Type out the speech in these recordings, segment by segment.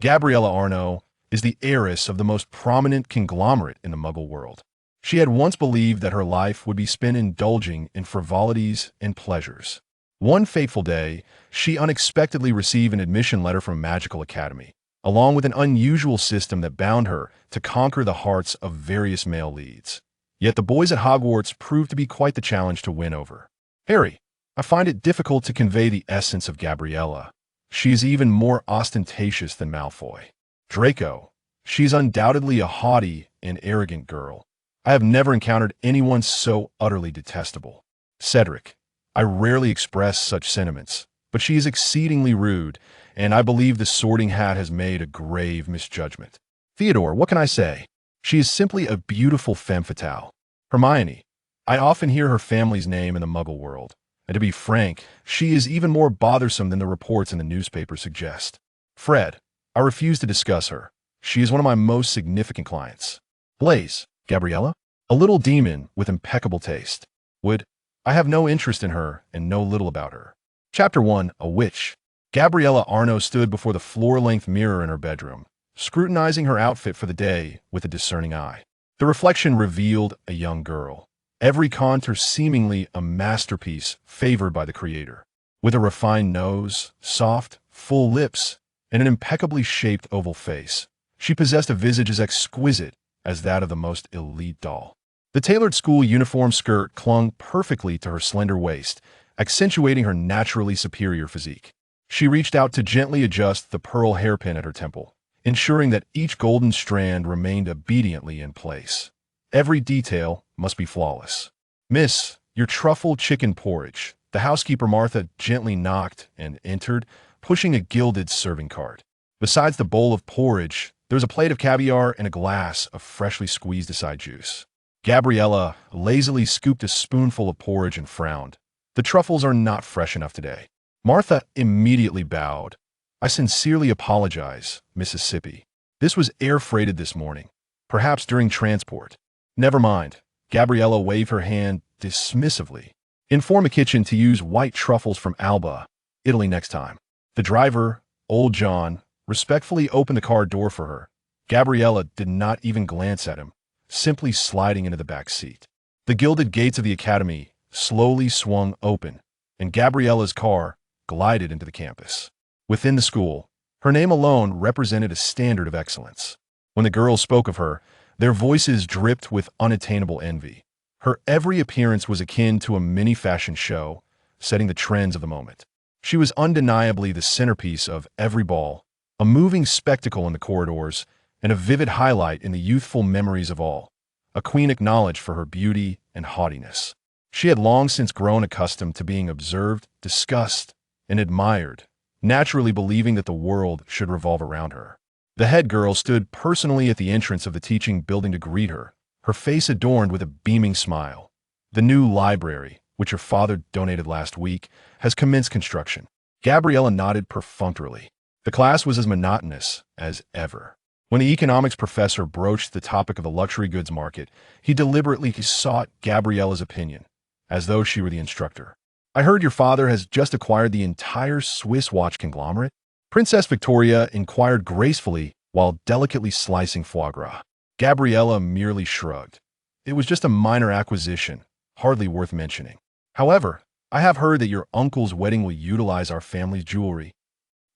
Gabriella Arnaud is the heiress of the most prominent conglomerate in the Muggle world. She had once believed that her life would be spent indulging in frivolities and pleasures. One fateful day, she unexpectedly received an admission letter from a magical academy, along with an unusual system that bound her to conquer the hearts of various male leads. Yet the boys at Hogwarts proved to be quite the challenge to win over. Harry, I find it difficult to convey the essence of Gabriella. She is even more ostentatious than Malfoy. Draco, she's undoubtedly a haughty and arrogant girl. I have never encountered anyone so utterly detestable. Cedric, I rarely express such sentiments, but she is exceedingly rude, and I believe the Sorting Hat has made a grave misjudgment. Theodore, what can I say? She is simply a beautiful femme fatale. Hermione, I often hear her family's name in the Muggle world, and to be frank, she is even more bothersome than the reports in the newspaper suggest. Fred, I refuse to discuss her. She is one of my most significant clients. Blaise, Gabriella, a little demon with impeccable taste. Wood, I have no interest in her and know little about her. Chapter 1, A Witch. Gabriella Arnaud stood before the floor-length mirror in her bedroom, scrutinizing her outfit for the day with a discerning eye. The reflection revealed a young girl, every contour seemingly a masterpiece favored by the creator. With a refined nose, soft, full lips, and an impeccably shaped oval face, she possessed a visage as exquisite as that of the most elite doll. The tailored school uniform skirt clung perfectly to her slender waist, accentuating her naturally superior physique. She reached out to gently adjust the pearl hairpin at her temple, ensuring that each golden strand remained obediently in place. Every detail must be flawless. Miss, your truffle chicken porridge. The housekeeper Martha gently knocked and entered, pushing a gilded serving cart. Besides the bowl of porridge, there was a plate of caviar and a glass of freshly squeezed acai juice. Gabriella lazily scooped a spoonful of porridge and frowned. The truffles are not fresh enough today. Martha immediately bowed. I sincerely apologize, Mississippi. This was air-freighted this morning, perhaps during transport. Never mind. Gabriella waved her hand dismissively. Inform the kitchen to use white truffles from Alba, Italy next time. The driver, old John, respectfully opened the car door for her. Gabriella did not even glance at him, simply sliding into the back seat. The gilded gates of the academy slowly swung open, and Gabriella's car glided into the campus. Within the school, her name alone represented a standard of excellence. When the girls spoke of her, their voices dripped with unattainable envy. Her every appearance was akin to a mini fashion show, setting the trends of the moment. She was undeniably the centerpiece of every ball, a moving spectacle in the corridors, and a vivid highlight in the youthful memories of all, a queen acknowledged for her beauty and haughtiness. She had long since grown accustomed to being observed, discussed, and admired, naturally believing that the world should revolve around her. The head girl stood personally at the entrance of the teaching building to greet her, her face adorned with a beaming smile. The new library, which her father donated last week, has commenced construction. Gabriella nodded perfunctorily. The class was as monotonous as ever. When the economics professor broached the topic of the luxury goods market, he deliberately sought Gabriella's opinion, as though she were the instructor. I heard your father has just acquired the entire Swiss watch conglomerate? Princess Victoria inquired gracefully while delicately slicing foie gras. Gabriella merely shrugged. It was just a minor acquisition, hardly worth mentioning. However, I have heard that your uncle's wedding will utilize our family's jewelry.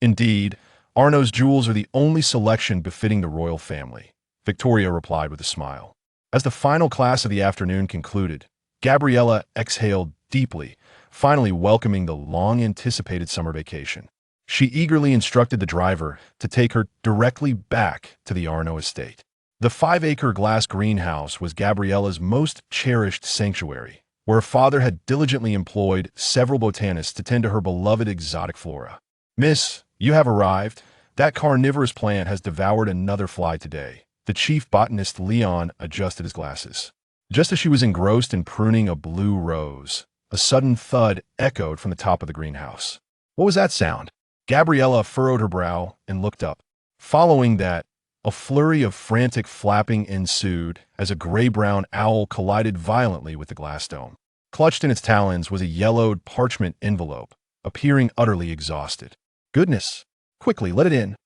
Indeed, Arnaud's jewels are the only selection befitting the royal family, Victoria replied with a smile. As the final class of the afternoon concluded, Gabriella exhaled deeply, finally welcoming the long-anticipated summer vacation. She eagerly instructed the driver to take her directly back to the Arnaud estate. The 5-acre glass greenhouse was Gabriella's most cherished sanctuary, where her father had diligently employed several botanists to tend to her beloved exotic flora. Miss, you have arrived. That carnivorous plant has devoured another fly today. The chief botanist Leon adjusted his glasses. Just as she was engrossed in pruning a blue rose, a sudden thud echoed from the top of the greenhouse. What was that sound? Gabriella furrowed her brow and looked up. Following that, a flurry of frantic flapping ensued as a gray-brown owl collided violently with the glass dome. Clutched in its talons was a yellowed parchment envelope, appearing utterly exhausted. Goodness! Quickly, let it in.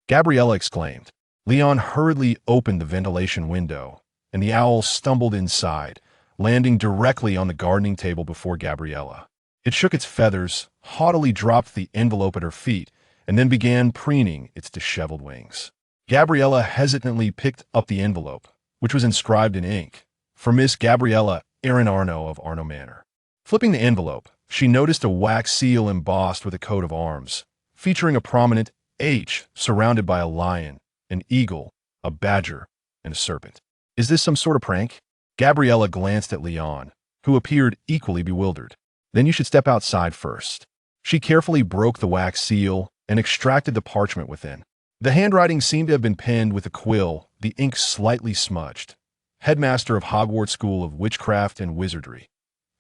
Gabriella exclaimed. Leon hurriedly opened the ventilation window, and the owl stumbled inside, landing directly on the gardening table before Gabriella. It shook its feathers, haughtily dropped the envelope at her feet, and then began preening its disheveled wings. Gabriella hesitantly picked up the envelope, which was inscribed in ink, for Miss Gabriella Arnaud of Arnaud Manor. Flipping the envelope, she noticed a wax seal embossed with a coat of arms, featuring a prominent H surrounded by a lion, an eagle, a badger, and a serpent. Is this some sort of prank? Gabriella glanced at Leon, who appeared equally bewildered. Then you should step outside first. She carefully broke the wax seal and extracted the parchment within. The handwriting seemed to have been penned with a quill, the ink slightly smudged. Headmaster of Hogwarts School of Witchcraft and Wizardry.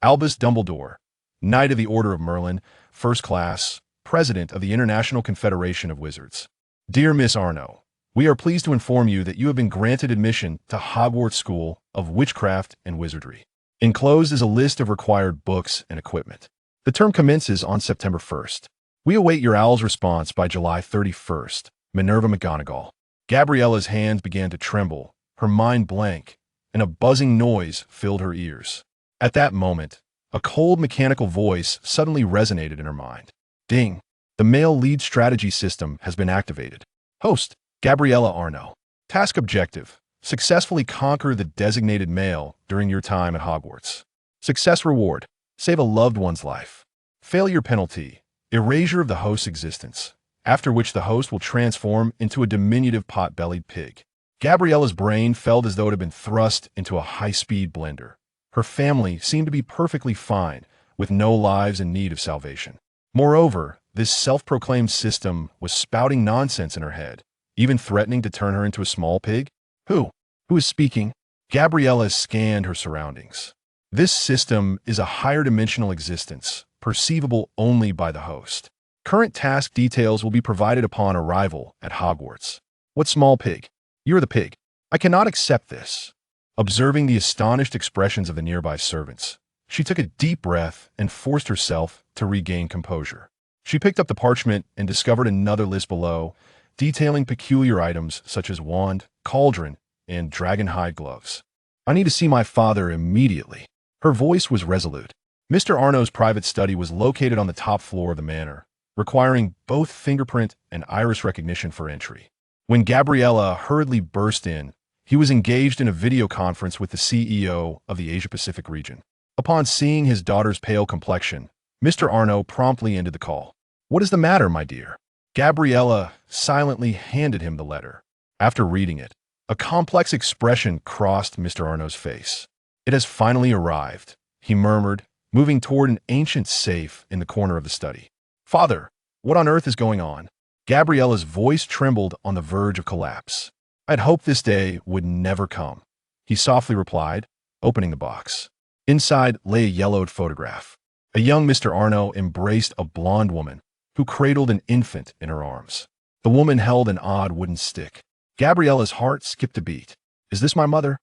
Albus Dumbledore, Knight of the Order of Merlin, First Class, President of the International Confederation of Wizards. Dear Miss Arnaud, we are pleased to inform you that you have been granted admission to Hogwarts School of Witchcraft and Wizardry. Enclosed is a list of required books and equipment. The term commences on September 1st. We await your owl's response by July 31st. Minerva McGonagall. Gabriella's hands began to tremble, her mind blank, and a buzzing noise filled her ears. At that moment, a cold mechanical voice suddenly resonated in her mind. Ding! The male lead strategy system has been activated. Host, Gabriella Arnaud. Task objective: successfully conquer the designated male during your time at Hogwarts. Success reward: save a loved one's life. Failure penalty: erasure of the host's existence, after which the host will transform into a diminutive pot-bellied pig. Gabriella's brain felt as though it had been thrust into a high-speed blender. Her family seemed to be perfectly fine, with no lives in need of salvation. Moreover, this self-proclaimed system was spouting nonsense in her head, even threatening to turn her into a small pig. Who is speaking? Gabriella scanned her surroundings. This system is a higher dimensional existence, perceivable only by the host. Current task details will be provided upon arrival at Hogwarts. What small pig? You're the pig. I cannot accept this. Observing the astonished expressions of the nearby servants, she took a deep breath and forced herself to regain composure. She picked up the parchment and discovered another list below, detailing peculiar items such as wand, cauldron, and dragon hide gloves. I need to see my father immediately. Her voice was resolute. Mr. Arnaud's private study was located on the top floor of the manor, requiring both fingerprint and iris recognition for entry. When Gabriella hurriedly burst in, he was engaged in a video conference with the CEO of the Asia-Pacific region. Upon seeing his daughter's pale complexion, Mr. Arnaud promptly ended the call. What is the matter, my dear? Gabriella silently handed him the letter. After reading it, a complex expression crossed Mr. Arnaud's face. It has finally arrived, he murmured, moving toward an ancient safe in the corner of the study. Father, what on earth is going on? Gabriella's voice trembled on the verge of collapse. I'd hoped this day would never come, he softly replied, opening the box. Inside lay a yellowed photograph. A young Mr. Arnaud embraced a blonde woman who cradled an infant in her arms. The woman held an odd wooden stick. Gabriella's heart skipped a beat. Is this my mother?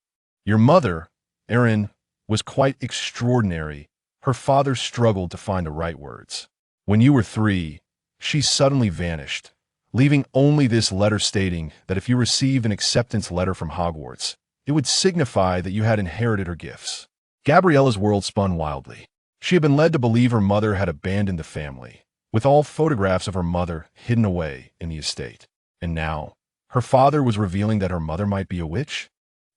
Your mother, Erin, was quite extraordinary. Her father struggled to find the right words. When you were 3, she suddenly vanished, leaving only this letter stating that if you received an acceptance letter from Hogwarts, it would signify that you had inherited her gifts. Gabriella's world spun wildly. She had been led to believe her mother had abandoned the family, with all photographs of her mother hidden away in the estate. And now, her father was revealing that her mother might be a witch?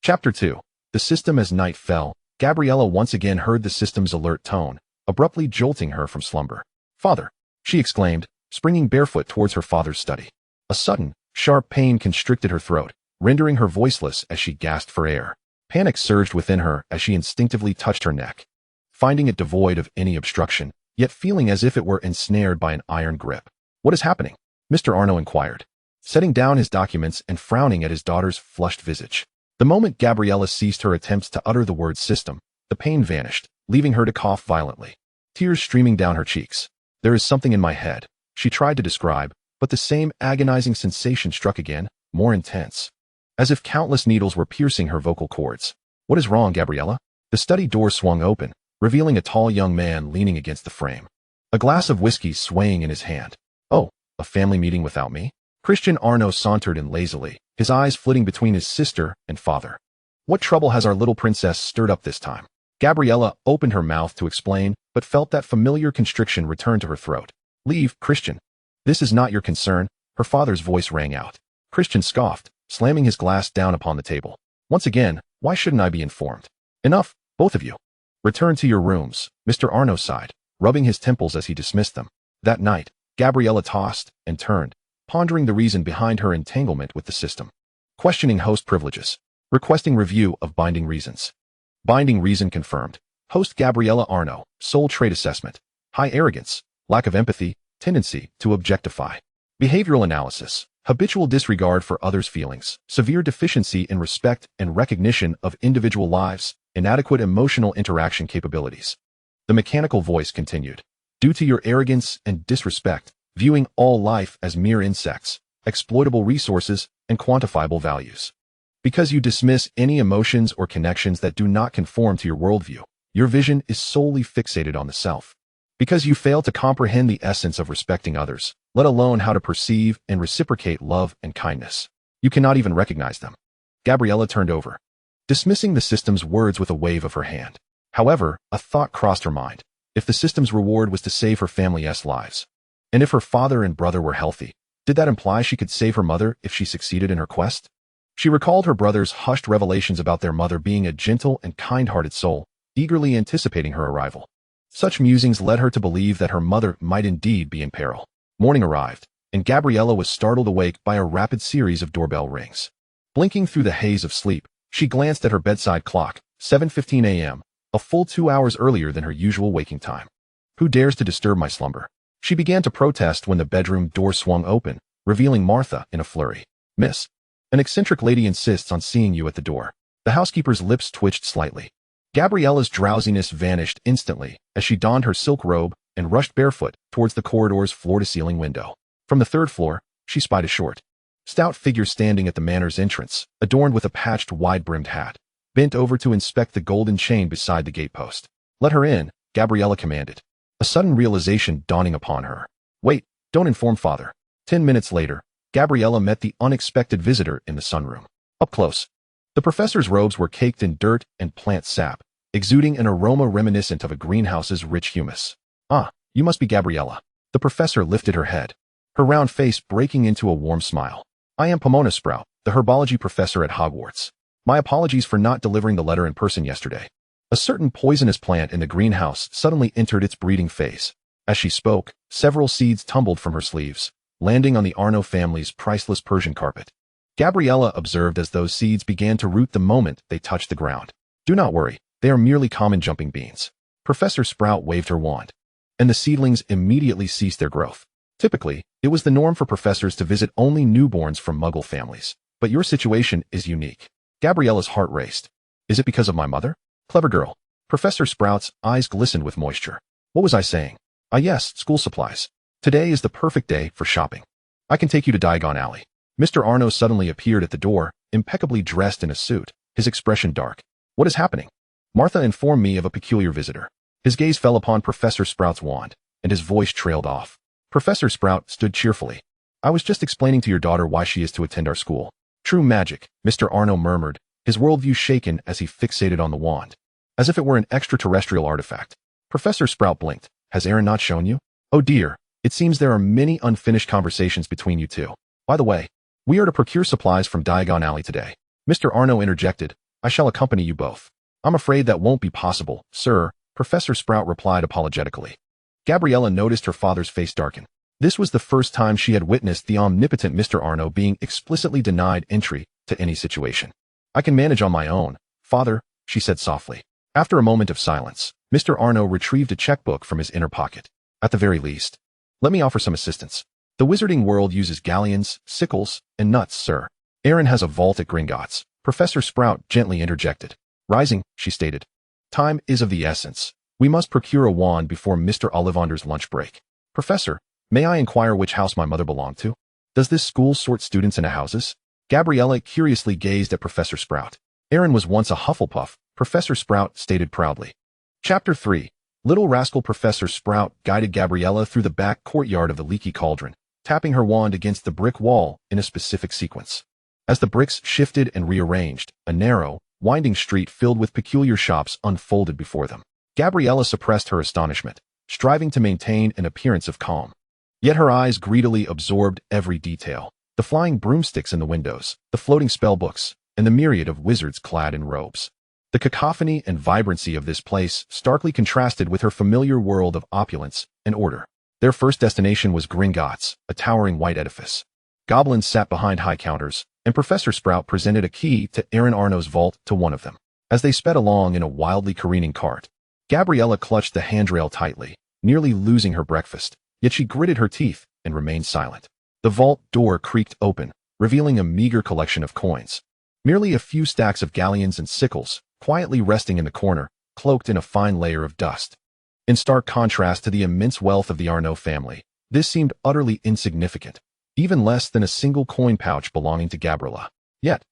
Chapter 2. The system. As night fell, Gabriella once again heard the system's alert tone, abruptly jolting her from slumber. Father, she exclaimed, springing barefoot towards her father's study. A sudden, sharp pain constricted her throat, rendering her voiceless as she gasped for air. Panic surged within her as she instinctively touched her neck, finding it devoid of any obstruction, yet feeling as if it were ensnared by an iron grip. What is happening? Mr. Arnaud inquired, setting down his documents and frowning at his daughter's flushed visage. The moment Gabriella ceased her attempts to utter the word system, the pain vanished, leaving her to cough violently, tears streaming down her cheeks. There is something in my head, she tried to describe, but the same agonizing sensation struck again, more intense, as if countless needles were piercing her vocal cords. What is wrong, Gabriella? The study door swung open, revealing a tall young man leaning against the frame, a glass of whiskey swaying in his hand. Oh, a family meeting without me? Christian Arnaud sauntered in lazily, his eyes flitting between his sister and father. What trouble has our little princess stirred up this time? Gabriella opened her mouth to explain, but felt that familiar constriction return to her throat. Leave, Christian. This is not your concern, her father's voice rang out. Christian scoffed, slamming his glass down upon the table. Once again, why shouldn't I be informed? Enough, both of you. Return to your rooms, Mr. Arnaud sighed, rubbing his temples as he dismissed them. That night, Gabriella tossed and turned, pondering the reason behind her entanglement with the system. Questioning host privileges. Requesting review of binding reasons. Binding reason confirmed. Host Gabriella Arnaud, soul trait assessment. High arrogance, lack of empathy, tendency to objectify. Behavioral analysis. Habitual disregard for others' feelings, severe deficiency in respect and recognition of individual lives, inadequate emotional interaction capabilities. The mechanical voice continued. Due to your arrogance and disrespect, viewing all life as mere insects, exploitable resources, and quantifiable values. Because you dismiss any emotions or connections that do not conform to your worldview, your vision is solely fixated on the self. Because you fail to comprehend the essence of respecting others, let alone how to perceive and reciprocate love and kindness. You cannot even recognize them. Gabriella turned over, dismissing the system's words with a wave of her hand. However, a thought crossed her mind. If the system's reward was to save her family's lives, and if her father and brother were healthy, did that imply she could save her mother if she succeeded in her quest? She recalled her brother's hushed revelations about their mother being a gentle and kind-hearted soul, eagerly anticipating her arrival. Such musings led her to believe that her mother might indeed be in peril. Morning arrived, and Gabriella was startled awake by a rapid series of doorbell rings. Blinking through the haze of sleep, she glanced at her bedside clock, 7:15 a.m., a full 2 hours earlier than her usual waking time. Who dares to disturb my slumber? She began to protest when the bedroom door swung open, revealing Martha in a flurry. Miss, an eccentric lady insists on seeing you at the door. The housekeeper's lips twitched slightly. Gabriella's drowsiness vanished instantly as she donned her silk robe and rushed barefoot towards the corridor's floor-to-ceiling window. From the third floor, she spied a short, stout figure standing at the manor's entrance, adorned with a patched, wide-brimmed hat, bent over to inspect the golden chain beside the gatepost. Let her in, Gabriella commanded, a sudden realization dawning upon her. Wait, don't inform father. 10 minutes later, Gabriella met the unexpected visitor in the sunroom. Up close, the professor's robes were caked in dirt and plant sap, exuding an aroma reminiscent of a greenhouse's rich humus. Ah, you must be Gabriella. The professor lifted her head, her round face breaking into a warm smile. I am Pomona Sprout, the herbology professor at Hogwarts. My apologies for not delivering the letter in person yesterday. A certain poisonous plant in the greenhouse suddenly entered its breeding phase. As she spoke, several seeds tumbled from her sleeves, landing on the Arnaud family's priceless Persian carpet. Gabriella observed as those seeds began to root the moment they touched the ground. Do not worry, they are merely common jumping beans. Professor Sprout waved her wand, and the seedlings immediately ceased their growth. Typically, it was the norm for professors to visit only newborns from Muggle families, but your situation is unique. Gabriella's heart raced. Is it because of my mother? Clever girl. Professor Sprout's eyes glistened with moisture. What was I saying? Ah yes, school supplies. Today is the perfect day for shopping. I can take you to Diagon Alley. Mr. Arnaud suddenly appeared at the door, impeccably dressed in a suit, his expression dark. What is happening? Martha informed me of a peculiar visitor. His gaze fell upon Professor Sprout's wand, and his voice trailed off. Professor Sprout stood cheerfully. I was just explaining to your daughter why she is to attend our school. True magic, Mr. Arnaud murmured, his worldview shaken as he fixated on the wand, as if it were an extraterrestrial artifact. Professor Sprout blinked. Has Aaron not shown you? Oh dear, it seems there are many unfinished conversations between you two. By the way, we are to procure supplies from Diagon Alley today. Mr. Arnaud interjected. I shall accompany you both. I'm afraid that won't be possible, sir, Professor Sprout replied apologetically. Gabriella noticed her father's face darken. This was the first time she had witnessed the omnipotent Mr. Arnaud being explicitly denied entry to any situation. I can manage on my own, father, she said softly. After a moment of silence, Mr. Arnaud retrieved a checkbook from his inner pocket. At the very least, let me offer some assistance. The wizarding world uses galleons, sickles, and nuts, sir. Aaron has a vault at Gringotts. Professor Sprout gently interjected. Rising, she stated. Time is of the essence. We must procure a wand before Mr. Ollivander's lunch break. Professor, may I inquire which house my mother belonged to? Does this school sort students into houses? Gabriella curiously gazed at Professor Sprout. Aaron was once a Hufflepuff, Professor Sprout stated proudly. Chapter 3. Little rascal Professor Sprout guided Gabriella through the back courtyard of the Leaky Cauldron, tapping her wand against the brick wall in a specific sequence. As the bricks shifted and rearranged, a narrow, winding street filled with peculiar shops unfolded before them. Gabriella suppressed her astonishment, striving to maintain an appearance of calm. Yet her eyes greedily absorbed every detail: the flying broomsticks in the windows, the floating spellbooks, and the myriad of wizards clad in robes. The cacophony and vibrancy of this place starkly contrasted with her familiar world of opulence and order. Their first destination was Gringotts, a towering white edifice. Goblins sat behind high counters, and Professor Sprout presented a key to Gabriella Arnaud's vault to one of them. As they sped along in a wildly careening cart, Gabriella clutched the handrail tightly, nearly losing her breakfast, yet she gritted her teeth and remained silent. The vault door creaked open, revealing a meager collection of coins. Merely a few stacks of galleons and sickles, quietly resting in the corner, cloaked in a fine layer of dust. In stark contrast to the immense wealth of the Arnaud family, this seemed utterly insignificant, even less than a single coin pouch belonging to Gabriella. Yet,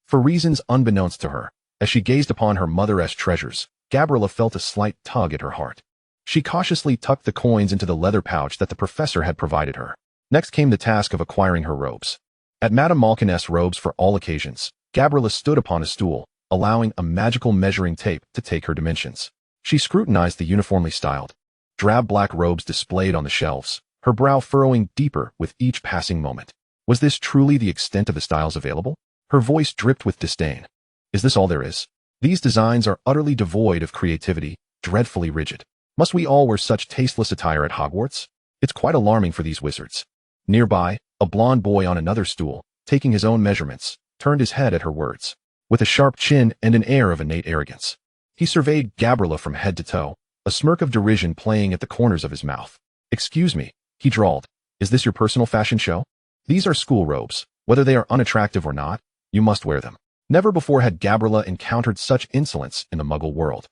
for reasons unbeknownst to her, as she gazed upon her mother-esque treasures, Gabriella felt a slight tug at her heart. She cautiously tucked the coins into the leather pouch that the professor had provided her. Next came the task of acquiring her robes. At Madame Malkin's robes for all occasions, Gabriella stood upon a stool, allowing a magical measuring tape to take her dimensions. She scrutinized the uniformly styled, drab black robes displayed on the shelves, her brow furrowing deeper with each passing moment. Was this truly the extent of the styles available? Her voice dripped with disdain. Is this all there is? These designs are utterly devoid of creativity, dreadfully rigid. Must we all wear such tasteless attire at Hogwarts? It's quite alarming for these wizards. Nearby, a blond boy on another stool, taking his own measurements, turned his head at her words. With a sharp chin and an air of innate arrogance, he surveyed Gabriella from head to toe, a smirk of derision playing at the corners of his mouth. "Excuse me," he drawled. "Is this your personal fashion show? These are school robes. Whether they are unattractive or not, you must wear them." Never before had Gabriella encountered such insolence in the Muggle world,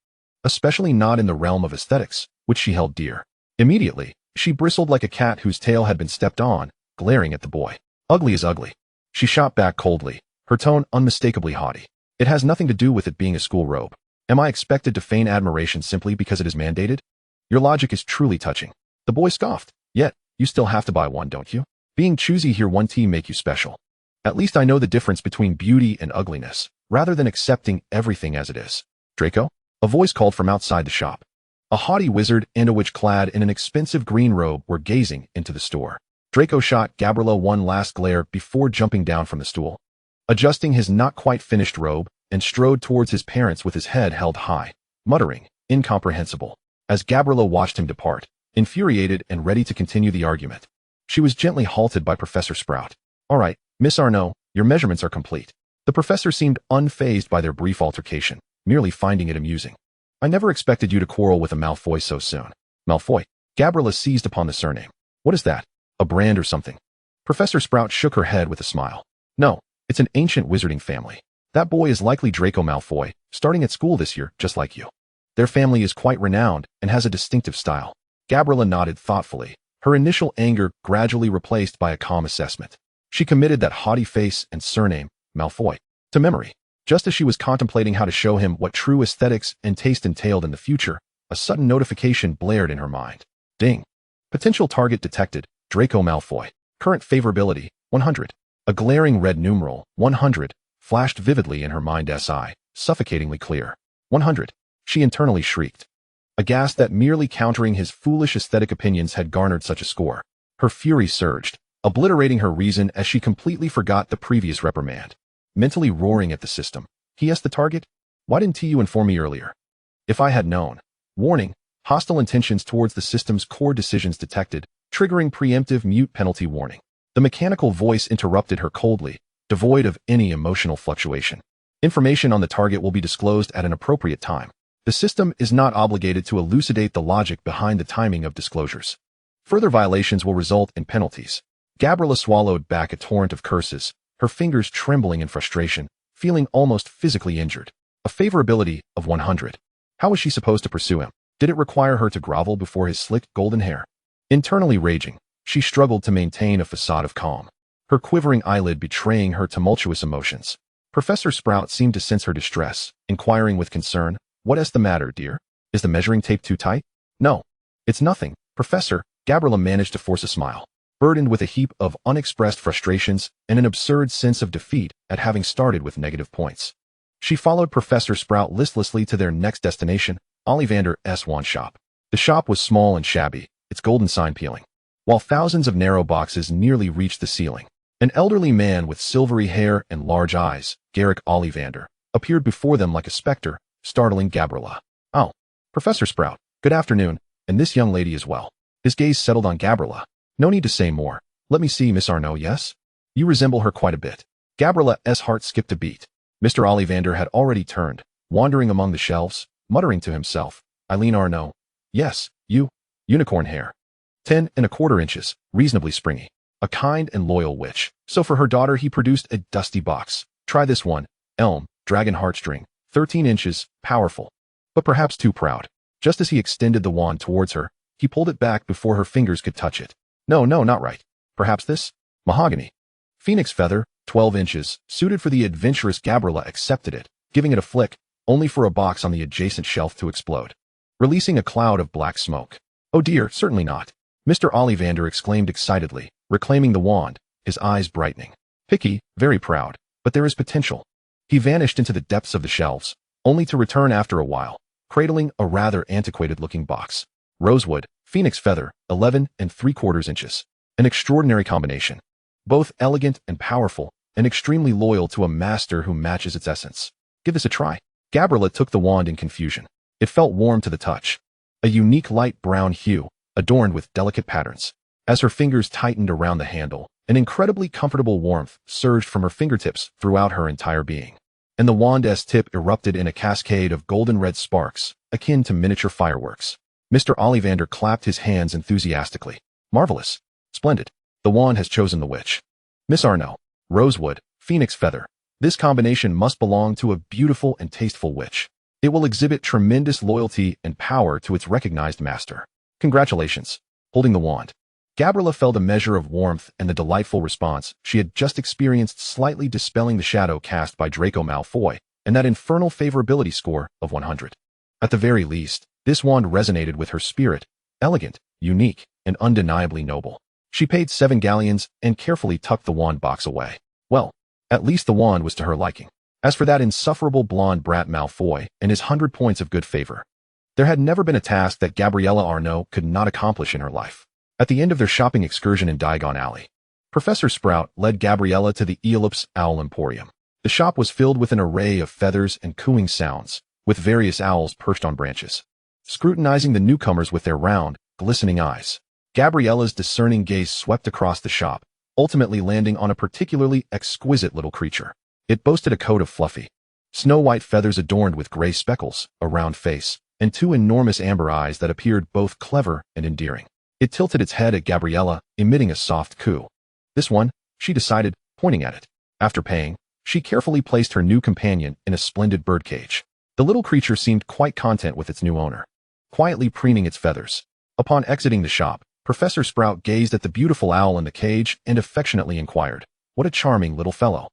especially not in the realm of aesthetics, which she held dear. Immediately, she bristled like a cat whose tail had been stepped on, glaring at the boy. "Ugly is ugly." She shot back coldly, her tone unmistakably haughty. "It has nothing to do with it being a school robe. Am I expected to feign admiration simply because it is mandated? Your logic is truly touching." The boy scoffed. "Yet, you still have to buy one, don't you? Being choosy here won't make you special. At least I know the difference between beauty and ugliness, rather than accepting everything as it is." "Draco?" A voice called from outside the shop. A haughty wizard and a witch clad in an expensive green robe were gazing into the store. Draco shot Gabriella one last glare before jumping down from the stool, adjusting his not quite finished robe, and strode towards his parents with his head held high, muttering, "Incomprehensible," as Gabriella watched him depart, infuriated and ready to continue the argument. She was gently halted by Professor Sprout. "All right, Miss Arnaud, your measurements are complete." The professor seemed unfazed by their brief altercation, merely finding it amusing. "I never expected you to quarrel with a Malfoy so soon." "Malfoy?" Gabriella seized upon the surname. "What is that? A brand or something?" Professor Sprout shook her head with a smile. "No, it's an ancient wizarding family. That boy is likely Draco Malfoy, starting at school this year, just like you. Their family is quite renowned and has a distinctive style." Gabriella nodded thoughtfully, her initial anger gradually replaced by a calm assessment. She committed that haughty face and surname, Malfoy, to memory. Just as she was contemplating how to show him what true aesthetics and taste entailed in the future, a sudden notification blared in her mind. Ding. Potential target detected, Draco Malfoy. Current favorability, 100. A glaring red numeral, 100, flashed vividly in her mind's eye, suffocatingly clear. 100. She internally shrieked, aghast that merely countering his foolish aesthetic opinions had garnered such a score. Her fury surged, obliterating her reason as she completely forgot the previous reprimand. Mentally roaring at the system, he asked the target, "Why didn't you inform me earlier?" "If I had known." Warning, hostile intentions towards the system's core decisions detected, triggering preemptive mute penalty warning. The mechanical voice interrupted her coldly, devoid of any emotional fluctuation. "Information on the target will be disclosed at an appropriate time. The system is not obligated to elucidate the logic behind the timing of disclosures. Further violations will result in penalties." Gabriella swallowed back a torrent of curses, her fingers trembling in frustration, feeling almost physically injured. A favorability of 100. How was she supposed to pursue him? Did it require her to grovel before his slick golden hair? Internally raging, she struggled to maintain a facade of calm, her quivering eyelid betraying her tumultuous emotions. Professor Sprout seemed to sense her distress, inquiring with concern, "What's the matter, dear? Is the measuring tape too tight?" "No, it's nothing, Professor." Gabriella managed to force a smile. burdened with a heap of unexpressed frustrations and an absurd sense of defeat at having started with negative points. She followed Professor Sprout listlessly to their next destination, Ollivander's wand shop. The shop was small and shabby, its golden sign peeling, while thousands of narrow boxes nearly reached the ceiling. An elderly man with silvery hair and large eyes, Garrick Ollivander, appeared before them like a specter, startling Gabriella. "Oh, Professor Sprout, good afternoon, and this young lady as well." His gaze settled on Gabriella. "No need to say more. Let me see, Miss Arnaud, yes? You resemble her quite a bit." Gabriella's heart skipped a beat. Mr. Ollivander had already turned, wandering among the shelves, muttering to himself, "Eileen Arnaud. Yes, you. Unicorn hair. 10¼ inches, reasonably springy. A kind and loyal witch." So for her daughter he produced a dusty box. "Try this one, elm, dragon heartstring, 13 inches, powerful, but perhaps too proud." Just as he extended the wand towards her, he pulled it back before her fingers could touch it. No, not right. "Perhaps this? Mahogany. Phoenix feather, 12 inches, suited for the adventurous." Gabriella accepted it, giving it a flick, only for a box on the adjacent shelf to explode, releasing a cloud of black smoke. "Oh dear, certainly not." Mr. Ollivander exclaimed excitedly, reclaiming the wand, his eyes brightening. "Picky, very proud, but there is potential." He vanished into the depths of the shelves, only to return after a while, cradling a rather antiquated-looking box. "Rosewood, phoenix feather, 11¾ inches. An extraordinary combination. Both elegant and powerful, and extremely loyal to a master who matches its essence. Give this a try." Gabriella took the wand in confusion. It felt warm to the touch. A unique light brown hue, adorned with delicate patterns. As her fingers tightened around the handle, an incredibly comfortable warmth surged from her fingertips throughout her entire being. And the wand's tip erupted in a cascade of golden-red sparks, akin to miniature fireworks. Mr. Ollivander clapped his hands enthusiastically. "Marvelous. Splendid. The wand has chosen the witch. Miss Arnaud, rosewood, phoenix feather. This combination must belong to a beautiful and tasteful witch. It will exhibit tremendous loyalty and power to its recognized master. Congratulations." Holding the wand, Gabriella felt a measure of warmth and the delightful response she had just experienced slightly dispelling the shadow cast by Draco Malfoy and that infernal favorability score of 100. At the very least, this wand resonated with her spirit, elegant, unique, and undeniably noble. She paid 7 galleons and carefully tucked the wand box away. Well, at least the wand was to her liking. As for that insufferable blonde brat Malfoy and his 100 points of good favor, there had never been a task that Gabriella Arnaud could not accomplish in her life. At the end of their shopping excursion in Diagon Alley, Professor Sprout led Gabriella to the Aeolip's Owl Emporium. The shop was filled with an array of feathers and cooing sounds, with various owls perched on branches, scrutinizing the newcomers with their round, glistening eyes. Gabriella's discerning gaze swept across the shop, ultimately landing on a particularly exquisite little creature. It boasted a coat of fluffy, snow-white feathers adorned with gray speckles, a round face, and 2 enormous amber eyes that appeared both clever and endearing. It tilted its head at Gabriella, emitting a soft coo. "This one," she decided, pointing at it. After paying, she carefully placed her new companion in a splendid birdcage. The little creature seemed quite content with its new owner, quietly preening its feathers. Upon exiting the shop, Professor Sprout gazed at the beautiful owl in the cage and affectionately inquired, "What a charming little fellow.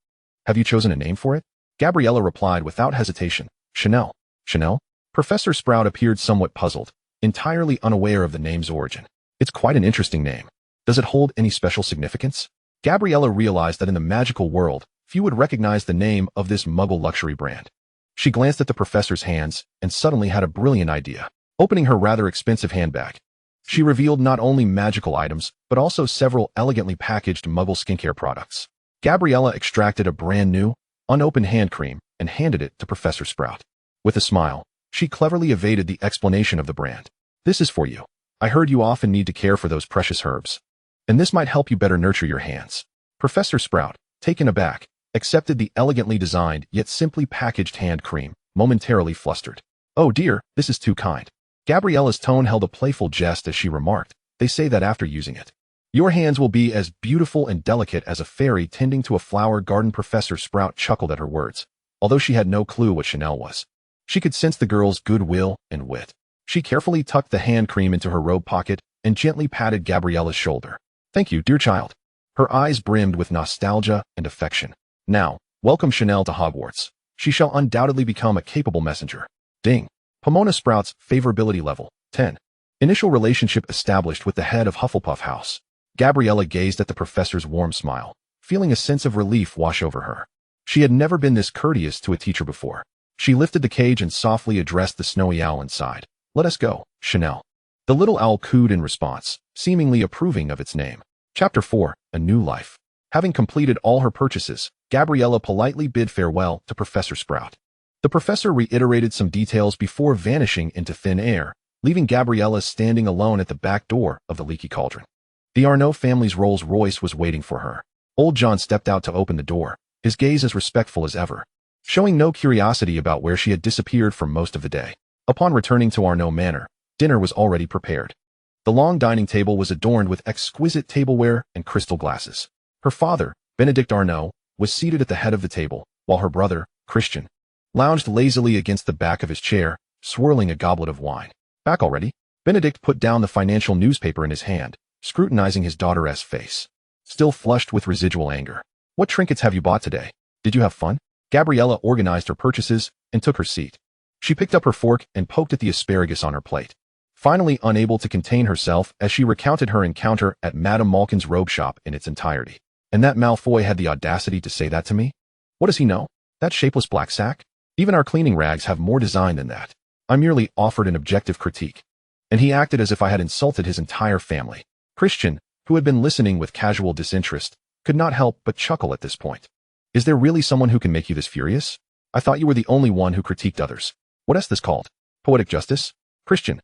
Have you chosen a name for it?" Gabriella replied without hesitation, "Chanel." "Chanel?" Professor Sprout appeared somewhat puzzled, entirely unaware of the name's origin. "It's quite an interesting name. Does it hold any special significance?" Gabriella realized that in the magical world, few would recognize the name of this Muggle luxury brand. She glanced at the professor's hands and suddenly had a brilliant idea. Opening her rather expensive handbag, she revealed not only magical items, but also several elegantly packaged Muggle skincare products. Gabriella extracted a brand new, unopened hand cream and handed it to Professor Sprout. With a smile, she cleverly evaded the explanation of the brand. "This is for you. I heard you often need to care for those precious herbs, and this might help you better nurture your hands." Professor Sprout, taken aback, accepted the elegantly designed yet simply packaged hand cream, momentarily flustered. "Oh dear, this is too kind." Gabriella's tone held a playful jest as she remarked, "They say that after using it, your hands will be as beautiful and delicate as a fairy tending to a flower garden." Professor Sprout chuckled at her words, although she had no clue what Chanel was. She could sense the girl's goodwill and wit. She carefully tucked the hand cream into her robe pocket and gently patted Gabriella's shoulder. "Thank you, dear child." Her eyes brimmed with nostalgia and affection. "Now, welcome Chanel to Hogwarts. She shall undoubtedly become a capable messenger." Ding. Pomona Sprout's favorability level, 10. Initial relationship established with the head of Hufflepuff House. Gabriella gazed at the professor's warm smile, feeling a sense of relief wash over her. She had never been this courteous to a teacher before. She lifted the cage and softly addressed the snowy owl inside. "Let us go, Chanel." The little owl cooed in response, seemingly approving of its name. Chapter 4, A New Life. Having completed all her purchases, Gabriella politely bid farewell to Professor Sprout. The professor reiterated some details before vanishing into thin air, leaving Gabriella standing alone at the back door of the leaky cauldron. The Arnaud family's Rolls-Royce was waiting for her. Old John stepped out to open the door, his gaze as respectful as ever, showing no curiosity about where she had disappeared for most of the day. Upon returning to Arnaud Manor, dinner was already prepared. The long dining table was adorned with exquisite tableware and crystal glasses. Her father, Benedict Arnaud, was seated at the head of the table, while her brother, Christian, lounged lazily against the back of his chair, swirling a goblet of wine. "Back already?" Benedict put down the financial newspaper in his hand, scrutinizing his daughter's face, still flushed with residual anger. "What trinkets have you bought today? Did you have fun?" Gabriella organized her purchases and took her seat. She picked up her fork and poked at the asparagus on her plate, finally unable to contain herself as she recounted her encounter at Madame Malkin's robe shop in its entirety. "And that Malfoy had the audacity to say that to me? What does he know? That shapeless black sack? Even our cleaning rags have more design than that. I merely offered an objective critique, and he acted as if I had insulted his entire family." Christian, who had been listening with casual disinterest, could not help but chuckle at this point. "Is there really someone who can make you this furious? I thought you were the only one who critiqued others. What is this called? Poetic justice?" Christian.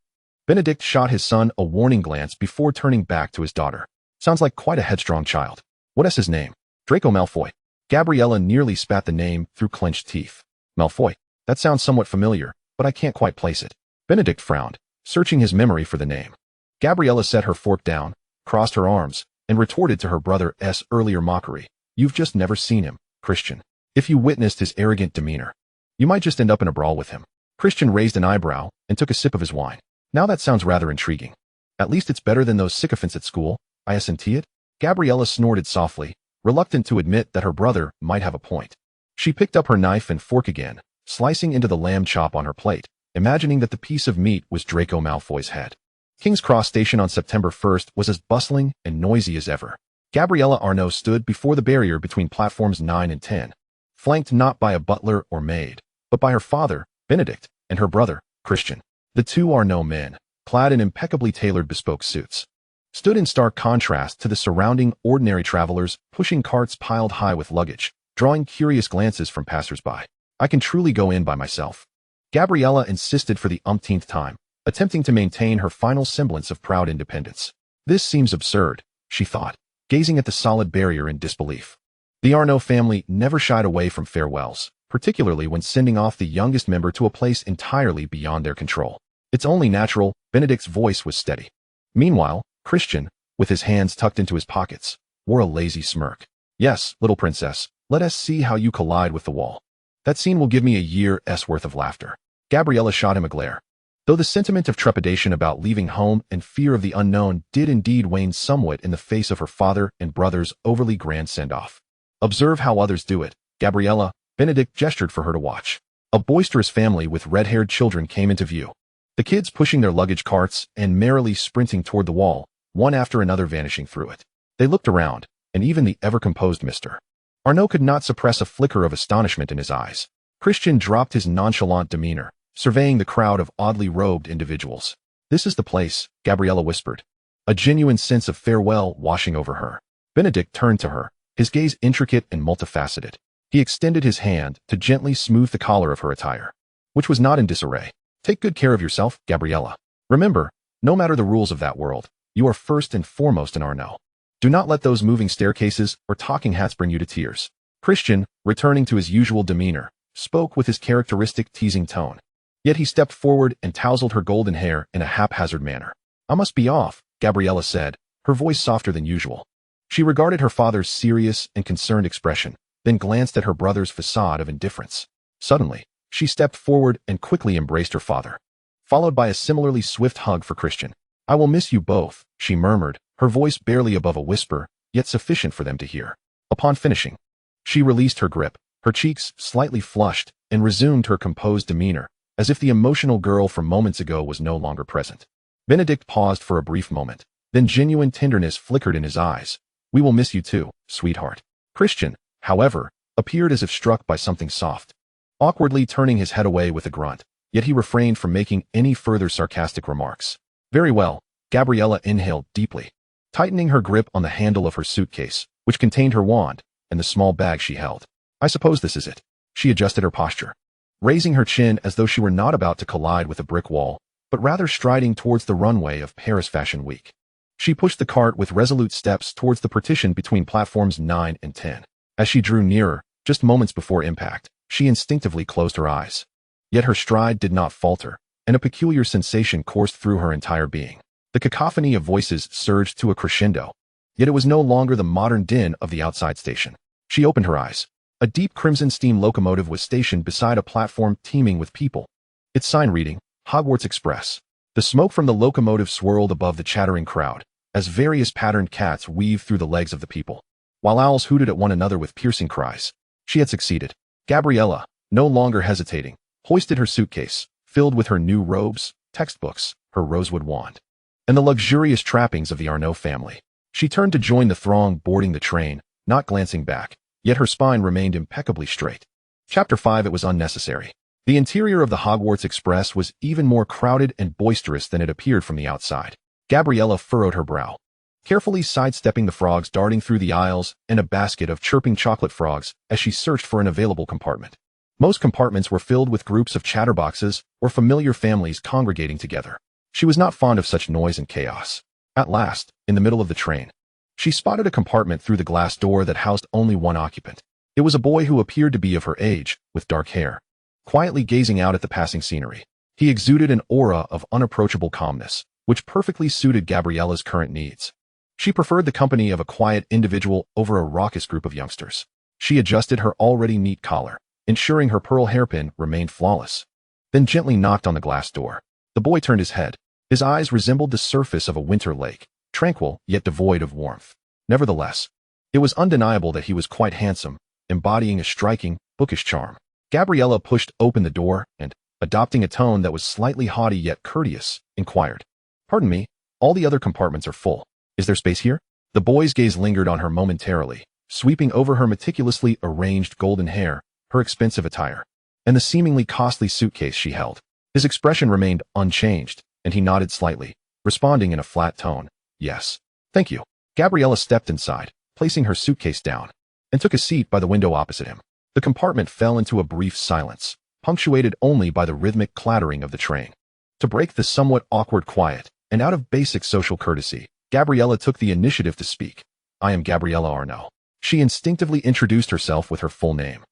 Benedict shot his son a warning glance before turning back to his daughter. "Sounds like quite a headstrong child. What is his name?" "Draco Malfoy." Gabriella nearly spat the name through clenched teeth. "Malfoy. That sounds somewhat familiar, but I can't quite place it." Benedict frowned, searching his memory for the name. Gabriella set her fork down, crossed her arms, and retorted to her brother's earlier mockery. "You've just never seen him, Christian. If you witnessed his arrogant demeanor, you might just end up in a brawl with him." Christian raised an eyebrow and took a sip of his wine. "Now that sounds rather intriguing. At least it's better than those sycophants at school, isn't it?" Gabriella snorted softly, reluctant to admit that her brother might have a point. She picked up her knife and fork again, slicing into the lamb chop on her plate, imagining that the piece of meat was Draco Malfoy's head. King's Cross Station on September 1st was as bustling and noisy as ever. Gabriella Arnaud stood before the barrier between platforms 9 and 10, flanked not by a butler or maid, but by her father, Benedict, and her brother, Christian. The two Arnaud men, clad in impeccably tailored bespoke suits, stood in stark contrast to the surrounding ordinary travelers pushing carts piled high with luggage, drawing curious glances from passers-by. "I can truly go in by myself," Gabriella insisted for the umpteenth time, attempting to maintain her final semblance of proud independence. "This seems absurd," she thought, gazing at the solid barrier in disbelief. The Arnaud family never shied away from farewells, particularly when sending off the youngest member to a place entirely beyond their control. "It's only natural." Benedict's voice was steady. Meanwhile, Christian, with his hands tucked into his pockets, wore a lazy smirk. "Yes, little princess, let us see how you collide with the wall. That scene will give me a year's worth of laughter." Gabriella shot him a glare. Though the sentiment of trepidation about leaving home and fear of the unknown did indeed wane somewhat in the face of her father and brother's overly grand send-off. "Observe how others do it, Gabriella." Benedict gestured for her to watch. A boisterous family with red-haired children came into view, the kids pushing their luggage carts and merrily sprinting toward the wall, one after another vanishing through it. They looked around, and even the ever-composed Mr. Arnaud could not suppress a flicker of astonishment in his eyes. Christian dropped his nonchalant demeanor, surveying the crowd of oddly robed individuals. "This is the place," Gabriella whispered, a genuine sense of farewell washing over her. Benedict turned to her, his gaze intricate and multifaceted. He extended his hand to gently smooth the collar of her attire, which was not in disarray. "Take good care of yourself, Gabriella. Remember, no matter the rules of that world, you are first and foremost an Arnaud. Do not let those moving staircases or talking hats bring you to tears." Christian, returning to his usual demeanor, spoke with his characteristic teasing tone. Yet he stepped forward and tousled her golden hair in a haphazard manner. "I must be off," Gabriella said, her voice softer than usual. She regarded her father's serious and concerned expression, then glanced at her brother's facade of indifference. Suddenly, she stepped forward and quickly embraced her father, followed by a similarly swift hug for Christian. "I will miss you both," she murmured, her voice barely above a whisper, yet sufficient for them to hear. Upon finishing, she released her grip, her cheeks slightly flushed, and resumed her composed demeanor, as if the emotional girl from moments ago was no longer present. Benedict paused for a brief moment, Then genuine tenderness flickered in his eyes. We will miss you too, sweetheart. Christian, however, appeared as if struck by something soft, awkwardly turning his head away with a grunt, yet he refrained from making any further sarcastic remarks. Very well, Gabriella inhaled deeply, tightening her grip on the handle of her suitcase, which contained her wand and the small bag she held. I suppose this is it. She adjusted her posture, raising her chin as though she were not about to collide with a brick wall, but rather striding towards the runway of Paris Fashion Week. She pushed the cart with resolute steps towards the partition between platforms 9 and 10. As she drew nearer, just moments before impact, she instinctively closed her eyes. Yet her stride did not falter, and a peculiar sensation coursed through her entire being. The cacophony of voices surged to a crescendo, yet it was no longer the modern din of the outside station. She opened her eyes. A deep crimson steam locomotive was stationed beside a platform teeming with people, its sign reading, Hogwarts Express. The smoke from the locomotive swirled above the chattering crowd, as various patterned cats weaved through the legs of the people, while owls hooted at one another with piercing cries. She had succeeded. Gabriella, no longer hesitating, hoisted her suitcase, filled with her new robes, textbooks, her rosewood wand, and the luxurious trappings of the Arnaud family. She turned to join the throng boarding the train, not glancing back, yet her spine remained impeccably straight. Chapter 5. It was unnecessary. The interior of the Hogwarts Express was even more crowded and boisterous than it appeared from the outside. Gabriella furrowed her brow, carefully sidestepping the frogs darting through the aisles and a basket of chirping chocolate frogs as she searched for an available compartment. Most compartments were filled with groups of chatterboxes or familiar families congregating together. She was not fond of such noise and chaos. At last, in the middle of the train, she spotted a compartment through the glass door that housed only one occupant. It was a boy who appeared to be of her age, with dark hair, quietly gazing out at the passing scenery. He exuded an aura of unapproachable calmness, which perfectly suited Gabriella's current needs. She preferred the company of a quiet individual over a raucous group of youngsters. She adjusted her already neat collar, ensuring her pearl hairpin remained flawless, then gently knocked on the glass door. The boy turned his head. His eyes resembled the surface of a winter lake, tranquil yet devoid of warmth. Nevertheless, it was undeniable that he was quite handsome, embodying a striking, bookish charm. Gabriella pushed open the door and, adopting a tone that was slightly haughty yet courteous, inquired, "Pardon me, all the other compartments are full. Is there space here?" The boy's gaze lingered on her momentarily, sweeping over her meticulously arranged golden hair, her expensive attire, and the seemingly costly suitcase she held. His expression remained unchanged, and he nodded slightly, responding in a flat tone, "Yes. Thank you." Gabriella stepped inside, placing her suitcase down, and took a seat by the window opposite him. The compartment fell into a brief silence, punctuated only by the rhythmic clattering of the train. To break the somewhat awkward quiet, and out of basic social courtesy, Gabriella took the initiative to speak. "I am Gabriella Arnaud." She instinctively introduced herself with her full name,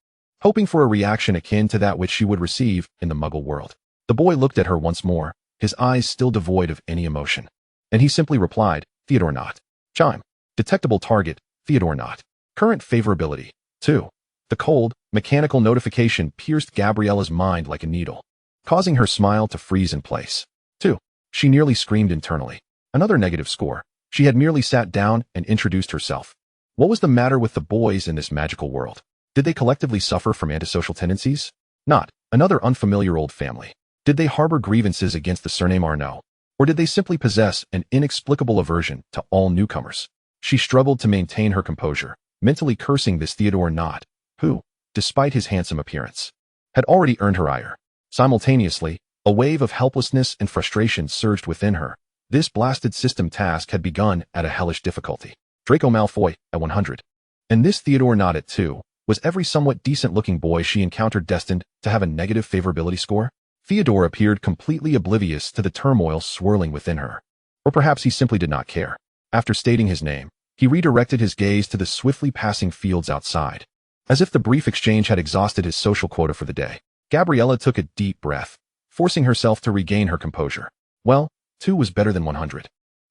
hoping for a reaction akin to that which she would receive in the Muggle world. The boy looked at her once more, his eyes still devoid of any emotion, and he simply replied, "Theodore Knott." Chime. Detectable target, Theodore Knott. Current favorability, 2. The cold, mechanical notification pierced Gabriella's mind like a needle, causing her smile to freeze in place. 2. She nearly screamed internally. Another negative score. She had merely sat down and introduced herself. What was the matter with the boys in this magical world? Did they collectively suffer from antisocial tendencies? Not. Another unfamiliar old family. Did they harbor grievances against the surname Arnaud? Or did they simply possess an inexplicable aversion to all newcomers? She struggled to maintain her composure, mentally cursing this Theodore Knott, who, despite his handsome appearance, had already earned her ire. Simultaneously, a wave of helplessness and frustration surged within her. This blasted system task had begun at a hellish difficulty. Draco Malfoy at 100. And this Theodore Knott at 2, was every somewhat decent-looking boy she encountered destined to have a negative favorability score? Theodore appeared completely oblivious to the turmoil swirling within her. Or perhaps he simply did not care. After stating his name, he redirected his gaze to the swiftly passing fields outside, as if the brief exchange had exhausted his social quota for the day. Gabriella took a deep breath, forcing herself to regain her composure. Well, 2 was better than 100.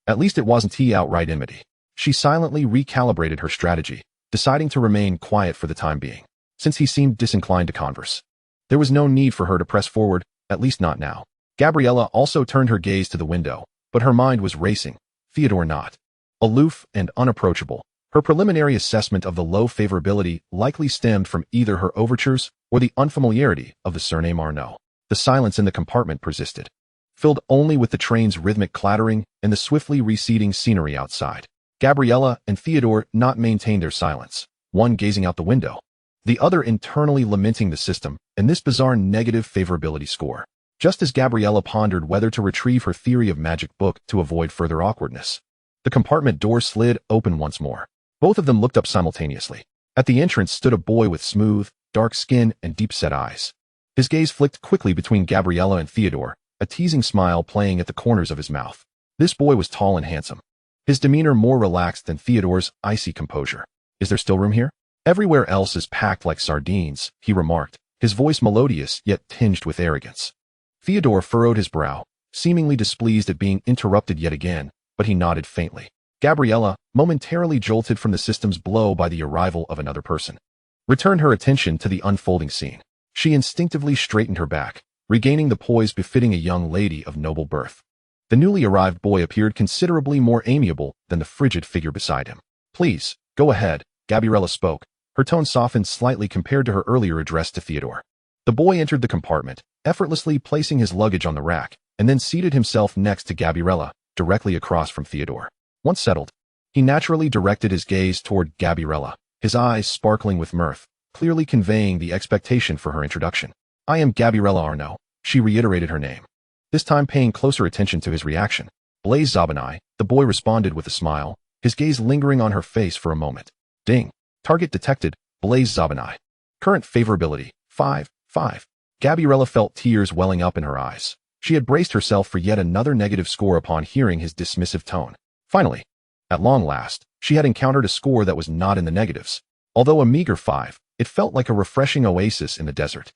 At least it wasn't outright enmity. She silently recalibrated her strategy, deciding to remain quiet for the time being, since he seemed disinclined to converse. There was no need for her to press forward, at least not now. Gabriella also turned her gaze to the window, but her mind was racing. Theodore Knott. Aloof and unapproachable. Her preliminary assessment of the low favorability likely stemmed from either her overtures or the unfamiliarity of the surname Arnaud. The silence in the compartment persisted, filled only with the train's rhythmic clattering and the swiftly receding scenery outside. Gabriella and Theodore not maintained their silence, one gazing out the window, the other internally lamenting the system and this bizarre negative favorability score. Just as Gabriella pondered whether to retrieve her theory of magic book to avoid further awkwardness, the compartment door slid open once more. Both of them looked up simultaneously. At the entrance stood a boy with smooth, dark skin and deep-set eyes. His gaze flicked quickly between Gabriella and Theodore, a teasing smile playing at the corners of his mouth. This boy was tall and handsome, his demeanor more relaxed than Theodore's icy composure. "Is there still room here? Everywhere else is packed like sardines," he remarked, his voice melodious yet tinged with arrogance. Theodore furrowed his brow, seemingly displeased at being interrupted yet again, but he nodded faintly. Gabriella, momentarily jolted from the system's blow by the arrival of another person, returned her attention to the unfolding scene. She instinctively straightened her back, regaining the poise befitting a young lady of noble birth. The newly arrived boy appeared considerably more amiable than the frigid figure beside him. "Please, go ahead," Gabriella spoke, her tone softened slightly compared to her earlier address to Theodore. The boy entered the compartment, effortlessly placing his luggage on the rack, and then seated himself next to Gabriella, directly across from Theodore. Once settled, he naturally directed his gaze toward Gabriella, his eyes sparkling with mirth, clearly conveying the expectation for her introduction. "I am Gabriella Arnaud," she reiterated her name, this time paying closer attention to his reaction. "Blaise Zabinai," the boy responded with a smile, his gaze lingering on her face for a moment. "Ding. Target detected, Blaise Zabinai. Current favorability, 5. Gabriella felt tears welling up in her eyes. She had braced herself for yet another negative score upon hearing his dismissive tone. Finally, at long last, she had encountered a score that was not in the negatives. Although a meager 5, it felt like a refreshing oasis in the desert,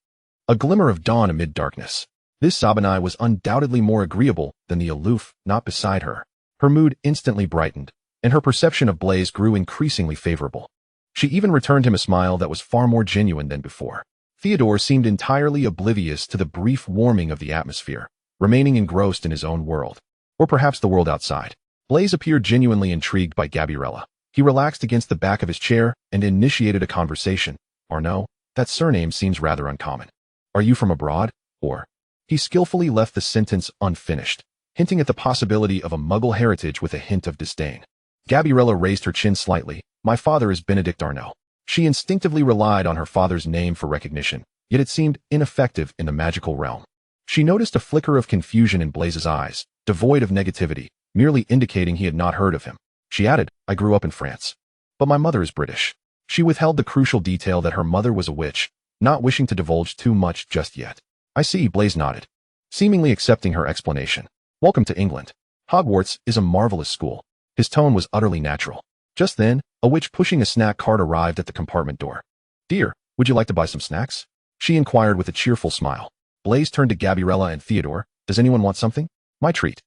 a glimmer of dawn amid darkness. This Zabinai was undoubtedly more agreeable than the aloof, not beside her. Her mood instantly brightened, and her perception of Blaise grew increasingly favorable. She even returned him a smile that was far more genuine than before. Theodore seemed entirely oblivious to the brief warming of the atmosphere, remaining engrossed in his own world, or perhaps the world outside. Blaise appeared genuinely intrigued by Gabriella. He relaxed against the back of his chair and initiated a conversation. "Arnaud, that surname seems rather uncommon. Are you from abroad, or?" He skillfully left the sentence unfinished, hinting at the possibility of a Muggle heritage with a hint of disdain. Gabriella raised her chin slightly. "My father is Benedict Arnaud." She instinctively relied on her father's name for recognition, yet it seemed ineffective in the magical realm. She noticed a flicker of confusion in Blaise's eyes, devoid of negativity, merely indicating he had not heard of him. She added, "I grew up in France, but my mother is British." She withheld the crucial detail that her mother was a witch, not wishing to divulge too much just yet. "I see," Blaise nodded, seemingly accepting her explanation. "Welcome to England. Hogwarts is a marvelous school." His tone was utterly natural. Just then, a witch pushing a snack cart arrived at the compartment door. "Dear, would you like to buy some snacks?" she inquired with a cheerful smile. Blaise turned to Gabriella and Theodore. "Does anyone want something?" "My treat."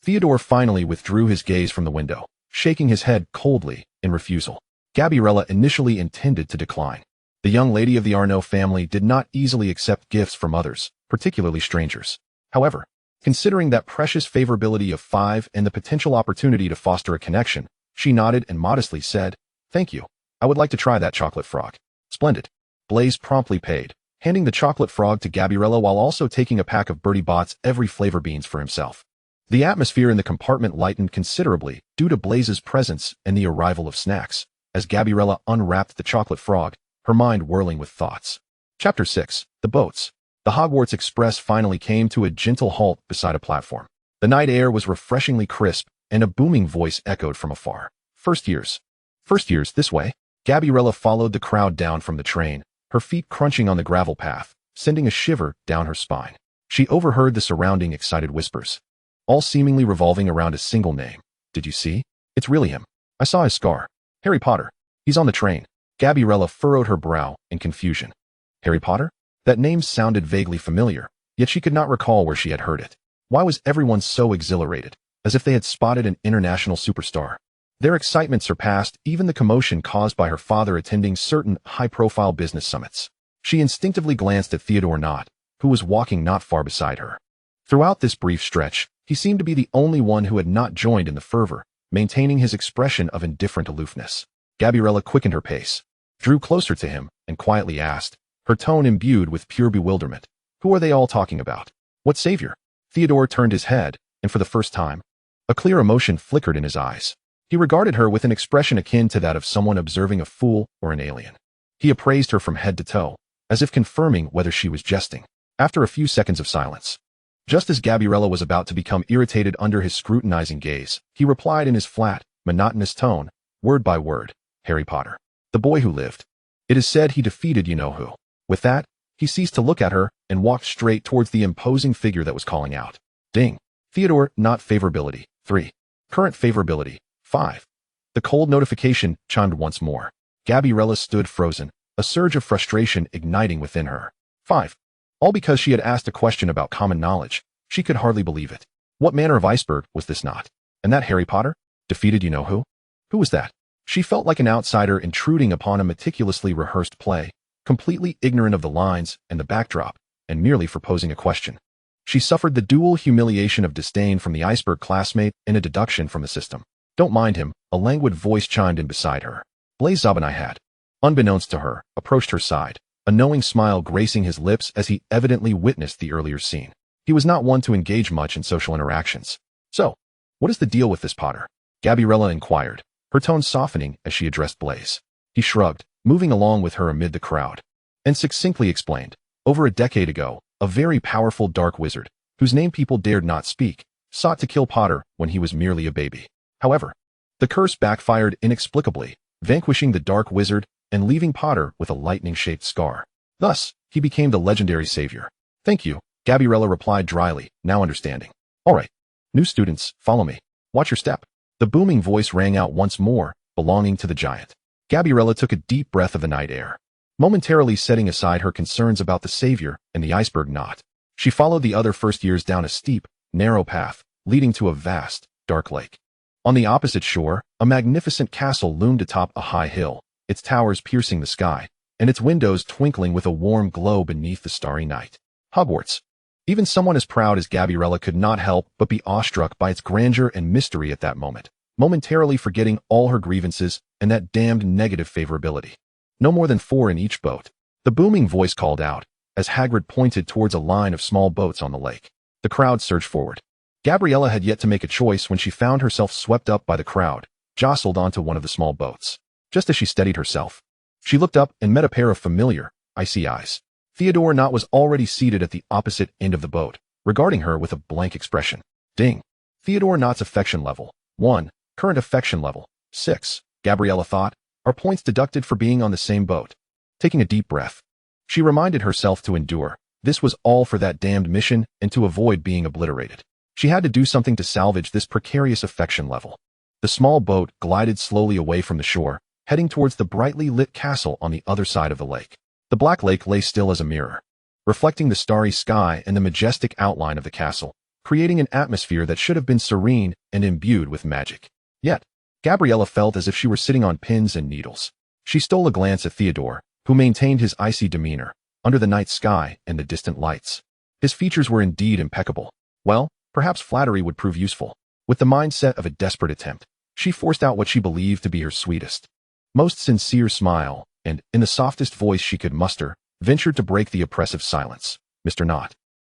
Theodore finally withdrew his gaze from the window, shaking his head coldly in refusal. Gabriella initially intended to decline. The young lady of the Arnaud family did not easily accept gifts from others, particularly strangers. However, considering that precious favorability of 5 and the potential opportunity to foster a connection, she nodded and modestly said, "Thank you. I would like to try that chocolate frog." "Splendid." Blaise promptly paid, handing the chocolate frog to Gabriella while also taking a pack of Bertie Bott's every flavor beans for himself. The atmosphere in the compartment lightened considerably due to Blaise's presence and the arrival of snacks. As Gabriella unwrapped the chocolate frog, her mind whirling with thoughts. Chapter 6. The Boats. The Hogwarts Express finally came to a gentle halt beside a platform. The night air was refreshingly crisp, and a booming voice echoed from afar. First years, this way." Gabriella followed the crowd down from the train, her feet crunching on the gravel path, sending a shiver down her spine. She overheard the surrounding excited whispers, all seemingly revolving around a single name. "Did you see? It's really him. I saw his scar. Harry Potter. He's on the train." Gabriella furrowed her brow in confusion. Harry Potter? That name sounded vaguely familiar, yet she could not recall where she had heard it. Why was everyone so exhilarated, as if they had spotted an international superstar? Their excitement surpassed even the commotion caused by her father attending certain high-profile business summits. She instinctively glanced at Theodore Knott, who was walking not far beside her. Throughout this brief stretch, he seemed to be the only one who had not joined in the fervor, maintaining his expression of indifferent aloofness. Gabriella quickened her pace, drew closer to him, and quietly asked, her tone imbued with pure bewilderment, "Who are they all talking about? What savior?" Theodore turned his head, and for the first time, a clear emotion flickered in his eyes. He regarded her with an expression akin to that of someone observing a fool or an alien. He appraised her from head to toe, as if confirming whether she was jesting. After a few seconds of silence, just as Gabriella was about to become irritated under his scrutinizing gaze, he replied in his flat, monotonous tone, word by word, Harry Potter. The boy who lived. It is said he defeated you-know-who. With that, he ceased to look at her and walked straight towards the imposing figure that was calling out. Ding. Theodore, not favorability. 3. Current favorability. 5. The cold notification chimed once more. Gabriella stood frozen, a surge of frustration igniting within her. 5. All because she had asked a question about common knowledge. She could hardly believe it. What manner of iceberg was this not? And that Harry Potter? Defeated you-know-who? Who was that? She felt like an outsider intruding upon a meticulously rehearsed play, completely ignorant of the lines and the backdrop, and merely for posing a question. She suffered the dual humiliation of disdain from the iceberg classmate and a deduction from the system. Don't mind him, a languid voice chimed in beside her. Blaise Zabinai had, unbeknownst to her, approached her side, a knowing smile gracing his lips as he evidently witnessed the earlier scene. He was not one to engage much in social interactions. So, what is the deal with this Potter? Gabriella inquired, her tone softening as she addressed Blaise. He shrugged, moving along with her amid the crowd, and succinctly explained, over a decade ago, a very powerful dark wizard, whose name people dared not speak, sought to kill Potter when he was merely a baby. However, the curse backfired inexplicably, vanquishing the dark wizard and leaving Potter with a lightning-shaped scar. Thus, he became the legendary savior. Thank you, Gabriella replied dryly, now understanding. All right. New students, follow me. Watch your step. The booming voice rang out once more, belonging to the giant. Gabriella took a deep breath of the night air, momentarily setting aside her concerns about the savior and the iceberg knot. She followed the other first years down a steep, narrow path, leading to a vast, dark lake. On the opposite shore, a magnificent castle loomed atop a high hill, its towers piercing the sky, and its windows twinkling with a warm glow beneath the starry night. Hogwarts. Even someone as proud as Gabriella could not help but be awestruck by its grandeur and mystery at that moment, momentarily forgetting all her grievances and that damned negative favorability. No more than 4 in each boat. The booming voice called out, as Hagrid pointed towards a line of small boats on the lake. The crowd surged forward. Gabriella had yet to make a choice when she found herself swept up by the crowd, jostled onto one of the small boats. Just as she steadied herself, she looked up and met a pair of familiar, icy eyes. Theodore Knott was already seated at the opposite end of the boat, regarding her with a blank expression. Ding. Theodore Knott's affection level. 1. Current affection level. 6. Gabriella thought, are points deducted for being on the same boat. Taking a deep breath, she reminded herself to endure. This was all for that damned mission and to avoid being obliterated. She had to do something to salvage this precarious affection level. The small boat glided slowly away from the shore, heading towards the brightly lit castle on the other side of the lake. The black lake lay still as a mirror, reflecting the starry sky and the majestic outline of the castle, creating an atmosphere that should have been serene and imbued with magic. Yet, Gabriella felt as if she were sitting on pins and needles. She stole a glance at Theodore, who maintained his icy demeanor, under the night sky and the distant lights. His features were indeed impeccable. Well, perhaps flattery would prove useful. With the mindset of a desperate attempt, she forced out what she believed to be her sweetest, most sincere smile, and, in the softest voice she could muster, ventured to break the oppressive silence. Mr. Knott,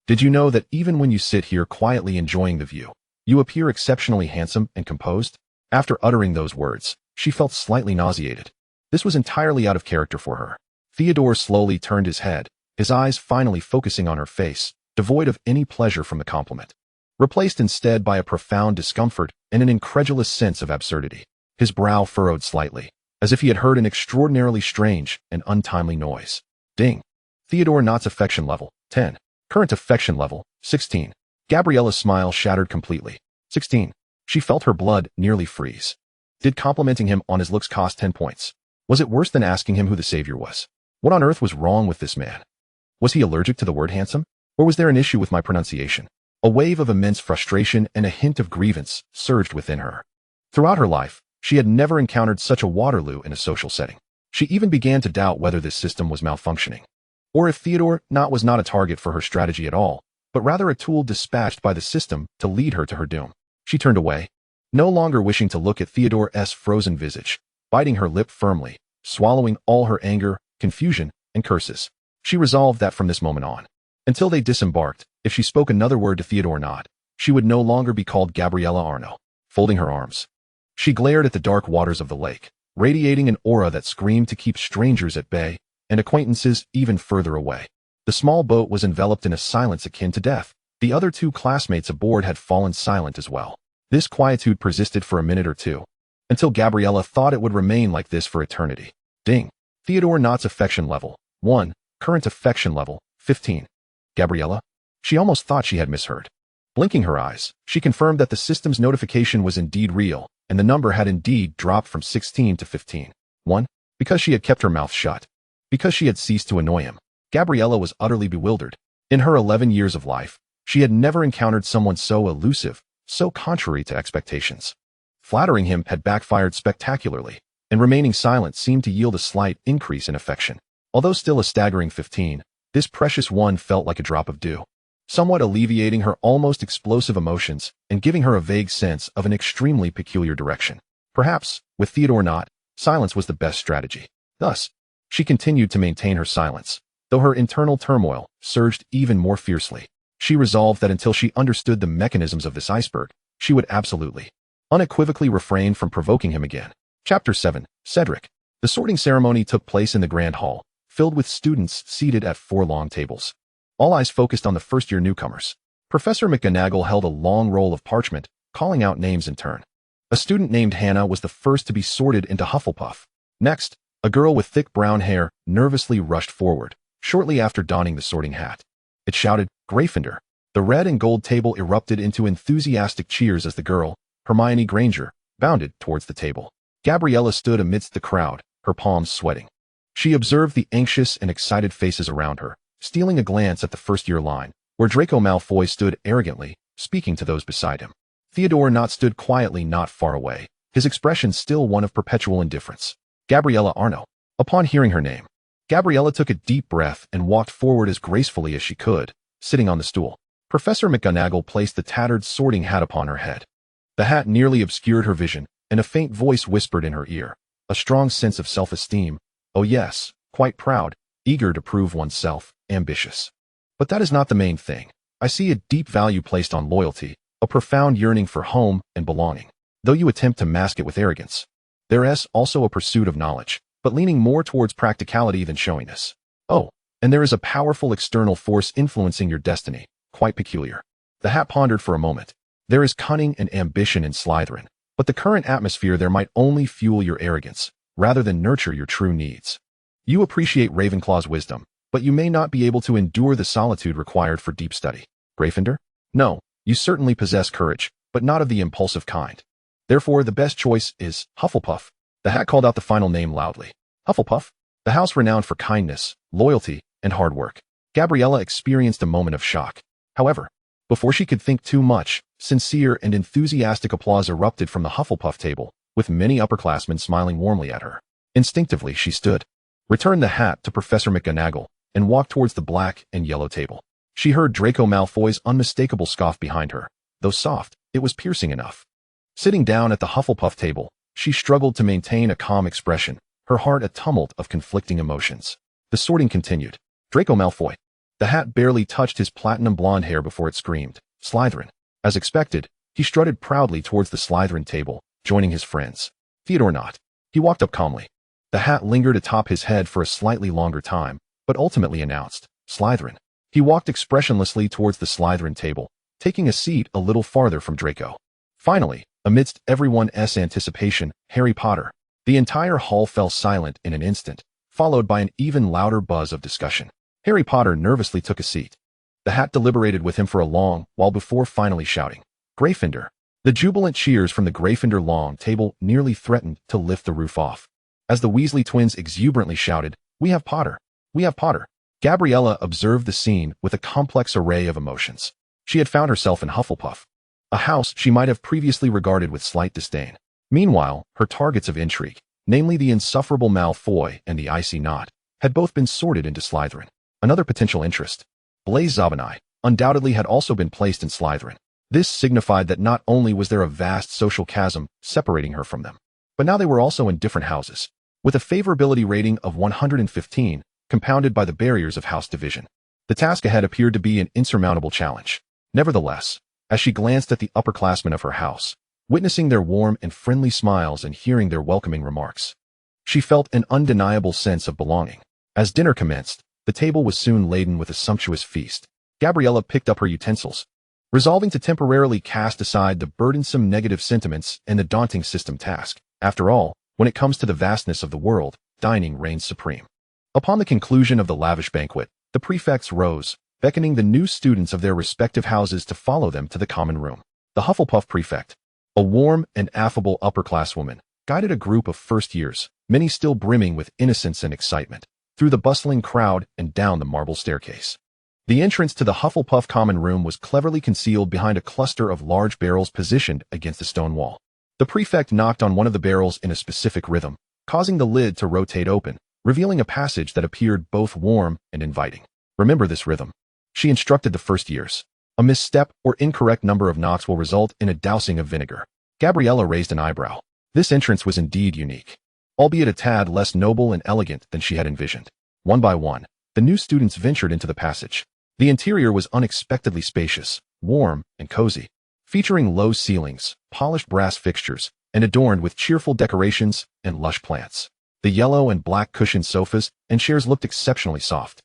did you know that even when you sit here quietly enjoying the view, you appear exceptionally handsome and composed? After uttering those words, she felt slightly nauseated. This was entirely out of character for her. Theodore slowly turned his head, his eyes finally focusing on her face, devoid of any pleasure from the compliment, replaced instead by a profound discomfort and an incredulous sense of absurdity. His brow furrowed slightly, as if he had heard an extraordinarily strange and untimely noise. Ding. Theodore Knott's affection level. 10. Current affection level. 16. Gabriella's smile shattered completely. 16. She felt her blood nearly freeze. Did complimenting him on his looks cost 10 points? Was it worse than asking him who the savior was? What on earth was wrong with this man? Was he allergic to the word handsome? Or was there an issue with my pronunciation? A wave of immense frustration and a hint of grievance surged within her. Throughout her life, she had never encountered such a Waterloo in a social setting. She even began to doubt whether this system was malfunctioning, or if Theodore Knott was not a target for her strategy at all, but rather a tool dispatched by the system to lead her to her doom. She turned away, no longer wishing to look at Theodore's frozen visage, biting her lip firmly, swallowing all her anger, confusion, and curses. She resolved that from this moment on, Until they disembarked, if she spoke another word to Theodore Knott, she would no longer be called Gabriella Arnaud. Folding her arms, she glared at the dark waters of the lake, radiating an aura that screamed to keep strangers at bay and acquaintances even further away. The small boat was enveloped in a silence akin to death. The other two classmates aboard had fallen silent as well. This quietude persisted for a minute or two, until Gabriella thought it would remain like this for eternity. Ding. Theodore Knott's affection level, 1. Current affection level, 15. Gabriella? She almost thought she had misheard. Blinking her eyes, she confirmed that the system's notification was indeed real, and the number had indeed dropped from 16 to 15. 1. Because she had kept her mouth shut. Because she had ceased to annoy him. Gabriella was utterly bewildered. In her 11 years of life, she had never encountered someone so elusive, so contrary to expectations. Flattering him had backfired spectacularly, and remaining silent seemed to yield a slight increase in affection. Although still a staggering 15, this precious one felt like a drop of dew, somewhat alleviating her almost explosive emotions and giving her a vague sense of an extremely peculiar direction. Perhaps, with Theodore Knott, silence was the best strategy. Thus, she continued to maintain her silence, though her internal turmoil surged even more fiercely. She resolved that until she understood the mechanisms of this iceberg, she would absolutely, unequivocally refrain from provoking him again. Chapter 7. Cedric. The sorting ceremony took place in the grand hall, filled with students seated at 4 long tables. All eyes focused on the first-year newcomers. Professor McGonagall held a long roll of parchment, calling out names in turn. A student named Hannah was the first to be sorted into Hufflepuff. Next, a girl with thick brown hair nervously rushed forward, shortly after donning the sorting hat. It shouted, "Gryffindor." The red and gold table erupted into enthusiastic cheers as the girl, Hermione Granger, bounded towards the table. Gabriella stood amidst the crowd, her palms sweating. She observed the anxious and excited faces around her, stealing a glance at the first-year line, where Draco Malfoy stood arrogantly, speaking to those beside him. Theodore Knott stood quietly not far away, his expression still one of perpetual indifference. Gabriella Arnaud. Upon hearing her name, Gabriella took a deep breath and walked forward as gracefully as she could, sitting on the stool. Professor McGonagall placed the tattered sorting hat upon her head. The hat nearly obscured her vision, and a faint voice whispered in her ear. A strong sense of self-esteem. Oh yes, quite proud, eager to prove oneself, ambitious. But that is not the main thing. I see a deep value placed on loyalty, a profound yearning for home and belonging, though you attempt to mask it with arrogance. There is also a pursuit of knowledge, but leaning more towards practicality than showiness. Oh, and there is a powerful external force influencing your destiny, quite peculiar. The hat pondered for a moment. There is cunning and ambition in Slytherin, but the current atmosphere there might only fuel your arrogance, rather than nurture your true needs. You appreciate Ravenclaw's wisdom, but you may not be able to endure the solitude required for deep study. Gryffindor? No, you certainly possess courage, but not of the impulsive kind. Therefore, the best choice is Hufflepuff. The hat called out the final name loudly. Hufflepuff? The house renowned for kindness, loyalty, and hard work. Gabriella experienced a moment of shock. However, before she could think too much, sincere and enthusiastic applause erupted from the Hufflepuff table, with many upperclassmen smiling warmly at her. Instinctively, she stood, returned the hat to Professor McGonagall, and walked towards the black and yellow table. She heard Draco Malfoy's unmistakable scoff behind her. Though soft, it was piercing enough. Sitting down at the Hufflepuff table, she struggled to maintain a calm expression, her heart a tumult of conflicting emotions. The sorting continued. Draco Malfoy. The hat barely touched his platinum blonde hair before it screamed, Slytherin. As expected, he strutted proudly towards the Slytherin table, joining his friends. Theodore Knott. He walked up calmly. The hat lingered atop his head for a slightly longer time, but ultimately announced, Slytherin. He walked expressionlessly towards the Slytherin table, taking a seat a little farther from Draco. Finally, amidst everyone's anticipation, Harry Potter. The entire hall fell silent in an instant, followed by an even louder buzz of discussion. Harry Potter nervously took a seat. The hat deliberated with him for a long while before finally shouting, Gryffindor. The jubilant cheers from the Gryffindor long table nearly threatened to lift the roof off. As the Weasley twins exuberantly shouted, We have Potter! We have Potter! Gabriella observed the scene with a complex array of emotions. She had found herself in Hufflepuff, a house she might have previously regarded with slight disdain. Meanwhile, her targets of intrigue, namely the insufferable Malfoy and the icy Knott, had both been sorted into Slytherin. Another potential interest, Blaise Zabinai, undoubtedly had also been placed in Slytherin. This signified that not only was there a vast social chasm separating her from them, but now they were also in different houses, with a favorability rating of 115, compounded by the barriers of house division. The task ahead appeared to be an insurmountable challenge. Nevertheless, as she glanced at the upperclassmen of her house, witnessing their warm and friendly smiles and hearing their welcoming remarks, she felt an undeniable sense of belonging. As dinner commenced, the table was soon laden with a sumptuous feast. Gabriella picked up her utensils, resolving to temporarily cast aside the burdensome negative sentiments and the daunting system task. After all, when it comes to the vastness of the world, dining reigns supreme. Upon the conclusion of the lavish banquet, the prefects rose, beckoning the new students of their respective houses to follow them to the common room. The Hufflepuff prefect, a warm and affable upper-class woman, guided a group of first years, many still brimming with innocence and excitement, through the bustling crowd and down the marble staircase. The entrance to the Hufflepuff common room was cleverly concealed behind a cluster of large barrels positioned against the stone wall. The prefect knocked on one of the barrels in a specific rhythm, causing the lid to rotate open, revealing a passage that appeared both warm and inviting. Remember this rhythm, she instructed the first years. A misstep or incorrect number of knocks will result in a dousing of vinegar. Gabriella raised an eyebrow. This entrance was indeed unique, albeit a tad less noble and elegant than she had envisioned. One by one, the new students ventured into the passage. The interior was unexpectedly spacious, warm, and cozy, featuring low ceilings, polished brass fixtures, and adorned with cheerful decorations and lush plants. The yellow and black cushioned sofas and chairs looked exceptionally soft,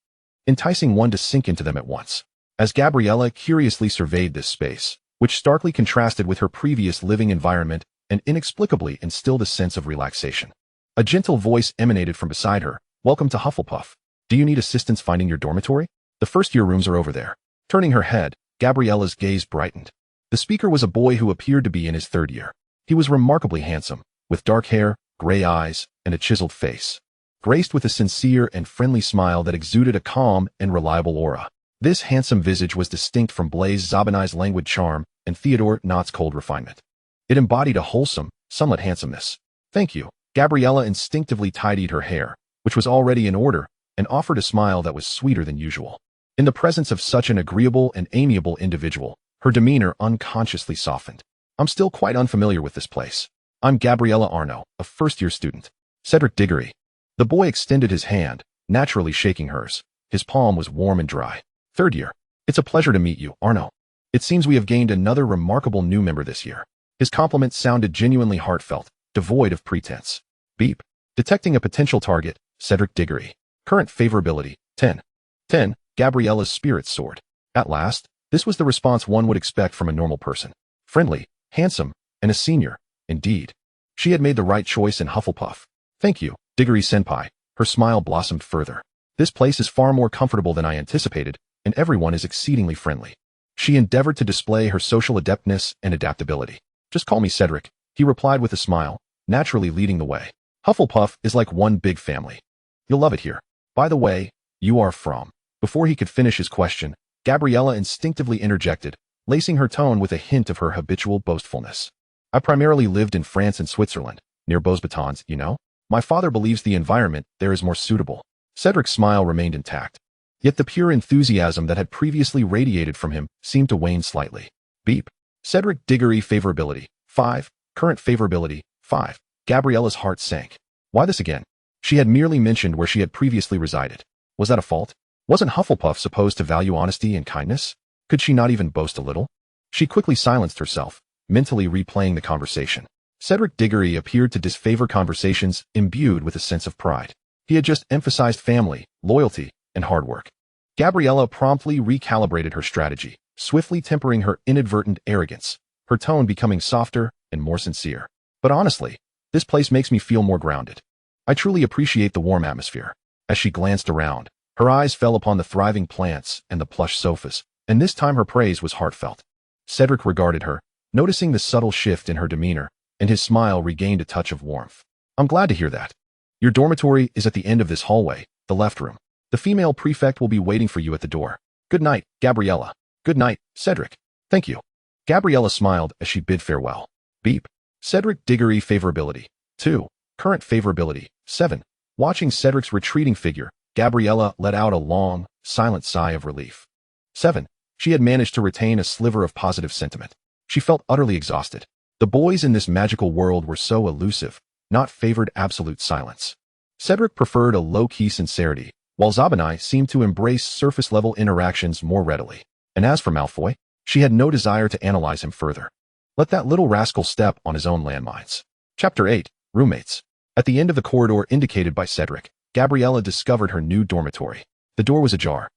enticing one to sink into them at once. As Gabriella curiously surveyed this space, which starkly contrasted with her previous living environment and inexplicably instilled a sense of relaxation, a gentle voice emanated from beside her. "Welcome to Hufflepuff. Do you need assistance finding your dormitory? The first-year rooms are over there." Turning her head, Gabriella's gaze brightened. The speaker was a boy who appeared to be in his third year. He was remarkably handsome, with dark hair, gray eyes, and a chiseled face, graced with a sincere and friendly smile that exuded a calm and reliable aura. This handsome visage was distinct from Blaise Zabinai's languid charm and Theodore Knott's cold refinement. It embodied a wholesome, sunlit handsomeness. "Thank you." Gabriella instinctively tidied her hair, which was already in order, and offered a smile that was sweeter than usual. In the presence of such an agreeable and amiable individual, her demeanor unconsciously softened. "I'm still quite unfamiliar with this place. I'm Gabriella Arnaud, a first-year student." "Cedric Diggory." The boy extended his hand, naturally shaking hers. His palm was warm and dry. "Third year. It's a pleasure to meet you, Arnaud. It seems we have gained another remarkable new member this year." His compliment sounded genuinely heartfelt, devoid of pretense. Beep. Detecting a potential target, Cedric Diggory. Current favorability, 10. 10. Gabriella's spirits soared. At last, this was the response one would expect from a normal person. Friendly, handsome, and a senior. Indeed. She had made the right choice in Hufflepuff. "Thank you, Diggory-senpai." Her smile blossomed further. "This place is far more comfortable than I anticipated, and everyone is exceedingly friendly." She endeavored to display her social adeptness and adaptability. "Just call me Cedric," he replied with a smile, naturally leading the way. "Hufflepuff is like one big family. You'll love it here. By the way, you are from..." Before he could finish his question, Gabriella instinctively interjected, lacing her tone with a hint of her habitual boastfulness. "I primarily lived in France and Switzerland, near Beauxbatons, you know? My father believes the environment there is more suitable." Cedric's smile remained intact, yet the pure enthusiasm that had previously radiated from him seemed to wane slightly. Beep. Cedric Diggory favorability, 5. Current favorability, 5. Gabriella's heart sank. Why this again? She had merely mentioned where she had previously resided. Was that a fault? Wasn't Hufflepuff supposed to value honesty and kindness? Could she not even boast a little? She quickly silenced herself, mentally replaying the conversation. Cedric Diggory appeared to disfavor conversations imbued with a sense of pride. He had just emphasized family, loyalty, and hard work. Gabriella promptly recalibrated her strategy, swiftly tempering her inadvertent arrogance, her tone becoming softer and more sincere. "But honestly, this place makes me feel more grounded. I truly appreciate the warm atmosphere." As she glanced around, her eyes fell upon the thriving plants and the plush sofas, and this time her praise was heartfelt. Cedric regarded her, noticing the subtle shift in her demeanor, and his smile regained a touch of warmth. "I'm glad to hear that. Your dormitory is at the end of this hallway, the left room. The female prefect will be waiting for you at the door. Good night, Gabriella." "Good night, Cedric." "Thank you." Gabriella smiled as she bid farewell. Beep. Cedric Diggory favorability, 2. Current favorability, 7. Watching Cedric's retreating figure, Gabriella let out a long, silent sigh of relief. 7. She had managed to retain a sliver of positive sentiment. She felt utterly exhausted. The boys in this magical world were so elusive, not favored absolute silence. Cedric preferred a low-key sincerity, while Zabinai seemed to embrace surface-level interactions more readily. And as for Malfoy, she had no desire to analyze him further. Let that little rascal step on his own landmines. Chapter 8. Roommates. At the end of the corridor indicated by Cedric, Gabriella discovered her new dormitory. The door was ajar,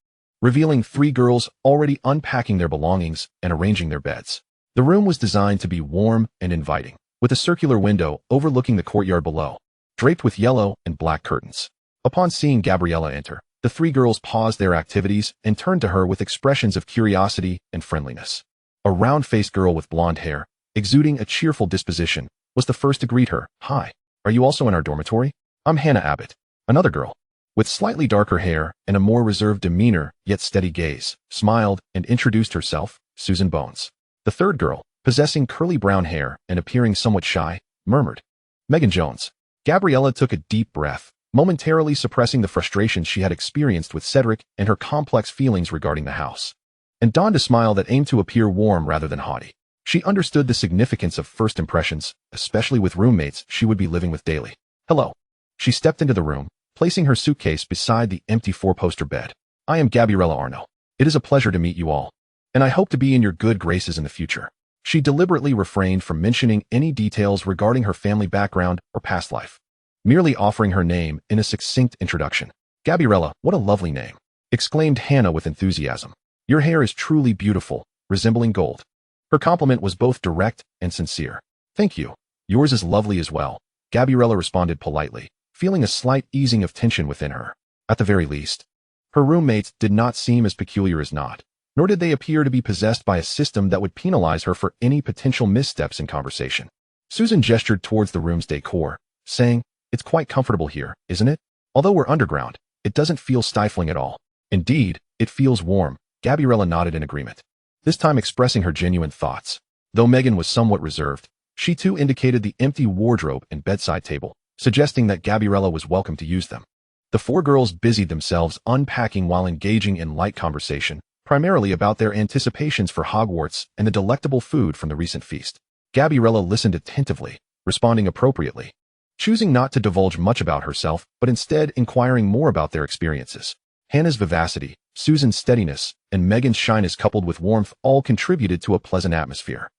revealing 3 girls already unpacking their belongings and arranging their beds. The room was designed to be warm and inviting, with a circular window overlooking the courtyard below, draped with yellow and black curtains. Upon seeing Gabriella enter, the 3 girls paused their activities and turned to her with expressions of curiosity and friendliness. A round-faced girl with blonde hair, exuding a cheerful disposition, was the first to greet her. "Hi, are you also in our dormitory? I'm Hannah Abbott." Another girl, with slightly darker hair and a more reserved demeanor yet steady gaze, smiled and introduced herself, Susan Bones. The third girl, possessing curly brown hair and appearing somewhat shy, murmured, "Megan Jones." Gabriella took a deep breath, momentarily suppressing the frustrations she had experienced with Cedric and her complex feelings regarding the house, and donned a smile that aimed to appear warm rather than haughty. She understood the significance of first impressions, especially with roommates she would be living with daily. "Hello." She stepped into the room, placing her suitcase beside the empty 4-poster bed. "I am Gabriella Arnaud. It is a pleasure to meet you all, and I hope to be in your good graces in the future." She deliberately refrained from mentioning any details regarding her family background or past life, merely offering her name in a succinct introduction. "Gabriella, what a lovely name," exclaimed Hannah with enthusiasm. "Your hair is truly beautiful, resembling gold." Her compliment was both direct and sincere. "Thank you. Yours is lovely as well," Gabriella responded politely, feeling a slight easing of tension within her. At the very least, her roommates did not seem as peculiar as not, nor did they appear to be possessed by a system that would penalize her for any potential missteps in conversation. Susan gestured towards the room's decor, saying, "It's quite comfortable here, isn't it? Although we're underground, it doesn't feel stifling at all." "Indeed, it feels warm," Gabriella nodded in agreement, this time expressing her genuine thoughts. Though Megan was somewhat reserved, she too indicated the empty wardrobe and bedside table, suggesting that Gabriella was welcome to use them. The 4 girls busied themselves unpacking while engaging in light conversation, primarily about their anticipations for Hogwarts and the delectable food from the recent feast. Gabriella listened attentively, responding appropriately, choosing not to divulge much about herself, but instead inquiring more about their experiences. Hannah's vivacity, Susan's steadiness, and Megan's shyness coupled with warmth all contributed to a pleasant atmosphere.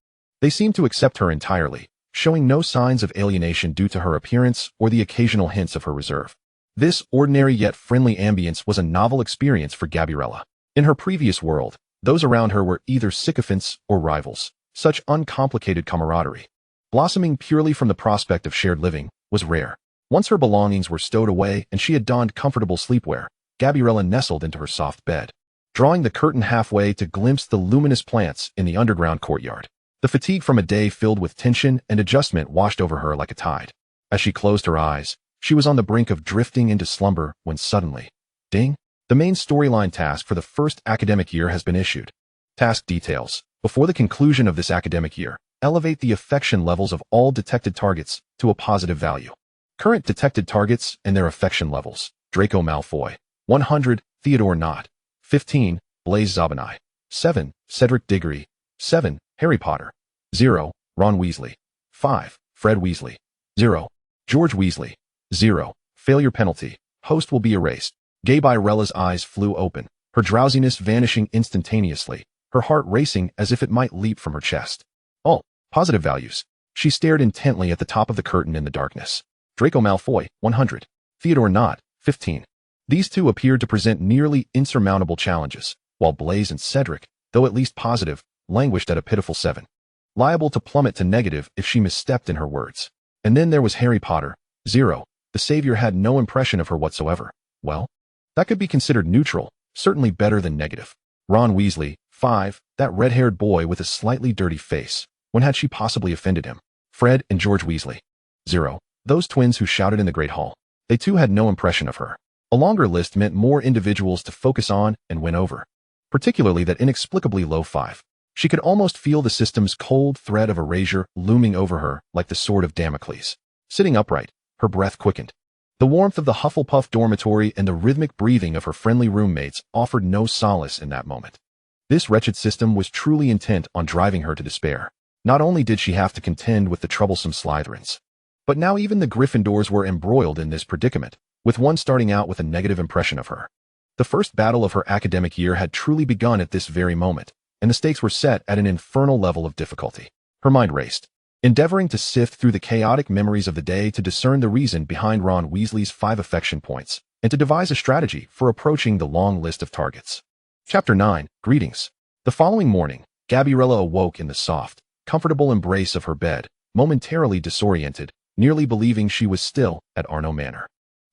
They seemed to accept her entirely, showing no signs of alienation due to her appearance or the occasional hints of her reserve. This ordinary yet friendly ambience was a novel experience for Gabriella. In her previous world, those around her were either sycophants or rivals. Such uncomplicated camaraderie, blossoming purely from the prospect of shared living, was rare. Once her belongings were stowed away and she had donned comfortable sleepwear, Gabriella nestled into her soft bed, drawing the curtain halfway to glimpse the luminous plants in the underground courtyard. The fatigue from a day filled with tension and adjustment washed over her like a tide. As she closed her eyes, she was on the brink of drifting into slumber when suddenly, ding, the main storyline task for the first academic year has been issued. Task details. Before the conclusion of this academic year, elevate the affection levels of all detected targets to a positive value. Current detected targets and their affection levels: Draco Malfoy, 100, Theodore Nott, 15, Blaise Zabinai, 7, Cedric Diggory, 7, Harry Potter, 0, Ron Weasley, 5, Fred Weasley, 0, George Weasley, 0, failure penalty, host will be erased. Gabriella's eyes flew open, her drowsiness vanishing instantaneously, her heart racing as if it might leap from her chest. Oh, positive values. She stared intently at the top of the curtain in the darkness. Draco Malfoy, 100, Theodore Nott, 15. These two appeared to present nearly insurmountable challenges, while Blaise and Cedric, though at least positive, languished at a pitiful 7. Liable to plummet to negative if she misstepped in her words. And then there was Harry Potter, 0. The savior had no impression of her whatsoever. Well, that could be considered neutral, certainly better than negative. Ron Weasley, 5. That red-haired boy with a slightly dirty face. When had she possibly offended him? Fred and George Weasley, 0. Those twins who shouted in the Great Hall. They too had no impression of her. A longer list meant more individuals to focus on and win over, particularly that inexplicably low 5. She could almost feel the system's cold thread of erasure looming over her like the sword of Damocles. Sitting upright, her breath quickened. The warmth of the Hufflepuff dormitory and the rhythmic breathing of her friendly roommates offered no solace in that moment. This wretched system was truly intent on driving her to despair. Not only did she have to contend with the troublesome Slytherins, but now even the Gryffindors were embroiled in this predicament. with one starting out with a negative impression of her. The first battle of her academic year had truly begun at this very moment, and the stakes were set at an infernal level of difficulty. Her mind raced, endeavoring to sift through the chaotic memories of the day to discern the reason behind Ron Weasley's 5 affection points, and to devise a strategy for approaching the long list of targets. Chapter 9. Greetings. The following morning, Gabriella awoke in the soft, comfortable embrace of her bed, momentarily disoriented, nearly believing she was still at Arnaud Manor.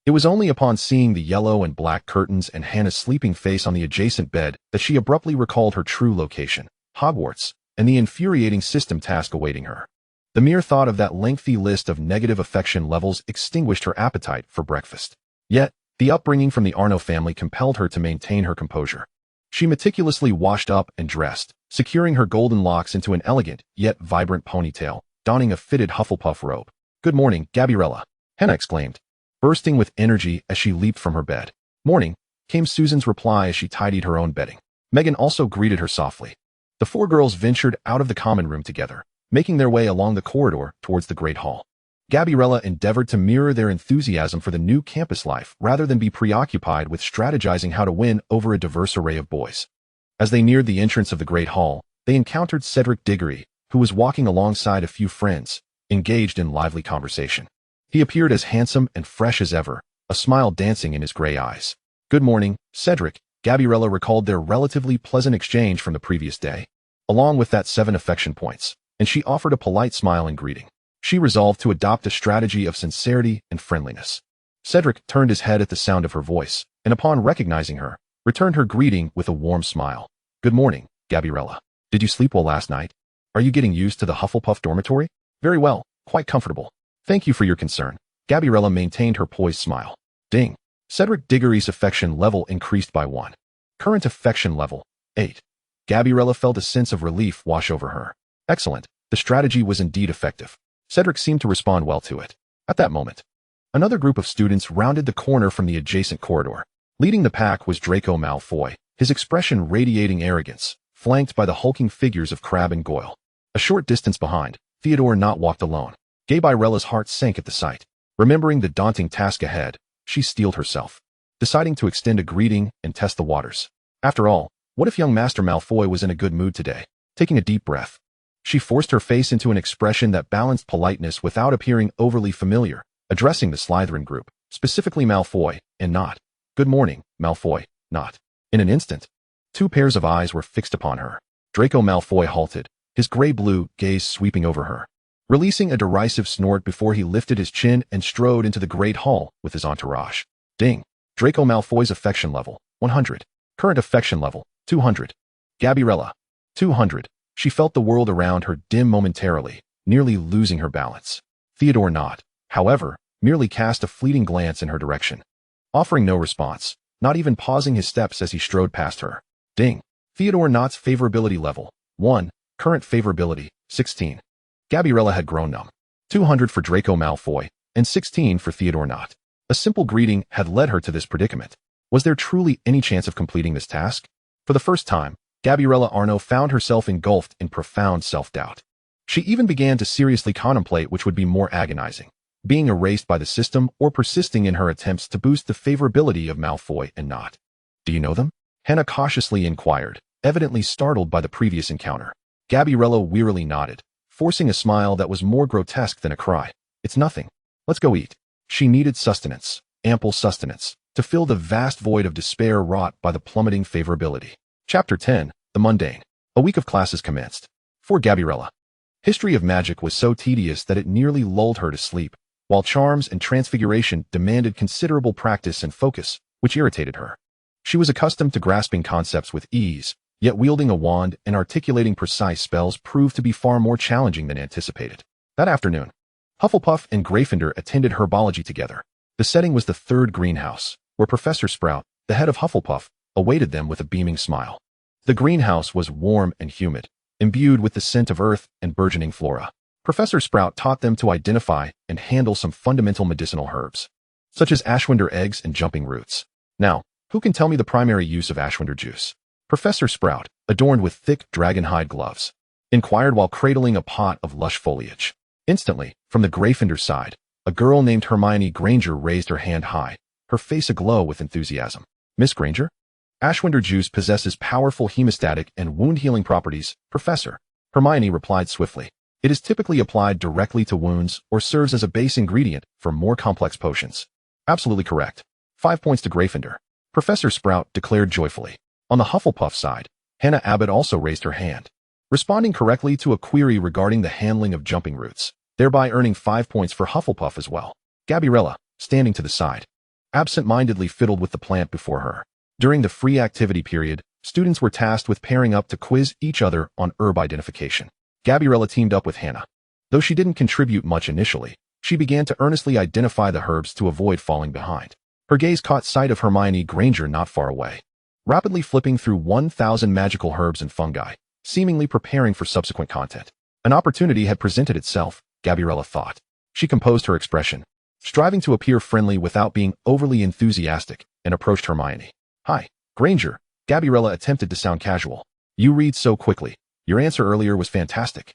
It was only upon seeing the yellow and black curtains and Hannah's sleeping face on the adjacent bed that she abruptly recalled her true location, Hogwarts, and the infuriating system task awaiting her. The mere thought of that lengthy list of negative affection levels extinguished her appetite for breakfast. Yet, the upbringing from the Arnaud family compelled her to maintain her composure. She meticulously washed up and dressed, securing her golden locks into an elegant yet vibrant ponytail, donning a fitted Hufflepuff robe. "Good morning, Gabriella," Hannah exclaimed, bursting with energy as she leaped from her bed. "Morning," came Susan's reply as she tidied her own bedding. Megan also greeted her softly. The 4 girls ventured out of the common room together, making their way along the corridor towards the Great Hall. Gabriella endeavored to mirror their enthusiasm for the new campus life rather than be preoccupied with strategizing how to win over a diverse array of boys. As they neared the entrance of the Great Hall, they encountered Cedric Diggory, who was walking alongside a few friends, engaged in lively conversation. He appeared as handsome and fresh as ever, a smile dancing in his gray eyes. "Good morning, Cedric." Gabriella recalled their relatively pleasant exchange from the previous day, along with that 7 affection points, and she offered a polite smile in greeting. She resolved to adopt a strategy of sincerity and friendliness. Cedric turned his head at the sound of her voice, and upon recognizing her, returned her greeting with a warm smile. "Good morning, Gabriella. Did you sleep well last night? Are you getting used to the Hufflepuff dormitory?" "Very well, quite comfortable. Thank you for your concern." Gabriella maintained her poised smile. Ding. Cedric Diggory's affection level increased by 1. Current affection level, 8. Gabriella felt a sense of relief wash over her. Excellent. The strategy was indeed effective. Cedric seemed to respond well to it. At that moment, another group of students rounded the corner from the adjacent corridor. Leading the pack was Draco Malfoy, his expression radiating arrogance, flanked by the hulking figures of Crabbe and Goyle. A short distance behind, Theodore Nott walked alone. Gabriella's heart sank at the sight. Remembering the daunting task ahead, she steeled herself, deciding to extend a greeting and test the waters. After all, what if young Master Malfoy was in a good mood today? Taking a deep breath, she forced her face into an expression that balanced politeness without appearing overly familiar, addressing the Slytherin group, specifically Malfoy and Nott. "Good morning, Malfoy, Nott." In an instant, 2 pairs of eyes were fixed upon her. Draco Malfoy halted, his gray-blue gaze sweeping over her, releasing a derisive snort before he lifted his chin and strode into the Great Hall with his entourage. Ding. Draco Malfoy's affection level, 100. Current affection level, 200. Gabriella, 200. She felt the world around her dim momentarily, nearly losing her balance. Theodore Nott, however, merely cast a fleeting glance in her direction, offering no response, not even pausing his steps as he strode past her. Ding. Theodore Nott's favorability level, 1. Current favorability, 16. Gabriella had grown numb. 200 for Draco Malfoy, and 16 for Theodore Nott. A simple greeting had led her to this predicament. Was there truly any chance of completing this task? For the first time, Gabriella Arnaud found herself engulfed in profound self-doubt. She even began to seriously contemplate which would be more agonizing, being erased by the system or persisting in her attempts to boost the favorability of Malfoy and Nott. "Do you know them?" Hannah cautiously inquired, evidently startled by the previous encounter. Gabriella wearily nodded, forcing a smile that was more grotesque than a cry. "It's nothing. Let's go eat." She needed sustenance, ample sustenance, to fill the vast void of despair wrought by the plummeting favorability. Chapter 10. The Mundane. A week of classes commenced. For Gabriella, history of magic was so tedious that it nearly lulled her to sleep, while charms and transfiguration demanded considerable practice and focus, which irritated her. She was accustomed to grasping concepts with ease, yet wielding a wand and articulating precise spells proved to be far more challenging than anticipated. That afternoon, Hufflepuff and Gryffindor attended herbology together. The setting was the 3rd greenhouse, where Professor Sprout, the head of Hufflepuff, awaited them with a beaming smile. The greenhouse was warm and humid, imbued with the scent of earth and burgeoning flora. Professor Sprout taught them to identify and handle some fundamental medicinal herbs, such as ashwinder eggs and jumping roots. "Now, who can tell me the primary use of ashwinder juice?" Professor Sprout, adorned with thick dragonhide gloves, inquired while cradling a pot of lush foliage. Instantly, from the Gryffindor side, a girl named Hermione Granger raised her hand high, her face aglow with enthusiasm. Miss Granger? Ashwinder juice possesses powerful hemostatic and wound-healing properties, Professor. Hermione replied swiftly. It is typically applied directly to wounds or serves as a base ingredient for more complex potions. Absolutely correct. 5 points to Gryffindor. Professor Sprout declared joyfully. On the Hufflepuff side, Hannah Abbott also raised her hand, responding correctly to a query regarding the handling of jumping routes, thereby earning 5 points for Hufflepuff as well. Gabriella, standing to the side, absent-mindedly fiddled with the plant before her. During the free activity period, students were tasked with pairing up to quiz each other on herb identification. Gabriella teamed up with Hannah. Though she didn't contribute much initially, she began to earnestly identify the herbs to avoid falling behind. Her gaze caught sight of Hermione Granger not far away, rapidly flipping through 1,000 magical herbs and fungi, seemingly preparing for subsequent content. An opportunity had presented itself, Gabriella thought. She composed her expression, striving to appear friendly without being overly enthusiastic, and approached Hermione. Hi, Granger. Gabriella attempted to sound casual. You read so quickly. Your answer earlier was fantastic.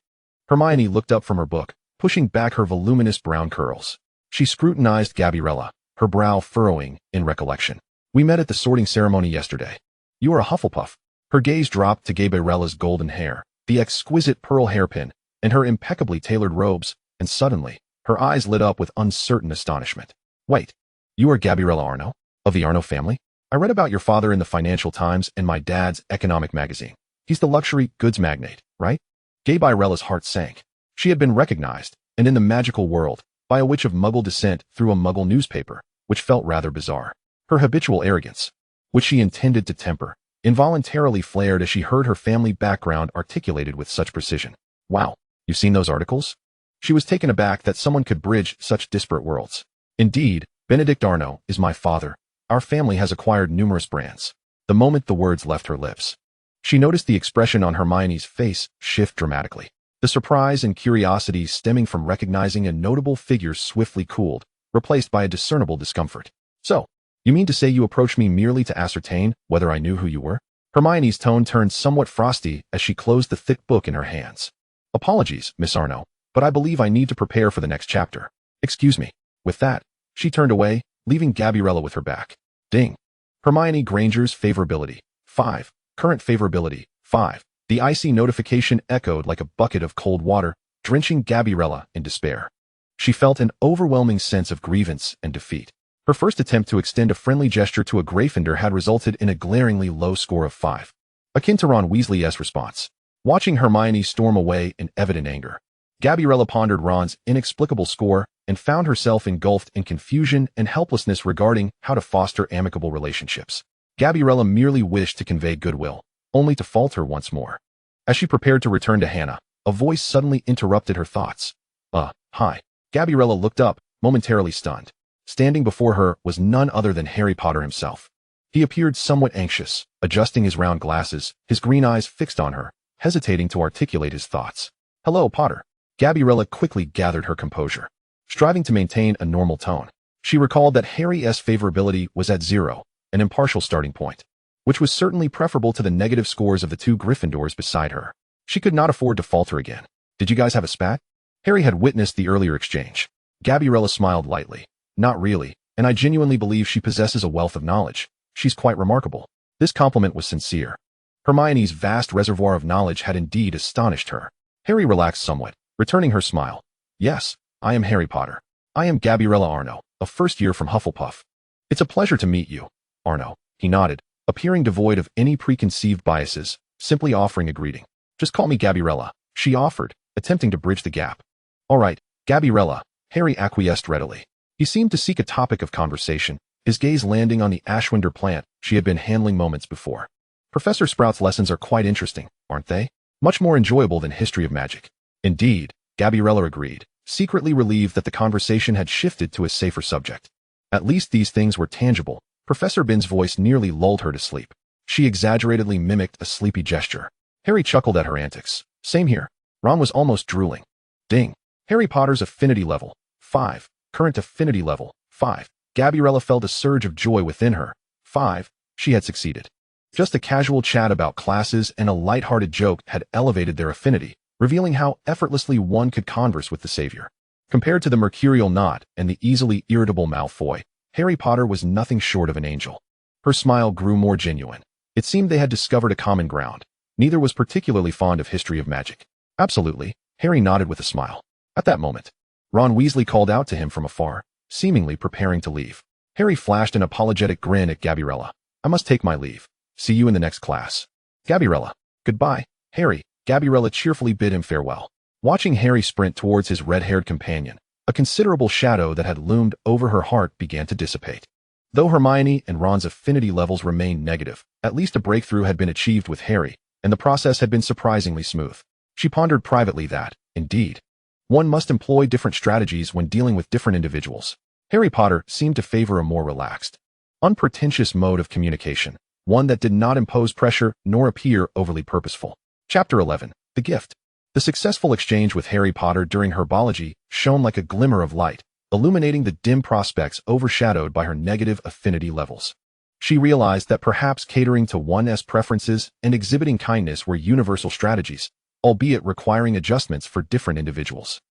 Hermione looked up from her book, pushing back her voluminous brown curls. She scrutinized Gabriella, her brow furrowing in recollection. We met at the sorting ceremony yesterday. You are a Hufflepuff. Her gaze dropped to Gabriella's golden hair, the exquisite pearl hairpin, and her impeccably tailored robes, and suddenly, her eyes lit up with uncertain astonishment. Wait, you are Gabriella Arnaud? Of the Arnaud family? I read about your father in the Financial Times and my dad's economic magazine. He's the luxury goods magnate, right? Gabriella's heart sank. She had been recognized, and in the magical world, by a witch of Muggle descent through a Muggle newspaper, which felt rather bizarre. Her habitual arrogance, which she intended to temper, involuntarily flared as she heard her family background articulated with such precision. Wow, you've seen those articles? She was taken aback that someone could bridge such disparate worlds. Indeed, Benedict Arnaud is my father. Our family has acquired numerous brands. The moment the words left her lips, she noticed the expression on Hermione's face shift dramatically. The surprise and curiosity stemming from recognizing a notable figure swiftly cooled, replaced by a discernible discomfort. So, you mean to say you approached me merely to ascertain whether I knew who you were? Hermione's tone turned somewhat frosty as she closed the thick book in her hands. Apologies, Miss Arnaud, but I believe I need to prepare for the next chapter. Excuse me. With that, she turned away, leaving Gabriella with her back. Ding. Hermione Granger's favorability. 5. Current favorability. 5. The icy notification echoed like a bucket of cold water, drenching Gabriella in despair. She felt an overwhelming sense of grievance and defeat. Her first attempt to extend a friendly gesture to a Gryffindor had resulted in a glaringly low score of 5. Akin to Ron Weasley's response. Watching Hermione storm away in evident anger, Gabriella pondered Ron's inexplicable score and found herself engulfed in confusion and helplessness regarding how to foster amicable relationships. Gabriella merely wished to convey goodwill, only to falter once more. As she prepared to return to Hannah, a voice suddenly interrupted her thoughts. Hi. Gabriella looked up, momentarily stunned. Standing before her was none other than Harry Potter himself. He appeared somewhat anxious, adjusting his round glasses, his green eyes fixed on her, hesitating to articulate his thoughts. Hello, Potter. Gabriella quickly gathered her composure, striving to maintain a normal tone. She recalled that Harry's favorability was at 0, an impartial starting point, which was certainly preferable to the negative scores of the 2 Gryffindors beside her. She could not afford to falter again. Did you guys have a spat? Harry had witnessed the earlier exchange. Gabriella smiled lightly. Not really, and I genuinely believe she possesses a wealth of knowledge. She's quite remarkable. This compliment was sincere. Hermione's vast reservoir of knowledge had indeed astonished her. Harry relaxed somewhat, returning her smile. Yes, I am Harry Potter. I am Gabriella Arnaud, a first year from Hufflepuff. It's a pleasure to meet you, Arnaud. He nodded, appearing devoid of any preconceived biases, simply offering a greeting. Just call me Gabriella, she offered, attempting to bridge the gap. All right, Gabriella, Harry acquiesced readily. He seemed to seek a topic of conversation, his gaze landing on the Ashwinder plant she had been handling moments before. Professor Sprout's lessons are quite interesting, aren't they? Much more enjoyable than history of magic. Indeed, Gabriella agreed, secretly relieved that the conversation had shifted to a safer subject. At least these things were tangible. Professor Bin's voice nearly lulled her to sleep. She exaggeratedly mimicked a sleepy gesture. Harry chuckled at her antics. Same here. Ron was almost drooling. Ding. Harry Potter's affinity level. 5. Current affinity level. 5. Gabriella felt a surge of joy within her. 5. She had succeeded. Just a casual chat about classes and a light-hearted joke had elevated their affinity, revealing how effortlessly one could converse with the savior. Compared to the mercurial Nott and the easily irritable Malfoy, Harry Potter was nothing short of an angel. Her smile grew more genuine. It seemed they had discovered a common ground. Neither was particularly fond of history of magic. Absolutely, Harry nodded with a smile. At that moment, Ron Weasley called out to him from afar, seemingly preparing to leave. Harry flashed an apologetic grin at Gabriella. I must take my leave. See you in the next class. Gabriella. Goodbye, Harry. Gabriella cheerfully bid him farewell. Watching Harry sprint towards his red-haired companion, a considerable shadow that had loomed over her heart began to dissipate. Though Hermione and Ron's affinity levels remained negative, at least a breakthrough had been achieved with Harry, and the process had been surprisingly smooth. She pondered privately that, indeed, one must employ different strategies when dealing with different individuals. Harry Potter seemed to favor a more relaxed, unpretentious mode of communication, one that did not impose pressure nor appear overly purposeful. Chapter 11. The Gift. The successful exchange with Harry Potter during herbology shone like a glimmer of light, illuminating the dim prospects overshadowed by her negative affinity levels. She realized that perhaps catering to one's preferences and exhibiting kindness were universal strategies, albeit requiring adjustments for different individuals.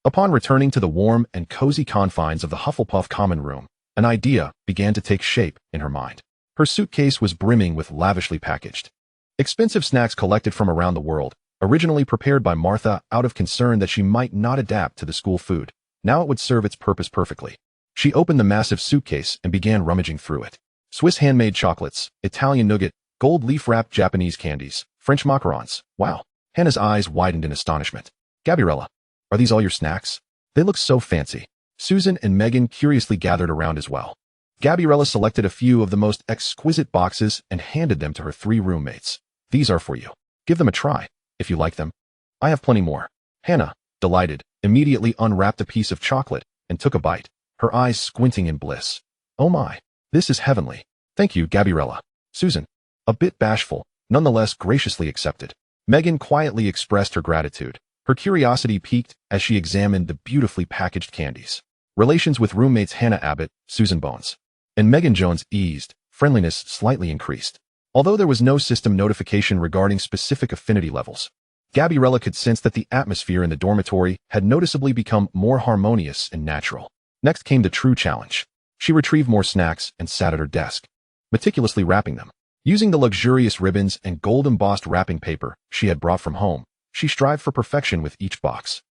Upon returning to the warm and cozy confines of the Hufflepuff common room, an idea began to take shape in her mind. Her suitcase was brimming with lavishly packaged, expensive snacks collected from around the world, originally prepared by Martha out of concern that she might not adapt to the school food. Now it would serve its purpose perfectly. She opened the massive suitcase and began rummaging through it. Swiss handmade chocolates, Italian nougat, gold leaf-wrapped Japanese candies, French macarons. Wow. Hannah's eyes widened in astonishment. Gabriella, are these all your snacks? They look so fancy. Susan and Megan curiously gathered around as well. Gabriella selected a few of the most exquisite boxes and handed them to her 3 roommates. These are for you. Give them a try, if you like them. I have plenty more. Hannah, delighted, immediately unwrapped a piece of chocolate and took a bite, her eyes squinting in bliss. Oh my, this is heavenly. Thank you, Gabriella. Susan, a bit bashful, nonetheless graciously accepted. Megan quietly expressed her gratitude. Her curiosity piqued as she examined the beautifully packaged candies. Relations with roommates Hannah Abbott, Susan Bones, and Megan Jones eased, friendliness slightly increased. Although there was no system notification regarding specific affinity levels, Gabriella could sense that the atmosphere in the dormitory had noticeably become more harmonious and natural. Next came the true challenge. She retrieved more snacks and sat at her desk, meticulously wrapping them. Using the luxurious ribbons and gold-embossed wrapping paper she had brought from home, she strived for perfection with each box,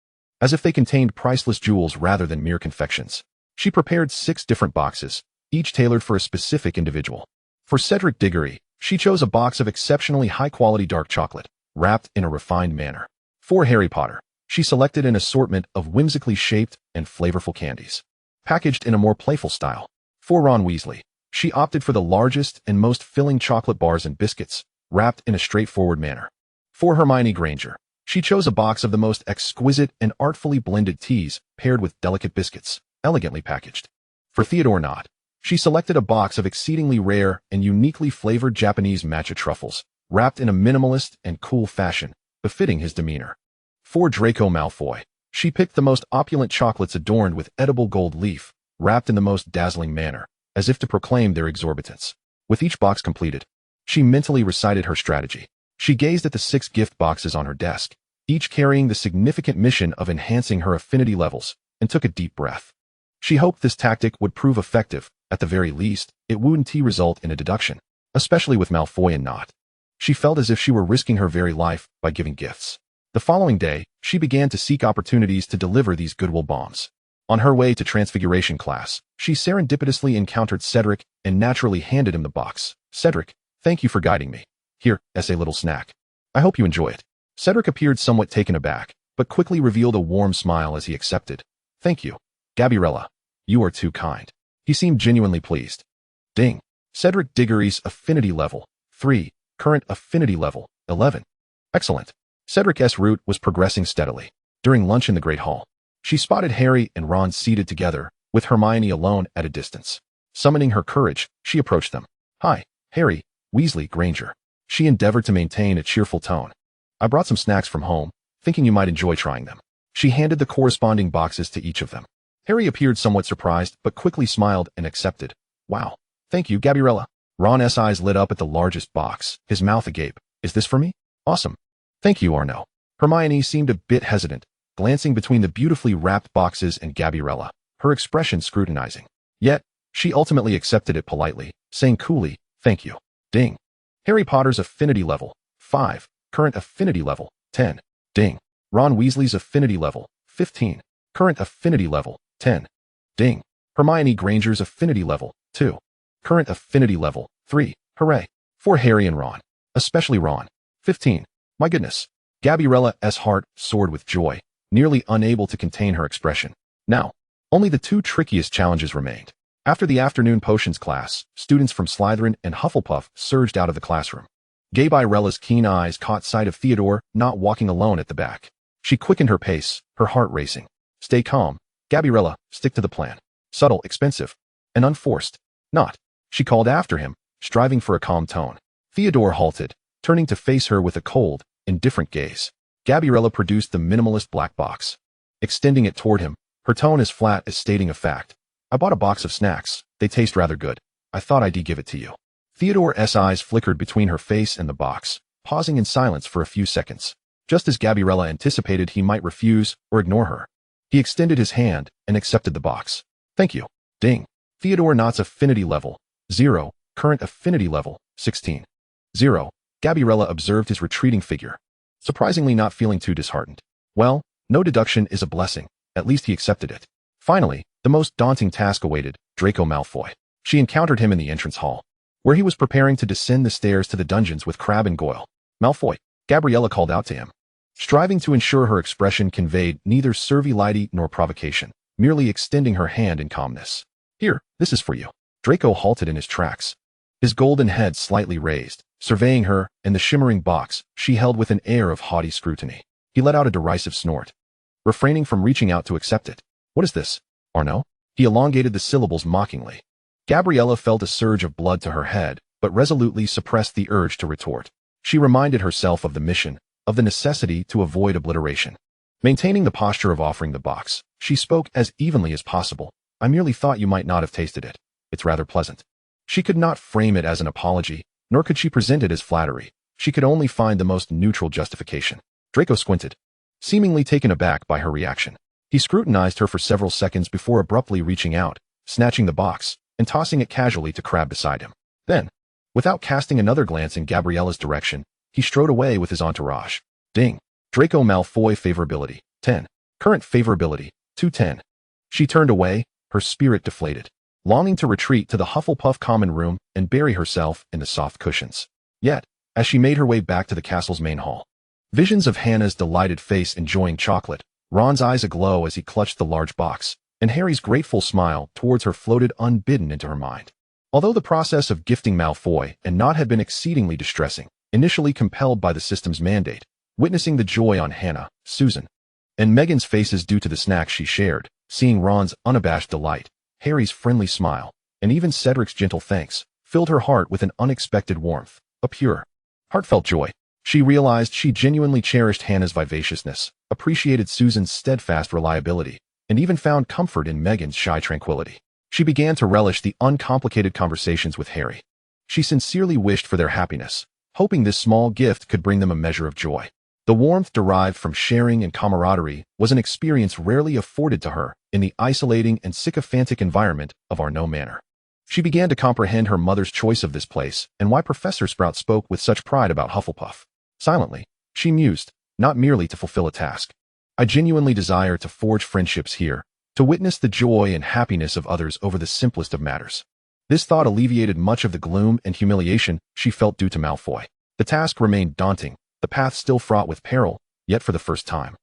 as if they contained priceless jewels rather than mere confections. She prepared 6 different boxes, each tailored for a specific individual. For Cedric Diggory, she chose a box of exceptionally high-quality dark chocolate, wrapped in a refined manner. For Harry Potter, she selected an assortment of whimsically shaped and flavorful candies, packaged in a more playful style. For Ron Weasley, she opted for the largest and most filling chocolate bars and biscuits, wrapped in a straightforward manner. For Hermione Granger, she chose a box of the most exquisite and artfully blended teas paired with delicate biscuits, elegantly packaged. For Theodore Nott, she selected a box of exceedingly rare and uniquely flavored Japanese matcha truffles, wrapped in a minimalist and cool fashion, befitting his demeanor. For Draco Malfoy, she picked the most opulent chocolates adorned with edible gold leaf, wrapped in the most dazzling manner, as if to proclaim their exorbitance. With each box completed, she mentally recited her strategy. She gazed at the 6 gift boxes on her desk, each carrying the significant mission of enhancing her affinity levels, and took a deep breath. She hoped this tactic would prove effective. At the very least, it wouldn't result in a deduction, especially with Malfoy and Nott. She felt as if she were risking her very life by giving gifts. The following day, she began to seek opportunities to deliver these goodwill bombs. On her way to Transfiguration class, she serendipitously encountered Cedric and naturally handed him the box. Cedric, thank you for guiding me. Here, as a little snack. I hope you enjoy it. Cedric appeared somewhat taken aback, but quickly revealed a warm smile as he accepted. Thank you. Gabriella, you are too kind. He seemed genuinely pleased. Ding. Cedric Diggory's affinity level, 3. Current affinity level, 11. Excellent. Cedric's route was progressing steadily. During lunch in the Great Hall, she spotted Harry and Ron seated together, with Hermione alone at a distance. Summoning her courage, she approached them. Hi, Harry, Weasley, Granger. She endeavored to maintain a cheerful tone. I brought some snacks from home, thinking you might enjoy trying them. She handed the corresponding boxes to each of them. Harry appeared somewhat surprised, but quickly smiled and accepted. Wow. Thank you, Gabriella. Ron's eyes lit up at the largest box, his mouth agape. Is this for me? Awesome. Thank you, Arnaud. Hermione seemed a bit hesitant, glancing between the beautifully wrapped boxes and Gabriella, her expression scrutinizing. Yet, She ultimately accepted it politely, saying coolly, "Thank you." Ding. Harry Potter's affinity level, 5. Current affinity level, 10. Ding. Ron Weasley's affinity level, 15. Current affinity level, 10. Ding. Hermione Granger's affinity level, 2. Current affinity level, 3. Hooray. For Harry and Ron. Especially Ron. 15. My goodness. Gabriella's heart soared with joy, nearly unable to contain her expression. Now, only the two trickiest challenges remained. After the afternoon potions class, students from Slytherin and Hufflepuff surged out of the classroom. Gabriella's keen eyes caught sight of Theodore not walking alone at the back. She quickened her pace, her heart racing. Stay calm, Gabriella, stick to the plan. Subtle, expensive, and unforced. Not. She called after him, striving for a calm tone. Theodore halted, turning to face her with a cold, indifferent gaze. Gabriella produced the minimalist black box. Extending it toward him, her tone as flat as stating a fact. I bought a box of snacks. They taste rather good. I thought I'd give it to you. Theodore's eyes flickered between her face and the box, pausing in silence for a few seconds. Just as Gabriella anticipated he might refuse or ignore her, he extended his hand and accepted the box. Thank you. Ding. Theodore Knott's affinity level, 0. Current affinity level, 16. 0. Gabriella observed his retreating figure, surprisingly not feeling too disheartened. Well, no deduction is a blessing. At least he accepted it. Finally, the most daunting task awaited Draco Malfoy. She encountered him in the entrance hall, where he was preparing to descend the stairs to the dungeons with Crabbe and Goyle. Malfoy, Gabriella called out to him, striving to ensure her expression conveyed neither servility nor provocation, merely extending her hand in calmness. Here, this is for you. Draco halted in his tracks, his golden head slightly raised, surveying her and the shimmering box she held with an air of haughty scrutiny. He let out a derisive snort, refraining from reaching out to accept it. What is this, Arnaud? He elongated the syllables mockingly. Gabriella felt a surge of blood to her head, but resolutely suppressed the urge to retort. She reminded herself of the mission, of the necessity to avoid obliteration. Maintaining the posture of offering the box, she spoke as evenly as possible. I merely thought you might not have tasted it. It's rather pleasant. She could not frame it as an apology, nor could she present it as flattery. She could only find the most neutral justification. Draco squinted, seemingly taken aback by her reaction. He scrutinized her for several seconds before abruptly reaching out, snatching the box, and tossing it casually to Crabbe beside him. Then, without casting another glance in Gabriella's direction, he strode away with his entourage. Ding. Draco Malfoy favorability, 10. Current favorability, 210. She turned away, her spirit deflated, longing to retreat to the Hufflepuff common room and bury herself in the soft cushions. Yet, as she made her way back to the castle's main hall, visions of Hannah's delighted face enjoying chocolate, Ron's eyes aglow as he clutched the large box, and Harry's grateful smile towards her floated unbidden into her mind. Although the process of gifting Malfoy and Nott had been exceedingly distressing, initially compelled by the system's mandate, witnessing the joy on Hannah, Susan, and Megan's faces due to the snacks she shared, seeing Ron's unabashed delight, Harry's friendly smile, and even Cedric's gentle thanks, filled her heart with an unexpected warmth, a pure, heartfelt joy. She realized she genuinely cherished Hannah's vivaciousness, appreciated Susan's steadfast reliability, and even found comfort in Megan's shy tranquility. She began to relish the uncomplicated conversations with Harry. She sincerely wished for their happiness, hoping this small gift could bring them a measure of joy. The warmth derived from sharing and camaraderie was an experience rarely afforded to her in the isolating and sycophantic environment of Arnaud Manor. She began to comprehend her mother's choice of this place and why Professor Sprout spoke with such pride about Hufflepuff. Silently, she mused, not merely to fulfill a task. I genuinely desire to forge friendships here, to witness the joy and happiness of others over the simplest of matters. This thought alleviated much of the gloom and humiliation she felt due to Malfoy. The task remained daunting, the path still fraught with peril, yet for the first time,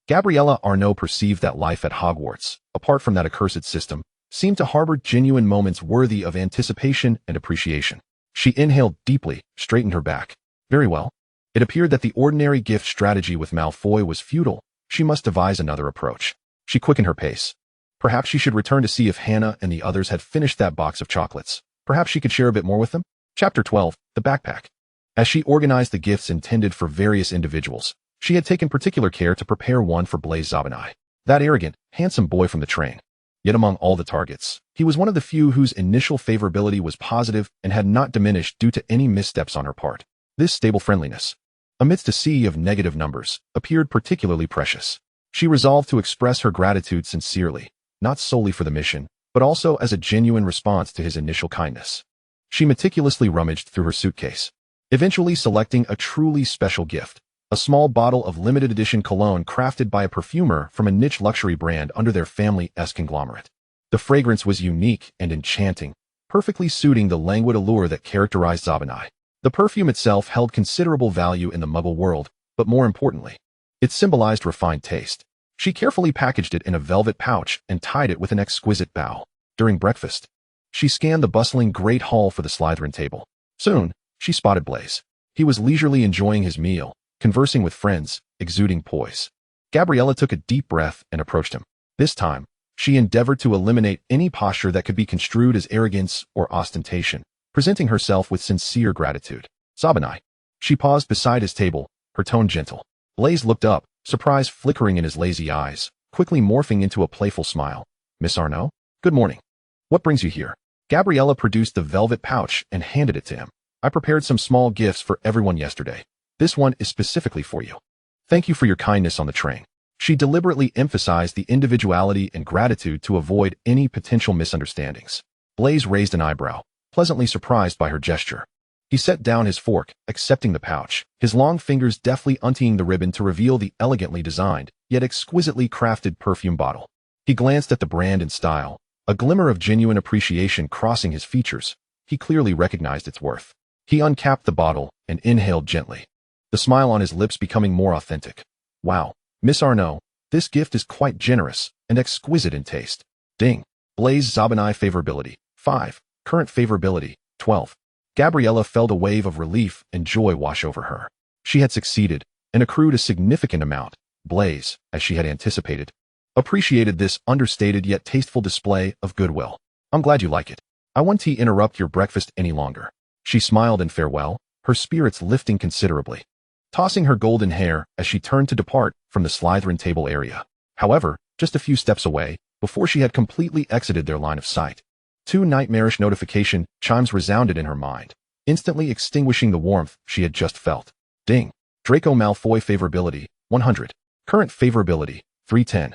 Gabriella Arnaud perceived that life at Hogwarts, apart from that accursed system, seemed to harbor genuine moments worthy of anticipation and appreciation. She inhaled deeply, straightened her back. Very well. It appeared that the ordinary gift strategy with Malfoy was futile. She must devise another approach. She quickened her pace. Perhaps she should return to see if Hannah and the others had finished that box of chocolates. Perhaps she could share a bit more with them? Chapter 12, The Backpack. As she organized the gifts intended for various individuals, she had taken particular care to prepare one for Blaise Zabinai, that arrogant, handsome boy from the train. Yet among all the targets, he was one of the few whose initial favorability was positive and had not diminished due to any missteps on her part. This stable friendliness, amidst a sea of negative numbers, appeared particularly precious. She resolved to express her gratitude sincerely, not solely for the mission, but also as a genuine response to his initial kindness. She meticulously rummaged through her suitcase, eventually selecting a truly special gift, a small bottle of limited edition cologne crafted by a perfumer from a niche luxury brand under their family-esque conglomerate. The fragrance was unique and enchanting, perfectly suiting the languid allure that characterized Zabanai. The perfume itself held considerable value in the Muggle world, but more importantly, it symbolized refined taste. She carefully packaged it in a velvet pouch and tied it with an exquisite bow. During breakfast, she scanned the bustling great hall for the Slytherin table. Soon, she spotted Blaise. He was leisurely enjoying his meal, conversing with friends, exuding poise. Gabriella took a deep breath and approached him. This time, she endeavored to eliminate any posture that could be construed as arrogance or ostentation, presenting herself with sincere gratitude. Zabanai. She paused beside his table, her tone gentle. Blaise looked up, surprise flickering in his lazy eyes, quickly morphing into a playful smile. Miss Arnaud? Good morning. What brings you here? Gabriella produced the velvet pouch and handed it to him. I prepared some small gifts for everyone yesterday. This one is specifically for you. Thank you for your kindness on the train. She deliberately emphasized the individuality and gratitude to avoid any potential misunderstandings. Blaise raised an eyebrow, pleasantly surprised by her gesture. He set down his fork, accepting the pouch, his long fingers deftly untying the ribbon to reveal the elegantly designed, yet exquisitely crafted perfume bottle. He glanced at the brand and style, a glimmer of genuine appreciation crossing his features. He clearly recognized its worth. He uncapped the bottle and inhaled gently, the smile on his lips becoming more authentic. Wow, Miss Arnaud, this gift is quite generous and exquisite in taste. Ding. Blaise Zabanai favorability, 5. Current favorability, 12. Gabriella felt a wave of relief and joy wash over her. She had succeeded and accrued a significant amount. Blaise, as she had anticipated, appreciated this understated yet tasteful display of goodwill. I'm glad you like it. I won't interrupt your breakfast any longer. She smiled in farewell, her spirits lifting considerably, tossing her golden hair as she turned to depart from the Slytherin table area. However, just a few steps away, before she had completely exited their line of sight, 2 nightmarish notification chimes resounded in her mind, instantly extinguishing the warmth she had just felt. Ding. Draco Malfoy favorability, 100. Current favorability, 310.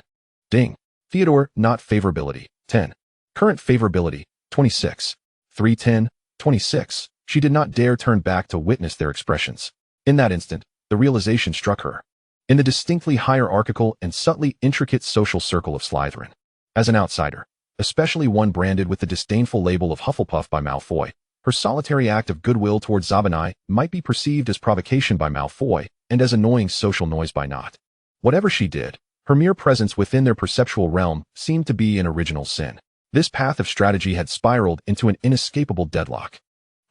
Ding. Theodore not favorability, 10. Current favorability, 26. 310, 26. She did not dare turn back to witness their expressions. In that instant, the realization struck her. In the distinctly hierarchical and subtly intricate social circle of Slytherin, as an outsider, especially one branded with the disdainful label of Hufflepuff by Malfoy, her solitary act of goodwill towards Zabanai might be perceived as provocation by Malfoy and as annoying social noise by Not. Whatever she did, her mere presence within their perceptual realm seemed to be an original sin. This path of strategy had spiraled into an inescapable deadlock.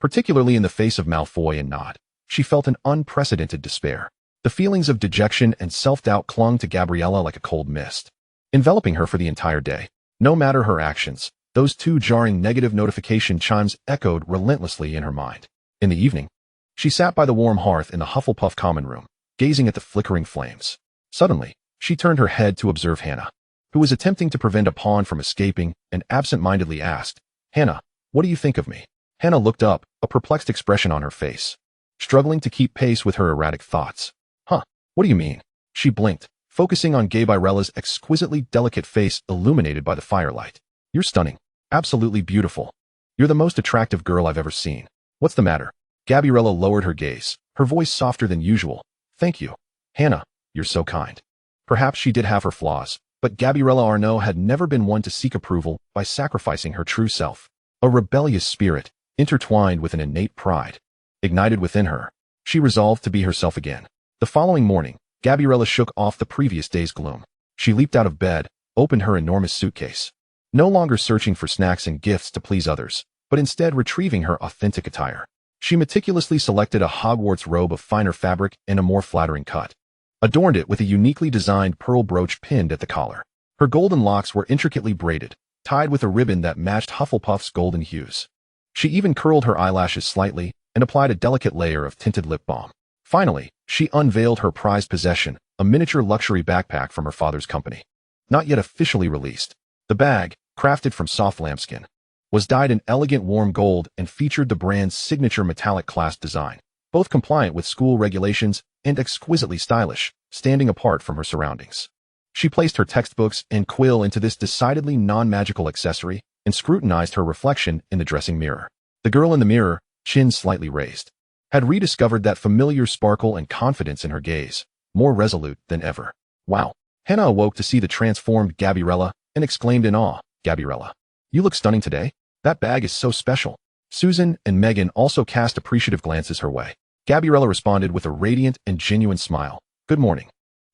Particularly in the face of Malfoy and Not, she felt an unprecedented despair. The feelings of dejection and self-doubt clung to Gabriella like a cold mist, enveloping her for the entire day. No matter her actions, those 2 jarring negative notification chimes echoed relentlessly in her mind. In the evening, she sat by the warm hearth in the Hufflepuff common room, gazing at the flickering flames. Suddenly, she turned her head to observe Hannah, who was attempting to prevent a pawn from escaping, and absent-mindedly asked, "Hannah, what do you think of me?" Hannah looked up, a perplexed expression on her face, struggling to keep pace with her erratic thoughts. Huh, what do you mean? She blinked, focusing on Gabriella's exquisitely delicate face illuminated by the firelight. You're stunning. Absolutely beautiful. You're the most attractive girl I've ever seen. What's the matter? Gabriella lowered her gaze, her voice softer than usual. Thank you. Hannah, you're so kind. Perhaps she did have her flaws, but Gabriella Arnaud had never been one to seek approval by sacrificing her true self. A rebellious spirit, intertwined with an innate pride, ignited within her. She resolved to be herself again. The following morning, Gabriella shook off the previous day's gloom. She leaped out of bed, opened her enormous suitcase, no longer searching for snacks and gifts to please others, but instead retrieving her authentic attire. She meticulously selected a Hogwarts robe of finer fabric and a more flattering cut, adorned it with a uniquely designed pearl brooch pinned at the collar. Her golden locks were intricately braided, tied with a ribbon that matched Hufflepuff's golden hues. She even curled her eyelashes slightly and applied a delicate layer of tinted lip balm. Finally, she unveiled her prized possession, a miniature luxury backpack from her father's company. Not yet officially released, the bag, crafted from soft lambskin, was dyed in elegant warm gold and featured the brand's signature metallic clasp design, both compliant with school regulations and exquisitely stylish, standing apart from her surroundings. She placed her textbooks and quill into this decidedly non-magical accessory, and scrutinized her reflection in the dressing mirror. The girl in the mirror, chin slightly raised, had rediscovered that familiar sparkle and confidence in her gaze, more resolute than ever. Wow. Hannah awoke to see the transformed Gabriella and exclaimed in awe, "Gabriella, you look stunning today. That bag is so special." Susan and Megan also cast appreciative glances her way. Gabriella responded with a radiant and genuine smile. "Good morning.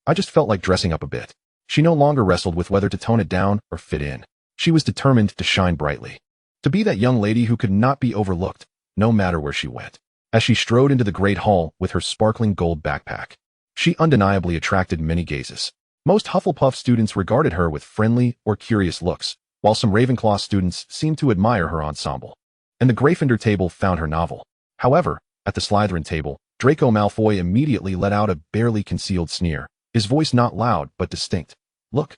I just felt like dressing up a bit." She no longer wrestled with whether to tone it down or fit in. She was determined to shine brightly, to be that young lady who could not be overlooked, no matter where she went. As she strode into the great hall with her sparkling gold backpack, she undeniably attracted many gazes. Most Hufflepuff students regarded her with friendly or curious looks, while some Ravenclaw students seemed to admire her ensemble. And the Gryffindor table found her novel. However, at the Slytherin table, Draco Malfoy immediately let out a barely concealed sneer, his voice not loud but distinct. "Look,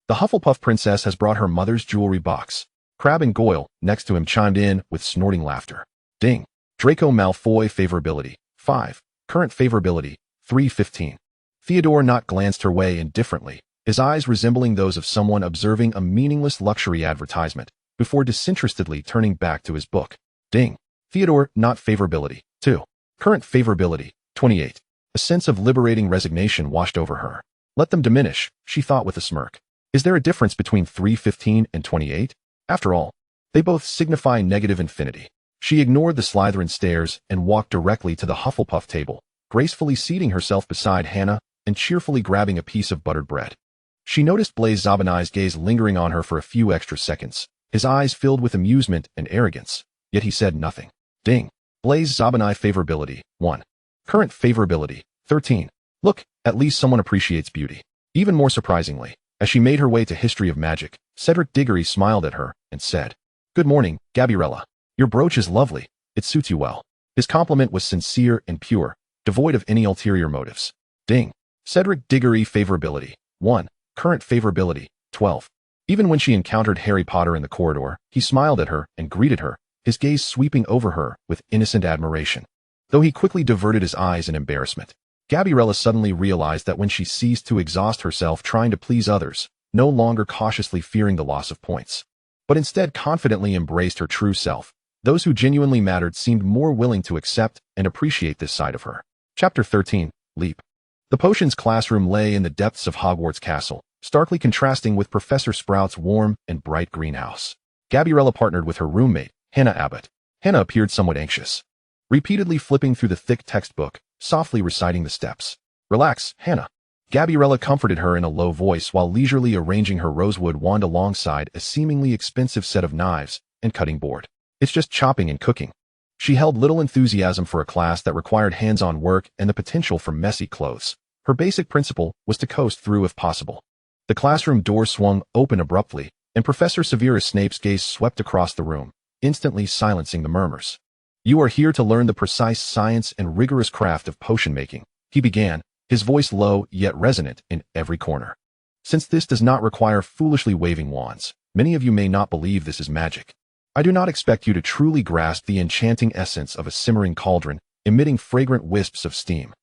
the Hufflepuff princess has brought her mother's jewelry box." Crabbe and Goyle, next to him, chimed in with snorting laughter. Ding. Draco Malfoy favorability, 5. Current favorability, 315. Theodore Nott glanced her way indifferently, his eyes resembling those of someone observing a meaningless luxury advertisement, before disinterestedly turning back to his book. Ding. Theodore Nott favorability, 2. Current favorability, 28. A sense of liberating resignation washed over her. Let them diminish, she thought with a smirk. Is there a difference between 315 and 28? After all, they both signify negative infinity. She ignored the Slytherin stares and walked directly to the Hufflepuff table, gracefully seating herself beside Hannah and cheerfully grabbing a piece of buttered bread. She noticed Blaise Zabinai's gaze lingering on her for a few extra seconds, his eyes filled with amusement and arrogance, yet he said nothing. Ding. Blaise Zabinai favorability, 1. Current favorability, 13. Look, at least someone appreciates beauty. Even more surprisingly, as she made her way to History of Magic, Cedric Diggory smiled at her and said, "Good morning, Gabriella. Your brooch is lovely. It suits you well." His compliment was sincere and pure, devoid of any ulterior motives. Ding. Cedric Diggory favorability, 1. Current favorability, 12. Even when she encountered Harry Potter in the corridor, he smiled at her and greeted her, his gaze sweeping over her with innocent admiration. Though he quickly diverted his eyes in embarrassment, Gabriella suddenly realized that when she ceased to exhaust herself trying to please others, no longer cautiously fearing the loss of points, but instead confidently embraced her true self, those who genuinely mattered seemed more willing to accept and appreciate this side of her. Chapter 13, Leap. The potions classroom lay in the depths of Hogwarts Castle, starkly contrasting with Professor Sprout's warm and bright greenhouse. Gabriella partnered with her roommate, Hannah Abbott. Hannah appeared somewhat anxious, repeatedly flipping through the thick textbook, softly reciting the steps. "Relax, Hannah." Gabriella comforted her in a low voice while leisurely arranging her rosewood wand alongside a seemingly expensive set of knives and cutting board. "It's just chopping and cooking." She held little enthusiasm for a class that required hands-on work and the potential for messy clothes. Her basic principle was to coast through if possible. The classroom door swung open abruptly, and Professor Severus Snape's gaze swept across the room, instantly silencing the murmurs. "You are here to learn the precise science and rigorous craft of potion making," he began, his voice low yet resonant in every corner. "Since this does not require foolishly waving wands, many of you may not believe this is magic. I do not expect you to truly grasp the enchanting essence of a simmering cauldron, emitting fragrant wisps of steam.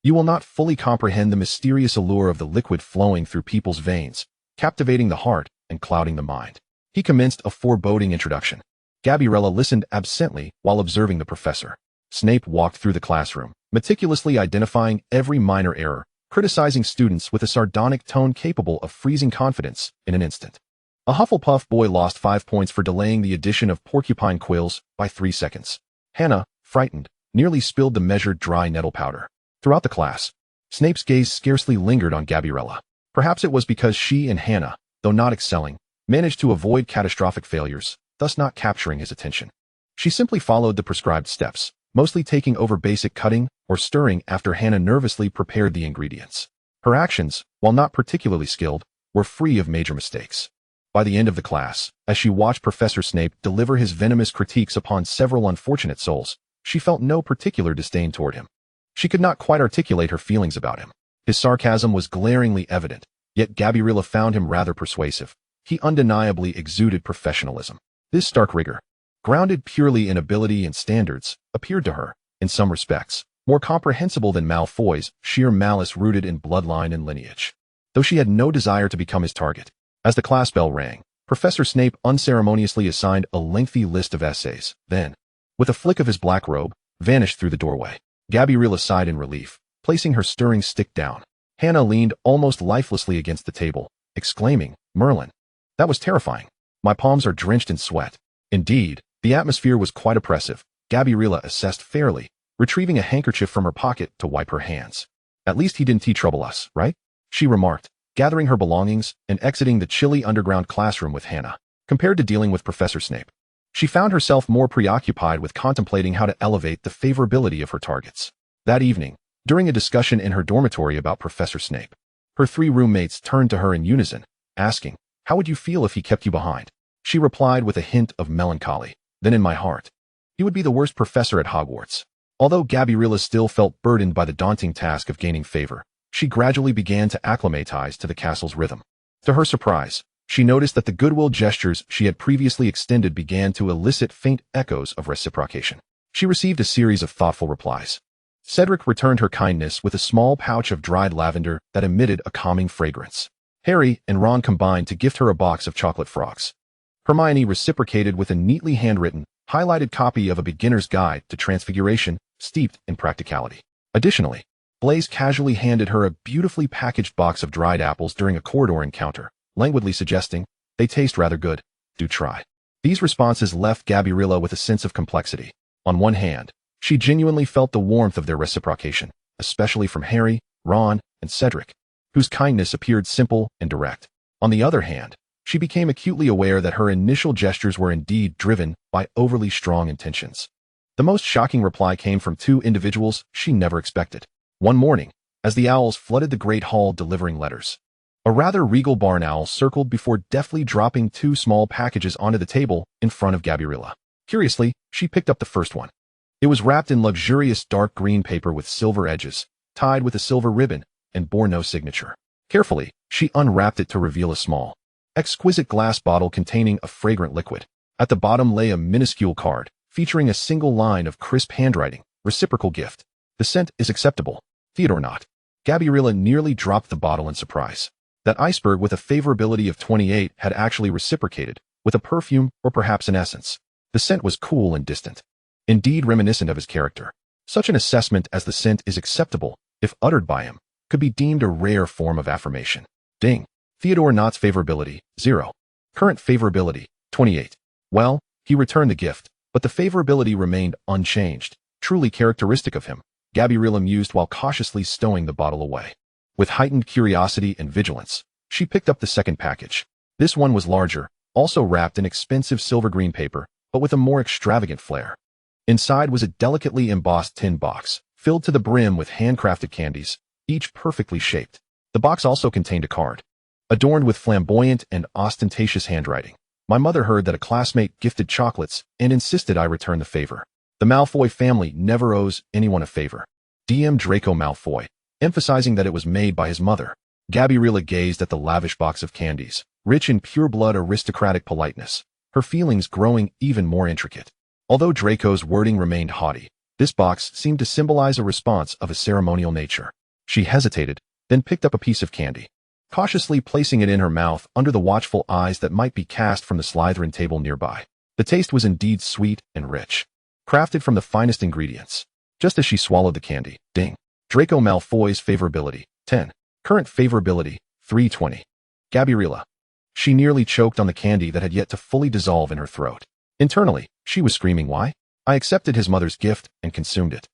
You will not fully comprehend the mysterious allure of the liquid flowing through people's veins, captivating the heart and clouding the mind." He commenced a foreboding introduction. Gabriella listened absently while observing the professor. Snape walked through the classroom, meticulously identifying every minor error, criticizing students with a sardonic tone capable of freezing confidence in an instant. A Hufflepuff boy lost 5 points for delaying the addition of porcupine quills by 3 seconds. Hannah, frightened, nearly spilled the measured dry nettle powder. Throughout the class, Snape's gaze scarcely lingered on Gabriella. Perhaps it was because she and Hannah, though not excelling, managed to avoid catastrophic failures, thus not capturing his attention. She simply followed the prescribed steps, mostly taking over basic cutting or stirring after Hannah nervously prepared the ingredients. Her actions, while not particularly skilled, were free of major mistakes. By the end of the class, as she watched Professor Snape deliver his venomous critiques upon several unfortunate souls, she felt no particular disdain toward him. She could not quite articulate her feelings about him. His sarcasm was glaringly evident, yet Gabriella found him rather persuasive. He undeniably exuded professionalism. This stark rigor, grounded purely in ability and standards, appeared to her, in some respects, more comprehensible than Malfoy's sheer malice rooted in bloodline and lineage. Though she had no desire to become his target. As the class bell rang, Professor Snape unceremoniously assigned a lengthy list of essays, then, with a flick of his black robe, vanished through the doorway. Gabriella sighed in relief, placing her stirring stick down. Hannah leaned almost lifelessly against the table, exclaiming, "Merlin, that was terrifying. My palms are drenched in sweat." Indeed, the atmosphere was quite oppressive, Gabriella assessed fairly, retrieving a handkerchief from her pocket to wipe her hands. "At least he didn't trouble us, right?" she remarked, gathering her belongings and exiting the chilly underground classroom with Hannah. Compared to dealing with Professor Snape, she found herself more preoccupied with contemplating how to elevate the favorability of her targets. That evening, during a discussion in her dormitory about Professor Snape, her 3 roommates turned to her in unison, asking, "How would you feel if he kept you behind?" She replied with a hint of melancholy, "Then in my heart, he would be the worst professor at Hogwarts." Although Gabriella still felt burdened by the daunting task of gaining favor, she gradually began to acclimatize to the castle's rhythm. To her surprise, she noticed that the goodwill gestures she had previously extended began to elicit faint echoes of reciprocation. She received a series of thoughtful replies. Cedric returned her kindness with a small pouch of dried lavender that emitted a calming fragrance. Harry and Ron combined to gift her a box of chocolate frogs. Hermione reciprocated with a neatly handwritten, highlighted copy of a beginner's guide to transfiguration, steeped in practicality. Additionally, Blaise casually handed her a beautifully packaged box of dried apples during a corridor encounter, languidly suggesting, "They taste rather good, do try." These responses left Gabriella with a sense of complexity. On one hand, she genuinely felt the warmth of their reciprocation, especially from Harry, Ron, and Cedric, whose kindness appeared simple and direct. On the other hand, she became acutely aware that her initial gestures were indeed driven by overly strong intentions. The most shocking reply came from 2 individuals she never expected. One morning, as the owls flooded the great hall delivering letters, a rather regal barn owl circled before deftly dropping 2 small packages onto the table in front of Gabriella. Curiously, she picked up the first one. It was wrapped in luxurious dark green paper with silver edges, tied with a silver ribbon, and bore no signature. Carefully, she unwrapped it to reveal a small, exquisite glass bottle containing a fragrant liquid. At the bottom lay a minuscule card, featuring a single line of crisp handwriting, "Reciprocal gift. The scent is acceptable. Theodore not." Gabriella nearly dropped the bottle in surprise. That iceberg with a favorability of 28 had actually reciprocated, with a perfume or perhaps an essence. The scent was cool and distant, indeed reminiscent of his character. Such an assessment as "the scent is acceptable," if uttered by him, could be deemed a rare form of affirmation. Ding. Theodore Knott's favorability, 0. Current favorability, 28. Well, he returned the gift, but the favorability remained unchanged, truly characteristic of him, Gabriella mused while cautiously stowing the bottle away. With heightened curiosity and vigilance, she picked up the second package. This one was larger, also wrapped in expensive silver green paper, but with a more extravagant flair. Inside was a delicately embossed tin box, filled to the brim with handcrafted candies, each perfectly shaped. The box also contained a card, adorned with flamboyant and ostentatious handwriting. "My mother heard that a classmate gifted chocolates and insisted I return the favor. The Malfoy family never owes anyone a favor. DM Draco Malfoy," emphasizing that it was made by his mother. Gabriella gazed at the lavish box of candies, rich in pure-blood aristocratic politeness, her feelings growing even more intricate. Although Draco's wording remained haughty, this box seemed to symbolize a response of a ceremonial nature. She hesitated, then picked up a piece of candy, cautiously placing it in her mouth under the watchful eyes that might be cast from the Slytherin table nearby. The taste was indeed sweet and rich, crafted from the finest ingredients. Just as she swallowed the candy, ding. Draco Malfoy's favorability, 10. Current favorability, 320. Gabriella. She nearly choked on the candy that had yet to fully dissolve in her throat. Internally, she was screaming, "Why? I accepted his mother's gift and consumed it.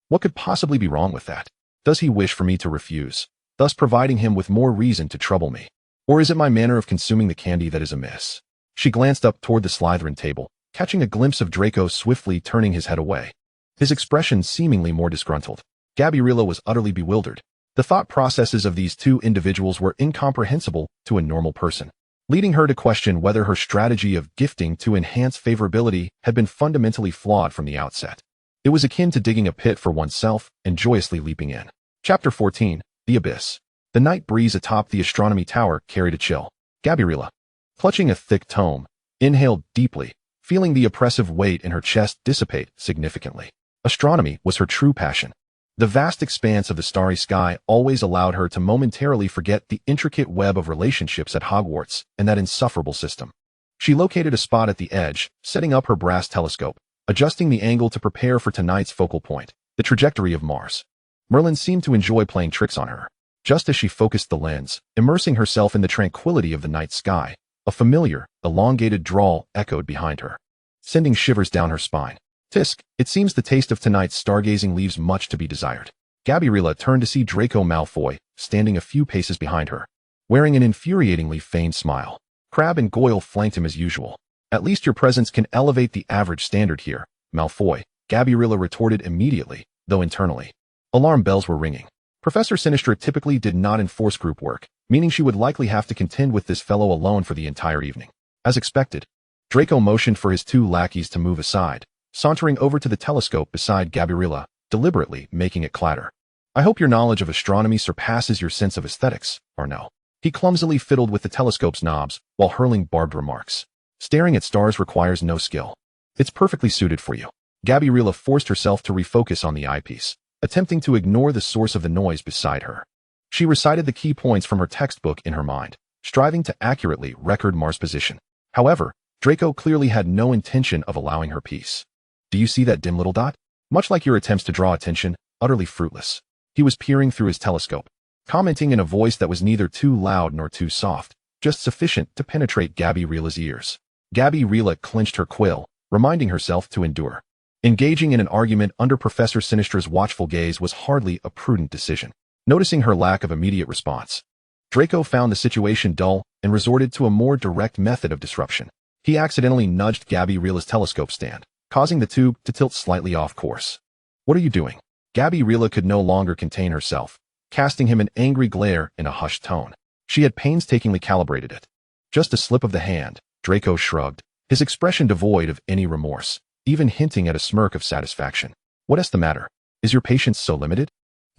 What could possibly be wrong with that? Does he wish for me to refuse, thus providing him with more reason to trouble me? Or is it my manner of consuming the candy that is amiss?" She glanced up toward the Slytherin table, catching a glimpse of Draco swiftly turning his head away, his expression seemingly more disgruntled. Gabriella was utterly bewildered. The thought processes of these 2 individuals were incomprehensible to a normal person, leading her to question whether her strategy of gifting to enhance favorability had been fundamentally flawed from the outset. It was akin to digging a pit for oneself and joyously leaping in. Chapter 14, The Abyss. The night breeze atop the astronomy tower carried a chill. Gabriella, clutching a thick tome, inhaled deeply, feeling the oppressive weight in her chest dissipate significantly. Astronomy was her true passion. The vast expanse of the starry sky always allowed her to momentarily forget the intricate web of relationships at Hogwarts and that insufferable system. She located a spot at the edge, setting up her brass telescope, adjusting the angle to prepare for tonight's focal point, the trajectory of Mars. Merlin seemed to enjoy playing tricks on her. Just as she focused the lens, immersing herself in the tranquility of the night sky, a familiar, elongated drawl echoed behind her, sending shivers down her spine. Tisk, it seems the taste of tonight's stargazing leaves much to be desired. Gabriella turned to see Draco Malfoy, standing a few paces behind her, wearing an infuriatingly feigned smile. Crabbe and Goyle flanked him as usual. At least your presence can elevate the average standard here, Malfoy, Gabriella retorted immediately, though internally. Alarm bells were ringing. Professor Sinistra typically did not enforce group work, meaning she would likely have to contend with this fellow alone for the entire evening. As expected, Draco motioned for his two lackeys to move aside, sauntering over to the telescope beside Gabriella, deliberately making it clatter. I hope your knowledge of astronomy surpasses your sense of aesthetics, Arnaud. He clumsily fiddled with the telescope's knobs while hurling barbed remarks. Staring at stars requires no skill. It's perfectly suited for you. Gabriella forced herself to refocus on the eyepiece, attempting to ignore the source of the noise beside her. She recited the key points from her textbook in her mind, striving to accurately record Mars' position. However, Draco clearly had no intention of allowing her peace. Do you see that dim little dot? Much like your attempts to draw attention, utterly fruitless. He was peering through his telescope, commenting in a voice that was neither too loud nor too soft, just sufficient to penetrate Gabriella's ears. Gabriella clenched her quill, reminding herself to endure. Engaging in an argument under Professor Sinistra's watchful gaze was hardly a prudent decision. Noticing her lack of immediate response, Draco found the situation dull and resorted to a more direct method of disruption. He accidentally nudged Gabriella's telescope stand, causing the tube to tilt slightly off course. What are you doing? Gabriella could no longer contain herself, casting him an angry glare in a hushed tone. She had painstakingly calibrated it. Just a slip of the hand, Draco shrugged, his expression devoid of any remorse, even hinting at a smirk of satisfaction. What's the matter? Is your patience so limited?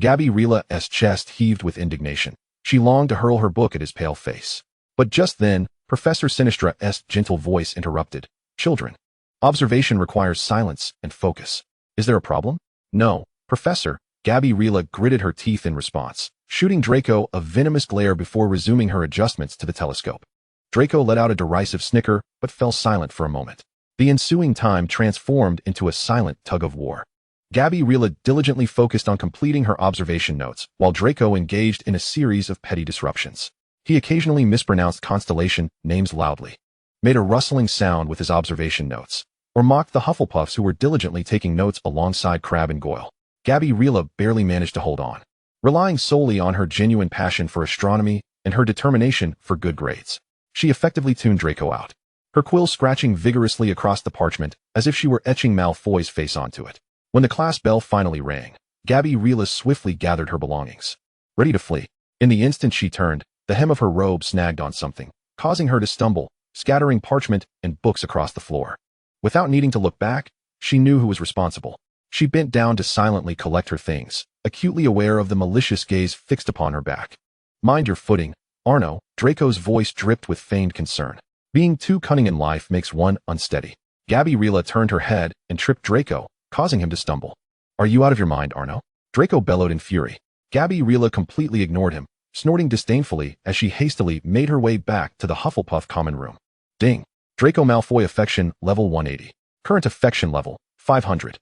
Gabriella's chest heaved with indignation. She longed to hurl her book at his pale face. But just then, Professor Sinistra's gentle voice interrupted. Children. Observation requires silence and focus. Is there a problem? No, Professor. Gabriella gritted her teeth in response, shooting Draco a venomous glare before resuming her adjustments to the telescope. Draco let out a derisive snicker, but fell silent for a moment. The ensuing time transformed into a silent tug-of-war. Gabriella diligently focused on completing her observation notes, while Draco engaged in a series of petty disruptions. He occasionally mispronounced constellation names loudly, made a rustling sound with his observation notes, or mocked the Hufflepuffs who were diligently taking notes alongside Crabbe and Goyle. Gabriella barely managed to hold on, relying solely on her genuine passion for astronomy and her determination for good grades. She effectively tuned Draco out, her quill scratching vigorously across the parchment as if she were etching Malfoy's face onto it. When the class bell finally rang, Gabriella swiftly gathered her belongings, ready to flee. In the instant she turned, the hem of her robe snagged on something, causing her to stumble, scattering parchment and books across the floor. Without needing to look back, she knew who was responsible. She bent down to silently collect her things, acutely aware of the malicious gaze fixed upon her back. Mind your footing, Arnaud, Draco's voice dripped with feigned concern. Being too cunning in life makes one unsteady. Gabriella turned her head and tripped Draco, causing him to stumble. Are you out of your mind, Arnaud? Draco bellowed in fury. Gabriella completely ignored him, snorting disdainfully as she hastily made her way back to the Hufflepuff common room. Ding. Draco Malfoy affection level 180. Current affection level 500.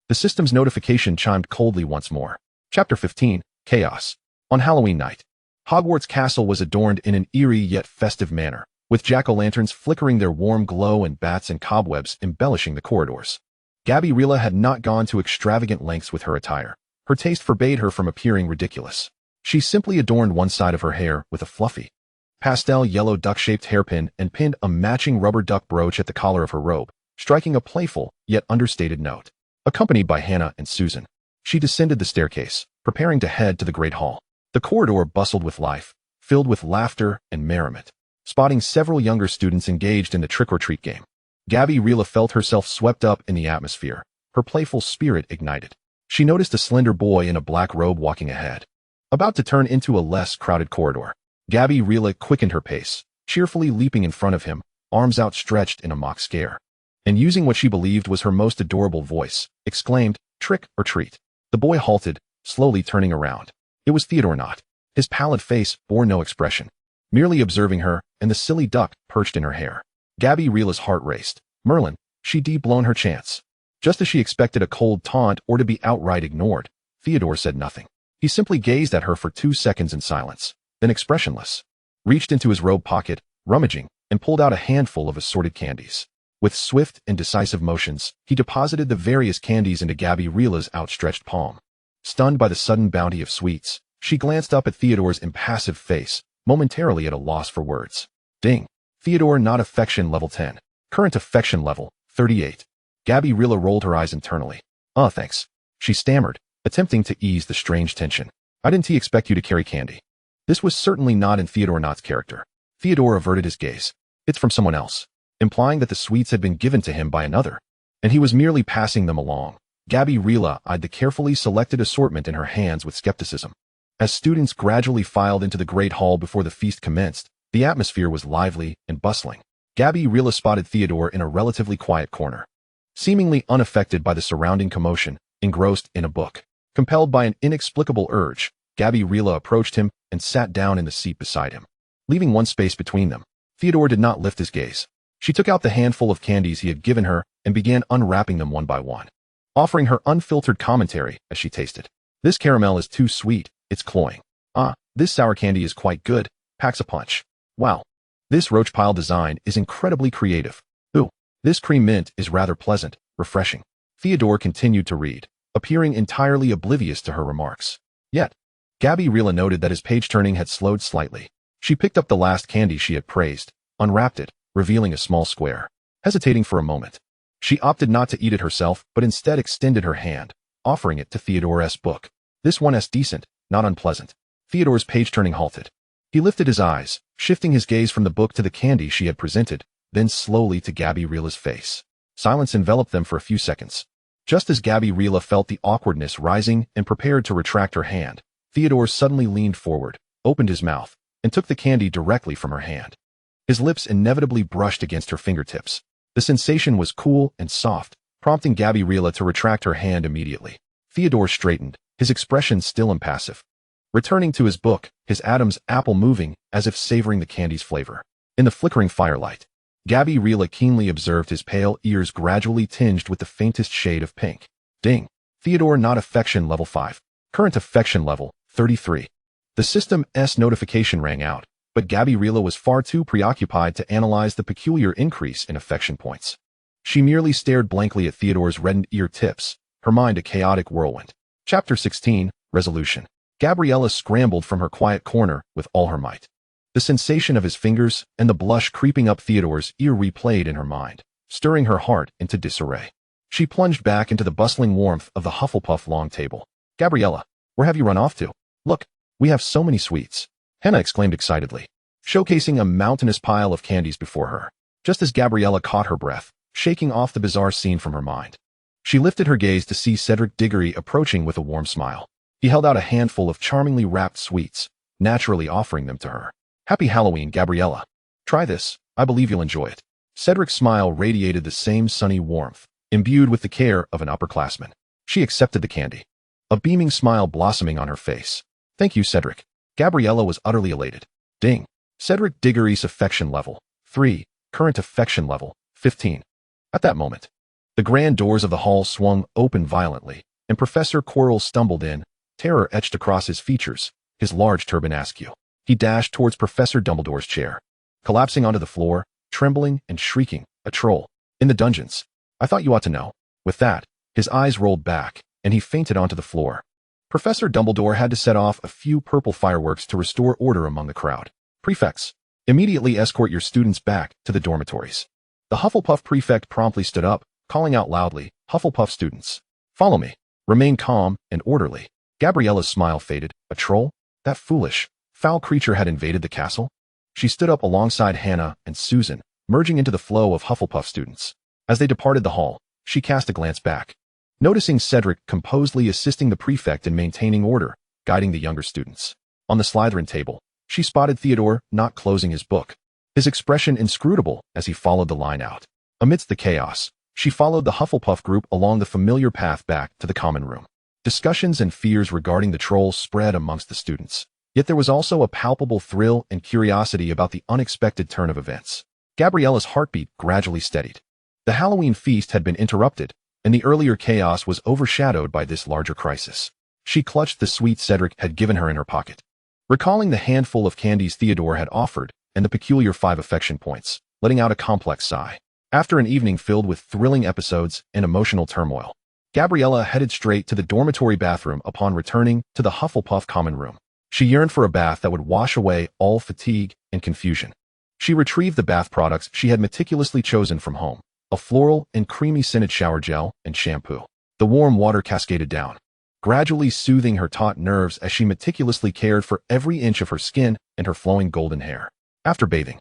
The system's notification chimed coldly once more. Chapter 15, Chaos. On Halloween night, Hogwarts Castle was adorned in an eerie yet festive manner, with jack-o'-lanterns flickering their warm glow and bats and cobwebs embellishing the corridors. Gabriella had not gone to extravagant lengths with her attire. Her taste forbade her from appearing ridiculous. She simply adorned one side of her hair with a fluffy, pastel yellow duck-shaped hairpin and pinned a matching rubber duck brooch at the collar of her robe, striking a playful yet understated note. Accompanied by Hannah and Susan, she descended the staircase, preparing to head to the Great Hall. The corridor bustled with life, filled with laughter and merriment, spotting several younger students engaged in the trick-or-treat game. Gabriella felt herself swept up in the atmosphere, her playful spirit ignited. She noticed a slender boy in a black robe walking ahead, about to turn into a less crowded corridor. Gabriella quickened her pace, cheerfully leaping in front of him, arms outstretched in a mock scare, and using what she believed was her most adorable voice, exclaimed, "Trick or treat." The boy halted, slowly turning around. It was Theodore Knott. His pallid face bore no expression, merely observing her and the silly duck perched in her hair. Gabriella's heart raced. Merlin, she'd blown her chance. Just as she expected a cold taunt or to be outright ignored, Theodore said nothing. He simply gazed at her for 2 seconds in silence, then expressionless, reached into his robe pocket, rummaging, and pulled out a handful of assorted candies. With swift and decisive motions, he deposited the various candies into Gabriella's outstretched palm. Stunned by the sudden bounty of sweets, she glanced up at Theodore's impassive face, momentarily at a loss for words. Ding. Theodore not affection level 10. Current affection level, 38. Gabriella rolled her eyes internally. Thanks. She stammered, attempting to ease the strange tension. I didn't expect you to carry candy. This was certainly not in Theodore Nott's character. Theodore averted his gaze. It's from someone else, implying that the sweets had been given to him by another, and he was merely passing them along. Gabriella eyed the carefully selected assortment in her hands with skepticism. As students gradually filed into the great hall before the feast commenced, the atmosphere was lively and bustling. Gabriella spotted Theodore in a relatively quiet corner, seemingly unaffected by the surrounding commotion, engrossed in a book. Compelled by an inexplicable urge, Gabriella approached him and sat down in the seat beside him. Leaving one space between them, Theodore did not lift his gaze. She took out the handful of candies he had given her and began unwrapping them one by one, offering her unfiltered commentary as she tasted. This caramel is too sweet, it's cloying. This sour candy is quite good, packs a punch. Wow. This roach pile design is incredibly creative. Ooh, this cream mint is rather pleasant, refreshing. Theodore continued to read, appearing entirely oblivious to her remarks. Yet, Gabriella noted that his page-turning had slowed slightly. She picked up the last candy she had praised, unwrapped it, revealing a small square. Hesitating for a moment, she opted not to eat it herself, but instead extended her hand, offering it to Theodore's book. This one's decent, not unpleasant. Theodore's page-turning halted. He lifted his eyes, shifting his gaze from the book to the candy she had presented, then slowly to Gabriella's face. Silence enveloped them for a few seconds. Just as Gabriella felt the awkwardness rising and prepared to retract her hand, Theodore suddenly leaned forward, opened his mouth, and took the candy directly from her hand. His lips inevitably brushed against her fingertips. The sensation was cool and soft, prompting Gabriella to retract her hand immediately. Theodore straightened, his expression still impassive. Returning to his book, his Adam's apple moving, as if savoring the candy's flavor. In the flickering firelight, Gabriella keenly observed his pale ears gradually tinged with the faintest shade of pink. Ding. Theodore not affection level 5. Current affection level, 33. The system's notification rang out, but Gabriella was far too preoccupied to analyze the peculiar increase in affection points. She merely stared blankly at Theodore's reddened ear tips, her mind a chaotic whirlwind. Chapter 16, Resolution. Gabriella scrambled from her quiet corner with all her might. The sensation of his fingers and the blush creeping up Theodore's ear replayed in her mind, stirring her heart into disarray. She plunged back into the bustling warmth of the Hufflepuff long table. Gabriella, where have you run off to? Look, we have so many sweets. Hannah exclaimed excitedly, showcasing a mountainous pile of candies before her. Just as Gabriella caught her breath, shaking off the bizarre scene from her mind, she lifted her gaze to see Cedric Diggory approaching with a warm smile. He held out a handful of charmingly wrapped sweets, naturally offering them to her. Happy Halloween, Gabriella. Try this, I believe you'll enjoy it. Cedric's smile radiated the same sunny warmth, imbued with the care of an upperclassman. She accepted the candy, a beaming smile blossoming on her face. Thank you, Cedric. Gabriella was utterly elated. Ding. Cedric Diggory's affection level, 3, current affection level, 15. At that moment, the grand doors of the hall swung open violently, and Professor Quirrell stumbled in, terror etched across his features, his large turban askew. He dashed towards Professor Dumbledore's chair, collapsing onto the floor, trembling and shrieking, a troll. In the dungeons. I thought you ought to know. With that, his eyes rolled back, and he fainted onto the floor. Professor Dumbledore had to set off a few purple fireworks to restore order among the crowd. Prefects, immediately escort your students back to the dormitories. The Hufflepuff prefect promptly stood up, calling out loudly, Hufflepuff students, follow me. Remain calm and orderly. Gabriella's smile faded. A troll? That foolish, foul creature had invaded the castle? She stood up alongside Hannah and Susan, merging into the flow of Hufflepuff students. As they departed the hall, she cast a glance back, noticing Cedric composedly assisting the prefect in maintaining order, guiding the younger students. On the Slytherin table, she spotted Theodore not closing his book, his expression inscrutable as he followed the line out. Amidst the chaos, she followed the Hufflepuff group along the familiar path back to the common room. Discussions and fears regarding the troll spread amongst the students. Yet there was also a palpable thrill and curiosity about the unexpected turn of events. Gabriella's heartbeat gradually steadied. The Halloween feast had been interrupted, and the earlier chaos was overshadowed by this larger crisis. She clutched the sweet Cedric had given her in her pocket. Recalling the handful of candies Theodore had offered and the peculiar 5 affection points, letting out a complex sigh. After an evening filled with thrilling episodes and emotional turmoil, Gabriella headed straight to the dormitory bathroom upon returning to the Hufflepuff common room. She yearned for a bath that would wash away all fatigue and confusion. She retrieved the bath products she had meticulously chosen from home, a floral and creamy scented shower gel and shampoo. The warm water cascaded down, gradually soothing her taut nerves as she meticulously cared for every inch of her skin and her flowing golden hair. After bathing,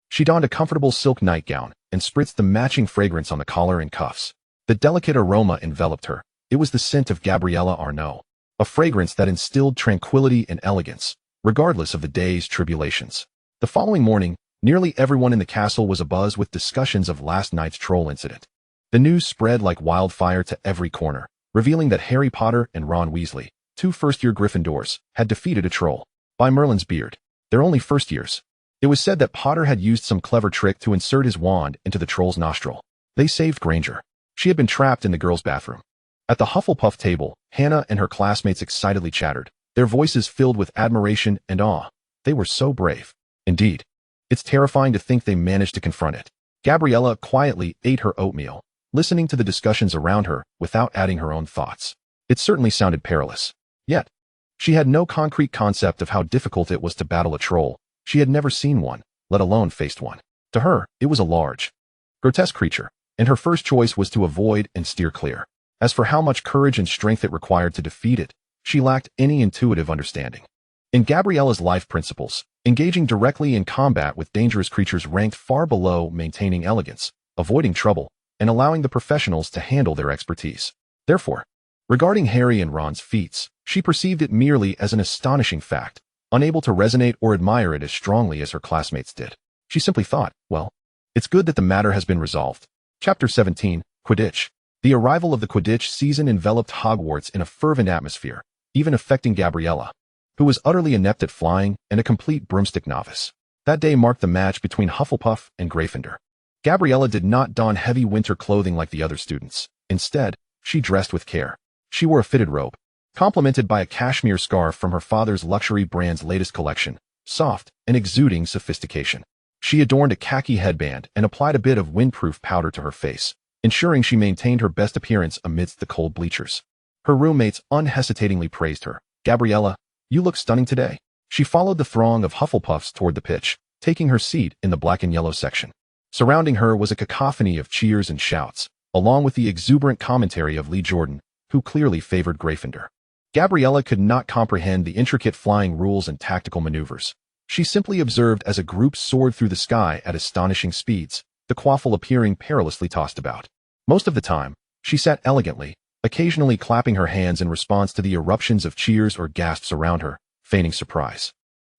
she donned a comfortable silk nightgown and spritzed the matching fragrance on the collar and cuffs. The delicate aroma enveloped her. It was the scent of Gabriella Arnaud, a fragrance that instilled tranquility and elegance, regardless of the day's tribulations. The following morning, nearly everyone in the castle was abuzz with discussions of last night's troll incident. The news spread like wildfire to every corner, revealing that Harry Potter and Ron Weasley, 2 first-year Gryffindors, had defeated a troll. By Merlin's beard, they're only first years. It was said that Potter had used some clever trick to insert his wand into the troll's nostril. They saved Granger. She had been trapped in the girls' bathroom. At the Hufflepuff table, Hannah and her classmates excitedly chattered, their voices filled with admiration and awe. They were so brave. Indeed, it's terrifying to think they managed to confront it. Gabriella quietly ate her oatmeal, listening to the discussions around her without adding her own thoughts. It certainly sounded perilous. Yet, she had no concrete concept of how difficult it was to battle a troll. She had never seen one, let alone faced one. To her, it was a large, grotesque creature, and her first choice was to avoid and steer clear. As for how much courage and strength it required to defeat it, she lacked any intuitive understanding. In Gabriella's life principles, engaging directly in combat with dangerous creatures ranked far below maintaining elegance, avoiding trouble, and allowing the professionals to handle their expertise. Therefore, regarding Harry and Ron's feats, she perceived it merely as an astonishing fact, unable to resonate or admire it as strongly as her classmates did. She simply thought, well, it's good that the matter has been resolved. Chapter 17, Quidditch. The arrival of the Quidditch season enveloped Hogwarts in a fervent atmosphere, even affecting Gabriella, who was utterly inept at flying and a complete broomstick novice. That day marked the match between Hufflepuff and Gryffindor. Gabriella did not don heavy winter clothing like the other students. Instead, she dressed with care. She wore a fitted robe, complemented by a cashmere scarf from her father's luxury brand's latest collection, soft and exuding sophistication. She adorned a khaki headband and applied a bit of windproof powder to her face, ensuring she maintained her best appearance amidst the cold bleachers. Her roommates unhesitatingly praised her. Gabriella, you look stunning today. She followed the throng of Hufflepuffs toward the pitch, taking her seat in the black and yellow section. Surrounding her was a cacophony of cheers and shouts, along with the exuberant commentary of Lee Jordan, who clearly favored Gryffindor. Gabriella could not comprehend the intricate flying rules and tactical maneuvers. She simply observed as a group soared through the sky at astonishing speeds, the quaffle appearing perilously tossed about. Most of the time, she sat elegantly, occasionally clapping her hands in response to the eruptions of cheers or gasps around her, feigning surprise.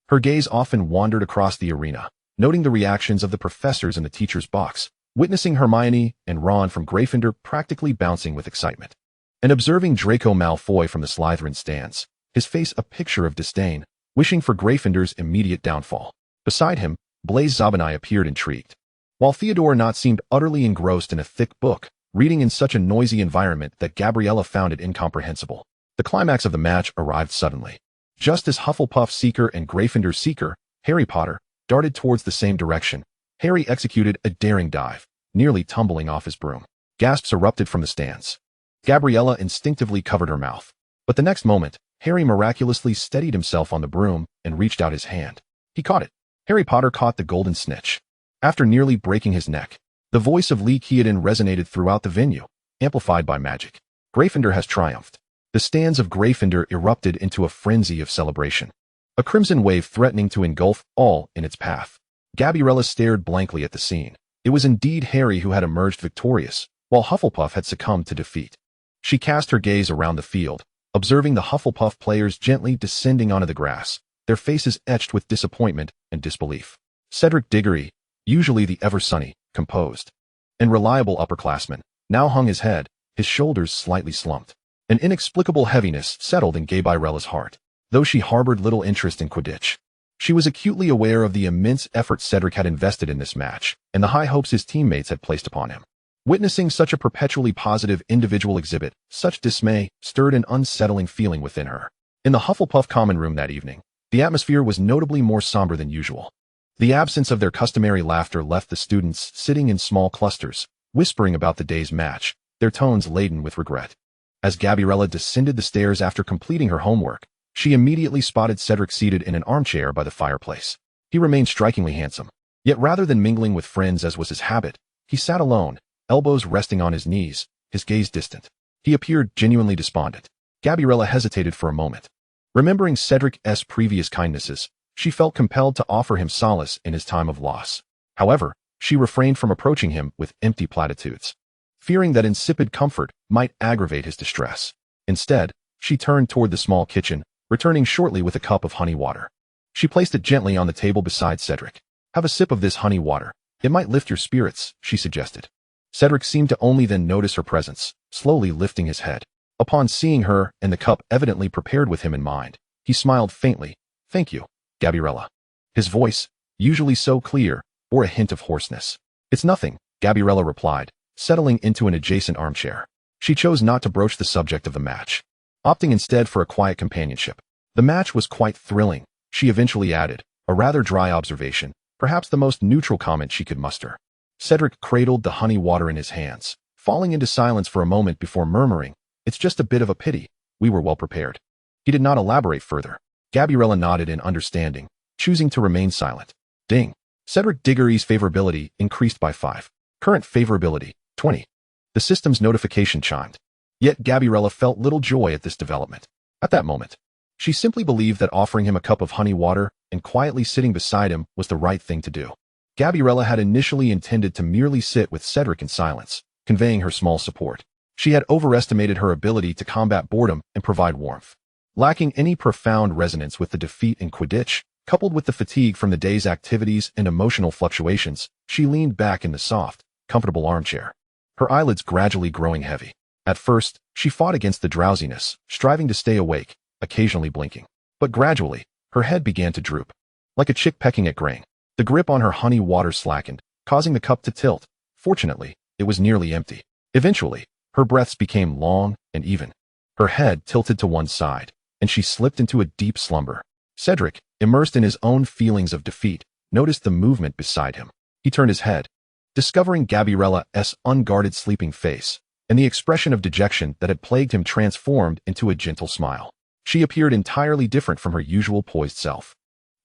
Her gaze often wandered across the arena, noting the reactions of the professors in the teacher's box, witnessing Hermione and Ron from Gryffindor practically bouncing with excitement, and observing Draco Malfoy from the Slytherin stands, his face a picture of disdain, wishing for Gryffindor's immediate downfall. Beside him, Blaise Zabinai appeared intrigued, while Theodore not seemed utterly engrossed in a thick book, reading in such a noisy environment that Gabriella found it incomprehensible. The climax of the match arrived suddenly. Just as Hufflepuff Seeker and Gryffindor Seeker, Harry Potter, darted towards the same direction, Harry executed a daring dive, nearly tumbling off his broom. Gasps erupted from the stands. Gabriella instinctively covered her mouth. But the next moment, Harry miraculously steadied himself on the broom and reached out his hand. He caught it. Harry Potter caught the golden snitch. After nearly breaking his neck, the voice of Lee Keaton resonated throughout the venue, amplified by magic. Gryffindor has triumphed. The stands of Gryffindor erupted into a frenzy of celebration, a crimson wave threatening to engulf all in its path. Gabriella stared blankly at the scene. It was indeed Harry who had emerged victorious, while Hufflepuff had succumbed to defeat. She cast her gaze around the field, observing the Hufflepuff players gently descending onto the grass, their faces etched with disappointment and disbelief. Cedric Diggory, usually the ever-sunny, composed, and reliable upperclassman, now hung his head, his shoulders slightly slumped. An inexplicable heaviness settled in Gabriella's heart, though she harbored little interest in Quidditch. She was acutely aware of the immense effort Cedric had invested in this match, and the high hopes his teammates had placed upon him. Witnessing such a perpetually positive individual exhibit such dismay stirred an unsettling feeling within her. In the Hufflepuff common room that evening, the atmosphere was notably more somber than usual. The absence of their customary laughter left the students sitting in small clusters, whispering about the day's match, their tones laden with regret. As Gabriella descended the stairs after completing her homework, she immediately spotted Cedric seated in an armchair by the fireplace. He remained strikingly handsome. Yet rather than mingling with friends as was his habit, he sat alone, elbows resting on his knees, his gaze distant. He appeared genuinely despondent. Gabriella hesitated for a moment. Remembering Cedric's previous kindnesses, she felt compelled to offer him solace in his time of loss. However, she refrained from approaching him with empty platitudes, fearing that insipid comfort might aggravate his distress. Instead, she turned toward the small kitchen, returning shortly with a cup of honey water. She placed it gently on the table beside Cedric. "Have a sip of this honey water. It might lift your spirits," she suggested. Cedric seemed to only then notice her presence, slowly lifting his head. Upon seeing her and the cup evidently prepared with him in mind, he smiled faintly. "Thank you, Gabriella." His voice, usually so clear, bore a hint of hoarseness. "It's nothing," Gabriella replied, settling into an adjacent armchair. She chose not to broach the subject of the match, opting instead for a quiet companionship. The match was quite thrilling, she eventually added, a rather dry observation, perhaps the most neutral comment she could muster. Cedric cradled the honey water in his hands, falling into silence for a moment before murmuring, "It's just a bit of a pity. We were well prepared." He did not elaborate further. Gabriella nodded in understanding, choosing to remain silent. Ding. Cedric Diggory's favorability increased by 5. Current favorability, 20. The system's notification chimed. Yet Gabriella felt little joy at this development. At that moment, she simply believed that offering him a cup of honey water and quietly sitting beside him was the right thing to do. Gabriella had initially intended to merely sit with Cedric in silence, conveying her small support. She had overestimated her ability to combat boredom and provide warmth. Lacking any profound resonance with the defeat in Quidditch, coupled with the fatigue from the day's activities and emotional fluctuations, she leaned back in the soft, comfortable armchair, her eyelids gradually growing heavy. At first, she fought against the drowsiness, striving to stay awake, occasionally blinking. But gradually, her head began to droop. Like a chick pecking at grain, the grip on her honey water slackened, causing the cup to tilt. Fortunately, it was nearly empty. Eventually, her breaths became long and even. Her head tilted to one side, and she slipped into a deep slumber. Cedric, immersed in his own feelings of defeat, noticed the movement beside him. He turned his head, discovering Gabriella's unguarded sleeping face, and the expression of dejection that had plagued him transformed into a gentle smile. She appeared entirely different from her usual poised self.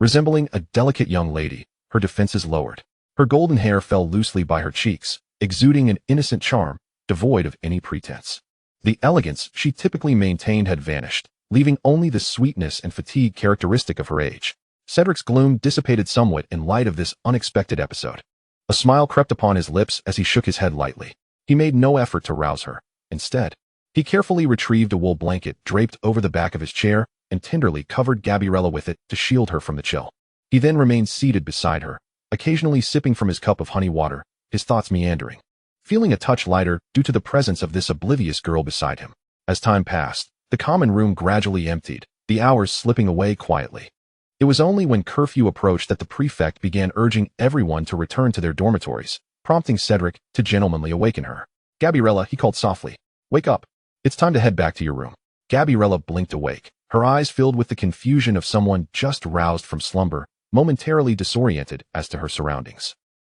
Resembling a delicate young lady, her defenses lowered. Her golden hair fell loosely by her cheeks, exuding an innocent charm, devoid of any pretense. The elegance she typically maintained had vanished, leaving only the sweetness and fatigue characteristic of her age. Cedric's gloom dissipated somewhat in light of this unexpected episode. A smile crept upon his lips as he shook his head lightly. He made no effort to rouse her. Instead, he carefully retrieved a wool blanket draped over the back of his chair and tenderly covered Gabriella with it to shield her from the chill. He then remained seated beside her, occasionally sipping from his cup of honey water, his thoughts meandering, feeling a touch lighter due to the presence of this oblivious girl beside him. As time passed, the common room gradually emptied, the hours slipping away quietly. It was only when curfew approached that the prefect began urging everyone to return to their dormitories, prompting Cedric to gentlemanly awaken her. "Gabriella," he called softly. "Wake up. It's time to head back to your room." Gabriella blinked awake, her eyes filled with the confusion of someone just roused from slumber, momentarily disoriented as to her surroundings.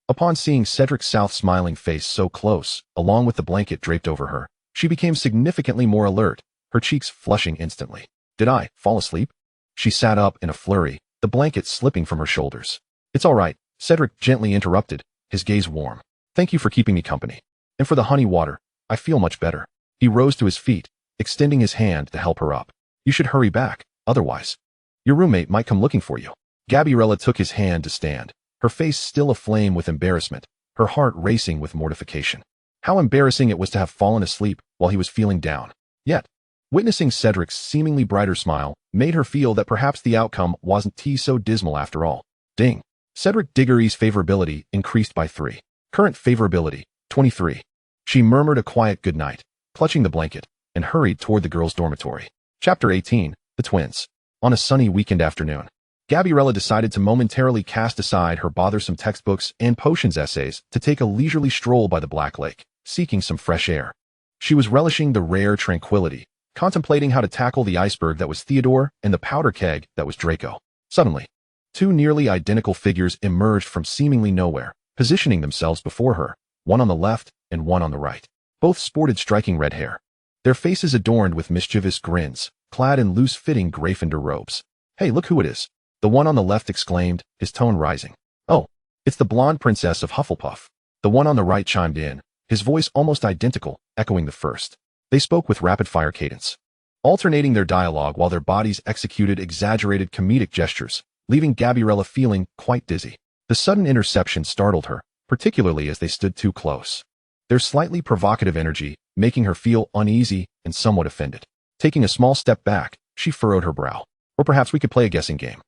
Upon seeing Cedric's smiling face so close, along with the blanket draped over her, she became significantly more alert, her cheeks flushing instantly. "Did I fall asleep?" She sat up in a flurry, the blanket slipping from her shoulders. "It's all right," Cedric gently interrupted, his gaze warm. "Thank you for keeping me company. And for the honey water, I feel much better." He rose to his feet, extending his hand to help her up. "You should hurry back, otherwise your roommate might come looking for you." Gabriella took his hand to stand, her face still aflame with embarrassment, her heart racing with mortification. How embarrassing it was to have fallen asleep while he was feeling down. Yet, witnessing Cedric's seemingly brighter smile made her feel that perhaps the outcome wasn't so dismal after all. Ding. Cedric Diggory's favorability increased by 3. Current favorability, 23. She murmured a quiet goodnight, clutching the blanket, and hurried toward the girls' dormitory. Chapter 18, The Twins. On a sunny weekend afternoon, Gabriella decided to momentarily cast aside her bothersome textbooks and potions essays to take a leisurely stroll by the Black Lake, seeking some fresh air. She was relishing the rare tranquility, contemplating how to tackle the iceberg that was Theodore and the powder keg that was Draco. Suddenly, two nearly identical figures emerged from seemingly nowhere, positioning themselves before her, one on the left and one on the right. Both sported striking red hair, their faces adorned with mischievous grins, clad in loose-fitting Gryffindor robes. "Hey, look who it is," the one on the left exclaimed, his tone rising. "Oh, it's the blonde princess of Hufflepuff." The one on the right chimed in, his voice almost identical, echoing the first. They spoke with rapid-fire cadence, alternating their dialogue while their bodies executed exaggerated comedic gestures, leaving Gabriella feeling quite dizzy. The sudden interception startled her, particularly as they stood too close, their slightly provocative energy making her feel uneasy and somewhat offended. Taking a small step back, she furrowed her brow. "Or perhaps we could play a guessing game.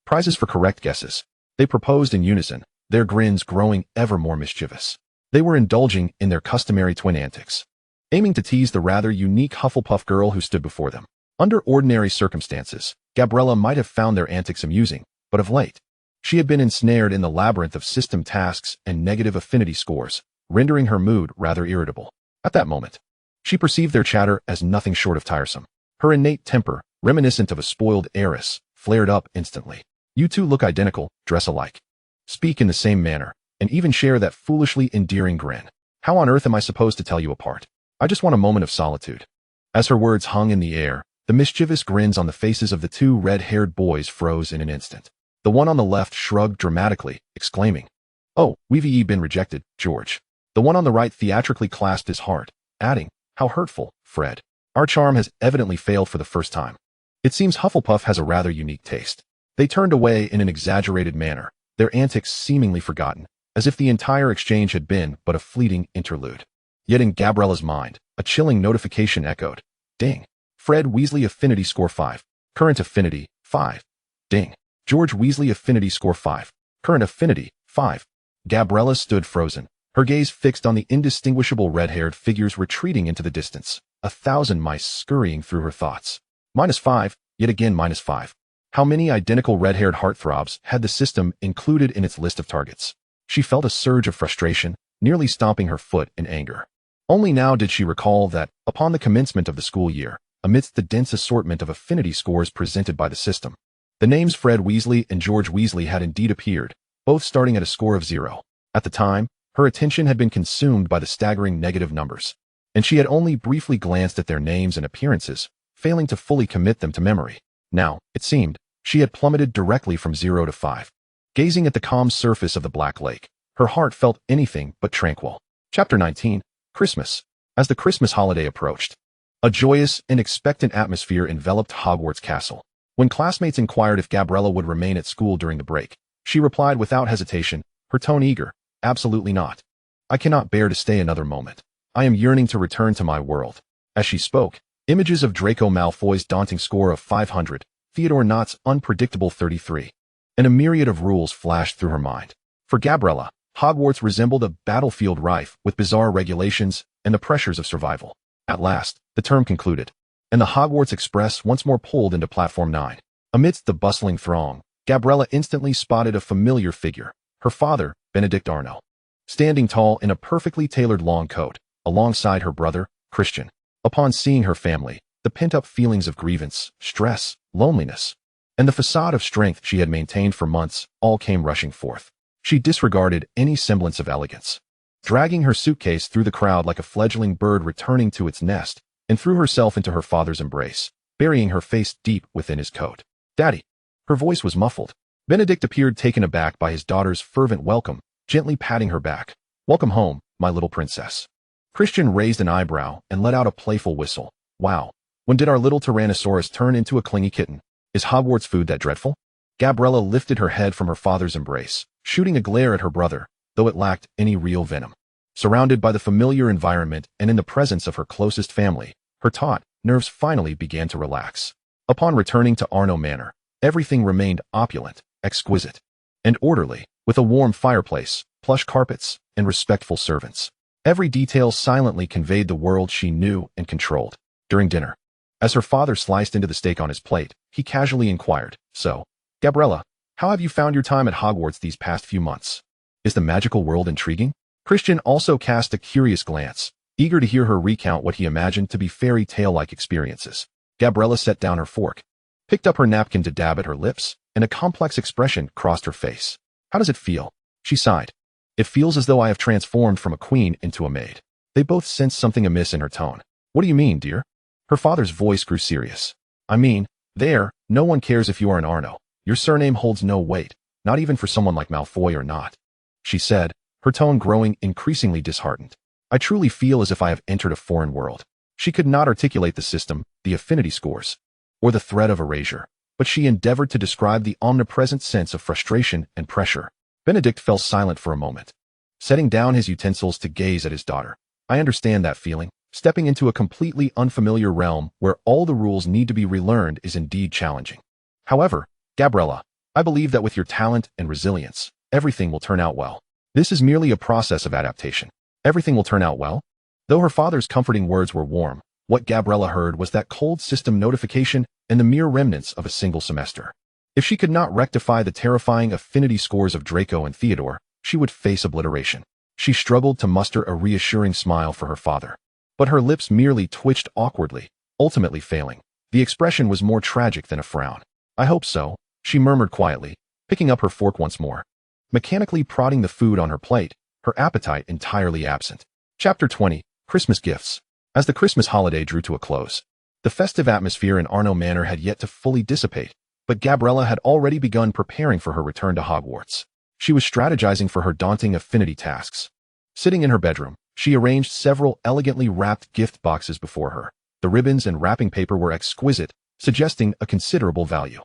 Prizes for correct guesses," they proposed in unison, their grins growing ever more mischievous. They were indulging in their customary twin antics, aiming to tease the rather unique Hufflepuff girl who stood before them. Under ordinary circumstances, Gabriella might have found their antics amusing, but of late, she had been ensnared in the labyrinth of system tasks and negative affinity scores, rendering her mood rather irritable. At that moment, she perceived their chatter as nothing short of tiresome. Her innate temper, reminiscent of a spoiled heiress, flared up instantly. "You two look identical, dress alike, speak in the same manner, and even share that foolishly endearing grin. How on earth am I supposed to tell you apart? I just want a moment of solitude." As her words hung in the air, the mischievous grins on the faces of the two red-haired boys froze in an instant. The one on the left shrugged dramatically, exclaiming, "Oh, we've been rejected, George." The one on the right theatrically clasped his heart, adding, "How hurtful, Fred. Our charm has evidently failed for the first time. It seems Hufflepuff has a rather unique taste." They turned away in an exaggerated manner, their antics seemingly forgotten, as if the entire exchange had been but a fleeting interlude. Yet in Gabriella's mind, a chilling notification echoed. Ding. Fred Weasley affinity score 5. Current affinity, 5. Ding. George Weasley affinity score 5. Current affinity, 5. Gabriella stood frozen, her gaze fixed on the indistinguishable red-haired figures retreating into the distance, 1,000 mice scurrying through her thoughts. -5, yet again -5. How many identical red-haired heartthrobs had the system included in its list of targets? She felt a surge of frustration, nearly stomping her foot in anger. Only now did she recall that, upon the commencement of the school year, amidst the dense assortment of affinity scores presented by the system, the names Fred Weasley and George Weasley had indeed appeared, both starting at a score of 0. At the time, her attention had been consumed by the staggering negative numbers, and she had only briefly glanced at their names and appearances, failing to fully commit them to memory. Now, it seemed, she had plummeted directly from 0 to 5. Gazing at the calm surface of the Black Lake, her heart felt anything but tranquil. Chapter 19, Christmas. As the Christmas holiday approached, a joyous and expectant atmosphere enveloped Hogwarts Castle. When classmates inquired if Gabriella would remain at school during the break, she replied without hesitation, her tone eager, "Absolutely not. I cannot bear to stay another moment. I am yearning to return to my world." As she spoke, images of Draco Malfoy's daunting score of 500, Theodore Knott's unpredictable 33, and a myriad of rules flashed through her mind. For Gabriella, Hogwarts resembled a battlefield rife with bizarre regulations and the pressures of survival. At last, the term concluded, and the Hogwarts Express once more pulled into Platform 9. Amidst the bustling throng, Gabriella instantly spotted a familiar figure, her father, Benedict Arnaud, standing tall in a perfectly tailored long coat, alongside her brother, Christian. Upon seeing her family, the pent-up feelings of grievance, stress, loneliness, and the facade of strength she had maintained for months all came rushing forth. She disregarded any semblance of elegance, dragging her suitcase through the crowd like a fledgling bird returning to its nest, and threw herself into her father's embrace, burying her face deep within his coat. "Daddy." Her voice was muffled. Benedict appeared taken aback by his daughter's fervent welcome, gently patting her back. "Welcome home, my little princess." Christian raised an eyebrow and let out a playful whistle. "Wow, when did our little Tyrannosaurus turn into a clingy kitten? Is Hogwarts food that dreadful?" Gabriella lifted her head from her father's embrace, shooting a glare at her brother, though it lacked any real venom. Surrounded by the familiar environment and in the presence of her closest family, her taut nerves finally began to relax. Upon returning to Arnaud Manor, everything remained opulent, exquisite, and orderly, with a warm fireplace, plush carpets, and respectful servants. Every detail silently conveyed the world she knew and controlled. During dinner, as her father sliced into the steak on his plate, he casually inquired, "So, Gabriella, How have you found your time at Hogwarts these past few months? Is the magical world intriguing? Christian also cast a curious glance, eager to hear her recount what he imagined to be fairy tale-like experiences. Gabriella set down her fork, picked up her napkin to dab at her lips, and a complex expression crossed her face. How does it feel? She sighed. It feels as though I have transformed from a queen into a maid. They both sensed something amiss in her tone. What do you mean, dear? Her father's voice grew serious. I mean, no one cares if you are an Arnaud. Your surname holds no weight, not even for someone like Malfoy or not, she said, her tone growing increasingly disheartened. I truly feel as if I have entered a foreign world. She could not articulate the system, the affinity scores, or the threat of erasure, but she endeavored to describe the omnipresent sense of frustration and pressure. Benedict fell silent for a moment, setting down his utensils to gaze at his daughter. I understand that feeling. Stepping into a completely unfamiliar realm where all the rules need to be relearned is indeed challenging. However, Gabriella, I believe that with your talent and resilience, everything will turn out well. This is merely a process of adaptation. Everything will turn out well? Though her father's comforting words were warm, what Gabriella heard was that cold system notification and the mere remnants of a single semester. If she could not rectify the terrifying affinity scores of Draco and Theodore, she would face obliteration. She struggled to muster a reassuring smile for her father, but her lips merely twitched awkwardly, ultimately failing. The expression was more tragic than a frown. I hope so, she murmured quietly, picking up her fork once more, mechanically prodding the food on her plate, her appetite entirely absent. Chapter 20, Christmas Gifts. As the Christmas holiday drew to a close, the festive atmosphere in Arnaud Manor had yet to fully dissipate, but Gabriella had already begun preparing for her return to Hogwarts. She was strategizing for her daunting affinity tasks. Sitting in her bedroom, she arranged several elegantly wrapped gift boxes before her. The ribbons and wrapping paper were exquisite, suggesting a considerable value.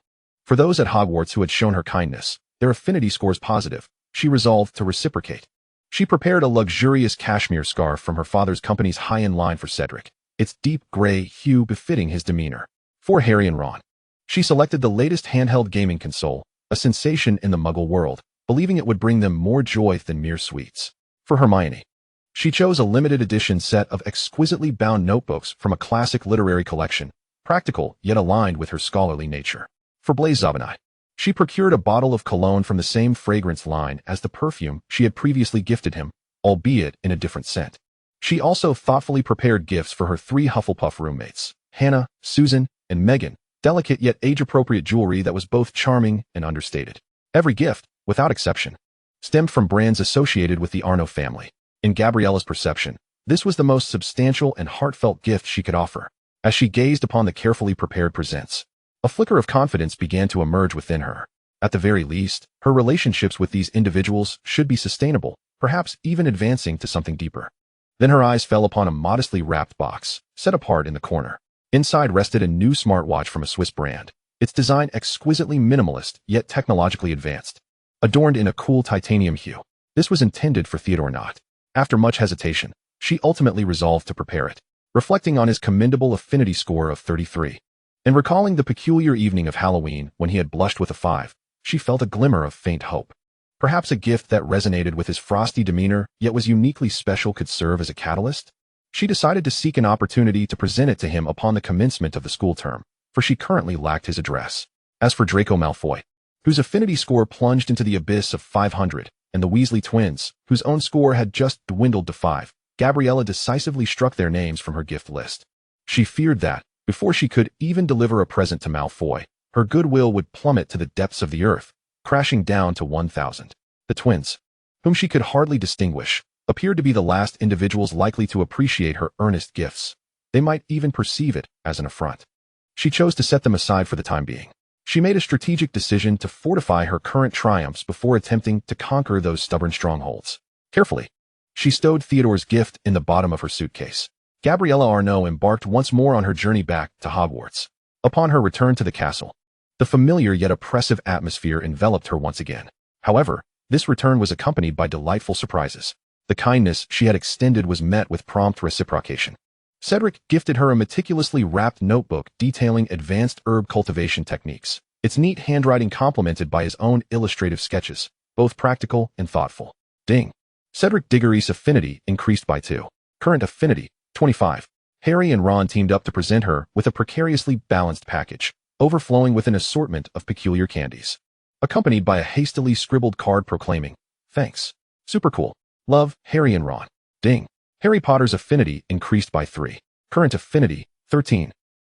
For those at Hogwarts who had shown her kindness, their affinity scores positive, she resolved to reciprocate. She prepared a luxurious cashmere scarf from her father's company's high-end line for Cedric, its deep gray hue befitting his demeanor. For Harry and Ron, she selected the latest handheld gaming console, a sensation in the Muggle world, believing it would bring them more joy than mere sweets. For Hermione, she chose a limited edition set of exquisitely bound notebooks from a classic literary collection, practical yet aligned with her scholarly nature. For Blaise Zabinai, she procured a bottle of cologne from the same fragrance line as the perfume she had previously gifted him, albeit in a different scent. She also thoughtfully prepared gifts for her 3 Hufflepuff roommates, Hannah, Susan, and Megan, delicate yet age-appropriate jewelry that was both charming and understated. Every gift, without exception, stemmed from brands associated with the Arnaud family. In Gabriella's perception, this was the most substantial and heartfelt gift she could offer. As she gazed upon the carefully prepared presents, a flicker of confidence began to emerge within her. At the very least, her relationships with these individuals should be sustainable, perhaps even advancing to something deeper. Then her eyes fell upon a modestly wrapped box, set apart in the corner. Inside rested a new smartwatch from a Swiss brand, its design exquisitely minimalist yet technologically advanced, adorned in a cool titanium hue. This was intended for Theodore Knott. After much hesitation, she ultimately resolved to prepare it, reflecting on his commendable affinity score of 33. And recalling the peculiar evening of Halloween when he had blushed with a 5, she felt a glimmer of faint hope. Perhaps a gift that resonated with his frosty demeanor yet was uniquely special could serve as a catalyst? She decided to seek an opportunity to present it to him upon the commencement of the school term, for she currently lacked his address. As for Draco Malfoy, whose affinity score plunged into the abyss of 500, and the Weasley twins, whose own score had just dwindled to 5, Gabriella decisively struck their names from her gift list. She feared that, before she could even deliver a present to Malfoy, her goodwill would plummet to the depths of the earth, crashing down to 1,000. The twins, whom she could hardly distinguish, appeared to be the last individuals likely to appreciate her earnest gifts. They might even perceive it as an affront. She chose to set them aside for the time being. She made a strategic decision to fortify her current triumphs before attempting to conquer those stubborn strongholds. Carefully, she stowed Theodore's gift in the bottom of her suitcase. Gabriella Arnaud embarked once more on her journey back to Hogwarts. Upon her return to the castle, the familiar yet oppressive atmosphere enveloped her once again. However, this return was accompanied by delightful surprises. The kindness she had extended was met with prompt reciprocation. Cedric gifted her a meticulously wrapped notebook detailing advanced herb cultivation techniques, its neat handwriting complemented by his own illustrative sketches, both practical and thoughtful. Ding. Cedric Diggory's affinity increased by 2. Current affinity, 25. Harry and Ron teamed up to present her with a precariously balanced package, overflowing with an assortment of peculiar candies. accompanied by a hastily scribbled card proclaiming, "Thanks. Super cool. Love, Harry and Ron." Ding. Harry Potter's affinity increased by 3. Current affinity, 13.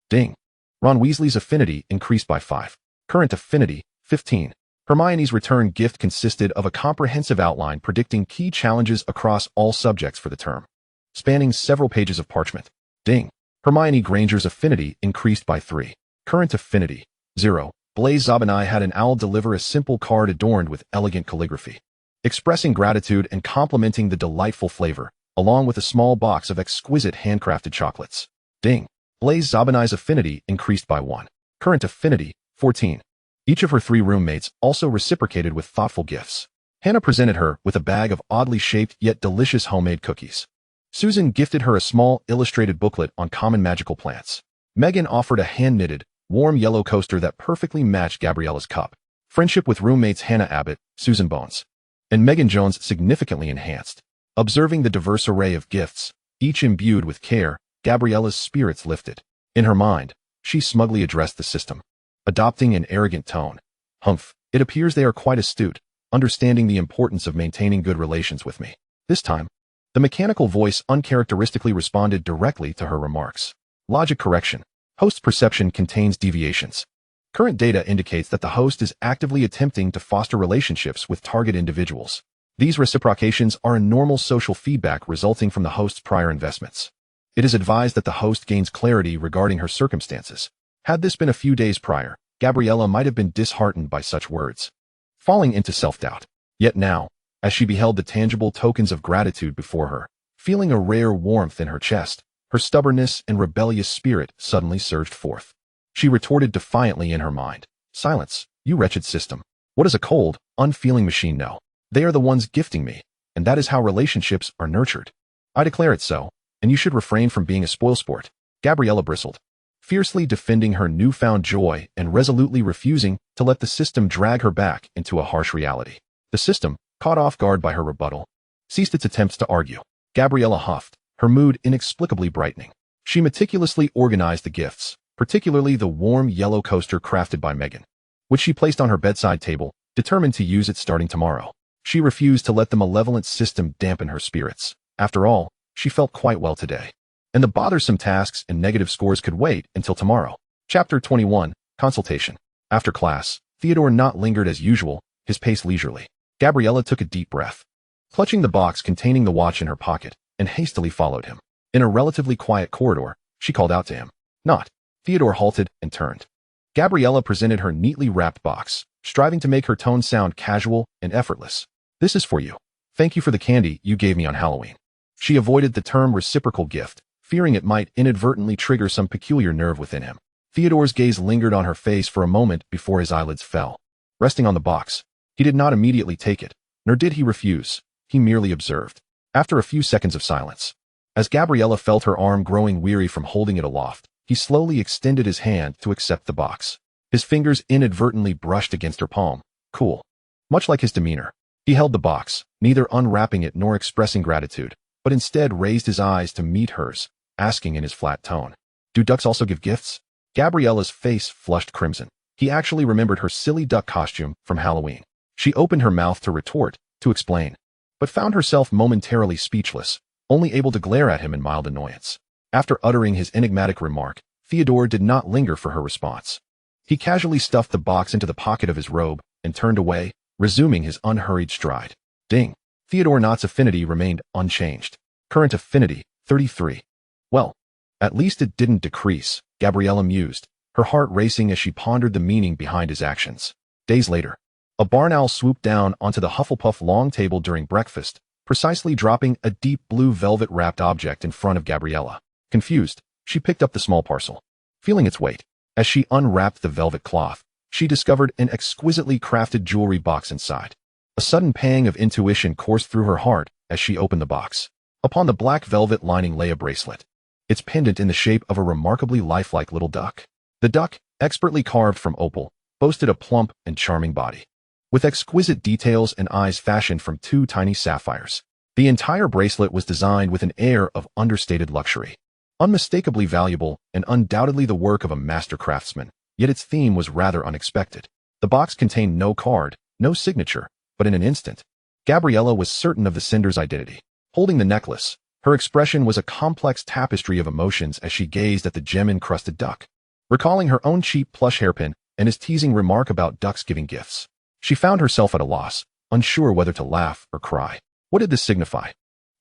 Ding. Ron Weasley's affinity increased by 5. Current affinity, 15. Hermione's return gift consisted of a comprehensive outline predicting key challenges across all subjects for the term, spanning several pages of parchment. Ding. Hermione Granger's affinity increased by 3. Current affinity, 0. Blaise Zabinai had an owl deliver a simple card adorned with elegant calligraphy, expressing gratitude and complimenting the delightful flavor, along with a small box of exquisite handcrafted chocolates. Ding. Blaise Zabinai's affinity increased by 1. Current affinity, 14. Each of her 3 roommates also reciprocated with thoughtful gifts. Hannah presented her with a bag of oddly shaped yet delicious homemade cookies. Susan gifted her a small illustrated booklet on common magical plants. Megan offered a hand-knitted, warm yellow coaster that perfectly matched Gabriella's cup. Friendship with roommates Hannah Abbott, Susan Bones, and Megan Jones significantly enhanced. Observing the diverse array of gifts, each imbued with care, Gabriella's spirits lifted. In her mind, she smugly addressed the system, adopting an arrogant tone. "Humph, it appears they are quite astute, understanding the importance of maintaining good relations with me." This time, the mechanical voice uncharacteristically responded directly to her remarks. Logic correction. Host perception contains deviations. Current data indicates that the host is actively attempting to foster relationships with target individuals. These reciprocations are a normal social feedback resulting from the host's prior investments. It is advised that the host gains clarity regarding her circumstances. Had this been a few days prior, Gabriella might have been disheartened by such words, falling into self-doubt. Yet now, as she beheld the tangible tokens of gratitude before her, feeling a rare warmth in her chest, her stubbornness and rebellious spirit suddenly surged forth. She retorted defiantly in her mind, "Silence, you wretched system. What does a cold, unfeeling machine know? They are the ones gifting me, and that is how relationships are nurtured. I declare it so, and you should refrain from being a spoilsport." Gabriella bristled, fiercely defending her newfound joy and resolutely refusing to let the system drag her back into a harsh reality. The system, caught off guard by her rebuttal, ceased its attempts to argue. Gabriella huffed, her mood inexplicably brightening. She meticulously organized the gifts, particularly the warm yellow coaster crafted by Megan, which she placed on her bedside table, determined to use it starting tomorrow. She refused to let the malevolent system dampen her spirits. After all, she felt quite well today, and the bothersome tasks and negative scores could wait until tomorrow. Chapter 21, Consultation. After class, Theodore not lingered as usual, his pace leisurely. Gabriella took a deep breath, clutching the box containing the watch in her pocket, and hastily followed him. In a relatively quiet corridor, she called out to him. "Not." Theodore halted and turned. Gabriella presented her neatly wrapped box, striving to make her tone sound casual and effortless. "This is for you. Thank you for the candy you gave me on Halloween." She avoided the term reciprocal gift, fearing it might inadvertently trigger some peculiar nerve within him. Theodore's gaze lingered on her face for a moment before his eyelids fell. Resting on the box, he did not immediately take it, nor did he refuse. He merely observed. After a few seconds of silence, as Gabriella felt her arm growing weary from holding it aloft, he slowly extended his hand to accept the box. His fingers inadvertently brushed against her palm. Cool. Much like his demeanor, he held the box, neither unwrapping it nor expressing gratitude, but instead raised his eyes to meet hers, asking in his flat tone, "Do ducks also give gifts?" Gabriella's face flushed crimson. He actually remembered her silly duck costume from Halloween. She opened her mouth to retort, to explain, but found herself momentarily speechless, only able to glare at him in mild annoyance. After uttering his enigmatic remark, Theodore did not linger for her response. He casually stuffed the box into the pocket of his robe and turned away, resuming his unhurried stride. Ding. Theodore Knott's affinity remained unchanged. Current affinity, 33. Well, at least it didn't decrease, Gabriella mused, her heart racing as she pondered the meaning behind his actions. Days later, a barn owl swooped down onto the Hufflepuff long table during breakfast, precisely dropping a deep blue velvet-wrapped object in front of Gabriella. Confused, she picked up the small parcel, feeling its weight. As she unwrapped the velvet cloth, she discovered an exquisitely crafted jewelry box inside. A sudden pang of intuition coursed through her heart as she opened the box. Upon the black velvet lining lay a bracelet, its pendant in the shape of a remarkably lifelike little duck. The duck, expertly carved from opal, boasted a plump and charming body, with exquisite details and eyes fashioned from 2 tiny sapphires. The entire bracelet was designed with an air of understated luxury. Unmistakably valuable and undoubtedly the work of a master craftsman, yet its theme was rather unexpected. The box contained no card, no signature, but in an instant, Gabriella was certain of the sender's identity. Holding the necklace, her expression was a complex tapestry of emotions as she gazed at the gem-encrusted duck. Recalling her own cheap plush hairpin and his teasing remark about ducks giving gifts, she found herself at a loss, unsure whether to laugh or cry. What did this signify?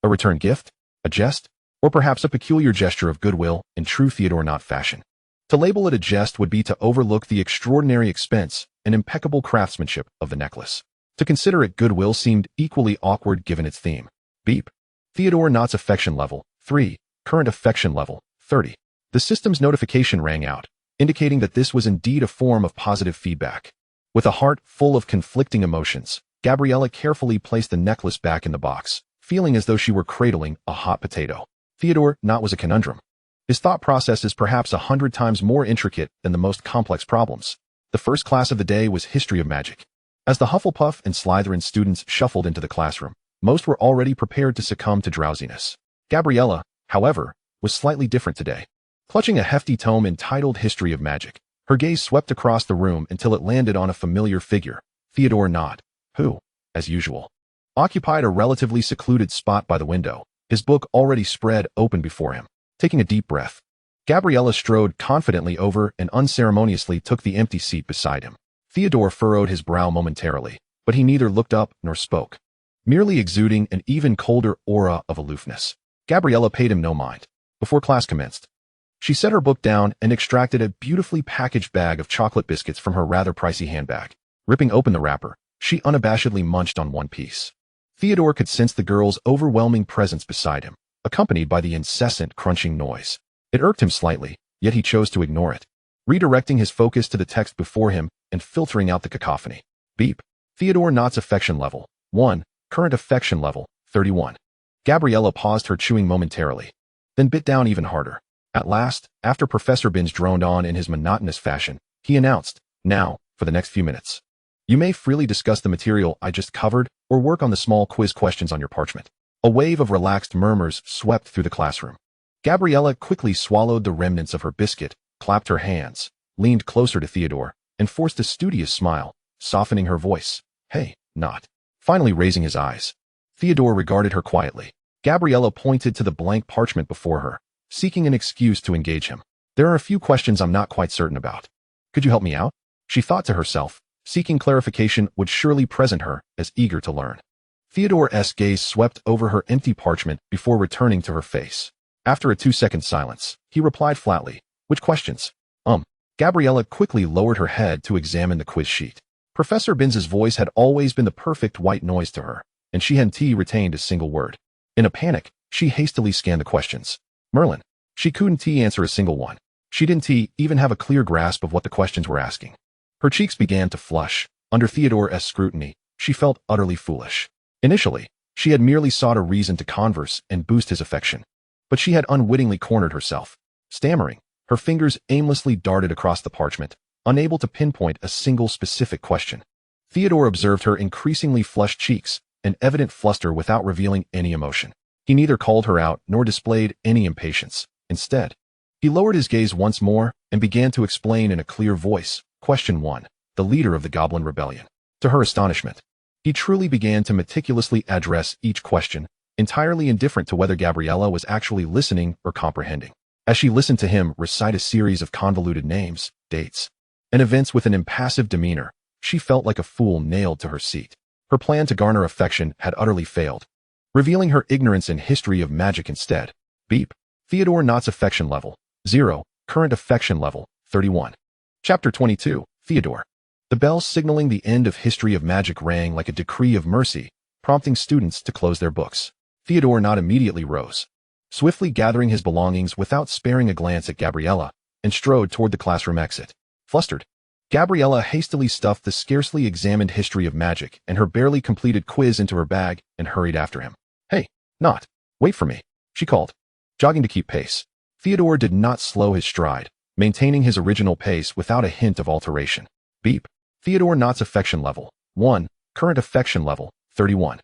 A return gift? A jest? Or perhaps a peculiar gesture of goodwill in true Theodore Knott fashion? To label it a jest would be to overlook the extraordinary expense and impeccable craftsmanship of the necklace. To consider it goodwill seemed equally awkward given its theme. Beep. Theodore Knott's affection level, 3. Current affection level, 30. The system's notification rang out, indicating that this was indeed a form of positive feedback. With a heart full of conflicting emotions, Gabriella carefully placed the necklace back in the box, feeling as though she were cradling a hot potato. Theodore Knott was a conundrum. His thought process is perhaps 100 times more intricate than the most complex problems. The first class of the day was History of Magic. As the Hufflepuff and Slytherin students shuffled into the classroom, most were already prepared to succumb to drowsiness. Gabriella, however, was slightly different today. Clutching a hefty tome entitled History of Magic, her gaze swept across the room until it landed on a familiar figure, Theodore Knott, who, as usual, occupied a relatively secluded spot by the window, his book already spread open before him. Taking a deep breath, Gabriella strode confidently over and unceremoniously took the empty seat beside him. Theodore furrowed his brow momentarily, but he neither looked up nor spoke, merely exuding an even colder aura of aloofness. Gabriella paid him no mind. Before class commenced, she set her book down and extracted a beautifully packaged bag of chocolate biscuits from her rather pricey handbag. Ripping open the wrapper, she unabashedly munched on one piece. Theodore could sense the girl's overwhelming presence beside him, accompanied by the incessant crunching noise. It irked him slightly, yet he chose to ignore it, redirecting his focus to the text before him and filtering out the cacophony. Beep. Theodore Knott's affection level, 1. Current affection level, 31. Gabriella paused her chewing momentarily, then bit down even harder. At last, after Professor Binns droned on in his monotonous fashion, he announced, "Now, for the next few minutes, you may freely discuss the material I just covered or work on the small quiz questions on your parchment." A wave of relaxed murmurs swept through the classroom. Gabriella quickly swallowed the remnants of her biscuit, clapped her hands, leaned closer to Theodore, and forced a studious smile, softening her voice. "Hey, Knott." Finally raising his eyes, Theodore regarded her quietly. Gabriella pointed to the blank parchment before her, seeking an excuse to engage him. "There are a few questions I'm not quite certain about. Could you help me out?" She thought to herself, seeking clarification would surely present her as eager to learn. Theodore's gaze swept over her empty parchment before returning to her face. After a 2-second silence, he replied flatly, "Which questions?" Gabriella quickly lowered her head to examine the quiz sheet. Professor Binns's voice had always been the perfect white noise to her, and she hadn't retained a single word. In a panic, she hastily scanned the questions. Merlin. She couldn't answer a single one. She didn't even have a clear grasp of what the questions were asking. Her cheeks began to flush. Under Theodore's scrutiny, she felt utterly foolish. Initially, she had merely sought a reason to converse and boost his affection. But she had unwittingly cornered herself. Stammering, her fingers aimlessly darted across the parchment, unable to pinpoint a single specific question. Theodore observed her increasingly flushed cheeks, an evident fluster without revealing any emotion. He neither called her out nor displayed any impatience. Instead, he lowered his gaze once more and began to explain in a clear voice. Question 1. The leader of the Goblin Rebellion. To her astonishment, he truly began to meticulously address each question, entirely indifferent to whether Gabriella was actually listening or comprehending. As she listened to him recite a series of convoluted names, dates, and events with an impassive demeanor, she felt like a fool nailed to her seat. Her plan to garner affection had utterly failed, revealing her ignorance in history of magic instead. Beep. Theodore Knott's affection level, 0. Current affection level, 31. Chapter 22. Theodore. The bell signaling the end of History of Magic rang like a decree of mercy, prompting students to close their books. Theodore Knott immediately rose, swiftly gathering his belongings without sparing a glance at Gabriella, and strode toward the classroom exit. Flustered, Gabriella hastily stuffed the scarcely examined History of Magic and her barely completed quiz into her bag and hurried after him. "Hey, Knott, wait for me," she called, jogging to keep pace. Theodore did not slow his stride, maintaining his original pace without a hint of alteration. Beep. Theodore Knott's affection level, 1. Current affection level, 31.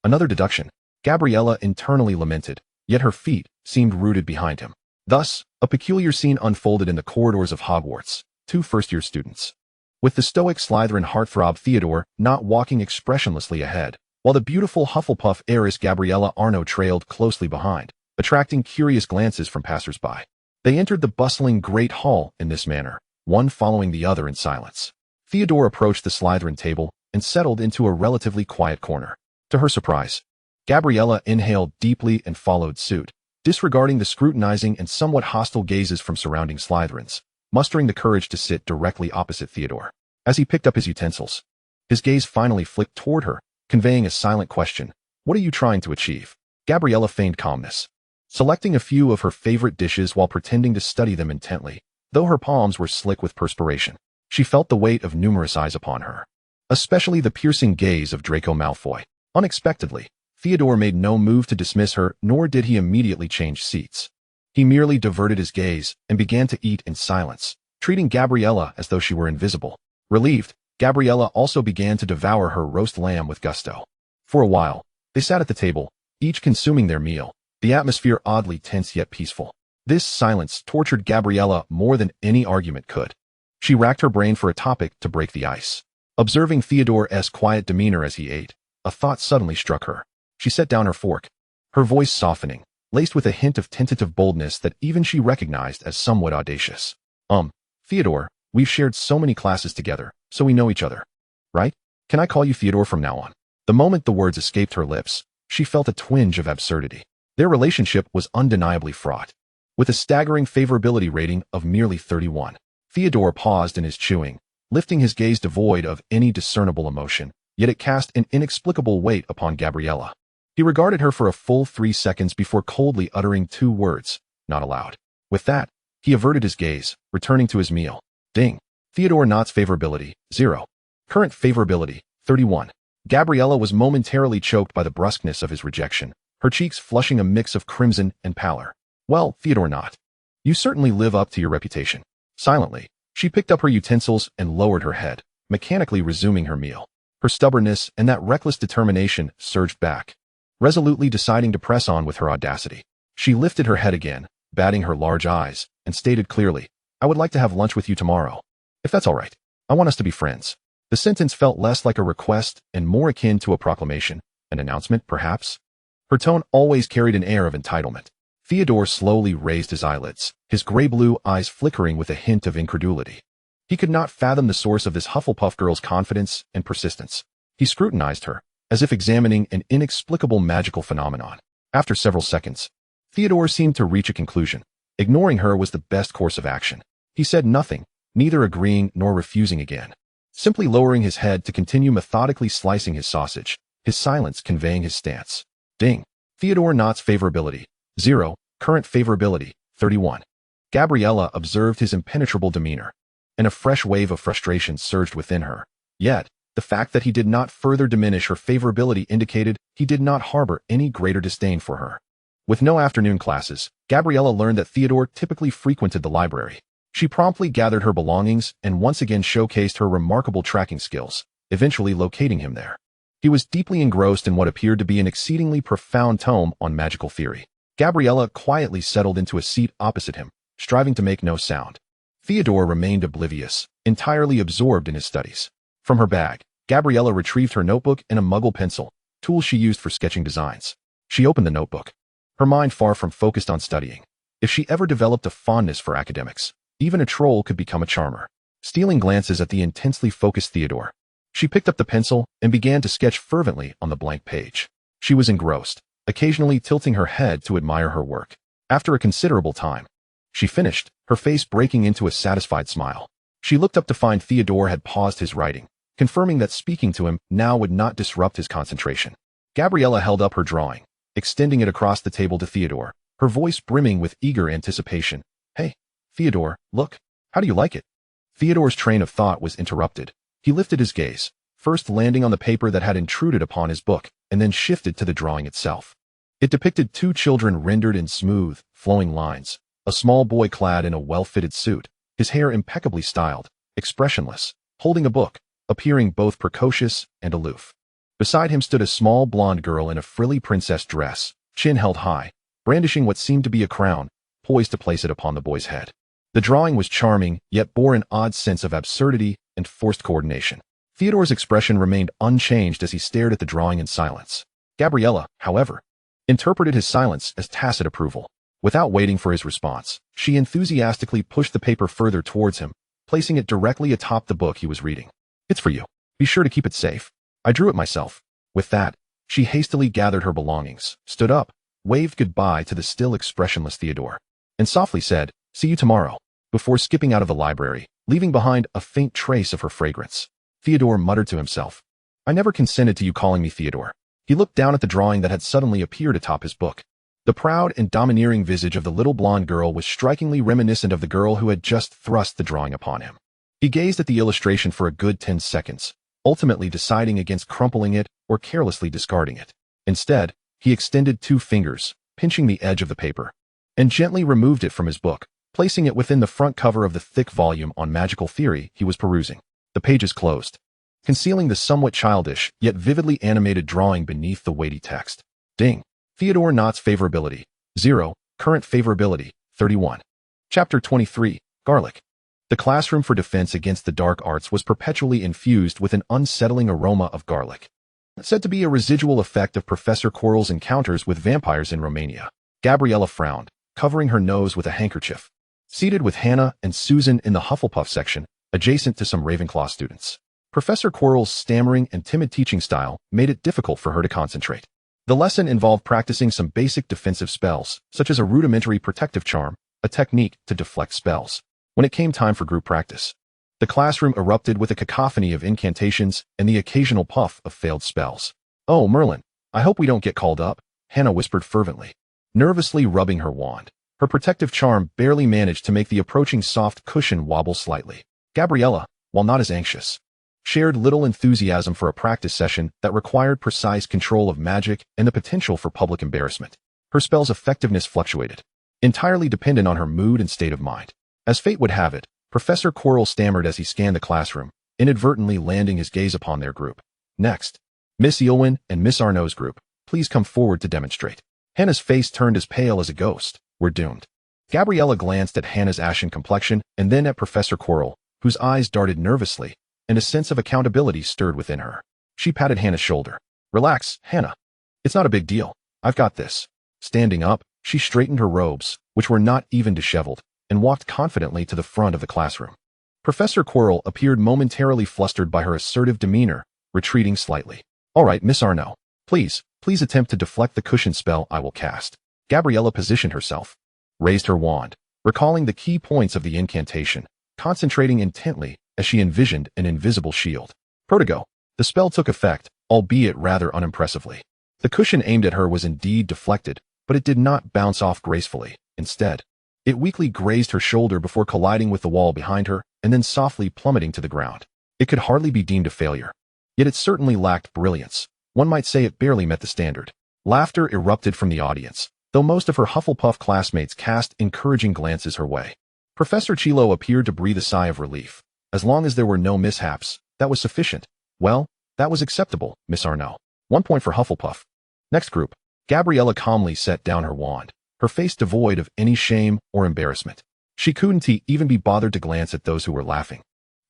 Another deduction. Gabriella internally lamented, yet her feet seemed rooted behind him. Thus, a peculiar scene unfolded in the corridors of Hogwarts. 2 first-year students, with the stoic Slytherin heartthrob Theodore not walking expressionlessly ahead, while the beautiful Hufflepuff heiress Gabriella Arnaud trailed closely behind, attracting curious glances from passers-by. They entered the bustling Great Hall in this manner, one following the other in silence. Theodore approached the Slytherin table and settled into a relatively quiet corner. To her surprise, Gabriella inhaled deeply and followed suit, disregarding the scrutinizing and somewhat hostile gazes from surrounding Slytherins, mustering the courage to sit directly opposite Theodore. As he picked up his utensils, his gaze finally flicked toward her, conveying a silent question. "What are you trying to achieve?" Gabriella feigned calmness, selecting a few of her favorite dishes while pretending to study them intently, though her palms were slick with perspiration. She felt the weight of numerous eyes upon her, especially the piercing gaze of Draco Malfoy. Unexpectedly, Theodore made no move to dismiss her, nor did he immediately change seats. He merely diverted his gaze and began to eat in silence, treating Gabriella as though she were invisible. Relieved, Gabriella also began to devour her roast lamb with gusto. For a while, they sat at the table, each consuming their meal, the atmosphere oddly tense yet peaceful. This silence tortured Gabriella more than any argument could. She racked her brain for a topic to break the ice. Observing Theodore's quiet demeanor as he ate, a thought suddenly struck her. She set down her fork, her voice softening, laced with a hint of tentative boldness that even she recognized as somewhat audacious. Theodore, we've shared so many classes together, so we know each other, right? Can I call you Theodore from now on?" The moment the words escaped her lips, she felt a twinge of absurdity. Their relationship was undeniably fraught. With a staggering favorability rating of merely 31, Theodore paused in his chewing, lifting his gaze devoid of any discernible emotion, yet it cast an inexplicable weight upon Gabriella. He regarded her for a full 3 seconds before coldly uttering 2 words, not aloud. With that, he averted his gaze, returning to his meal. Ding. Theodore Knott's favorability, 0. Current favorability, 31. Gabriella was momentarily choked by the brusqueness of his rejection, her cheeks flushing a mix of crimson and pallor. "Well, Theodore Knott, you certainly live up to your reputation." Silently, she picked up her utensils and lowered her head, mechanically resuming her meal. Her stubbornness and that reckless determination surged back, resolutely deciding to press on with her audacity. She lifted her head again, batting her large eyes, and stated clearly, "I would like to have lunch with you tomorrow. If that's all right. I want us to be friends." The sentence felt less like a request and more akin to a proclamation, an announcement, perhaps. Her tone always carried an air of entitlement. Theodore slowly raised his eyelids, his gray-blue eyes flickering with a hint of incredulity. He could not fathom the source of this Hufflepuff girl's confidence and persistence. He scrutinized her, as if examining an inexplicable magical phenomenon. After several seconds, Theodore seemed to reach a conclusion. Ignoring her was the best course of action. He said nothing, neither agreeing nor refusing again, simply lowering his head to continue methodically slicing his sausage, his silence conveying his stance. Ding. Theodore Knott's favorability, 0. Current favorability, 31. Gabriella observed his impenetrable demeanor, and a fresh wave of frustration surged within her. Yet, the fact that he did not further diminish her favorability indicated he did not harbor any greater disdain for her. With no afternoon classes, Gabriella learned that Theodore typically frequented the library. She promptly gathered her belongings and once again showcased her remarkable tracking skills, eventually locating him there. He was deeply engrossed in what appeared to be an exceedingly profound tome on magical theory. Gabriella quietly settled into a seat opposite him, striving to make no sound. Theodore remained oblivious, entirely absorbed in his studies. From her bag, Gabriella retrieved her notebook and a Muggle pencil, tools she used for sketching designs. She opened the notebook, her mind far from focused on studying. If she ever developed a fondness for academics, even a troll could become a charmer. Stealing glances at the intensely focused Theodore, she picked up the pencil and began to sketch fervently on the blank page. She was engrossed, occasionally tilting her head to admire her work. After a considerable time, she finished, her face breaking into a satisfied smile. She looked up to find Theodore had paused his writing, confirming that speaking to him now would not disrupt his concentration. Gabriella held up her drawing, extending it across the table to Theodore, her voice brimming with eager anticipation. "Hey, Theodore, look. How do you like it?" Theodore's train of thought was interrupted. He lifted his gaze, first landing on the paper that had intruded upon his book, and then shifted to the drawing itself. It depicted 2 children rendered in smooth, flowing lines, a small boy clad in a well-fitted suit, his hair impeccably styled, expressionless, holding a book, appearing both precocious and aloof. Beside him stood a small blonde girl in a frilly princess dress, chin held high, brandishing what seemed to be a crown, poised to place it upon the boy's head. The drawing was charming, yet bore an odd sense of absurdity and forced coordination. Theodore's expression remained unchanged as he stared at the drawing in silence. Gabriella, however, interpreted his silence as tacit approval. Without waiting for his response, she enthusiastically pushed the paper further towards him, placing it directly atop the book he was reading. "It's for you. Be sure to keep it safe. I drew it myself." With that, she hastily gathered her belongings, stood up, waved goodbye to the still expressionless Theodore, and softly said, "See you tomorrow," before skipping out of the library, leaving behind a faint trace of her fragrance. Theodore muttered to himself, "I never consented to you calling me Theodore." He looked down at the drawing that had suddenly appeared atop his book. The proud and domineering visage of the little blonde girl was strikingly reminiscent of the girl who had just thrust the drawing upon him. He gazed at the illustration for a good 10 seconds, ultimately deciding against crumpling it or carelessly discarding it. Instead, he extended 2 fingers, pinching the edge of the paper, and gently removed it from his book, placing it within the front cover of the thick volume on magical theory he was perusing. The pages closed, concealing the somewhat childish yet vividly animated drawing beneath the weighty text. Ding. Theodore Knott's favorability, 0, current favorability, 31. Chapter 23, Garlic. The classroom for defense against the dark arts was perpetually infused with an unsettling aroma of garlic, said to be a residual effect of Professor Quirrell's encounters with vampires in Romania. Gabriella frowned, covering her nose with a handkerchief. Seated with Hannah and Susan in the Hufflepuff section, adjacent to some Ravenclaw students, Professor Quirrell's stammering and timid teaching style made it difficult for her to concentrate. The lesson involved practicing some basic defensive spells, such as a rudimentary protective charm, a technique to deflect spells. When it came time for group practice, the classroom erupted with a cacophony of incantations and the occasional puff of failed spells. "Oh, Merlin, I hope we don't get called up," Hannah whispered fervently, nervously rubbing her wand. Her protective charm barely managed to make the approaching soft cushion wobble slightly. Gabriella, while not as anxious, shared little enthusiasm for a practice session that required precise control of magic and the potential for public embarrassment. Her spell's effectiveness fluctuated, entirely dependent on her mood and state of mind. As fate would have it, Professor Quirrell stammered as he scanned the classroom, inadvertently landing his gaze upon their group. "Next, Miss Eowyn and Miss Arnaud's group, please come forward to demonstrate." Hannah's face turned as pale as a ghost. "We're doomed." Gabriella glanced at Hannah's ashen complexion and then at Professor Quirrell, whose eyes darted nervously, and a sense of accountability stirred within her. She patted Hannah's shoulder. "Relax, Hannah. It's not a big deal. I've got this." Standing up, she straightened her robes, which were not even disheveled, and walked confidently to the front of the classroom. Professor Quirrell appeared momentarily flustered by her assertive demeanor, retreating slightly. "All right, Miss Arnaud. Please attempt to deflect the cushion spell I will cast." Gabriella positioned herself, raised her wand, recalling the key points of the incantation, concentrating intently as she envisioned an invisible shield. Protego. The spell took effect, albeit rather unimpressively. The cushion aimed at her was indeed deflected, but it did not bounce off gracefully. Instead, it weakly grazed her shoulder before colliding with the wall behind her and then softly plummeting to the ground. It could hardly be deemed a failure. Yet it certainly lacked brilliance. One might say it barely met the standard. Laughter erupted from the audience, though most of her Hufflepuff classmates cast encouraging glances her way. Professor Chilo appeared to breathe a sigh of relief. As long as there were no mishaps, that was sufficient. "Well, that was acceptable, Miss Arnaud. 1 point for Hufflepuff." Next group. Gabriella calmly set down her wand, her face devoid of any shame or embarrassment. She couldn't even be bothered to glance at those who were laughing,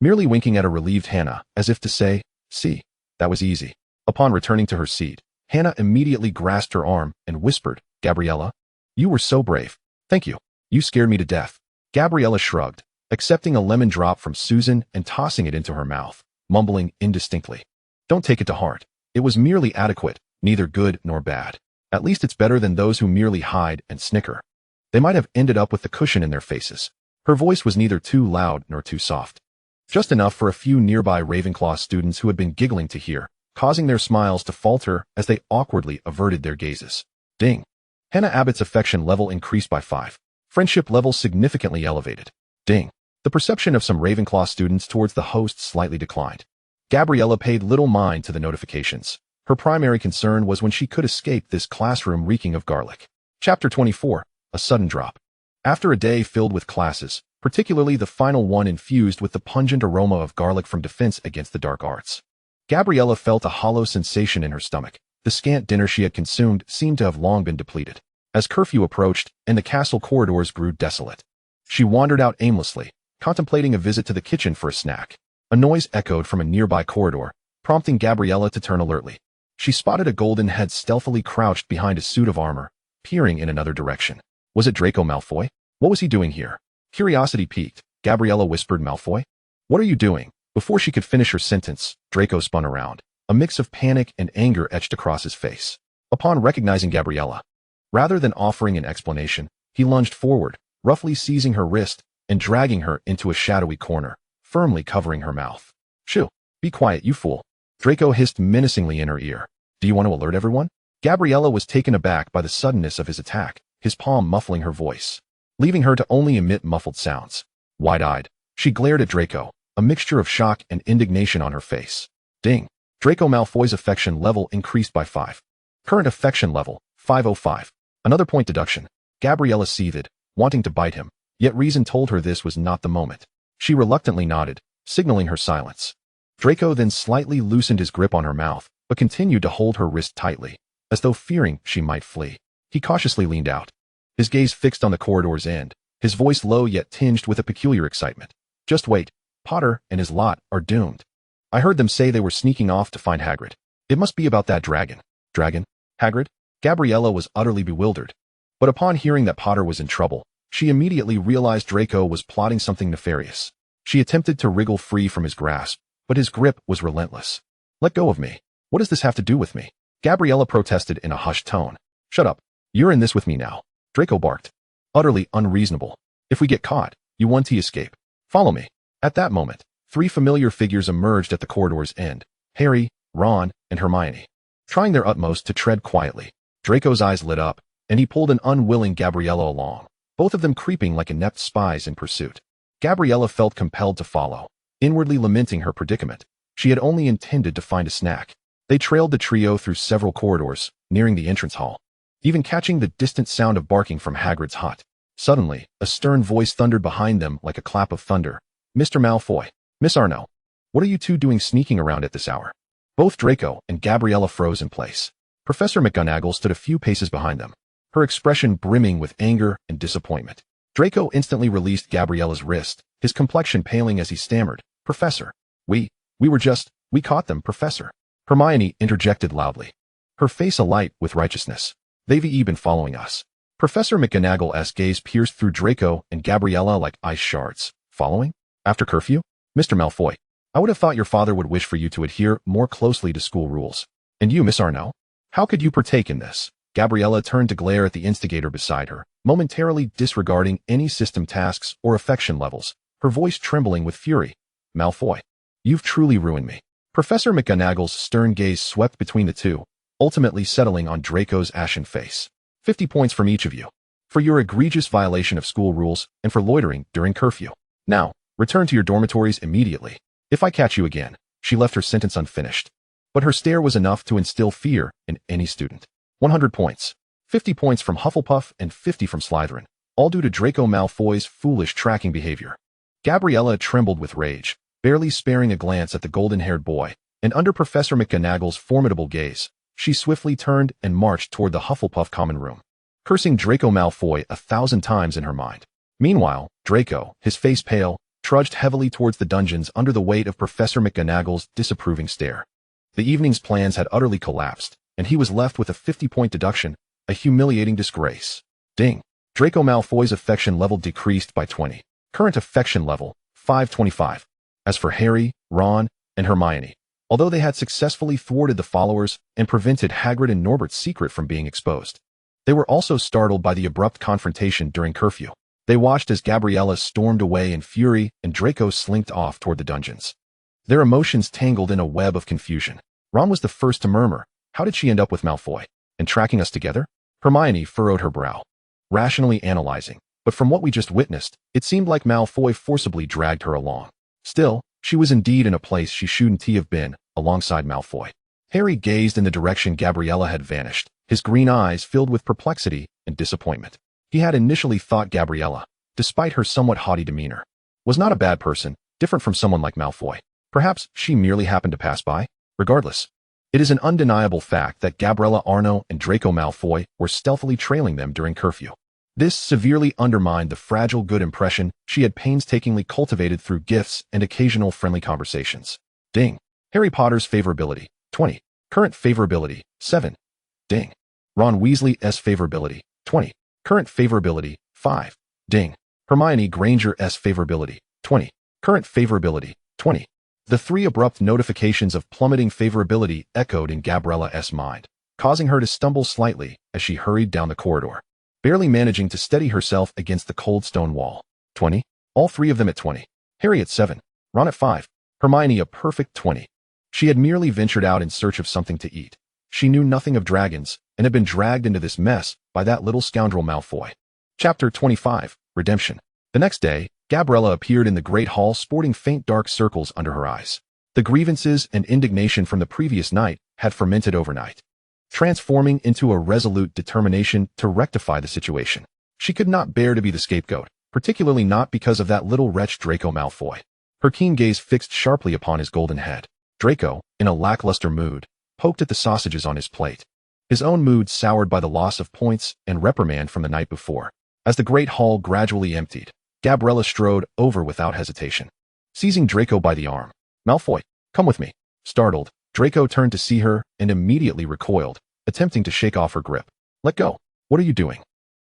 merely winking at a relieved Hannah, as if to say, "See, that was easy." Upon returning to her seat, Hannah immediately grasped her arm and whispered, "Gabriella, you were so brave. Thank you. You scared me to death." Gabriella shrugged, accepting a lemon drop from Susan and tossing it into her mouth, mumbling indistinctly, "Don't take it to heart. It was merely adequate, neither good nor bad. At least it's better than those who merely hide and snicker. They might have ended up with the cushion in their faces." Her voice was neither too loud nor too soft, just enough for a few nearby Ravenclaw students who had been giggling to hear, causing their smiles to falter as they awkwardly averted their gazes. Ding. Hannah Abbott's affection level increased by 5. Friendship level significantly elevated. Ding. The perception of some Ravenclaw students towards the host slightly declined. Gabriella paid little mind to the notifications. Her primary concern was when she could escape this classroom reeking of garlic. Chapter 24. A sudden drop. After a day filled with classes, particularly the final one infused with the pungent aroma of garlic from defense against the dark arts, Gabriella felt a hollow sensation in her stomach. The scant dinner she had consumed seemed to have long been depleted. As curfew approached and the castle corridors grew desolate, She wandered out aimlessly, contemplating a visit to the kitchen for a snack. A noise echoed from a nearby corridor, prompting Gabriella to turn alertly. She spotted a golden head stealthily crouched behind a suit of armor, peering in another direction. Was it Draco Malfoy? What was he doing here? Curiosity piqued, Gabriella whispered, Malfoy? What are you doing? Before she could finish her sentence, Draco spun around. A mix of panic and anger etched across his face. Upon recognizing Gabriella, rather than offering an explanation, he lunged forward, roughly seizing her wrist and dragging her into a shadowy corner, firmly covering her mouth. Shoo! Be quiet, you fool! Draco hissed menacingly in her ear. Do you want to alert everyone? Gabriella was taken aback by the suddenness of his attack, his palm muffling her voice, leaving her to only emit muffled sounds. Wide-eyed, she glared at Draco, a mixture of shock and indignation on her face. Ding! Draco Malfoy's affection level increased by 5. Current affection level, 505. Another point deduction. Gabriella seethed, wanting to bite him, yet reason told her this was not the moment. She reluctantly nodded, signaling her silence. Draco then slightly loosened his grip on her mouth, but continued to hold her wrist tightly, as though fearing she might flee. He cautiously leaned out, his gaze fixed on the corridor's end, his voice low yet tinged with a peculiar excitement. Just wait, Potter and his lot are doomed. I heard them say they were sneaking off to find Hagrid. It must be about that dragon. Dragon? Hagrid? Gabriella was utterly bewildered. But upon hearing that Potter was in trouble, she immediately realized Draco was plotting something nefarious. She attempted to wriggle free from his grasp, but his grip was relentless. Let go of me. What does this have to do with me? Gabriella protested in a hushed tone. Shut up. You're in this with me now. Draco barked. Utterly unreasonable. If we get caught, you want to escape. Follow me. At that moment, 3 familiar figures emerged at the corridor's end. Harry, Ron, and Hermione. Trying their utmost to tread quietly, Draco's eyes lit up, and he pulled an unwilling Gabriella along, both of them creeping like inept spies in pursuit. Gabriella felt compelled to follow, inwardly lamenting her predicament. She had only intended to find a snack. They trailed the trio through several corridors, nearing the entrance hall, even catching the distant sound of barking from Hagrid's hut. Suddenly, a stern voice thundered behind them like a clap of thunder. Mr. Malfoy, Miss Arnaud, what are you two doing sneaking around at this hour? Both Draco and Gabriella froze in place. Professor McGonagall stood a few paces behind them, her expression brimming with anger and disappointment. Draco instantly released Gabriella's wrist, his complexion paling as he stammered, Professor, we caught them, Professor. Hermione interjected loudly, her face alight with righteousness. They've been following us. Professor McGonagall's gaze pierced through Draco and Gabriella like ice shards. Following? After curfew? Mr. Malfoy, I would have thought your father would wish for you to adhere more closely to school rules. And you, Miss Arnaud? How could you partake in this? Gabriella turned to glare at the instigator beside her, momentarily disregarding any system tasks or affection levels, her voice trembling with fury. Malfoy, you've truly ruined me. Professor McGonagall's stern gaze swept between the two, ultimately settling on Draco's ashen face. 50 points from each of you. For your egregious violation of school rules and for loitering during curfew. Now, return to your dormitories immediately. If I catch you again. She left her sentence unfinished. But her stare was enough to instill fear in any student. 100 points. 50 points from Hufflepuff and 50 from Slytherin, all due to Draco Malfoy's foolish tracking behavior. Gabriella trembled with rage, barely sparing a glance at the golden-haired boy, and under Professor McGonagall's formidable gaze, she swiftly turned and marched toward the Hufflepuff common room, cursing Draco Malfoy 1,000 times in her mind. Meanwhile, Draco, his face pale, trudged heavily towards the dungeons under the weight of Professor McGonagall's disapproving stare. The evening's plans had utterly collapsed, and he was left with a 50-point deduction, a humiliating disgrace. Ding! Draco Malfoy's affection level decreased by 20. Current affection level, 525. As for Harry, Ron, and Hermione, although they had successfully thwarted the followers and prevented Hagrid and Norbert's secret from being exposed, they were also startled by the abrupt confrontation during curfew. They watched as Gabriella stormed away in fury and Draco slinked off toward the dungeons. Their emotions tangled in a web of confusion. Ron was the first to murmur, how did she end up with Malfoy? And tracking us together? Hermione furrowed her brow, rationally analyzing, but from what we just witnessed, it seemed like Malfoy forcibly dragged her along. Still, she was indeed in a place she shouldn't have been, alongside Malfoy. Harry gazed in the direction Gabriella had vanished, his green eyes filled with perplexity and disappointment. He had initially thought Gabriella, despite her somewhat haughty demeanor, was not a bad person, different from someone like Malfoy. Perhaps she merely happened to pass by. Regardless, it is an undeniable fact that Gabriella Arnaud and Draco Malfoy were stealthily trailing them during curfew. This severely undermined the fragile good impression she had painstakingly cultivated through gifts and occasional friendly conversations. Ding. Harry Potter's favorability, 20. Current favorability, 7. Ding. Ron Weasley's favorability, 20. Current favorability, 5. Ding. Hermione Granger's favorability, 20. Current favorability, 20. The three abrupt notifications of plummeting favorability echoed in Gabriella's mind, causing her to stumble slightly as she hurried down the corridor, barely managing to steady herself against the cold stone wall. 20. All three of them at 20. Harry at 7. Ron at 5. Hermione a perfect 20. She had merely ventured out in search of something to eat. She knew nothing of dragons and had been dragged into this mess by that little scoundrel Malfoy. Chapter 25. Redemption. The next day, Gabriella appeared in the Great Hall sporting faint dark circles under her eyes. The grievances and indignation from the previous night had fermented overnight, transforming into a resolute determination to rectify the situation. She could not bear to be the scapegoat, particularly not because of that little wretch Draco Malfoy. Her keen gaze fixed sharply upon his golden head. Draco, in a lackluster mood, poked at the sausages on his plate, his own mood soured by the loss of points and reprimand from the night before. As the Great Hall gradually emptied, Gabriella strode over without hesitation, seizing Draco by the arm. Malfoy, come with me. Startled, Draco turned to see her and immediately recoiled, attempting to shake off her grip. Let go. What are you doing?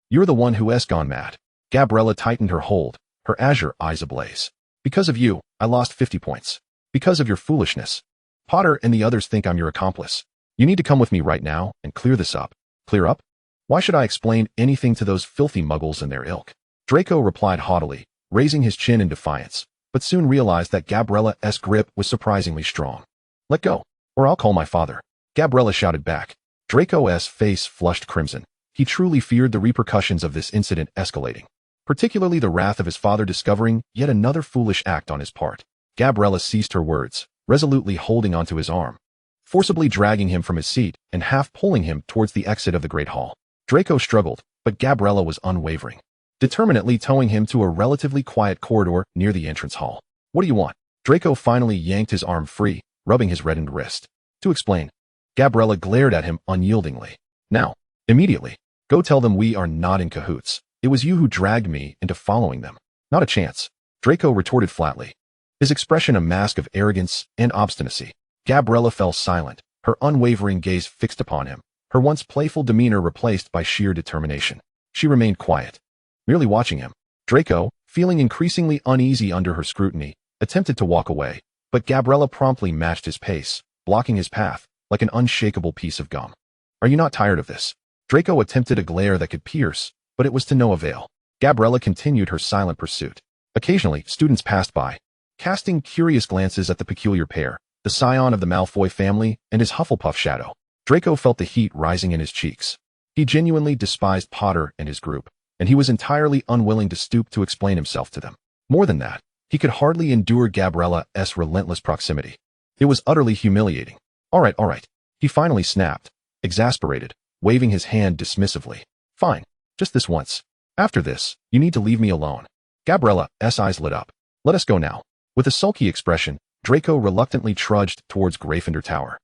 You're the one who's gone mad. Gabriella tightened her hold, her azure eyes ablaze. Because of you, I lost 50 points. Because of your foolishness. Potter and the others think I'm your accomplice. You need to come with me right now and clear this up. Clear up? Why should I explain anything to those filthy muggles and their ilk? Draco replied haughtily, raising his chin in defiance, but soon realized that Gabriella's grip was surprisingly strong. Let go, or I'll call my father. Gabriella shouted back. Draco's face flushed crimson. He truly feared the repercussions of this incident escalating, particularly the wrath of his father discovering yet another foolish act on his part. Gabriella ceased her words, resolutely holding onto his arm, forcibly dragging him from his seat and half pulling him towards the exit of the Great Hall. Draco struggled, but Gabriella was unwavering, determinedly towing him to a relatively quiet corridor near the entrance hall. What do you want? Draco finally yanked his arm free, rubbing his reddened wrist. To explain. Gabriella glared at him unyieldingly. Now, immediately, go tell them we are not in cahoots. It was you who dragged me into following them. Not a chance. Draco retorted flatly, his expression a mask of arrogance and obstinacy. Gabriella fell silent, her unwavering gaze fixed upon him, her once playful demeanor replaced by sheer determination. She remained quiet, merely watching him. Draco, feeling increasingly uneasy under her scrutiny, attempted to walk away, but Gabriella promptly matched his pace, blocking his path like an unshakable piece of gum. Are you not tired of this? Draco attempted a glare that could pierce, but it was to no avail. Gabriella continued her silent pursuit. Occasionally, students passed by, casting curious glances at the peculiar pair, the scion of the Malfoy family and his Hufflepuff shadow. Draco felt the heat rising in his cheeks. He genuinely despised Potter and his group, and he was entirely unwilling to stoop to explain himself to them. More than that, he could hardly endure Gabriella's relentless proximity. It was utterly humiliating. All right, he finally snapped, exasperated, waving his hand dismissively. Fine, just this once. After this, you need to leave me alone. Gabriella's eyes lit up. Let us go now. With a sulky expression, Draco reluctantly trudged towards Gryffindor Tower,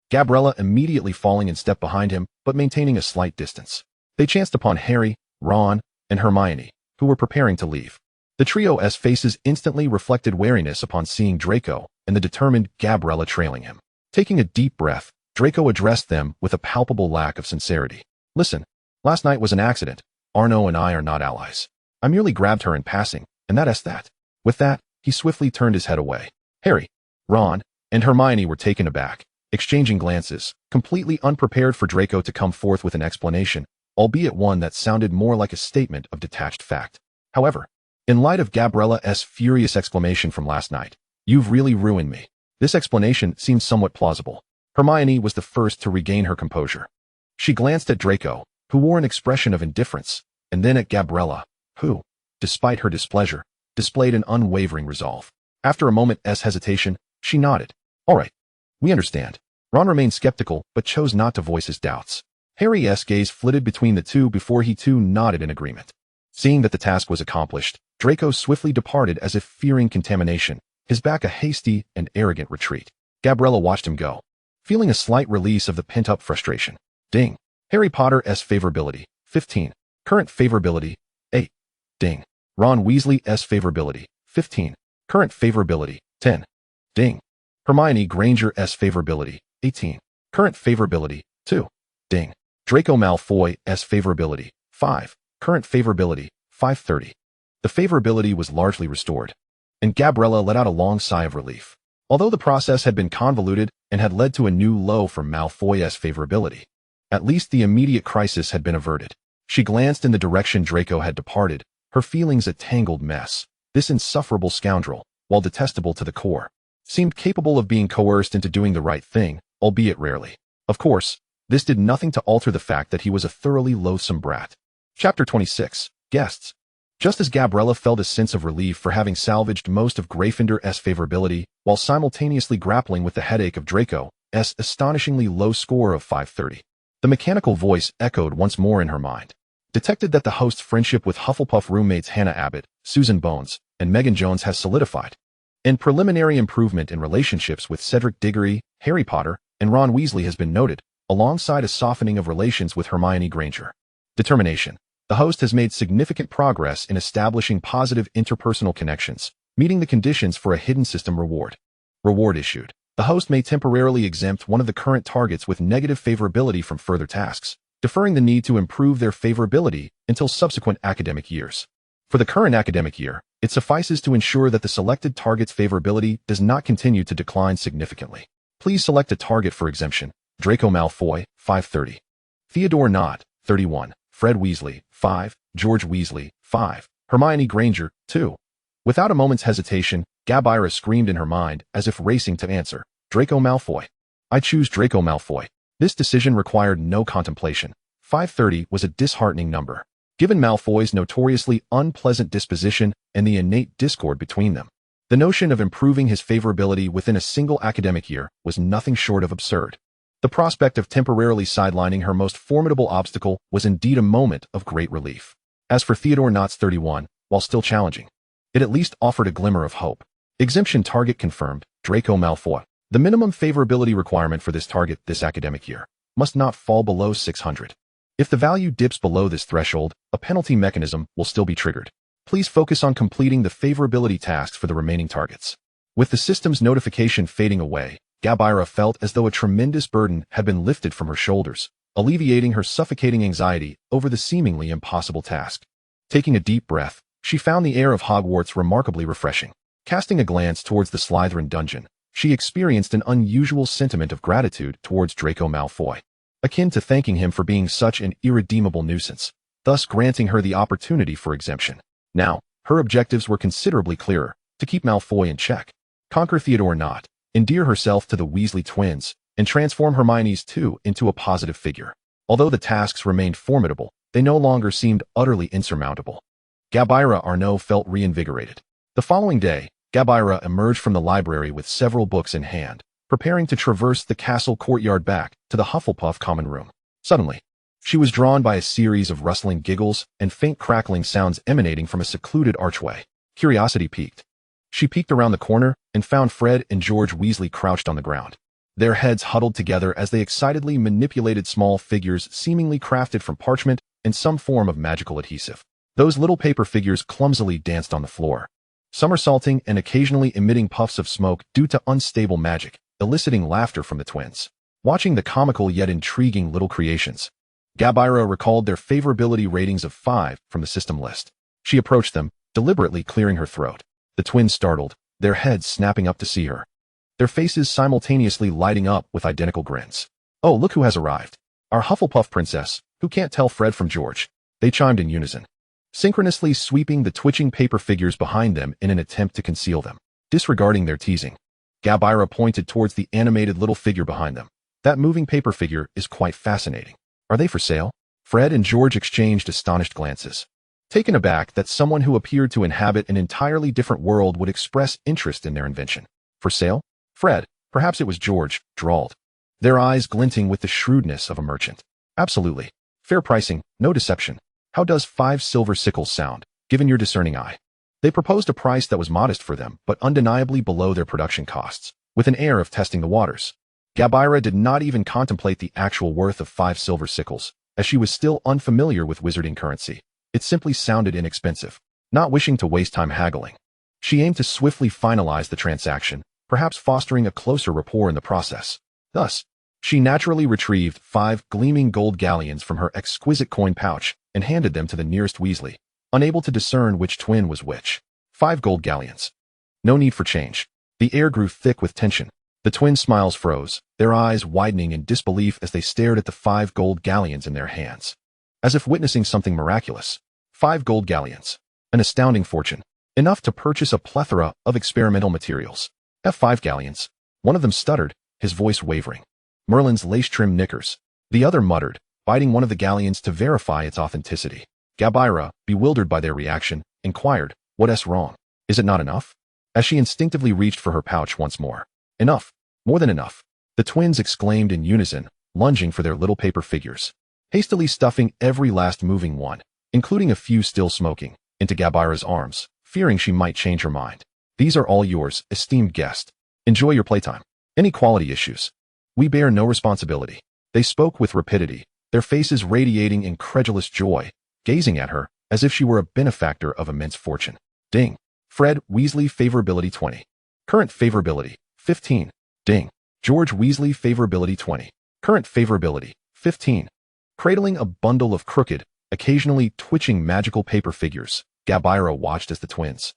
Gabriella immediately falling in step behind him, but maintaining a slight distance. They chanced upon Harry, Ron, and Hermione, who were preparing to leave. The trio's faces instantly reflected wariness upon seeing Draco and the determined Gabriella trailing him. Taking a deep breath, Draco addressed them with a palpable lack of sincerity. Listen, last night was an accident. Arnaud and I are not allies. I merely grabbed her in passing, and that's that. With that, he swiftly turned his head away. Harry, Ron, and Hermione were taken aback, exchanging glances, completely unprepared for Draco to come forth with an explanation, albeit one that sounded more like a statement of detached fact. However, in light of Gabriella's furious exclamation from last night, "You've really ruined me," this explanation seemed somewhat plausible. Hermione was the first to regain her composure. She glanced at Draco, who wore an expression of indifference, and then at Gabriella, who, despite her displeasure, displayed an unwavering resolve. After a moment's hesitation, she nodded. All right, we understand. Ron remained skeptical, but chose not to voice his doubts. Harry's gaze flitted between the two before he too nodded in agreement. Seeing that the task was accomplished, Draco swiftly departed as if fearing contamination, his back a hasty and arrogant retreat. Gabriella watched him go, feeling a slight release of the pent-up frustration. Ding. Harry Potter's favorability, 15. Current favorability, 8. Ding. Ron Weasley's favorability, 15. Current favorability, 10. Ding. Hermione Granger's favorability, 18. Current favorability, 2. Ding. Draco Malfoy's favorability, 5. Current favorability, 530. The favorability was largely restored, and Gabriella let out a long sigh of relief. Although the process had been convoluted and had led to a new low for Malfoy's favorability, at least the immediate crisis had been averted. She glanced in the direction Draco had departed, her feelings a tangled mess. This insufferable scoundrel, while detestable to the core, seemed capable of being coerced into doing the right thing, albeit rarely. Of course, this did nothing to alter the fact that he was a thoroughly loathsome brat. Chapter 26. Guests. Just as Gabriella felt a sense of relief for having salvaged most of Gryffindor's favorability, while simultaneously grappling with the headache of Draco's astonishingly low score of 530, the mechanical voice echoed once more in her mind. Detected that the host's friendship with Hufflepuff roommates Hannah Abbott, Susan Bones, and Megan Jones has solidified, and preliminary improvement in relationships with Cedric Diggory, Harry Potter, and Ron Weasley has been noted, alongside a softening of relations with Hermione Granger. Determination. The host has made significant progress in establishing positive interpersonal connections, meeting the conditions for a hidden system reward. Reward issued. The host may temporarily exempt one of the current targets with negative favorability from further tasks, deferring the need to improve their favorability until subsequent academic years. For the current academic year, it suffices to ensure that the selected target's favorability does not continue to decline significantly. Please select a target for exemption. Draco Malfoy, 530. Theodore Nott, 31. Fred Weasley, 5. George Weasley, 5. Hermione Granger, 2. Without a moment's hesitation, Gabriella screamed in her mind as if racing to answer. Draco Malfoy. I choose Draco Malfoy. This decision required no contemplation. 530 was a disheartening number, given Malfoy's notoriously unpleasant disposition and the innate discord between them. The notion of improving his favorability within a single academic year was nothing short of absurd. The prospect of temporarily sidelining her most formidable obstacle was indeed a moment of great relief. As for Theodore Nott's 31, while still challenging, it at least offered a glimmer of hope. Exemption target confirmed, Draco Malfoy. The minimum favorability requirement for this target this academic year must not fall below 600. If the value dips below this threshold, a penalty mechanism will still be triggered. Please focus on completing the favorability tasks for the remaining targets. With the system's notification fading away, Gabriella felt as though a tremendous burden had been lifted from her shoulders, alleviating her suffocating anxiety over the seemingly impossible task. Taking a deep breath, she found the air of Hogwarts remarkably refreshing. Casting a glance towards the Slytherin dungeon, she experienced an unusual sentiment of gratitude towards Draco Malfoy, akin to thanking him for being such an irredeemable nuisance, thus granting her the opportunity for exemption. Now, her objectives were considerably clearer: to keep Malfoy in check, conquer Theodore Nott, endear herself to the Weasley twins, and transform Hermione's too into a positive figure. Although the tasks remained formidable, they no longer seemed utterly insurmountable. Gabriella Arnaud felt reinvigorated. The following day, Gabriella emerged from the library with several books in hand, preparing to traverse the castle courtyard back to the Hufflepuff common room. Suddenly, she was drawn by a series of rustling giggles and faint crackling sounds emanating from a secluded archway. Curiosity piqued. She peeked around the corner and found Fred and George Weasley crouched on the ground, their heads huddled together as they excitedly manipulated small figures seemingly crafted from parchment and some form of magical adhesive. Those little paper figures clumsily danced on the floor, somersaulting and occasionally emitting puffs of smoke due to unstable magic, eliciting laughter from the twins. Watching the comical yet intriguing little creations, Gabriella recalled their favorability ratings of 5 from the system list. She approached them, deliberately clearing her throat. The twins startled, their heads snapping up to see her, their faces simultaneously lighting up with identical grins. Oh, look who has arrived. Our Hufflepuff princess, who can't tell Fred from George, they chimed in unison, synchronously sweeping the twitching paper figures behind them in an attempt to conceal them. Disregarding their teasing, Gabriella pointed towards the animated little figure behind them. That moving paper figure is quite fascinating. Are they for sale? Fred and George exchanged astonished glances, taken aback that someone who appeared to inhabit an entirely different world would express interest in their invention. For sale? Fred, perhaps it was George, drawled, their eyes glinting with the shrewdness of a merchant. Absolutely. Fair pricing, no deception. How does 5 silver sickles sound, given your discerning eye? They proposed a price that was modest for them, but undeniably below their production costs, with an air of testing the waters. Gabriella did not even contemplate the actual worth of 5 silver sickles. as she was still unfamiliar with wizarding currency. It simply sounded inexpensive. Not wishing to waste time haggling, she aimed to swiftly finalize the transaction, perhaps fostering a closer rapport in the process. Thus, she naturally retrieved 5 gleaming gold galleons from her exquisite coin pouch and handed them to the nearest Weasley, unable to discern which twin was which. 5 gold galleons. No need for change. The air grew thick with tension. The twins' smiles froze, their eyes widening in disbelief as they stared at the 5 gold galleons in their hands. As if witnessing something miraculous. 5 gold galleons. An astounding fortune. Enough to purchase a plethora of experimental materials. F5 galleons. One of them stuttered, his voice wavering. Merlin's lace-trimmed knickers. The other muttered, biting one of the galleons to verify its authenticity. Gabriella, bewildered by their reaction, inquired, "What's wrong? Is it not enough?" As she instinctively reached for her pouch once more. "Enough. More than enough," the twins exclaimed in unison, lunging for their little paper figures. Hastily stuffing every last moving one, including a few still smoking, into Gabriella's arms, fearing she might change her mind. "These are all yours, esteemed guest. Enjoy your playtime. Any quality issues? We bear no responsibility." They spoke with rapidity, their faces radiating incredulous joy, gazing at her as if she were a benefactor of immense fortune. Ding. Fred Weasley favorability 20. Current favorability 15. Ding. George Weasley favorability 20. Current favorability 15. Cradling a bundle of crooked, occasionally twitching magical paper figures, Gabriella watched as the twins,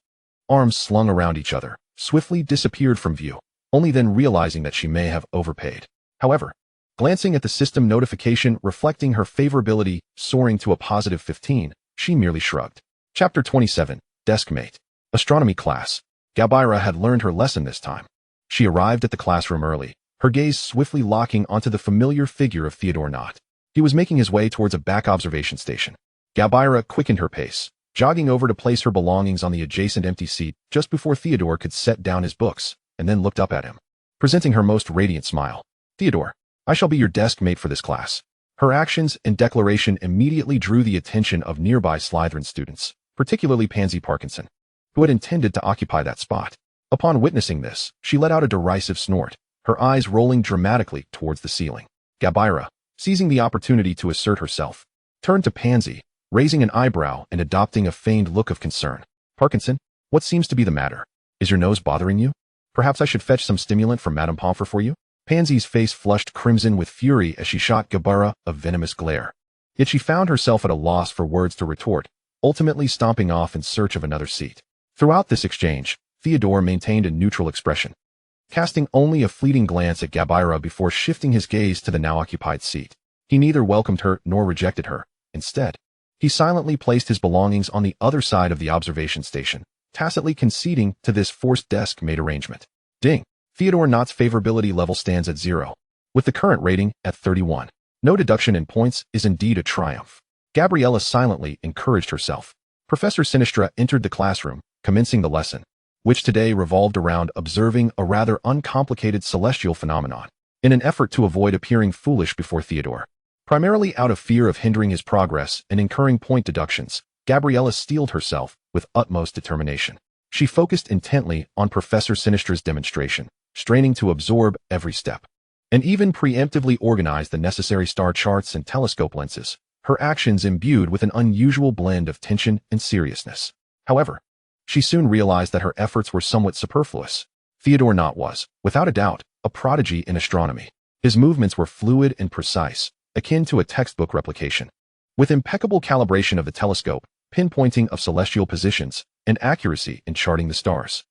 arms slung around each other, swiftly disappeared from view, only then realizing that she may have overpaid. However, glancing at the system notification reflecting her favorability soaring to a positive 15, she merely shrugged. Chapter 27, Deskmate. Astronomy class. Gabriella had learned her lesson this time. She arrived at the classroom early, her gaze swiftly locking onto the familiar figure of Theodore Nott. He was making his way towards a back observation station. Gabriella quickened her pace, jogging over to place her belongings on the adjacent empty seat just before Theodore could set down his books, and then looked up at him, presenting her most radiant smile. "Theodore, I shall be your desk mate for this class." Her actions and declaration immediately drew the attention of nearby Slytherin students, particularly Pansy Parkinson, who had intended to occupy that spot. Upon witnessing this, she let out a derisive snort, her eyes rolling dramatically towards the ceiling. Gabriella, seizing the opportunity to assert herself, turned to Pansy, raising an eyebrow and adopting a feigned look of concern. "Parkinson, what seems to be the matter? Is your nose bothering you? Perhaps I should fetch some stimulant from Madame Pomfrey for you?" Pansy's face flushed crimson with fury as she shot Gabriella a venomous glare. Yet she found herself at a loss for words to retort, ultimately stomping off in search of another seat. Throughout this exchange, Theodore maintained a neutral expression, casting only a fleeting glance at Gabriella before shifting his gaze to the now occupied seat. He neither welcomed her nor rejected her. Instead, he silently placed his belongings on the other side of the observation station, tacitly conceding to this forced desk-mate arrangement. Ding. Theodore Nott's favorability level stands at 0, with the current rating at 31. No deduction in points is indeed a triumph. Gabriella silently encouraged herself. Professor Sinistra entered the classroom, commencing the lesson, which today revolved around observing a rather uncomplicated celestial phenomenon, in an effort to avoid appearing foolish before Theodore. Primarily out of fear of hindering his progress and incurring point deductions, Gabriella steeled herself with utmost determination. She focused intently on Professor Sinistra's demonstration, straining to absorb every step, and even preemptively organized the necessary star charts and telescope lenses, her actions imbued with an unusual blend of tension and seriousness. However, she soon realized that her efforts were somewhat superfluous. Theodore Nott was, without a doubt, a prodigy in astronomy. His movements were fluid and precise, akin to a textbook replication. With impeccable calibration of the telescope, pinpointing of celestial positions, and accuracy in charting the stars,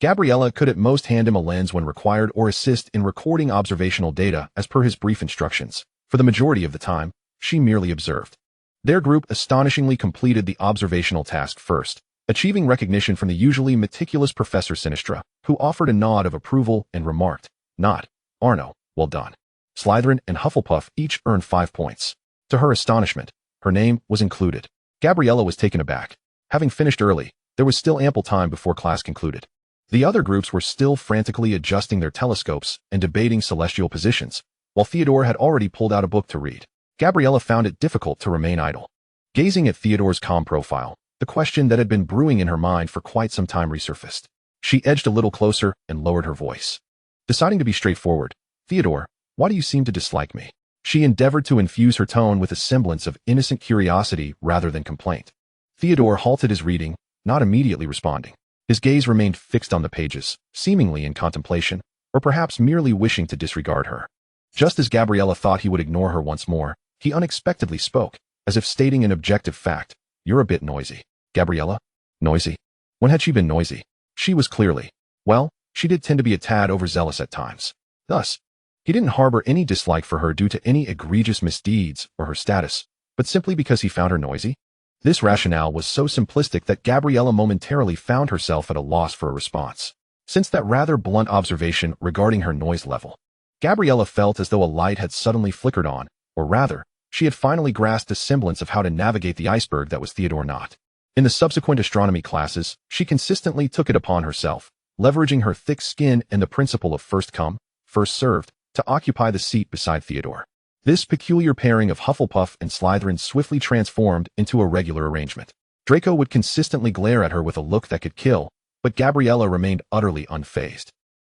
Gabriella could at most hand him a lens when required or assist in recording observational data as per his brief instructions. For the majority of the time, she merely observed. Their group astonishingly completed the observational task first, achieving recognition from the usually meticulous Professor Sinistra, who offered a nod of approval and remarked, "Nott, Arnaud, well done." Slytherin and Hufflepuff each earned 5 points. To her astonishment, her name was included. Gabriella was taken aback. Having finished early, there was still ample time before class concluded. The other groups were still frantically adjusting their telescopes and debating celestial positions, while Theodore had already pulled out a book to read. Gabriella found it difficult to remain idle. Gazing at Theodore's calm profile, the question that had been brewing in her mind for quite some time resurfaced. She edged a little closer and lowered her voice. Deciding to be straightforward, "Theodore, why do you seem to dislike me?" She endeavored to infuse her tone with a semblance of innocent curiosity rather than complaint. Theodore halted his reading, not immediately responding. His gaze remained fixed on the pages, seemingly in contemplation, or perhaps merely wishing to disregard her. Just as Gabriella thought he would ignore her once more, he unexpectedly spoke, as if stating an objective fact. "You're a bit noisy." Gabriella? Noisy? When had she been noisy? She was clearly. Well, she did tend to be a tad overzealous at times. Thus, he didn't harbor any dislike for her due to any egregious misdeeds or her status, but simply because he found her noisy? This rationale was so simplistic that Gabriella momentarily found herself at a loss for a response. Since that rather blunt observation regarding her noise level, Gabriella felt as though a light had suddenly flickered on, or rather, she had finally grasped a semblance of how to navigate the iceberg that was Theodore Knott. In the subsequent astronomy classes, she consistently took it upon herself, leveraging her thick skin and the principle of first come, first served, to occupy the seat beside Theodore. This peculiar pairing of Hufflepuff and Slytherin swiftly transformed into a regular arrangement. Draco would consistently glare at her with a look that could kill, but Gabriella remained utterly unfazed.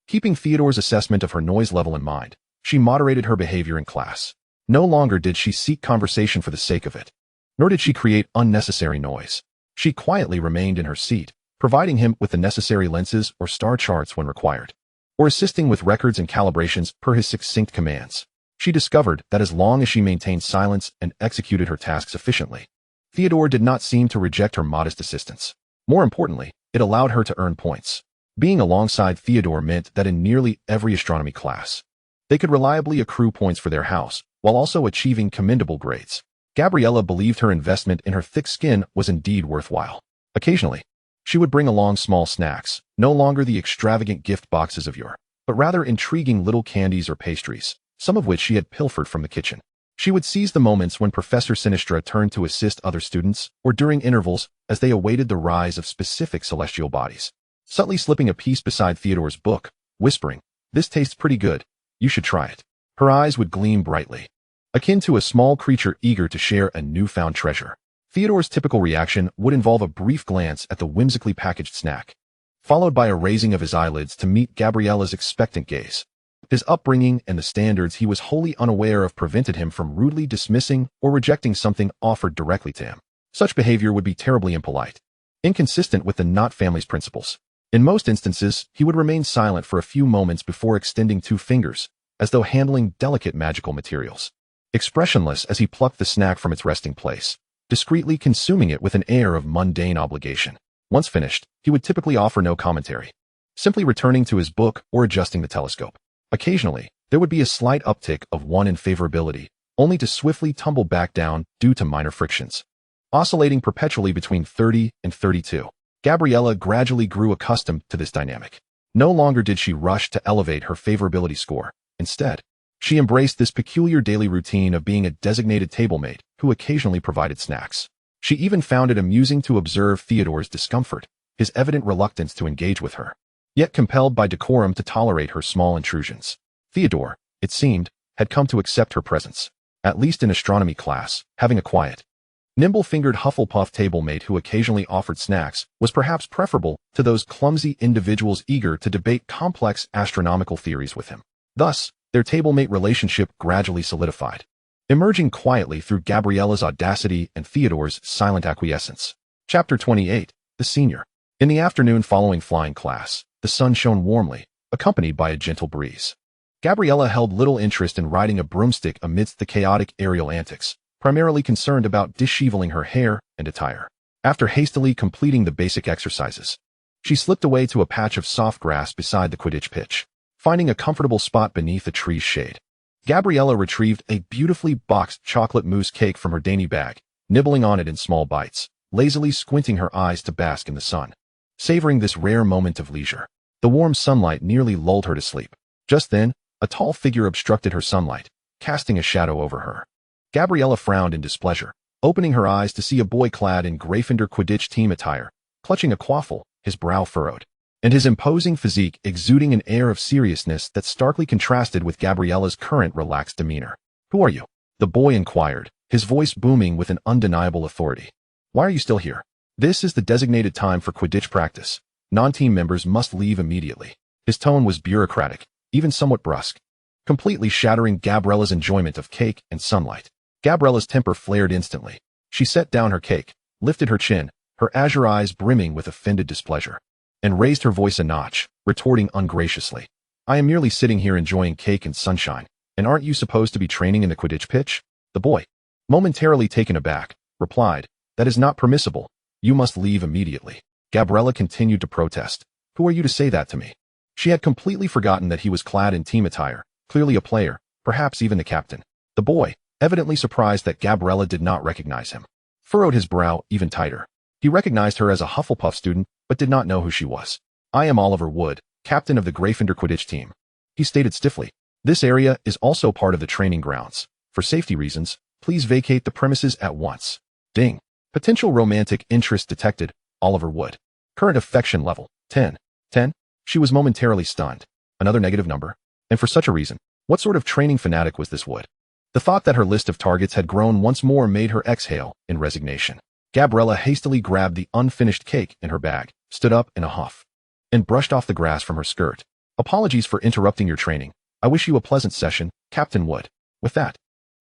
Keeping Theodore's assessment of her noise level in mind, she moderated her behavior in class. No longer did she seek conversation for the sake of it, nor did she create unnecessary noise. She quietly remained in her seat, providing him with the necessary lenses or star charts when required, or assisting with records and calibrations per his succinct commands. She discovered that as long as she maintained silence and executed her tasks efficiently, Theodore did not seem to reject her modest assistance. More importantly, it allowed her to earn points. Being alongside Theodore meant that in nearly every astronomy class, they could reliably accrue points for their house, while also achieving commendable grades. Gabriella believed her investment in her thick skin was indeed worthwhile. Occasionally, she would bring along small snacks, no longer the extravagant gift boxes of yore, but rather intriguing little candies or pastries, some of which she had pilfered from the kitchen. She would seize the moments when Professor Sinistra turned to assist other students, or during intervals as they awaited the rise of specific celestial bodies, subtly slipping a piece beside Theodore's book, whispering, "This tastes pretty good. You should try it." Her eyes would gleam brightly, akin to a small creature eager to share a newfound treasure. Theodore's typical reaction would involve a brief glance at the whimsically packaged snack, followed by a raising of his eyelids to meet Gabriella's expectant gaze. His upbringing and the standards he was wholly unaware of prevented him from rudely dismissing or rejecting something offered directly to him. Such behavior would be terribly impolite, inconsistent with the Knott family's principles. In most instances, he would remain silent for a few moments before extending two fingers, as though handling delicate magical materials. Expressionless as he plucked the snack from its resting place, discreetly consuming it with an air of mundane obligation. Once finished, he would typically offer no commentary, simply returning to his book or adjusting the telescope. Occasionally, there would be a slight uptick of one in favorability, only to swiftly tumble back down due to minor frictions. Oscillating perpetually between 30 and 32, Gabriella gradually grew accustomed to this dynamic. No longer did she rush to elevate her favorability score. Instead, she embraced this peculiar daily routine of being a designated tablemate who occasionally provided snacks. She even found it amusing to observe Theodore's discomfort, his evident reluctance to engage with her, yet compelled by decorum to tolerate her small intrusions. Theodore, it seemed, had come to accept her presence, at least in astronomy class. Having a quiet, nimble-fingered Hufflepuff tablemate who occasionally offered snacks was perhaps preferable to those clumsy individuals eager to debate complex astronomical theories with him. Thus, their tablemate relationship gradually solidified, emerging quietly through Gabriella's audacity and Theodore's silent acquiescence. Chapter 28, The Senior. In the afternoon following flying class, the sun shone warmly, accompanied by a gentle breeze. Gabriella held little interest in riding a broomstick amidst the chaotic aerial antics, primarily concerned about disheveling her hair and attire. After hastily completing the basic exercises, she slipped away to a patch of soft grass beside the Quidditch pitch, finding a comfortable spot beneath a tree's shade. Gabriella retrieved a beautifully boxed chocolate mousse cake from her dainty bag, nibbling on it in small bites, lazily squinting her eyes to bask in the sun. Savoring this rare moment of leisure, the warm sunlight nearly lulled her to sleep. Just then, a tall figure obstructed her sunlight, casting a shadow over her. Gabriella frowned in displeasure, opening her eyes to see a boy clad in Gryffindor Quidditch team attire, clutching a quaffle, his brow furrowed, and his imposing physique exuding an air of seriousness that starkly contrasted with Gabriella's current relaxed demeanor. "Who are you?" the boy inquired, his voice booming with an undeniable authority. "Why are you still here? This is the designated time for Quidditch practice. Non-team members must leave immediately." His tone was bureaucratic, even somewhat brusque. completely shattering Gabriella's enjoyment of cake and sunlight. Gabriella's temper flared instantly. She set down her cake, lifted her chin, her azure eyes brimming with offended displeasure, and raised her voice a notch, retorting ungraciously. I am merely sitting here enjoying cake and sunshine, and aren't you supposed to be training in the Quidditch pitch? The boy, momentarily taken aback, replied, That is not permissible. You must leave immediately. Gabriella continued to protest. Who are you to say that to me? She had completely forgotten that he was clad in team attire, clearly a player, perhaps even the captain. The boy, evidently surprised that Gabriella did not recognize him, furrowed his brow even tighter. He recognized her as a Hufflepuff student, but did not know who she was. I am Oliver Wood, captain of the Gryffindor Quidditch team. He stated stiffly. This area is also part of the training grounds. For safety reasons, please vacate the premises at once. Ding. Potential romantic interest detected, Oliver Wood. Current affection level, 10. 10? She was momentarily stunned. Another negative number. And for such a reason. What sort of training fanatic was this Wood? The thought that her list of targets had grown once more made her exhale in resignation. Gabriella hastily grabbed the unfinished cake in her bag, stood up in a huff, and brushed off the grass from her skirt. Apologies for interrupting your training. I wish you a pleasant session, Captain Wood. With that,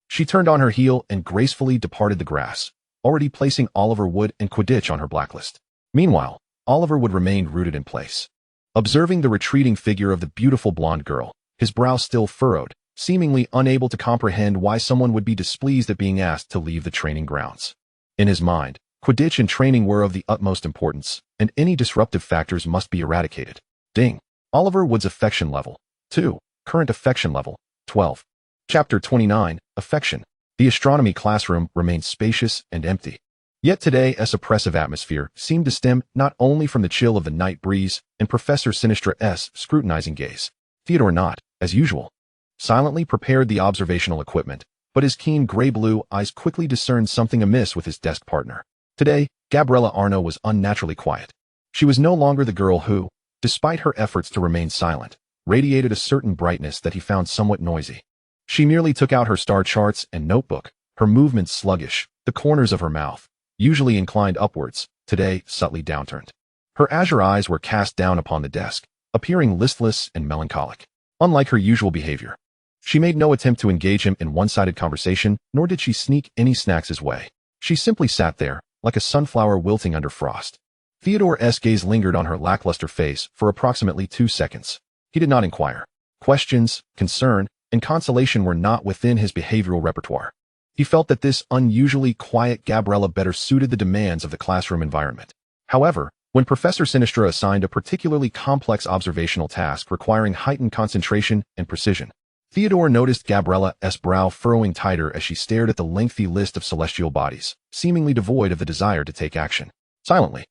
she turned on her heel and gracefully departed the grass, already placing Oliver Wood and Quidditch on her blacklist. Meanwhile, Oliver Wood remained rooted in place, observing the retreating figure of the beautiful blonde girl, his brow still furrowed, seemingly unable to comprehend why someone would be displeased at being asked to leave the training grounds. In his mind, Quidditch and training were of the utmost importance, and any disruptive factors must be eradicated. Ding. Oliver Wood's affection level, 2. Current affection level, 12. Chapter 29, Affection. The astronomy classroom remained spacious and empty. Yet today's oppressive atmosphere seemed to stem not only from the chill of the night breeze and Professor Sinistra's scrutinizing gaze. Theodore not, as usual, silently prepared the observational equipment, but his keen gray-blue eyes quickly discerned something amiss with his desk partner. Today, Gabriella Arnaud was unnaturally quiet. She was no longer the girl who, despite her efforts to remain silent, radiated a certain brightness that he found somewhat noisy. She merely took out her star charts and notebook, her movements sluggish, the corners of her mouth, usually inclined upwards, today subtly downturned. Her azure eyes were cast down upon the desk, appearing listless and melancholic. Unlike her usual behavior, she made no attempt to engage him in one-sided conversation, nor did she sneak any snacks his way. She simply sat there, like a sunflower wilting under frost. Theodore's gaze lingered on her lackluster face for approximately 2 seconds. He did not inquire. Questions, concern, and consolation were not within his behavioral repertoire. He felt that this unusually quiet Gabriella better suited the demands of the classroom environment. However, when Professor Sinistra assigned a particularly complex observational task requiring heightened concentration and precision, Theodore noticed Gabriella's brow furrowing tighter as she stared at the lengthy list of celestial bodies, seemingly devoid of the desire to take action. Silently,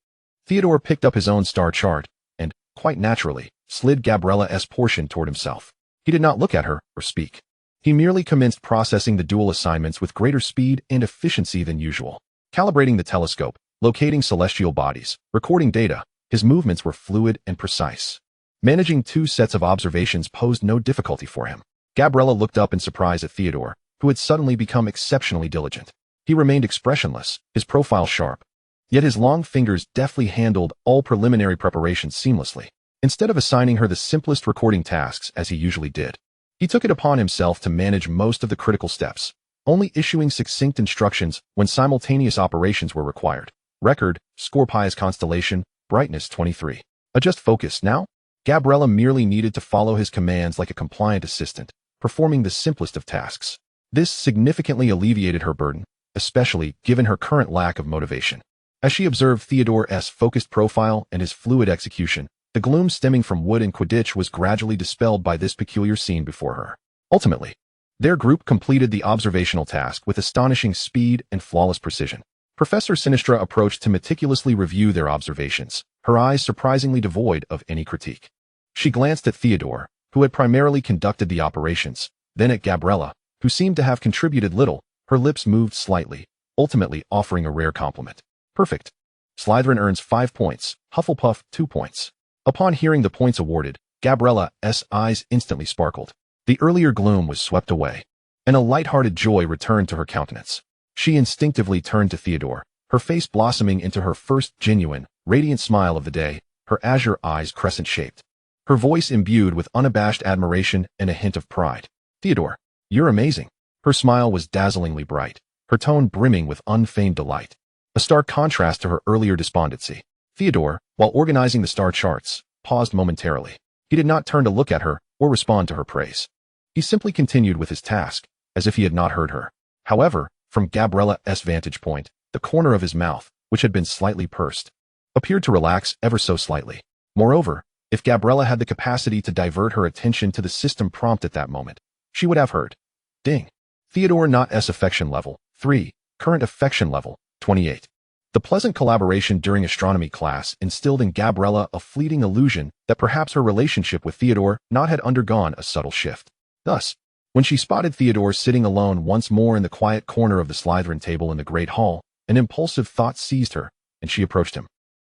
Theodore picked up his own star chart and, quite naturally, slid Gabriella's portion toward himself. He did not look at her or speak. He merely commenced processing the dual assignments with greater speed and efficiency than usual. Calibrating the telescope, locating celestial bodies, recording data, his movements were fluid and precise. Managing 2 sets of observations posed no difficulty for him. Gabriella looked up in surprise at Theodore, who had suddenly become exceptionally diligent. He remained expressionless, his profile sharp, yet his long fingers deftly handled all preliminary preparations seamlessly. Instead of assigning her the simplest recording tasks as he usually did, he took it upon himself to manage most of the critical steps, only issuing succinct instructions when simultaneous operations were required. Record, score Pi's constellation, brightness 23. Adjust focus now? Gabriella merely needed to follow his commands like a compliant assistant, performing the simplest of tasks. This significantly alleviated her burden, especially given her current lack of motivation. As she observed Theodore's focused profile and his fluid execution, the gloom stemming from Wood and Quidditch was gradually dispelled by this peculiar scene before her. Ultimately, their group completed the observational task with astonishing speed and flawless precision. Professor Sinistra approached to meticulously review their observations, her eyes surprisingly devoid of any critique. She glanced at Theodore, who had primarily conducted the operations, then at Gabriella, who seemed to have contributed little. Her lips moved slightly, ultimately offering a rare compliment. Perfect. Slytherin earns 5 points, Hufflepuff 2 points. Upon hearing the points awarded, Gabriella's eyes instantly sparkled. The earlier gloom was swept away, and a light-hearted joy returned to her countenance. She instinctively turned to Theodore, her face blossoming into her first genuine, radiant smile of the day, her azure eyes crescent-shaped, her voice imbued with unabashed admiration and a hint of pride. Theodore, you're amazing. Her smile was dazzlingly bright, her tone brimming with unfeigned delight, a stark contrast to her earlier despondency. Theodore, while organizing the star charts, paused momentarily. He did not turn to look at her or respond to her praise. He simply continued with his task, as if he had not heard her. However, from Gabriella's vantage point, the corner of his mouth, which had been slightly pursed, appeared to relax ever so slightly. Moreover, if Gabriella had the capacity to divert her attention to the system prompt at that moment, she would have heard. Ding. Theodore not S affection level, 3, current affection level, 28. The pleasant collaboration during astronomy class instilled in Gabriella a fleeting illusion that perhaps her relationship with Theodore not had undergone a subtle shift. Thus, when she spotted Theodore sitting alone once more in the quiet corner of the Slytherin table in the Great Hall, an impulsive thought seized her, and she approached him,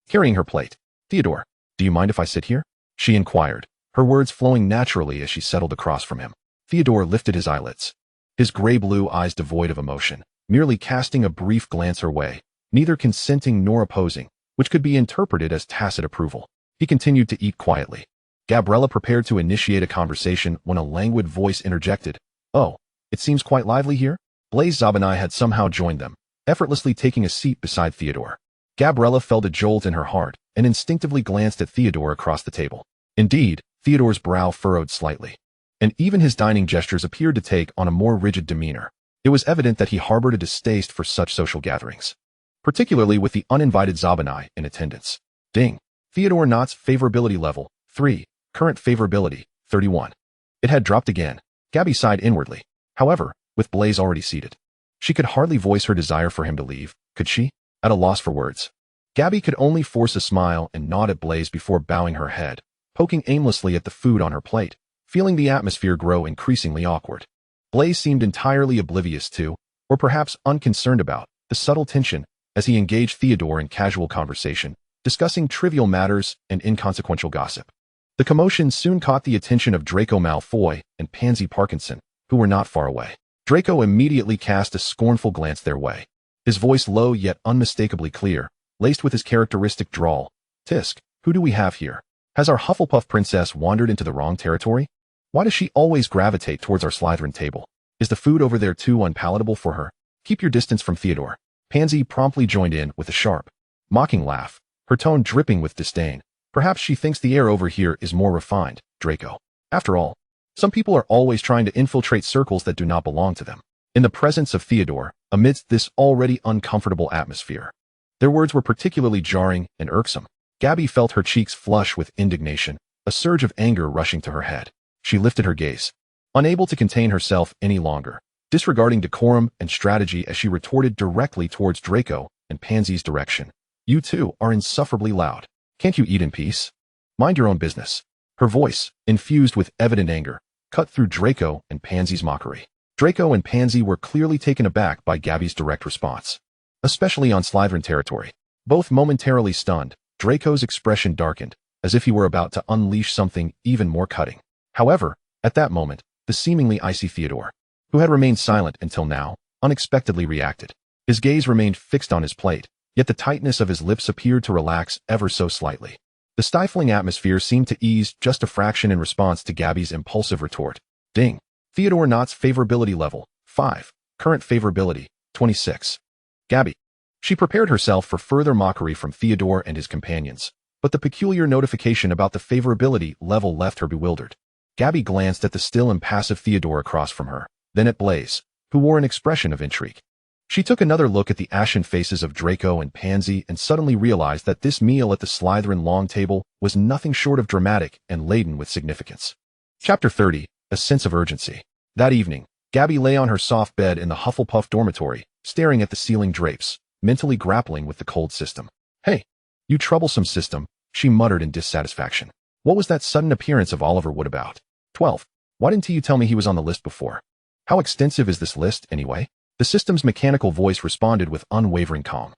carrying her plate. Theodore, do you mind if I sit here? She inquired, her words flowing naturally as she settled across from him. Theodore lifted his eyelids, his gray-blue eyes devoid of emotion, merely casting a brief glance her way, neither consenting nor opposing, which could be interpreted as tacit approval. He continued to eat quietly. Gabriella prepared to initiate a conversation when a languid voice interjected. Oh, it seems quite lively here? Blaise Zabinai had somehow joined them, effortlessly taking a seat beside Theodore. Gabriella felt a jolt in her heart and instinctively glanced at Theodore across the table. Indeed, Theodore's brow furrowed slightly, and even his dining gestures appeared to take on a more rigid demeanor. It was evident that he harbored a distaste for such social gatherings, particularly with the uninvited Zabinai in attendance. Ding. Theodore Knott's favorability level, 3, current favorability, 31. It had dropped again. Gabby sighed inwardly. However, with Blaise already seated, she could hardly voice her desire for him to leave, could she? At a loss for words, Gabby could only force a smile and nod at Blaise before bowing her head, poking aimlessly at the food on her plate, feeling the atmosphere grow increasingly awkward. Blaise seemed entirely oblivious to, or perhaps unconcerned about, the subtle tension as he engaged Theodore in casual conversation, discussing trivial matters and inconsequential gossip. The commotion soon caught the attention of Draco Malfoy and Pansy Parkinson, who were not far away. Draco immediately cast a scornful glance their way, his voice low yet unmistakably clear, laced with his characteristic drawl. Tisk, who do we have here? Has our Hufflepuff princess wandered into the wrong territory? Why does she always gravitate towards our Slytherin table? Is the food over there too unpalatable for her? Keep your distance from Theodore. Pansy promptly joined in with a sharp, mocking laugh, her tone dripping with disdain. Perhaps she thinks the air over here is more refined, Draco. After all, some people are always trying to infiltrate circles that do not belong to them. In the presence of Theodore, amidst this already uncomfortable atmosphere, their words were particularly jarring and irksome. Gabby felt her cheeks flush with indignation, a surge of anger rushing to her head. She lifted her gaze, unable to contain herself any longer, disregarding decorum and strategy as she retorted directly towards Draco and Pansy's direction. You two are insufferably loud. Can't you eat in peace? Mind your own business. Her voice, infused with evident anger, cut through Draco and Pansy's mockery. Draco and Pansy were clearly taken aback by Gabby's direct response, especially on Slytherin territory. Both momentarily stunned, Draco's expression darkened, as if he were about to unleash something even more cutting. However, at that moment, the seemingly icy Theodore, who had remained silent until now, unexpectedly reacted. His gaze remained fixed on his plate, yet the tightness of his lips appeared to relax ever so slightly. The stifling atmosphere seemed to ease just a fraction in response to Gabby's impulsive retort. Ding. Theodore Knott's favorability level, 5, current favorability, 26. Gabby. She prepared herself for further mockery from Theodore and his companions, but the peculiar notification about the favorability level left her bewildered. Gabby glanced at the still impassive Theodore across from her, then at Blaise, who wore an expression of intrigue. She took another look at the ashen faces of Draco and Pansy and suddenly realized that this meal at the Slytherin long table was nothing short of dramatic and laden with significance. Chapter 30, A Sense of Urgency. That evening, Gabby lay on her soft bed in the Hufflepuff dormitory, staring at the ceiling drapes, mentally grappling with the cold system. Hey, you troublesome system, she muttered in dissatisfaction. What was that sudden appearance of Oliver Wood about? 12. Why didn't you tell me he was on the list before? How extensive is this list, anyway? The system's mechanical voice responded with unwavering calm.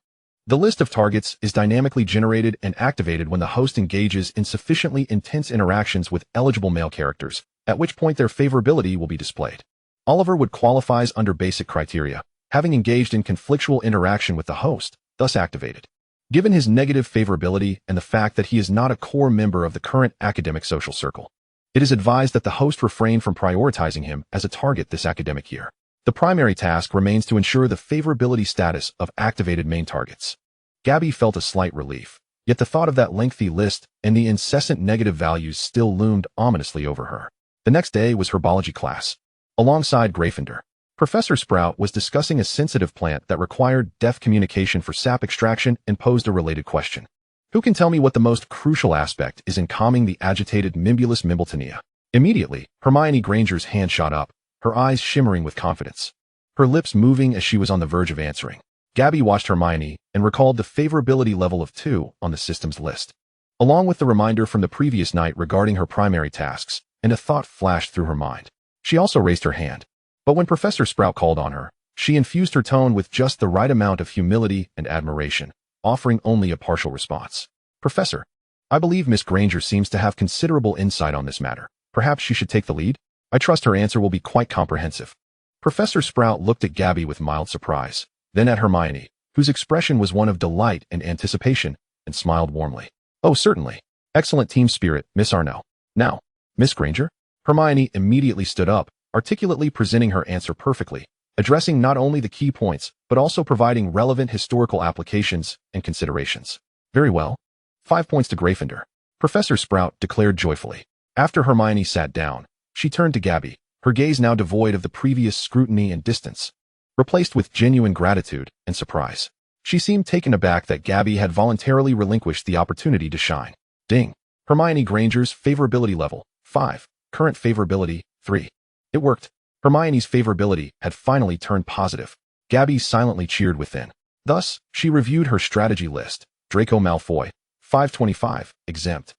The list of targets is dynamically generated and activated when the host engages in sufficiently intense interactions with eligible male characters, at which point their favorability will be displayed. Oliver Wood qualifies under basic criteria, having engaged in conflictual interaction with the host, thus activated. Given his negative favorability and the fact that he is not a core member of the current academic social circle, It is advised that the host refrain from prioritizing him as a target this academic year. The primary task remains to ensure the favorability status of activated main targets. Gabby felt a slight relief, yet the thought of that lengthy list and the incessant negative values still loomed ominously over her. The next day was herbology class. Alongside Gryffindor, Professor Sprout was discussing a sensitive plant that required deft communication for sap extraction and posed a related question. Who can tell me what the most crucial aspect is in calming the agitated Mimbulus Mimbletonia? Immediately, Hermione Granger's hand shot up, her eyes shimmering with confidence. Her lips moving as she was on the verge of answering. Gabby watched Hermione and recalled the favorability level of 2 on the system's list. Along with the reminder from the previous night regarding her primary tasks, and a thought flashed through her mind. She also raised her hand. But when Professor Sprout called on her, she infused her tone with just the right amount of humility and admiration, offering only a partial response. Professor, I believe Miss Granger seems to have considerable insight on this matter. Perhaps she should take the lead? I trust her answer will be quite comprehensive. Professor Sprout looked at Gabby with mild surprise, then at Hermione, whose expression was one of delight and anticipation, and smiled warmly. Oh, certainly. Excellent team spirit, Miss Arnaud. Now, Miss Granger? Hermione immediately stood up, articulately presenting her answer perfectly, addressing not only the key points, but also providing relevant historical applications and considerations. Very well. 5 points to Gryffindor. Professor Sprout declared joyfully. After Hermione sat down, she turned to Gabby, her gaze now devoid of the previous scrutiny and distance, replaced with genuine gratitude and surprise. She seemed taken aback that Gabby had voluntarily relinquished the opportunity to shine. Ding. Hermione Granger's favorability level, 5. Current favorability, 3. It worked. Hermione's favorability had finally turned positive. Gabby silently cheered within. Thus, she reviewed her strategy list. Draco Malfoy, 525, exempt.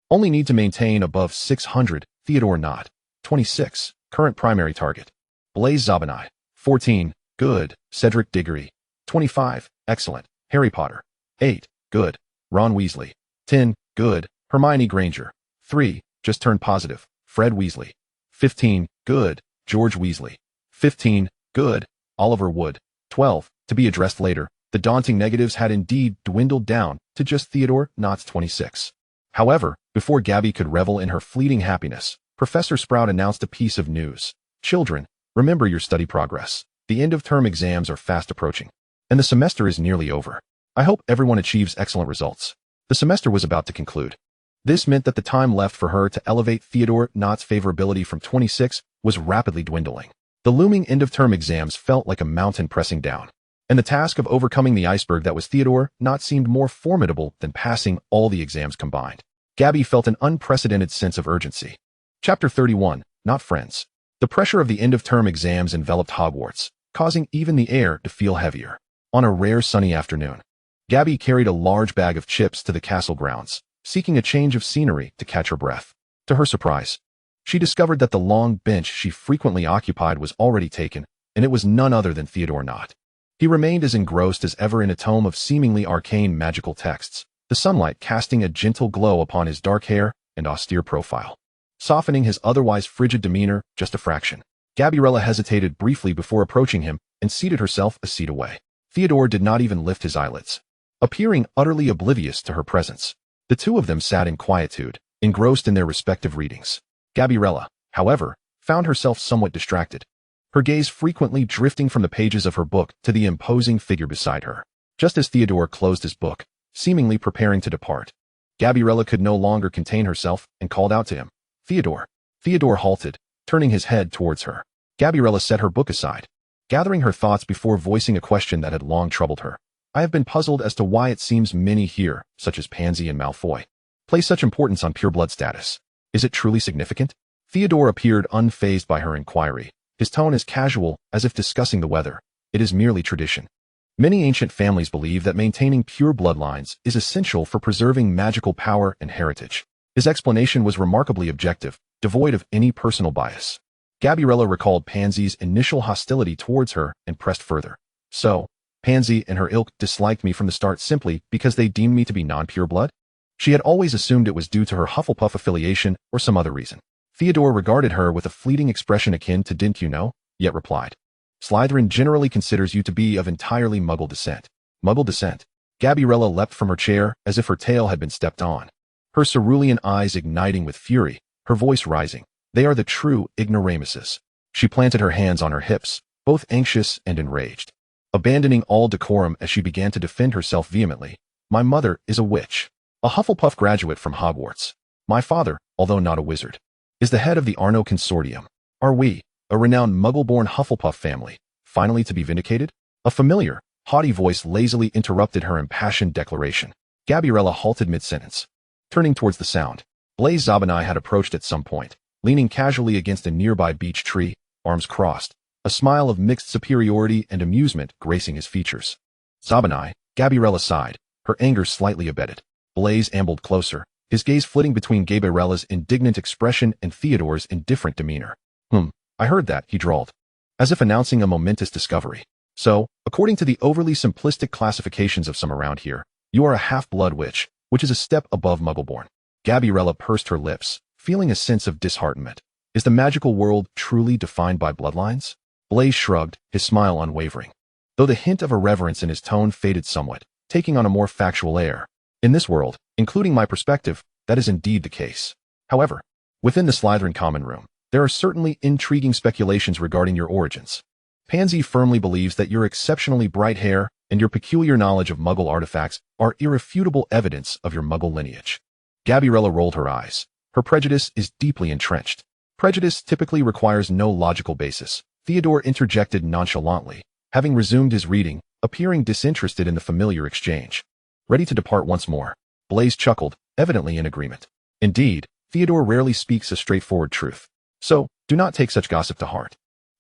Only need to maintain above 600, Theodore Nott, 26, current primary target. Blaise Zabinai, 14, good. Cedric Diggory, 25, excellent. Harry Potter, 8, good. Ron Weasley, 10, good. Hermione Granger, 3, just turned positive. Fred Weasley, 15, good. George Weasley, 15, good. Oliver Wood, 12, to be addressed later. The daunting negatives had indeed dwindled down to just Theodore Nott's 26. However, before Gabby could revel in her fleeting happiness, Professor Sprout announced a piece of news. Children, remember your study progress. The end-of-term exams are fast approaching, and the semester is nearly over. I hope everyone achieves excellent results. The semester was about to conclude. This meant that the time left for her to elevate Theodore Nott's favorability from 26 was rapidly dwindling. The looming end-of-term exams felt like a mountain pressing down, and the task of overcoming the iceberg that was Theodore Nott seemed more formidable than passing all the exams combined. Gabby felt an unprecedented sense of urgency. Chapter 31, Not Friends. The pressure of the end-of-term exams enveloped Hogwarts, causing even the air to feel heavier. On a rare sunny afternoon, Gabby carried a large bag of chips to the castle grounds, seeking a change of scenery to catch her breath. To her surprise, she discovered that the long bench she frequently occupied was already taken, and it was none other than Theodore Nott. He remained as engrossed as ever in a tome of seemingly arcane magical texts, the sunlight casting a gentle glow upon his dark hair and austere profile, softening his otherwise frigid demeanor just a fraction. Gabriella hesitated briefly before approaching him and seated herself a seat away. Theodore did not even lift his eyelids, appearing utterly oblivious to her presence. The two of them sat in quietude, engrossed in their respective readings. Gabriella, however, found herself somewhat distracted, her gaze frequently drifting from the pages of her book to the imposing figure beside her. Just as Theodore closed his book, seemingly preparing to depart, Gabriella could no longer contain herself and called out to him. Theodore. Theodore halted, turning his head towards her. Gabriella set her book aside, gathering her thoughts before voicing a question that had long troubled her. I have been puzzled as to why it seems many here, such as Pansy and Malfoy, place such importance on pureblood status. Is it truly significant? Theodore appeared unfazed by her inquiry, his tone as casual as if discussing the weather. It is merely tradition. Many ancient families believe that maintaining pure bloodlines is essential for preserving magical power and heritage. His explanation was remarkably objective, devoid of any personal bias. Gabriella recalled Pansy's initial hostility towards her and pressed further. So, Pansy and her ilk disliked me from the start simply because they deemed me to be non-pure blood? She had always assumed it was due to her Hufflepuff affiliation or some other reason. Theodore regarded her with a fleeting expression akin to "didn't you know?" yet replied, Slytherin generally considers you to be of entirely Muggle descent. Muggle descent? Gabriella leapt from her chair as if her tail had been stepped on, her cerulean eyes igniting with fury, her voice rising. They are the true ignoramuses. She planted her hands on her hips, both anxious and enraged, abandoning all decorum as she began to defend herself vehemently. My mother is a witch, a Hufflepuff graduate from Hogwarts. My father, although not a wizard, is the head of the Arnaud Consortium. Are we, a renowned Muggle-born Hufflepuff family, finally to be vindicated? A familiar, haughty voice lazily interrupted her impassioned declaration. Gabriella halted mid-sentence. Turning towards the sound, Blaise Zabinai had approached at some point, leaning casually against a nearby beech tree, arms crossed, a smile of mixed superiority and amusement gracing his features. Zabinai, Gabriella sighed, her anger slightly abated. Blaise ambled closer, his gaze flitting between Gabriella's indignant expression and Theodore's indifferent demeanor. I heard that, he drawled, as if announcing a momentous discovery. So, according to the overly simplistic classifications of some around here, you are a half-blood witch, which is a step above Muggleborn. Gabriella pursed her lips, feeling a sense of disheartenment. Is the magical world truly defined by bloodlines? Blaise shrugged, his smile unwavering, though the hint of irreverence in his tone faded somewhat, taking on a more factual air. In this world, including my perspective, that is indeed the case. However, within the Slytherin common room, there are certainly intriguing speculations regarding your origins. Pansy firmly believes that your exceptionally bright hair and your peculiar knowledge of Muggle artifacts are irrefutable evidence of your Muggle lineage. Gabriella rolled her eyes. Her prejudice is deeply entrenched. Prejudice typically requires no logical basis. Theodore interjected nonchalantly, having resumed his reading, appearing disinterested in the familiar exchange. Ready to depart once more. Blaise chuckled, evidently in agreement. Indeed, Theodore rarely speaks a straightforward truth. So, do not take such gossip to heart.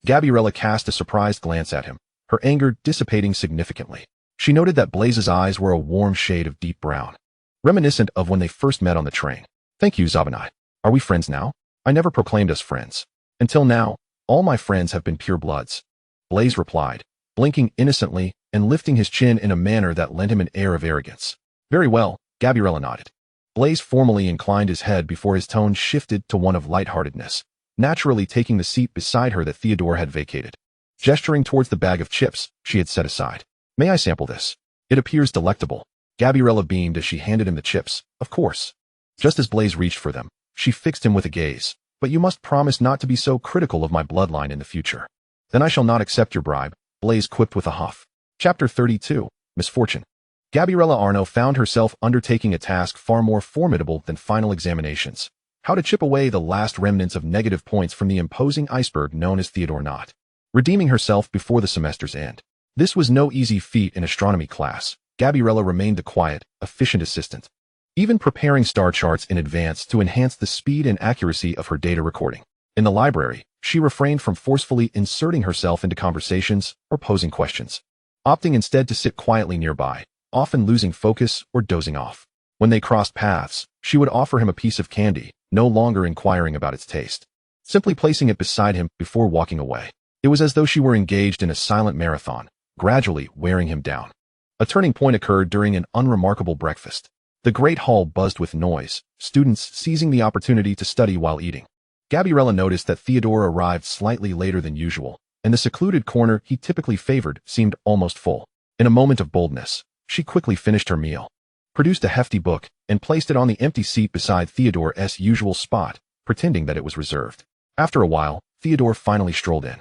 Gabriella cast a surprised glance at him, her anger dissipating significantly. She noted that Blaise's eyes were a warm shade of deep brown, reminiscent of when they first met on the train. Thank you, Zabinai. Are we friends now? I never proclaimed us friends. Until now, all my friends have been pure bloods. Blaise replied, blinking innocently and lifting his chin in a manner that lent him an air of arrogance. Very well, Gabriella nodded. Blaise formally inclined his head before his tone shifted to one of lightheartedness, naturally taking the seat beside her that Theodore had vacated. Gesturing towards the bag of chips she had set aside. May I sample this? It appears delectable. Gabriella beamed as she handed him the chips. Of course. Just as Blaise reached for them, she fixed him with a gaze. But you must promise not to be so critical of my bloodline in the future. Then I shall not accept your bribe, Blaise quipped with a huff. Chapter 32, Misfortune. Gabriella Arnaud found herself undertaking a task far more formidable than final examinations. How to chip away the last remnants of negative points from the imposing iceberg known as Theodore Knott, redeeming herself before the semester's end. This was no easy feat in astronomy class. Gabriella remained the quiet, efficient assistant, even preparing star charts in advance to enhance the speed and accuracy of her data recording. In the library, she refrained from forcefully inserting herself into conversations or posing questions, opting instead to sit quietly nearby, often losing focus or dozing off. When they crossed paths, she would offer him a piece of candy, no longer inquiring about its taste, simply placing it beside him before walking away. It was as though she were engaged in a silent marathon, gradually wearing him down. A turning point occurred during an unremarkable breakfast. The great hall buzzed with noise, students seizing the opportunity to study while eating. Gabriella noticed that Theodore arrived slightly later than usual, and the secluded corner he typically favored seemed almost full. In a moment of boldness, she quickly finished her meal, produced a hefty book, and placed it on the empty seat beside Theodore's usual spot, pretending that it was reserved. After a while, Theodore finally strolled in.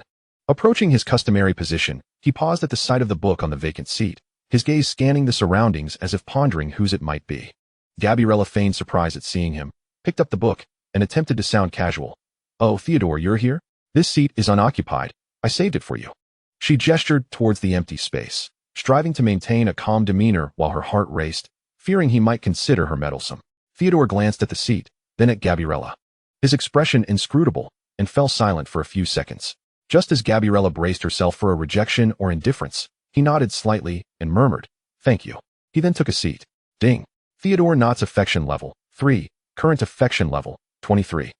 Approaching his customary position, he paused at the sight of the book on the vacant seat, his gaze scanning the surroundings as if pondering whose it might be. Gabriella feigned surprise at seeing him, picked up the book, and attempted to sound casual. Oh, Theodore, you're here? This seat is unoccupied. I saved it for you. She gestured towards the empty space, striving to maintain a calm demeanor while her heart raced, fearing he might consider her meddlesome. Theodore glanced at the seat, then at Gabriella, his expression inscrutable, and fell silent for a few seconds. Just as Gabriella braced herself for a rejection or indifference, he nodded slightly and murmured, "Thank you." He then took a seat. Ding. Theodore Knott's affection level, 3. Current affection level, 23.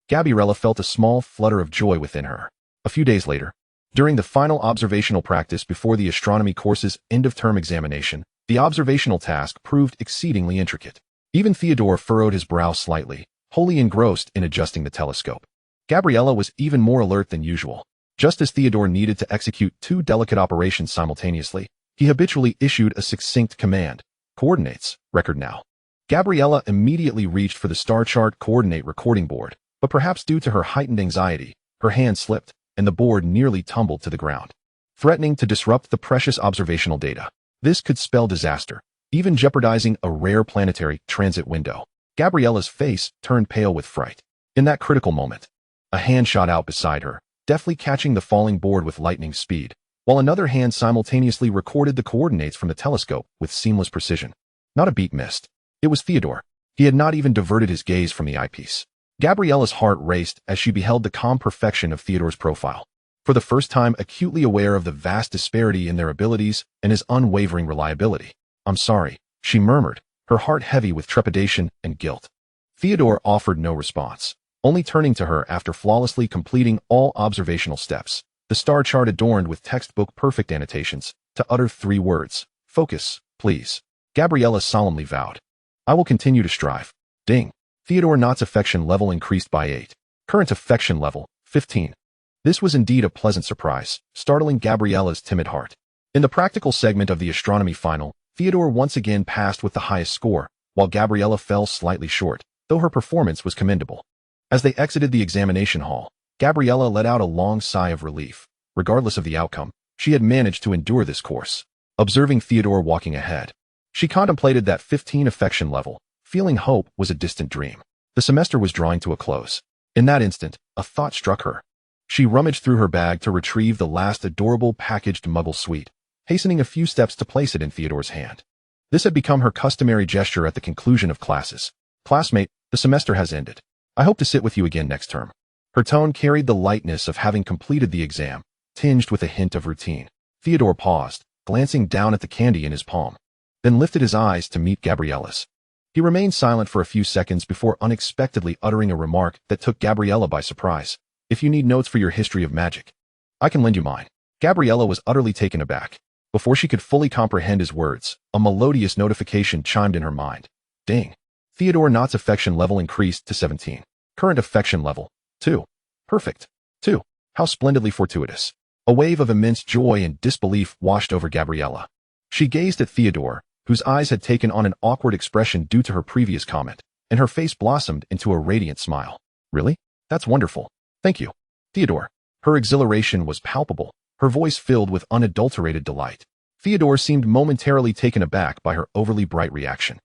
Gabriella felt a small flutter of joy within her. A few days later, during the final observational practice before the astronomy course's end-of-term examination, the observational task proved exceedingly intricate. Even Theodore furrowed his brow slightly, wholly engrossed in adjusting the telescope. Gabriella was even more alert than usual. Just as Theodore needed to execute two delicate operations simultaneously, he habitually issued a succinct command. Coordinates, record now. Gabriella immediately reached for the star chart coordinate recording board, But perhaps due to her heightened anxiety, her hand slipped, and the board nearly tumbled to the ground, threatening to disrupt the precious observational data. This could spell disaster, even jeopardizing a rare planetary transit window. Gabriella's face turned pale with fright. In that critical moment, a hand shot out beside her, deftly catching the falling board with lightning speed, while another hand simultaneously recorded the coordinates from the telescope with seamless precision. Not a beat missed. It was Theodore. He had not even diverted his gaze from the eyepiece. Gabriella's heart raced as she beheld the calm perfection of Theodore's profile, for the first time acutely aware of the vast disparity in their abilities and his unwavering reliability. "I'm sorry," she murmured, her heart heavy with trepidation and guilt. Theodore offered no response, only turning to her after flawlessly completing all observational steps, the star chart adorned with textbook-perfect annotations, to utter 3 words: "Focus, please." Gabriella solemnly vowed, "I will continue to strive." Ding. Theodore Knott's affection level increased by 8. Current affection level, 15. This was indeed a pleasant surprise, startling Gabriella's timid heart. In the practical segment of the astronomy final, Theodore once again passed with the highest score, while Gabriella fell slightly short, though her performance was commendable. As they exited the examination hall, Gabriella let out a long sigh of relief. Regardless of the outcome, she had managed to endure this course. Observing Theodore walking ahead, she contemplated that 15 affection level, feeling hope was a distant dream. The semester was drawing to a close. In that instant, a thought struck her. She rummaged through her bag to retrieve the last adorable packaged Muggle sweet, hastening a few steps to place it in Theodore's hand. This had become her customary gesture at the conclusion of classes. "Classmate, the semester has ended. I hope to sit with you again next term." Her tone carried the lightness of having completed the exam, tinged with a hint of routine. Theodore paused, glancing down at the candy in his palm, then lifted his eyes to meet Gabriella's. He remained silent for a few seconds before unexpectedly uttering a remark that took Gabriella by surprise. "If you need notes for your history of magic, I can lend you mine." Gabriella was utterly taken aback. Before she could fully comprehend his words, a melodious notification chimed in her mind. Ding. Theodore Knott's affection level increased to 17. Current affection level, 2. Perfect. 2. How splendidly fortuitous. A wave of immense joy and disbelief washed over Gabriella. She gazed at Theodore, whose eyes had taken on an awkward expression due to her previous comment, and her face blossomed into a radiant smile. "Really? That's wonderful. Thank you, Theodore." Her exhilaration was palpable, her voice filled with unadulterated delight. Theodore seemed momentarily taken aback by her overly bright reaction,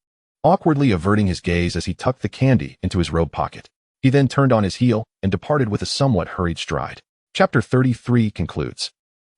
awkwardly averting his gaze as he tucked the candy into his robe pocket. He then turned on his heel and departed with a somewhat hurried stride. Chapter 33 concludes.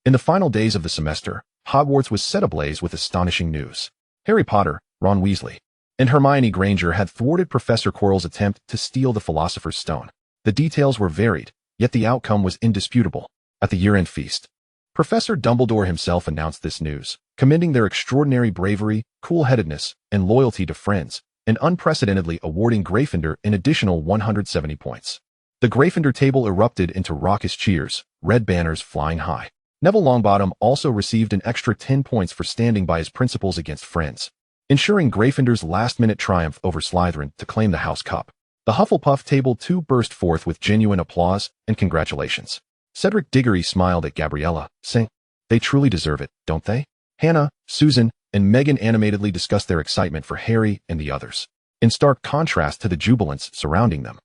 In the final days of the semester, Hogwarts was set ablaze with astonishing news. Harry Potter, Ron Weasley, and Hermione Granger had thwarted Professor Quirrell's attempt to steal the Philosopher's Stone. The details were varied, yet the outcome was indisputable. At the year-end feast, Professor Dumbledore himself announced this news, commending their extraordinary bravery, cool-headedness, and loyalty to friends, and unprecedentedly awarding Gryffindor an additional 170 points. The Gryffindor table erupted into raucous cheers, red banners flying high. Neville Longbottom also received an extra 10 points for standing by his principles against friends, ensuring Gryffindor's last-minute triumph over Slytherin to claim the House Cup. The Hufflepuff table too burst forth with genuine applause and congratulations. Cedric Diggory smiled at Gabriella, saying, "They truly deserve it, don't they?" Hannah, Susan, and Megan animatedly discussed their excitement for Harry and the others, in stark contrast to the jubilance surrounding them.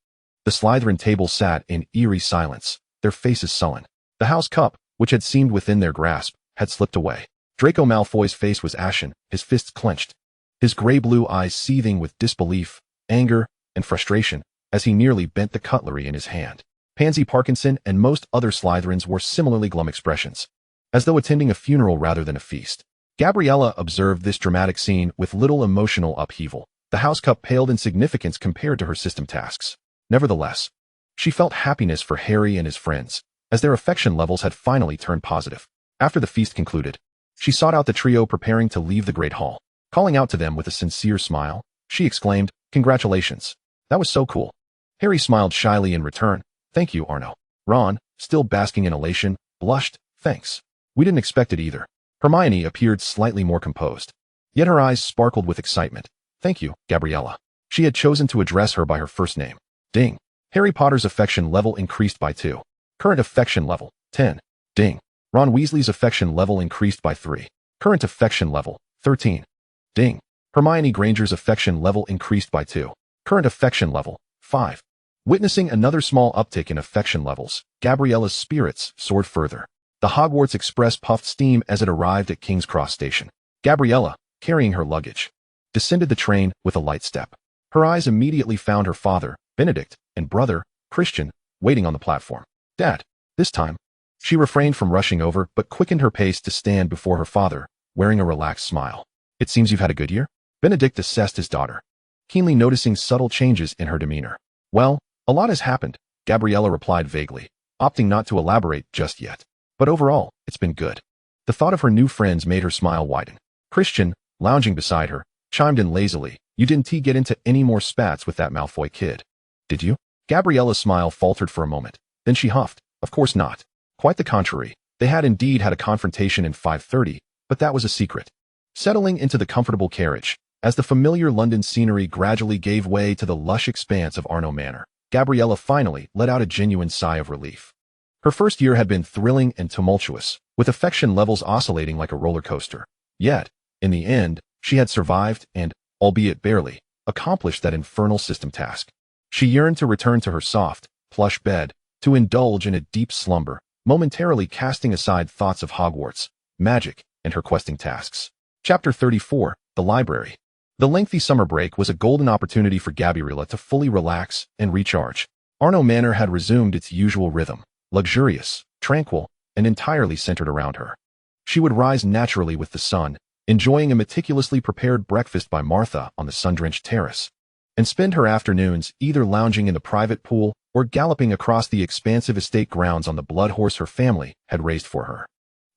The Slytherin table sat in eerie silence, their faces sullen. The House Cup, which had seemed within their grasp, had slipped away. Draco Malfoy's face was ashen, his fists clenched, his gray-blue eyes seething with disbelief, anger, and frustration, as he nearly bent the cutlery in his hand. Pansy Parkinson and most other Slytherins wore similarly glum expressions, as though attending a funeral rather than a feast. Gabriella observed this dramatic scene with little emotional upheaval. The House Cup paled in significance compared to her system tasks. Nevertheless, she felt happiness for Harry and his friends, as their affection levels had finally turned positive. After the feast concluded, she sought out the trio preparing to leave the Great Hall. Calling out to them with a sincere smile, she exclaimed, "Congratulations. That was so cool." Harry smiled shyly in return. "Thank you, Arnaud." Ron, still basking in elation, blushed, "Thanks. We didn't expect it either." Hermione appeared slightly more composed, yet her eyes sparkled with excitement. "Thank you, Gabriella." She had chosen to address her by her first name. Ding. Harry Potter's affection level increased by 2. Current affection level, 10. Ding. Ron Weasley's affection level increased by 3. Current affection level, 13. Ding. Hermione Granger's affection level increased by 2. Current affection level, 5. Witnessing another small uptick in affection levels, Gabriella's spirits soared further. The Hogwarts Express puffed steam as it arrived at King's Cross Station. Gabriella, carrying her luggage, descended the train with a light step. Her eyes immediately found her father, Benedict, and brother, Christian, waiting on the platform. "Dad, this time." She refrained from rushing over but quickened her pace to stand before her father, wearing a relaxed smile. "It seems you've had a good year?" Benedict assessed his daughter, keenly noticing subtle changes in her demeanor. "Well, a lot has happened," Gabriella replied vaguely, opting not to elaborate just yet. "But overall, it's been good." The thought of her new friends made her smile widen. Christian, lounging beside her, chimed in lazily, "You didn't get into any more spats with that Malfoy kid, did you?" Gabriella's smile faltered for a moment. Then she huffed, "Of course not. Quite the contrary. They had indeed had a confrontation in 5:30, but that was a secret." Settling into the comfortable carriage, as the familiar London scenery gradually gave way to the lush expanse of Arnaud Manor, Gabriella finally let out a genuine sigh of relief. Her first year had been thrilling and tumultuous, with affection levels oscillating like a roller coaster. Yet, in the end, she had survived and, albeit barely, accomplished that infernal system task. She yearned to return to her soft, plush bed, to indulge in a deep slumber, momentarily casting aside thoughts of Hogwarts, magic, and her questing tasks. Chapter 34, The Library. The lengthy summer break was a golden opportunity for Gabriella to fully relax and recharge. Arnaud Manor had resumed its usual rhythm, luxurious, tranquil, and entirely centered around her. She would rise naturally with the sun, enjoying a meticulously prepared breakfast by Martha on the sun-drenched terrace, and spend her afternoons either lounging in the private pool or galloping across the expansive estate grounds on the blood horse her family had raised for her.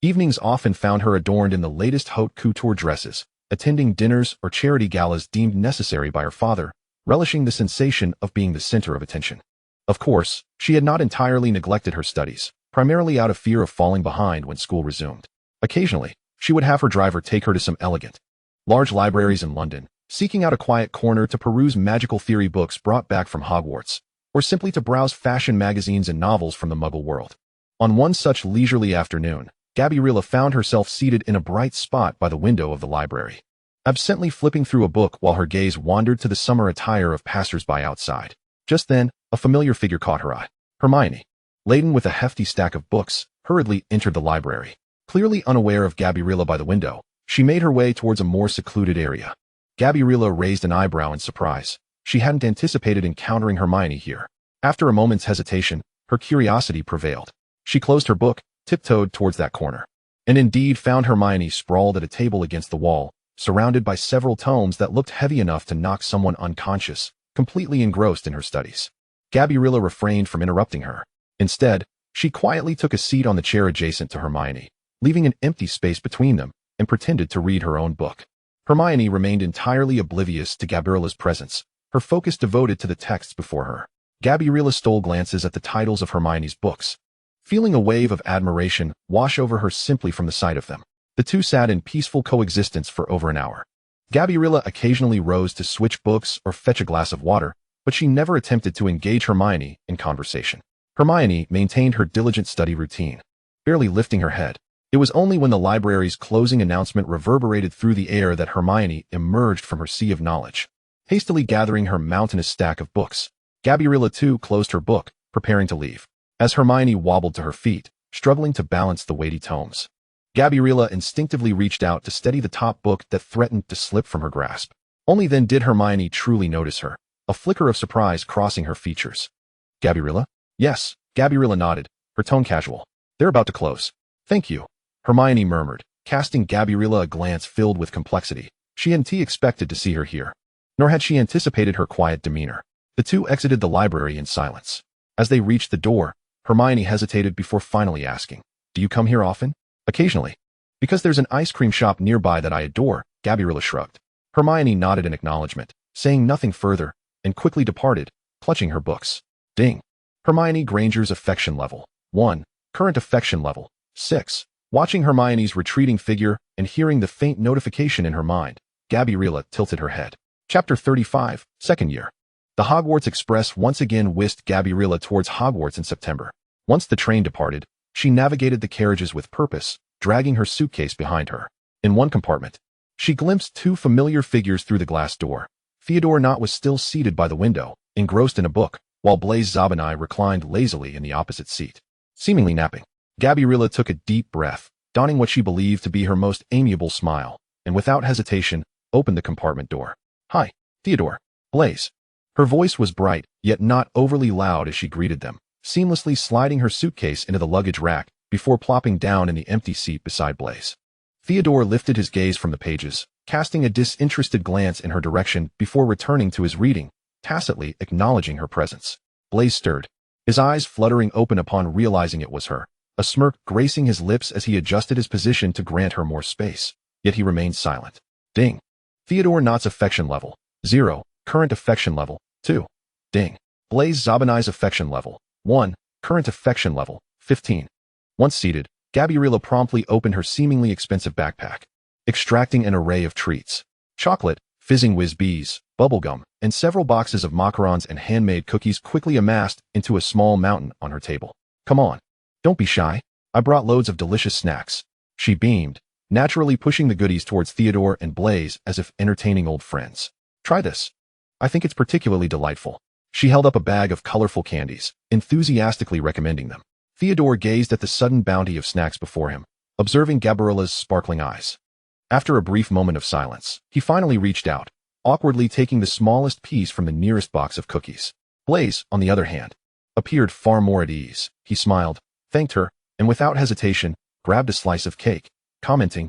Evenings often found her adorned in the latest haute couture dresses, attending dinners or charity galas deemed necessary by her father, relishing the sensation of being the center of attention. Of course, she had not entirely neglected her studies, primarily out of fear of falling behind when school resumed. Occasionally, she would have her driver take her to some elegant, large libraries in London, seeking out a quiet corner to peruse magical theory books brought back from Hogwarts, or simply to browse fashion magazines and novels from the Muggle world. On one such leisurely afternoon, Gabriella found herself seated in a bright spot by the window of the library, absently flipping through a book while her gaze wandered to the summer attire of passers-by outside. Just then, a familiar figure caught her eye. Hermione, laden with a hefty stack of books, hurriedly entered the library. Clearly unaware of Gabriella by the window, she made her way towards a more secluded area. Gabriella raised an eyebrow in surprise. She hadn't anticipated encountering Hermione here. After a moment's hesitation, her curiosity prevailed. She closed her book, tiptoed towards that corner, and indeed found Hermione sprawled at a table against the wall, surrounded by several tomes that looked heavy enough to knock someone unconscious, completely engrossed in her studies. Gabriella refrained from interrupting her. Instead, she quietly took a seat on the chair adjacent to Hermione, leaving an empty space between them, and pretended to read her own book. Hermione remained entirely oblivious to Gabriella's presence, her focus devoted to the texts before her. Gabriella stole glances at the titles of Hermione's books, feeling a wave of admiration wash over her simply from the sight of them. The two sat in peaceful coexistence for over an hour. Gabriella occasionally rose to switch books or fetch a glass of water, but she never attempted to engage Hermione in conversation. Hermione maintained her diligent study routine, barely lifting her head. It was only when the library's closing announcement reverberated through the air that Hermione emerged from her sea of knowledge, hastily gathering her mountainous stack of books. Gabriella too closed her book, preparing to leave, as Hermione wobbled to her feet, struggling to balance the weighty tomes. Gabriella instinctively reached out to steady the top book that threatened to slip from her grasp. Only then did Hermione truly notice her, a flicker of surprise crossing her features. "Gabriella?" "Yes," Gabriella nodded, her tone casual. "They're about to close." "Thank you," Hermione murmured, casting Gabriella a glance filled with complexity. She hadn't expected to see her here, nor had she anticipated her quiet demeanor. The two exited the library in silence. As they reached the door, Hermione hesitated before finally asking, "Do you come here often?" "Occasionally. Because there's an ice cream shop nearby that I adore," Gabriella shrugged. Hermione nodded in acknowledgement, saying nothing further, and quickly departed, clutching her books. Ding. Hermione Granger's affection level. 1. Current affection level. 6. Watching Hermione's retreating figure and hearing the faint notification in her mind, Gabriella tilted her head. Chapter 35, Second Year. The Hogwarts Express once again whisked Gabriella towards Hogwarts in September. Once the train departed, she navigated the carriages with purpose, dragging her suitcase behind her. In one compartment, she glimpsed two familiar figures through the glass door. Theodore Knott was still seated by the window, engrossed in a book, while Blaise Zabinai reclined lazily in the opposite seat, seemingly napping. Gabriella took a deep breath, donning what she believed to be her most amiable smile, and without hesitation, opened the compartment door. "Hi, Theodore." "Blaise." Her voice was bright, yet not overly loud as she greeted them, seamlessly sliding her suitcase into the luggage rack before plopping down in the empty seat beside Blaise. Theodore lifted his gaze from the pages, casting a disinterested glance in her direction before returning to his reading, tacitly acknowledging her presence. Blaise stirred, his eyes fluttering open upon realizing it was her, a smirk gracing his lips as he adjusted his position to grant her more space, yet he remained silent. Ding. Theodore Knott's affection level, 0. Current affection level, 2. Ding. Blaise Zabinai's affection level, 1. Current affection level, 15. Once seated, Gabriella promptly opened her seemingly expensive backpack, extracting an array of treats. Chocolate, fizzing whiz-bees, bubblegum, and several boxes of macarons and handmade cookies quickly amassed into a small mountain on her table. "Come on. Don't be shy. I brought loads of delicious snacks." She beamed, naturally pushing the goodies towards Theodore and Blaise as if entertaining old friends. "Try this. I think it's particularly delightful." She held up a bag of colorful candies, enthusiastically recommending them. Theodore gazed at the sudden bounty of snacks before him, observing Gabriella's sparkling eyes. After a brief moment of silence, he finally reached out, awkwardly taking the smallest piece from the nearest box of cookies. Blaise, on the other hand, appeared far more at ease. He smiled, thanked her, and without hesitation, grabbed a slice of cake, commenting,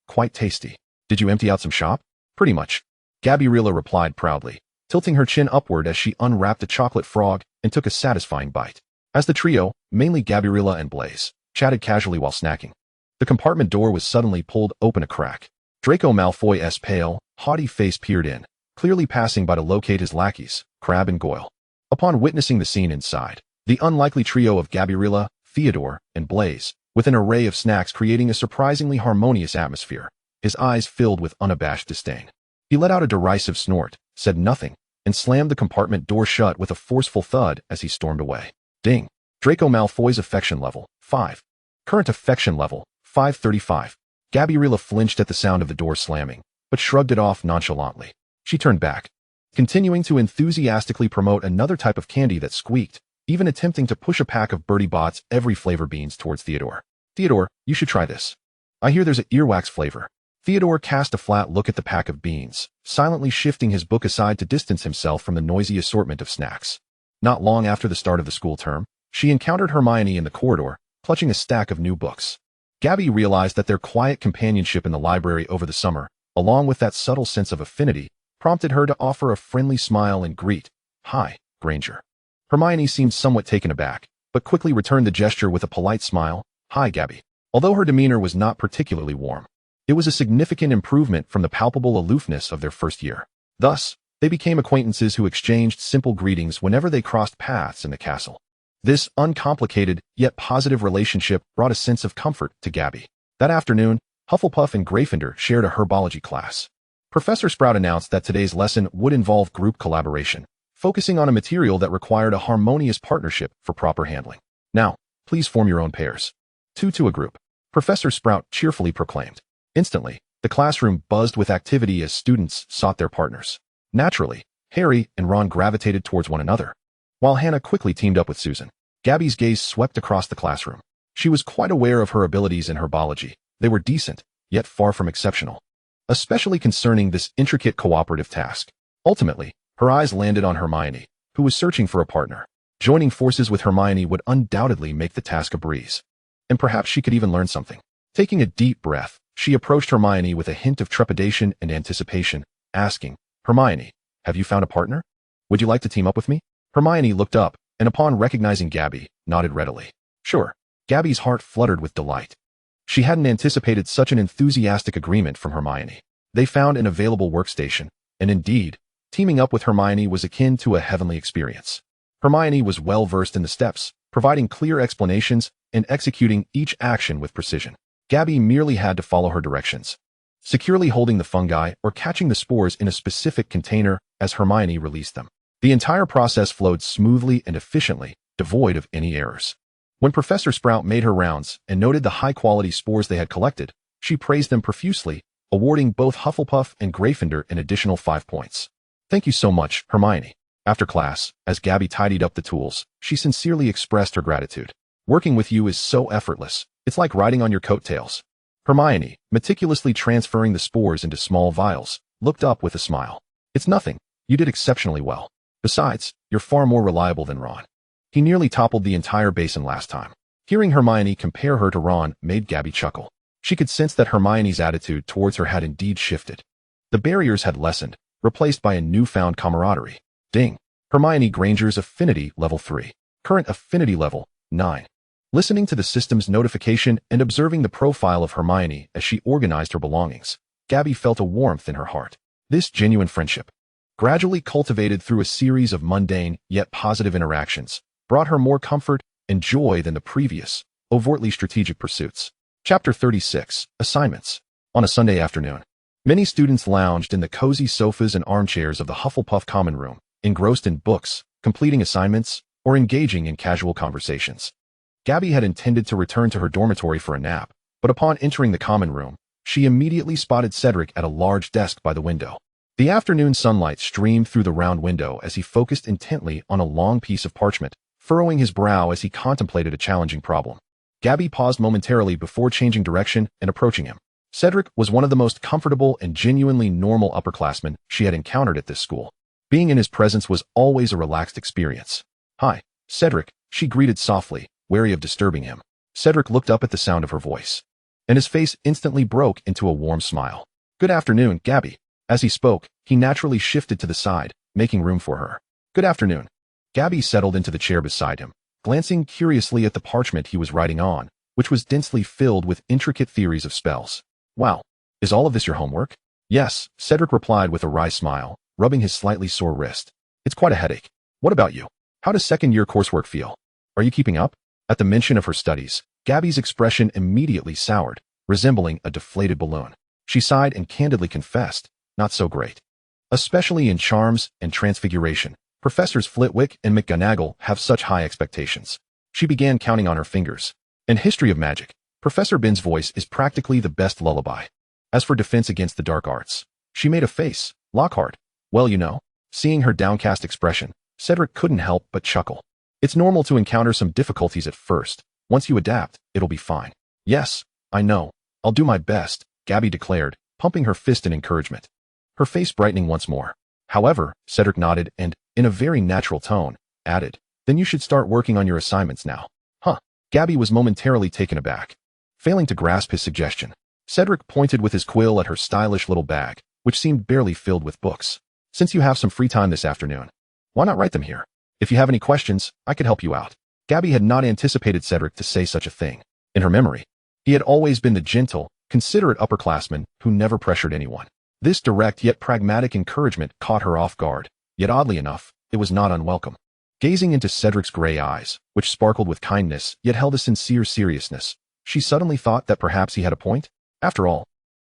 "Quite tasty. Did you empty out some shop?" "Pretty much," Gabriella replied proudly, tilting her chin upward as she unwrapped a chocolate frog and took a satisfying bite. As the trio, mainly Gabriella and Blaise, chatted casually while snacking, the compartment door was suddenly pulled open a crack. Draco Malfoy's pale, haughty face peered in, clearly passing by to locate his lackeys, Crabbe and Goyle. Upon witnessing the scene inside, the unlikely trio of Gabriella, Theodore, and Blaise, with an array of snacks creating a surprisingly harmonious atmosphere, his eyes filled with unabashed disdain. He let out a derisive snort, said nothing, and slammed the compartment door shut with a forceful thud as he stormed away. Ding. Draco Malfoy's affection level, 5. Current affection level, 535. Gabriella flinched at the sound of the door slamming, but shrugged it off nonchalantly. She turned back, continuing to enthusiastically promote another type of candy that squeaked, even attempting to push a pack of Bertie Bott's every flavor beans towards Theodore. "Theodore, you should try this. I hear there's an earwax flavor." Theodore cast a flat look at the pack of beans, silently shifting his book aside to distance himself from the noisy assortment of snacks. Not long after the start of the school term, she encountered Hermione in the corridor, clutching a stack of new books. Gabby realized that their quiet companionship in the library over the summer, along with that subtle sense of affinity, prompted her to offer a friendly smile and greet, "Hi, Granger." Hermione seemed somewhat taken aback, but quickly returned the gesture with a polite smile, "Hi, Gabby." Although her demeanor was not particularly warm, it was a significant improvement from the palpable aloofness of their first year. Thus, they became acquaintances who exchanged simple greetings whenever they crossed paths in the castle. This uncomplicated, yet positive relationship brought a sense of comfort to Gabby. That afternoon, Hufflepuff and Gryffindor shared a herbology class. Professor Sprout announced that today's lesson would involve group collaboration, focusing on a material that required a harmonious partnership for proper handling. "Now, please form your own pairs. 2 to a group," Professor Sprout cheerfully proclaimed. Instantly, the classroom buzzed with activity as students sought their partners. Naturally, Harry and Ron gravitated towards one another, while Hannah quickly teamed up with Susan. Gabby's gaze swept across the classroom. She was quite aware of her abilities in herbology. They were decent, yet far from exceptional, especially concerning this intricate cooperative task. Ultimately, her eyes landed on Hermione, who was searching for a partner. Joining forces with Hermione would undoubtedly make the task a breeze, and perhaps she could even learn something. Taking a deep breath, she approached Hermione with a hint of trepidation and anticipation, asking, "Hermione, have you found a partner? Would you like to team up with me?" Hermione looked up, and upon recognizing Gabby, nodded readily. "Sure." Gabby's heart fluttered with delight. She hadn't anticipated such an enthusiastic agreement from Hermione. They found an available workstation, and indeed, teaming up with Hermione was akin to a heavenly experience. Hermione was well versed in the steps, providing clear explanations and executing each action with precision. Gabby merely had to follow her directions, securely holding the fungi or catching the spores in a specific container as Hermione released them. The entire process flowed smoothly and efficiently, devoid of any errors. When Professor Sprout made her rounds and noted the high-quality spores they had collected, she praised them profusely, awarding both Hufflepuff and Gryffindor an additional 5 points. "Thank you so much, Hermione." After class, as Gabby tidied up the tools, she sincerely expressed her gratitude. Working with you is so effortless. It's like riding on your coattails. Hermione, meticulously transferring the spores into small vials, looked up with a smile. It's nothing. You did exceptionally well. Besides, you're far more reliable than Ron. He nearly toppled the entire basin last time. Hearing Hermione compare her to Ron made Gabby chuckle. She could sense that Hermione's attitude towards her had indeed shifted. The barriers had lessened, replaced by a newfound camaraderie. Ding. Hermione Granger's affinity level 3. Current affinity level 9. Listening to the system's notification and observing the profile of Hermione as she organized her belongings, Gabby felt a warmth in her heart. This genuine friendship, gradually cultivated through a series of mundane yet positive interactions, brought her more comfort and joy than the previous, overtly strategic pursuits. Chapter 36. Assignments. On a Sunday afternoon, many students lounged in the cozy sofas and armchairs of the Hufflepuff common room, engrossed in books, completing assignments, or engaging in casual conversations. Gabby had intended to return to her dormitory for a nap, but upon entering the common room, she immediately spotted Cedric at a large desk by the window. The afternoon sunlight streamed through the round window as he focused intently on a long piece of parchment, furrowing his brow as he contemplated a challenging problem. Gabby paused momentarily before changing direction and approaching him. Cedric was one of the most comfortable and genuinely normal upperclassmen she had encountered at this school. Being in his presence was always a relaxed experience. "Hi, Cedric," she greeted softly, wary of disturbing him. Cedric looked up at the sound of her voice, and his face instantly broke into a warm smile. "Good afternoon, Gabby." As he spoke, he naturally shifted to the side, making room for her. "Good afternoon." Gabby settled into the chair beside him, glancing curiously at the parchment he was writing on, which was densely filled with intricate theories of spells. "Wow, is all of this your homework?" "Yes," Cedric replied with a wry smile, rubbing his slightly sore wrist. "It's quite a headache. What about you? How does second-year coursework feel? Are you keeping up?" At the mention of her studies, Gabby's expression immediately soured, resembling a deflated balloon. She sighed and candidly confessed, "Not so great. Especially in charms and transfiguration. Professors Flitwick and McGonagall have such high expectations." She began counting on her fingers. "In history of magic, Professor Ben's voice is practically the best lullaby. As for defense against the dark arts," she made a face. "Lockhart. Well, you know." Seeing her downcast expression, Cedric couldn't help but chuckle. "It's normal to encounter some difficulties at first. Once you adapt, it'll be fine." "Yes, I know. I'll do my best," Gabby declared, pumping her fist in encouragement. Her face brightening once more. "However," Cedric nodded and, in a very natural tone, added, "Then you should start working on your assignments now." "Huh." Gabby was momentarily taken aback. Failing to grasp his suggestion, Cedric pointed with his quill at her stylish little bag, which seemed barely filled with books. "Since you have some free time this afternoon, why not write them here? If you have any questions, I could help you out." Gabby had not anticipated Cedric to say such a thing. In her memory, he had always been the gentle, considerate upperclassman who never pressured anyone. This direct yet pragmatic encouragement caught her off guard, yet oddly enough, it was not unwelcome. Gazing into Cedric's gray eyes, which sparkled with kindness yet held a sincere seriousness, she suddenly thought that perhaps he had a point. After all,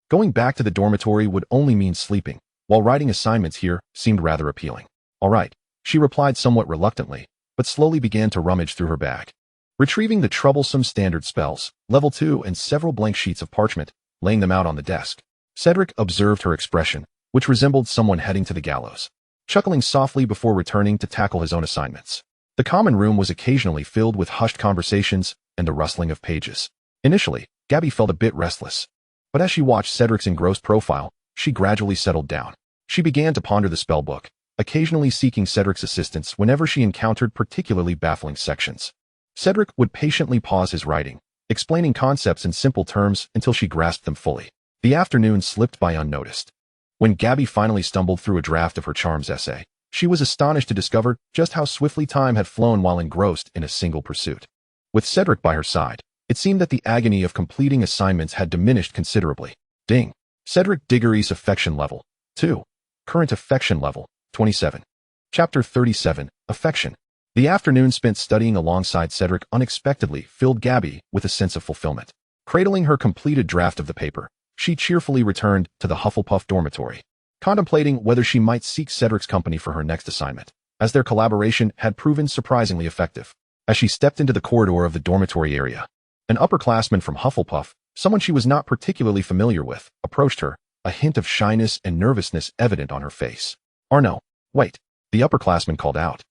going back to the dormitory would only mean sleeping, while writing assignments here seemed rather appealing. "All right," she replied somewhat reluctantly, but slowly began to rummage through her bag. Retrieving the troublesome standard spells, level 2 and several blank sheets of parchment, laying them out on the desk, Cedric observed her expression, which resembled someone heading to the gallows, chuckling softly before returning to tackle his own assignments. The common room was occasionally filled with hushed conversations and the rustling of pages. Initially, Gabby felt a bit restless, but as she watched Cedric's engrossed profile, she gradually settled down. She began to ponder the spellbook, occasionally seeking Cedric's assistance whenever she encountered particularly baffling sections. Cedric would patiently pause his writing, explaining concepts in simple terms until she grasped them fully. The afternoon slipped by unnoticed. When Gabby finally stumbled through a draft of her charms essay, she was astonished to discover just how swiftly time had flown while engrossed in a single pursuit. With Cedric by her side, it seemed that the agony of completing assignments had diminished considerably. Ding. Cedric Diggory's affection level 2. Current affection level 27. Chapter 37. Affection. The afternoon spent studying alongside Cedric unexpectedly filled Gabby with a sense of fulfillment. Cradling her completed draft of the paper, she cheerfully returned to the Hufflepuff dormitory, contemplating whether she might seek Cedric's company for her next assignment, as their collaboration had proven surprisingly effective. As she stepped into the corridor of the dormitory area, an upperclassman from Hufflepuff, someone she was not particularly familiar with, approached her, a hint of shyness and nervousness evident on her face. "Arnaud, wait." the upperclassman called out,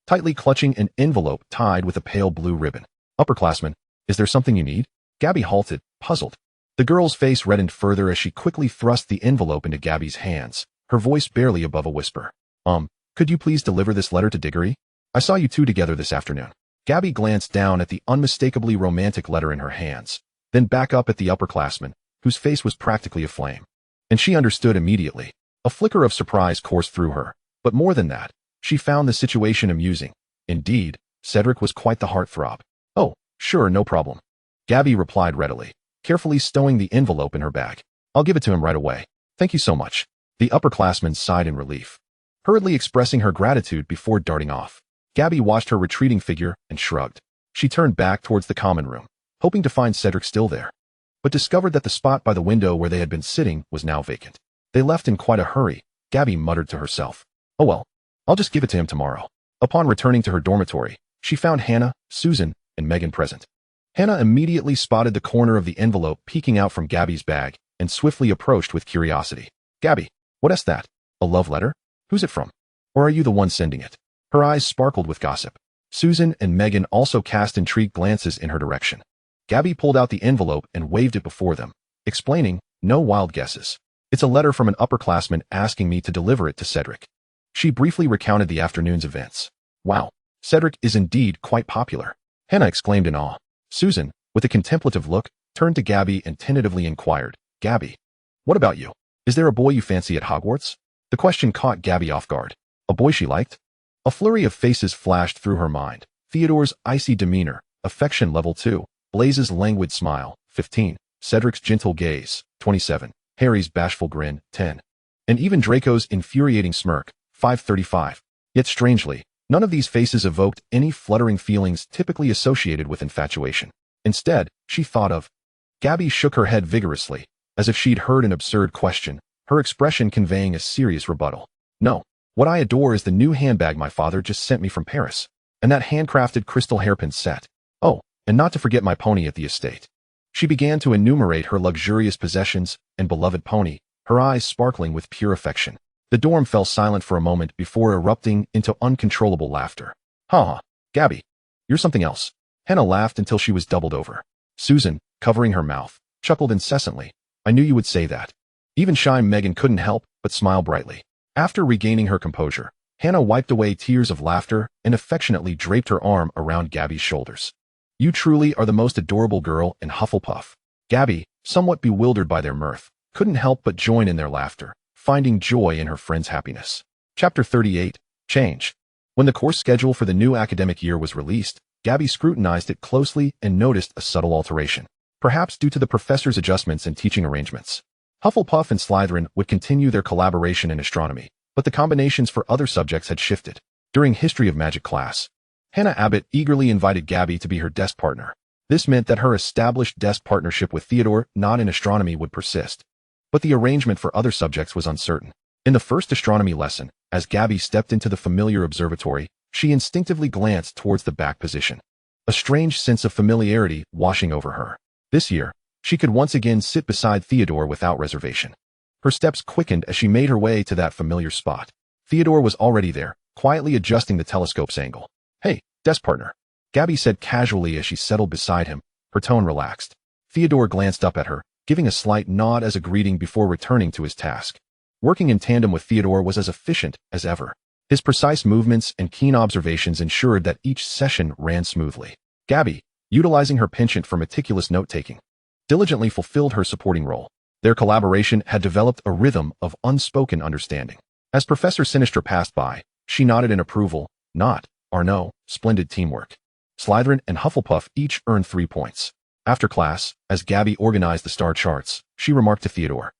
tightly clutching an envelope tied with a pale blue ribbon. Upperclassman, is there something you need? Gabby halted, puzzled. The girl's face reddened further as she quickly thrust the envelope into Gabby's hands, her voice barely above a whisper. Could you please deliver this letter to Diggory? I saw you two together this afternoon. Gabby glanced down at the unmistakably romantic letter in her hands, then back up at the upperclassman, whose face was practically aflame. And she understood immediately. A flicker of surprise coursed through her, but more than that, she found the situation amusing. Indeed, Cedric was quite the heartthrob. Oh, sure, no problem. Gabby replied readily, carefully stowing the envelope in her bag. I'll give it to him right away. Thank you so much. The upperclassman sighed in relief, hurriedly expressing her gratitude before darting off. Gabby watched her retreating figure and shrugged. She turned back towards the common room, hoping to find Cedric still there, but discovered that the spot by the window where they had been sitting was now vacant. They left in quite a hurry. Gabby muttered to herself, oh well, I'll just give it to him tomorrow. Upon returning to her dormitory, she found Hannah, Susan, and Megan present. Hannah immediately spotted the corner of the envelope peeking out from Gabby's bag and swiftly approached with curiosity. Gabby, what's that? A love letter? Who's it from? Or are you the one sending it? Her eyes sparkled with gossip. Susan and Megan also cast intrigued glances in her direction. Gabby pulled out the envelope and waved it before them, explaining, no wild guesses. It's a letter from an upperclassman asking me to deliver it to Cedric. She briefly recounted the afternoon's events. Wow, Cedric is indeed quite popular. Hannah exclaimed in awe. Susan, with a contemplative look, turned to Gabby and tentatively inquired, Gabby, what about you? Is there a boy you fancy at Hogwarts? The question caught Gabby off guard. A boy she liked? A flurry of faces flashed through her mind. Theodore's icy demeanor, affection level 2, Blaze's languid smile, 15, Cedric's gentle gaze, 27, Harry's bashful grin, 10, and even Draco's infuriating smirk, 535. Yet strangely, none of these faces evoked any fluttering feelings typically associated with infatuation. Instead, she thought of. Gabby shook her head vigorously, as if she'd heard an absurd question, her expression conveying a serious rebuttal. No, what I adore is the new handbag my father just sent me from Paris, and that handcrafted crystal hairpin set. Oh, and not to forget my pony at the estate. She began to enumerate her luxurious possessions and beloved pony, her eyes sparkling with pure affection. The dorm fell silent for a moment before erupting into uncontrollable laughter. Ha, Gabby, you're something else. Hannah laughed until she was doubled over. Susan, covering her mouth, chuckled incessantly. I knew you would say that. Even shy Megan couldn't help but smile brightly. After regaining her composure, Hannah wiped away tears of laughter and affectionately draped her arm around Gabby's shoulders. You truly are the most adorable girl in Hufflepuff. Gabby, somewhat bewildered by their mirth, couldn't help but join in their laughter, finding joy in her friend's happiness. Chapter 38, Change. When the course schedule for the new academic year was released, Gabby scrutinized it closely and noticed a subtle alteration, perhaps due to the professor's adjustments and teaching arrangements. Hufflepuff and Slytherin would continue their collaboration in astronomy, but the combinations for other subjects had shifted. During History of Magic class, Hannah Abbott eagerly invited Gabby to be her desk partner. This meant that her established desk partnership with Theodore, not in astronomy, would persist. But the arrangement for other subjects was uncertain. In the first astronomy lesson, as Gabby stepped into the familiar observatory, she instinctively glanced towards the back position. A strange sense of familiarity washing over her. This year, she could once again sit beside Theodore without reservation. Her steps quickened as she made her way to that familiar spot. Theodore was already there, quietly adjusting the telescope's angle. Hey, desk partner, Gabby said casually as she settled beside him, her tone relaxed. Theodore glanced up at her, giving a slight nod as a greeting before returning to his task. Working in tandem with Theodore was as efficient as ever. His precise movements and keen observations ensured that each session ran smoothly. Gabby, utilizing her penchant for meticulous note-taking, diligently fulfilled her supporting role. Their collaboration had developed a rhythm of unspoken understanding. As Professor Sinister passed by, she nodded in approval. Not, Arnaud, splendid teamwork. Slytherin and Hufflepuff each earned 3 points. After class, as Gabby organized the star charts, she remarked to Theodore,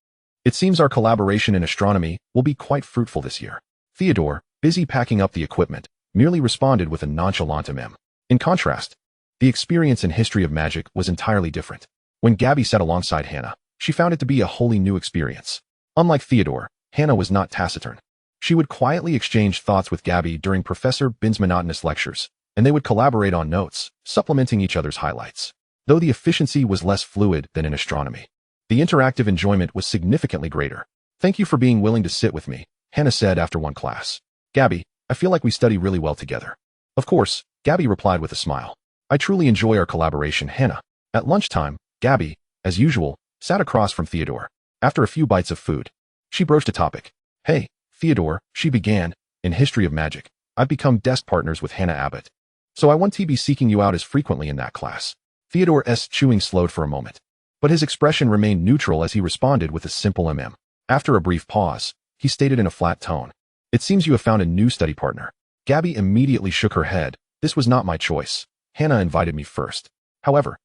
it seems our collaboration in astronomy will be quite fruitful this year. Theodore, busy packing up the equipment, merely responded with a nonchalant ahem. In contrast, the experience in History of Magic was entirely different. When Gabby sat alongside Hannah, she found it to be a wholly new experience. Unlike Theodore, Hannah was not taciturn. She would quietly exchange thoughts with Gabby during Professor Bin's monotonous lectures, and they would collaborate on notes, supplementing each other's highlights. Though the efficiency was less fluid than in astronomy, the interactive enjoyment was significantly greater. Thank you for being willing to sit with me, Hannah said after one class. Gabby, I feel like we study really well together. Of course, Gabby replied with a smile. I truly enjoy our collaboration, Hannah. At lunchtime, Gabby, as usual, sat across from Theodore. After a few bites of food, she broached a topic. Hey, Theodore, she began, in History of Magic, I've become desk partners with Hannah Abbott. So I won't be seeking you out as frequently in that class. Theodore's chewing slowed for a moment, but his expression remained neutral as he responded with a simple mm. After a brief pause, he stated in a flat tone. It seems you have found a new study partner. Gabby immediately shook her head. This was not my choice. Hannah invited me first. However,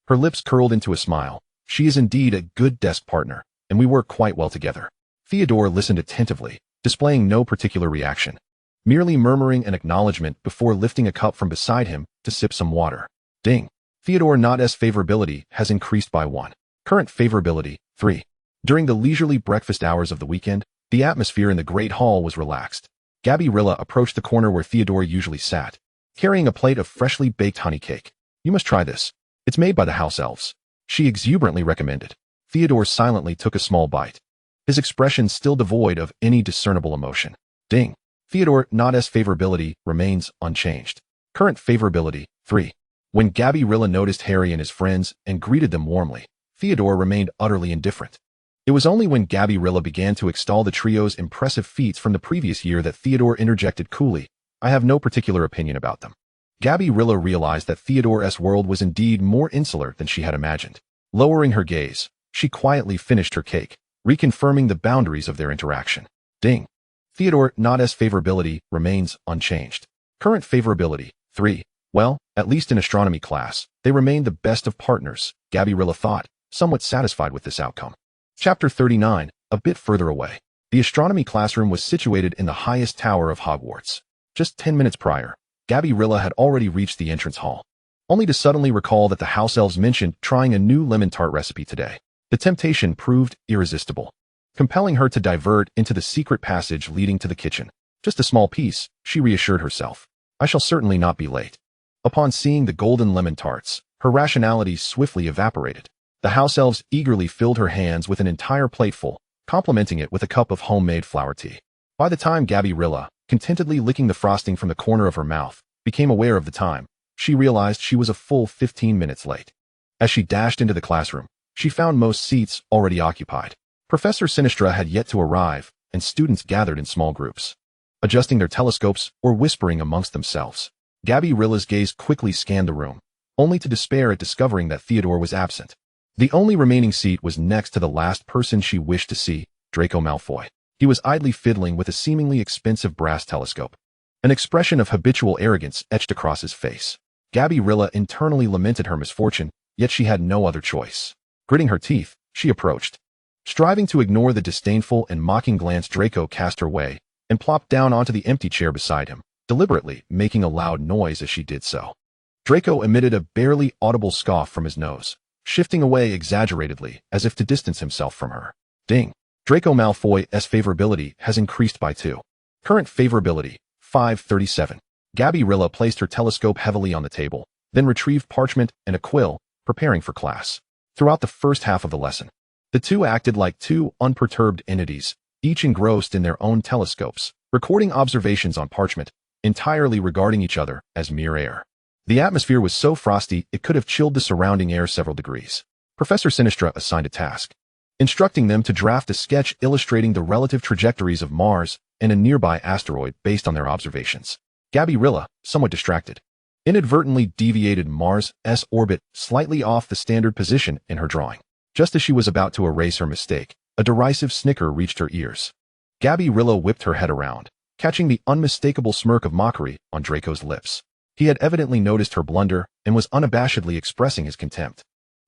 her lips curled into a smile. She is indeed a good desk partner, and we work quite well together. Theodore listened attentively, displaying no particular reaction, merely murmuring an acknowledgement before lifting a cup from beside him to sip some water. Ding. Theodore Nod's favorability has increased by 1. Current favorability, 3. During the leisurely breakfast hours of the weekend, the atmosphere in the Great Hall was relaxed. Gabriella approached the corner where Theodore usually sat, carrying a plate of freshly baked honey cake. You must try this. It's made by the house elves. She exuberantly recommended. Theodore silently took a small bite, his expression still devoid of any discernible emotion. Ding. Theodore Nod's favorability remains unchanged. Current favorability, 3. When Gabriella noticed Harry and his friends and greeted them warmly, Theodore remained utterly indifferent. It was only when Gabriella began to extol the trio's impressive feats from the previous year that Theodore interjected coolly, I have no particular opinion about them. Gabriella realized that Theodore's world was indeed more insular than she had imagined. Lowering her gaze, she quietly finished her cake, reconfirming the boundaries of their interaction. Ding. Theodore Nod's favorability remains unchanged. Current favorability, 3. Well, at least in astronomy class, they remain the best of partners, Gabriella thought, somewhat satisfied with this outcome. Chapter 39, a bit further away. The astronomy classroom was situated in the highest tower of Hogwarts. Just 10 minutes prior, Gabriella had already reached the entrance hall, only to suddenly recall that the house elves mentioned trying a new lemon tart recipe today. The temptation proved irresistible, compelling her to divert into the secret passage leading to the kitchen. Just a small piece, she reassured herself. I shall certainly not be late. Upon seeing the golden lemon tarts, her rationality swiftly evaporated. The house elves eagerly filled her hands with an entire plateful, complementing it with a cup of homemade flower tea. By the time Gabriella, contentedly licking the frosting from the corner of her mouth, became aware of the time, she realized she was a full 15 minutes late. As she dashed into the classroom, she found most seats already occupied. Professor Sinistra had yet to arrive, and students gathered in small groups, adjusting their telescopes or whispering amongst themselves. Gabriella's gaze quickly scanned the room, only to despair at discovering that Theodore was absent. The only remaining seat was next to the last person she wished to see, Draco Malfoy. He was idly fiddling with a seemingly expensive brass telescope. An expression of habitual arrogance etched across his face. Gabriella internally lamented her misfortune, yet she had no other choice. Gritting her teeth, she approached, striving to ignore the disdainful and mocking glance Draco cast her way, and plopped down onto the empty chair beside him, deliberately making a loud noise as she did so. Draco emitted a barely audible scoff from his nose, shifting away exaggeratedly as if to distance himself from her. Ding. Draco Malfoy's favorability has increased by 2. Current favorability, 537. Gabriella placed her telescope heavily on the table, then retrieved parchment and a quill, preparing for class. Throughout the first half of the lesson, the two acted like two unperturbed entities, each engrossed in their own telescopes, recording observations on parchment, entirely regarding each other as mere air. The atmosphere was so frosty it could have chilled the surrounding air several degrees. Professor Sinistra assigned a task, instructing them to draft a sketch illustrating the relative trajectories of Mars and a nearby asteroid based on their observations. Gabriella, somewhat distracted, inadvertently deviated Mars' orbit slightly off the standard position in her drawing. Just as she was about to erase her mistake, a derisive snicker reached her ears. Gabriella whipped her head around, catching the unmistakable smirk of mockery on Draco's lips. He had evidently noticed her blunder and was unabashedly expressing his contempt.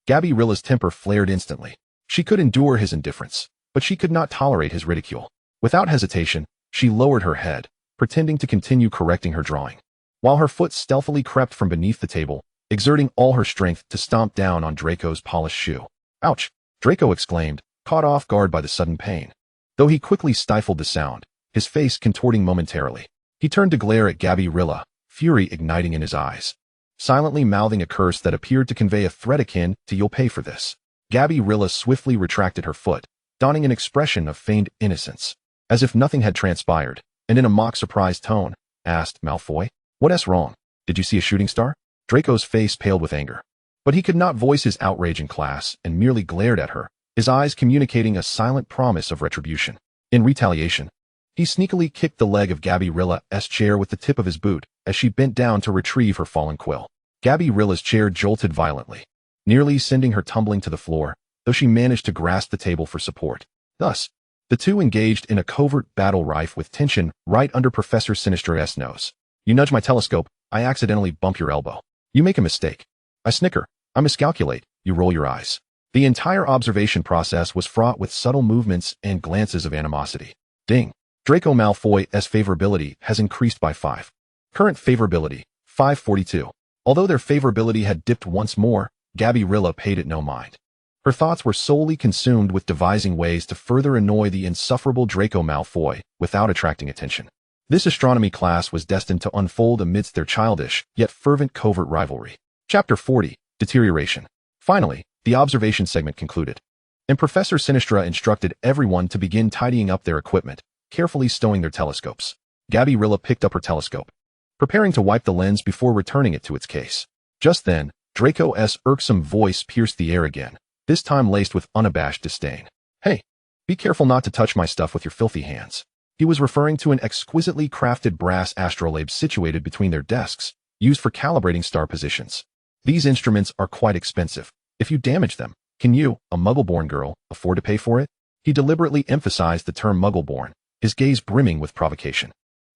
Gabriella's temper flared instantly. She could endure his indifference, but she could not tolerate his ridicule. Without hesitation, she lowered her head, pretending to continue correcting her drawing, while her foot stealthily crept from beneath the table, exerting all her strength to stomp down on Draco's polished shoe. Ouch! Draco exclaimed, caught off guard by the sudden pain. Though he quickly stifled the sound, his face contorting momentarily, he turned to glare at Gabriella, fury igniting in his eyes, silently mouthing a curse that appeared to convey a threat akin to "You'll pay for this." Gabriella swiftly retracted her foot, donning an expression of feigned innocence, as if nothing had transpired, and in a mock surprised tone, asked Malfoy. "What's wrong? Did you see a shooting star?" Draco's face paled with anger. But he could not voice his outrage in class and merely glared at her, his eyes communicating a silent promise of retribution. In retaliation, he sneakily kicked the leg of Gabriella's chair with the tip of his boot as she bent down to retrieve her fallen quill. Gabriella's chair jolted violently, nearly sending her tumbling to the floor, though she managed to grasp the table for support. Thus, the two engaged in a covert battle rife with tension right under Professor Sinister's nose. "You nudge my telescope, I accidentally bump your elbow. You make a mistake. I snicker. I miscalculate. You roll your eyes." The entire observation process was fraught with subtle movements and glances of animosity. Ding. Draco Malfoy's favorability has increased by 5. Current favorability, 542. Although their favorability had dipped once more, Gabriella paid it no mind. Her thoughts were solely consumed with devising ways to further annoy the insufferable Draco Malfoy without attracting attention. This astronomy class was destined to unfold amidst their childish, yet fervent covert rivalry. Chapter 40, Deterioration. Finally, the observation segment concluded, and Professor Sinistra instructed everyone to begin tidying up their equipment, carefully stowing their telescopes. Gabriella picked up her telescope, preparing to wipe the lens before returning it to its case. Just then, Draco's irksome voice pierced the air again, this time laced with unabashed disdain. "Hey, be careful not to touch my stuff with your filthy hands." He was referring to an exquisitely crafted brass astrolabe situated between their desks, used for calibrating star positions. "These instruments are quite expensive. If you damage them, can you, a Muggle-born girl, afford to pay for it?" He deliberately emphasized the term Muggle-born, his gaze brimming with provocation.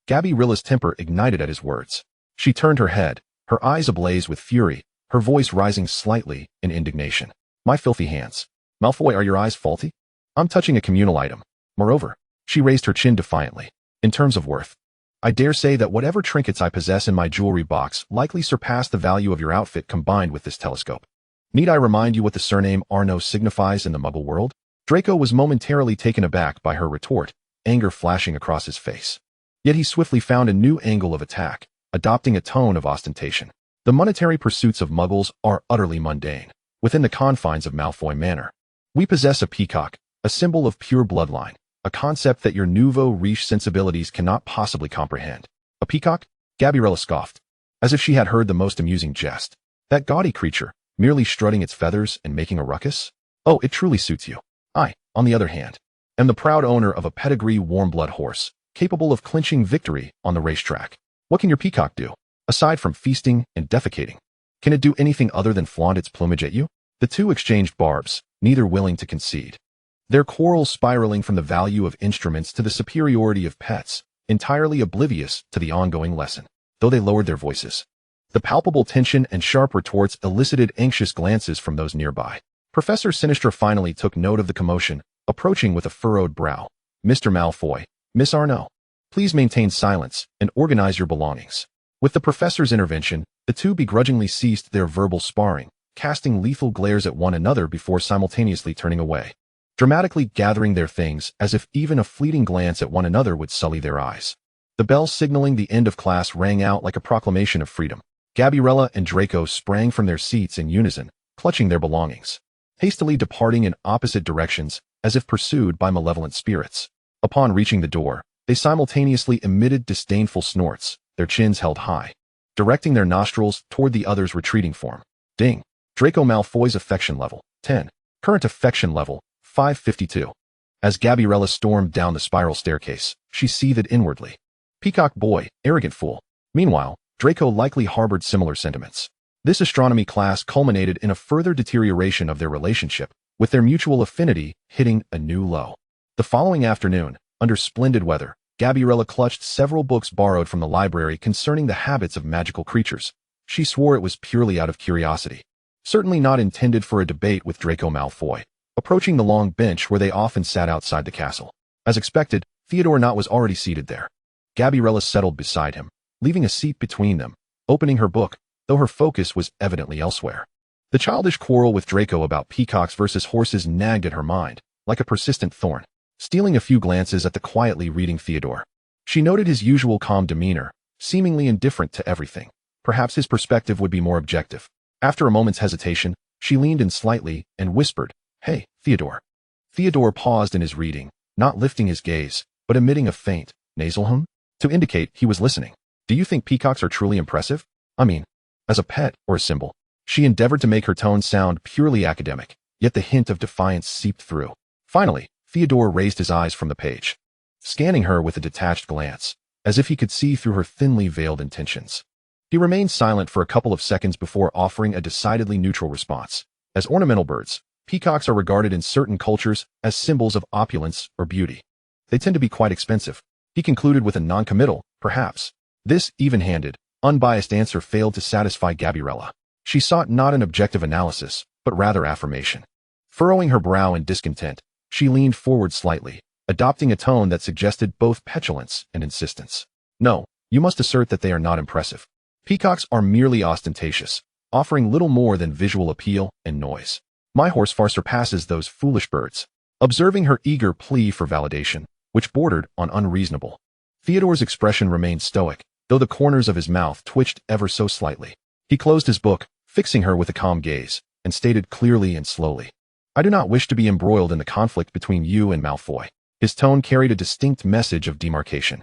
Gabriella's temper ignited at his words. She turned her head, her eyes ablaze with fury, her voice rising slightly in indignation. "My filthy hands. Malfoy, are your eyes faulty? I'm touching a communal item. Moreover," she raised her chin defiantly, "in terms of worth, I dare say that whatever trinkets I possess in my jewelry box likely surpass the value of your outfit combined with this telescope. Need I remind you what the surname Arnaud signifies in the Muggle world?" Draco was momentarily taken aback by her retort, anger flashing across his face. Yet he swiftly found a new angle of attack, adopting a tone of ostentation. "The monetary pursuits of Muggles are utterly mundane, within the confines of Malfoy Manor. We possess a peacock, a symbol of pure bloodline, a concept that your nouveau riche sensibilities cannot possibly comprehend." "A peacock?" Gabriella scoffed, as if she had heard the most amusing jest. "That gaudy creature, merely strutting its feathers and making a ruckus? Oh, it truly suits you. I, on the other hand, am the proud owner of a pedigree warm-blood horse, capable of clinching victory on the racetrack. What can your peacock do, aside from feasting and defecating? Can it do anything other than flaunt its plumage at you?" The two exchanged barbs, neither willing to concede, their quarrel spiraling from the value of instruments to the superiority of pets, entirely oblivious to the ongoing lesson. Though they lowered their voices, the palpable tension and sharp retorts elicited anxious glances from those nearby. Professor Sinistra finally took note of the commotion, approaching with a furrowed brow. "Mr. Malfoy, Miss Arnaud, please maintain silence and organize your belongings." With the professor's intervention, the two begrudgingly ceased their verbal sparring, casting lethal glares at one another before simultaneously turning away, dramatically gathering their things as if even a fleeting glance at one another would sully their eyes. The bell signaling the end of class rang out like a proclamation of freedom. Gabriella and Draco sprang from their seats in unison, clutching their belongings, hastily departing in opposite directions as if pursued by malevolent spirits. Upon reaching the door, they simultaneously emitted disdainful snorts, their chins held high, directing their nostrils toward the other's retreating form. Ding. Draco Malfoy's affection level, 10. Current affection level, 552. As Gabriella stormed down the spiral staircase, she seethed inwardly. Peacock boy, arrogant fool. Meanwhile, Draco likely harbored similar sentiments. This astronomy class culminated in a further deterioration of their relationship, with their mutual affinity hitting a new low. The following afternoon, under splendid weather, Gabriella clutched several books borrowed from the library concerning the habits of magical creatures. She swore it was purely out of curiosity, certainly not intended for a debate with Draco Malfoy. Approaching the long bench where they often sat outside the castle. As expected, Theodore Knott was already seated there. Gabriella settled beside him, leaving a seat between them, opening her book, though her focus was evidently elsewhere. The childish quarrel with Draco about peacocks versus horses nagged at her mind, like a persistent thorn. Stealing a few glances at the quietly reading Theodore, she noted his usual calm demeanor, seemingly indifferent to everything. Perhaps his perspective would be more objective. After a moment's hesitation, she leaned in slightly and whispered, "Hey, Theodore." Theodore paused in his reading, not lifting his gaze, but emitting a faint, nasal hum, to indicate he was listening. Do you think peacocks are truly impressive? I mean, as a pet or a symbol. She endeavored to make her tone sound purely academic, yet the hint of defiance seeped through. Finally, Theodore raised his eyes from the page, scanning her with a detached glance, as if he could see through her thinly veiled intentions. He remained silent for a couple of seconds before offering a decidedly neutral response. As ornamental birds, peacocks are regarded in certain cultures as symbols of opulence or beauty. They tend to be quite expensive. He concluded with a non-committal, perhaps. This even-handed, unbiased answer failed to satisfy Gabriella. She sought not an objective analysis, but rather affirmation. Furrowing her brow in discontent, she leaned forward slightly, adopting a tone that suggested both petulance and insistence. No, you must assert that they are not impressive. Peacocks are merely ostentatious, offering little more than visual appeal and noise. My horse far surpasses those foolish birds. Observing her eager plea for validation, which bordered on unreasonable, Theodore's expression remained stoic, though the corners of his mouth twitched ever so slightly. He closed his book, fixing her with a calm gaze, and stated clearly and slowly, I do not wish to be embroiled in the conflict between you and Malfoy. His tone carried a distinct message of demarcation.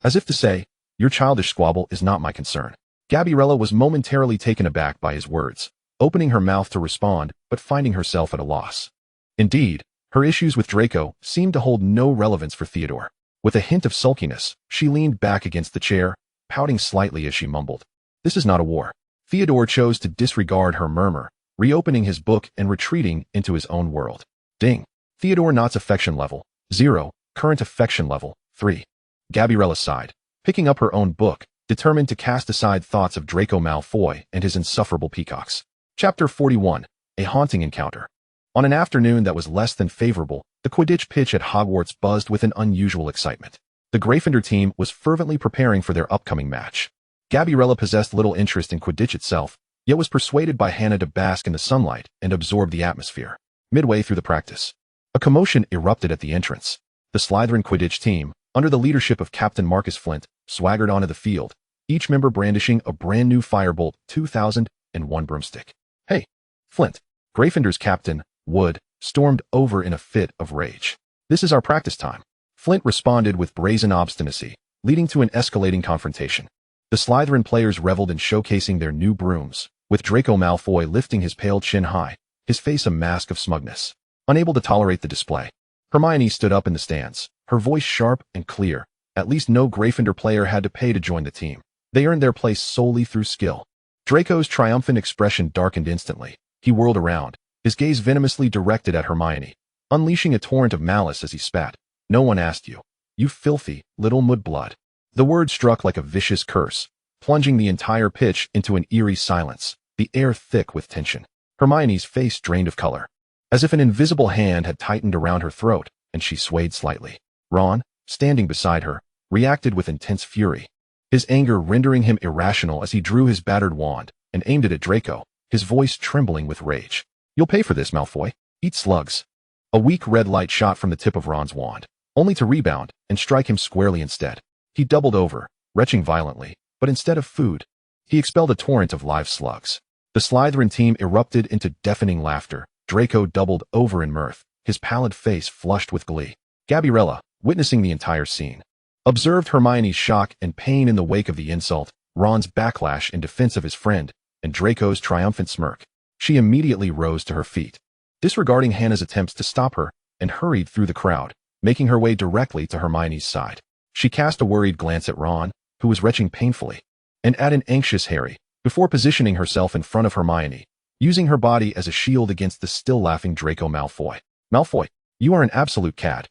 As if to say, your childish squabble is not my concern. Gabriella was momentarily taken aback by his words, opening her mouth to respond, but finding herself at a loss. Indeed, her issues with Draco seemed to hold no relevance for Theodore. With a hint of sulkiness, she leaned back against the chair, pouting slightly as she mumbled, This is not a war. Theodore chose to disregard her murmur, reopening his book and retreating into his own world. Ding. Theodore Knott's affection level, 0, current affection level, 3. Gabriella sighed, picking up her own book, determined to cast aside thoughts of Draco Malfoy and his insufferable peacocks. Chapter 41, A Haunting Encounter. On an afternoon that was less than favorable, the Quidditch pitch at Hogwarts buzzed with an unusual excitement. The Gryffindor team was fervently preparing for their upcoming match. Gabriella possessed little interest in Quidditch itself, yet was persuaded by Hannah to bask in the sunlight and absorb the atmosphere. Midway through the practice, a commotion erupted at the entrance. The Slytherin Quidditch team, under the leadership of Captain Marcus Flint, swaggered onto the field, each member brandishing a brand new Firebolt 2001 broomstick. Hey, Flint, Gryffindor's captain, Wood, stormed over in a fit of rage. This is our practice time. Flint responded with brazen obstinacy, leading to an escalating confrontation. The Slytherin players reveled in showcasing their new brooms, with Draco Malfoy lifting his pale chin high, his face a mask of smugness. Unable to tolerate the display, Hermione stood up in the stands, her voice sharp and clear. At least no Gryffindor player had to pay to join the team. They earned their place solely through skill. Draco's triumphant expression darkened instantly. He whirled around, his gaze venomously directed at Hermione, unleashing a torrent of malice as he spat. No one asked you. You filthy, little mudblood. The word struck like a vicious curse, plunging the entire pitch into an eerie silence, the air thick with tension. Hermione's face drained of color, as if an invisible hand had tightened around her throat, and she swayed slightly. Ron, standing beside her, reacted with intense fury, his anger rendering him irrational as he drew his battered wand and aimed it at Draco, his voice trembling with rage. You'll pay for this, Malfoy. Eat slugs. A weak red light shot from the tip of Ron's wand, only to rebound and strike him squarely instead. He doubled over, retching violently, but instead of food, he expelled a torrent of live slugs. The Slytherin team erupted into deafening laughter. Draco doubled over in mirth, his pallid face flushed with glee. Gabriella, witnessing the entire scene, observed Hermione's shock and pain in the wake of the insult, Ron's backlash in defense of his friend, and Draco's triumphant smirk. She immediately rose to her feet, disregarding Hannah's attempts to stop her, and hurried through the crowd, making her way directly to Hermione's side. She cast a worried glance at Ron, who was retching painfully, and at an anxious Harry, before positioning herself in front of Hermione, using her body as a shield against the still-laughing Draco Malfoy. Malfoy, you are an absolute cad.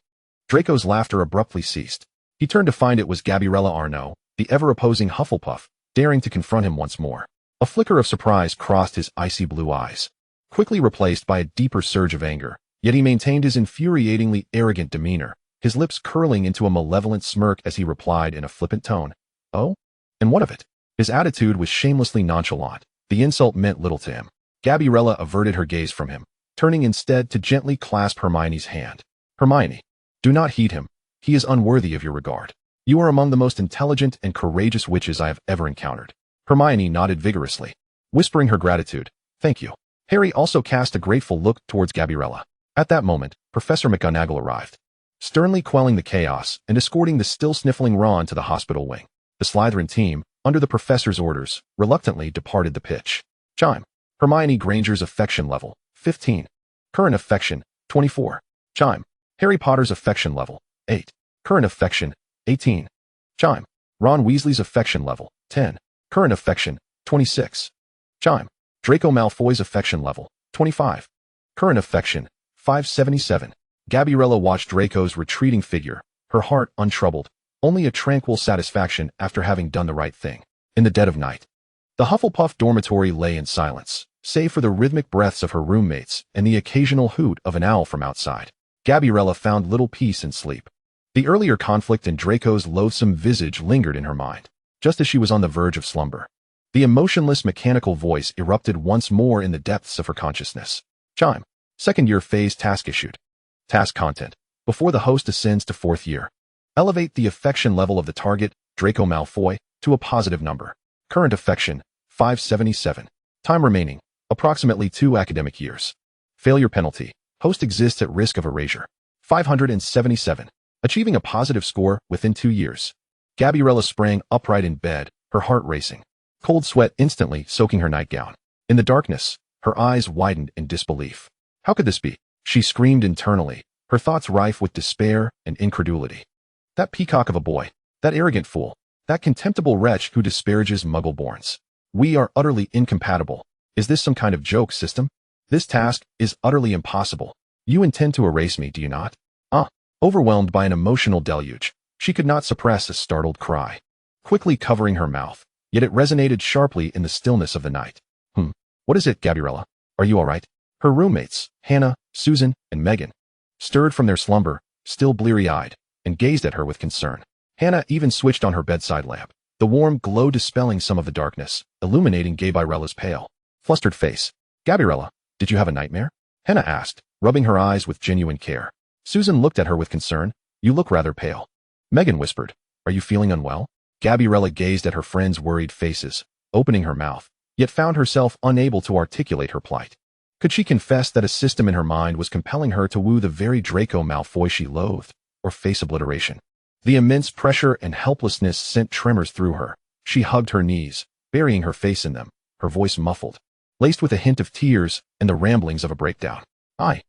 Draco's laughter abruptly ceased. He turned to find it was Gabriella Arnaud, the ever-opposing Hufflepuff, daring to confront him once more. A flicker of surprise crossed his icy blue eyes, quickly replaced by a deeper surge of anger, yet he maintained his infuriatingly arrogant demeanor, his lips curling into a malevolent smirk as he replied in a flippant tone. Oh? And what of it? His attitude was shamelessly nonchalant. The insult meant little to him. Gabriella averted her gaze from him, turning instead to gently clasp Hermione's hand. Hermione, do not heed him. He is unworthy of your regard. You are among the most intelligent and courageous witches I have ever encountered. Hermione nodded vigorously, whispering her gratitude. Thank you. Harry also cast a grateful look towards Gabriella. At that moment, Professor McGonagall arrived, sternly quelling the chaos and escorting the still-sniffling Ron to the hospital wing. The Slytherin team, under the professor's orders, reluctantly departed the pitch. Chime. Hermione Granger's affection level, 15. Current affection, 24. Chime. Harry Potter's affection level, 8. Current affection, 18. Chime. Ron Weasley's affection level, 10. Current affection, 26. Chime. Draco Malfoy's affection level, 25. Current affection, 577. Gabriella watched Draco's retreating figure, her heart untroubled, only a tranquil satisfaction after having done the right thing. In the dead of night, the Hufflepuff dormitory lay in silence, save for the rhythmic breaths of her roommates and the occasional hoot of an owl from outside. Gabriella found little peace in sleep. The earlier conflict and Draco's loathsome visage lingered in her mind, just as she was on the verge of slumber. The emotionless mechanical voice erupted once more in the depths of her consciousness. Chime. Second-year phase task issued. Task content. Before the host ascends to fourth year, elevate the affection level of the target, Draco Malfoy, to a positive number. Current affection, 577. Time remaining, approximately 2 academic years. Failure penalty. Host exists at risk of erasure. 577. Achieving a positive score within 2 years. Gabriella sprang upright in bed, her heart racing. Cold sweat instantly soaking her nightgown. In the darkness, her eyes widened in disbelief. How could this be? She screamed internally, her thoughts rife with despair and incredulity. That peacock of a boy, that arrogant fool, that contemptible wretch who disparages Muggle-borns. We are utterly incompatible. Is this some kind of joke system? This task is utterly impossible. You intend to erase me, do you not? Overwhelmed by an emotional deluge, she could not suppress a startled cry, quickly covering her mouth, yet it resonated sharply in the stillness of the night. What is it, Gabriella? Are you all right? Her roommates, Hannah, Susan, and Megan, stirred from their slumber, still bleary-eyed, and gazed at her with concern. Hannah even switched on her bedside lamp, the warm glow dispelling some of the darkness, illuminating Gabriella's pale, flustered face. Gabriella, did you have a nightmare? Hannah asked, rubbing her eyes with genuine care. Susan looked at her with concern. You look rather pale. Megan whispered, are you feeling unwell? Gabriella gazed at her friends' worried faces, opening her mouth, yet found herself unable to articulate her plight. Could she confess that a system in her mind was compelling her to woo the very Draco Malfoy she loathed, or face obliteration? The immense pressure and helplessness sent tremors through her. She hugged her knees, burying her face in them, her voice muffled, laced with a hint of tears and the ramblings of a breakdown. I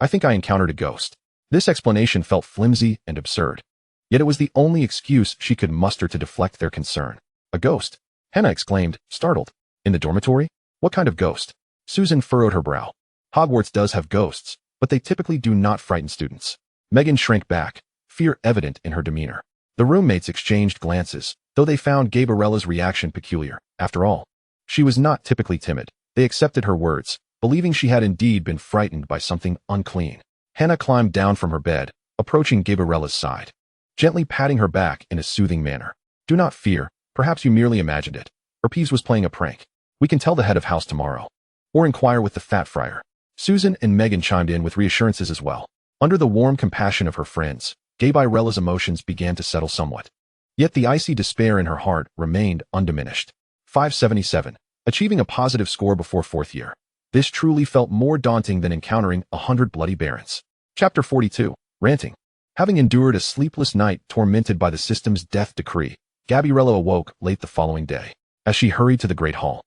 think I encountered a ghost. This explanation felt flimsy and absurd, yet it was the only excuse she could muster to deflect their concern. A ghost? Hannah exclaimed, startled. In the dormitory? What kind of ghost? Susan furrowed her brow. Hogwarts does have ghosts, but they typically do not frighten students. Megan shrank back, fear evident in her demeanor. The roommates exchanged glances, though they found Gabriella's reaction peculiar. After all, she was not typically timid. They accepted her words, believing she had indeed been frightened by something unclean. Hannah climbed down from her bed, approaching Gabriella's side, gently patting her back in a soothing manner. Do not fear, perhaps you merely imagined it. Or Peeves was playing a prank. We can tell the head of house tomorrow. Or inquire with the fat friar. Susan and Megan chimed in with reassurances as well. Under the warm compassion of her friends, Gabriella's emotions began to settle somewhat. Yet the icy despair in her heart remained undiminished. 577. Achieving a positive score before fourth year. This truly felt more daunting than encountering 100 bloody barons. Chapter 42. Ranting. Having endured a sleepless night tormented by the system's death decree, Gabriella awoke late the following day. As she hurried to the great hall,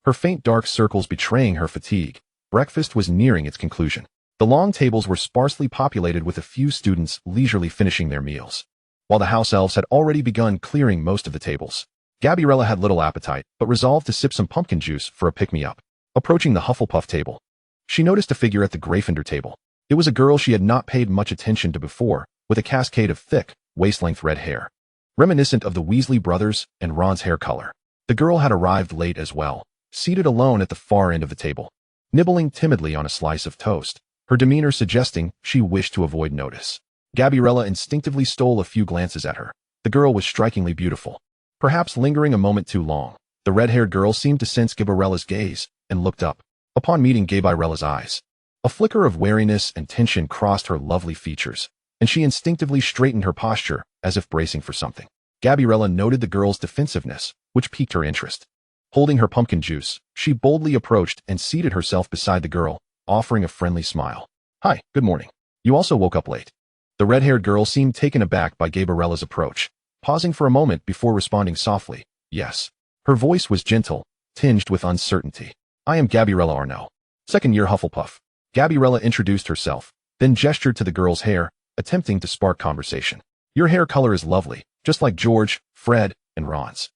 her faint dark circles betraying her fatigue, breakfast was nearing its conclusion. The long tables were sparsely populated with a few students leisurely finishing their meals. While the house elves had already begun clearing most of the tables, Gabriella had little appetite, but resolved to sip some pumpkin juice for a pick-me-up. Approaching the Hufflepuff table, she noticed a figure at the Gryffindor table. It was a girl she had not paid much attention to before, with a cascade of thick, waist-length red hair, reminiscent of the Weasley brothers and Ron's hair color. The girl had arrived late as well, seated alone at the far end of the table, nibbling timidly on a slice of toast, her demeanor suggesting she wished to avoid notice. Gabriella instinctively stole a few glances at her. The girl was strikingly beautiful. Perhaps lingering a moment too long, the red-haired girl seemed to sense Gabriella's gaze and looked up. Upon meeting Gabriella's eyes, a flicker of wariness and tension crossed her lovely features, and she instinctively straightened her posture as if bracing for something. Gabriella noted the girl's defensiveness, which piqued her interest. Holding her pumpkin juice, she boldly approached and seated herself beside the girl, offering a friendly smile. Hi, good morning. You also woke up late. The red-haired girl seemed taken aback by Gabriella's approach, pausing for a moment before responding softly, yes. Her voice was gentle, tinged with uncertainty. I am Gabriella Arnaud. Second-year Hufflepuff. Gabriella introduced herself, then gestured to the girl's hair, attempting to spark conversation. Your hair color is lovely, just like George, Fred, and Ron's.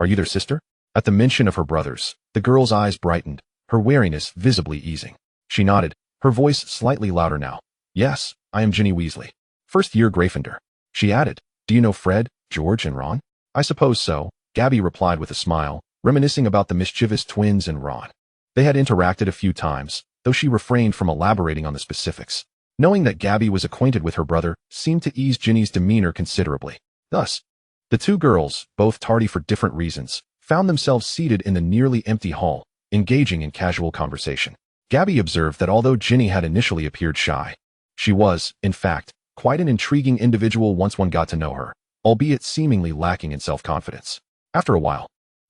Are you their sister? At the mention of her brothers, the girl's eyes brightened, her wariness visibly easing. She nodded, her voice slightly louder now. Yes, I am Ginny Weasley. First-year Gryffindor. She added, do you know Fred, George, and Ron? I suppose so, Gabby replied with a smile, reminiscing about the mischievous twins and Ron. They had interacted a few times, though she refrained from elaborating on the specifics. Knowing that Gabby was acquainted with her brother seemed to ease Ginny's demeanor considerably. Thus, the two girls, both tardy for different reasons, found themselves seated in the nearly empty hall, engaging in casual conversation. Gabby observed that although Ginny had initially appeared shy, she was, in fact, quite an intriguing individual once one got to know her, albeit seemingly lacking in self-confidence. After a while,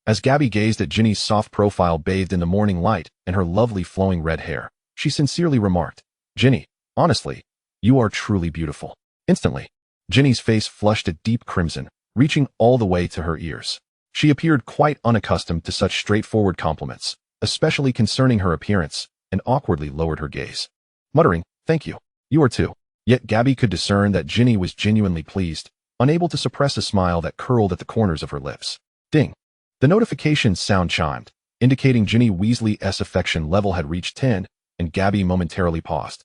as Gabby gazed at Ginny's soft profile bathed in the morning light and her lovely flowing red hair, she sincerely remarked, Ginny, honestly, you are truly beautiful. Instantly, Ginny's face flushed a deep crimson, reaching all the way to her ears. She appeared quite unaccustomed to such straightforward compliments, especially concerning her appearance, and awkwardly lowered her gaze. Muttering, thank you. You are too. Yet Gabby could discern that Ginny was genuinely pleased, unable to suppress a smile that curled at the corners of her lips. Ding. The notification's sound chimed, indicating Ginny Weasley's affection level had reached 10, and Gabby momentarily paused,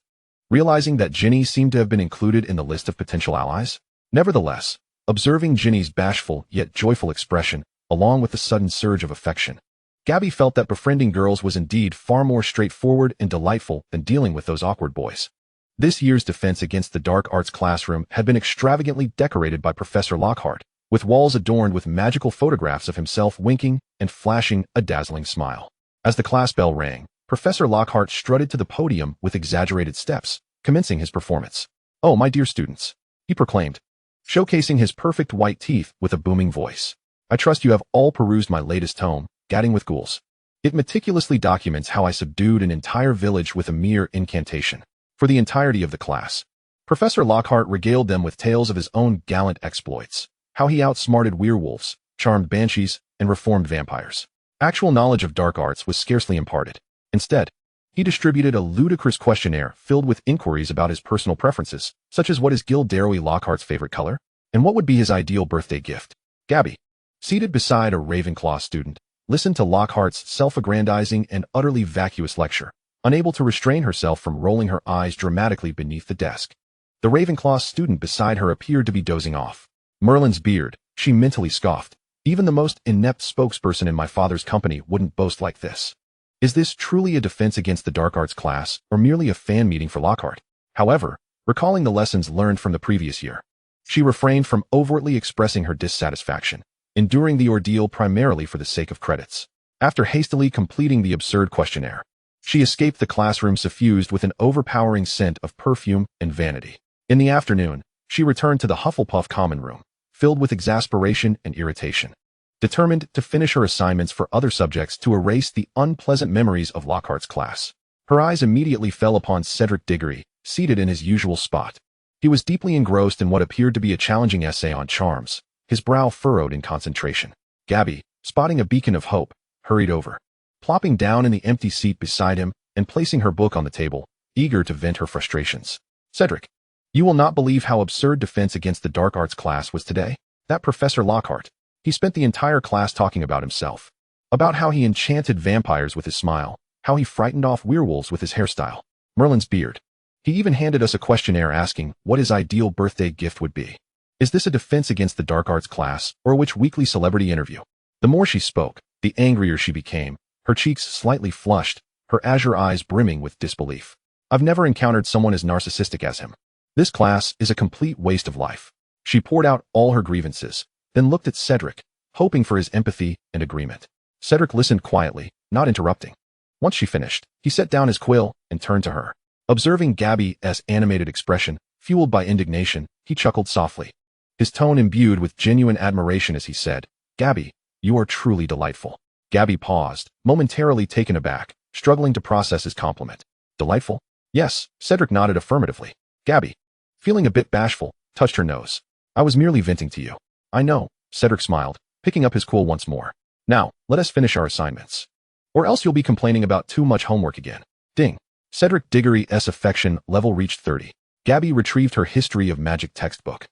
realizing that Ginny seemed to have been included in the list of potential allies. Nevertheless, observing Ginny's bashful yet joyful expression, along with the sudden surge of affection, Gabby felt that befriending girls was indeed far more straightforward and delightful than dealing with those awkward boys. This year's Defense Against the Dark Arts classroom had been extravagantly decorated by Professor Lockhart, with walls adorned with magical photographs of himself winking and flashing a dazzling smile. As the class bell rang, Professor Lockhart strutted to the podium with exaggerated steps, commencing his performance. Oh, my dear students, he proclaimed, showcasing his perfect white teeth with a booming voice. I trust you have all perused my latest tome, Gadding with Ghouls. It meticulously documents how I subdued an entire village with a mere incantation. For the entirety of the class, Professor Lockhart regaled them with tales of his own gallant exploits, how he outsmarted werewolves, charmed banshees, and reformed vampires. Actual knowledge of dark arts was scarcely imparted. Instead, he distributed a ludicrous questionnaire filled with inquiries about his personal preferences, such as what is Gilderoy Lockhart's favorite color, and what would be his ideal birthday gift. Gabby, seated beside a Ravenclaw student, listened to Lockhart's self-aggrandizing and utterly vacuous lecture, unable to restrain herself from rolling her eyes dramatically beneath the desk. The Ravenclaw student beside her appeared to be dozing off. Merlin's beard, she mentally scoffed. Even the most inept spokesperson in my father's company wouldn't boast like this. Is this truly a Defense Against the Dark Arts class, or merely a fan meeting for Lockhart? However, recalling the lessons learned from the previous year, she refrained from overtly expressing her dissatisfaction, enduring the ordeal primarily for the sake of credits. After hastily completing the absurd questionnaire, she escaped the classroom suffused with an overpowering scent of perfume and vanity. In the afternoon, she returned to the Hufflepuff common room, filled with exasperation and irritation, determined to finish her assignments for other subjects to erase the unpleasant memories of Lockhart's class. Her eyes immediately fell upon Cedric Diggory, seated in his usual spot. He was deeply engrossed in what appeared to be a challenging essay on charms, his brow furrowed in concentration. Gabby, spotting a beacon of hope, hurried over, plopping down in the empty seat beside him and placing her book on the table, eager to vent her frustrations. Cedric, you will not believe how absurd Defense Against the Dark Arts class was today. That Professor Lockhart, he spent the entire class talking about himself, about how he enchanted vampires with his smile, how he frightened off werewolves with his hairstyle, Merlin's beard. He even handed us a questionnaire asking what his ideal birthday gift would be. Is this a Defense Against the Dark Arts class, or a Witch Weekly celebrity interview? The more she spoke, the angrier she became, her cheeks slightly flushed, her azure eyes brimming with disbelief. I've never encountered someone as narcissistic as him. This class is a complete waste of life. She poured out all her grievances, then looked at Cedric, hoping for his empathy and agreement. Cedric listened quietly, not interrupting. Once she finished, he set down his quill and turned to her. Observing Gabby's animated expression, fueled by indignation, he chuckled softly, his tone imbued with genuine admiration as he said, Gabby, you are truly delightful. Gabby paused, momentarily taken aback, struggling to process his compliment. Delightful? Yes, Cedric nodded affirmatively. Gabby, feeling a bit bashful, touched her nose. I was merely venting to you. I know, Cedric smiled, picking up his quill once more. Now, let us finish our assignments. Or else you'll be complaining about too much homework again. Ding. Cedric Diggory's affection level reached 30. Gabby retrieved her History of Magic textbook,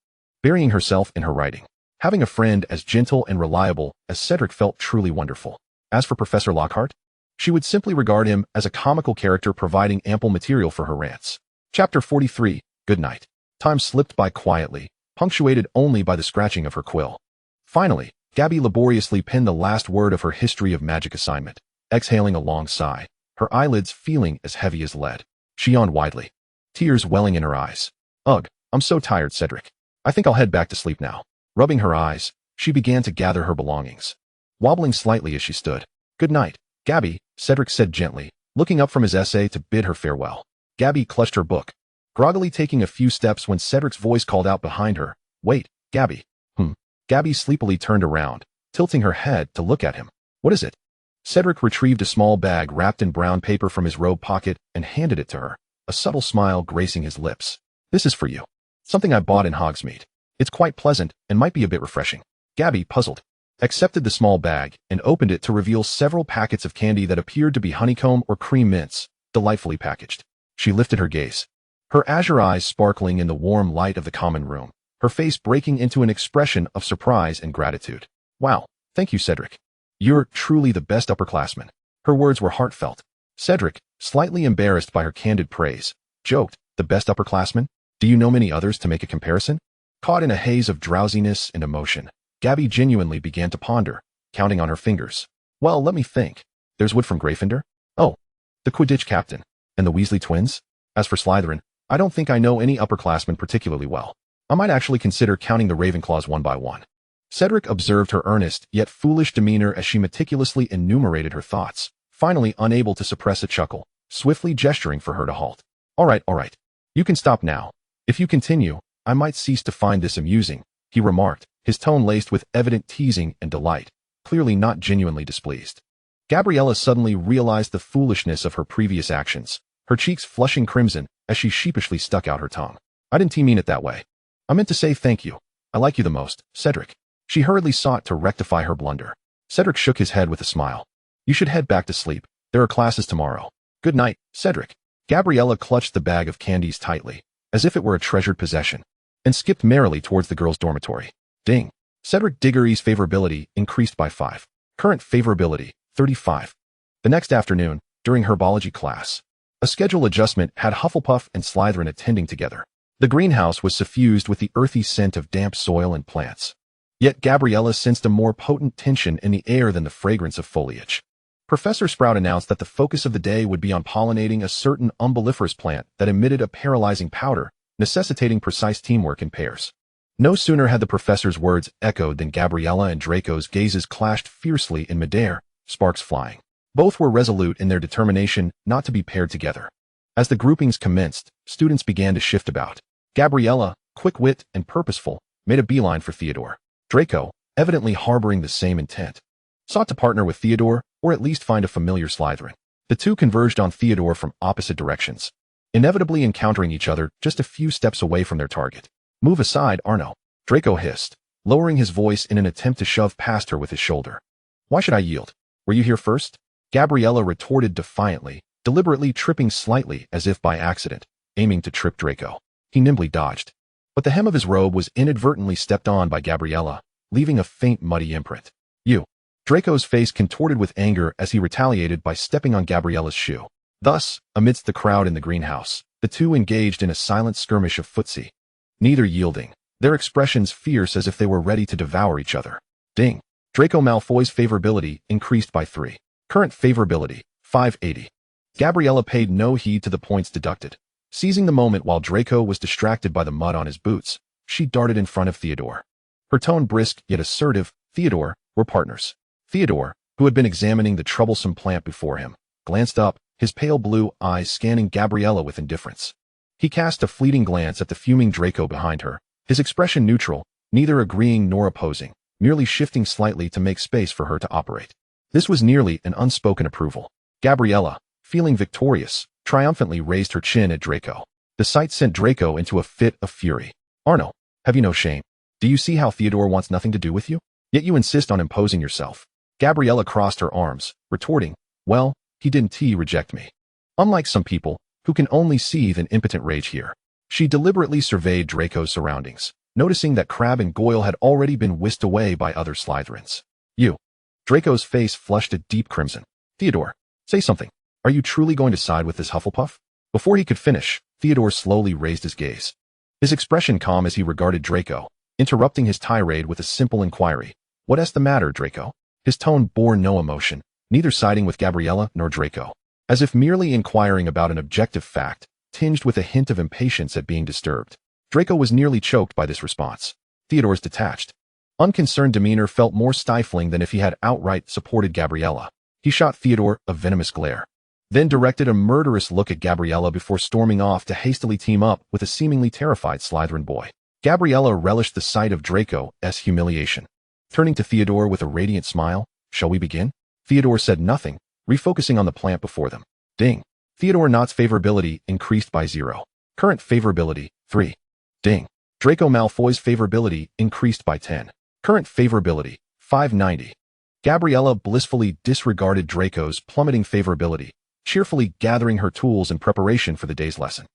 burying herself in her writing. Having a friend as gentle and reliable as Cedric felt truly wonderful. As for Professor Lockhart, she would simply regard him as a comical character providing ample material for her rants. Chapter 43, Good Night. Time slipped by quietly, punctuated only by the scratching of her quill. Finally, Gabby laboriously penned the last word of her History of Magic assignment, exhaling a long sigh, her eyelids feeling as heavy as lead. She yawned widely, tears welling in her eyes. Ugh, I'm so tired, Cedric. I think I'll head back to sleep now. Rubbing her eyes, she began to gather her belongings, wobbling slightly as she stood. Good night, Gabby, Cedric said gently, looking up from his essay to bid her farewell. Gabby clutched her book, groggily taking a few steps when Cedric's voice called out behind her. Wait, Gabby. Gabby sleepily turned around, tilting her head to look at him. What is it? Cedric retrieved a small bag wrapped in brown paper from his robe pocket and handed it to her, a subtle smile gracing his lips. This is for you. Something I bought in Hogsmeade. It's quite pleasant and might be a bit refreshing. Gabby, puzzled, accepted the small bag and opened it to reveal several packets of candy that appeared to be honeycomb or cream mints, delightfully packaged. She lifted her gaze, her azure eyes sparkling in the warm light of the common room, her face breaking into an expression of surprise and gratitude. Wow, thank you, Cedric. You're truly the best upperclassman. Her words were heartfelt. Cedric, slightly embarrassed by her candid praise, joked, the best upperclassman? Do you know many others to make a comparison? Caught in a haze of drowsiness and emotion, Gabby genuinely began to ponder, counting on her fingers. Well, let me think. There's Wood from Gryffindor. Oh, the Quidditch captain. And the Weasley twins? As for Slytherin, I don't think I know any upperclassmen particularly well. I might actually consider counting the Ravenclaws one by one. Cedric observed her earnest yet foolish demeanor as she meticulously enumerated her thoughts, finally unable to suppress a chuckle, swiftly gesturing for her to halt. All right. You can stop now. If you continue, I might cease to find this amusing, he remarked, his tone laced with evident teasing and delight, clearly not genuinely displeased. Gabriella suddenly realized the foolishness of her previous actions, her cheeks flushing crimson as she sheepishly stuck out her tongue. I didn't mean it that way. I meant to say thank you. I like you the most, Cedric. She hurriedly sought to rectify her blunder. Cedric shook his head with a smile. You should head back to sleep. There are classes tomorrow. Good night, Cedric. Gabriella clutched the bag of candies tightly, as if it were a treasured possession, and skipped merrily towards the girls' dormitory. Ding. Cedric Diggory's favorability increased by 5. Current favorability, 35. The next afternoon, during herbology class, a schedule adjustment had Hufflepuff and Slytherin attending together. The greenhouse was suffused with the earthy scent of damp soil and plants. Yet Gabriella sensed a more potent tension in the air than the fragrance of foliage. Professor Sprout announced that the focus of the day would be on pollinating a certain umbelliferous plant that emitted a paralyzing powder, necessitating precise teamwork in pairs. No sooner had the professor's words echoed than Gabriella and Draco's gazes clashed fiercely in midair, sparks flying. Both were resolute in their determination not to be paired together. As the groupings commenced, students began to shift about. Gabriella, quick-wit and purposeful, made a beeline for Theodore. Draco, evidently harboring the same intent, sought to partner with Theodore or at least find a familiar Slytherin. The two converged on Theodore from opposite directions, inevitably encountering each other just a few steps away from their target. Move aside, Arnaud, Draco hissed, lowering his voice in an attempt to shove past her with his shoulder. Why should I yield? Were you here first? Gabriella retorted defiantly, deliberately tripping slightly as if by accident, aiming to trip Draco. He nimbly dodged, but the hem of his robe was inadvertently stepped on by Gabriella, leaving a faint muddy imprint. You. Draco's face contorted with anger as he retaliated by stepping on Gabriella's shoe. Thus, amidst the crowd in the greenhouse, the two engaged in a silent skirmish of footsie, neither yielding, their expressions fierce as if they were ready to devour each other. Ding. Draco Malfoy's favorability increased by 3. Current favorability, 580. Gabriella paid no heed to the points deducted. Seizing the moment while Draco was distracted by the mud on his boots, she darted in front of Theodore. Her tone brisk yet assertive. Theodore, we're partners. Theodore, who had been examining the troublesome plant before him, glanced up, his pale blue eyes scanning Gabriella with indifference. He cast a fleeting glance at the fuming Draco behind her, his expression neutral, neither agreeing nor opposing, merely shifting slightly to make space for her to operate. This was nearly an unspoken approval. Gabriella, feeling victorious, triumphantly raised her chin at Draco. The sight sent Draco into a fit of fury. Arnaud, have you no shame? Do you see how Theodore wants nothing to do with you? Yet you insist on imposing yourself. Gabriella crossed her arms, retorting, well, he didn't reject me. Unlike some people, who can only seethe in impotent rage here. She deliberately surveyed Draco's surroundings, noticing that Crabbe and Goyle had already been whisked away by other Slytherins. You. Draco's face flushed a deep crimson. Theodore, say something. Are you truly going to side with this Hufflepuff? Before he could finish, Theodore slowly raised his gaze. His expression calm as he regarded Draco, interrupting his tirade with a simple inquiry. What's the matter, Draco? His tone bore no emotion, neither siding with Gabriella nor Draco. As if merely inquiring about an objective fact, tinged with a hint of impatience at being disturbed. Draco was nearly choked by this response. Theodore's detached, unconcerned demeanor felt more stifling than if he had outright supported Gabriella. He shot Theodore a venomous glare, then directed a murderous look at Gabriella before storming off to hastily team up with a seemingly terrified Slytherin boy. Gabriella relished the sight of Draco's humiliation. Turning to Theodore with a radiant smile, shall we begin? Theodore said nothing, refocusing on the plant before them. Ding. Theodore Knott's favorability increased by 0. Current favorability, 3. Ding. Draco Malfoy's favorability increased by 10. Current favorability, 590. Gabriella blissfully disregarded Draco's plummeting favorability, cheerfully gathering her tools in preparation for the day's lesson.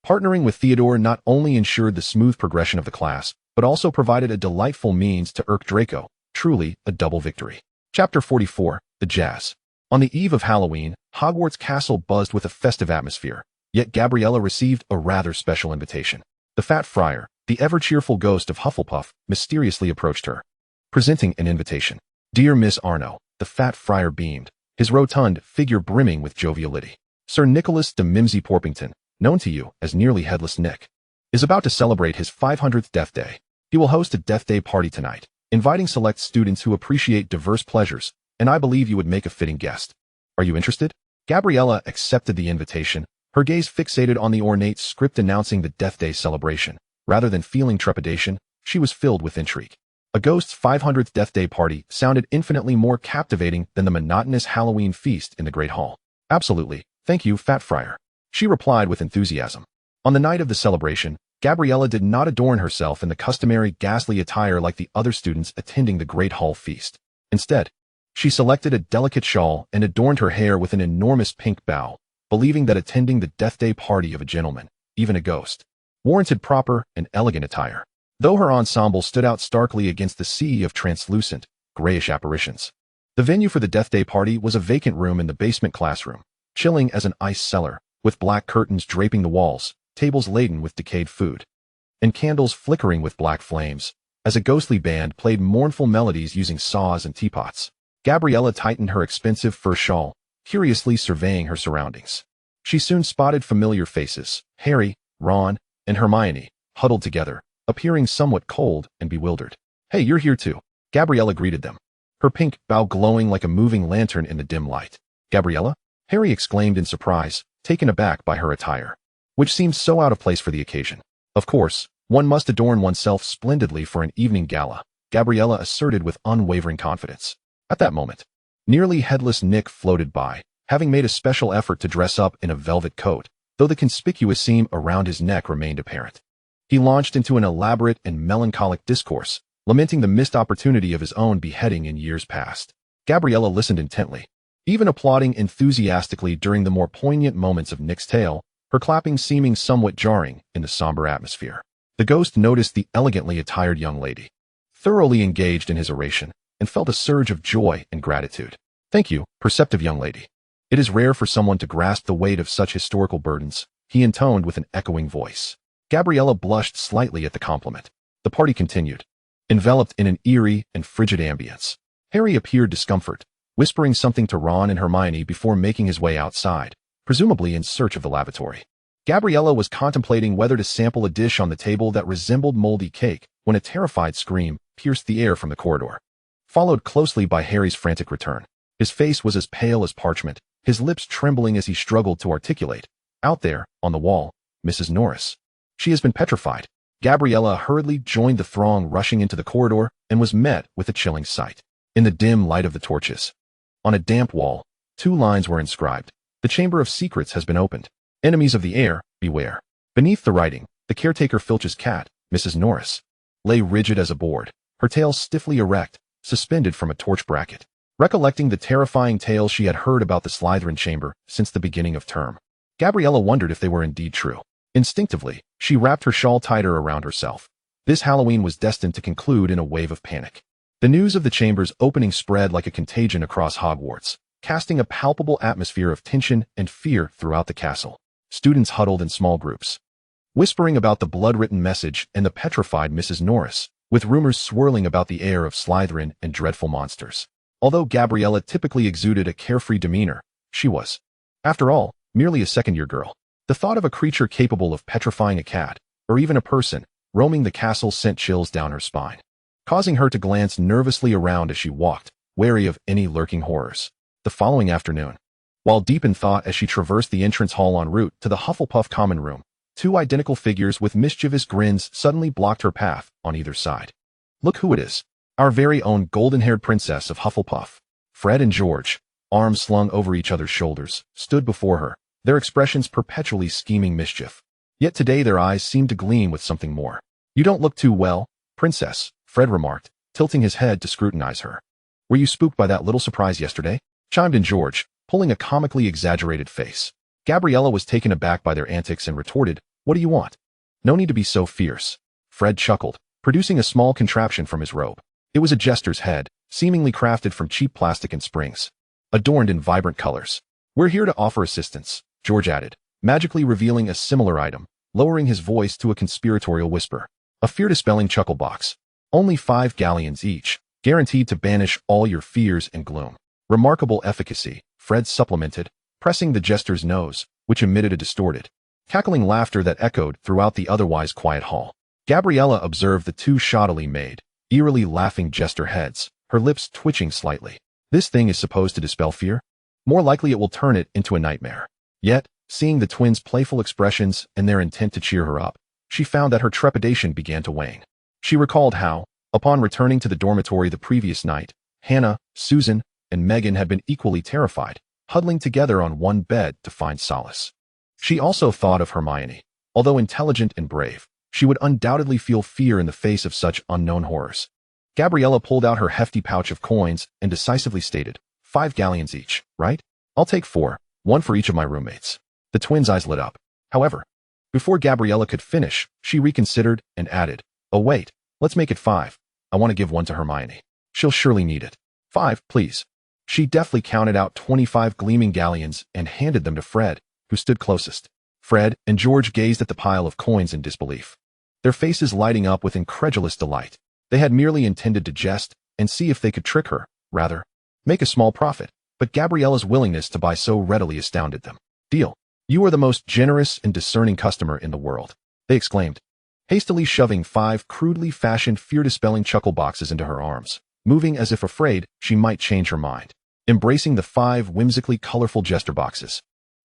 Partnering with Theodore not only ensured the smooth progression of the class, but also provided a delightful means to irk Draco, truly a double victory. Chapter 44, The Jazz. On the eve of Halloween, Hogwarts Castle buzzed with a festive atmosphere, yet Gabriella received a rather special invitation. The Fat Friar, the ever-cheerful ghost of Hufflepuff, mysteriously approached her, presenting an invitation. Dear Miss Arnaud, the Fat Friar beamed, his rotund figure brimming with joviality. Sir Nicholas de Mimsy Porpington, known to you as Nearly Headless Nick, is about to celebrate his 500th death day. He will host a death day party tonight, inviting select students who appreciate diverse pleasures, and I believe you would make a fitting guest. Are you interested? Gabriella accepted the invitation, her gaze fixated on the ornate script announcing the death day celebration. Rather than feeling trepidation, she was filled with intrigue. A ghost's 500th death day party sounded infinitely more captivating than the monotonous Halloween feast in the Great Hall. Absolutely, thank you, Fat Friar. She replied with enthusiasm. On the night of the celebration, Gabriella did not adorn herself in the customary ghastly attire like the other students attending the Great Hall feast. Instead, she selected a delicate shawl and adorned her hair with an enormous pink bow, believing that attending the death day party of a gentleman, even a ghost, warranted proper and elegant attire. Though her ensemble stood out starkly against the sea of translucent, grayish apparitions. The venue for the death day party was a vacant room in the basement classroom, chilling as an ice cellar, with black curtains draping the walls, tables laden with decayed food, and candles flickering with black flames, as a ghostly band played mournful melodies using saws and teapots. Gabriella tightened her expensive fur shawl, curiously surveying her surroundings. She soon spotted familiar faces, Harry, Ron, and Hermione, huddled together, appearing somewhat cold and bewildered. Hey, you're here too. Gabriella greeted them, her pink bow glowing like a moving lantern in the dim light. Gabriella? Harry exclaimed in surprise, taken aback by her attire, which seemed so out of place for the occasion. Of course, one must adorn oneself splendidly for an evening gala, Gabriella asserted with unwavering confidence. At that moment, Nearly Headless Nick floated by, having made a special effort to dress up in a velvet coat, though the conspicuous seam around his neck remained apparent. He launched into an elaborate and melancholic discourse, lamenting the missed opportunity of his own beheading in years past. Gabriella listened intently, even applauding enthusiastically during the more poignant moments of Nick's tale, her clapping seeming somewhat jarring in the somber atmosphere. The ghost noticed the elegantly attired young lady, thoroughly engaged in his oration, and felt a surge of joy and gratitude. Thank you, perceptive young lady. It is rare for someone to grasp the weight of such historical burdens, he intoned with an echoing voice. Gabriella blushed slightly at the compliment. The party continued, enveloped in an eerie and frigid ambience. Harry appeared discomfort, whispering something to Ron and Hermione before making his way outside, presumably in search of the lavatory. Gabriella was contemplating whether to sample a dish on the table that resembled moldy cake when a terrified scream pierced the air from the corridor, followed closely by Harry's frantic return. His face was as pale as parchment, his lips trembling as he struggled to articulate. Out there, on the wall, Mrs. Norris. She has been petrified. Gabriella hurriedly joined the throng rushing into the corridor and was met with a chilling sight. In the dim light of the torches, on a damp wall, 2 lines were inscribed. The Chamber of Secrets has been opened. Enemies of the air, beware. Beneath the writing, the caretaker Filch's cat, Mrs. Norris, lay rigid as a board, her tail stiffly erect, suspended from a torch bracket. recollecting the terrifying tales she had heard about the Slytherin chamber since the beginning of term. Gabriella wondered if they were indeed true. Instinctively, she wrapped her shawl tighter around herself. This Halloween was destined to conclude in a wave of panic. The news of the chamber's opening spread like a contagion across Hogwarts, casting a palpable atmosphere of tension and fear throughout the castle. Students huddled in small groups, whispering about the blood-written message and the petrified Mrs. Norris, with rumors swirling about the air of Slytherin and dreadful monsters. Although Gabriella typically exuded a carefree demeanor, she was, after all, merely a second-year girl. The thought of a creature capable of petrifying a cat, or even a person, roaming the castle sent chills down her spine, causing her to glance nervously around as she walked, wary of any lurking horrors. The following afternoon, while deep in thought as she traversed the entrance hall en route to the Hufflepuff common room, two identical figures with mischievous grins suddenly blocked her path on either side. Look who it is. Our very own golden-haired princess of Hufflepuff. Fred and George, arms slung over each other's shoulders, stood before her, their expressions perpetually scheming mischief. Yet today their eyes seemed to gleam with something more. You don't look too well, princess, Fred remarked, tilting his head to scrutinize her. Were you spooked by that little surprise yesterday? Chimed in George, pulling a comically exaggerated face. Gabriella was taken aback by their antics and retorted, What do you want? No need to be so fierce. Fred chuckled, producing a small contraption from his robe. It was a jester's head, seemingly crafted from cheap plastic and springs, adorned in vibrant colors. We're here to offer assistance, George added, magically revealing a similar item, lowering his voice to a conspiratorial whisper. A fear-dispelling chuckle box. Only 5 galleons each, guaranteed to banish all your fears and gloom. Remarkable efficacy, Fred supplemented, pressing the jester's nose, which emitted a distorted, cackling laughter that echoed throughout the otherwise quiet hall. Gabriella observed the two shoddily made, eerily laughing jester heads, her lips twitching slightly. This thing is supposed to dispel fear? More likely it will turn it into a nightmare. Yet, seeing the twins' playful expressions and their intent to cheer her up, she found that her trepidation began to wane. She recalled how, upon returning to the dormitory the previous night, Hannah, Susan, and Megan had been equally terrified, huddling together on one bed to find solace. She also thought of Hermione. Although intelligent and brave, she would undoubtedly feel fear in the face of such unknown horrors. Gabriella pulled out her hefty pouch of coins and decisively stated, 5 galleons each, right? I'll take 4, 1 for each of my roommates. The twins' eyes lit up. However, before Gabriella could finish, she reconsidered and added, Oh wait, let's make it 5. I want to give 1 to Hermione. She'll surely need it. 5, please. She deftly counted out 25 gleaming galleons and handed them to Fred, who stood closest. Fred and George gazed at the pile of coins in disbelief, their faces lighting up with incredulous delight. They had merely intended to jest and see if they could trick her, rather, make a small profit, but Gabriella's willingness to buy so readily astounded them. Deal. You are the most generous and discerning customer in the world, they exclaimed, hastily shoving 5 crudely fashioned fear-dispelling chuckle boxes into her arms, moving as if afraid she might change her mind. Embracing the 5 whimsically colorful jester boxes,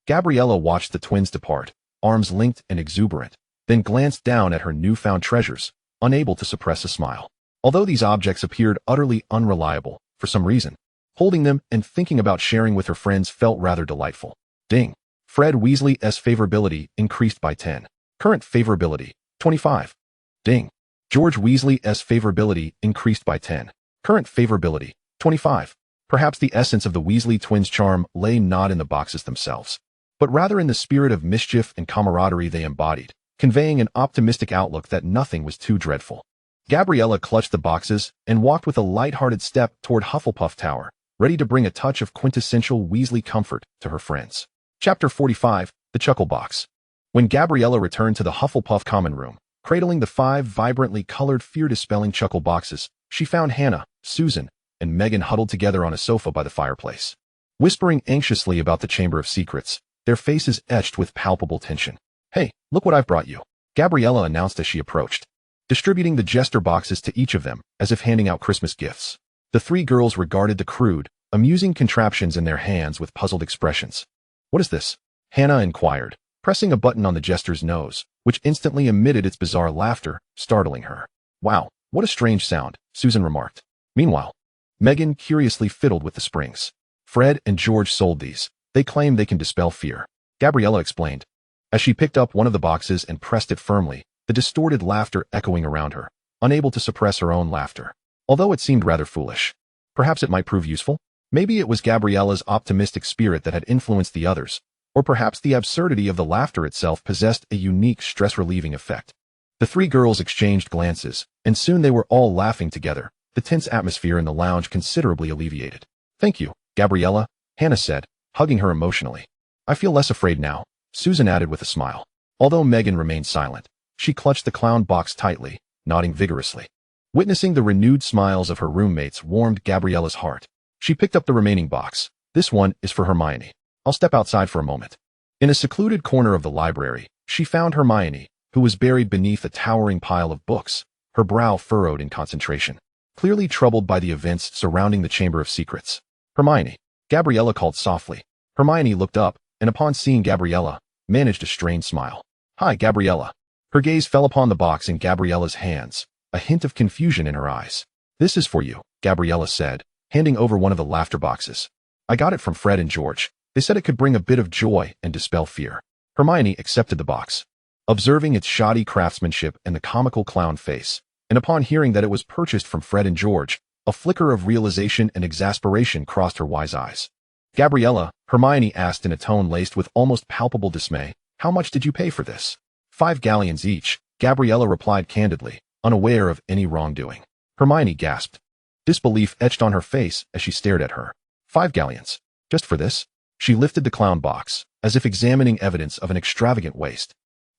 Gabriella watched the twins depart, arms linked and exuberant, then glanced down at her newfound treasures, unable to suppress a smile. Although these objects appeared utterly unreliable, for some reason, holding them and thinking about sharing with her friends felt rather delightful. Ding. Fred Weasley's favorability increased by 10. Current favorability, 25. Ding. George Weasley's favorability increased by 10. Current favorability, 25. Perhaps the essence of the Weasley twins' charm lay not in the boxes themselves, but rather in the spirit of mischief and camaraderie they embodied, conveying an optimistic outlook that nothing was too dreadful. Gabriella clutched the boxes and walked with a light-hearted step toward Hufflepuff Tower, ready to bring a touch of quintessential Weasley comfort to her friends. Chapter 45, The Chuckle Box. When Gabriella returned to the Hufflepuff common room, cradling the 5 vibrantly colored fear-dispelling chuckle boxes, she found Hannah, Susan, and Megan huddled together on a sofa by the fireplace, whispering anxiously about the Chamber of Secrets, their faces etched with palpable tension. Hey, look what I've brought you, Gabriella announced as she approached, distributing the jester boxes to each of them as if handing out Christmas gifts. The 3 girls regarded the crude, amusing contraptions in their hands with puzzled expressions. What is this? Hannah inquired, pressing a button on the jester's nose, which instantly emitted its bizarre laughter, startling her. Wow, what a strange sound, Susan remarked. Meanwhile, Megan curiously fiddled with the springs. Fred and George sold these. They claim they can dispel fear, Gabriella explained. As she picked up one of the boxes and pressed it firmly, the distorted laughter echoing around her, unable to suppress her own laughter. Although it seemed rather foolish. Perhaps it might prove useful? Maybe it was Gabriella's optimistic spirit that had influenced the others, or perhaps the absurdity of the laughter itself possessed a unique stress-relieving effect. The three girls exchanged glances, and soon they were all laughing together, the tense atmosphere in the lounge considerably alleviated. "Thank you, Gabriella," Hannah said, hugging her emotionally. "I feel less afraid now," Susan added with a smile. Although Megan remained silent, she clutched the clown box tightly, nodding vigorously. Witnessing the renewed smiles of her roommates warmed Gabriella's heart. She picked up the remaining box. "This one is for Hermione. I'll step outside for a moment." In a secluded corner of the library, she found Hermione, who was buried beneath a towering pile of books, her brow furrowed in concentration, clearly troubled by the events surrounding the Chamber of Secrets. "Hermione," Gabriella called softly. Hermione looked up, and upon seeing Gabriella, managed a strained smile. "Hi, Gabriella." Her gaze fell upon the box in Gabriella's hands, a hint of confusion in her eyes. "This is for you," Gabriella said, handing over one of the laughter boxes. "I got it from Fred and George. They said it could bring a bit of joy and dispel fear." Hermione accepted the box, observing its shoddy craftsmanship and the comical clown face, and upon hearing that it was purchased from Fred and George, a flicker of realization and exasperation crossed her wise eyes. "Gabriella," Hermione asked in a tone laced with almost palpable dismay, "how much did you pay for this?" 5 galleons each, Gabriella replied candidly, unaware of any wrongdoing. Hermione gasped. Disbelief etched on her face as she stared at her. 5 galleons? Just for this? She lifted the clown box, as if examining evidence of an extravagant waste.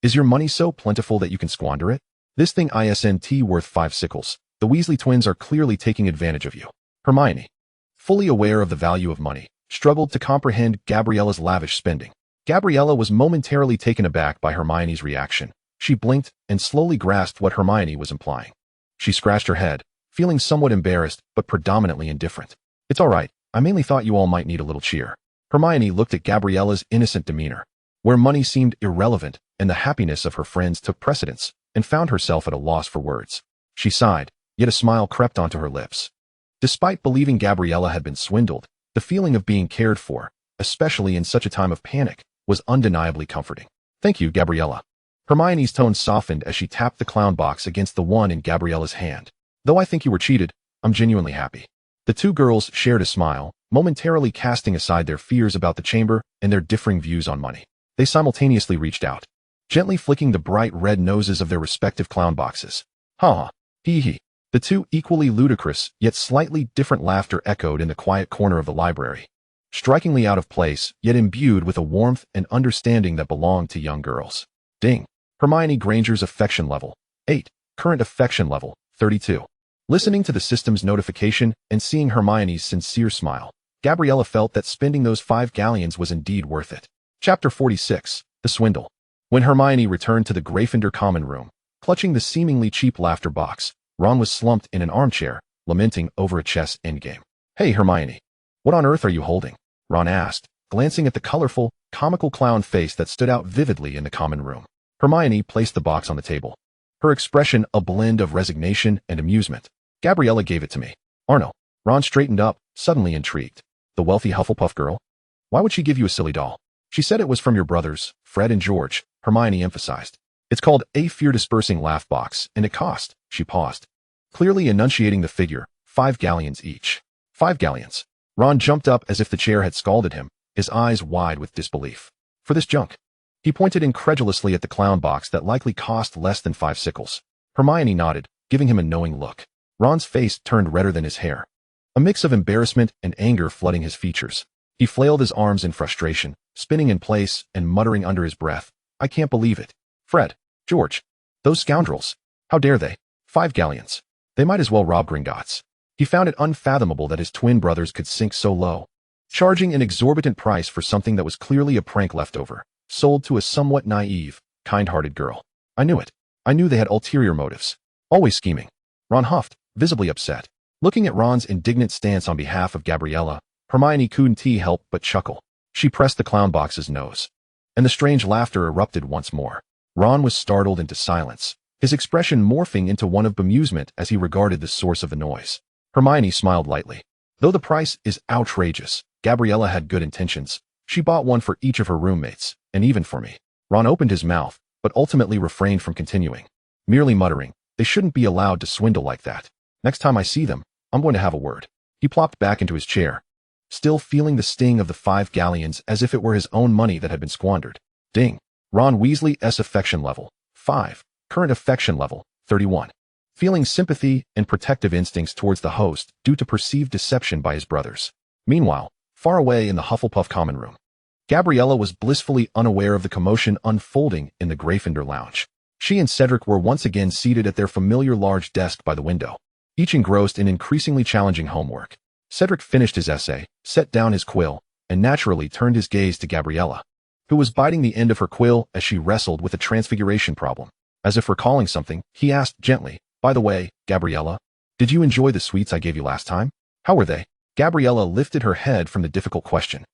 "Is your money so plentiful that you can squander it? This thing isn't worth 5 sickles. The Weasley twins are clearly taking advantage of you." Hermione, fully aware of the value of money, struggled to comprehend Gabriella's lavish spending. Gabriella was momentarily taken aback by Hermione's reaction. She blinked and slowly grasped what Hermione was implying. She scratched her head, feeling somewhat embarrassed but predominantly indifferent. "It's all right. I mainly thought you all might need a little cheer." Hermione looked at Gabriella's innocent demeanor, where money seemed irrelevant and the happiness of her friends took precedence, and found herself at a loss for words. She sighed, yet a smile crept onto her lips. Despite believing Gabriella had been swindled, the feeling of being cared for, especially in such a time of panic, was undeniably comforting. "Thank you, Gabriella." Hermione's tone softened as she tapped the clown box against the one in Gabriella's hand. "Though I think you were cheated, I'm genuinely happy." The two girls shared a smile, momentarily casting aside their fears about the chamber and their differing views on money. They simultaneously reached out, gently flicking the bright red noses of their respective clown boxes. "Ha ha, hee hee." The two equally ludicrous, yet slightly different laughter echoed in the quiet corner of the library, strikingly out of place, yet imbued with a warmth and understanding that belonged to young girls. Ding. Hermione Granger's affection level, 8. Current affection level, 32. Listening to the system's notification and seeing Hermione's sincere smile, Gabriella felt that spending those 5 galleons was indeed worth it. Chapter 46, The Swindle. When Hermione returned to the Gryffindor common room, clutching the seemingly cheap laughter box, Ron was slumped in an armchair, lamenting over a chess endgame. "Hey, Hermione. What on earth are you holding?" Ron asked, glancing at the colorful, comical clown face that stood out vividly in the common room. Hermione placed the box on the table, her expression a blend of resignation and amusement. "Gabriella gave it to me." "Arnaud." Ron straightened up, suddenly intrigued. "The wealthy Hufflepuff girl? Why would she give you a silly doll?" "She said it was from your brothers, Fred and George," Hermione emphasized. "It's called a fear-dispersing laugh box, and it cost," she paused, clearly enunciating the figure, 5 galleons each. 5 galleons. Ron jumped up as if the chair had scalded him, his eyes wide with disbelief. "For this junk?" He pointed incredulously at the clown box that likely cost less than 5 sickles. Hermione nodded, giving him a knowing look. Ron's face turned redder than his hair, a mix of embarrassment and anger flooding his features. He flailed his arms in frustration, spinning in place and muttering under his breath, "I can't believe it. Fred, George, those scoundrels. How dare they? 5 galleons. They might as well rob Gringotts." He found it unfathomable that his twin brothers could sink so low, charging an exorbitant price for something that was clearly a prank leftover, sold to a somewhat naive, kind-hearted girl. "I knew it. I knew they had ulterior motives. Always scheming." Ron huffed, visibly upset. Looking at Ron's indignant stance on behalf of Gabriella, Hermione couldn't help but chuckle. She pressed the clown box's nose, and the strange laughter erupted once more. Ron was startled into silence, his expression morphing into one of bemusement as he regarded the source of the noise. Hermione smiled lightly. Though the price is outrageous, Gabriella had good intentions. She bought one for each of her roommates, and even for me. Ron opened his mouth, but ultimately refrained from continuing, merely muttering, "They shouldn't be allowed to swindle like that. Next time I see them, I'm going to have a word." He plopped back into his chair, still feeling the sting of the 5 galleons as if it were his own money that had been squandered. Ding. Ron Weasley's affection level, 5. Current affection level, 31. Feeling sympathy and protective instincts towards the host due to perceived deception by his brothers. Meanwhile, far away in the Hufflepuff common room, Gabriella was blissfully unaware of the commotion unfolding in the Gryffindor lounge. She and Cedric were once again seated at their familiar large desk by the window, each engrossed in increasingly challenging homework. Cedric finished his essay, set down his quill, and naturally turned his gaze to Gabriella, who was biting the end of her quill as she wrestled with a transfiguration problem. As if recalling something, he asked gently, "By the way, Gabriella, did you enjoy the sweets I gave you last time? How were they?" Gabriella lifted her head from the difficult question,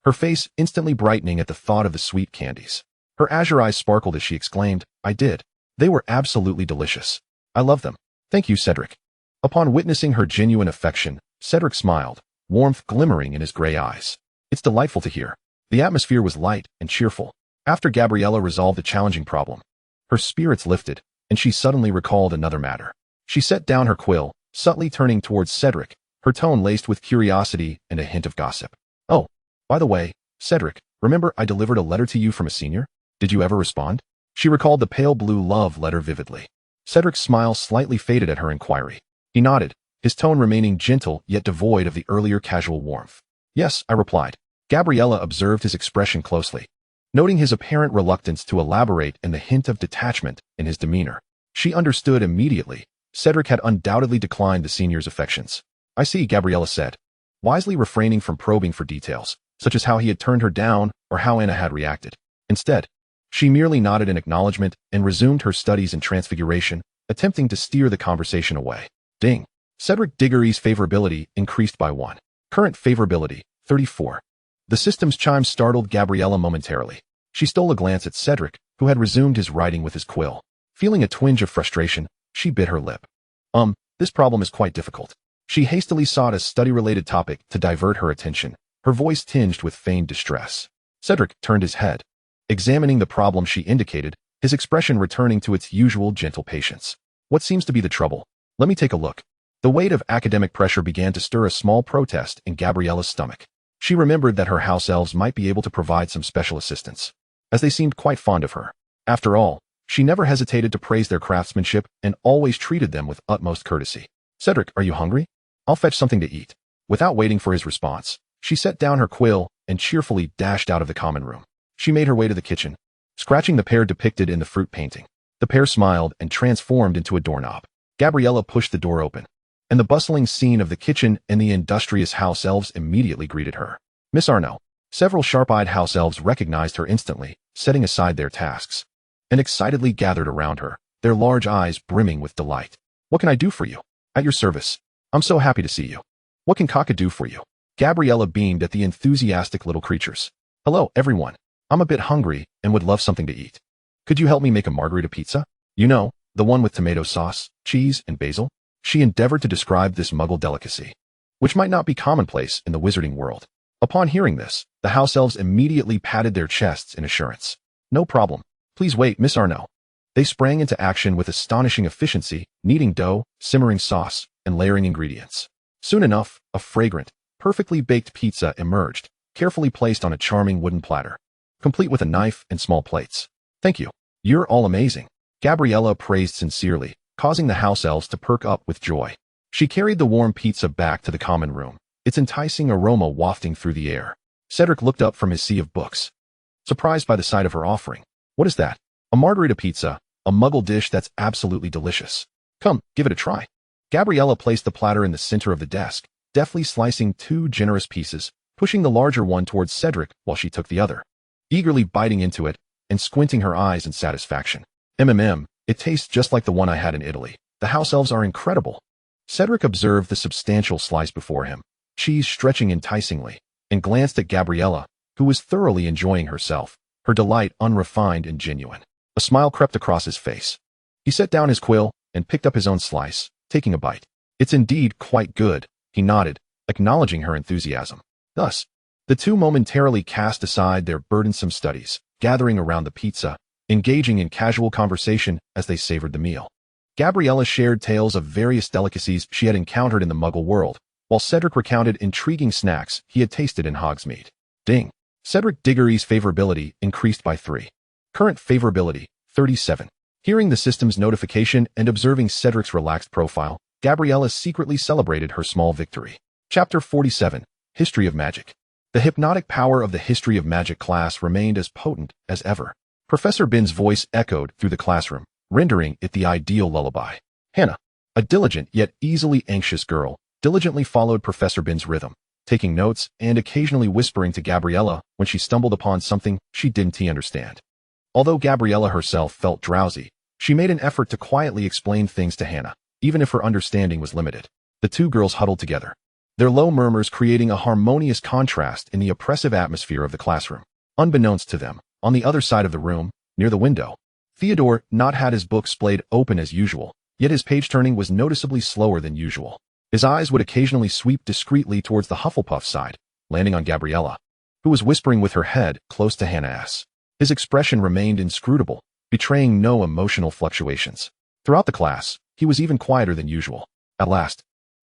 her face instantly brightening at the thought of the sweet candies. Her azure eyes sparkled as she exclaimed, "I did. They were absolutely delicious. I love them. Thank you, Cedric." Upon witnessing her genuine affection, Cedric smiled, warmth glimmering in his gray eyes. "It's delightful to hear." The atmosphere was light and cheerful. After Gabriella resolved the challenging problem, her spirits lifted, and she suddenly recalled another matter. She set down her quill, subtly turning towards Cedric, her tone laced with curiosity and a hint of gossip. "Oh, by the way, Cedric, remember I delivered a letter to you from a senior? Did you ever respond?" She recalled the pale blue love letter vividly. Cedric's smile slightly faded at her inquiry. He nodded, his tone remaining gentle yet devoid of the earlier casual warmth. "Yes," I replied. Gabriella observed his expression closely, noting his apparent reluctance to elaborate and the hint of detachment in his demeanor. She understood immediately. Cedric had undoubtedly declined the senior's affections. "I see," Gabriella said, wisely refraining from probing for details, such as how he had turned her down or how Anna had reacted. Instead, she merely nodded in acknowledgement and resumed her studies in transfiguration, attempting to steer the conversation away. Ding. Cedric Diggory's favorability increased by 1. Current favorability, 34. The system's chime startled Gabriella momentarily. She stole a glance at Cedric, who had resumed his writing with his quill. Feeling a twinge of frustration, she bit her lip. This problem is quite difficult." She hastily sought a study-related topic to divert her attention, her voice tinged with feigned distress. Cedric turned his head, examining the problem she indicated, his expression returning to its usual gentle patience. "What seems to be the trouble? Let me take a look." The weight of academic pressure began to stir a small protest in Gabriella's stomach. She remembered that her house elves might be able to provide some special assistance, as they seemed quite fond of her. After all, she never hesitated to praise their craftsmanship and always treated them with utmost courtesy. "Cedric, are you hungry? I'll fetch something to eat." Without waiting for his response, she set down her quill and cheerfully dashed out of the common room. She made her way to the kitchen, scratching the pear depicted in the fruit painting. The pear smiled and transformed into a doorknob. Gabriella pushed the door open, and the bustling scene of the kitchen and the industrious house elves immediately greeted her. "Miss Arnaud." Several sharp-eyed house elves recognized her instantly, setting aside their tasks, and excitedly gathered around her, their large eyes brimming with delight. "What can I do for you?" "At your service. I'm so happy to see you." "What can Kaka do for you?" Gabriella beamed at the enthusiastic little creatures. "Hello, everyone. I'm a bit hungry and would love something to eat. Could you help me make a margarita pizza? You know, the one with tomato sauce, cheese, and basil?" She endeavored to describe this Muggle delicacy, which might not be commonplace in the wizarding world. Upon hearing this, the house elves immediately patted their chests in assurance. "No problem. Please wait, Miss Arnaud." They sprang into action with astonishing efficiency, kneading dough, simmering sauce, and layering ingredients. Soon enough, a fragrant, perfectly baked pizza emerged, carefully placed on a charming wooden platter, complete with a knife and small plates. "Thank you. You're all amazing." Gabriella praised sincerely, causing the house elves to perk up with joy. She carried the warm pizza back to the common room, its enticing aroma wafting through the air. Cedric looked up from his sea of books, surprised by the sight of her offering. "What is that?" "A margarita pizza, a Muggle dish that's absolutely delicious. Come, give it a try." Gabriella placed the platter in the center of the desk, deftly slicing 2 generous pieces, pushing the larger one towards Cedric while she took the other, eagerly biting into it and squinting her eyes in satisfaction. It tastes just like the one I had in Italy. The house elves are incredible." Cedric observed the substantial slice before him, cheese stretching enticingly, and glanced at Gabriella, who was thoroughly enjoying herself, her delight unrefined and genuine. A smile crept across his face. He set down his quill and picked up his own slice, taking a bite. "It's indeed quite good," he nodded, acknowledging her enthusiasm. Thus, the two momentarily cast aside their burdensome studies, gathering around the pizza, engaging in casual conversation as they savored the meal. Gabriella shared tales of various delicacies she had encountered in the Muggle world, while Cedric recounted intriguing snacks he had tasted in Hogsmeade. Ding. Cedric Diggory's favorability increased by 3. Current favorability, 37. Hearing the system's notification and observing Cedric's relaxed profile, Gabriella secretly celebrated her small victory. Chapter 47. History of Magic. The hypnotic power of the History of Magic class remained as potent as ever. Professor Bin's voice echoed through the classroom, rendering it the ideal lullaby. Hannah, a diligent yet easily anxious girl, diligently followed Professor Bin's rhythm, taking notes and occasionally whispering to Gabriella when she stumbled upon something she didn't understand. Although Gabriella herself felt drowsy, she made an effort to quietly explain things to Hannah, even if her understanding was limited. The two girls huddled together, their low murmurs creating a harmonious contrast in the oppressive atmosphere of the classroom. Unbeknownst to them, on the other side of the room, near the window, Theodore not had his book splayed open as usual, yet his page-turning was noticeably slower than usual. His eyes would occasionally sweep discreetly towards the Hufflepuff side, landing on Gabriella, who was whispering with her head close to Hannah's. His expression remained inscrutable, betraying no emotional fluctuations. Throughout the class, he was even quieter than usual. At last,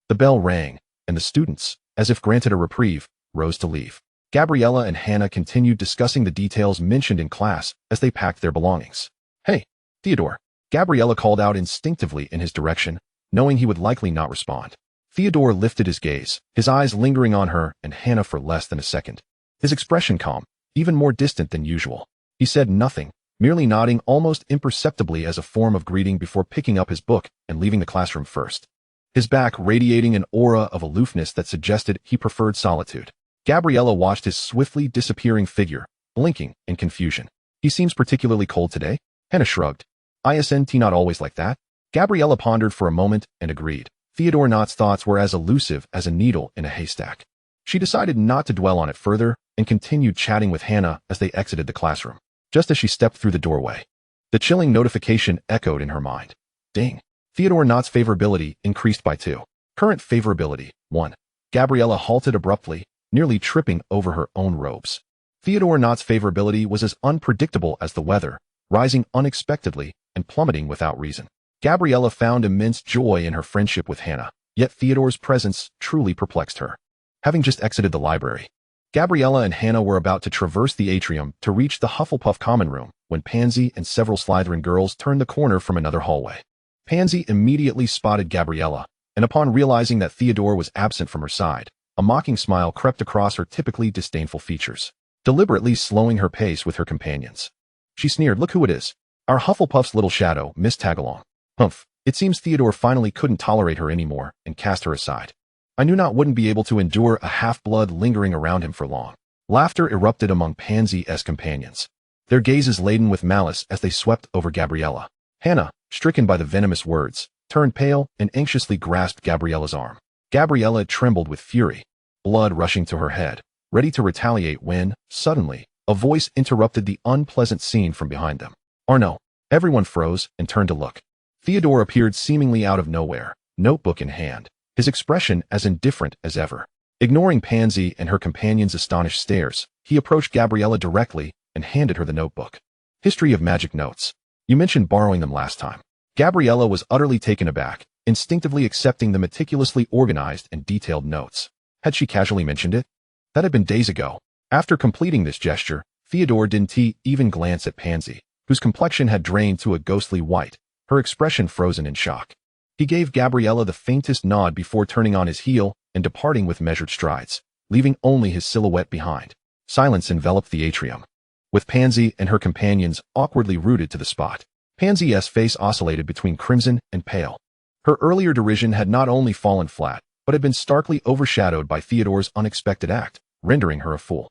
the bell rang, and the students, as if granted a reprieve, rose to leave. Gabriella and Hannah continued discussing the details mentioned in class as they packed their belongings. "Hey, Theodore," Gabriella called out instinctively in his direction, knowing he would likely not respond. Theodore lifted his gaze, his eyes lingering on her and Hannah for less than a second. His expression calm, even more distant than usual. He said nothing, merely nodding almost imperceptibly as a form of greeting before picking up his book and leaving the classroom first. His back radiating an aura of aloofness that suggested he preferred solitude. Gabriella watched his swiftly disappearing figure, blinking in confusion. "He seems particularly cold today?" Hannah shrugged. "Isn't not always like that?" Gabriella pondered for a moment and agreed. Theodore Knott's thoughts were as elusive as a needle in a haystack. She decided not to dwell on it further and continued chatting with Hannah as they exited the classroom. Just as she stepped through the doorway, the chilling notification echoed in her mind. Ding. Theodore Knott's favorability increased by 2. Current favorability, 1. Gabriella halted abruptly, nearly tripping over her own robes. Theodore Knott's favorability was as unpredictable as the weather, rising unexpectedly and plummeting without reason. Gabriella found immense joy in her friendship with Hannah, yet Theodore's presence truly perplexed her. Having just exited the library, Gabriella and Hannah were about to traverse the atrium to reach the Hufflepuff common room when Pansy and several Slytherin girls turned the corner from another hallway. Pansy immediately spotted Gabriella, and upon realizing that Theodore was absent from her side, a mocking smile crept across her typically disdainful features, deliberately slowing her pace with her companions. She sneered, "Look who it is. Our Hufflepuff's little shadow, Miss Tagalong." Humph. It seems Theodore finally couldn't tolerate her anymore and cast her aside. "I knew not wouldn't be able to endure a half-blood lingering around him for long." Laughter erupted among Pansy's companions, their gazes laden with malice as they swept over Gabriella. Hannah, stricken by the venomous words, turned pale and anxiously grasped Gabriella's arm. Gabriella trembled with fury, blood rushing to her head, ready to retaliate when, suddenly, a voice interrupted the unpleasant scene from behind them. "Arnaud." Everyone froze and turned to look. Theodore appeared seemingly out of nowhere, notebook in hand, his expression as indifferent as ever. Ignoring Pansy and her companion's astonished stares, he approached Gabriella directly and handed her the notebook. "History of Magic notes. You mentioned borrowing them last time." Gabriella was utterly taken aback, instinctively accepting the meticulously organized and detailed notes. Had she casually mentioned it? That had been days ago. After completing this gesture, Theodore didn't even glance at Pansy, whose complexion had drained to a ghostly white, her expression frozen in shock. He gave Gabriella the faintest nod before turning on his heel and departing with measured strides, leaving only his silhouette behind. Silence enveloped the atrium, with Pansy and her companions awkwardly rooted to the spot. Pansy's face oscillated between crimson and pale. Her earlier derision had not only fallen flat, but had been starkly overshadowed by Theodore's unexpected act, rendering her a fool.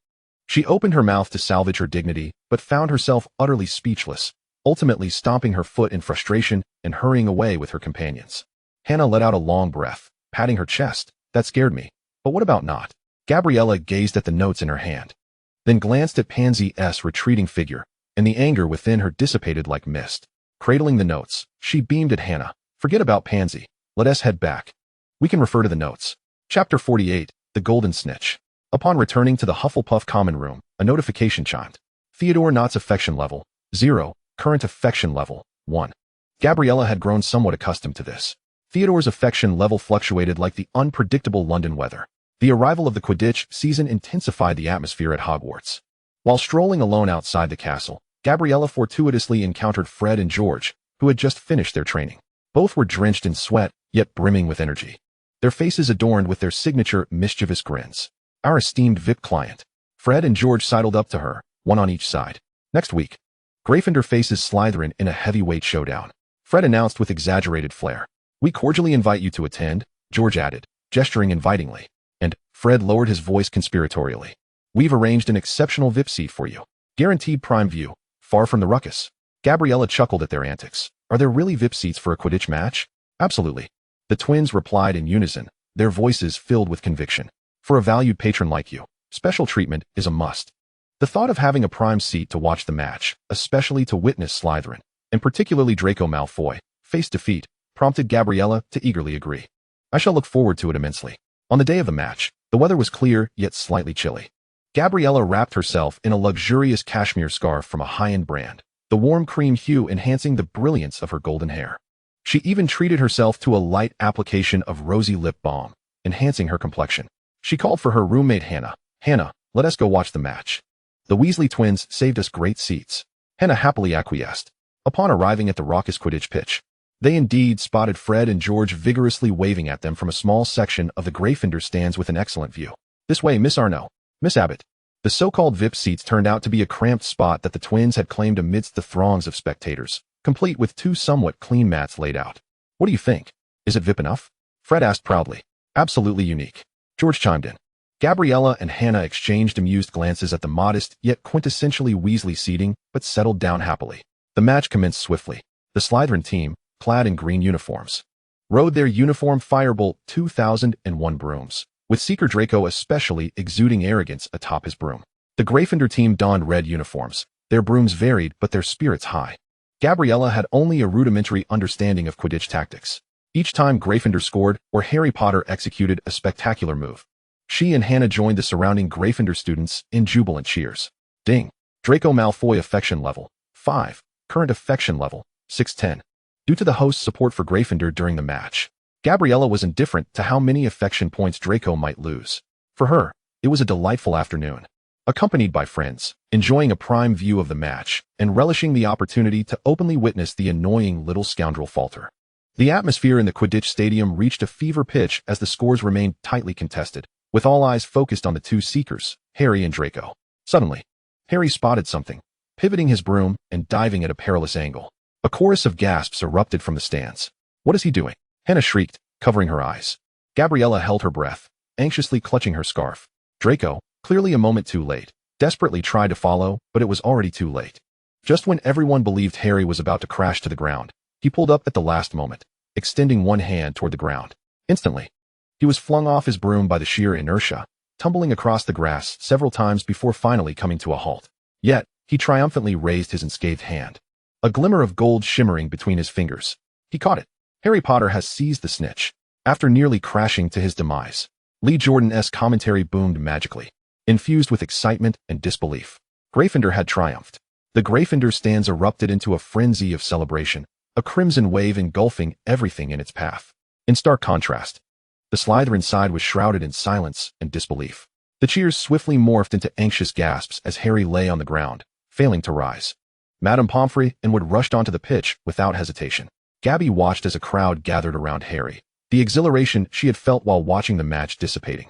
She opened her mouth to salvage her dignity, but found herself utterly speechless, ultimately stomping her foot in frustration and hurrying away with her companions. Hannah let out a long breath, patting her chest. "That scared me. But what about not?" Gabriella gazed at the notes in her hand, then glanced at Pansy's retreating figure, and the anger within her dissipated like mist. Cradling the notes, she beamed at Hannah. "Forget about Pansy. Let us head back. We can refer to the notes." Chapter 48, The Golden Snitch. Upon returning to the Hufflepuff common room, a notification chimed. Theodore Knott's affection level, 0. Current affection level, 1. Gabriella had grown somewhat accustomed to this. Theodore's affection level fluctuated like the unpredictable London weather. The arrival of the Quidditch season intensified the atmosphere at Hogwarts. While strolling alone outside the castle, Gabriella fortuitously encountered Fred and George, who had just finished their training. Both were drenched in sweat, yet brimming with energy. Their faces adorned with their signature mischievous grins. Our esteemed VIP client. Fred and George sidled up to her, one on each side. Next week, Gryffindor faces Slytherin in a heavyweight showdown. Fred announced with exaggerated flair. We cordially invite you to attend, George added, gesturing invitingly. And Fred lowered his voice conspiratorially. We've arranged an exceptional VIP seat for you. Guaranteed prime view, far from the ruckus. Gabriella chuckled at their antics. Are there really VIP seats for a Quidditch match? Absolutely. The twins replied in unison, their voices filled with conviction. For a valued patron like you, special treatment is a must. The thought of having a prime seat to watch the match, especially to witness Slytherin, and particularly Draco Malfoy, face defeat, prompted Gabriella to eagerly agree. I shall look forward to it immensely. On the day of the match, the weather was clear yet slightly chilly. Gabriella wrapped herself in a luxurious cashmere scarf from a high-end brand, the warm cream hue enhancing the brilliance of her golden hair. She even treated herself to a light application of rosy lip balm, enhancing her complexion. She called for her roommate Hannah. Hannah, let us go watch the match. The Weasley twins saved us great seats. Hannah happily acquiesced. Upon arriving at the raucous Quidditch pitch, they indeed spotted Fred and George vigorously waving at them from a small section of the Gryffindor stands with an excellent view. This way, Miss Arnaud. Miss Abbott. The so-called VIP seats turned out to be a cramped spot that the twins had claimed amidst the throngs of spectators, complete with two somewhat clean mats laid out. What do you think? Is it VIP enough? Fred asked proudly. Absolutely unique. George chimed in. Gabriella and Hannah exchanged amused glances at the modest yet quintessentially Weasley seating, but settled down happily. The match commenced swiftly. The Slytherin team, clad in green uniforms, rode their uniform Firebolt 2001 brooms, with Seeker Draco especially exuding arrogance atop his broom. The Gryffindor team donned red uniforms. Their brooms varied, but their spirits high. Gabriella had only a rudimentary understanding of Quidditch tactics. Each time Gryffindor scored or Harry Potter executed a spectacular move, she and Hannah joined the surrounding Gryffindor students in jubilant cheers. Ding! Draco Malfoy affection level 5. Current affection level 610. Due to the host's support for Gryffindor during the match, Gabriella was indifferent to how many affection points Draco might lose. For her, it was a delightful afternoon, accompanied by friends, enjoying a prime view of the match, and relishing the opportunity to openly witness the annoying little scoundrel falter. The atmosphere in the Quidditch stadium reached a fever pitch as the scores remained tightly contested, with all eyes focused on the two seekers, Harry and Draco. Suddenly, Harry spotted something, pivoting his broom and diving at a perilous angle. A chorus of gasps erupted from the stands. What is he doing? Hannah shrieked, covering her eyes. Gabriella held her breath, anxiously clutching her scarf. Draco, clearly a moment too late, desperately tried to follow, but it was already too late. Just when everyone believed Harry was about to crash to the ground, he pulled up at the last moment, extending one hand toward the ground. Instantly, he was flung off his broom by the sheer inertia, tumbling across the grass several times before finally coming to a halt. Yet, he triumphantly raised his unscathed hand, a glimmer of gold shimmering between his fingers. He caught it. Harry Potter has seized the snitch. After nearly crashing to his demise, Lee Jordan-esque commentary boomed magically, infused with excitement and disbelief. Gryffindor had triumphed. The Gryffindor stands erupted into a frenzy of celebration, a crimson wave engulfing everything in its path. In stark contrast, the Slytherin side was shrouded in silence and disbelief. The cheers swiftly morphed into anxious gasps as Harry lay on the ground, failing to rise. Madame Pomfrey and Wood rushed onto the pitch without hesitation. Gabby watched as a crowd gathered around Harry, the exhilaration she had felt while watching the match dissipating,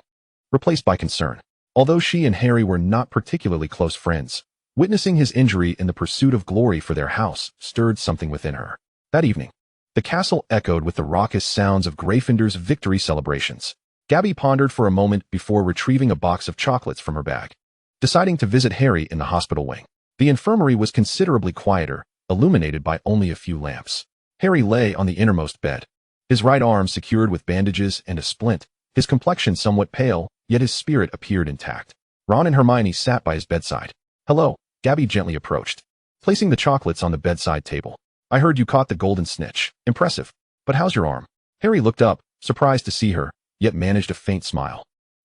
replaced by concern. Although she and Harry were not particularly close friends, witnessing his injury in the pursuit of glory for their house stirred something within her. That evening, the castle echoed with the raucous sounds of Gryffindor's victory celebrations. Gabby pondered for a moment before retrieving a box of chocolates from her bag, deciding to visit Harry in the hospital wing. The infirmary was considerably quieter, illuminated by only a few lamps. Harry lay on the innermost bed, his right arm secured with bandages and a splint, his complexion somewhat pale, yet his spirit appeared intact. Ron and Hermione sat by his bedside. Hello, Gabby gently approached, placing the chocolates on the bedside table. I heard you caught the golden snitch. Impressive. But how's your arm? Harry looked up, surprised to see her, yet managed a faint smile.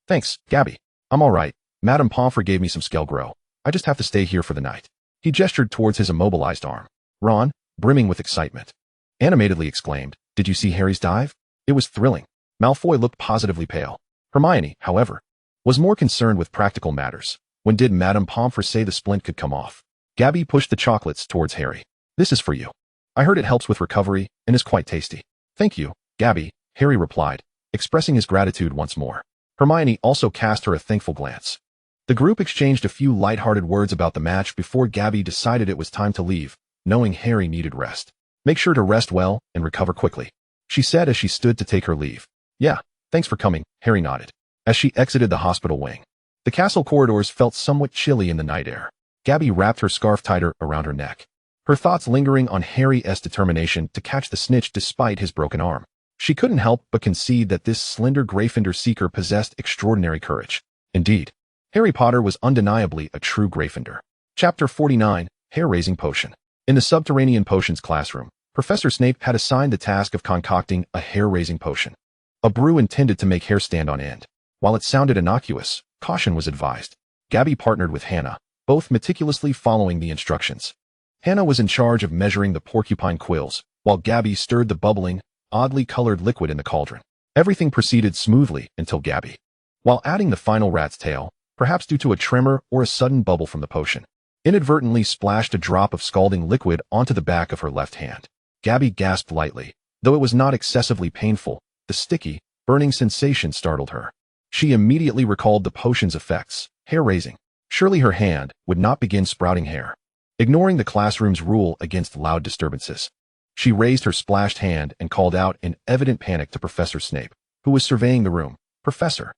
Thanks, Gabby. I'm all right. Madame Pomfrey gave me some Skelgro. I just have to stay here for the night. He gestured towards his immobilized arm. Ron, brimming with excitement, animatedly exclaimed, Did you see Harry's dive? It was thrilling. Malfoy looked positively pale. Hermione, however, was more concerned with practical matters. When did Madame Pomfrey say the splint could come off? Gabby pushed the chocolates towards Harry. This is for you. I heard it helps with recovery and is quite tasty. Thank you, Gabby, Harry replied, expressing his gratitude once more. Hermione also cast her a thankful glance. The group exchanged a few light-hearted words about the match before Gabby decided it was time to leave, knowing Harry needed rest. Make sure to rest well and recover quickly, she said as she stood to take her leave. Yeah, thanks for coming, Harry nodded. As she exited the hospital wing, the castle corridors felt somewhat chilly in the night air. Gabby wrapped her scarf tighter around her neck, her thoughts lingering on Harry's determination to catch the snitch despite his broken arm. She couldn't help but concede that this slender Gryffindor seeker possessed extraordinary courage. Indeed, Harry Potter was undeniably a true Gryffindor. Chapter 49, Hair-Raising Potion. In the subterranean potions classroom, Professor Snape had assigned the task of concocting a hair-raising potion, a brew intended to make hair stand on end. While it sounded innocuous, caution was advised. Gabby partnered with Hannah, both meticulously following the instructions. Hannah was in charge of measuring the porcupine quills, while Gabby stirred the bubbling, oddly colored liquid in the cauldron. Everything proceeded smoothly until Gabby, while adding the final rat's tail, perhaps due to a tremor or a sudden bubble from the potion, inadvertently splashed a drop of scalding liquid onto the back of her left hand. Gabby gasped lightly. Though it was not excessively painful, the sticky, burning sensation startled her. She immediately recalled the potion's effects, hair-raising. Surely her hand would not begin sprouting hair. Ignoring the classroom's rule against loud disturbances, she raised her splashed hand and called out in evident panic to Professor Snape, who was surveying the room. Professor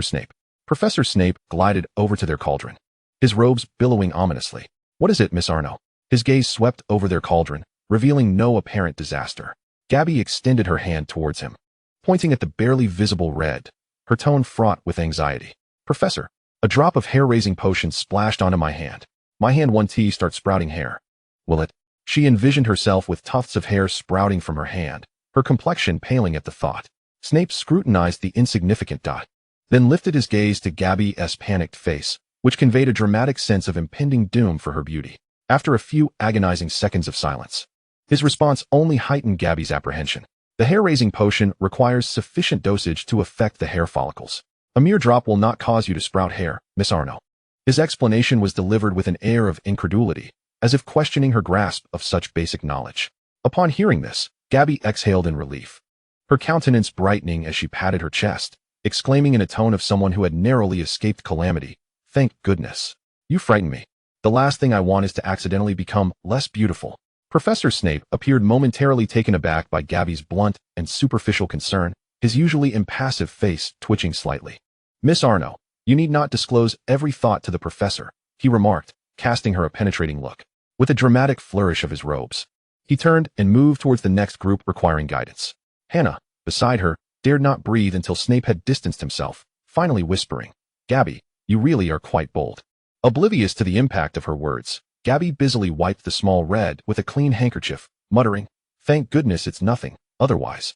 Snape. Professor Snape glided over to their cauldron, his robes billowing ominously. What is it, Miss Arnaud? His gaze swept over their cauldron, revealing no apparent disaster. Gabby extended her hand towards him, pointing at the barely visible red, her tone fraught with anxiety. Professor, a drop of hair-raising potion splashed onto my hand. My hand 1T starts sprouting hair. Will it? She envisioned herself with tufts of hair sprouting from her hand, her complexion paling at the thought. Snape scrutinized the insignificant dot, then lifted his gaze to Gabby's panicked face, which conveyed a dramatic sense of impending doom for her beauty. After a few agonizing seconds of silence, his response only heightened Gabby's apprehension. The hair-raising potion requires sufficient dosage to affect the hair follicles. A mere drop will not cause you to sprout hair, Miss Arnaud. His explanation was delivered with an air of incredulity, as if questioning her grasp of such basic knowledge. Upon hearing this, Gabby exhaled in relief, her countenance brightening as she patted her chest, exclaiming in a tone of someone who had narrowly escaped calamity, "Thank goodness. You frighten me. The last thing I want is to accidentally become less beautiful." Professor Snape appeared momentarily taken aback by Gabby's blunt and superficial concern, his usually impassive face twitching slightly. Miss Arnaud, you need not disclose every thought to the professor, he remarked, casting her a penetrating look. With a dramatic flourish of his robes, he turned and moved towards the next group requiring guidance. Hannah, beside her, dared not breathe until Snape had distanced himself, finally whispering, Gabby, you really are quite bold. Oblivious to the impact of her words, Gabby busily wiped the small red with a clean handkerchief, muttering, thank goodness it's nothing, otherwise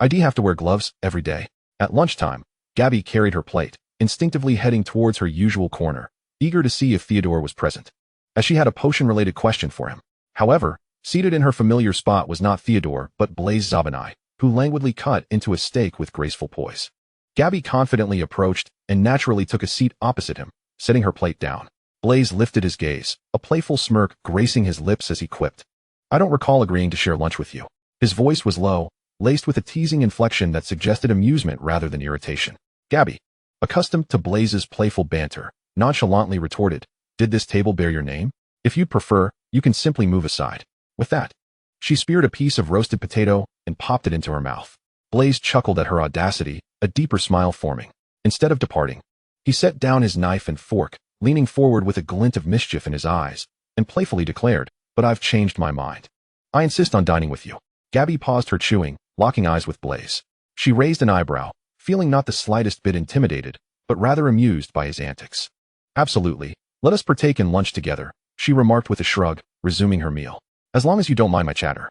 I'd have to wear gloves every day. At lunchtime, Gabby carried her plate, instinctively heading towards her usual corner, eager to see if Theodore was present, as she had a potion-related question for him. However, seated in her familiar spot was not Theodore but Blaise Zabinai, who languidly cut into a steak with graceful poise. Gabby confidently approached and naturally took a seat opposite him, setting her plate down. Blaise lifted his gaze, a playful smirk gracing his lips as he quipped, I don't recall agreeing to share lunch with you. His voice was low, laced with a teasing inflection that suggested amusement rather than irritation. Gabby, accustomed to Blaise's playful banter, nonchalantly retorted, did this table bear your name? If you'd prefer, you can simply move aside. With that, she speared a piece of roasted potato and popped it into her mouth. Blaise chuckled at her audacity, a deeper smile forming. Instead of departing, he set down his knife and fork, leaning forward with a glint of mischief in his eyes, and playfully declared, but I've changed my mind. I insist on dining with you. Gabby paused her chewing, locking eyes with Blaise. She raised an eyebrow, feeling not the slightest bit intimidated, but rather amused by his antics. Absolutely, let us partake in lunch together, she remarked with a shrug, resuming her meal. As long as you don't mind my chatter.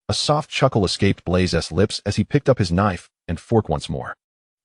A soft chuckle escaped Blaise's lips as he picked up his knife and fork once more.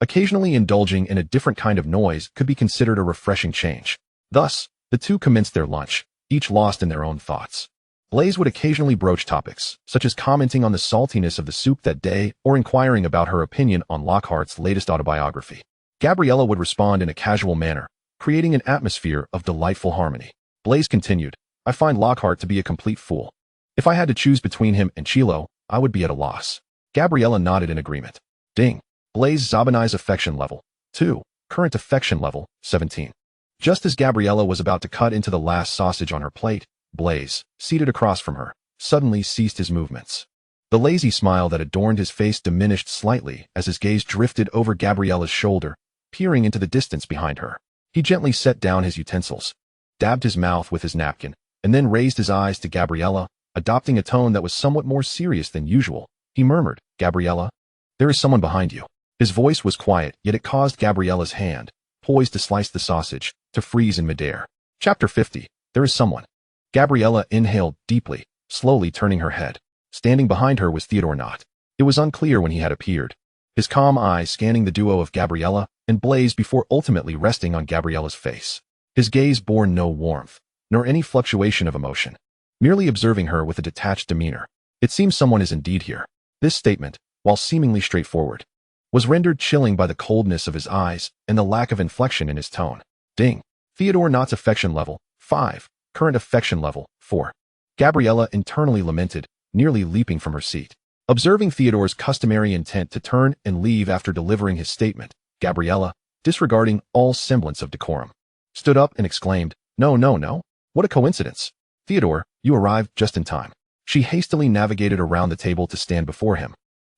Occasionally indulging in a different kind of noise could be considered a refreshing change. Thus, the two commenced their lunch, each lost in their own thoughts. Blaise would occasionally broach topics, such as commenting on the saltiness of the soup that day or inquiring about her opinion on Lockhart's latest autobiography. Gabriella would respond in a casual manner, creating an atmosphere of delightful harmony. Blaise continued, I find Lockhart to be a complete fool. If I had to choose between him and Chilo, I would be at a loss. Gabriella nodded in agreement. Ding. Blaise Zabinai's affection level. 2. Current affection level. 17. Just as Gabriella was about to cut into the last sausage on her plate, Blaise, seated across from her, suddenly ceased his movements. The lazy smile that adorned his face diminished slightly as his gaze drifted over Gabriella's shoulder, peering into the distance behind her. He gently set down his utensils, dabbed his mouth with his napkin, and then raised his eyes to Gabriella, adopting a tone that was somewhat more serious than usual. He murmured, Gabriella, there is someone behind you. His voice was quiet, yet it caused Gabriella's hand, poised to slice the sausage, to freeze in midair. Chapter 50. There is someone. Gabriella inhaled deeply, slowly turning her head. Standing behind her was Theodore Knott. It was unclear when he had appeared, his calm eyes scanning the duo of Gabriella and Blaise before ultimately resting on Gabriella's face. His gaze bore no warmth, nor any fluctuation of emotion, merely observing her with a detached demeanor. It seems someone is indeed here. This statement, while seemingly straightforward, was rendered chilling by the coldness of his eyes and the lack of inflection in his tone. Ding. Theodore Knott's affection level. 5. Current affection level. 4. Gabriella internally lamented, nearly leaping from her seat. Observing Theodore's customary intent to turn and leave after delivering his statement, Gabriella, disregarding all semblance of decorum, stood up and exclaimed, No, no, no. What a coincidence. Theodore, you arrived just in time. She hastily navigated around the table to stand before him,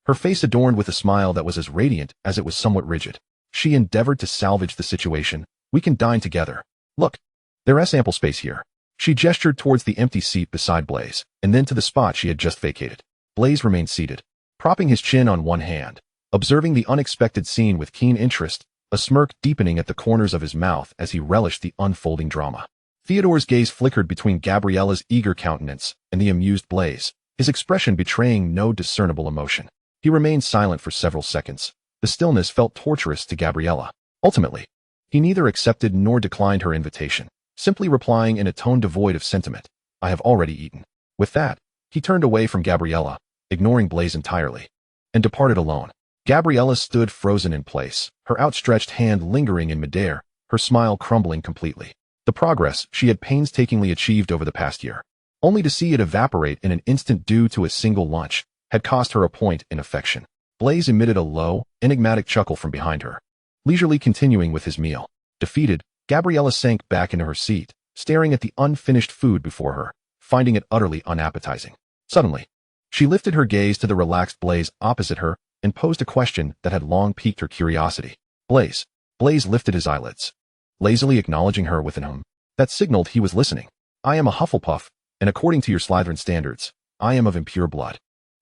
her face adorned with a smile that was as radiant as it was somewhat rigid. She endeavored to salvage the situation. We can dine together. Look, there is ample space here. She gestured towards the empty seat beside Blaise, and then to the spot she had just vacated. Blaise remained seated, propping his chin on one hand, observing the unexpected scene with keen interest, a smirk deepening at the corners of his mouth as he relished the unfolding drama. Theodore's gaze flickered between Gabriella's eager countenance and the amused Blaise, his expression betraying no discernible emotion. He remained silent for several seconds. The stillness felt torturous to Gabriella. Ultimately, he neither accepted nor declined her invitation, simply replying in a tone devoid of sentiment, I have already eaten. With that, he turned away from Gabriella, ignoring Blaise entirely, and departed alone. Gabriella stood frozen in place, her outstretched hand lingering in midair, her smile crumbling completely. The progress she had painstakingly achieved over the past year, only to see it evaporate in an instant due to a single lunch, had cost her a point in affection. Blaise emitted a low, enigmatic chuckle from behind her, leisurely continuing with his meal. Defeated, Gabriella sank back into her seat, staring at the unfinished food before her, finding it utterly unappetizing. Suddenly, she lifted her gaze to the relaxed Blaise opposite her and posed a question that had long piqued her curiosity. Blaise. Blaise lifted his eyelids, lazily acknowledging her with an that signaled he was listening. I am a Hufflepuff, and according to your Slytherin standards, I am of impure blood.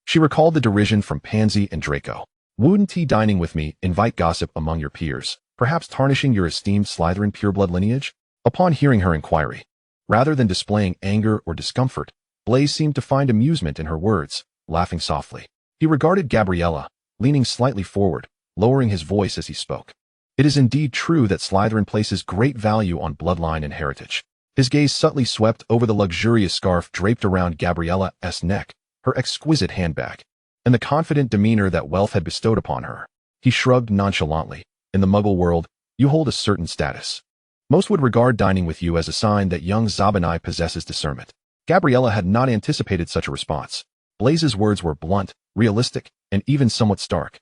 She recalled the derision from Pansy and Draco. Wouldn't he dining with me invite gossip among your peers, perhaps tarnishing your esteemed Slytherin pureblood lineage? Upon hearing her inquiry, rather than displaying anger or discomfort, Blaise seemed to find amusement in her words, laughing softly. He regarded Gabriella, leaning slightly forward, lowering his voice as he spoke. It is indeed true that Slytherin places great value on bloodline and heritage. His gaze subtly swept over the luxurious scarf draped around Gabriella's neck, her exquisite handbag, and the confident demeanor that wealth had bestowed upon her. He shrugged nonchalantly. In the Muggle world, you hold a certain status. Most would regard dining with you as a sign that young Zabinai possesses discernment. Gabriella had not anticipated such a response. Blaise's words were blunt, realistic, and even somewhat stark.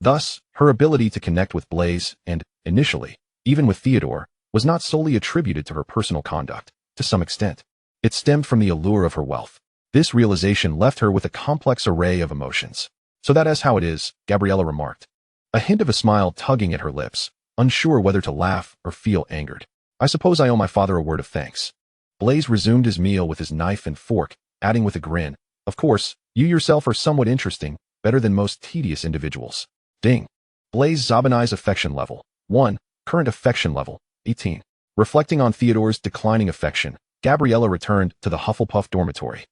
Thus, her ability to connect with Blaise, and, initially, even with Theodore, was not solely attributed to her personal conduct. To some extent, it stemmed from the allure of her wealth. This realization left her with a complex array of emotions. So that is how it is, Gabriella remarked, a hint of a smile tugging at her lips, unsure whether to laugh or feel angered. I suppose I owe my father a word of thanks. Blaise resumed his meal with his knife and fork, adding with a grin, Of course, you yourself are somewhat interesting, better than most tedious individuals. Ding. Blaise Zabinai's affection level. 1. Current affection level. 18. Reflecting on Theodore's declining affection, Gabriella returned to the Hufflepuff dormitory,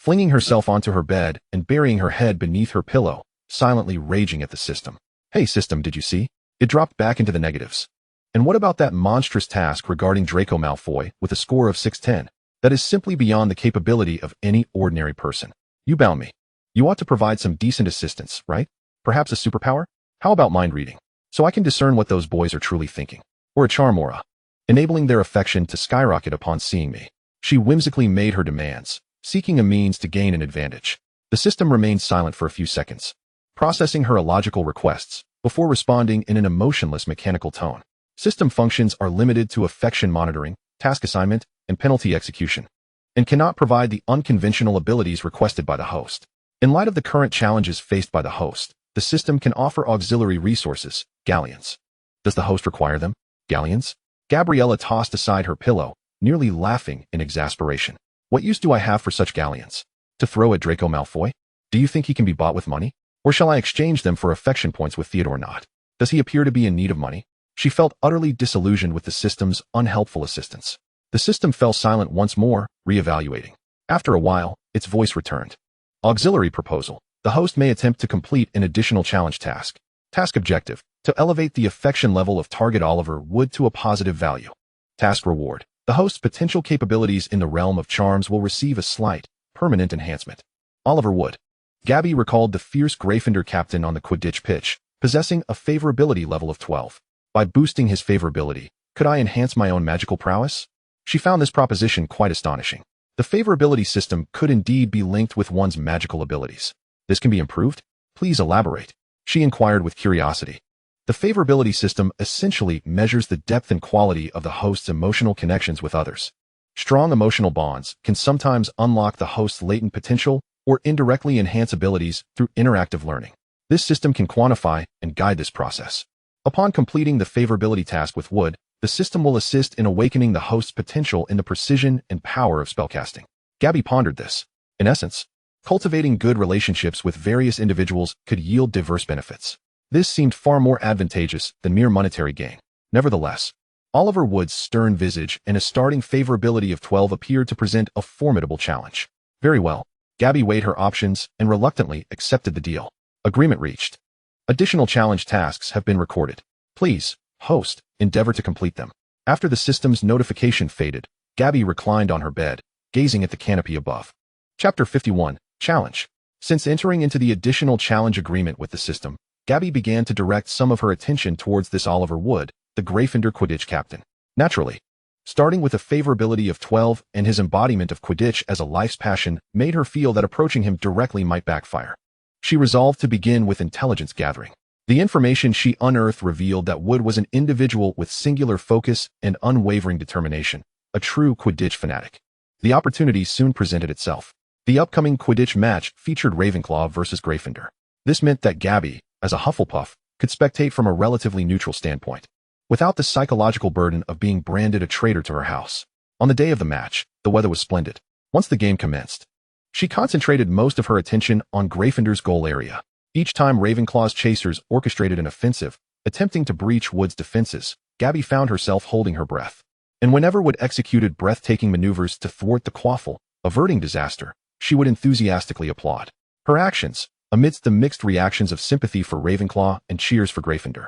flinging herself onto her bed and burying her head beneath her pillow, silently raging at the system. Hey system, did you see? It dropped back into the negatives. And what about that monstrous task regarding Draco Malfoy with a score of 610? that is simply beyond the capability of any ordinary person. You bound me. You ought to provide some decent assistance, right? Perhaps a superpower? How about mind reading? So I can discern what those boys are truly thinking. Or a charm aura, enabling their affection to skyrocket upon seeing me. She whimsically made her demands, seeking a means to gain an advantage. The system remained silent for a few seconds, processing her illogical requests, before responding in an emotionless mechanical tone. System functions are limited to affection monitoring, task assignment, and penalty execution, and cannot provide the unconventional abilities requested by the host. In light of the current challenges faced by the host, the system can offer auxiliary resources, galleons. Does the host require them? Galleons? Gabriella tossed aside her pillow, nearly laughing in exasperation. What use do I have for such galleons? To throw at Draco Malfoy? Do you think he can be bought with money? Or shall I exchange them for affection points with Theodore Not? Does he appear to be in need of money? She felt utterly disillusioned with the system's unhelpful assistance. The system fell silent once more, re-evaluating. After a while, its voice returned. Auxiliary proposal. The host may attempt to complete an additional challenge task. Task objective: to elevate the affection level of target Oliver Wood to a positive value. Task reward: the host's potential capabilities in the realm of charms will receive a slight, permanent enhancement. Oliver Wood. Gabby recalled the fierce Gryffindor captain on the Quidditch pitch, possessing a favorability level of 12. By boosting his favorability, could I enhance my own magical prowess? She found this proposition quite astonishing. The favorability system could indeed be linked with one's magical abilities. This can be improved? Please elaborate. She inquired with curiosity. The favorability system essentially measures the depth and quality of the host's emotional connections with others. Strong emotional bonds can sometimes unlock the host's latent potential or indirectly enhance abilities through interactive learning. This system can quantify and guide this process. Upon completing the favorability task with Wood, the system will assist in awakening the host's potential in the precision and power of spellcasting. Gabby pondered this. In essence, cultivating good relationships with various individuals could yield diverse benefits. This seemed far more advantageous than mere monetary gain. Nevertheless, Oliver Wood's stern visage and a starting favorability of 12 appeared to present a formidable challenge. Very well. Gabby weighed her options and reluctantly accepted the deal. Agreement reached. Additional challenge tasks have been recorded. Please, host, endeavor to complete them. After the system's notification faded, Gabby reclined on her bed, gazing at the canopy above. Chapter 51, Challenge. Since entering into the additional challenge agreement with the system, Gabby began to direct some of her attention towards this Oliver Wood, the Gryffindor Quidditch captain. Naturally, starting with a favorability of 12 and his embodiment of Quidditch as a life's passion made her feel that approaching him directly might backfire. She resolved to begin with intelligence gathering. The information she unearthed revealed that Wood was an individual with singular focus and unwavering determination, a true Quidditch fanatic. The opportunity soon presented itself. The upcoming Quidditch match featured Ravenclaw versus Gryffindor. This meant that Gabby, as a Hufflepuff, could spectate from a relatively neutral standpoint, without the psychological burden of being branded a traitor to her house. On the day of the match, the weather was splendid. Once the game commenced, she concentrated most of her attention on Gryffindor's goal area. Each time Ravenclaw's chasers orchestrated an offensive, attempting to breach Wood's defenses, Gabby found herself holding her breath. And whenever Wood executed breathtaking maneuvers to thwart the quaffle, averting disaster, she would enthusiastically applaud. Her actions, amidst the mixed reactions of sympathy for Ravenclaw and cheers for Gryffindor,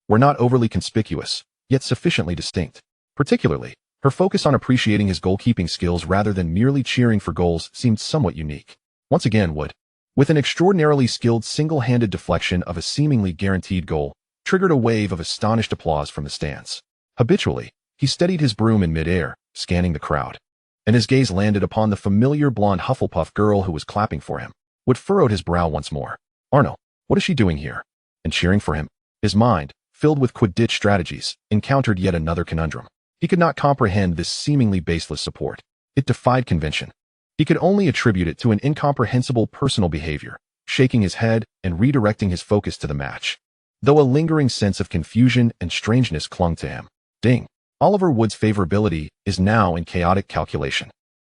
were not overly conspicuous, yet sufficiently distinct. Particularly, her focus on appreciating his goalkeeping skills rather than merely cheering for goals seemed somewhat unique. Once again, Wood, with an extraordinarily skilled single-handed deflection of a seemingly guaranteed goal, triggered a wave of astonished applause from the stands. Habitually, he steadied his broom in midair, scanning the crowd, and his gaze landed upon the familiar blonde Hufflepuff girl who was clapping for him. Wood furrowed his brow once more. Arnaud, what is she doing here? And cheering for him? His mind, filled with Quidditch strategies, encountered yet another conundrum. He could not comprehend this seemingly baseless support. It defied convention. He could only attribute it to an incomprehensible personal behavior, shaking his head and redirecting his focus to the match. Though a lingering sense of confusion and strangeness clung to him. Ding. Oliver Wood's favorability is now in chaotic calculation.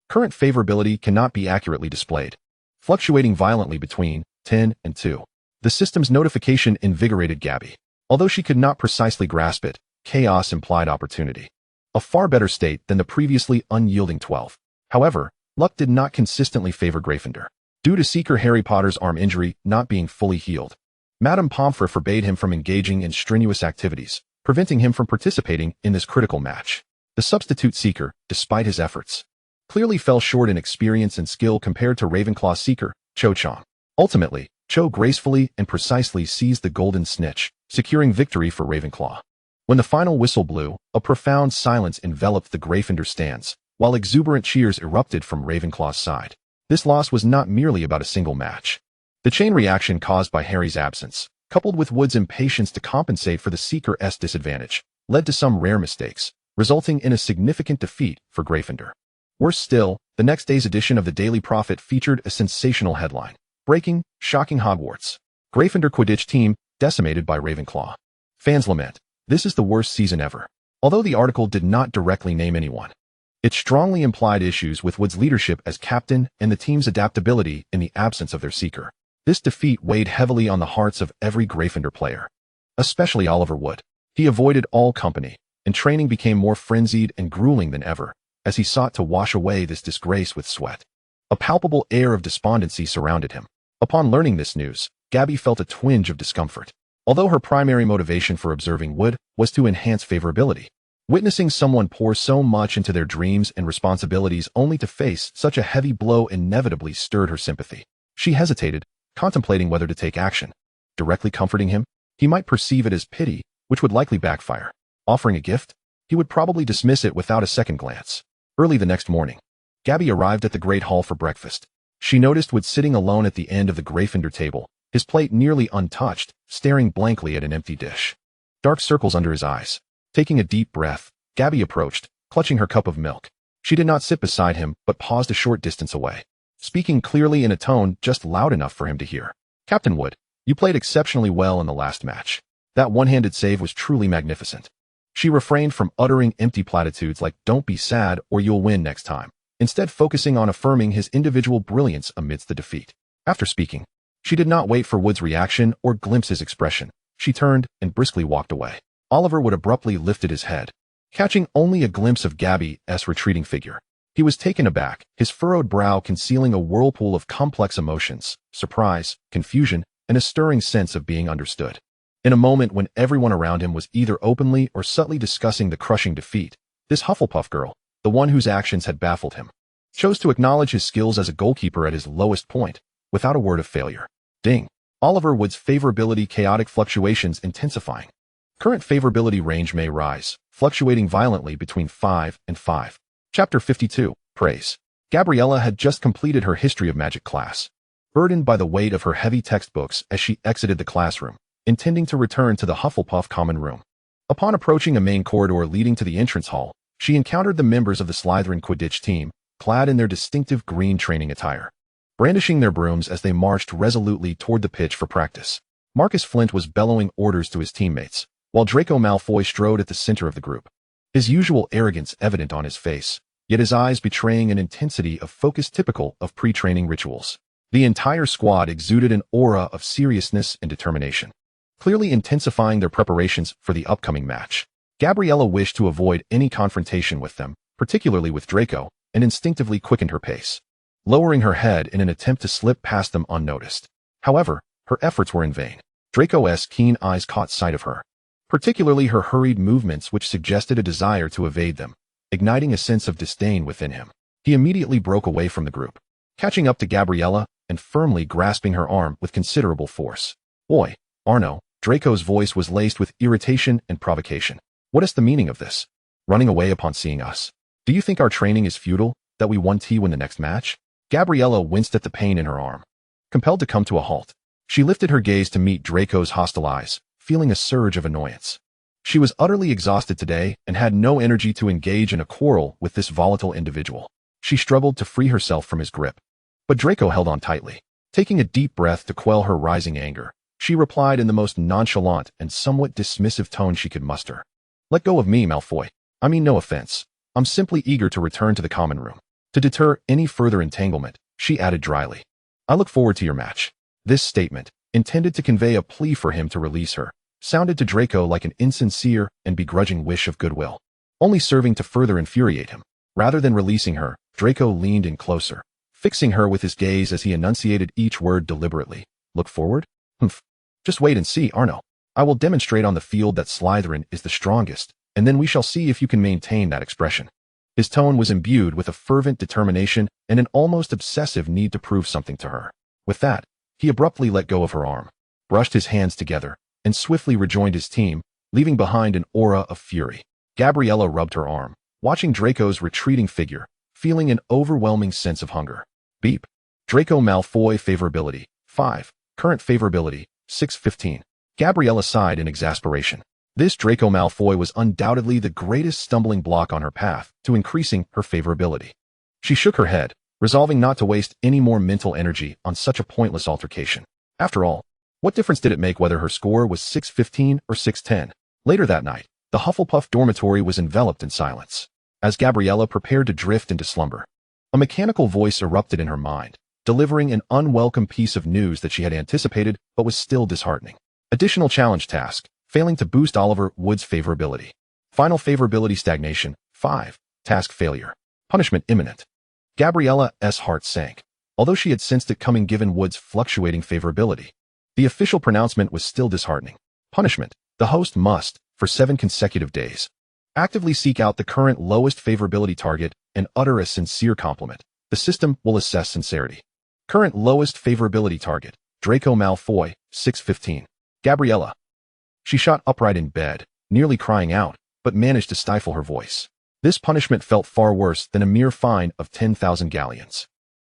Current favorability cannot be accurately displayed, fluctuating violently between 10 and 2. The system's notification invigorated Gabby. Although she could not precisely grasp it, chaos implied opportunity. A far better state than the previously unyielding 12. However, luck did not consistently favor Gryffindor. Due to Seeker Harry Potter's arm injury not being fully healed, Madame Pomfrey forbade him from engaging in strenuous activities, preventing him from participating in this critical match. The substitute Seeker, despite his efforts, clearly fell short in experience and skill compared to Ravenclaw's seeker, Cho Chang. Ultimately, Cho gracefully and precisely seized the golden snitch, securing victory for Ravenclaw. When the final whistle blew, a profound silence enveloped the Gryffindor stands, while exuberant cheers erupted from Ravenclaw's side. This loss was not merely about a single match. The chain reaction caused by Harry's absence, coupled with Wood's impatience to compensate for the Seeker's disadvantage, led to some rare mistakes, resulting in a significant defeat for Gryffindor. Worse still, the next day's edition of the Daily Prophet featured a sensational headline: "Breaking, Shocking Hogwarts. Gryffindor Quidditch Team Decimated by Ravenclaw." Fans lament, "This is the worst season ever." Although the article did not directly name anyone, it strongly implied issues with Wood's leadership as captain and the team's adaptability in the absence of their seeker. This defeat weighed heavily on the hearts of every Gryffindor player, especially Oliver Wood. He avoided all company, and training became more frenzied and grueling than ever, as he sought to wash away this disgrace with sweat. A palpable air of despondency surrounded him. Upon learning this news, Gabby felt a twinge of discomfort. Although her primary motivation for observing Wood was to enhance favorability, witnessing someone pour so much into their dreams and responsibilities only to face such a heavy blow inevitably stirred her sympathy. She hesitated, contemplating whether to take action. Directly comforting him? He might perceive it as pity, which would likely backfire. Offering a gift? He would probably dismiss it without a second glance. Early the next morning, Gabby arrived at the Great Hall for breakfast. She noticed Wood sitting alone at the end of the Gryffindor table, his plate nearly untouched, staring blankly at an empty dish. Dark circles under his eyes. Taking a deep breath, Gabby approached, clutching her cup of milk. She did not sit beside him, but paused a short distance away, speaking clearly in a tone just loud enough for him to hear. "Captain Wood, you played exceptionally well in the last match. That one-handed save was truly magnificent." She refrained from uttering empty platitudes like "don't be sad" or "you'll win next time," instead focusing on affirming his individual brilliance amidst the defeat. After speaking, she did not wait for Wood's reaction or glimpse his expression. She turned and briskly walked away. Oliver Wood abruptly lifted his head, catching only a glimpse of Gabby's retreating figure. He was taken aback, his furrowed brow concealing a whirlpool of complex emotions: surprise, confusion, and a stirring sense of being understood. In a moment when everyone around him was either openly or subtly discussing the crushing defeat, this Hufflepuff girl, the one whose actions had baffled him, chose to acknowledge his skills as a goalkeeper at his lowest point, without a word of failure. Ding! Oliver Wood's favorability chaotic fluctuations intensifying. Current favorability range may rise, fluctuating violently between 5 and 5. Chapter 52, Praise. Gabriella had just completed her History of Magic class, burdened by the weight of her heavy textbooks as she exited the classroom, intending to return to the Hufflepuff common room. Upon approaching a main corridor leading to the entrance hall, she encountered the members of the Slytherin Quidditch team, clad in their distinctive green training attire, brandishing their brooms as they marched resolutely toward the pitch for practice. Marcus Flint was bellowing orders to his teammates, while Draco Malfoy strode at the center of the group, his usual arrogance evident on his face, yet his eyes betraying an intensity of focus typical of pre-training rituals. The entire squad exuded an aura of seriousness and determination, clearly intensifying their preparations for the upcoming match. Gabriella wished to avoid any confrontation with them, particularly with Draco, and instinctively quickened her pace, lowering her head in an attempt to slip past them unnoticed. However, her efforts were in vain. Draco's keen eyes caught sight of her, particularly her hurried movements which suggested a desire to evade them, igniting a sense of disdain within him. He immediately broke away from the group, catching up to Gabriella and firmly grasping her arm with considerable force. "Oi, Arnaud." Draco's voice was laced with irritation and provocation. "What is the meaning of this? Running away upon seeing us? Do you think our training is futile, that we want to win the next match?" Gabriella winced at the pain in her arm, compelled to come to a halt. She lifted her gaze to meet Draco's hostile eyes, feeling a surge of annoyance. She was utterly exhausted today and had no energy to engage in a quarrel with this volatile individual. She struggled to free herself from his grip, but Draco held on tightly. Taking a deep breath to quell her rising anger, she replied in the most nonchalant and somewhat dismissive tone she could muster. "Let go of me, Malfoy. I mean no offense. I'm simply eager to return to the common room." To deter any further entanglement, she added dryly, "I look forward to your match." This statement, intended to convey a plea for him to release her, sounded to Draco like an insincere and begrudging wish of goodwill, only serving to further infuriate him. Rather than releasing her, Draco leaned in closer, fixing her with his gaze as he enunciated each word deliberately. "Look forward? Humph. Just wait and see, Arnaud. I will demonstrate on the field that Slytherin is the strongest, and then we shall see if you can maintain that expression." His tone was imbued with a fervent determination and an almost obsessive need to prove something to her. With that, he abruptly let go of her arm, brushed his hands together, and swiftly rejoined his team, leaving behind an aura of fury. Gabriella rubbed her arm, watching Draco's retreating figure, feeling an overwhelming sense of hunger. Beep. Draco Malfoy favorability, 5. Current favorability, 615. Gabriella sighed in exasperation. This Draco Malfoy was undoubtedly the greatest stumbling block on her path to increasing her favorability. She shook her head, resolving not to waste any more mental energy on such a pointless altercation. After all, what difference did it make whether her score was 615 or 610? Later that night, the Hufflepuff dormitory was enveloped in silence. As Gabriella prepared to drift into slumber, a mechanical voice erupted in her mind, delivering an unwelcome piece of news that she had anticipated but was still disheartening. Additional challenge task, failing to boost Oliver Wood's favorability. Final favorability stagnation, 5. Task failure. Punishment imminent. Gabriella's heart sank, although she had sensed it coming given Wood's fluctuating favorability. The official pronouncement was still disheartening. Punishment. The host must, for 7 consecutive days, actively seek out the current lowest favorability target and utter a sincere compliment. The system will assess sincerity. Current lowest favorability target, Draco Malfoy, 615. Gabriella. She shot upright in bed, nearly crying out, but managed to stifle her voice. This punishment felt far worse than a mere fine of 10,000 galleons.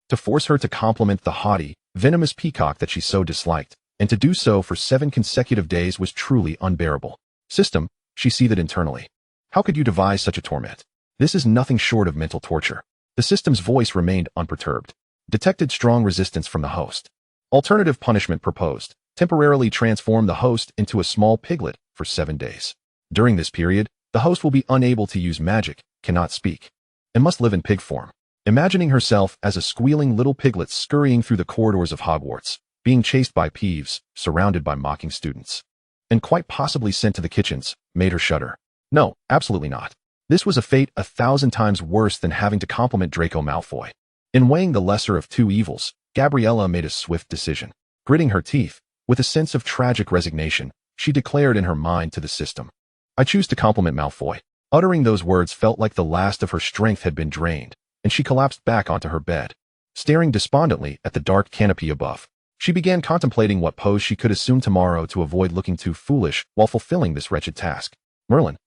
To force her to compliment the haughty, venomous peacock that she so disliked, and to do so for 7 consecutive days was truly unbearable. System, she seethed internally. How could you devise such a torment? This is nothing short of mental torture. The system's voice remained unperturbed. Detected strong resistance from the host. Alternative punishment proposed. Temporarily transform the host into a small piglet for 7 days. During this period, the host will be unable to use magic, cannot speak, and must live in pig form. Imagining herself as a squealing little piglet scurrying through the corridors of Hogwarts, being chased by Peeves, surrounded by mocking students, and quite possibly sent to the kitchens, made her shudder. No, absolutely not. This was a fate 1,000 times worse than having to compliment Draco Malfoy. In weighing the lesser of 2 evils, Gabriella made a swift decision. Gritting her teeth, with a sense of tragic resignation, she declared in her mind to the system, I choose to compliment Malfoy. Uttering those words felt like the last of her strength had been drained, and she collapsed back onto her bed. Staring despondently at the dark canopy above, she began contemplating what pose she could assume tomorrow to avoid looking too foolish while fulfilling this wretched task. Merlin.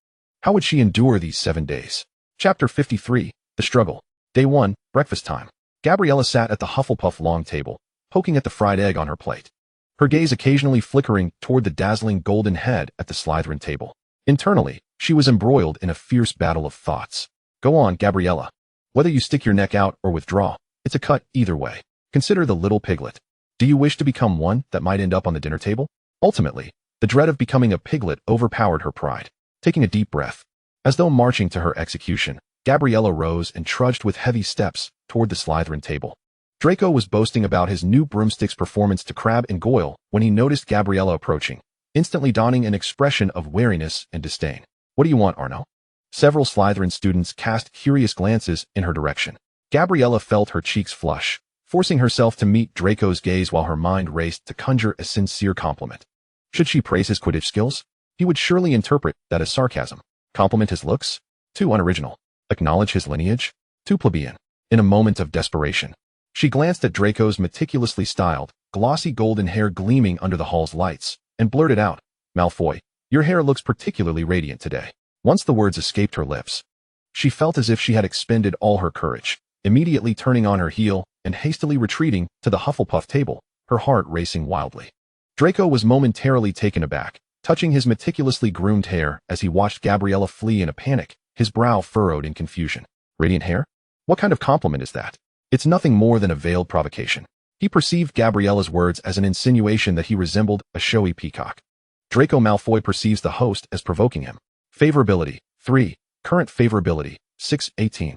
How would she endure these 7 days? Chapter 53. The Struggle. Day 1. Breakfast time. Gabriella sat at the Hufflepuff long table, poking at the fried egg on her plate, her gaze occasionally flickering toward the dazzling golden head at the Slytherin table. Internally, she was embroiled in a fierce battle of thoughts. Go on, Gabriella. Whether you stick your neck out or withdraw, it's a cut either way. Consider the little piglet. Do you wish to become one that might end up on the dinner table? Ultimately, the dread of becoming a piglet overpowered her pride. Taking a deep breath, as though marching to her execution, Gabriella rose and trudged with heavy steps toward the Slytherin table. Draco was boasting about his new broomstick's performance to Crabbe and Goyle when he noticed Gabriella approaching, instantly donning an expression of wariness and disdain. What do you want, Arnaud? Several Slytherin students cast curious glances in her direction. Gabriella felt her cheeks flush, forcing herself to meet Draco's gaze while her mind raced to conjure a sincere compliment. Should she praise his Quidditch skills? He would surely interpret that as sarcasm. Compliment his looks? Too unoriginal. Acknowledge his lineage? Too plebeian. In a moment of desperation, she glanced at Draco's meticulously styled, glossy golden hair gleaming under the hall's lights, and blurted out, Malfoy, your hair looks particularly radiant today. Once the words escaped her lips, she felt as if she had expended all her courage, immediately turning on her heel and hastily retreating to the Hufflepuff table, her heart racing wildly. Draco was momentarily taken aback, touching his meticulously groomed hair as he watched Gabriella flee in a panic, his brow furrowed in confusion. Radiant hair? What kind of compliment is that? It's nothing more than a veiled provocation. He perceived Gabriella's words as an insinuation that he resembled a showy peacock. Draco Malfoy perceives the host as provoking him. Favorability, 3. Current favorability, 618.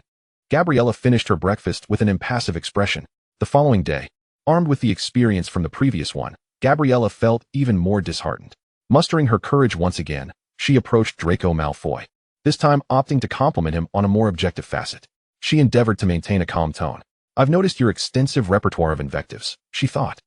Gabriella finished her breakfast with an impassive expression. The following day, armed with the experience from the previous one, Gabriella felt even more disheartened. Mustering her courage once again, she approached Draco Malfoy, this time opting to compliment him on a more objective facet. She endeavored to maintain a calm tone. I've noticed your extensive repertoire of invectives, she thought,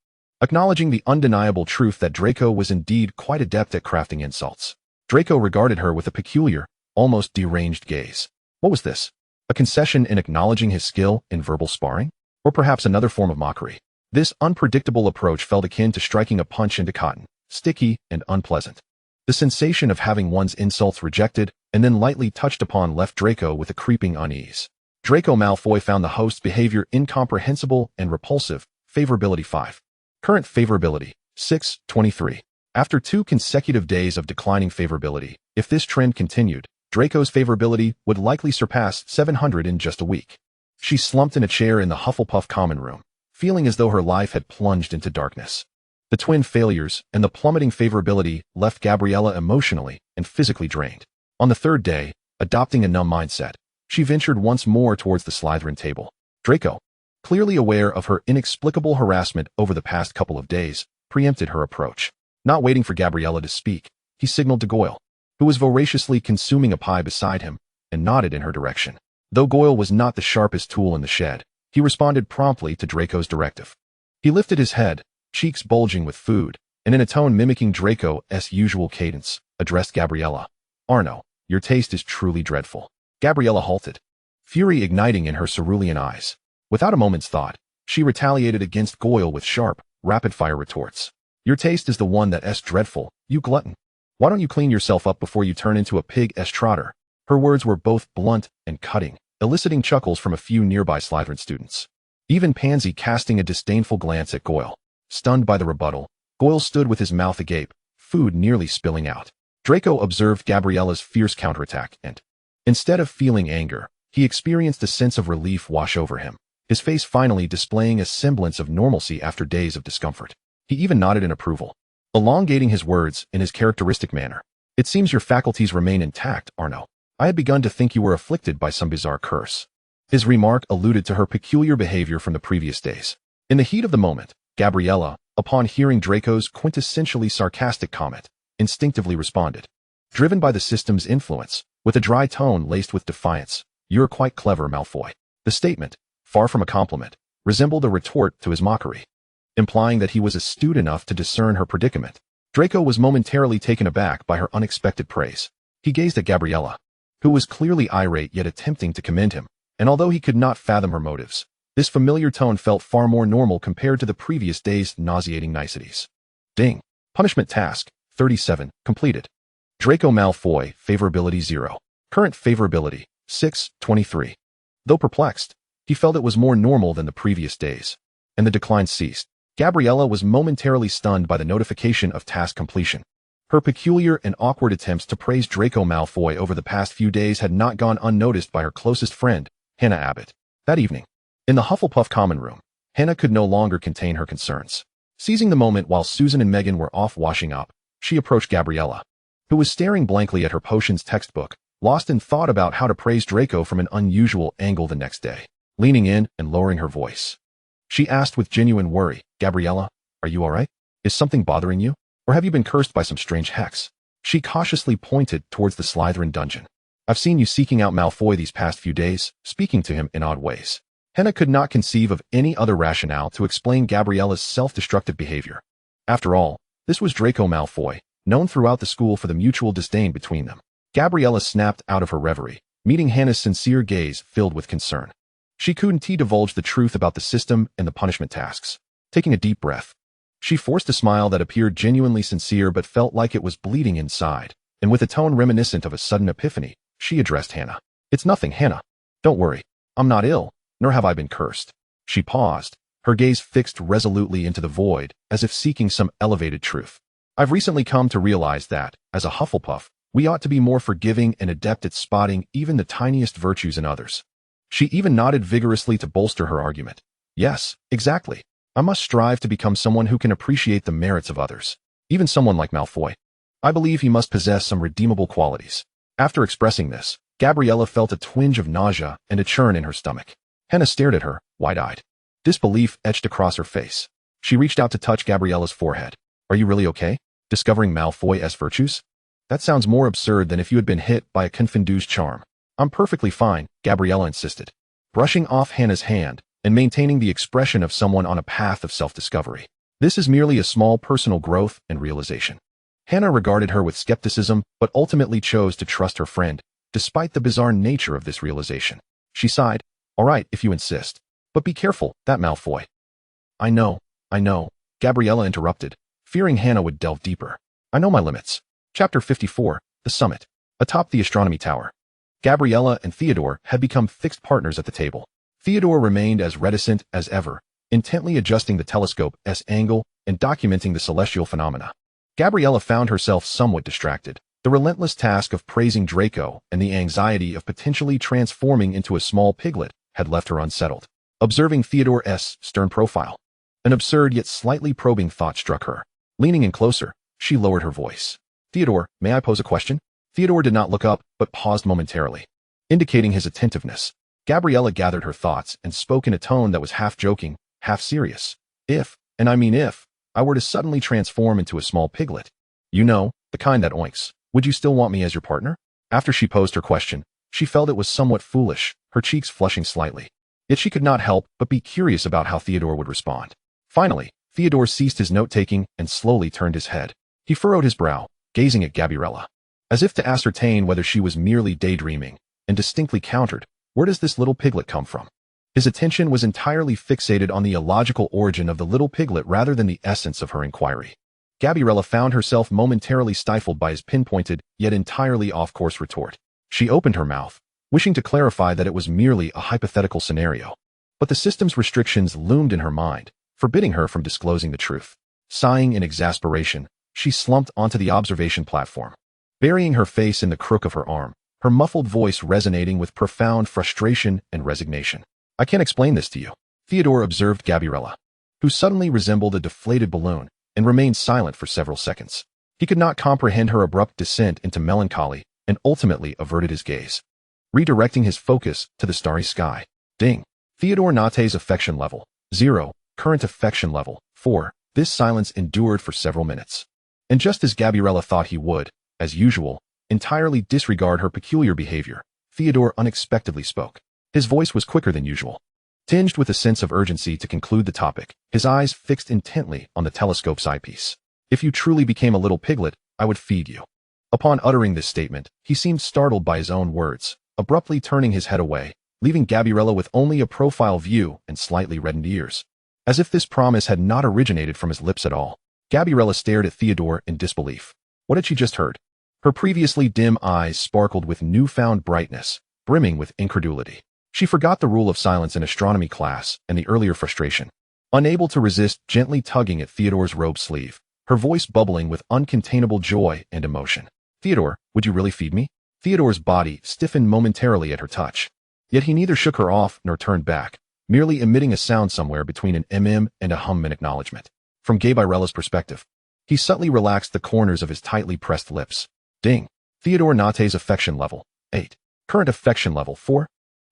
acknowledging the undeniable truth that Draco was indeed quite adept at crafting insults. Draco regarded her with a peculiar, almost deranged gaze. What was this? A concession in acknowledging his skill in verbal sparring? Or perhaps another form of mockery? This unpredictable approach felt akin to striking a punch into cotton, sticky and unpleasant. The sensation of having one's insults rejected and then lightly touched upon left Draco with a creeping unease. Draco Malfoy found the host's behavior incomprehensible and repulsive. Favorability 5. Current favorability, 623. After 2 consecutive days of declining favorability, if this trend continued, Draco's favorability would likely surpass 700 in just a week. She slumped in a chair in the Hufflepuff common room, feeling as though her life had plunged into darkness. The twin failures and the plummeting favorability left Gabriella emotionally and physically drained. On the 3rd day, adopting a numb mindset, she ventured once more towards the Slytherin table. Draco, clearly aware of her inexplicable harassment over the past couple of days, preempted her approach. Not waiting for Gabriella to speak, he signaled to Goyle, who was voraciously consuming a pie beside him, and nodded in her direction. Though Goyle was not the sharpest tool in the shed, he responded promptly to Draco's directive. He lifted his head, cheeks bulging with food, and in a tone mimicking Draco's usual cadence, addressed Gabriella. Arnaud, your taste is truly dreadful. Gabriella halted, fury igniting in her cerulean eyes. Without a moment's thought, she retaliated against Goyle with sharp, rapid-fire retorts. Your taste is the one that's dreadful, you glutton. Why don't you clean yourself up before you turn into a pig-s trotter? Her words were both blunt and cutting, eliciting chuckles from a few nearby Slytherin students. Even Pansy casting a disdainful glance at Goyle. Stunned by the rebuttal, Goyle stood with his mouth agape, food nearly spilling out. Draco observed Gabriella's fierce counterattack and, instead of feeling anger, he experienced a sense of relief wash over him, his face finally displaying a semblance of normalcy after days of discomfort. He even nodded in approval, elongating his words in his characteristic manner. It seems your faculties remain intact, Arnaud. I had begun to think you were afflicted by some bizarre curse. His remark alluded to her peculiar behavior from the previous days. In the heat of the moment, Gabriella, upon hearing Draco's quintessentially sarcastic comment, instinctively responded. Driven by the system's influence, with a dry tone laced with defiance, "You're quite clever, Malfoy." The statement, far from a compliment, resembled a retort to his mockery, implying that he was astute enough to discern her predicament. Draco was momentarily taken aback by her unexpected praise. He gazed at Gabriella, who was clearly irate yet attempting to commend him, and although he could not fathom her motives, this familiar tone felt far more normal compared to the previous day's nauseating niceties. Ding. Punishment task, 37, completed. Draco Malfoy, favorability 0. Current favorability, 623. Though perplexed, he felt it was more normal than the previous days, and the decline ceased. Gabriella was momentarily stunned by the notification of task completion. Her peculiar and awkward attempts to praise Draco Malfoy over the past few days had not gone unnoticed by her closest friend, Hannah Abbott. That evening, in the Hufflepuff common room, Hannah could no longer contain her concerns. Seizing the moment while Susan and Megan were off washing up, she approached Gabriella, who was staring blankly at her potions textbook, lost in thought about how to praise Draco from an unusual angle the next day. Leaning in and lowering her voice, she asked with genuine worry, "Gabriella, are you all right? Is something bothering you? Or have you been cursed by some strange hex?" She cautiously pointed towards the Slytherin dungeon. "I've seen you seeking out Malfoy these past few days, speaking to him in odd ways." Hannah could not conceive of any other rationale to explain Gabriella's self-destructive behavior. After all, this was Draco Malfoy, known throughout the school for the mutual disdain between them. Gabriella snapped out of her reverie, meeting Hannah's sincere gaze filled with concern. She couldn't divulge the truth about the system and the punishment tasks. Taking a deep breath, she forced a smile that appeared genuinely sincere but felt like it was bleeding inside, and with a tone reminiscent of a sudden epiphany, she addressed Hannah. "It's nothing, Hannah. Don't worry. I'm not ill, nor have I been cursed." She paused, her gaze fixed resolutely into the void, as if seeking some elevated truth. "I've recently come to realize that, as a Hufflepuff, we ought to be more forgiving and adept at spotting even the tiniest virtues in others." She even nodded vigorously to bolster her argument. "Yes, exactly. I must strive to become someone who can appreciate the merits of others, even someone like Malfoy. I believe he must possess some redeemable qualities." After expressing this, Gabriella felt a twinge of nausea and a churn in her stomach. Hannah stared at her, wide-eyed. Disbelief etched across her face. She reached out to touch Gabriella's forehead. "Are you really okay? Discovering Malfoy's virtues? That sounds more absurd than if you had been hit by a Confondue's charm." "I'm perfectly fine," Gabriella insisted, brushing off Hannah's hand and maintaining the expression of someone on a path of self-discovery. "This is merely a small personal growth and realization." Hannah regarded her with skepticism but ultimately chose to trust her friend, despite the bizarre nature of this realization. She sighed. All right, if you insist. But be careful, that Malfoy. I know. Gabriella interrupted, fearing Hannah would delve deeper. I know my limits. Chapter 54, The Summit. Atop the astronomy tower. Gabriella and Theodore had become fixed partners at the table. Theodore remained as reticent as ever, intently adjusting the telescope's angle and documenting the celestial phenomena. Gabriella found herself somewhat distracted. The relentless task of praising Draco and the anxiety of potentially transforming into a small piglet had left her unsettled. Observing Theodore's stern profile, an absurd yet slightly probing thought struck her. Leaning in closer, she lowered her voice. Theodore, may I pose a question? Theodore did not look up, but paused momentarily, indicating his attentiveness. Gabriella gathered her thoughts and spoke in a tone that was half joking, half serious. If, and I mean if, I were to suddenly transform into a small piglet, you know, the kind that oinks, would you still want me as your partner? After she posed her question, she felt it was somewhat foolish, her cheeks flushing slightly. Yet she could not help but be curious about how Theodore would respond. Finally, Theodore ceased his note-taking and slowly turned his head. He furrowed his brow, gazing at Gabriella, as if to ascertain whether she was merely daydreaming, and distinctly countered, where does this little piglet come from? His attention was entirely fixated on the illogical origin of the little piglet rather than the essence of her inquiry. Gabriella found herself momentarily stifled by his pinpointed, yet entirely off-course retort. She opened her mouth, wishing to clarify that it was merely a hypothetical scenario. But the system's restrictions loomed in her mind, forbidding her from disclosing the truth. Sighing in exasperation, she slumped onto the observation platform, burying her face in the crook of her arm, her muffled voice resonating with profound frustration and resignation. I can't explain this to you, Theodore observed Gabriella, who suddenly resembled a deflated balloon, and remained silent for several seconds. He could not comprehend her abrupt descent into melancholy and ultimately averted his gaze, redirecting his focus to the starry sky. Ding. Theodore Nate's affection level, 0. Current affection level, 4. This silence endured for several minutes. And just as Gabriella thought he would, as usual, entirely disregard her peculiar behavior, Theodore unexpectedly spoke. His voice was quicker than usual, tinged with a sense of urgency to conclude the topic, his eyes fixed intently on the telescope's eyepiece. If you truly became a little piglet, I would feed you. Upon uttering this statement, he seemed startled by his own words, abruptly turning his head away, leaving Gabriella with only a profile view and slightly reddened ears. As if this promise had not originated from his lips at all, Gabriella stared at Theodore in disbelief. What had she just heard? Her previously dim eyes sparkled with newfound brightness, brimming with incredulity. She forgot the rule of silence in astronomy class and the earlier frustration. Unable to resist gently tugging at Theodore's robe sleeve, her voice bubbling with uncontainable joy and emotion. Theodore, would you really feed me? Theodore's body stiffened momentarily at her touch. Yet he neither shook her off nor turned back, merely emitting a sound somewhere between an mm and a hum in acknowledgement. From Gabriella's perspective, he subtly relaxed the corners of his tightly pressed lips. Ding. Theodore Nate's affection level, 8. Current affection level, 4.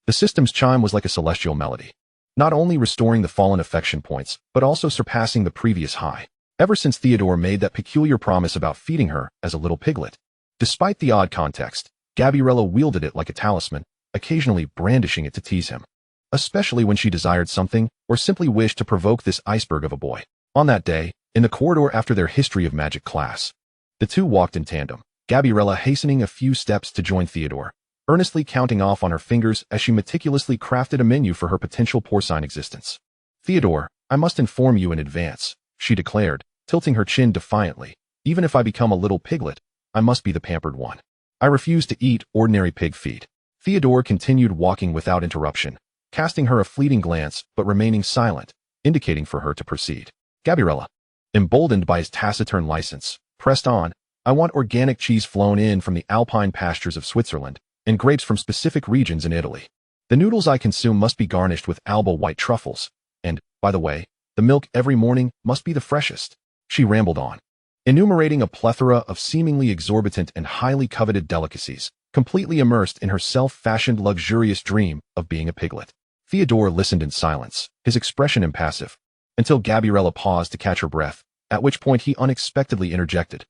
The system's chime was like a celestial melody, not only restoring the fallen affection points, but also surpassing the previous high. Ever since Theodore made that peculiar promise about feeding her as a little piglet. Despite the odd context, Gabriella wielded it like a talisman, occasionally brandishing it to tease him, especially when she desired something or simply wished to provoke this iceberg of a boy. On that day, in the corridor after their history of magic class, the two walked in tandem, Gabriella hastening a few steps to join Theodore, earnestly counting off on her fingers as she meticulously crafted a menu for her potential porcine existence. Theodore, I must inform you in advance, she declared, tilting her chin defiantly. Even if I become a little piglet, I must be the pampered one. I refuse to eat ordinary pig feed. Theodore continued walking without interruption, casting her a fleeting glance but remaining silent, indicating for her to proceed. Gabriella, emboldened by his taciturn license, pressed on. I want organic cheese flown in from the alpine pastures of Switzerland, and grapes from specific regions in Italy. The noodles I consume must be garnished with Alba white truffles, and, by the way, the milk every morning must be the freshest. She rambled on, enumerating a plethora of seemingly exorbitant and highly coveted delicacies, completely immersed in her self-fashioned luxurious dream of being a piglet. Theodore listened in silence, his expression impassive, until Gabriella paused to catch her breath, at which point he unexpectedly interjected.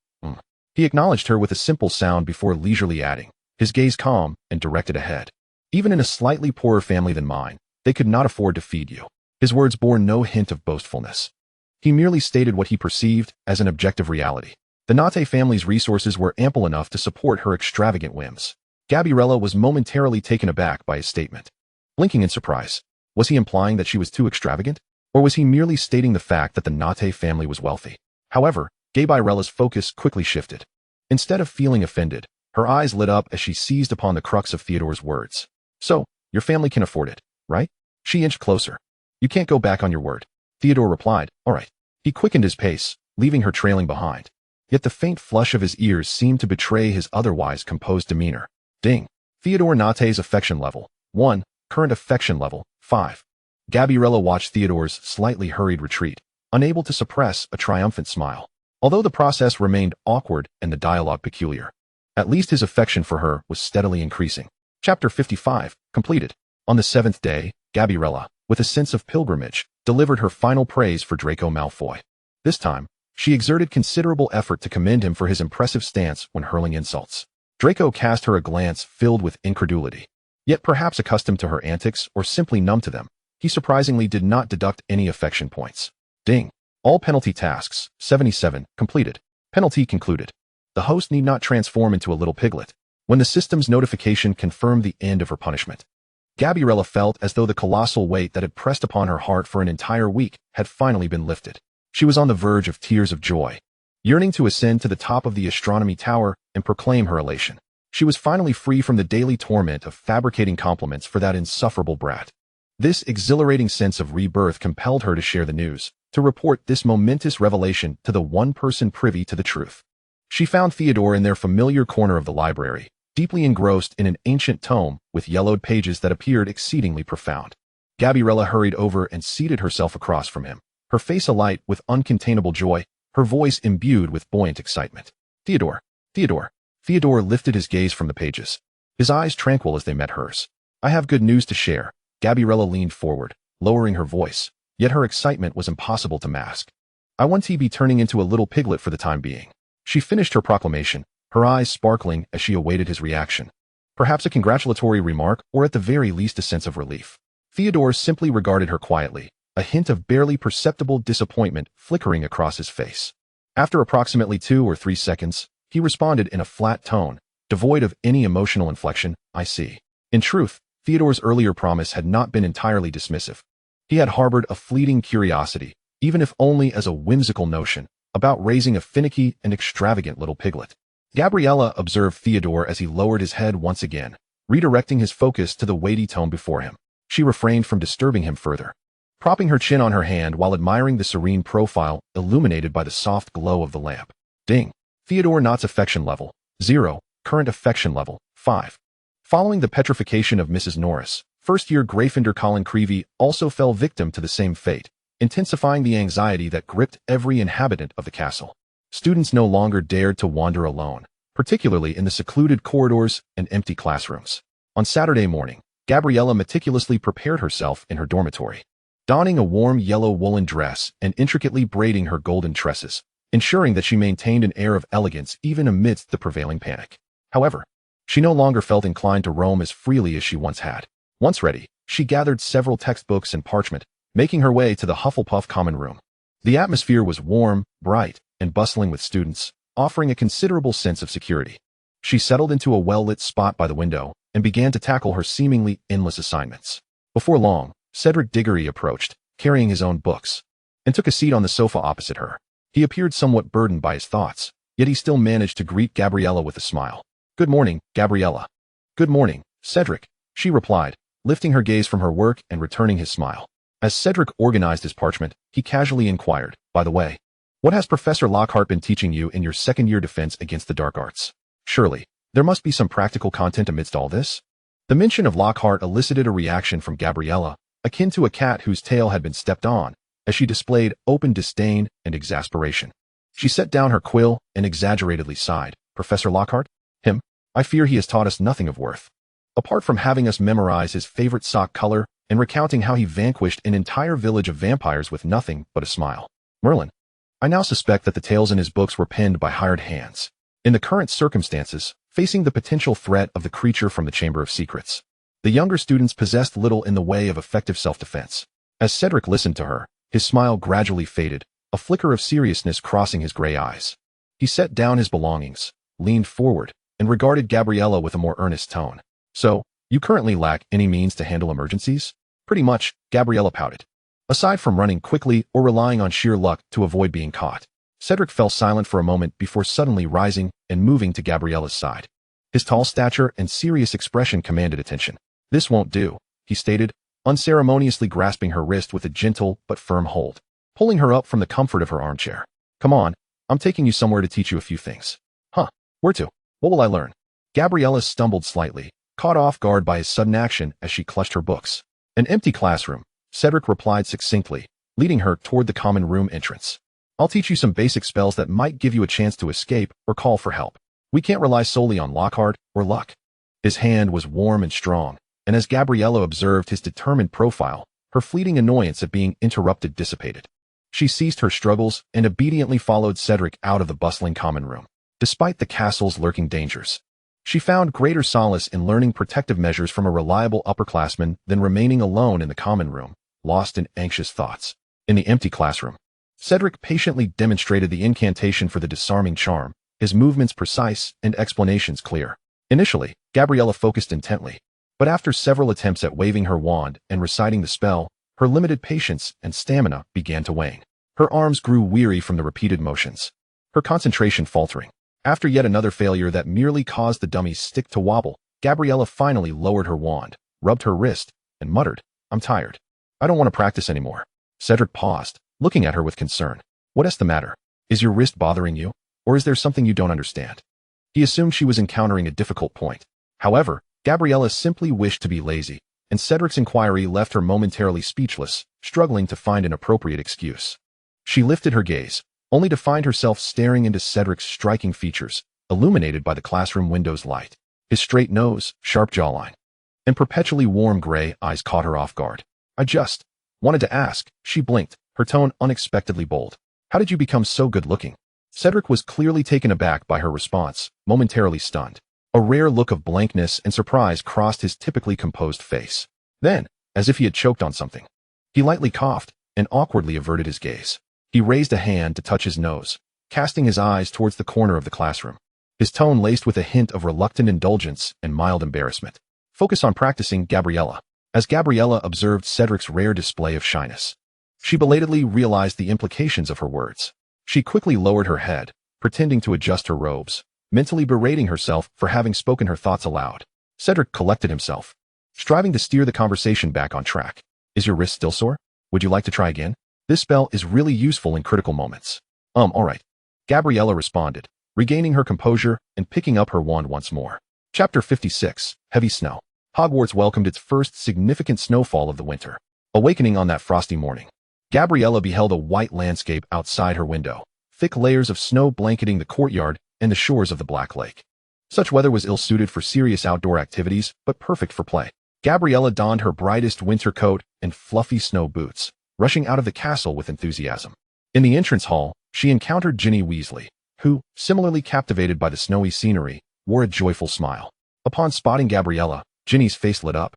He acknowledged her with a simple sound before leisurely adding, his gaze calm and directed ahead. Even in a slightly poorer family than mine, they could not afford to feed you. His words bore no hint of boastfulness. He merely stated what he perceived as an objective reality. The Nate family's resources were ample enough to support her extravagant whims. Gabriella was momentarily taken aback by his statement. blinking in surprise. Was he implying that she was too extravagant? Or was he merely stating the fact that the Nate family was wealthy? However, Gabriella's focus quickly shifted. Instead of feeling offended, her eyes lit up as she seized upon the crux of Theodore's words. So, your family can afford it, right? She inched closer. You can't go back on your word. Theodore replied, all right. He quickened his pace, leaving her trailing behind. Yet the faint flush of his ears seemed to betray his otherwise composed demeanor. Ding. Theodore Nate's affection level, 1. Current affection level, 5. Gabriella watched Theodore's slightly hurried retreat, unable to suppress a triumphant smile. Although the process remained awkward and the dialogue peculiar, at least his affection for her was steadily increasing. Chapter 55, completed. On the 7th day, Gabriella, with a sense of pilgrimage, delivered her final praise for Draco Malfoy. This time, she exerted considerable effort to commend him for his impressive stance when hurling insults. Draco cast her a glance filled with incredulity. Yet perhaps accustomed to her antics or simply numb to them, he surprisingly did not deduct any affection points. Ding. All penalty tasks, 77, completed. Penalty concluded. The host need not transform into a little piglet. When the system's notification confirmed the end of her punishment, Gabriella felt as though the colossal weight that had pressed upon her heart for an entire week had finally been lifted. She was on the verge of tears of joy, yearning to ascend to the top of the astronomy tower and proclaim her elation. She was finally free from the daily torment of fabricating compliments for that insufferable brat. This exhilarating sense of rebirth compelled her to share the news, to report this momentous revelation to the one person privy to the truth. She found Theodore in their familiar corner of the library, deeply engrossed in an ancient tome with yellowed pages that appeared exceedingly profound. Gabriella hurried over and seated herself across from him, her face alight with uncontainable joy, her voice imbued with buoyant excitement. Theodore, Theodore. Theodore lifted his gaze from the pages, his eyes tranquil as they met hers. I have good news to share. Gabriella leaned forward, lowering her voice, yet her excitement was impossible to mask. I want to be turning into a little piglet for the time being. She finished her proclamation, her eyes sparkling as she awaited his reaction. Perhaps a congratulatory remark or at the very least a sense of relief. Theodore simply regarded her quietly, a hint of barely perceptible disappointment flickering across his face. After approximately 2 or 3 seconds, he responded in a flat tone, devoid of any emotional inflection, I see. In truth, Theodore's earlier promise had not been entirely dismissive. He had harbored a fleeting curiosity, even if only as a whimsical notion, about raising a finicky and extravagant little piglet. Gabriella observed Theodore as he lowered his head once again, redirecting his focus to the weighty tome before him. She refrained from disturbing him further, propping her chin on her hand while admiring the serene profile illuminated by the soft glow of the lamp. Ding. Theodore Knott's affection level, 0, current affection level, 5. Following the petrification of Mrs. Norris, first-year Gryffindor Colin Creevey also fell victim to the same fate, intensifying the anxiety that gripped every inhabitant of the castle. Students no longer dared to wander alone, particularly in the secluded corridors and empty classrooms. On Saturday morning, Gabriella meticulously prepared herself in her dormitory, donning a warm yellow woolen dress and intricately braiding her golden tresses, ensuring that she maintained an air of elegance even amidst the prevailing panic. However, she no longer felt inclined to roam as freely as she once had. Once ready, she gathered several textbooks and parchment, making her way to the Hufflepuff common room. The atmosphere was warm, bright, and bustling with students, offering a considerable sense of security. She settled into a well-lit spot by the window and began to tackle her seemingly endless assignments. Before long, Cedric Diggory approached, carrying his own books, and took a seat on the sofa opposite her. He appeared somewhat burdened by his thoughts, yet he still managed to greet Gabriella with a smile. Good morning, Gabriella. Good morning, Cedric, she replied, lifting her gaze from her work and returning his smile. As Cedric organized his parchment, he casually inquired, by the way, what has Professor Lockhart been teaching you in your second-year defense against the dark arts? Surely, there must be some practical content amidst all this? The mention of Lockhart elicited a reaction from Gabriella, akin to a cat whose tail had been stepped on, as she displayed open disdain and exasperation. She set down her quill and exaggeratedly sighed. Professor Lockhart? Him? I fear he has taught us nothing of worth. Apart from having us memorize his favorite sock color and recounting how he vanquished an entire village of vampires with nothing but a smile. Merlin. I now suspect that the tales in his books were penned by hired hands. In the current circumstances, facing the potential threat of the creature from the Chamber of Secrets, the younger students possessed little in the way of effective self-defense. As Cedric listened to her, his smile gradually faded, a flicker of seriousness crossing his gray eyes. He set down his belongings, leaned forward, and regarded Gabriella with a more earnest tone. So, You currently lack any means to handle emergencies? Pretty much, Gabriella pouted. Aside from running quickly or relying on sheer luck to avoid being caught. Cedric fell silent for a moment before suddenly rising and moving to Gabriella's side. His tall stature and serious expression commanded attention. This won't do, he stated, unceremoniously grasping her wrist with a gentle but firm hold, pulling her up from the comfort of her armchair. Come on, I'm taking you somewhere to teach you a few things. Huh, where to? What will I learn? Gabriella stumbled slightly, caught off guard by his sudden action as she clutched her books. An empty classroom, Cedric replied succinctly, leading her toward the common room entrance. I'll teach you some basic spells that might give you a chance to escape or call for help. We can't rely solely on Lockhart or luck. His hand was warm and strong, and as Gabriella observed his determined profile, her fleeting annoyance at being interrupted dissipated. She ceased her struggles and obediently followed Cedric out of the bustling common room. Despite the castle's lurking dangers, she found greater solace in learning protective measures from a reliable upperclassman than remaining alone in the common room, lost in anxious thoughts. In the empty classroom, Cedric patiently demonstrated the incantation for the disarming charm, his movements precise and explanations clear. Initially, Gabriella focused intently, but after several attempts at waving her wand and reciting the spell, her limited patience and stamina began to wane. Her arms grew weary from the repeated motions, her concentration faltering. After yet another failure that merely caused the dummy's stick to wobble, Gabriella finally lowered her wand, rubbed her wrist, and muttered, I'm tired. I don't want to practice anymore. Cedric paused, looking at her with concern. What's the matter? Is your wrist bothering you? Or is there something you don't understand? He assumed she was encountering a difficult point. However, Gabriella simply wished to be lazy, and Cedric's inquiry left her momentarily speechless, struggling to find an appropriate excuse. She lifted her gaze, only to find herself staring into Cedric's striking features, illuminated by the classroom window's light. His straight nose, sharp jawline, and perpetually warm gray eyes caught her off guard. I just wanted to ask, she blinked, her tone unexpectedly bold. How did you become so good-looking? Cedric was clearly taken aback by her response, momentarily stunned. A rare look of blankness and surprise crossed his typically composed face. Then, as if he had choked on something, he lightly coughed and awkwardly averted his gaze. He raised a hand to touch his nose, casting his eyes towards the corner of the classroom, his tone laced with a hint of reluctant indulgence and mild embarrassment. Focus on practicing, Gabriella. As Gabriella observed Cedric's rare display of shyness, she belatedly realized the implications of her words. She quickly lowered her head, pretending to adjust her robes, mentally berating herself for having spoken her thoughts aloud. Cedric collected himself, striving to steer the conversation back on track. Is your wrist still sore? Would you like to try again? This spell is really useful in critical moments. All right. Gabriella responded, regaining her composure and picking up her wand once more. Chapter 56, Heavy Snow. Hogwarts welcomed its first significant snowfall of the winter. Awakening on that frosty morning, Gabriella beheld a white landscape outside her window, thick layers of snow blanketing the courtyard and the shores of the Black Lake. Such weather was ill-suited for serious outdoor activities, but perfect for play. Gabriella donned her brightest winter coat and fluffy snow boots, rushing out of the castle with enthusiasm. In the entrance hall, she encountered Ginny Weasley, who, similarly captivated by the snowy scenery, wore a joyful smile. Upon spotting Gabriella, Ginny's face lit up,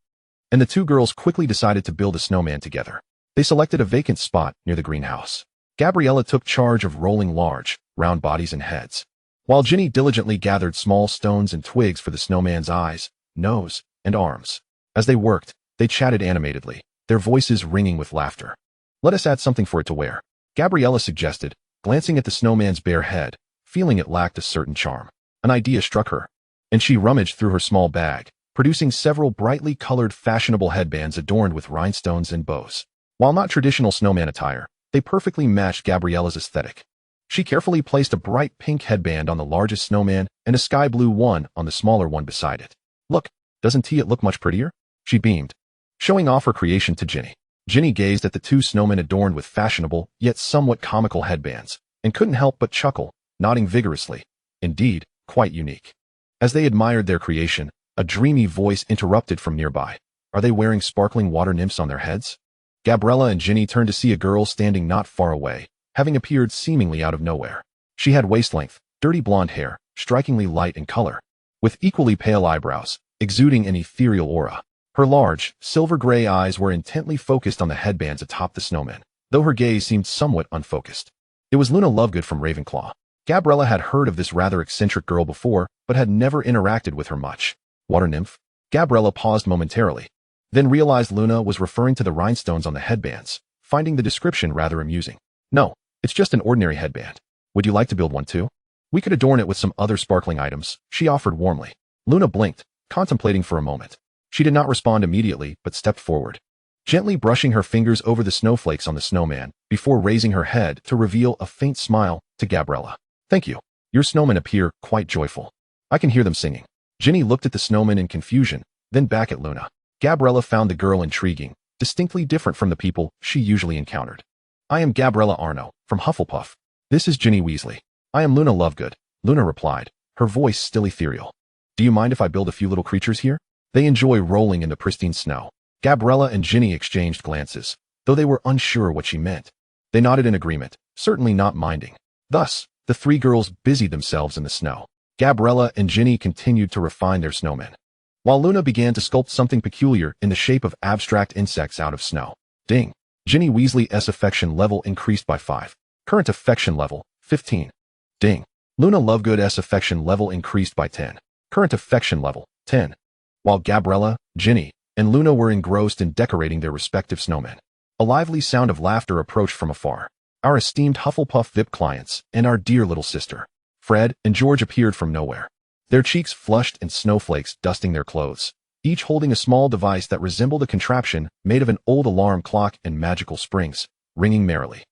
and the two girls quickly decided to build a snowman together. They selected a vacant spot near the greenhouse. Gabriella took charge of rolling large, round bodies and heads, while Ginny diligently gathered small stones and twigs for the snowman's eyes, nose, and arms. As they worked, they chatted animatedly, their voices ringing with laughter. Let us add something for it to wear, Gabriella suggested, glancing at the snowman's bare head, feeling it lacked a certain charm. An idea struck her, and she rummaged through her small bag, producing several brightly colored fashionable headbands adorned with rhinestones and bows. While not traditional snowman attire, they perfectly matched Gabriella's aesthetic. She carefully placed a bright pink headband on the largest snowman and a sky blue one on the smaller one beside it. Look, doesn't it look much prettier? She beamed, showing off her creation to Ginny. Ginny gazed at the two snowmen adorned with fashionable, yet somewhat comical headbands, and couldn't help but chuckle, nodding vigorously. Indeed, quite unique. As they admired their creation, a dreamy voice interrupted from nearby. Are they wearing sparkling water nymphs on their heads? Gabriella and Ginny turned to see a girl standing not far away, having appeared seemingly out of nowhere. She had waist-length, dirty blonde hair, strikingly light in color, with equally pale eyebrows, exuding an ethereal aura. Her large, silver-gray eyes were intently focused on the headbands atop the snowman, though her gaze seemed somewhat unfocused. It was Luna Lovegood from Ravenclaw. Gabriella had heard of this rather eccentric girl before, but had never interacted with her much. Water nymph? Gabriella paused momentarily, then realized Luna was referring to the rhinestones on the headbands, finding the description rather amusing. No, it's just an ordinary headband. Would you like to build one too? We could adorn it with some other sparkling items, she offered warmly. Luna blinked, contemplating for a moment. She did not respond immediately, but stepped forward, gently brushing her fingers over the snowflakes on the snowman, before raising her head to reveal a faint smile to Gabriella. Thank you. Your snowmen appear quite joyful. I can hear them singing. Ginny looked at the snowman in confusion, then back at Luna. Gabriella found the girl intriguing, distinctly different from the people she usually encountered. I am Gabriella Arnaud, from Hufflepuff. This is Ginny Weasley. I am Luna Lovegood, Luna replied, her voice still ethereal. Do you mind if I build a few little creatures here? They enjoy rolling in the pristine snow. Gabriella and Ginny exchanged glances, though they were unsure what she meant. They nodded in agreement, certainly not minding. Thus, the three girls busied themselves in the snow. Gabriella and Ginny continued to refine their snowmen, while Luna began to sculpt something peculiar in the shape of abstract insects out of snow. Ding! Ginny Weasley's affection level increased by 5. Current affection level, 15. Ding! Luna Lovegood's affection level increased by 10. Current affection level, 10. While Gabriella, Ginny, and Luna were engrossed in decorating their respective snowmen, a lively sound of laughter approached from afar. Our esteemed Hufflepuff VIP clients and our dear little sister, Fred and George, appeared from nowhere, their cheeks flushed and snowflakes dusting their clothes, each holding a small device that resembled a contraption made of an old alarm clock and magical springs, ringing merrily.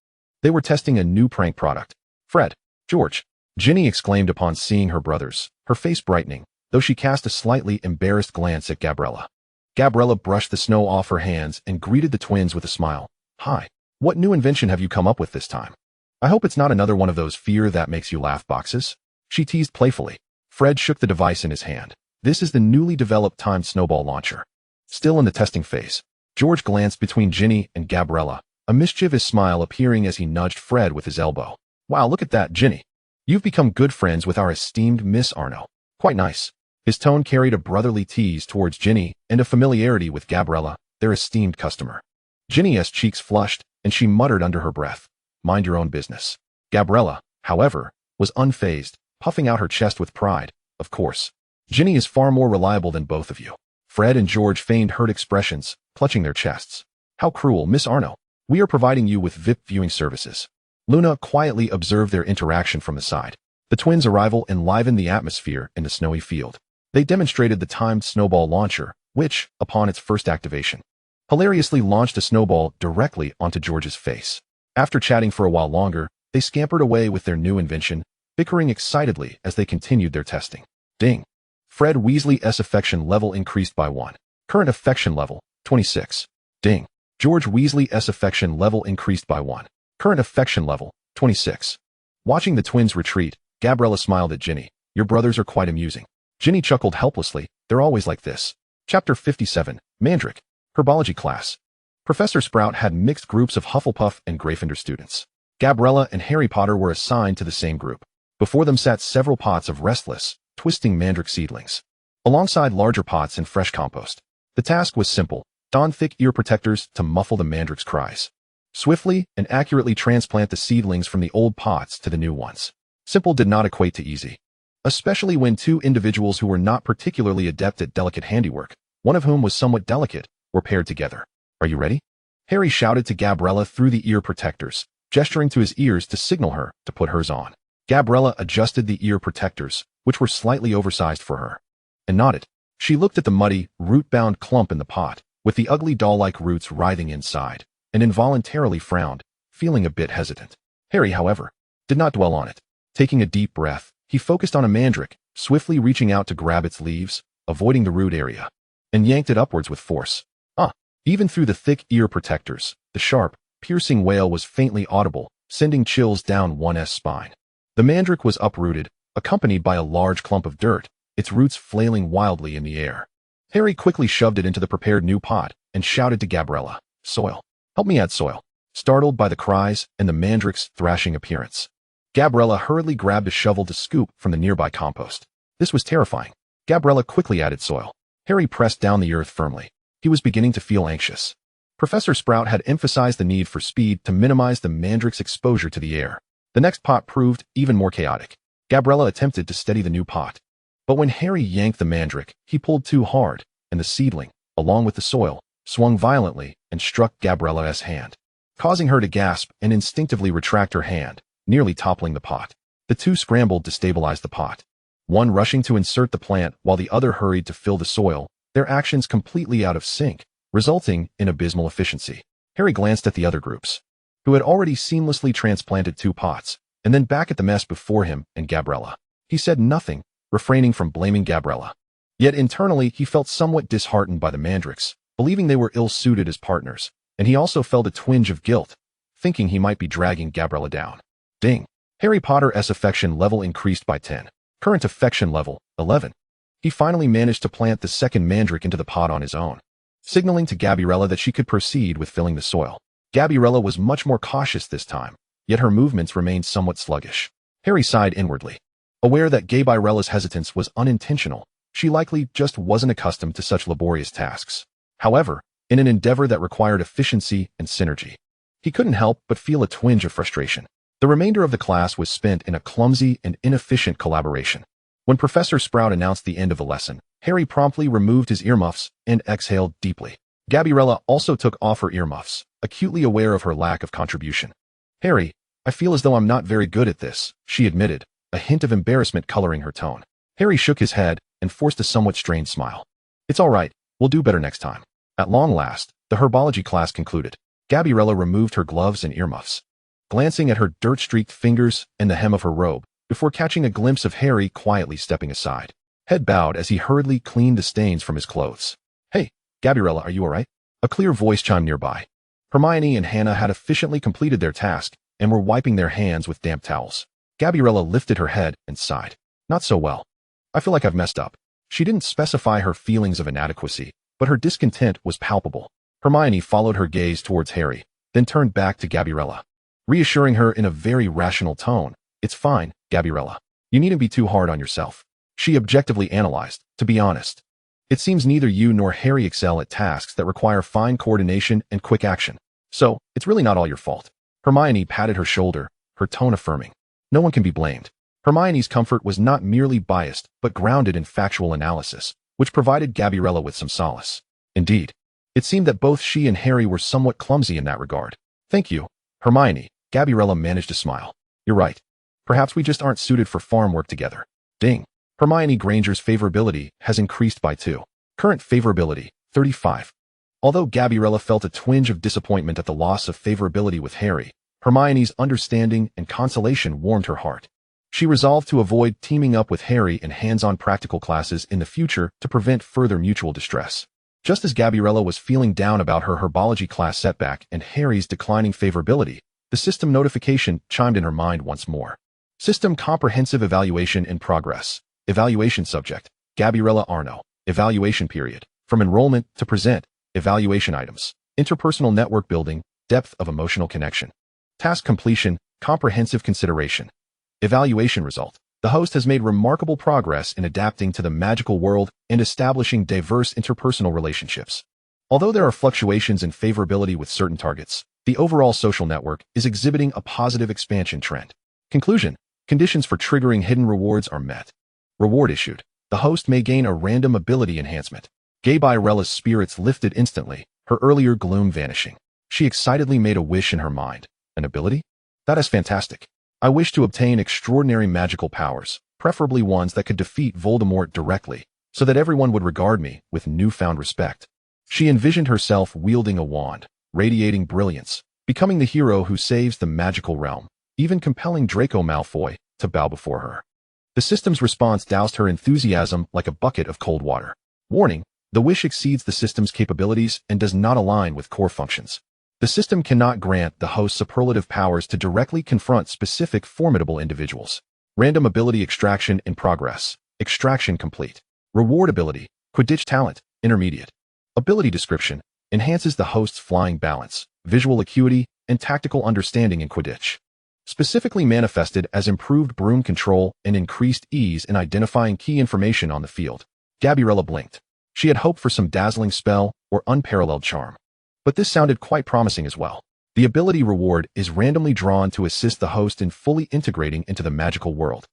They were testing a new prank product. Fred, George, Ginny exclaimed upon seeing her brothers, her face brightening, though she cast a slightly embarrassed glance at Gabriella. Gabriella brushed the snow off her hands and greeted the twins with a smile. Hi. What new invention have you come up with this time? I hope it's not another one of those fear that makes you laugh boxes, she teased playfully. Fred shook the device in his hand. This is the newly developed timed snowball launcher. Still in the testing phase, George glanced between Ginny and Gabriella, a mischievous smile appearing as he nudged Fred with his elbow. Wow, look at that, Ginny. You've become good friends with our esteemed Miss Arnaud. Quite nice. His tone carried a brotherly tease towards Ginny and a familiarity with Gabriella, their esteemed customer. Ginny's cheeks flushed, and she muttered under her breath, mind your own business. Gabriella, however, was unfazed, puffing out her chest with pride. Of course. Ginny is far more reliable than both of you. Fred and George feigned hurt expressions, clutching their chests. How cruel, Miss Arnaud. We are providing you with VIP viewing services. Luna quietly observed their interaction from the side. The twins' arrival enlivened the atmosphere in the snowy field. They demonstrated the timed snowball launcher, which, upon its first activation, hilariously launched a snowball directly onto George's face. After chatting for a while longer, they scampered away with their new invention, bickering excitedly as they continued their testing. Ding! Fred Weasley's affection level increased by 1. Current affection level, 26. Ding! George Weasley's affection level increased by 1. Current affection level, 26. Watching the twins retreat, Gabriella smiled at Ginny. Your brothers are quite amusing. Ginny chuckled helplessly. They're always like this. Chapter 57, Mandrake. Herbology class. Professor Sprout had mixed groups of Hufflepuff and Gryffindor students. Gabriella and Harry Potter were assigned to the same group. Before them sat several pots of restless, twisting mandrake seedlings, alongside larger pots and fresh compost. The task was simple. Don thick ear protectors to muffle the mandrake's cries. Swiftly and accurately transplant the seedlings from the old pots to the new ones. Simple did not equate to easy, especially when two individuals who were not particularly adept at delicate handiwork, one of whom was somewhat delicate, were paired together. Are you ready? Harry shouted to Gabriella through the ear protectors, gesturing to his ears to signal her to put hers on. Gabriella adjusted the ear protectors, which were slightly oversized for her, and nodded. She looked at the muddy, root-bound clump in the pot, with the ugly doll-like roots writhing inside, and involuntarily frowned, feeling a bit hesitant. Harry, however, did not dwell on it. Taking a deep breath, he focused on a mandrake, swiftly reaching out to grab its leaves, avoiding the root area, and yanked it upwards with force. Even through the thick ear protectors, the sharp, piercing wail was faintly audible, sending chills down one's spine. The mandrake was uprooted, accompanied by a large clump of dirt, its roots flailing wildly in the air. Harry quickly shoved it into the prepared new pot and shouted to Gabriella, "Soil. Help me add soil." Startled by the cries and the mandrake's thrashing appearance, Gabriella hurriedly grabbed a shovel to scoop from the nearby compost. This was terrifying. Gabriella quickly added soil. Harry pressed down the earth firmly. He was beginning to feel anxious. Professor Sprout had emphasized the need for speed to minimize the mandrake's exposure to the air. The next pot proved even more chaotic. Gabriella attempted to steady the new pot, but when Harry yanked the mandrake, he pulled too hard, and the seedling, along with the soil, swung violently and struck Gabriella's hand, causing her to gasp and instinctively retract her hand, nearly toppling the pot. The two scrambled to stabilize the pot, one rushing to insert the plant while the other hurried to fill the soil, their actions completely out of sync, resulting in abysmal efficiency. Harry glanced at the other groups, who had already seamlessly transplanted 2 pots, and then back at the mess before him and Gabriella. He said nothing, refraining from blaming Gabriella. Yet internally he felt somewhat disheartened by the mandrakes, believing they were ill-suited as partners, and he also felt a twinge of guilt, thinking he might be dragging Gabriella down. Ding! Harry Potter's affection level increased by 10. Current affection level, 11. He finally managed to plant the second mandrake into the pot on his own, signaling to Gabriella that she could proceed with filling the soil. Gabriella was much more cautious this time, yet her movements remained somewhat sluggish. Harry sighed inwardly. Aware that Gabriella's hesitance was unintentional, she likely just wasn't accustomed to such laborious tasks. However, in an endeavor that required efficiency and synergy, he couldn't help but feel a twinge of frustration. The remainder of the class was spent in a clumsy and inefficient collaboration. When Professor Sprout announced the end of the lesson, Harry promptly removed his earmuffs and exhaled deeply. Gabriella also took off her earmuffs, acutely aware of her lack of contribution. "Harry, I feel as though I'm not very good at this," she admitted, a hint of embarrassment coloring her tone. Harry shook his head and forced a somewhat strained smile. "It's all right, we'll do better next time." At long last, the herbology class concluded. Gabriella removed her gloves and earmuffs, glancing at her dirt-streaked fingers and the hem of her robe, before catching a glimpse of Harry quietly stepping aside, head bowed as he hurriedly cleaned the stains from his clothes. "Hey, Gabriella, are you all right?" A clear voice chimed nearby. Hermione and Hannah had efficiently completed their task and were wiping their hands with damp towels. Gabriella lifted her head and sighed. "Not so well. I feel like I've messed up." She didn't specify her feelings of inadequacy, but her discontent was palpable. Hermione followed her gaze towards Harry, then turned back to Gabriella, reassuring her in a very rational tone. "It's fine, Gabriella. You needn't be too hard on yourself." She objectively analyzed. "To be honest, it seems neither you nor Harry excel at tasks that require fine coordination and quick action. So, it's really not all your fault." Hermione patted her shoulder, her tone affirming. No one can be blamed. Hermione's comfort was not merely biased, but grounded in factual analysis, which provided Gabriella with some solace. Indeed, it seemed that both she and Harry were somewhat clumsy in that regard. "Thank you, Hermione." Gabriella managed to smile. "You're right. Perhaps we just aren't suited for farm work together." Ding. Hermione Granger's favorability has increased by 2. Current favorability, 35. Although Gabriella felt a twinge of disappointment at the loss of favorability with Harry, Hermione's understanding and consolation warmed her heart. She resolved to avoid teaming up with Harry in hands-on practical classes in the future to prevent further mutual distress. Just as Gabriella was feeling down about her herbology class setback and Harry's declining favorability, the system notification chimed in her mind once more. System Comprehensive Evaluation in Progress. Evaluation Subject, Gabriella Arnaud. Evaluation Period, from enrollment to present. Evaluation Items, Interpersonal Network Building, Depth of Emotional Connection. Task Completion, Comprehensive Consideration. Evaluation Result. The host has made remarkable progress in adapting to the magical world and establishing diverse interpersonal relationships. Although there are fluctuations in favorability with certain targets, the overall social network is exhibiting a positive expansion trend. Conclusion. Conditions for triggering hidden rewards are met. Reward issued. The host may gain a random ability enhancement. Gabriella's spirits lifted instantly, her earlier gloom vanishing. She excitedly made a wish in her mind. An ability? That is fantastic. I wish to obtain extraordinary magical powers, preferably ones that could defeat Voldemort directly, so that everyone would regard me with newfound respect. She envisioned herself wielding a wand, radiating brilliance, becoming the hero who saves the magical realm, even compelling Draco Malfoy to bow before her. The system's response doused her enthusiasm like a bucket of cold water. Warning: the wish exceeds the system's capabilities and does not align with core functions. The system cannot grant the host superlative powers to directly confront specific formidable individuals. Random ability extraction in progress. Extraction complete. Reward ability, Quidditch talent, intermediate. Ability description, enhances the host's flying balance, visual acuity, and tactical understanding in Quidditch. Specifically manifested as improved broom control and increased ease in identifying key information on the field. Gabriella blinked. She had hoped for some dazzling spell or unparalleled charm. But this sounded quite promising as well. The ability reward is randomly drawn to assist the host in fully integrating into the magical world.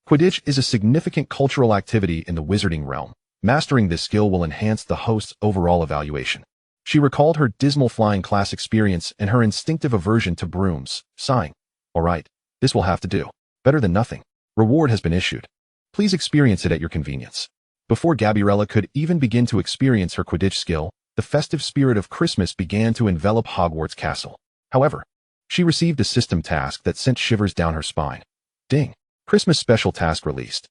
Quidditch is a significant cultural activity in the wizarding realm, Mastering this skill will enhance the host's overall evaluation. She recalled her dismal flying class experience and her instinctive aversion to brooms, sighing, "All right, this will have to do. Better than nothing. Reward has been issued. Please experience it at your convenience." Before Gabriella could even begin to experience her Quidditch skill, the festive spirit of Christmas began to envelop Hogwarts Castle. However, she received a system task that sent shivers down her spine. Ding! Christmas special task released.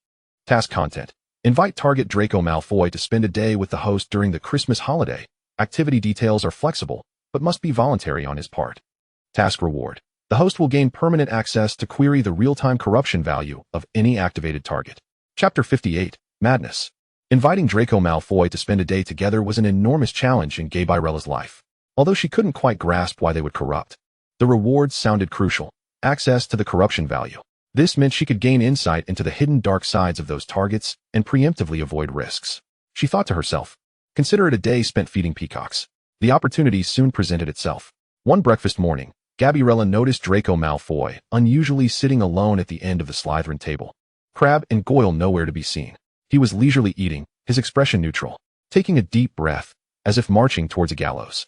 Task content: invite target Draco Malfoy to spend a day with the host during the Christmas holiday. Activity details are flexible, but must be voluntary on his part. Task reward: the host will gain permanent access to query the real-time corruption value of any activated target. Chapter 58, Madness. Inviting Draco Malfoy to spend a day together was an enormous challenge in Gabriella's life. Although she couldn't quite grasp why they would corrupt, the rewards sounded crucial: access to the corruption value. This meant she could gain insight into the hidden dark sides of those targets and preemptively avoid risks. She thought to herself, consider it a day spent feeding peacocks. The opportunity soon presented itself. One breakfast morning, Gabriella noticed Draco Malfoy unusually sitting alone at the end of the Slytherin table. Crabbe and Goyle nowhere to be seen. He was leisurely eating, his expression neutral, taking a deep breath, as if marching towards a gallows.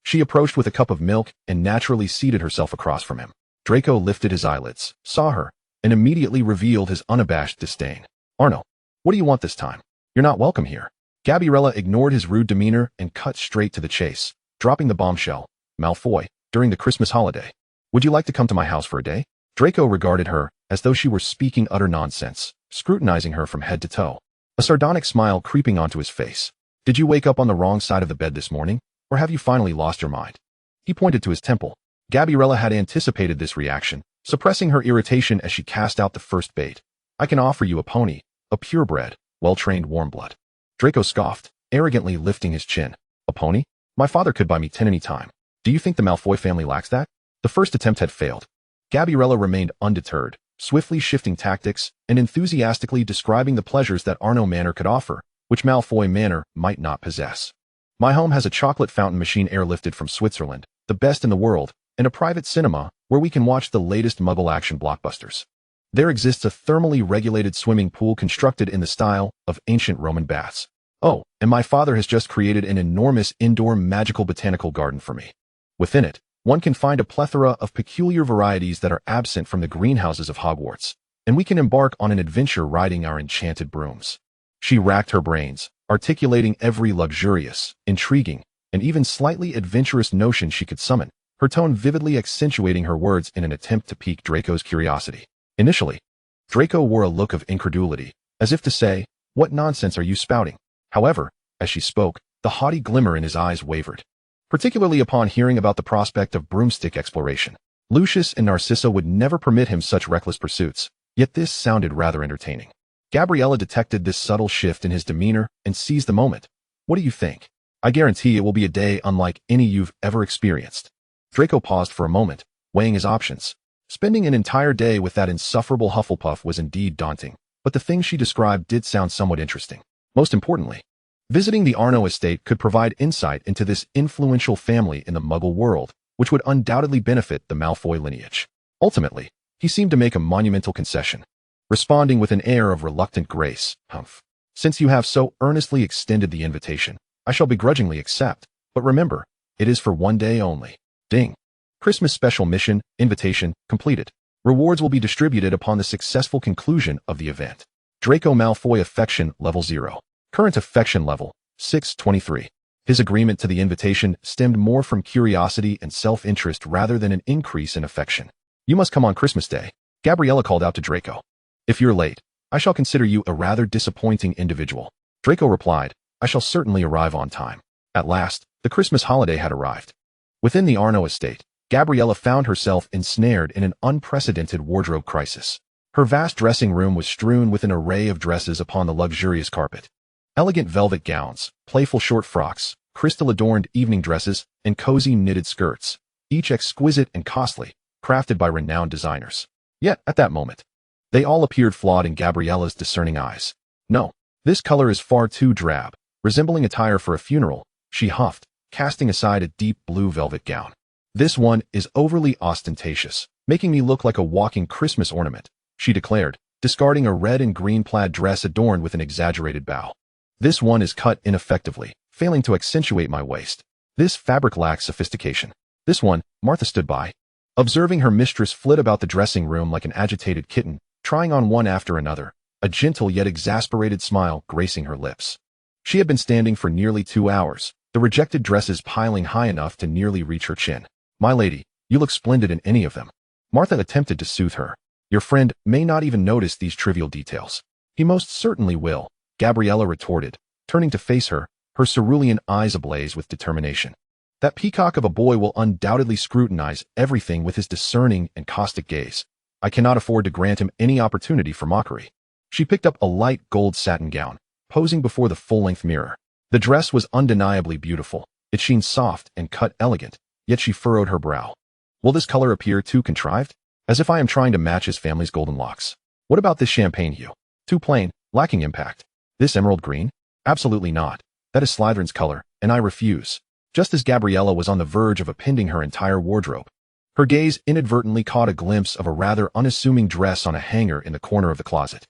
She approached with a cup of milk and naturally seated herself across from him. Draco lifted his eyelids, saw her, and immediately revealed his unabashed disdain. "Arnaud, what do you want this time? You're not welcome here." Gabriella ignored his rude demeanor and cut straight to the chase, dropping the bombshell. "Malfoy, during the Christmas holiday. Would you like to come to my house for a day?" Draco regarded her as though she were speaking utter nonsense, scrutinizing her from head to toe, a sardonic smile creeping onto his face. "Did you wake up on the wrong side of the bed this morning, or have you finally lost your mind?" He pointed to his temple. Gabriella had anticipated this reaction, suppressing her irritation as she cast out the first bait. "I can offer you a pony, a purebred, well-trained warmblood." Draco scoffed, arrogantly lifting his chin. "A pony? My father could buy me 10 any time. Do you think the Malfoy family lacks that?" The first attempt had failed. Gabriella remained undeterred, swiftly shifting tactics and enthusiastically describing the pleasures that Arnaud Manor could offer, which Malfoy Manor might not possess. "My home has a chocolate fountain machine airlifted from Switzerland, the best in the world, and a private cinema where we can watch the latest Muggle action blockbusters. There exists a thermally regulated swimming pool constructed in the style of ancient Roman baths. Oh, and my father has just created an enormous indoor magical botanical garden for me. Within it, one can find a plethora of peculiar varieties that are absent from the greenhouses of Hogwarts, and we can embark on an adventure riding our enchanted brooms." She racked her brains, articulating every luxurious, intriguing, and even slightly adventurous notion she could summon, her tone vividly accentuating her words in an attempt to pique Draco's curiosity. Initially, Draco wore a look of incredulity, as if to say, "What nonsense are you spouting?" However, as she spoke, the haughty glimmer in his eyes wavered, particularly upon hearing about the prospect of broomstick exploration. Lucius and Narcissa would never permit him such reckless pursuits, yet this sounded rather entertaining. Gabriella detected this subtle shift in his demeanor and seized the moment. "What do you think? I guarantee it will be a day unlike any you've ever experienced." Draco paused for a moment, weighing his options. Spending an entire day with that insufferable Hufflepuff was indeed daunting, but the things she described did sound somewhat interesting. Most importantly, visiting the Arnaud estate could provide insight into this influential family in the Muggle world, which would undoubtedly benefit the Malfoy lineage. Ultimately, he seemed to make a monumental concession, responding with an air of reluctant grace. "Humph. Since you have so earnestly extended the invitation, I shall begrudgingly accept, but remember, it is for one day only." Ding. Christmas special mission, invitation, completed. Rewards will be distributed upon the successful conclusion of the event. Draco Malfoy affection level 0. Current affection level, 623. His agreement to the invitation stemmed more from curiosity and self-interest rather than an increase in affection. "You must come on Christmas Day," Gabriella called out to Draco. "If you're late, I shall consider you a rather disappointing individual." Draco replied, "I shall certainly arrive on time." At last, the Christmas holiday had arrived. Within the Arnaud estate, Gabriella found herself ensnared in an unprecedented wardrobe crisis. Her vast dressing room was strewn with an array of dresses upon the luxurious carpet. Elegant velvet gowns, playful short frocks, crystal-adorned evening dresses, and cozy knitted skirts, each exquisite and costly, crafted by renowned designers. Yet, at that moment, they all appeared flawed in Gabriella's discerning eyes. "No, this color is far too drab, resembling attire for a funeral," she huffed, casting aside a deep blue velvet gown. "This one is overly ostentatious, making me look like a walking Christmas ornament," she declared, discarding a red and green plaid dress adorned with an exaggerated bow. This one is cut ineffectively, failing to accentuate my waist. This fabric lacks sophistication. This one, Martha stood by, observing her mistress flit about the dressing room like an agitated kitten, trying on one after another, a gentle yet exasperated smile gracing her lips. She had been standing for nearly 2 hours, the rejected dresses piling high enough to nearly reach her chin. My lady, you look splendid in any of them. Martha attempted to soothe her. Your friend may not even notice these trivial details. He most certainly will, Gabriella retorted, turning to face her, her cerulean eyes ablaze with determination. That peacock of a boy will undoubtedly scrutinize everything with his discerning and caustic gaze. I cannot afford to grant him any opportunity for mockery. She picked up a light gold satin gown, posing before the full-length mirror. The dress was undeniably beautiful, its sheen soft and cut elegant, yet she furrowed her brow. Will this color appear too contrived? As if I am trying to match his family's golden locks. What about this champagne hue? Too plain, lacking impact. This emerald green? Absolutely not. That is Slytherin's color, and I refuse. Just as Gabriella was on the verge of appending her entire wardrobe, her gaze inadvertently caught a glimpse of a rather unassuming dress on a hanger in the corner of the closet.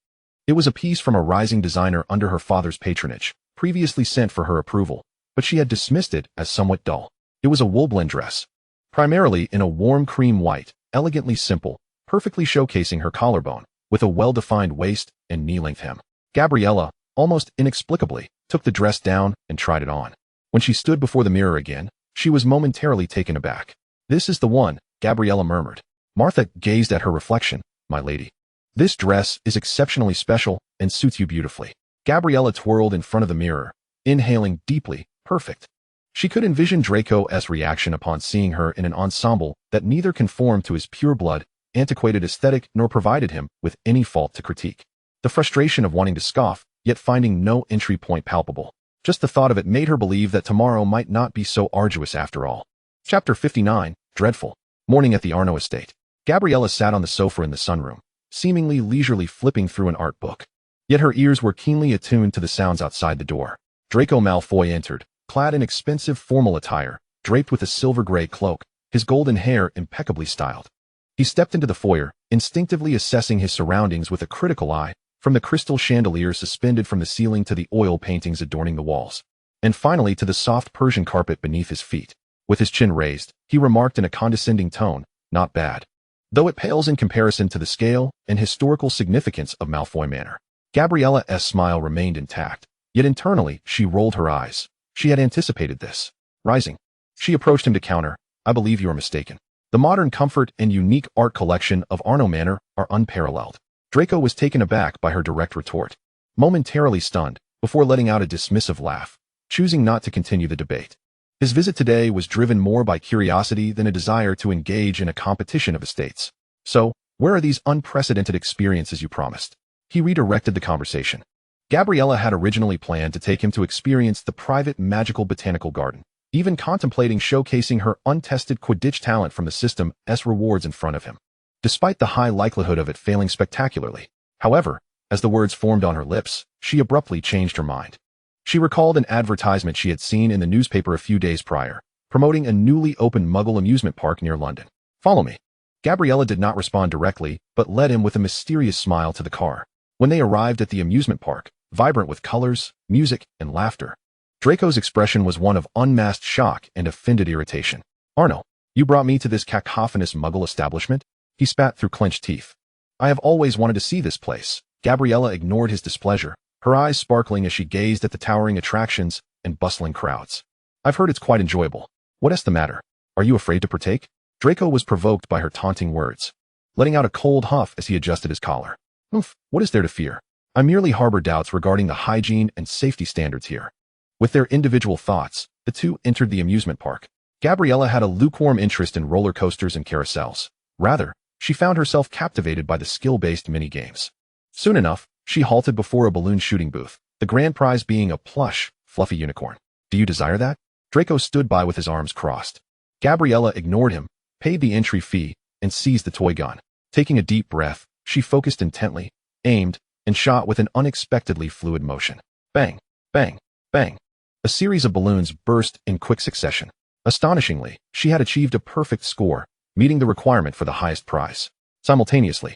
It was a piece from a rising designer under her father's patronage, previously sent for her approval, but she had dismissed it as somewhat dull. It was a wool-blend dress, primarily in a warm cream white, elegantly simple, perfectly showcasing her collarbone, with a well-defined waist and knee-length hem. Gabriella, almost inexplicably, took the dress down and tried it on. When she stood before the mirror again, she was momentarily taken aback. This is the one, Gabriella murmured. Martha gazed at her reflection. My lady. This dress is exceptionally special and suits you beautifully. Gabriella twirled in front of the mirror, inhaling deeply. Perfect. She could envision Draco's reaction upon seeing her in an ensemble that neither conformed to his pure-blood, antiquated aesthetic nor provided him with any fault to critique. The frustration of wanting to scoff, yet finding no entry point palpable. Just the thought of it made her believe that tomorrow might not be so arduous after all. Chapter 59, Dreadful. Morning at the Arnaud estate. Gabriella sat on the sofa in the sunroom, seemingly leisurely flipping through an art book. Yet her ears were keenly attuned to the sounds outside the door. Draco Malfoy entered, clad in expensive formal attire, draped with a silver-gray cloak, his golden hair impeccably styled. He stepped into the foyer, instinctively assessing his surroundings with a critical eye, from the crystal chandelier suspended from the ceiling to the oil paintings adorning the walls, and finally to the soft Persian carpet beneath his feet. With his chin raised, he remarked in a condescending tone, not bad. Though it pales in comparison to the scale and historical significance of Malfoy Manor. Gabriella's smile remained intact, yet internally she rolled her eyes. She had anticipated this. Rising, she approached him to counter, I believe you are mistaken. The modern comfort and unique art collection of Arnaud Manor are unparalleled. Draco was taken aback by her direct retort, momentarily stunned, before letting out a dismissive laugh, choosing not to continue the debate. His visit today was driven more by curiosity than a desire to engage in a competition of estates. So, where are these unprecedented experiences you promised? He redirected the conversation. Gabriella had originally planned to take him to experience the private magical botanical garden, even contemplating showcasing her untested Quidditch talent from the system's rewards in front of him, despite the high likelihood of it failing spectacularly. However, as the words formed on her lips, she abruptly changed her mind. She recalled an advertisement she had seen in the newspaper a few days prior, promoting a newly opened Muggle amusement park near London. Follow me. Gabriella did not respond directly, but led him with a mysterious smile to the car. When they arrived at the amusement park, vibrant with colors, music, and laughter, Draco's expression was one of unmasked shock and offended irritation. Arnaud, you brought me to this cacophonous Muggle establishment? He spat through clenched teeth. I have always wanted to see this place. Gabriella ignored his displeasure, her eyes sparkling as she gazed at the towering attractions and bustling crowds. I've heard it's quite enjoyable. What's the matter? Are you afraid to partake? Draco was provoked by her taunting words, letting out a cold huff as he adjusted his collar. What is there to fear? I merely harbor doubts regarding the hygiene and safety standards here. With their individual thoughts, the two entered the amusement park. Gabriella had a lukewarm interest in roller coasters and carousels. Rather, she found herself captivated by the skill-based mini-games. Soon enough, she halted before a balloon shooting booth, the grand prize being a plush, fluffy unicorn. Do you desire that? Draco stood by with his arms crossed. Gabriella ignored him, paid the entry fee, and seized the toy gun. Taking a deep breath, she focused intently, aimed, and shot with an unexpectedly fluid motion. Bang, bang, bang. A series of balloons burst in quick succession. Astonishingly, she had achieved a perfect score, meeting the requirement for the highest prize. Simultaneously,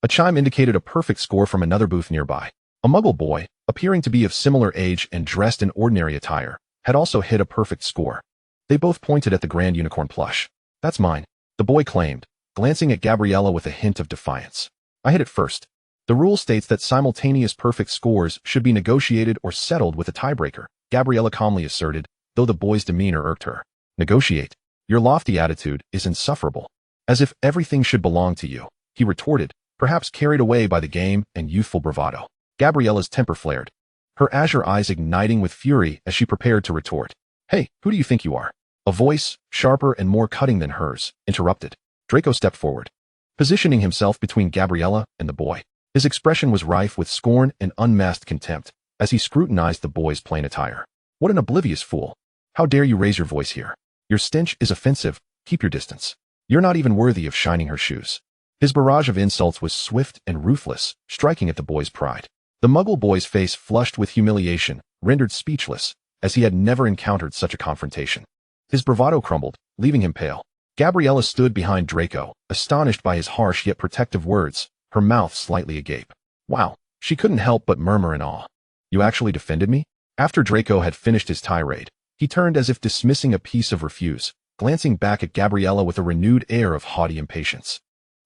a chime indicated a perfect score from another booth nearby. A Muggle boy, appearing to be of similar age and dressed in ordinary attire, had also hit a perfect score. They both pointed at the grand unicorn plush. "That's mine," the boy claimed, glancing at Gabriella with a hint of defiance. "I hit it first. The rule states that simultaneous perfect scores should be negotiated or settled with a tiebreaker," Gabriella calmly asserted, though the boy's demeanor irked her. "Negotiate? Your lofty attitude is insufferable. As if everything should belong to you," he retorted, perhaps carried away by the game and youthful bravado. Gabriella's temper flared, her azure eyes igniting with fury as she prepared to retort. "Hey, who do you think you are?" A voice, sharper and more cutting than hers, interrupted. Draco stepped forward, positioning himself between Gabriella and the boy. His expression was rife with scorn and unmasked contempt as he scrutinized the boy's plain attire. "What an oblivious fool. How dare you raise your voice here? Your stench is offensive. Keep your distance. You're not even worthy of shining her shoes." His barrage of insults was swift and ruthless, striking at the boy's pride. The Muggle boy's face flushed with humiliation, rendered speechless, as he had never encountered such a confrontation. His bravado crumbled, leaving him pale. Gabriella stood behind Draco, astonished by his harsh yet protective words, her mouth slightly agape. "Wow," she couldn't help but murmur in awe. "You actually defended me?" After Draco had finished his tirade, he turned as if dismissing a piece of refuse, glancing back at Gabriella with a renewed air of haughty impatience.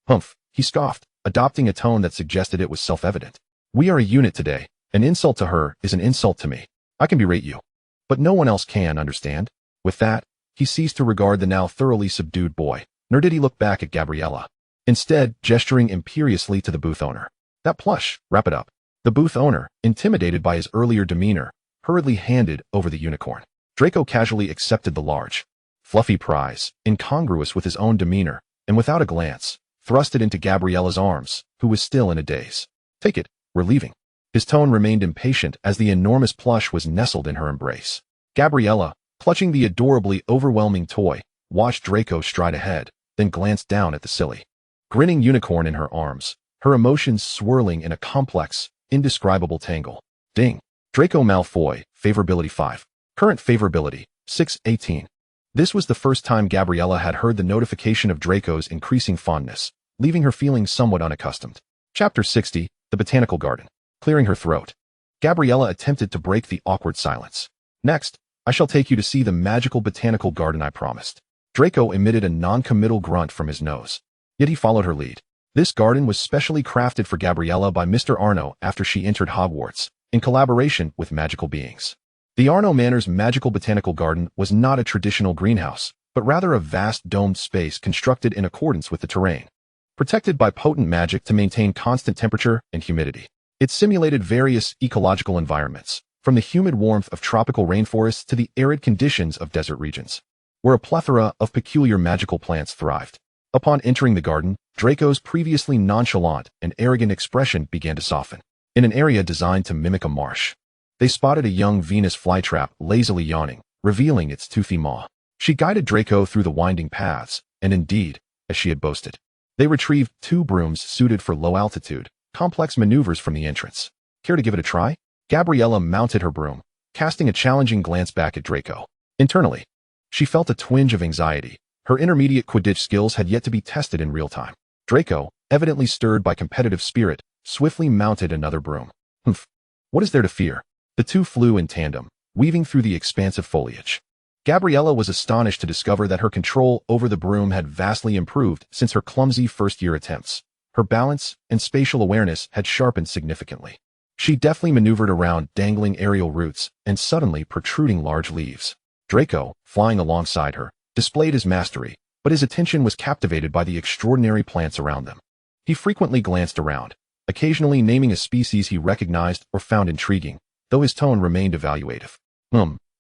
"Humph," he scoffed, adopting a tone that suggested it was self-evident. "We are a unit today. An insult to her is an insult to me. I can berate you, but no one else can, understand?" With that, he ceased to regard the now thoroughly subdued boy, nor did he look back at Gabriella, instead gesturing imperiously to the booth owner. "That plush, wrap it up." The booth owner, intimidated by his earlier demeanor, hurriedly handed over the unicorn. Draco casually accepted the large, fluffy prize, incongruous with his own demeanor, and without a glance, thrust it into Gabriella's arms, who was still in a daze. "Take it, we're leaving." His tone remained impatient as the enormous plush was nestled in her embrace. Gabriella, clutching the adorably overwhelming toy, watched Draco stride ahead, then glanced down at the silly, grinning unicorn in her arms, her emotions swirling in a complex, indescribable tangle. Ding. Draco Malfoy, favorability 5. Current favorability, 6/18. This was the first time Gabriella had heard the notification of Draco's increasing fondness, leaving her feeling somewhat unaccustomed. Chapter 60, The Botanical Garden. Clearing her throat, Gabriella attempted to break the awkward silence. "Next, I shall take you to see the magical botanical garden I promised." Draco emitted a non-committal grunt from his nose, yet he followed her lead. This garden was specially crafted for Gabriella by Mr. Arnaud after she entered Hogwarts, in collaboration with magical beings. The Arnaud Manor's magical botanical garden was not a traditional greenhouse, but rather a vast domed space constructed in accordance with the terrain, protected by potent magic to maintain constant temperature and humidity. It simulated various ecological environments, from the humid warmth of tropical rainforests to the arid conditions of desert regions, where a plethora of peculiar magical plants thrived. Upon entering the garden, Draco's previously nonchalant and arrogant expression began to soften. In an area designed to mimic a marsh, they spotted a young Venus flytrap lazily yawning, revealing its toothy maw. She guided Draco through the winding paths, and indeed, as she had boasted, they retrieved 2 brooms suited for low-altitude, complex maneuvers from the entrance. "Care to give it a try?" Gabriella mounted her broom, casting a challenging glance back at Draco. Internally, she felt a twinge of anxiety. Her intermediate Quidditch skills had yet to be tested in real time. Draco, evidently stirred by competitive spirit, swiftly mounted another broom. "Humph. What is there to fear?" The two flew in tandem, weaving through the expansive foliage. Gabriella was astonished to discover that her control over the broom had vastly improved since her clumsy first-year attempts. Her balance and spatial awareness had sharpened significantly. She deftly maneuvered around dangling aerial roots and suddenly protruding large leaves. Draco, flying alongside her, displayed his mastery, but his attention was captivated by the extraordinary plants around them. He frequently glanced around, occasionally naming a species he recognized or found intriguing, though his tone remained evaluative.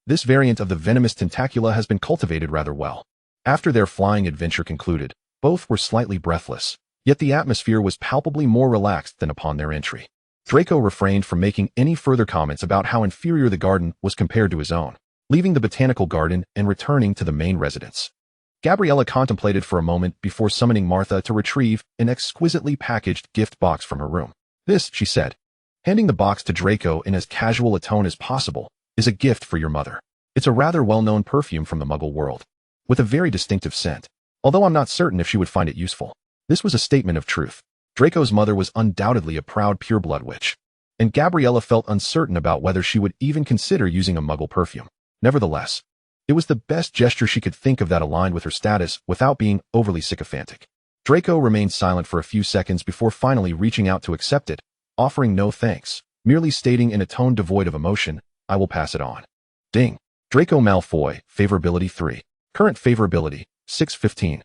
This variant of the venomous tentacula has been cultivated rather well." After their flying adventure concluded, both were slightly breathless, yet the atmosphere was palpably more relaxed than upon their entry. Draco refrained from making any further comments about how inferior the garden was compared to his own, leaving the botanical garden and returning to the main residence. Gabriella contemplated for a moment before summoning Martha to retrieve an exquisitely packaged gift box from her room. "This," she said, handing the box to Draco in as casual a tone as possible, "is a gift for your mother. It's a rather well-known perfume from the Muggle world, with a very distinctive scent, although I'm not certain if she would find it useful." This was a statement of truth. Draco's mother was undoubtedly a proud pureblood witch. and Gabriella felt uncertain about whether she would even consider using a Muggle perfume. Nevertheless, it was the best gesture she could think of that aligned with her status without being overly sycophantic. Draco remained silent for a few seconds before finally reaching out to accept it, offering no thanks, merely stating in a tone devoid of emotion, "I will pass it on." Ding. Draco Malfoy, favorability 3. Current favorability, 615.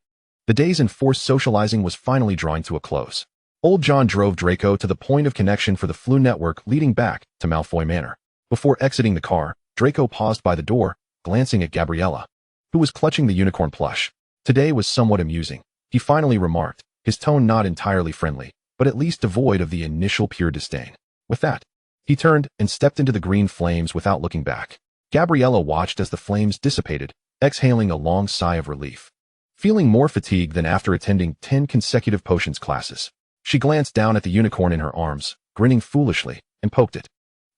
The day's enforced socializing was finally drawing to a close. Old John drove Draco to the point of connection for the Flu network leading back to Malfoy Manor. Before exiting the car, Draco paused by the door, glancing at Gabriella, who was clutching the unicorn plush. Today was somewhat amusing, he finally remarked, his tone not entirely friendly, but at least devoid of the initial pure disdain. With that, he turned and stepped into the green flames without looking back. Gabriella watched as the flames dissipated, exhaling a long sigh of relief. Feeling more fatigued than after attending 10 consecutive potions classes, she glanced down at the unicorn in her arms, grinning foolishly, and poked it.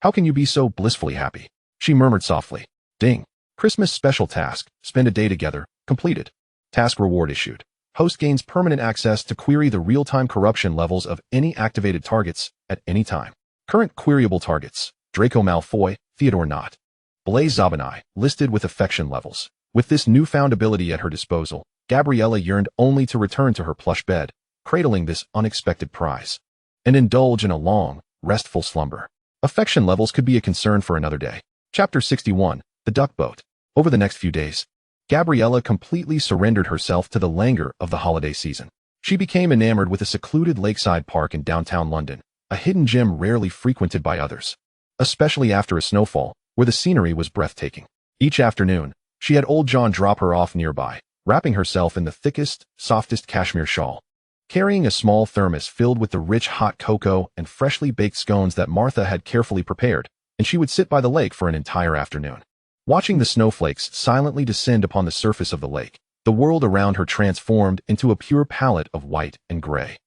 "How can you be so blissfully happy?" she murmured softly. Ding. Christmas special task, spend a day together, completed. Task reward issued. Host gains permanent access to query the real-time corruption levels of any activated targets at any time. Current queryable targets, Draco Malfoy, Theodore Nott. Blaise Zabinai, listed with affection levels. With this newfound ability at her disposal, Gabriella yearned only to return to her plush bed, cradling this unexpected prize, and indulge in a long, restful slumber. Affection levels could be a concern for another day. Chapter 61, The Duck Boat. Over the next few days, Gabriella completely surrendered herself to the languor of the holiday season. She became enamored with a secluded lakeside park in downtown London, a hidden gem rarely frequented by others, especially after a snowfall, where the scenery was breathtaking. Each afternoon, she had old John drop her off nearby, wrapping herself in the thickest, softest cashmere shawl. Carrying a small thermos filled with the rich hot cocoa and freshly baked scones that Martha had carefully prepared, and she would sit by the lake for an entire afternoon, watching the snowflakes silently descend upon the surface of the lake. The world around her transformed into a pure palette of white and gray,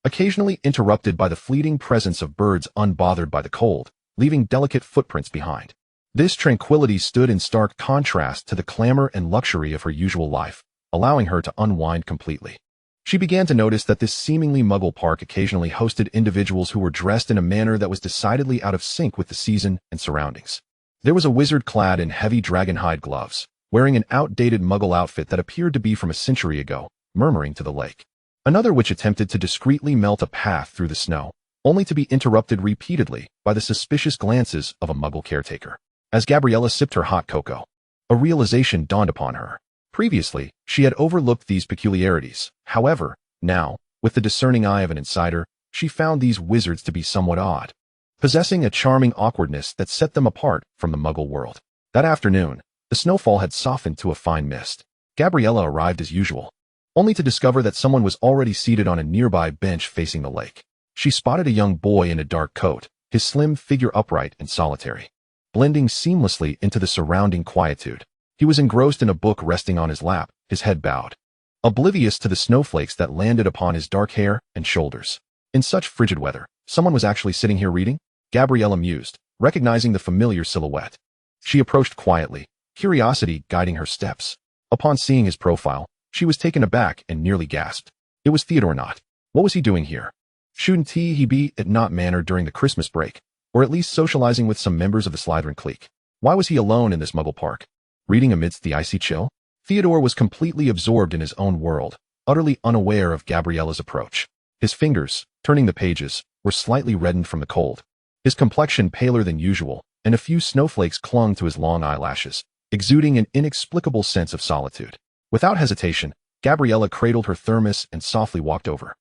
occasionally interrupted by the fleeting presence of birds unbothered by the cold, leaving delicate footprints behind. This tranquility stood in stark contrast to the clamor and luxury of her usual life, allowing her to unwind completely. She began to notice that this seemingly Muggle park occasionally hosted individuals who were dressed in a manner that was decidedly out of sync with the season and surroundings. There was a wizard clad in heavy dragonhide gloves, wearing an outdated Muggle outfit that appeared to be from a century ago, murmuring to the lake. Another which attempted to discreetly melt a path through the snow, only to be interrupted repeatedly by the suspicious glances of a Muggle caretaker. As Gabriella sipped her hot cocoa, a realization dawned upon her. Previously, she had overlooked these peculiarities. However, now, with the discerning eye of an insider, she found these wizards to be somewhat odd, possessing a charming awkwardness that set them apart from the Muggle world. That afternoon, the snowfall had softened to a fine mist. Gabriella arrived as usual, only to discover that someone was already seated on a nearby bench facing the lake. She spotted a young boy in a dark coat, his slim figure upright and solitary, blending seamlessly into the surrounding quietude. He was engrossed in a book resting on his lap, his head bowed, oblivious to the snowflakes that landed upon his dark hair and shoulders. In such frigid weather, someone was actually sitting here reading? Gabriella mused, recognizing the familiar silhouette. She approached quietly, curiosity guiding her steps. Upon seeing his profile, she was taken aback and nearly gasped. It was Theodore Nott. What was he doing here? Shouldn't he be at Nott Manor during the Christmas break, or at least socializing with some members of the Slytherin clique? Why was he alone in this Muggle park, reading amidst the icy chill? Theodore was completely absorbed in his own world, utterly unaware of Gabriella's approach. His fingers, turning the pages, were slightly reddened from the cold, his complexion paler than usual, and a few snowflakes clung to his long eyelashes, exuding an inexplicable sense of solitude. Without hesitation, Gabriella cradled her thermos and softly walked over,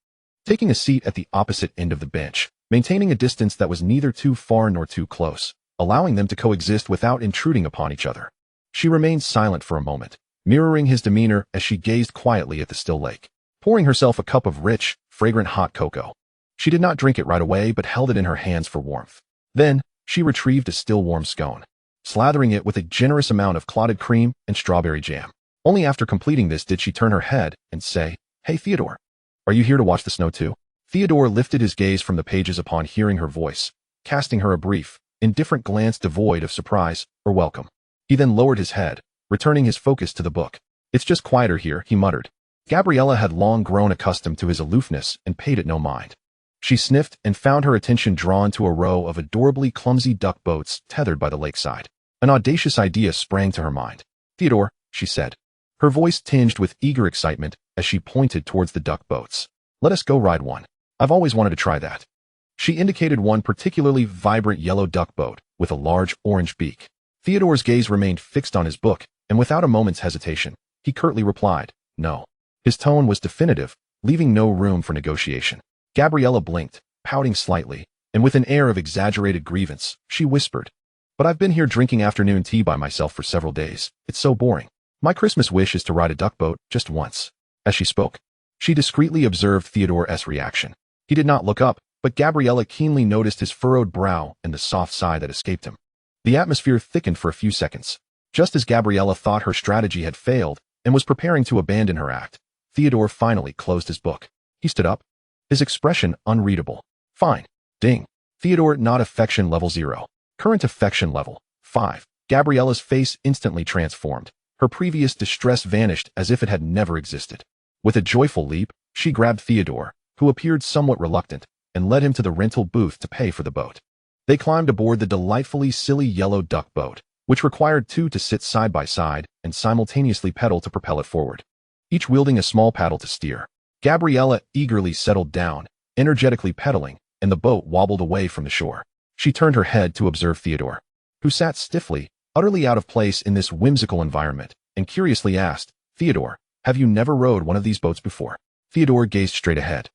taking a seat at the opposite end of the bench, maintaining a distance that was neither too far nor too close, allowing them to coexist without intruding upon each other. She remained silent for a moment, mirroring his demeanor as she gazed quietly at the still lake, pouring herself a cup of rich, fragrant hot cocoa. She did not drink it right away but held it in her hands for warmth. Then, she retrieved a still warm scone, slathering it with a generous amount of clotted cream and strawberry jam. Only after completing this did she turn her head and say, "Hey Theodore, are you here to watch the snow too?" Theodore lifted his gaze from the pages upon hearing her voice, casting her a brief, indifferent glance devoid of surprise or welcome. He then lowered his head, returning his focus to the book. "It's just quieter here," he muttered. Gabriella had long grown accustomed to his aloofness and paid it no mind. She sniffed and found her attention drawn to a row of adorably clumsy duck boats tethered by the lakeside. An audacious idea sprang to her mind. "Theodore," she said, her voice tinged with eager excitement as she pointed towards the duck boats. "Let us go ride one. I've always wanted to try that." She indicated one particularly vibrant yellow duck boat with a large orange beak. Theodore's gaze remained fixed on his book, and without a moment's hesitation, he curtly replied, "No." His tone was definitive, leaving no room for negotiation. Gabriella blinked, pouting slightly, and with an air of exaggerated grievance, she whispered, "But I've been here drinking afternoon tea by myself for several days. It's so boring. My Christmas wish is to ride a duck boat just once." As she spoke, she discreetly observed Theodore's reaction. He did not look up, but Gabriella keenly noticed his furrowed brow and the soft sigh that escaped him. The atmosphere thickened for a few seconds. Just as Gabriella thought her strategy had failed and was preparing to abandon her act, Theodore finally closed his book. He stood up, his expression unreadable. "Fine. Ding." Theodore, not affection level 0. Current affection level 5. Gabriella's face instantly transformed. Her previous distress vanished as if it had never existed. With a joyful leap, she grabbed Theodore, who appeared somewhat reluctant, and led him to the rental booth to pay for the boat. They climbed aboard the delightfully silly yellow duck boat, which required two to sit side by side and simultaneously pedal to propel it forward, each wielding a small paddle to steer. Gabriella eagerly settled down, energetically pedaling, and the boat wobbled away from the shore. She turned her head to observe Theodore, who sat stiffly, utterly out of place in this whimsical environment, and curiously asked, "Theodore, have you never rowed one of these boats before?" Theodore gazed straight ahead,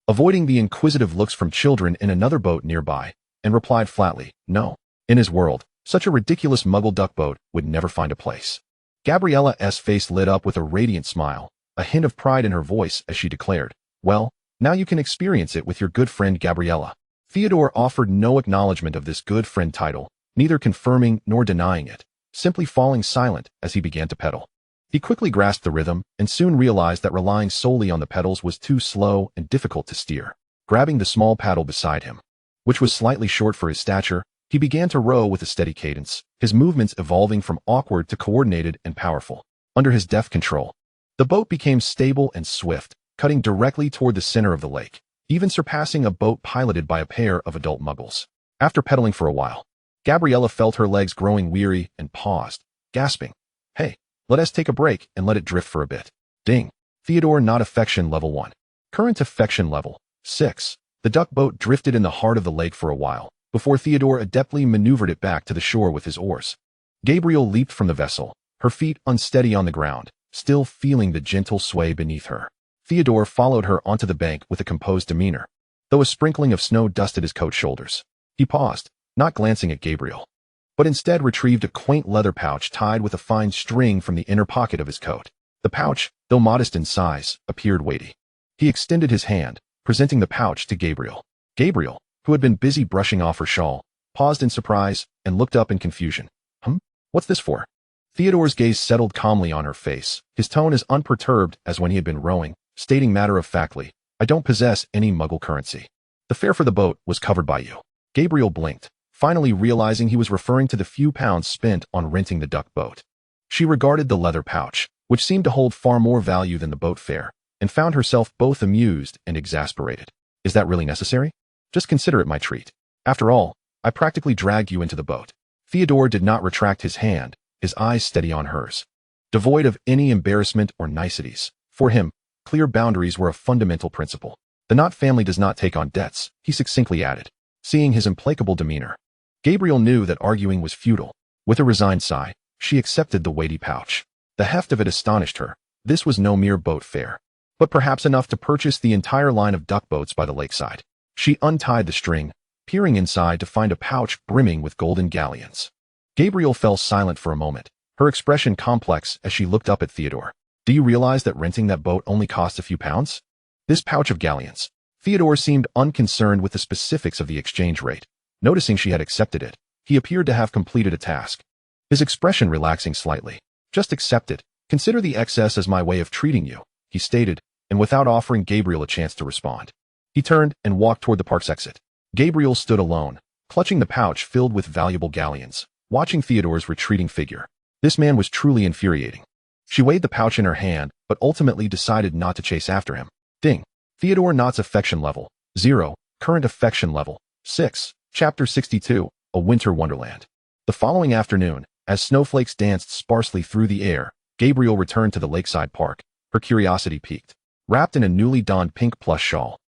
avoiding the inquisitive looks from children in another boat nearby, and replied flatly, "No." In his world, such a ridiculous Muggle duck boat would never find a place. Gabriella's face lit up with a radiant smile, a hint of pride in her voice as she declared, "Well, now you can experience it with your good friend Gabriella." Theodore offered no acknowledgement of this good friend title, neither confirming nor denying it, simply falling silent as he began to pedal. He quickly grasped the rhythm and soon realized that relying solely on the pedals was too slow and difficult to steer. Grabbing the small paddle beside him, which was slightly short for his stature, he began to row with a steady cadence, his movements evolving from awkward to coordinated and powerful. Under his deft control, the boat became stable and swift, cutting directly toward the center of the lake, even surpassing a boat piloted by a pair of adult Muggles. After pedaling for a while, Gabriella felt her legs growing weary and paused, gasping, "Hey, let us take a break and let it drift for a bit." Ding. Theodore, not affection level 1. Current affection level 6. The duck boat drifted in the heart of the lake for a while, before Theodore adeptly maneuvered it back to the shore with his oars. Gabrielle leaped from the vessel, her feet unsteady on the ground, still feeling the gentle sway beneath her. Theodore followed her onto the bank with a composed demeanor, though a sprinkling of snow dusted his coat shoulders. He paused, not glancing at Gabrielle, but instead retrieved a quaint leather pouch tied with a fine string from the inner pocket of his coat. The pouch, though modest in size, appeared weighty. He extended his hand, presenting the pouch to Gabrielle. Gabrielle, who had been busy brushing off her shawl, paused in surprise and looked up in confusion. What's this for?" Theodore's gaze settled calmly on her face, his tone as unperturbed as when he had been rowing, stating matter-of-factly, "I don't possess any Muggle currency. The fare for the boat was covered by you." Gabrielle blinked, finally realizing he was referring to the few pounds spent on renting the duck boat. She regarded the leather pouch, which seemed to hold far more value than the boat fare, and found herself both amused and exasperated. "Is that really necessary? Just consider it my treat. After all, I practically dragged you into the boat." Theodore did not retract his hand, his eyes steady on hers. Devoid of any embarrassment or niceties, for him, clear boundaries were a fundamental principle. "The Knot family does not take on debts," he succinctly added, seeing his implacable demeanor. Gabrielle knew that arguing was futile. With a resigned sigh, she accepted the weighty pouch. The heft of it astonished her. This was no mere boat fare, but perhaps enough to purchase the entire line of duck boats by the lakeside. She untied the string, peering inside to find a pouch brimming with golden galleons. Gabrielle fell silent for a moment, her expression complex as she looked up at Theodore. "Do you realize that renting that boat only costs a few pounds?" This pouch of galleons. Theodore seemed unconcerned with the specifics of the exchange rate. Noticing she had accepted it, he appeared to have completed a task, his expression relaxing slightly. "Just accept it. Consider the excess as my way of treating you," he stated, and without offering Gabrielle a chance to respond, he turned and walked toward the park's exit. Gabrielle stood alone, clutching the pouch filled with valuable galleons, watching Theodore's retreating figure. This man was truly infuriating. She weighed the pouch in her hand, but ultimately decided not to chase after him. Ding. Theodore Knott's affection level 0. current affection level, 6, Chapter 62, A Winter Wonderland. The following afternoon, as snowflakes danced sparsely through the air, Gabrielle returned to the lakeside park, her curiosity piqued. Wrapped in a newly donned pink plush shawl,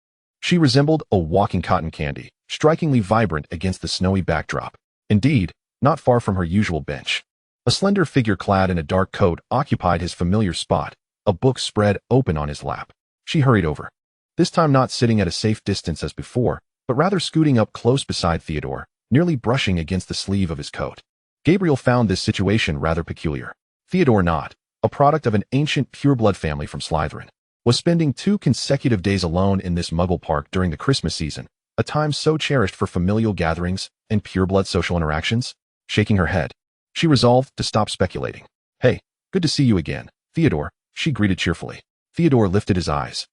she resembled a walking cotton candy, strikingly vibrant against the snowy backdrop. Indeed, not far from her usual bench, a slender figure clad in a dark coat occupied his familiar spot, a book spread open on his lap. She hurried over, this time not sitting at a safe distance as before, but rather scooting up close beside Theodore, nearly brushing against the sleeve of his coat. Gabrielle found this situation rather peculiar. Theodore Knott, a product of an ancient pureblood family from Slytherin, was spending 2 consecutive days alone in this Muggle park during the Christmas season, a time so cherished for familial gatherings and pureblood social interactions. Shaking her head, she resolved to stop speculating. "Hey, good to see you again, Theodore," she greeted cheerfully. Theodore lifted his eyes,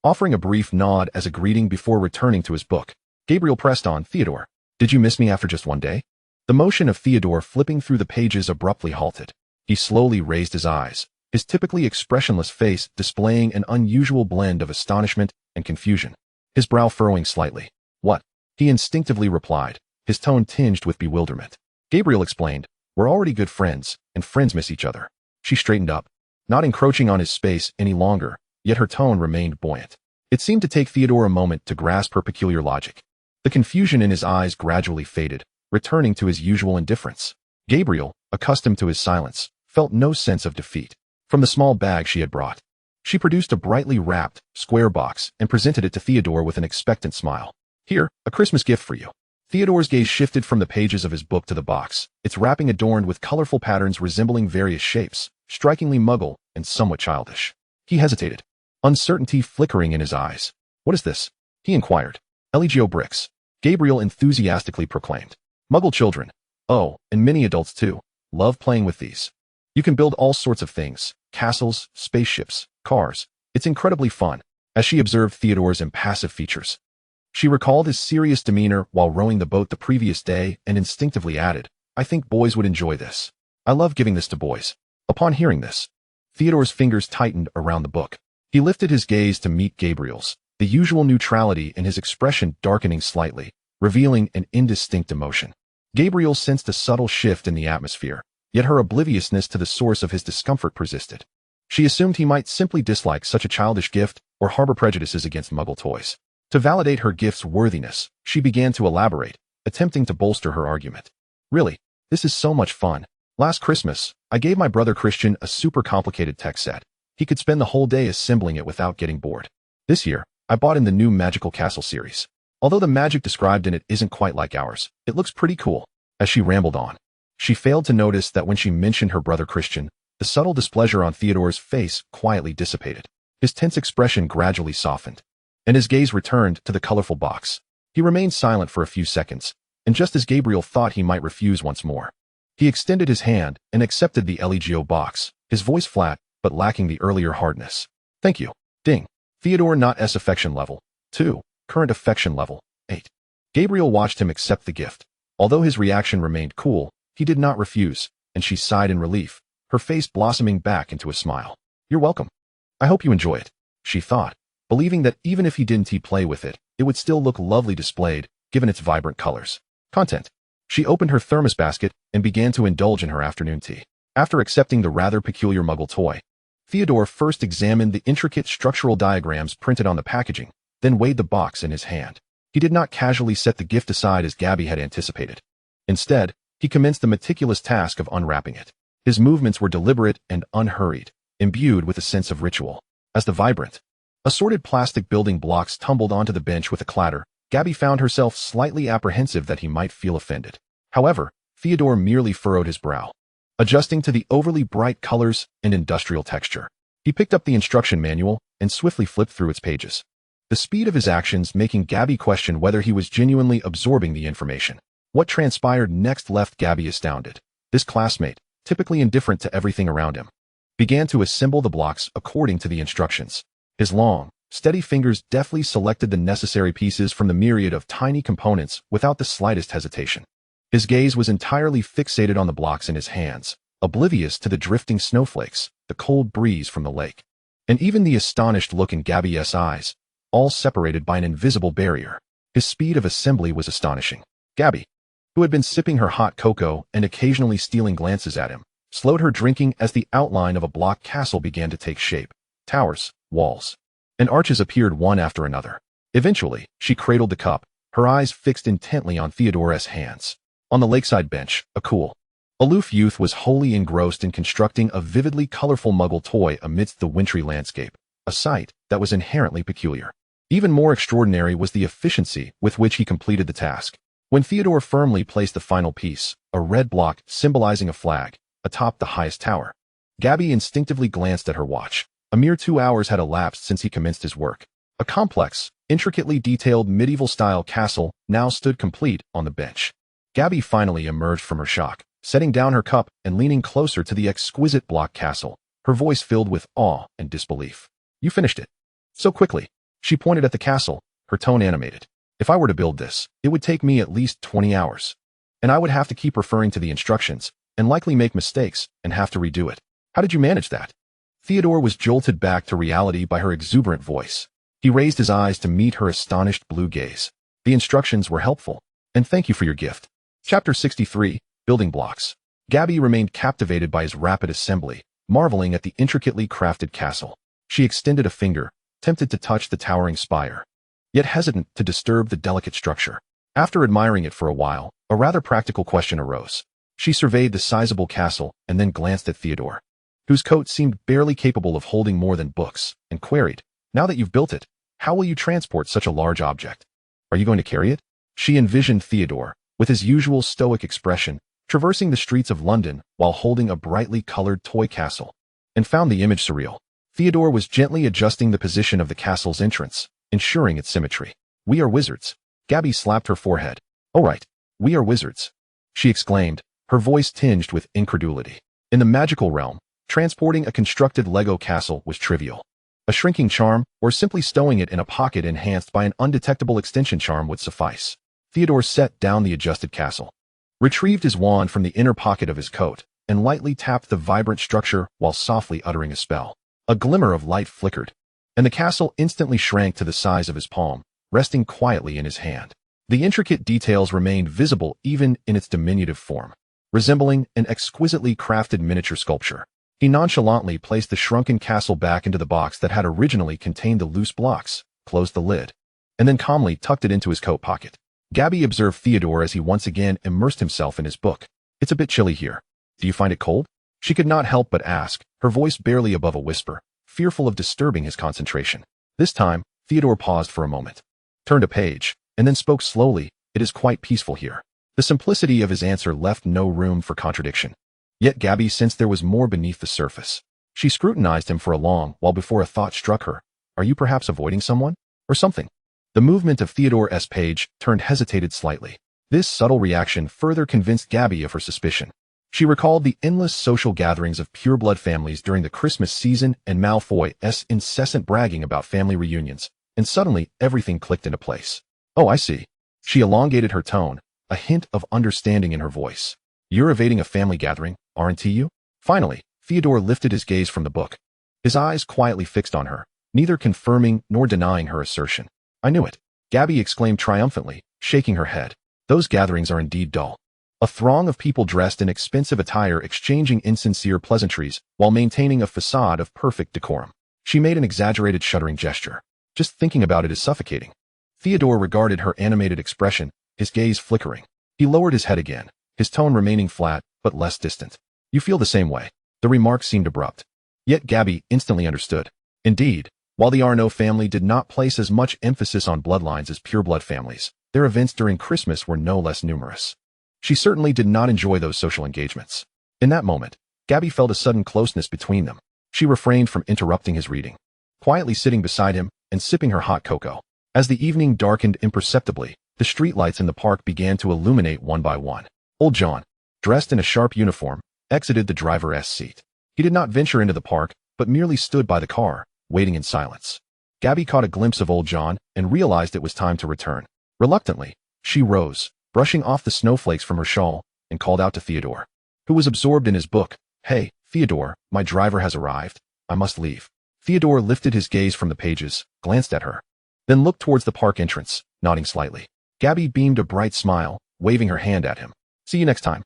offering a brief nod as a greeting before returning to his book. Gabrielle pressed on, "Theodore, did you miss me after just one day?" The motion of Theodore flipping through the pages abruptly halted. He slowly raised his eyes, his typically expressionless face displaying an unusual blend of astonishment and confusion, his brow furrowing slightly. "What?" he instinctively replied, his tone tinged with bewilderment. Gabrielle explained, "We're already good friends, and friends miss each other." She straightened up, not encroaching on his space any longer, yet her tone remained buoyant. It seemed to take Theodore a moment to grasp her peculiar logic. The confusion in his eyes gradually faded, returning to his usual indifference. Gabrielle, accustomed to his silence, felt no sense of defeat. From the small bag she had brought, she produced a brightly wrapped, square box and presented it to Theodore with an expectant smile. "Here, a Christmas gift for you." Theodore's gaze shifted from the pages of his book to the box, its wrapping adorned with colorful patterns resembling various shapes, strikingly Muggle and somewhat childish. He hesitated, uncertainty flickering in his eyes. "What is this?" he inquired. "LEGO bricks," Gabrielle enthusiastically proclaimed. "Muggle children, oh, and many adults too, love playing with these. You can build all sorts of things, castles, spaceships, cars. It's incredibly fun." As she observed Theodore's impassive features, she recalled his serious demeanor while rowing the boat the previous day and instinctively added, "I think boys would enjoy this. I love giving this to boys." Upon hearing this, Theodore's fingers tightened around the book. He lifted his gaze to meet Gabrielle's, the usual neutrality in his expression darkening slightly, revealing an indistinct emotion. Gabrielle sensed a subtle shift in the atmosphere, yet her obliviousness to the source of his discomfort persisted. She assumed he might simply dislike such a childish gift or harbor prejudices against Muggle toys. To validate her gift's worthiness, she began to elaborate, attempting to bolster her argument. "Really, this is so much fun. Last Christmas, I gave my brother Christian a super complicated tech set. He could spend the whole day assembling it without getting bored. This year, I bought in the new Magical Castle series. Although the magic described in it isn't quite like ours, it looks pretty cool." As she rambled on, she failed to notice that when she mentioned her brother Christian, the subtle displeasure on Theodore's face quietly dissipated. His tense expression gradually softened, and his gaze returned to the colorful box. He remained silent for a few seconds, and just as Gabrielle thought he might refuse once more, he extended his hand and accepted the LEGO box, his voice flat but lacking the earlier hardness. "Thank you." Ding. Theodore Knott's affection level, 2, current affection level, 8. Gabrielle watched him accept the gift. Although his reaction remained cool, he did not refuse, and she sighed in relief, her face blossoming back into a smile. "You're welcome. I hope you enjoy it," she thought, believing that even if he didn't play with it, it would still look lovely displayed, given its vibrant colors. Content. She opened her thermos basket and began to indulge in her afternoon tea. After accepting the rather peculiar Muggle toy, Theodore first examined the intricate structural diagrams printed on the packaging, then weighed the box in his hand. He did not casually set the gift aside as Gabby had anticipated. Instead, he commenced the meticulous task of unwrapping it. His movements were deliberate and unhurried, imbued with a sense of ritual. As the vibrant, assorted plastic building blocks tumbled onto the bench with a clatter, Gabby found herself slightly apprehensive that he might feel offended. However, Theodore merely furrowed his brow, adjusting to the overly bright colors and industrial texture. He picked up the instruction manual and swiftly flipped through its pages, the speed of his actions making Gabby question whether he was genuinely absorbing the information. What transpired next left Gabby astounded. This classmate, typically indifferent to everything around him, began to assemble the blocks according to the instructions. His long, steady fingers deftly selected the necessary pieces from the myriad of tiny components without the slightest hesitation. His gaze was entirely fixated on the blocks in his hands, oblivious to the drifting snowflakes, the cold breeze from the lake, and even the astonished look in Gabby's eyes, all separated by an invisible barrier. His speed of assembly was astonishing. Gabby, who had been sipping her hot cocoa and occasionally stealing glances at him, slowed her drinking as the outline of a block castle began to take shape. Towers, walls, and arches appeared one after another. Eventually, she cradled the cup, her eyes fixed intently on Theodore's hands. On the lakeside bench, a cool, aloof youth was wholly engrossed in constructing a vividly colorful Muggle toy amidst the wintry landscape, a sight that was inherently peculiar. Even more extraordinary was the efficiency with which he completed the task. When Theodore firmly placed the final piece, a red block symbolizing a flag, atop the highest tower, Gabby instinctively glanced at her watch. A mere 2 hours had elapsed since he commenced his work. A complex, intricately detailed medieval-style castle now stood complete on the bench. Gabby finally emerged from her shock, setting down her cup and leaning closer to the exquisite block castle, her voice filled with awe and disbelief. "You finished it so quickly." She pointed at the castle, her tone animated. "If I were to build this, it would take me at least 20 hours. And I would have to keep referring to the instructions, and likely make mistakes, and have to redo it. How did you manage that?" Theodore was jolted back to reality by her exuberant voice. He raised his eyes to meet her astonished blue gaze. "The instructions were helpful, and thank you for your gift." Chapter 63, Building Blocks. Gabby remained captivated by his rapid assembly, marveling at the intricately crafted castle. She extended a finger, tempted to touch the towering spire, yet hesitant to disturb the delicate structure. After admiring it for a while, a rather practical question arose. She surveyed the sizable castle and then glanced at Theodore, whose coat seemed barely capable of holding more than books, and queried, "Now that you've built it, how will you transport such a large object? Are you going to carry it?" She envisioned Theodore, with his usual stoic expression, traversing the streets of London while holding a brightly colored toy castle, and found the image surreal. Theodore was gently adjusting the position of the castle's entrance, ensuring its symmetry. "We are wizards." Gabby slapped her forehead. "Oh right, we are wizards," she exclaimed, her voice tinged with incredulity. In the magical realm, transporting a constructed Lego castle was trivial. A shrinking charm, or simply stowing it in a pocket enhanced by an undetectable extension charm would suffice. Theodore set down the adjusted castle, retrieved his wand from the inner pocket of his coat, and lightly tapped the vibrant structure while softly uttering a spell. A glimmer of light flickered, and the castle instantly shrank to the size of his palm, resting quietly in his hand. The intricate details remained visible even in its diminutive form, resembling an exquisitely crafted miniature sculpture. He nonchalantly placed the shrunken castle back into the box that had originally contained the loose blocks, closed the lid, and then calmly tucked it into his coat pocket. Gabby observed Theodore as he once again immersed himself in his book. "It's a bit chilly here. Do you find it cold?" She could not help but ask, her voice barely above a whisper, fearful of disturbing his concentration. This time, Theodore paused for a moment, turned a page, and then spoke slowly. "It is quite peaceful here." The simplicity of his answer left no room for contradiction. Yet Gabby sensed there was more beneath the surface. She scrutinized him for a long while before a thought struck her. "Are you perhaps avoiding someone? Or something?" The movement of Theodore's page hesitated slightly. This subtle reaction further convinced Gabby of her suspicion. She recalled the endless social gatherings of pureblood families during the Christmas season and Malfoy's incessant bragging about family reunions, and suddenly everything clicked into place. "Oh, I see." She elongated her tone, a hint of understanding in her voice. "You're evading a family gathering, aren't you?" Finally, Theodore lifted his gaze from the book, his eyes quietly fixed on her, neither confirming nor denying her assertion. "I knew it," Gabby exclaimed triumphantly, shaking her head. "Those gatherings are indeed dull. A throng of people dressed in expensive attire exchanging insincere pleasantries while maintaining a facade of perfect decorum." She made an exaggerated shuddering gesture. "Just thinking about it is suffocating." Theodore regarded her animated expression, his gaze flickering. He lowered his head again, his tone remaining flat but less distant. "You feel the same way." The remark seemed abrupt. Yet Gabby instantly understood. Indeed, while the Arnaud family did not place as much emphasis on bloodlines as pureblood families, their events during Christmas were no less numerous. She certainly did not enjoy those social engagements. In that moment, Gabby felt a sudden closeness between them. She refrained from interrupting his reading, quietly sitting beside him and sipping her hot cocoa. As the evening darkened imperceptibly, the streetlights in the park began to illuminate one by one. Old John, dressed in a sharp uniform, exited the driver's seat. He did not venture into the park, but merely stood by the car, waiting in silence. Gabby caught a glimpse of old John and realized it was time to return. Reluctantly, she rose, brushing off the snowflakes from her shawl, and called out to Theodore, who was absorbed in his book. "Hey, Theodore, my driver has arrived. I must leave." Theodore lifted his gaze from the pages, glanced at her, then looked towards the park entrance, nodding slightly. Gabby beamed a bright smile, waving her hand at him. See you next time.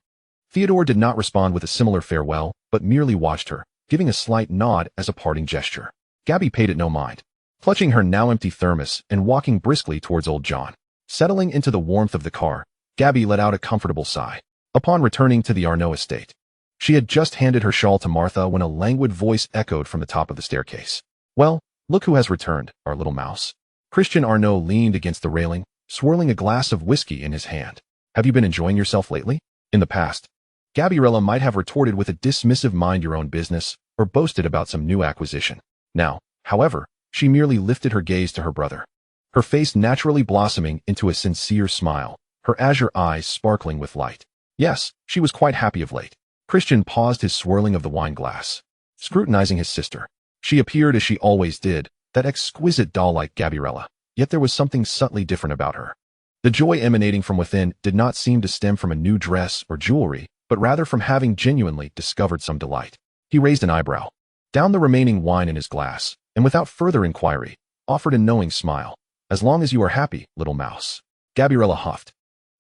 Theodore did not respond with a similar farewell, but merely watched her, giving a slight nod as a parting gesture. Gabby paid it no mind, clutching her now empty thermos and walking briskly towards old John. Settling into the warmth of the car, Gabby let out a comfortable sigh. Upon returning to the Arnaud estate, she had just handed her shawl to Martha when a languid voice echoed from the top of the staircase. Well, look who has returned, our little mouse. Christian Arnaud leaned against the railing, swirling a glass of whiskey in his hand. Have you been enjoying yourself lately? In the past, Gabriella might have retorted with a dismissive mind your own business, or boasted about some new acquisition. Now, however, she merely lifted her gaze to her brother, her face naturally blossoming into a sincere smile, her azure eyes sparkling with light. Yes, she was quite happy of late. Christian paused his swirling of the wine glass, scrutinizing his sister. She appeared as she always did, that exquisite doll-like Gabriella, yet there was something subtly different about her. The joy emanating from within did not seem to stem from a new dress or jewelry, but rather from having genuinely discovered some delight. He raised an eyebrow, downed the remaining wine in his glass, and without further inquiry, offered a knowing smile. As long as you are happy, little mouse. Gabriella huffed,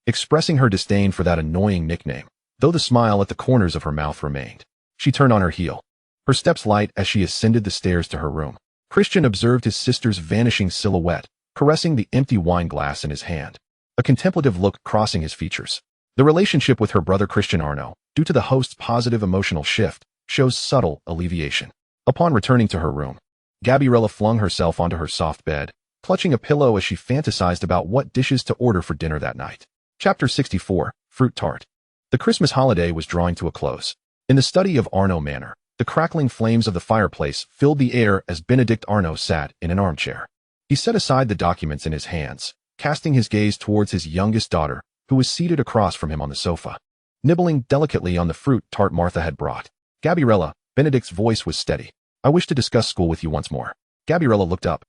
expressing her disdain for that annoying nickname, though the smile at the corners of her mouth remained. She turned on her heel, her steps light as she ascended the stairs to her room. Christian observed his sister's vanishing silhouette, caressing the empty wine glass in his hand, a contemplative look crossing his features. The relationship with her brother Christian Arnaud, due to the host's positive emotional shift, shows subtle alleviation. Upon returning to her room, Gabriella flung herself onto her soft bed, clutching a pillow as she fantasized about what dishes to order for dinner that night. Chapter 64, Fruit Tart. The Christmas holiday was drawing to a close. In the study of Arnaud Manor, the crackling flames of the fireplace filled the air as Benedict Arnaud sat in an armchair. He set aside the documents in his hands, casting his gaze towards his youngest daughter, who was seated across from him on the sofa, nibbling delicately on the fruit tart Martha had brought. Gabriella, Benedict's voice was steady. I wish to discuss school with you once more. Gabriella looked up,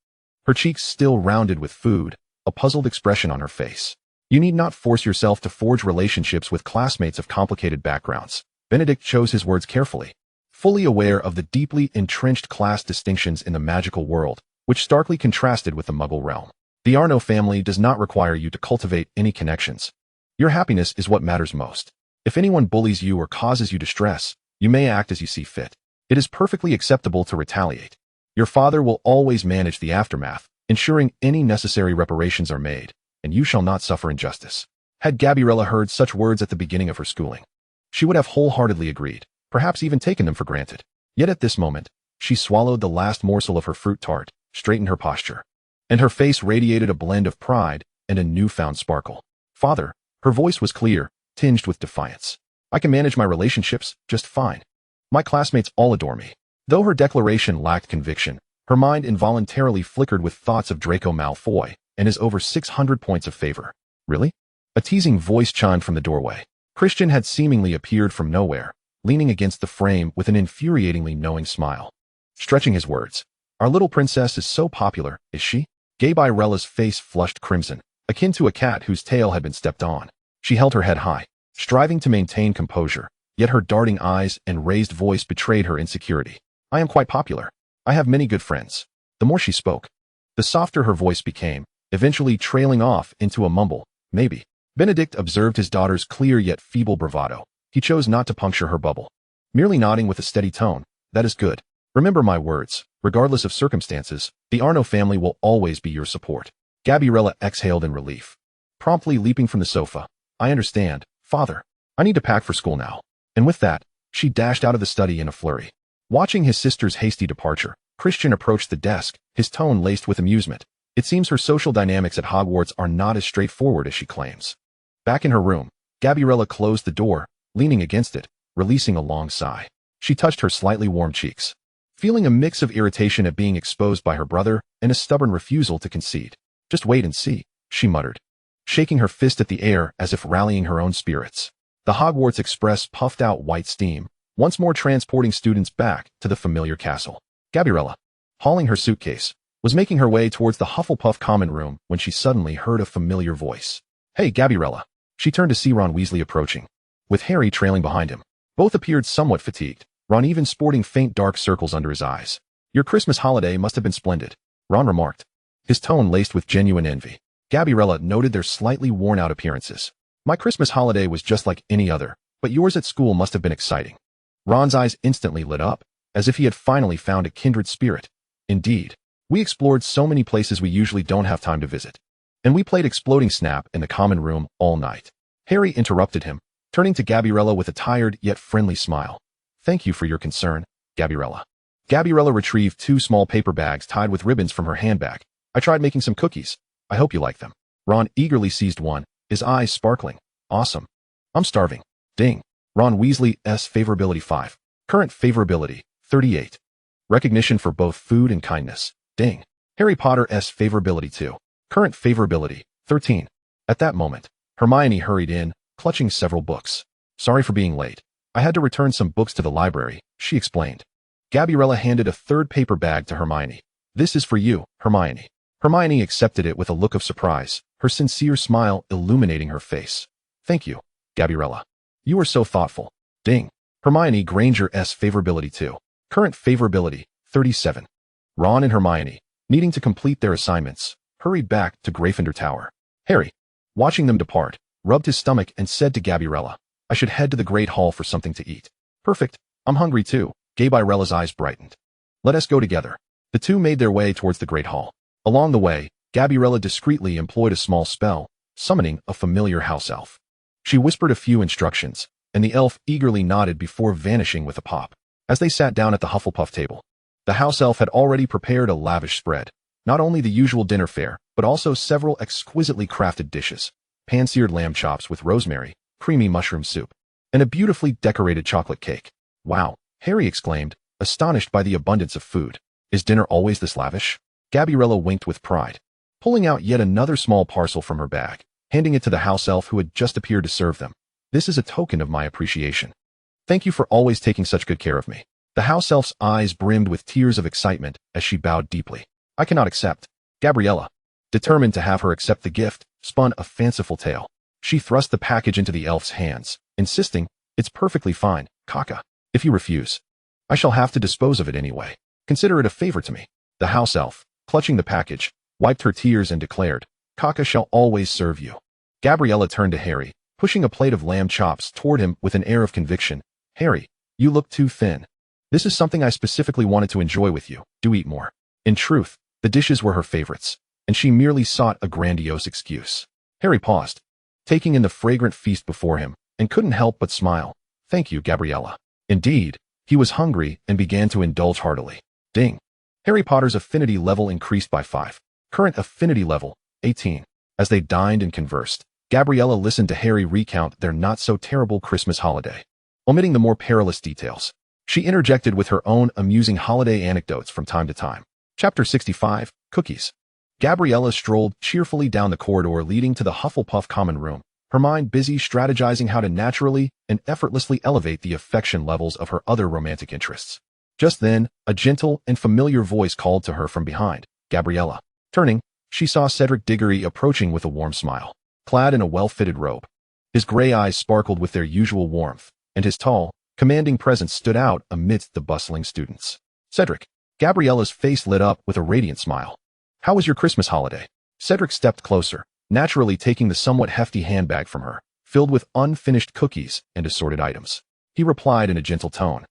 her cheeks still rounded with food, a puzzled expression on her face. You need not force yourself to forge relationships with classmates of complicated backgrounds. Benedict chose his words carefully, fully aware of the deeply entrenched class distinctions in the magical world, which starkly contrasted with the Muggle realm. The Arnaud family does not require you to cultivate any connections. Your happiness is what matters most. If anyone bullies you or causes you distress, you may act as you see fit. It is perfectly acceptable to retaliate. Your father will always manage the aftermath, ensuring any necessary reparations are made, and you shall not suffer injustice. Had Gabriella heard such words at the beginning of her schooling, she would have wholeheartedly agreed, perhaps even taken them for granted. Yet at this moment, she swallowed the last morsel of her fruit tart, straightened her posture, and her face radiated a blend of pride and a newfound sparkle. Father, her voice was clear, tinged with defiance. I can manage my relationships just fine. My classmates all adore me. Though her declaration lacked conviction, her mind involuntarily flickered with thoughts of Draco Malfoy and his over 600 points of favor. Really? A teasing voice chimed from the doorway. Christian had seemingly appeared from nowhere, leaning against the frame with an infuriatingly knowing smile. Stretching his words. Our little princess is so popular, is she? Gabriella's face flushed crimson, akin to a cat whose tail had been stepped on. She held her head high, striving to maintain composure, yet her darting eyes and raised voice betrayed her insecurity. I am quite popular. I have many good friends. The more she spoke, the softer her voice became, eventually trailing off into a mumble, maybe. Benedict observed his daughter's clear yet feeble bravado. He chose not to puncture her bubble, merely nodding with a steady tone. That is good. Remember my words. Regardless of circumstances, the Arnaud family will always be your support. Gabriella exhaled in relief, promptly leaping from the sofa. I understand, father. I need to pack for school now. And with that, she dashed out of the study in a flurry. Watching his sister's hasty departure, Christian approached the desk, his tone laced with amusement. It seems her social dynamics at Hogwarts are not as straightforward as she claims. Back in her room, Gabriella closed the door, leaning against it, releasing a long sigh. She touched her slightly warm cheeks, feeling a mix of irritation at being exposed by her brother and a stubborn refusal to concede. Just wait and see, she muttered, shaking her fist at the air as if rallying her own spirits. The Hogwarts Express puffed out white steam, once more transporting students back to the familiar castle. Gabriella, hauling her suitcase, was making her way towards the Hufflepuff common room when she suddenly heard a familiar voice. Hey, Gabriella. She turned to see Ron Weasley approaching, with Harry trailing behind him. Both appeared somewhat fatigued, Ron even sporting faint dark circles under his eyes. Your Christmas holiday must have been splendid, Ron remarked, his tone laced with genuine envy. Gabriella noted their slightly worn-out appearances. My Christmas holiday was just like any other, but yours at school must have been exciting. Ron's eyes instantly lit up, as if he had finally found a kindred spirit. Indeed. We explored so many places we usually don't have time to visit. And we played Exploding Snap in the common room all night. Harry interrupted him, turning to Gabriella with a tired yet friendly smile. Thank you for your concern, Gabriella. Gabriella retrieved 2 small paper bags tied with ribbons from her handbag. I tried making some cookies. I hope you like them. Ron eagerly seized one, his eyes sparkling. Awesome. I'm starving. Ding. Ron Weasley's favorability 5. Current favorability 38. Recognition for both food and kindness. Ding. Harry Potter's favorability 2. Current favorability 13. At that moment, Hermione hurried in, clutching several books. Sorry for being late. I had to return some books to the library, she explained. Gabriella handed a 3rd paper bag to Hermione. This is for you, Hermione. Hermione accepted it with a look of surprise, her sincere smile illuminating her face. Thank you, Gabriella. You are so thoughtful. Ding. Hermione Granger's favorability 2. Current favorability 37. Ron and Hermione, needing to complete their assignments, hurried back to Gryffindor Tower. Harry, watching them depart, rubbed his stomach and said to Gabriella, I should head to the Great Hall for something to eat. Perfect. I'm hungry too. Gabriella's eyes brightened. Let us go together. The two made their way towards the Great Hall. Along the way, Gabriella discreetly employed a small spell, summoning a familiar house elf. She whispered a few instructions, and the elf eagerly nodded before vanishing with a pop. As they sat down at the Hufflepuff table, the house elf had already prepared a lavish spread, not only the usual dinner fare, but also several exquisitely crafted dishes, pan-seared lamb chops with rosemary, creamy mushroom soup, and a beautifully decorated chocolate cake. Wow, Harry exclaimed, astonished by the abundance of food. Is dinner always this lavish? Gabriella winked with pride, pulling out yet another small parcel from her bag, handing it to the house elf who had just appeared to serve them. This is a token of my appreciation. Thank you for always taking such good care of me. The house elf's eyes brimmed with tears of excitement as she bowed deeply. I cannot accept. Gabriella, determined to have her accept the gift, spun a fanciful tale. She thrust the package into the elf's hands, insisting, It's perfectly fine, Kaka. If you refuse, I shall have to dispose of it anyway. Consider it a favor to me. The house elf, clutching the package, wiped her tears and declared, Kaka shall always serve you. Gabriella turned to Harry, pushing a plate of lamb chops toward him with an air of conviction. Harry, you look too thin. This is something I specifically wanted to enjoy with you. Do eat more. In truth, the dishes were her favorites, and she merely sought a grandiose excuse. Harry paused, taking in the fragrant feast before him, and couldn't help but smile. Thank you, Gabriella. Indeed, he was hungry and began to indulge heartily. Ding. Harry Potter's affinity level increased by 5. Current affinity level, 18. As they dined and conversed, Gabriella listened to Harry recount their not-so-terrible Christmas holiday. Omitting the more perilous details, she interjected with her own amusing holiday anecdotes from time to time. Chapter 65, Cookies. Gabriella strolled cheerfully down the corridor leading to the Hufflepuff common room, her mind busy strategizing how to naturally and effortlessly elevate the affection levels of her other romantic interests. Just then, a gentle and familiar voice called to her from behind. Gabriella. Turning, she saw Cedric Diggory approaching with a warm smile, clad in a well-fitted robe. His gray eyes sparkled with their usual warmth, and his tall, commanding presence stood out amidst the bustling students. Cedric. Gabriella's face lit up with a radiant smile. How was your Christmas holiday? Cedric stepped closer, naturally taking the somewhat hefty handbag from her, filled with unfinished cookies and assorted items. He replied in a gentle tone.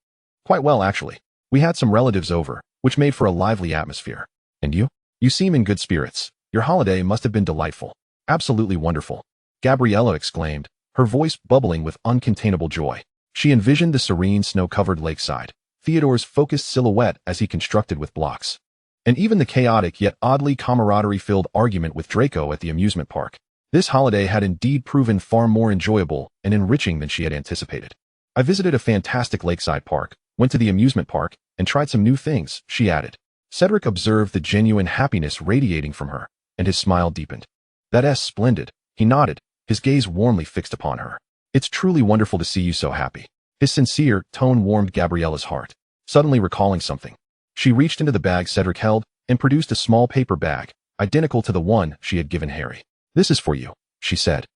Quite well, actually. We had some relatives over, which made for a lively atmosphere. And you? You seem in good spirits. Your holiday must have been delightful. Absolutely wonderful. Gabriella exclaimed, her voice bubbling with uncontainable joy. She envisioned the serene snow-covered lakeside, Theodore's focused silhouette as he constructed with blocks, and even the chaotic yet oddly camaraderie-filled argument with Draco at the amusement park. This holiday had indeed proven far more enjoyable and enriching than she had anticipated. I visited a fantastic lakeside park, went to the amusement park, and tried some new things, she added. Cedric observed the genuine happiness radiating from her, and his smile deepened. That's splendid, he nodded, his gaze warmly fixed upon her. It's truly wonderful to see you so happy. His sincere tone warmed Gabriella's heart. Suddenly recalling something, she reached into the bag Cedric held and produced a small paper bag, identical to the one she had given Harry. This is for you, she said,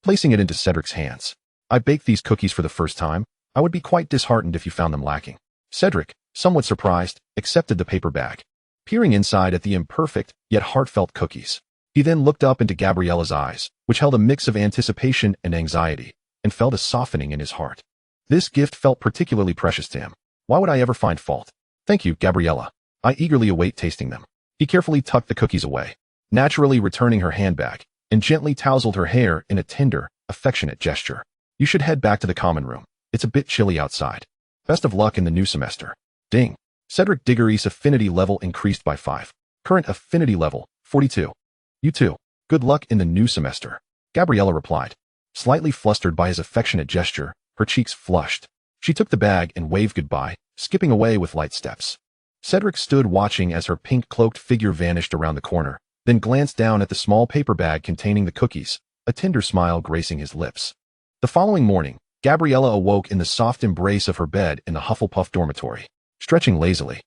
placing it into Cedric's hands. I baked these cookies for the first time. I would be quite disheartened if you found them lacking. Cedric, somewhat surprised, accepted the paper bag. peering inside at the imperfect yet heartfelt cookies. He then looked up into Gabriella's eyes, which held a mix of anticipation and anxiety, and felt a softening in his heart. This gift felt particularly precious to him. Why would I ever find fault? Thank you, Gabriella. I eagerly await tasting them. He carefully tucked the cookies away, naturally returning her handbag, and gently tousled her hair in a tender, affectionate gesture. You should head back to the common room. It's a bit chilly outside. Best of luck in the new semester. Ding. Cedric Diggory's affinity level increased by 5. Current affinity level, 42. You too. Good luck in the new semester. Gabriella replied. Slightly flustered by his affectionate gesture, her cheeks flushed. She took the bag and waved goodbye, skipping away with light steps. Cedric stood watching as her pink-cloaked figure vanished around the corner, then glanced down at the small paper bag containing the cookies, a tender smile gracing his lips. The following morning, Gabriella awoke in the soft embrace of her bed in the Hufflepuff dormitory, stretching lazily.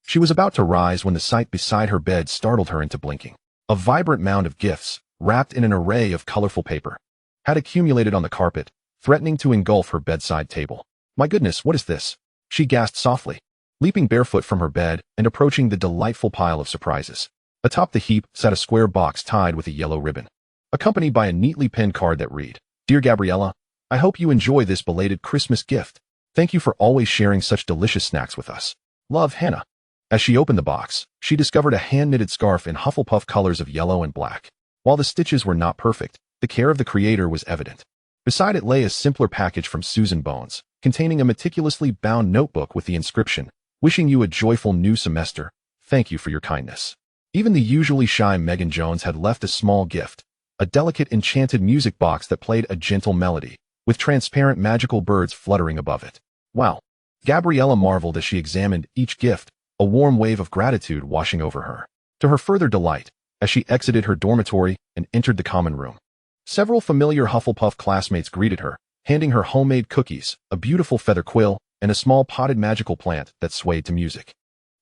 She was about to rise when the sight beside her bed startled her into blinking. A vibrant mound of gifts, wrapped in an array of colorful paper, had accumulated on the carpet, threatening to engulf her bedside table. My goodness, what is this? She gasped softly, leaping barefoot from her bed and approaching the delightful pile of surprises. Atop the heap sat a square box tied with a yellow ribbon, accompanied by a neatly penned card that read, Dear Gabriella, I hope you enjoy this belated Christmas gift. Thank you for always sharing such delicious snacks with us. Love, Hannah. As she opened the box, she discovered a hand-knitted scarf in Hufflepuff colors of yellow and black. While the stitches were not perfect, the care of the creator was evident. Beside it lay a simpler package from Susan Bones, containing a meticulously bound notebook with the inscription, Wishing you a joyful new semester. Thank you for your kindness. Even the usually shy Megan Jones had left a small gift, a delicate enchanted music box that played a gentle melody, with transparent magical birds fluttering above it. Wow! Gabriella marveled as she examined each gift, a warm wave of gratitude washing over her. To her further delight, as she exited her dormitory and entered the common room, several familiar Hufflepuff classmates greeted her, handing her homemade cookies, a beautiful feather quill, and a small potted magical plant that swayed to music.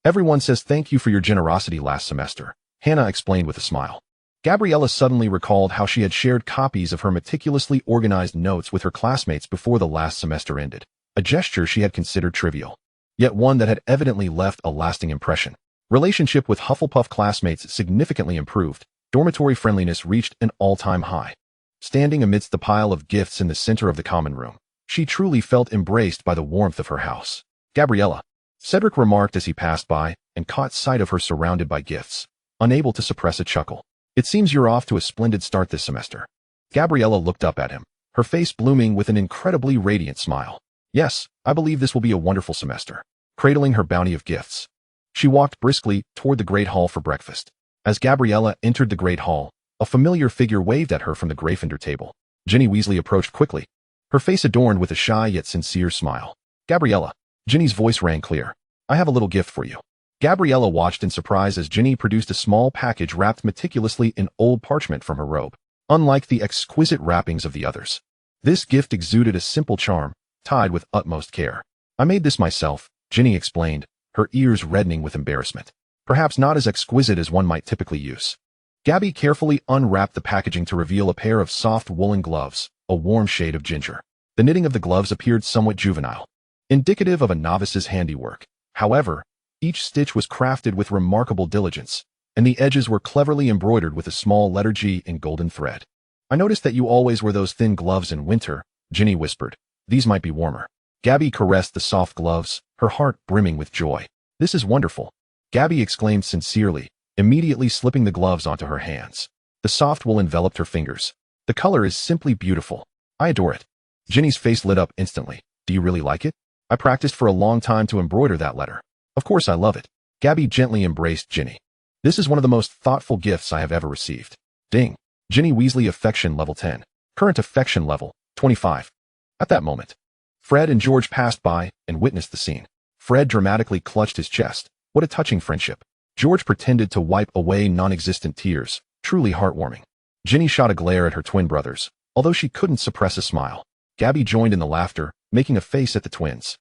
Everyone says thank you for your generosity last semester, Hannah explained with a smile. Gabriella suddenly recalled how she had shared copies of her meticulously organized notes with her classmates before the last semester ended, a gesture she had considered trivial, yet one that had evidently left a lasting impression. Relationship with Hufflepuff classmates significantly improved, dormitory friendliness reached an all-time high. Standing amidst the pile of gifts in the center of the common room, she truly felt embraced by the warmth of her house. Gabriella, Cedric remarked as he passed by and caught sight of her surrounded by gifts, unable to suppress a chuckle. It seems you're off to a splendid start this semester. Gabriella looked up at him, her face blooming with an incredibly radiant smile. Yes, I believe this will be a wonderful semester. Cradling her bounty of gifts, she walked briskly toward the Great Hall for breakfast. As Gabriella entered the Great Hall, a familiar figure waved at her from the Gryffindor table. Ginny Weasley approached quickly, her face adorned with a shy yet sincere smile. Gabriella, Ginny's voice rang clear. I have a little gift for you. Gabriella watched in surprise as Ginny produced a small package wrapped meticulously in old parchment from her robe, unlike the exquisite wrappings of the others. This gift exuded a simple charm, tied with utmost care. I made this myself, Ginny explained, her ears reddening with embarrassment. Perhaps not as exquisite as one might typically use. Gabby carefully unwrapped the packaging to reveal a pair of soft woolen gloves, a warm shade of ginger. The knitting of the gloves appeared somewhat juvenile, indicative of a novice's handiwork. However, each stitch was crafted with remarkable diligence, and the edges were cleverly embroidered with a small letter G in golden thread. I noticed that you always wear those thin gloves in winter, Ginny whispered. These might be warmer. Gabby caressed the soft gloves, her heart brimming with joy. This is wonderful, Gabby exclaimed sincerely, immediately slipping the gloves onto her hands. The soft wool enveloped her fingers. The color is simply beautiful. I adore it. Ginny's face lit up instantly. Do you really like it? I practiced for a long time to embroider that letter. Of course I love it. Gabby gently embraced Ginny. This is one of the most thoughtful gifts I have ever received. Ding. Ginny Weasley affection level 10. Current affection level, 25. At that moment, Fred and George passed by and witnessed the scene. Fred dramatically clutched his chest. What a touching friendship. George pretended to wipe away non-existent tears, truly heartwarming. Ginny shot a glare at her twin brothers, although she couldn't suppress a smile. Gabby joined in the laughter, making a face at the twins.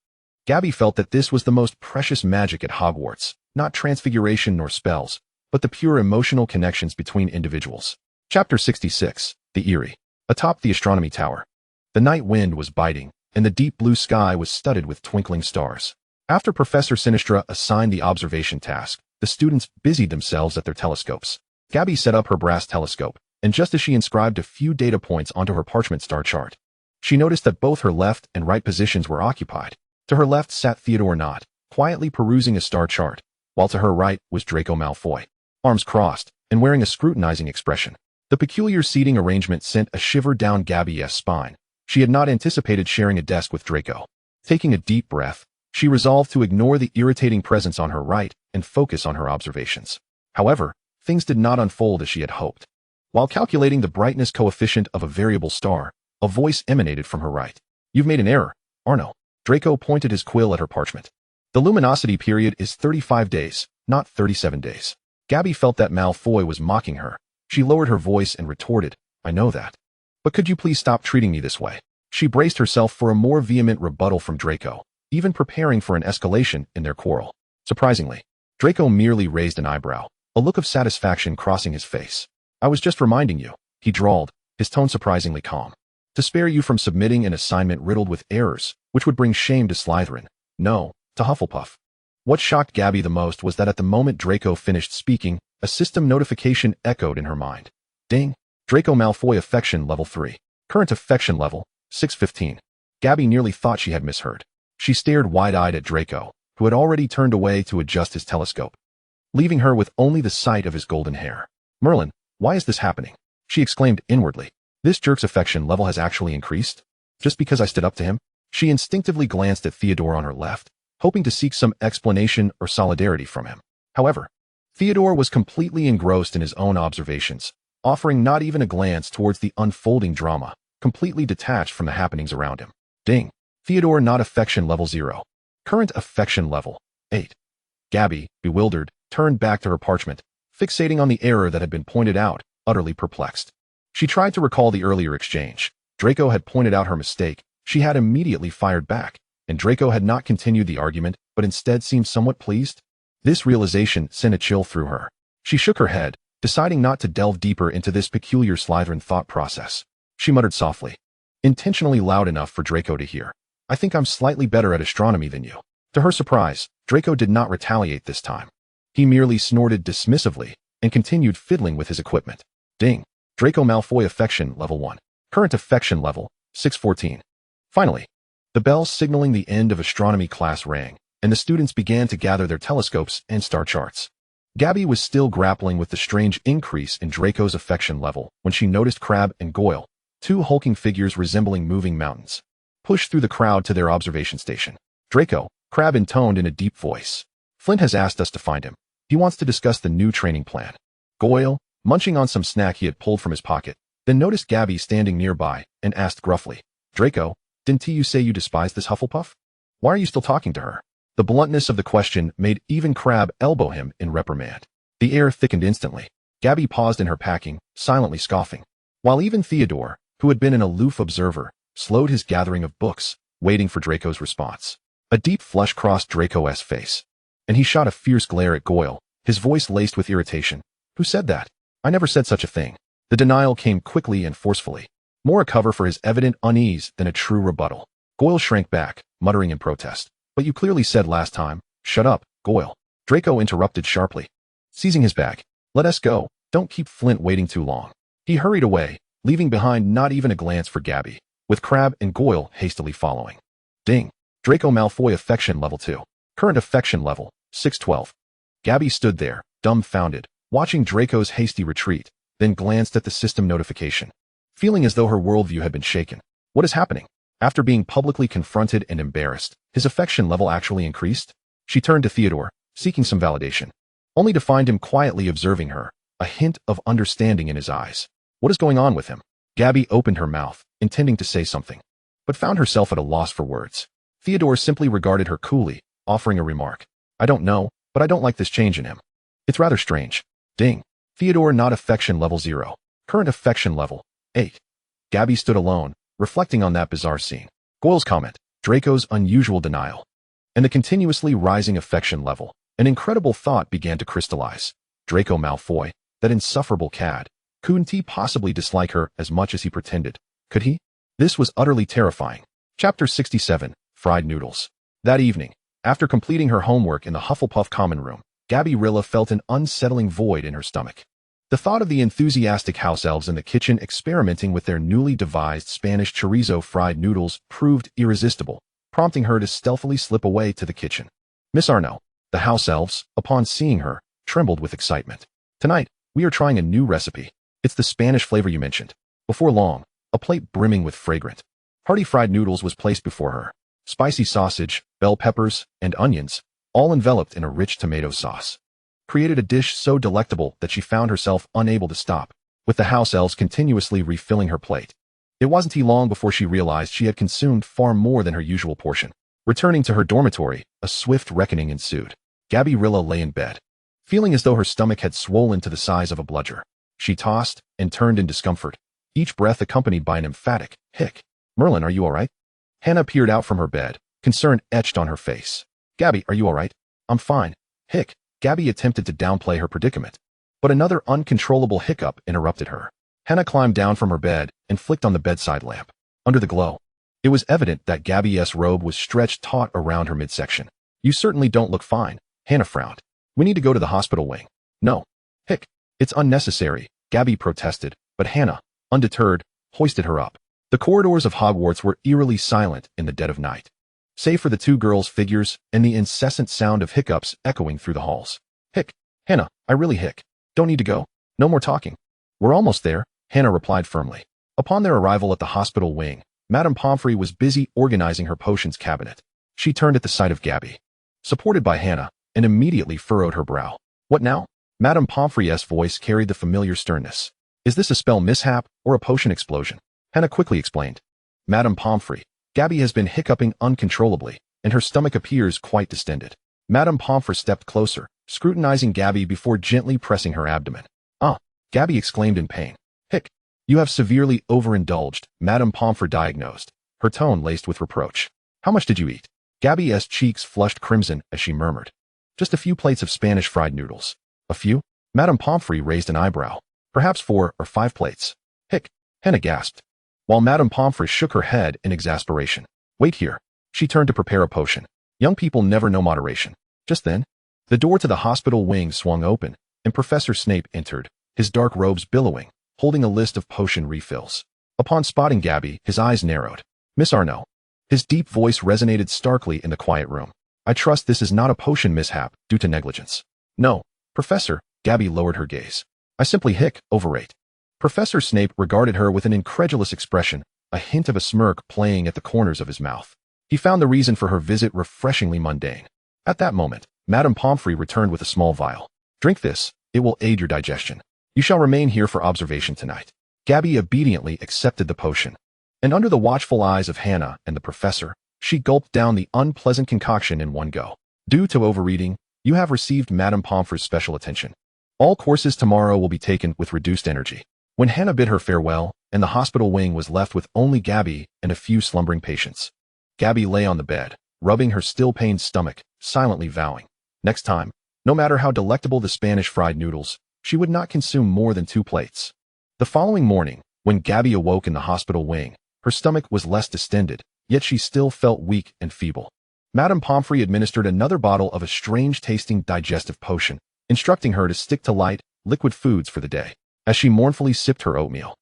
Gabby felt that this was the most precious magic at Hogwarts, not transfiguration nor spells, but the pure emotional connections between individuals. Chapter 66, The Eyrie. Atop the astronomy tower, the night wind was biting, and the deep blue sky was studded with twinkling stars. After Professor Sinistra assigned the observation task, the students busied themselves at their telescopes. Gabby set up her brass telescope, and just as she inscribed a few data points onto her parchment star chart, she noticed that both her left and right positions were occupied. To her left sat Theodore Nott, quietly perusing a star chart, while to her right was Draco Malfoy, arms crossed and wearing a scrutinizing expression. The peculiar seating arrangement sent a shiver down Gabby's spine. She had not anticipated sharing a desk with Draco. Taking a deep breath, she resolved to ignore the irritating presence on her right and focus on her observations. However, things did not unfold as she had hoped. While calculating the brightness coefficient of a variable star, a voice emanated from her right. "You've made an error, Arnaud." Draco pointed his quill at her parchment. "The luminosity period is 35 days, not 37 days. Gabby felt that Malfoy was mocking her. She lowered her voice and retorted, "I know that. But could you please stop treating me this way?" She braced herself for a more vehement rebuttal from Draco, even preparing for an escalation in their quarrel. Surprisingly, Draco merely raised an eyebrow, a look of satisfaction crossing his face. "I was just reminding you," he drawled, his tone surprisingly calm, "to spare you from submitting an assignment riddled with errors, which would bring shame to Slytherin. No, to Hufflepuff." What shocked Gabby the most was that at the moment Draco finished speaking, a system notification echoed in her mind. Ding! Draco Malfoy affection level 3. Current affection level, 615. Gabby nearly thought she had misheard. She stared wide-eyed at Draco, who had already turned away to adjust his telescope, leaving her with only the sight of his golden hair. "Merlin, why is this happening?" she exclaimed inwardly. "This jerk's affection level has actually increased? Just because I stood up to him?" She instinctively glanced at Theodore on her left, hoping to seek some explanation or solidarity from him. However, Theodore was completely engrossed in his own observations, offering not even a glance towards the unfolding drama, completely detached from the happenings around him. Ding! Theodore Nott affection level 0. Current affection level, 8. Gabby, bewildered, turned back to her parchment, fixating on the error that had been pointed out, utterly perplexed. She tried to recall the earlier exchange. Draco had pointed out her mistake. She had immediately fired back, and Draco had not continued the argument, but instead seemed somewhat pleased. This realization sent a chill through her. She shook her head, deciding not to delve deeper into this peculiar Slytherin thought process. She muttered softly, intentionally loud enough for Draco to hear, "I think I'm slightly better at astronomy than you." To her surprise, Draco did not retaliate this time. He merely snorted dismissively and continued fiddling with his equipment. Ding! Draco Malfoy affection level 1. Current affection level, 614. Finally, the bell signaling the end of astronomy class rang, and the students began to gather their telescopes and star charts. Gabby was still grappling with the strange increase in Draco's affection level when she noticed Crabbe and Goyle, two hulking figures resembling moving mountains, push through the crowd to their observation station. "Draco," Crabbe intoned in a deep voice. "Flint has asked us to find him. He wants to discuss the new training plan." Goyle, munching on some snack he had pulled from his pocket, then noticed Gabby standing nearby and asked gruffly, "Draco, didn't you say you despise this Hufflepuff? Why are you still talking to her?" The bluntness of the question made even Crabbe elbow him in reprimand. The air thickened instantly. Gabby paused in her packing, silently scoffing, while even Theodore, who had been an aloof observer, slowed his gathering of books, waiting for Draco's response. A deep flush crossed Draco's face, and he shot a fierce glare at Goyle, his voice laced with irritation. "Who said that? I never said such a thing." The denial came quickly and forcefully, more a cover for his evident unease than a true rebuttal. Goyle shrank back, muttering in protest. "But you clearly said last time." "Shut up, Goyle," Draco interrupted sharply, seizing his bag. "Let us go. Don't keep Flint waiting too long." He hurried away, leaving behind not even a glance for Gabby, with Crabbe and Goyle hastily following. Ding! Draco Malfoy affection level 2. Current affection level, 612. Gabby stood there, dumbfounded, watching Draco's hasty retreat, then glanced at the system notification, feeling as though her worldview had been shaken. What is happening? After being publicly confronted and embarrassed, his affection level actually increased? She turned to Theodore, seeking some validation, only to find him quietly observing her, a hint of understanding in his eyes. What is going on with him? Gabby opened her mouth, intending to say something, but found herself at a loss for words. Theodore simply regarded her coolly, offering a remark. "I don't know, but I don't like this change in him. It's rather strange." Ding! Theodore Nott affection level 0. Current affection level, 8. Gabby stood alone, reflecting on that bizarre scene. Goyle's comment, Draco's unusual denial, and the continuously rising affection level. An incredible thought began to crystallize. Draco Malfoy, that insufferable cad. Couldn't he possibly dislike her as much as he pretended? Could he? This was utterly terrifying. Chapter 67, Fried Noodles. That evening, after completing her homework in the Hufflepuff common room, Gabriella felt an unsettling void in her stomach. The thought of the enthusiastic house elves in the kitchen experimenting with their newly devised Spanish chorizo fried noodles proved irresistible, prompting her to stealthily slip away to the kitchen. Miss Arnaud, the house elves, upon seeing her, trembled with excitement. Tonight, we are trying a new recipe. It's the Spanish flavor you mentioned. Before long, a plate brimming with fragrant, hearty fried noodles was placed before her. Spicy sausage, bell peppers, and onions, all enveloped in a rich tomato sauce, created a dish so delectable that she found herself unable to stop, with the house elves continuously refilling her plate. It wasn't long before she realized she had consumed far more than her usual portion. Returning to her dormitory, a swift reckoning ensued. Gabriella lay in bed, feeling as though her stomach had swollen to the size of a bludger. She tossed and turned in discomfort, each breath accompanied by an emphatic hic. "Merlin, are you all right?" Hannah peered out from her bed, concern etched on her face. "Gabby, are you all right?" "I'm fine." Hic. Gabby attempted to downplay her predicament, but another uncontrollable hiccup interrupted her. Hannah climbed down from her bed and flicked on the bedside lamp. Under the glow, it was evident that Gabby's robe was stretched taut around her midsection. "You certainly don't look fine," Hannah frowned. "We need to go to the hospital wing." "No." Hic. "It's unnecessary," Gabby protested, but Hannah, undeterred, hoisted her up. The corridors of Hogwarts were eerily silent in the dead of night, save for the two girls' figures and the incessant sound of hiccups echoing through the halls. "Hic. Hannah, I really hic. Don't need to go. No more talking." "We're almost there," Hannah replied firmly. Upon their arrival at the hospital wing, Madame Pomfrey was busy organizing her potions cabinet. She turned at the sight of Gabby, supported by Hannah, and immediately furrowed her brow. "What now?" Madame Pomfrey's voice carried the familiar sternness. "Is this a spell mishap or a potion explosion?" Hannah quickly explained. "Madame Pomfrey, Gabby has been hiccuping uncontrollably, and her stomach appears quite distended." Madame Pomfrey stepped closer, scrutinizing Gabby before gently pressing her abdomen. "Ah!" Gabby exclaimed in pain. "Hic. You have severely overindulged," Madame Pomfrey diagnosed, her tone laced with reproach. "How much did you eat?" Gabby's cheeks flushed crimson as she murmured. "Just a few plates of Spanish fried noodles." "A few?" Madame Pomfrey raised an eyebrow. "Perhaps 4 or 5 plates." "Hic." Hannah gasped, while Madame Pomfrey shook her head in exasperation. "Wait here." She turned to prepare a potion. Young people never know moderation. Just then, the door to the hospital wing swung open, and Professor Snape entered, his dark robes billowing, holding a list of potion refills. Upon spotting Gabby, his eyes narrowed. "Miss Arnaud." His deep voice resonated starkly in the quiet room. "I trust this is not a potion mishap due to negligence." "No, Professor." Gabby lowered her gaze. "I simply overrate." Professor Snape regarded her with an incredulous expression, a hint of a smirk playing at the corners of his mouth. He found the reason for her visit refreshingly mundane. At that moment, Madame Pomfrey returned with a small vial. "Drink this. It will aid your digestion. You shall remain here for observation tonight." Gabby obediently accepted the potion, and under the watchful eyes of Hannah and the professor, she gulped down the unpleasant concoction in one go. "Due to overeating, you have received Madame Pomfrey's special attention. All courses tomorrow will be taken with reduced energy." When Hannah bid her farewell, and the hospital wing was left with only Gabby and a few slumbering patients, Gabby lay on the bed, rubbing her still-pained stomach, silently vowing, next time, no matter how delectable the Spanish fried noodles, she would not consume more than 2 plates. The following morning, when Gabby awoke in the hospital wing, her stomach was less distended, yet she still felt weak and feeble. Madame Pomfrey administered another bottle of a strange-tasting digestive potion, instructing her to stick to light, liquid foods for the day, as she mournfully sipped her oatmeal.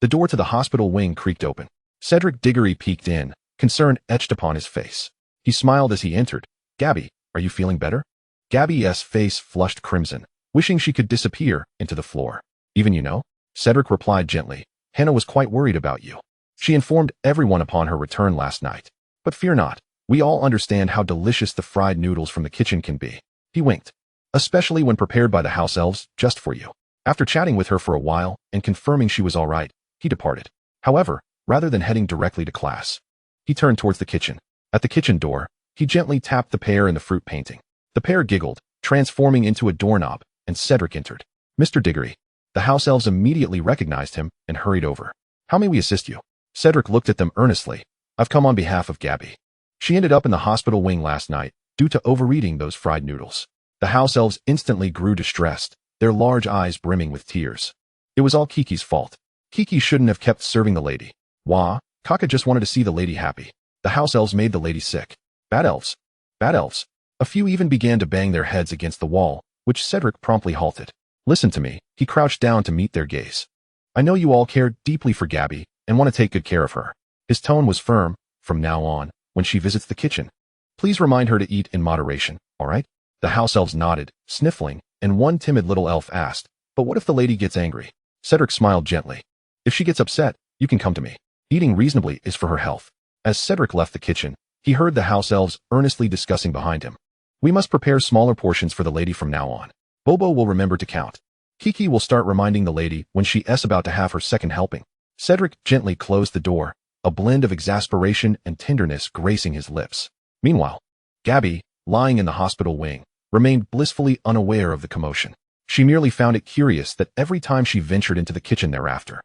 The door to the hospital wing creaked open. Cedric Diggory peeked in, concern etched upon his face. He smiled as he entered. "Gabby, are you feeling better?" Gabby's face flushed crimson, wishing she could disappear into the floor. "Even you know?" Cedric replied gently. "Hannah was quite worried about you. She informed everyone upon her return last night. But fear not, we all understand how delicious the fried noodles from the kitchen can be." He winked. "Especially when prepared by the house elves, just for you." After chatting with her for a while and confirming she was all right, he departed. However, rather than heading directly to class, he turned towards the kitchen. At the kitchen door, he gently tapped the pear in the fruit painting. The pear giggled, transforming into a doorknob, and Cedric entered. "Mr. Diggory." The house elves immediately recognized him and hurried over. "How may we assist you?" Cedric looked at them earnestly. "I've come on behalf of Gabby. She ended up in the hospital wing last night due to overeating those fried noodles." The house elves instantly grew distressed, their large eyes brimming with tears. It was all Kiki's fault. Kiki shouldn't have kept serving the lady. Wah, Kaka just wanted to see the lady happy. The house elves made the lady sick. Bad elves. Bad elves. A few even began to bang their heads against the wall, which Cedric promptly halted. Listen to me. He crouched down to meet their gaze. I know you all care deeply for Gabby and want to take good care of her. His tone was firm. From now on, when she visits the kitchen, please remind her to eat in moderation, all right? The house elves nodded, sniffling, and one timid little elf asked, but what if the lady gets angry? Cedric smiled gently. If she gets upset, you can come to me. Eating reasonably is for her health. As Cedric left the kitchen, he heard the house elves earnestly discussing behind him. We must prepare smaller portions for the lady from now on. Bobo will remember to count. Kiki will start reminding the lady when she is about to have her second helping. Cedric gently closed the door, a blend of exasperation and tenderness gracing his lips. Meanwhile, Gabby, lying in the hospital wing, remained blissfully unaware of the commotion. She merely found it curious that every time she ventured into the kitchen thereafter,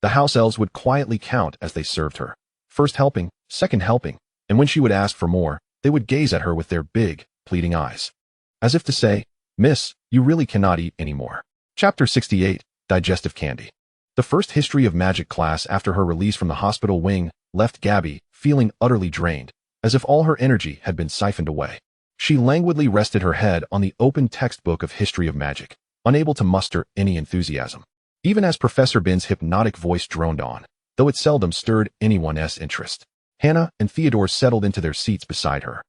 the house elves would quietly count as they served her. First helping, second helping, and when she would ask for more, they would gaze at her with their big, pleading eyes. As if to say, Miss, you really cannot eat anymore. Chapter 68, Digestive Candy. The first History of Magic class after her release from the hospital wing left Gabby feeling utterly drained, as if all her energy had been siphoned away. She languidly rested her head on the open textbook of History of Magic, unable to muster any enthusiasm. Even as Professor Bin's hypnotic voice droned on, though it seldom stirred anyone's interest, Hannah and Theodore settled into their seats beside her.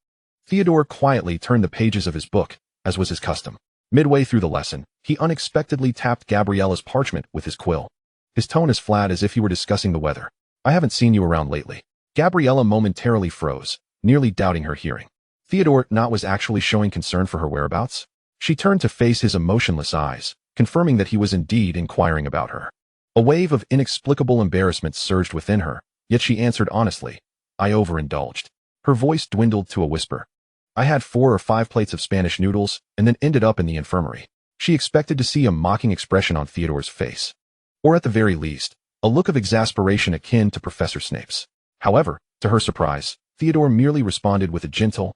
Theodore quietly turned the pages of his book, as was his custom. Midway through the lesson, he unexpectedly tapped Gabriella's parchment with his quill. His tone as flat as if he were discussing the weather. I haven't seen you around lately. Gabriella momentarily froze, nearly doubting her hearing. Theodore not was actually showing concern for her whereabouts. She turned to face his emotionless eyes, confirming that he was indeed inquiring about her. A wave of inexplicable embarrassment surged within her, yet she answered honestly, I overindulged. Her voice dwindled to a whisper. I had 4 or 5 plates of Spanish noodles and then ended up in the infirmary. She expected to see a mocking expression on Theodore's face, or at the very least, a look of exasperation akin to Professor Snape's. However, to her surprise, Theodore merely responded with a gentle,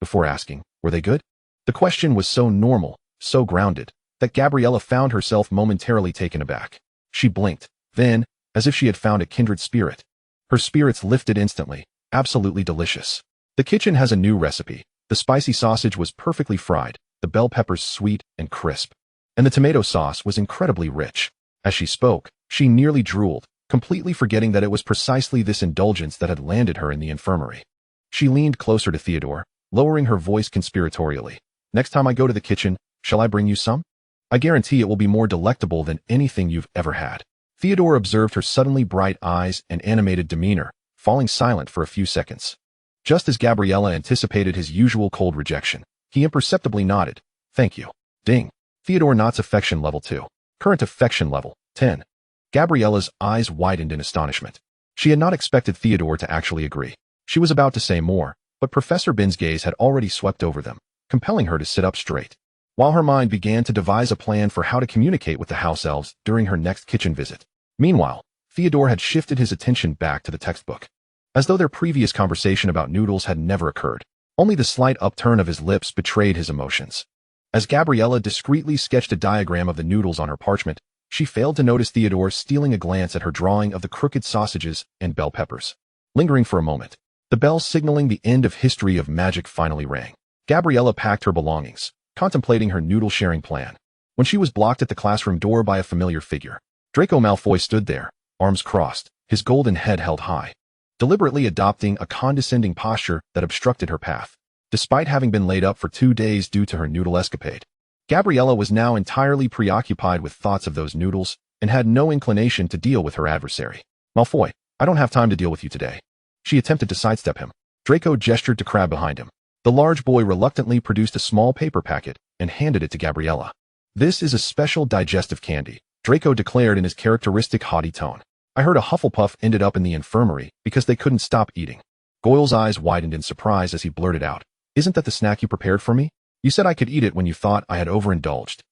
before asking, were they good? The question was so normal, so grounded, that Gabriella found herself momentarily taken aback. She blinked, then, as if she had found a kindred spirit, her spirits lifted instantly. Absolutely delicious. The kitchen has a new recipe. The spicy sausage was perfectly fried, the bell peppers sweet and crisp, and the tomato sauce was incredibly rich. As she spoke, she nearly drooled, completely forgetting that it was precisely this indulgence that had landed her in the infirmary. She leaned closer to Theodore, lowering her voice conspiratorially. Next time I go to the kitchen, shall I bring you some? I guarantee it will be more delectable than anything you've ever had. Theodore observed her suddenly bright eyes and animated demeanor, falling silent for a few seconds. Just as Gabriella anticipated his usual cold rejection, he imperceptibly nodded. Thank you. Ding. Theodore nods affection level 2. Current affection level 10. Gabriella's eyes widened in astonishment. She had not expected Theodore to actually agree. She was about to say more, but Professor Bin's gaze had already swept over them, compelling her to sit up straight. While her mind began to devise a plan for how to communicate with the house elves during her next kitchen visit. Meanwhile, Theodore had shifted his attention back to the textbook, as though their previous conversation about noodles had never occurred. Only the slight upturn of his lips betrayed his emotions. As Gabriella discreetly sketched a diagram of the noodles on her parchment, she failed to notice Theodore stealing a glance at her drawing of the crooked sausages and bell peppers. Lingering for a moment, the bell signaling the end of History of Magic finally rang. Gabriella packed her belongings, contemplating her noodle-sharing plan, when she was blocked at the classroom door by a familiar figure. Draco Malfoy stood there, arms crossed, his golden head held high, deliberately adopting a condescending posture that obstructed her path. Despite having been laid up for 2 days due to her noodle escapade, Gabriella was now entirely preoccupied with thoughts of those noodles and had no inclination to deal with her adversary. Malfoy, I don't have time to deal with you today. She attempted to sidestep him. Draco gestured to Crabbe behind him. The large boy reluctantly produced a small paper packet and handed it to Gabriella. This is a special digestive candy, Draco declared in his characteristic haughty tone. I heard a Hufflepuff ended up in the infirmary because they couldn't stop eating. Goyle's eyes widened in surprise as he blurted out, Isn't that the snack you prepared for me? You said I could eat it when you thought I had overindulged.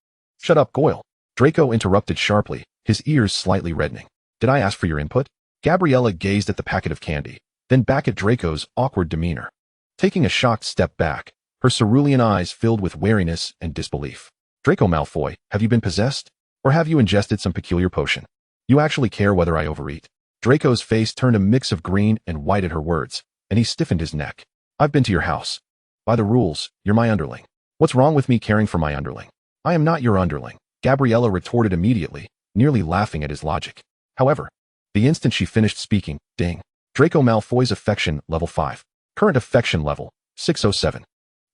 Shut up, Goyle. Draco interrupted sharply, his ears slightly reddening. Did I ask for your input? Gabriella gazed at the packet of candy, then back at Draco's awkward demeanor. Taking a shocked step back, her cerulean eyes filled with wariness and disbelief. Draco Malfoy, have you been possessed? Or have you ingested some peculiar potion? You actually care whether I overeat? Draco's face turned a mix of green and white at her words, and he stiffened his neck. I've been to your house. By the rules, you're my underling. What's wrong with me caring for my underling? I am not your underling, Gabriella retorted immediately, nearly laughing at his logic. However, the instant she finished speaking, ding. Draco Malfoy's affection level 5. Current affection level, 607.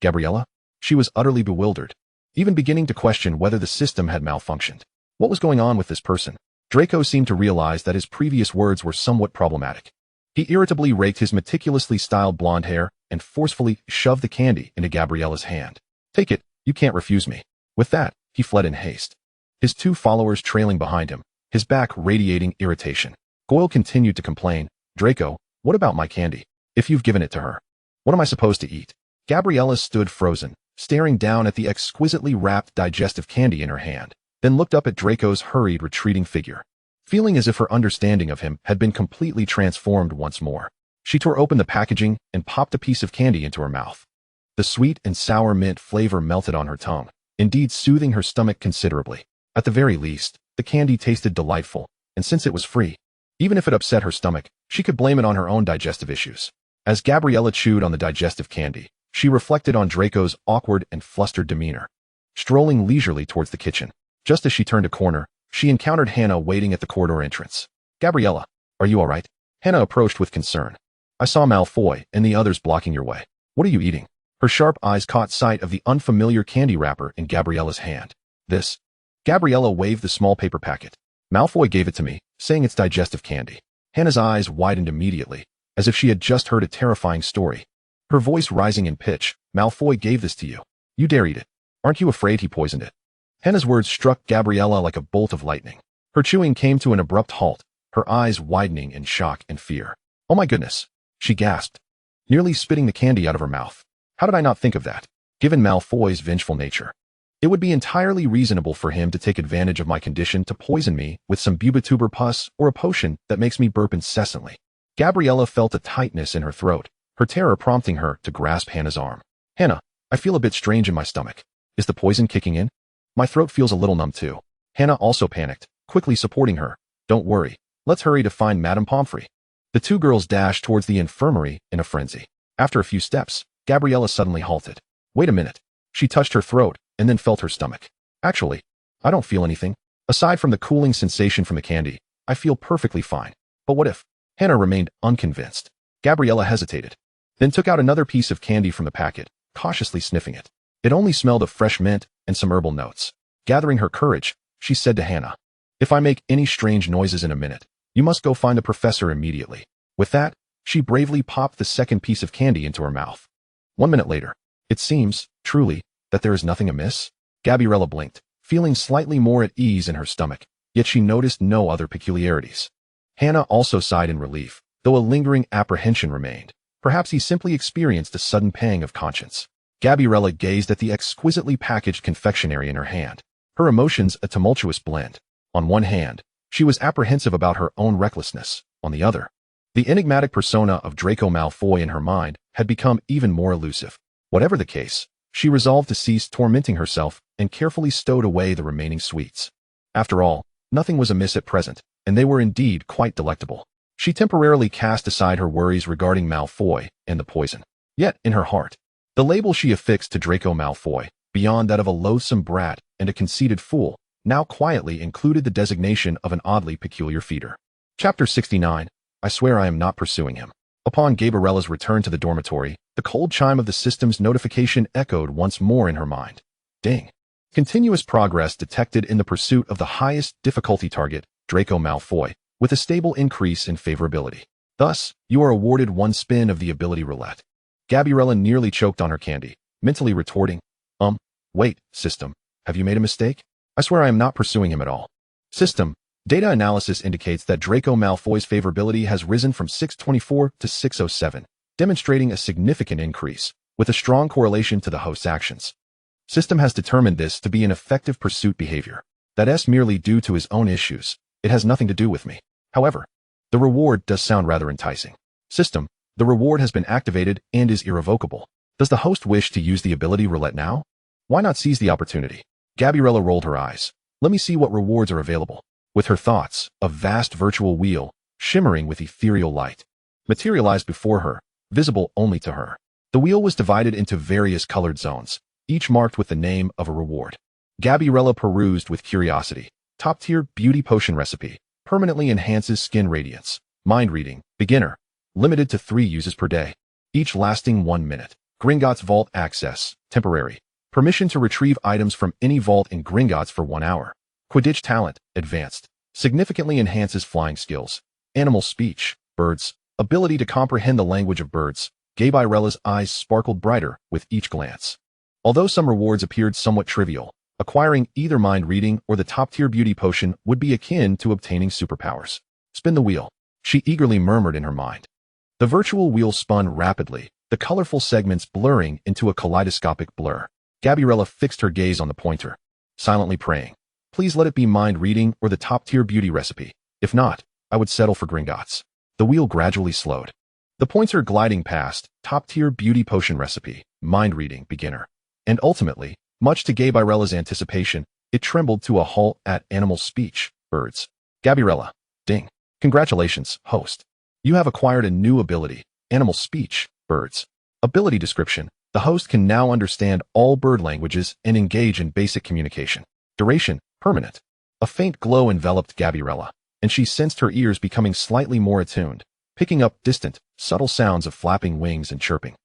Gabriella? She was utterly bewildered, even beginning to question whether the system had malfunctioned. What was going on with this person? Draco seemed to realize that his previous words were somewhat problematic. He irritably raked his meticulously styled blonde hair and forcefully shoved the candy into Gabriella's hand. Take it, you can't refuse me. With that, he fled in haste, his 2 followers trailing behind him, his back radiating irritation. Goyle continued to complain, Draco, what about my candy? If you've given it to her, what am I supposed to eat? Gabriella stood frozen, staring down at the exquisitely wrapped digestive candy in her hand, then looked up at Draco's hurried retreating figure. Feeling as if her understanding of him had been completely transformed once more, she tore open the packaging and popped a piece of candy into her mouth. The sweet and sour mint flavor melted on her tongue, indeed soothing her stomach considerably. At the very least, the candy tasted delightful, and since it was free, even if it upset her stomach, she could blame it on her own digestive issues. As Gabriella chewed on the digestive candy, she reflected on Draco's awkward and flustered demeanor. Strolling leisurely towards the kitchen, just as she turned a corner, she encountered Hannah waiting at the corridor entrance. Gabriella, are you all right? Hannah approached with concern. I saw Malfoy and the others blocking your way. What are you eating? Her sharp eyes caught sight of the unfamiliar candy wrapper in Gabriella's hand. This. Gabriella waved the small paper packet. Malfoy gave it to me, saying it's digestive candy. Hannah's eyes widened immediately, as if she had just heard a terrifying story. Her voice rising in pitch, Malfoy gave this to you. You dare eat it. Aren't you afraid he poisoned it? Hannah's words struck Gabriella like a bolt of lightning. Her chewing came to an abrupt halt, her eyes widening in shock and fear. Oh my goodness, she gasped, nearly spitting the candy out of her mouth. How did I not think of that? Given Malfoy's vengeful nature, it would be entirely reasonable for him to take advantage of my condition to poison me with some bubituber pus or a potion that makes me burp incessantly. Gabriella felt a tightness in her throat, her terror prompting her to grasp Hannah's arm. Hannah, I feel a bit strange in my stomach. Is the poison kicking in? My throat feels a little numb too. Hannah also panicked, quickly supporting her. Don't worry, let's hurry to find Madame Pomfrey. The 2 girls dashed towards the infirmary in a frenzy. After a few steps, Gabriella suddenly halted. Wait a minute. She touched her throat and then felt her stomach. Actually, I don't feel anything. Aside from the cooling sensation from the candy, I feel perfectly fine. But what if? Hannah remained unconvinced. Gabriella hesitated, then took out another piece of candy from the packet, cautiously sniffing it. It only smelled of fresh mint and some herbal notes. Gathering her courage, she said to Hannah, if I make any strange noises in a minute, you must go find the professor immediately. With that, she bravely popped the second piece of candy into her mouth. 1 minute later, it seems, truly, that there is nothing amiss. Gabriella blinked, feeling slightly more at ease in her stomach, yet she noticed no other peculiarities. Hannah also sighed in relief, though a lingering apprehension remained. Perhaps he simply experienced a sudden pang of conscience. Gabriella gazed at the exquisitely packaged confectionery in her hand, her emotions a tumultuous blend. On one hand, she was apprehensive about her own recklessness. On the other, the enigmatic persona of Draco Malfoy in her mind had become even more elusive. Whatever the case, she resolved to cease tormenting herself and carefully stowed away the remaining sweets. After all, nothing was amiss at present, and they were indeed quite delectable. She temporarily cast aside her worries regarding Malfoy and the poison. Yet, in her heart, the label she affixed to Draco Malfoy, beyond that of a loathsome brat and a conceited fool, now quietly included the designation of an oddly peculiar feeder. Chapter 69. I swear I am not pursuing him. Upon Gabriella's return to the dormitory, the cold chime of the system's notification echoed once more in her mind. Ding. Continuous progress detected in the pursuit of the highest difficulty target, Draco Malfoy, with a stable increase in favorability. Thus, you are awarded 1 spin of the ability roulette. Gabriella nearly choked on her candy, mentally retorting, wait, system, have you made a mistake? I swear I am not pursuing him at all. System, data analysis indicates that Draco Malfoy's favorability has risen from 624 to 607, demonstrating a significant increase, with a strong correlation to the host's actions. System has determined this to be an effective pursuit behavior. That's merely due to his own issues. It has nothing to do with me. However, the reward does sound rather enticing. System, the reward has been activated and is irrevocable. Does the host wish to use the ability roulette now? Why not seize the opportunity? Gabriella rolled her eyes. Let me see what rewards are available. With her thoughts, a vast virtual wheel, shimmering with ethereal light, materialized before her, visible only to her. The wheel was divided into various colored zones, each marked with the name of a reward. Gabriella perused with curiosity. Top-tier beauty potion recipe. Permanently enhances skin radiance. Mind reading. Beginner. Limited to 3 uses per day. Each lasting 1 minute. Gringotts Vault access. Temporary. Permission to retrieve items from any vault in Gringotts for 1 hour. Quidditch talent. Advanced. Significantly enhances flying skills. Animal speech. Birds. Ability to comprehend the language of birds. Gabriella's eyes sparkled brighter with each glance. Although some rewards appeared somewhat trivial, acquiring either mind reading or the top-tier beauty potion would be akin to obtaining superpowers. Spin the wheel, she eagerly murmured in her mind. The virtual wheel spun rapidly, the colorful segments blurring into a kaleidoscopic blur. Gabriella fixed her gaze on the pointer, silently praying. Please let it be mind reading or the top-tier beauty recipe. If not, I would settle for Gringotts. The wheel gradually slowed. The pointer gliding past, top-tier beauty potion recipe, mind reading, beginner. And ultimately, much to Gabriella's anticipation, it trembled to a halt at animal speech, birds. Gabriella. Ding. Congratulations, host. You have acquired a new ability, animal speech, birds. Ability description. The host can now understand all bird languages and engage in basic communication. Duration, permanent. A faint glow enveloped Gabriella, and she sensed her ears becoming slightly more attuned, picking up distant, subtle sounds of flapping wings and chirping.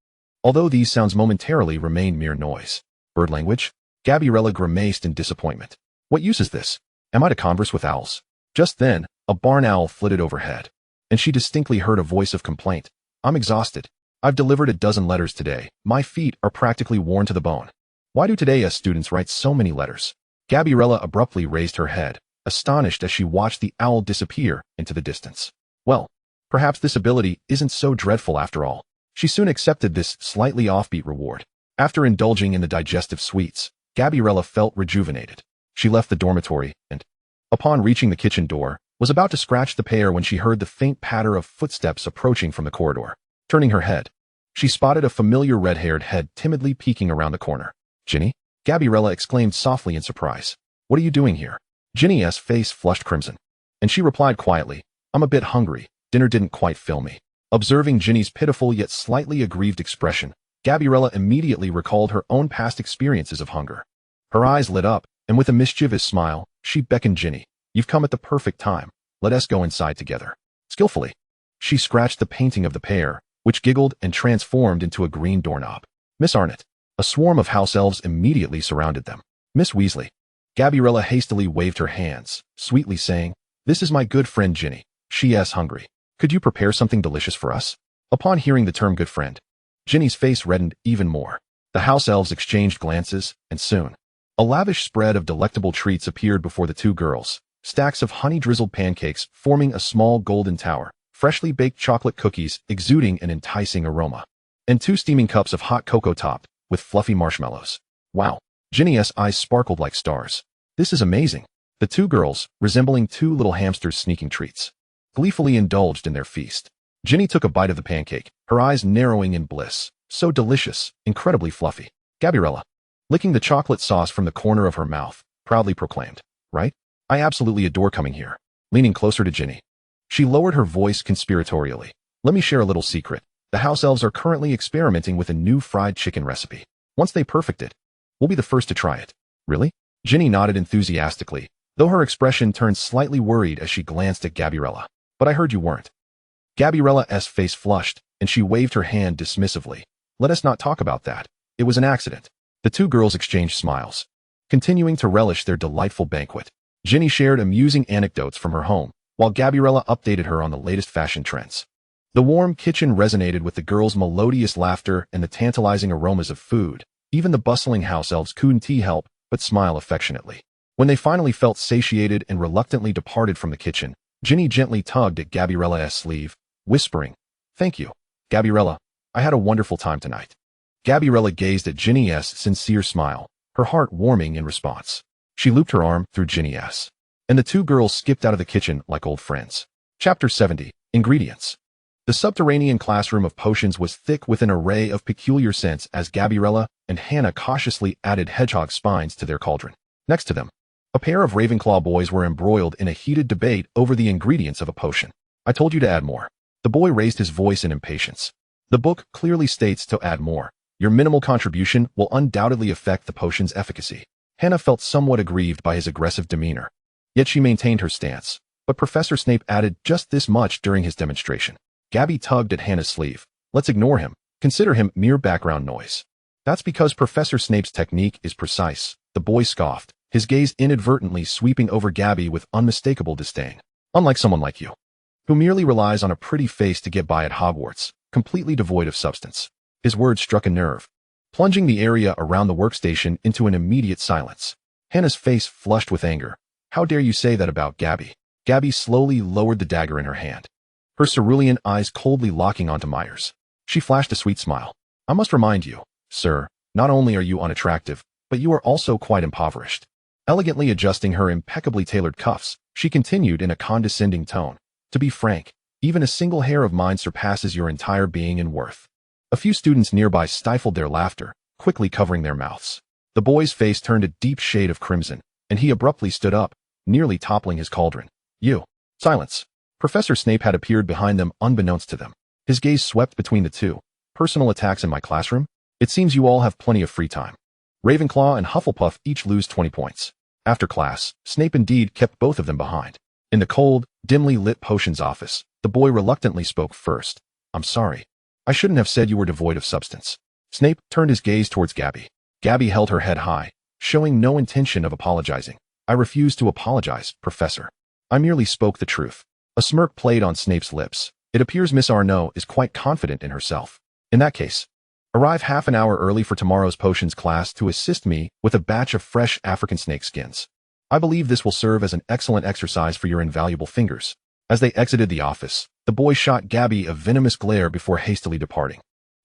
Although these sounds momentarily remained mere noise. Bird language? Gabriella grimaced in disappointment. What use is this? Am I to converse with owls? Just then, a barn owl flitted overhead, and she distinctly heard a voice of complaint. I'm exhausted. I've delivered a dozen letters today. My feet are practically worn to the bone. Why do today's students write so many letters? Gabriella abruptly raised her head, astonished as she watched the owl disappear into the distance. Well, perhaps this ability isn't so dreadful after all. She soon accepted this slightly offbeat reward. After indulging in the digestive sweets, Gabriella felt rejuvenated. She left the dormitory and, upon reaching the kitchen door, was about to scratch the pair when she heard the faint patter of footsteps approaching from the corridor. Turning her head, she spotted a familiar red-haired head timidly peeking around the corner. Ginny? Gabriella exclaimed softly in surprise. What are you doing here? Ginny's face flushed crimson, and she replied quietly, I'm a bit hungry. Dinner didn't quite fill me. Observing Ginny's pitiful yet slightly aggrieved expression, Gabriella immediately recalled her own past experiences of hunger. Her eyes lit up, and with a mischievous smile, she beckoned Ginny. You've come at the perfect time. Let us go inside together. Skillfully, she scratched the painting of the pair, which giggled and transformed into a green doorknob. Miss Arnott. A swarm of house elves immediately surrounded them. Miss Weasley. Gabriella hastily waved her hands, sweetly saying, This is my good friend Ginny. She's hungry. Could you prepare something delicious for us? Upon hearing the term good friend, Ginny's face reddened even more. The house elves exchanged glances, and soon, a lavish spread of delectable treats appeared before the two girls, stacks of honey-drizzled pancakes forming a small golden tower, freshly baked chocolate cookies exuding an enticing aroma, and 2 steaming cups of hot cocoa topped with fluffy marshmallows. Wow! Ginny's eyes sparkled like stars. This is amazing. The two girls, resembling 2 little hamsters sneaking treats, gleefully indulged in their feast. Ginny took a bite of the pancake, her eyes narrowing in bliss. So delicious, incredibly fluffy. Gabriella, licking the chocolate sauce from the corner of her mouth, proudly proclaimed, Right? I absolutely adore coming here. Leaning closer to Ginny, she lowered her voice conspiratorially. Let me share a little secret. The house elves are currently experimenting with a new fried chicken recipe. Once they perfect it, we'll be the first to try it. Really? Ginny nodded enthusiastically, though her expression turned slightly worried as she glanced at Gabriella. But I heard you weren't. Gabriella's face flushed, and she waved her hand dismissively. Let us not talk about that. It was an accident. The two girls exchanged smiles, continuing to relish their delightful banquet. Ginny shared amusing anecdotes from her home, while Gabriella updated her on the latest fashion trends. The warm kitchen resonated with the girls' melodious laughter and the tantalizing aromas of food. Even the bustling house elves couldn't help but smile affectionately. When they finally felt satiated and reluctantly departed from the kitchen, Ginny gently tugged at Gabriella's sleeve, whispering, Thank you, Gabriella. I had a wonderful time tonight. Gabriella gazed at Ginny's sincere smile, her heart warming in response. She looped her arm through Ginny's, and the two girls skipped out of the kitchen like old friends. Chapter 70. Ingredients. The subterranean classroom of potions was thick with an array of peculiar scents as Gabriella and Hannah cautiously added hedgehog spines to their cauldron. Next to them, a pair of Ravenclaw boys were embroiled in a heated debate over the ingredients of a potion. I told you to add more. The boy raised his voice in impatience. The book clearly states to add more. Your minimal contribution will undoubtedly affect the potion's efficacy. Hannah felt somewhat aggrieved by his aggressive demeanor. Yet she maintained her stance. But Professor Snape added just this much during his demonstration. Gabby tugged at Hannah's sleeve. Let's ignore him. Consider him mere background noise. That's because Professor Snape's technique is precise. The boy scoffed, his gaze inadvertently sweeping over Gabby with unmistakable disdain. Unlike someone like you, who merely relies on a pretty face to get by at Hogwarts, completely devoid of substance. His words struck a nerve, plunging the area around the workstation into an immediate silence. Hannah's face flushed with anger. How dare you say that about Gabby? Gabby slowly lowered the dagger in her hand, her cerulean eyes coldly locking onto Myers. She flashed a sweet smile. I must remind you, sir, not only are you unattractive, but you are also quite impoverished. Elegantly adjusting her impeccably tailored cuffs, she continued in a condescending tone. To be frank, even a single hair of mine surpasses your entire being in worth. A few students nearby stifled their laughter, quickly covering their mouths. The boy's face turned a deep shade of crimson, and he abruptly stood up, nearly toppling his cauldron. You. Silence. Professor Snape had appeared behind them unbeknownst to them. His gaze swept between the two. Personal attacks in my classroom? It seems you all have plenty of free time. Ravenclaw and Hufflepuff each lose 20 points. After class, Snape indeed kept both of them behind. In the cold, dimly lit potions office, the boy reluctantly spoke first. I'm sorry. I shouldn't have said you were devoid of substance. Snape turned his gaze towards Gabby. Gabby held her head high, showing no intention of apologizing. I refuse to apologize, Professor. I merely spoke the truth. A smirk played on Snape's lips. It appears Miss Arnaud is quite confident in herself. In that case, arrive half an hour early for tomorrow's potions class to assist me with a batch of fresh African snake skins. I believe this will serve as an excellent exercise for your invaluable fingers. As they exited the office, the boy shot Gabby a venomous glare before hastily departing.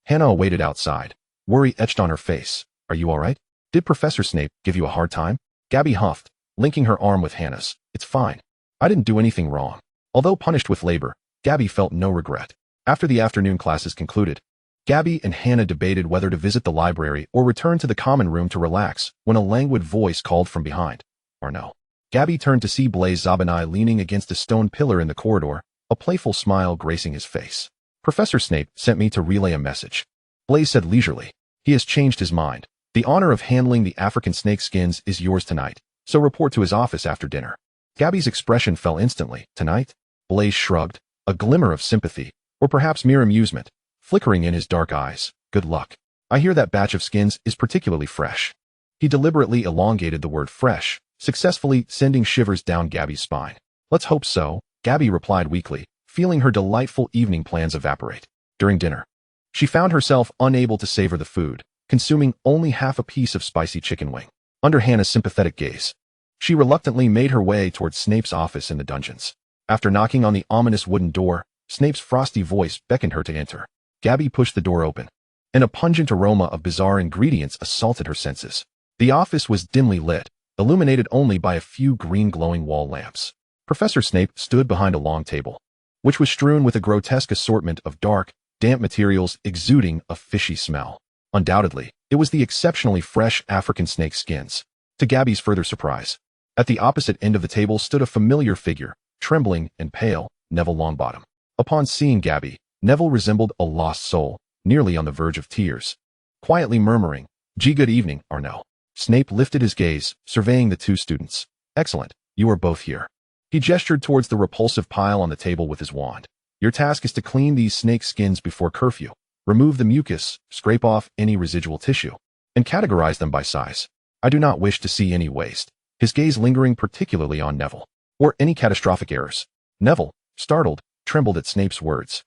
Hannah awaited outside, worry etched on her face. Are you all right? Did Professor Snape give you a hard time? Gabby huffed, linking her arm with Hannah's. It's fine. I didn't do anything wrong. Although punished with labor, Gabby felt no regret. After the afternoon classes concluded, Gabby and Hannah debated whether to visit the library or return to the common room to relax when a languid voice called from behind. Arnaud. Gabby turned to see Blaise Zabinai leaning against a stone pillar in the corridor, a playful smile gracing his face. Professor Snape sent me to relay a message. Blaise said leisurely. He has changed his mind. The honor of handling the African snake skins is yours tonight, so report to his office after dinner. Gabby's expression fell instantly. Tonight? Blaise shrugged, a glimmer of sympathy, or perhaps mere amusement, flickering in his dark eyes. Good luck. I hear that batch of skins is particularly fresh. He deliberately elongated the word fresh, successfully sending shivers down Gabby's spine. Let's hope so, Gabby replied weakly, feeling her delightful evening plans evaporate. During dinner, she found herself unable to savor the food, consuming only half a piece of spicy chicken wing. Under Hannah's sympathetic gaze, she reluctantly made her way towards Snape's office in the dungeons. After knocking on the ominous wooden door, Snape's frosty voice beckoned her to enter. Gabby pushed the door open, and a pungent aroma of bizarre ingredients assaulted her senses. The office was dimly lit, illuminated only by a few green glowing wall lamps. Professor Snape stood behind a long table, which was strewn with a grotesque assortment of dark, damp materials exuding a fishy smell. Undoubtedly, it was the exceptionally fresh African snake skins. To Gabby's further surprise, at the opposite end of the table stood a familiar figure, trembling and pale, Neville Longbottom. Upon seeing Gabby, Neville resembled a lost soul, nearly on the verge of tears. Quietly murmuring, "Gee, good evening, Arnaud." Snape lifted his gaze, surveying the two students. Excellent, you are both here. He gestured towards the repulsive pile on the table with his wand. Your task is to clean these snake skins before curfew. Remove the mucus, scrape off any residual tissue, and categorize them by size. I do not wish to see any waste. His gaze lingering particularly on Neville, or any catastrophic errors. Neville, startled, trembled at Snape's words,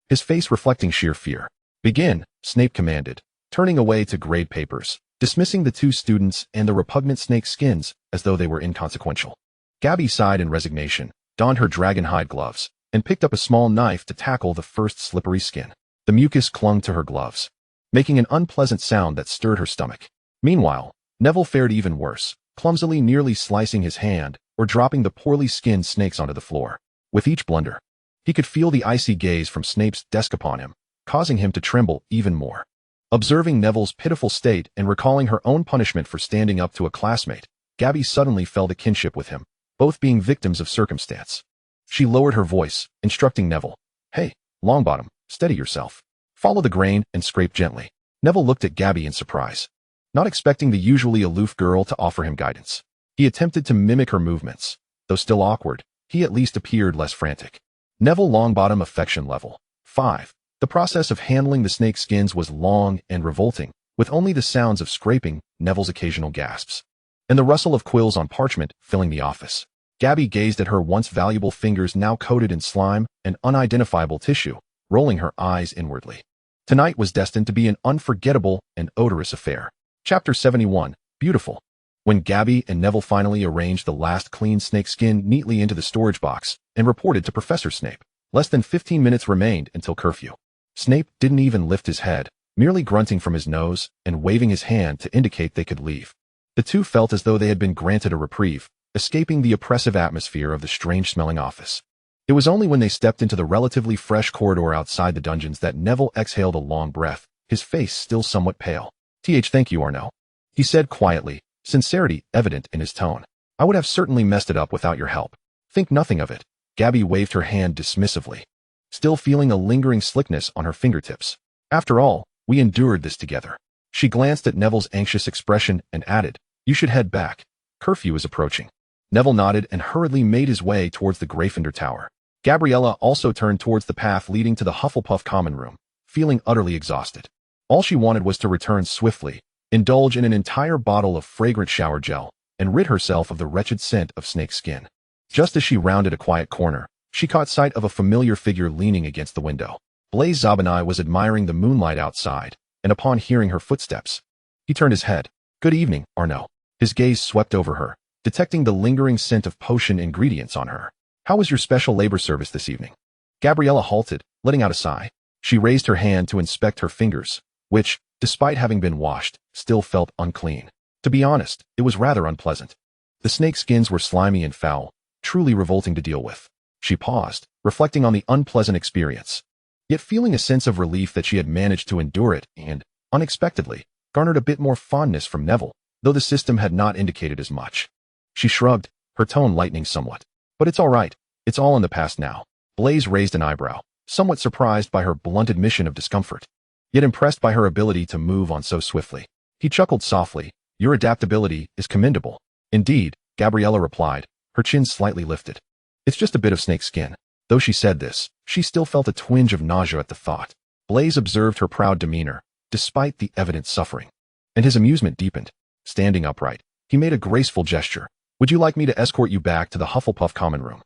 his face reflecting sheer fear. Begin, Snape commanded, turning away to grade papers, dismissing the two students and the repugnant snake skins as though they were inconsequential. Gabby sighed in resignation, donned her dragon-hide gloves, and picked up a small knife to tackle the first slippery skin. The mucus clung to her gloves, making an unpleasant sound that stirred her stomach. Meanwhile, Neville fared even worse, clumsily nearly slicing his hand or dropping the poorly skinned snakes onto the floor. With each blunder, he could feel the icy gaze from Snape's desk upon him, causing him to tremble even more. Observing Neville's pitiful state and recalling her own punishment for standing up to a classmate, Gabby suddenly felt a kinship with him, both being victims of circumstance. She lowered her voice, instructing Neville, "Hey, Longbottom, steady yourself. Follow the grain and scrape gently." Neville looked at Gabby in surprise, not expecting the usually aloof girl to offer him guidance. He attempted to mimic her movements. Though still awkward, he at least appeared less frantic. Neville Longbottom Affection Level 5. The process of handling the snake skins was long and revolting, with only the sounds of scraping, Neville's occasional gasps, and the rustle of quills on parchment filling the office. Gabby gazed at her once valuable fingers now coated in slime and unidentifiable tissue, rolling her eyes inwardly. Tonight was destined to be an unforgettable and odorous affair. Chapter 71. Beautiful. When Gabby and Neville finally arranged the last clean snake skin neatly into the storage box and reported to Professor Snape, less than 15 minutes remained until curfew. Snape didn't even lift his head, merely grunting from his nose and waving his hand to indicate they could leave. The two felt as though they had been granted a reprieve, escaping the oppressive atmosphere of the strange-smelling office. It was only when they stepped into the relatively fresh corridor outside the dungeons that Neville exhaled a long breath, his face still somewhat pale. Thank you, Arnaud," he said quietly, sincerity evident in his tone. "I would have certainly messed it up without your help." "Think nothing of it." Gabby waved her hand dismissively, still feeling a lingering slickness on her fingertips. "After all, we endured this together." She glanced at Neville's anxious expression and added, "You should head back. Curfew is approaching." Neville nodded and hurriedly made his way towards the Gryffindor Tower. Gabriella also turned towards the path leading to the Hufflepuff common room, feeling utterly exhausted. All she wanted was to return swiftly, indulge in an entire bottle of fragrant shower gel, and rid herself of the wretched scent of snake skin. Just as she rounded a quiet corner, she caught sight of a familiar figure leaning against the window. Blaise Zabinai was admiring the moonlight outside, and upon hearing her footsteps, he turned his head. "Good evening, Arnaud." His gaze swept over her, detecting the lingering scent of potion ingredients on her. "How was your special labor service this evening?" Gabriella halted, letting out a sigh. She raised her hand to inspect her fingers, which, despite having been washed, still felt unclean. To be honest, it was rather unpleasant. The snake skins were slimy and foul, truly revolting to deal with. She paused, reflecting on the unpleasant experience, yet feeling a sense of relief that she had managed to endure it and, unexpectedly, garnered a bit more fondness from Neville, though the system had not indicated as much. She shrugged, her tone lightening somewhat. "But it's all right. It's all in the past now." Blaise raised an eyebrow, somewhat surprised by her blunt admission of discomfort, yet impressed by her ability to move on so swiftly. He chuckled softly. "Your adaptability is commendable." "Indeed," Gabriella replied, her chin slightly lifted. "It's just a bit of snake skin." Though she said this, she still felt a twinge of nausea at the thought. Blaise observed her proud demeanor, despite the evident suffering, and his amusement deepened. Standing upright, he made a graceful gesture. "Would you like me to escort you back to the Hufflepuff common room,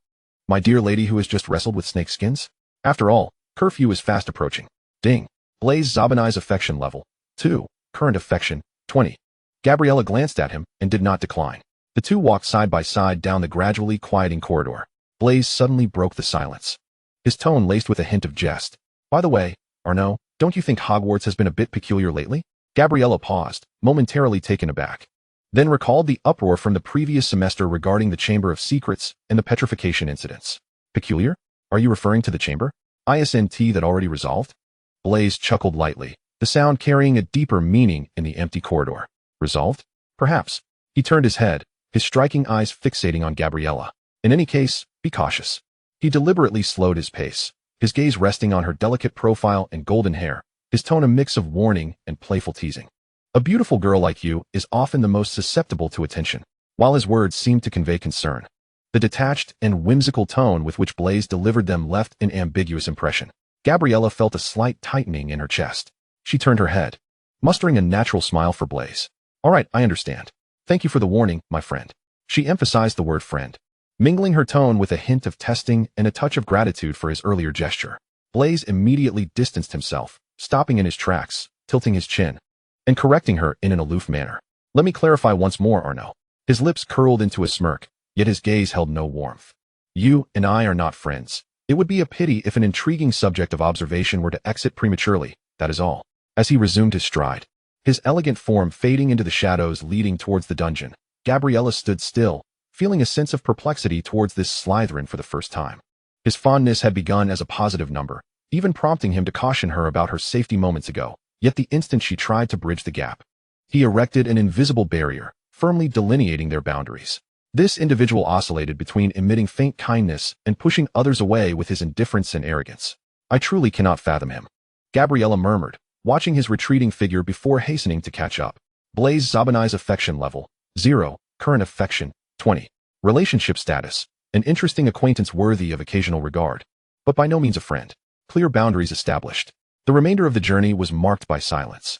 my dear lady who has just wrestled with snake skins? After all, curfew is fast approaching." Ding. Blaise Zabinai's affection level 2. Current affection 20. Gabriella glanced at him and did not decline. The two walked side by side down the gradually quieting corridor. Blaise suddenly broke the silence, his tone laced with a hint of jest. "By the way, Arnaud, don't you think Hogwarts has been a bit peculiar lately?" Gabriella paused, momentarily taken aback, then recalled the uproar from the previous semester regarding the Chamber of Secrets and the petrification incidents. "Peculiar? Are you referring to the chamber? ISNT that already resolved?" Blaise chuckled lightly, the sound carrying a deeper meaning in the empty corridor. "Resolved? Perhaps." He turned his head, his striking eyes fixating on Gabriella. "In any case, be cautious." He deliberately slowed his pace, his gaze resting on her delicate profile and golden hair, his tone a mix of warning and playful teasing. "A beautiful girl like you is often the most susceptible to attention." While his words seemed to convey concern, the detached and whimsical tone with which Blaise delivered them left an ambiguous impression. Gabriella felt a slight tightening in her chest. She turned her head, mustering a natural smile for Blaise. "All right, I understand. Thank you for the warning, my friend." She emphasized the word friend, mingling her tone with a hint of testing and a touch of gratitude for his earlier gesture. Blaise immediately distanced himself, stopping in his tracks, tilting his chin, and correcting her in an aloof manner. "Let me clarify once more, Arnaud." His lips curled into a smirk, yet his gaze held no warmth. "You and I are not friends. It would be a pity if an intriguing subject of observation were to exit prematurely, that is all." As he resumed his stride, his elegant form fading into the shadows leading towards the dungeon, Gabriella stood still, feeling a sense of perplexity towards this Slytherin for the first time. His fondness had begun as a positive number, even prompting him to caution her about her safety moments ago, yet the instant she tried to bridge the gap, he erected an invisible barrier, firmly delineating their boundaries. This individual oscillated between emitting faint kindness and pushing others away with his indifference and arrogance. "I truly cannot fathom him," Gabriella murmured, watching his retreating figure before hastening to catch up. Blaise Zabinai's affection level, 0, current affection, 20. Relationship status, an interesting acquaintance worthy of occasional regard, but by no means a friend. Clear boundaries established. The remainder of the journey was marked by silence.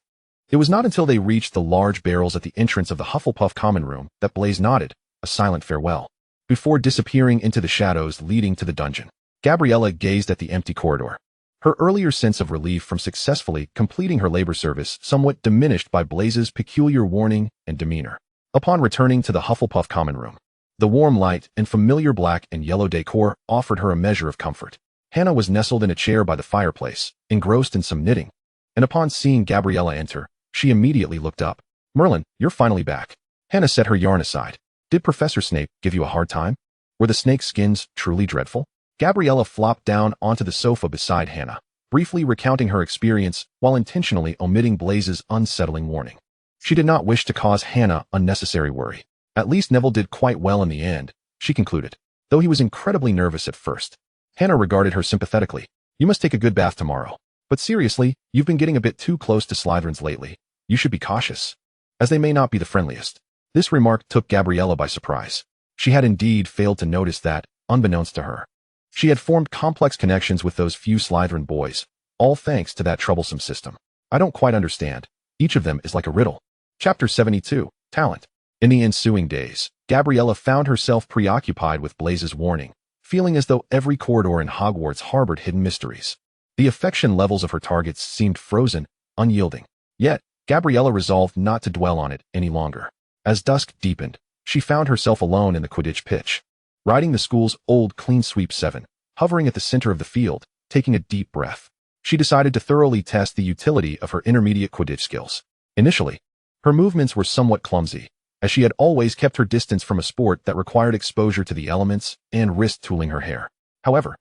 It was not until they reached the large barrels at the entrance of the Hufflepuff common room that Blaise nodded, a silent farewell, before disappearing into the shadows leading to the dungeon. Gabriella gazed at the empty corridor. Her earlier sense of relief from successfully completing her labor service somewhat diminished by Blaise's peculiar warning and demeanor. Upon returning to the Hufflepuff common room, the warm light and familiar black and yellow decor offered her a measure of comfort. Hannah was nestled in a chair by the fireplace, engrossed in some knitting, and upon seeing Gabriella enter, she immediately looked up. "Merlin, you're finally back." Hannah set her yarn aside. "Did Professor Snape give you a hard time? Were the snake skins truly dreadful?" Gabriella flopped down onto the sofa beside Hannah, briefly recounting her experience while intentionally omitting Blaise's unsettling warning. She did not wish to cause Hannah unnecessary worry. At least Neville did quite well in the end, she concluded, though he was incredibly nervous at first. Hannah regarded her sympathetically. "You must take a good bath tomorrow. But seriously, you've been getting a bit too close to Slytherins lately. You should be cautious, as they may not be the friendliest." This remark took Gabriella by surprise. She had indeed failed to notice that, unbeknownst to her, she had formed complex connections with those few Slytherin boys, all thanks to that troublesome system. "I don't quite understand. Each of them is like a riddle." Chapter 72, Talent. In the ensuing days, Gabriella found herself preoccupied with Blaise's warning, feeling as though every corridor in Hogwarts harbored hidden mysteries. The affection levels of her targets seemed frozen, unyielding. Yet, Gabriella resolved not to dwell on it any longer. As dusk deepened, she found herself alone in the Quidditch pitch, riding the school's old clean sweep 7, hovering at the center of the field, taking a deep breath. She decided to thoroughly test the utility of her intermediate Quidditch skills. Initially, her movements were somewhat clumsy, as she had always kept her distance from a sport that required exposure to the elements and risked tooling her hair. However,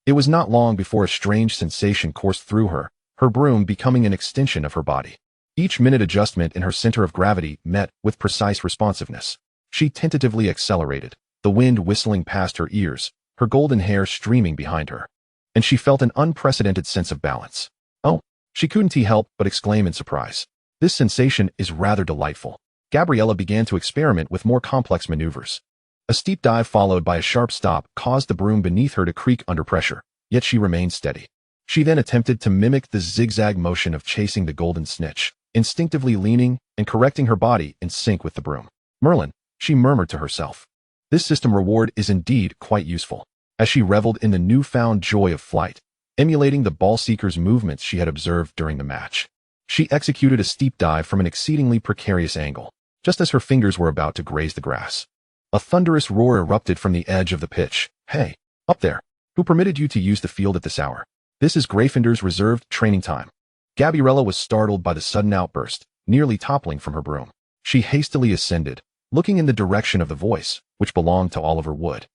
it was not long before a strange sensation coursed through her, her broom becoming an extension of her body. Each minute adjustment in her center of gravity met with precise responsiveness. She tentatively accelerated, the wind whistling past her ears, her golden hair streaming behind her, and she felt an unprecedented sense of balance. "Oh," she couldn't help but exclaim in surprise. "This sensation is rather delightful." Gabriella began to experiment with more complex maneuvers. A steep dive followed by a sharp stop caused the broom beneath her to creak under pressure, yet she remained steady. She then attempted to mimic the zigzag motion of chasing the golden snitch, instinctively leaning and correcting her body in sync with the broom. "Merlin," she murmured to herself. "This system reward is indeed quite useful." As she reveled in the newfound joy of flight, emulating the ball seeker's movements she had observed during the match, she executed a steep dive from an exceedingly precarious angle, just as her fingers were about to graze the grass. A thunderous roar erupted from the edge of the pitch. "Hey, up there! Who permitted you to use the field at this hour? This is Gryffindor's reserved training time." Gabriella was startled by the sudden outburst, nearly toppling from her broom. She hastily ascended, looking in the direction of the voice, which belonged to Oliver Wood,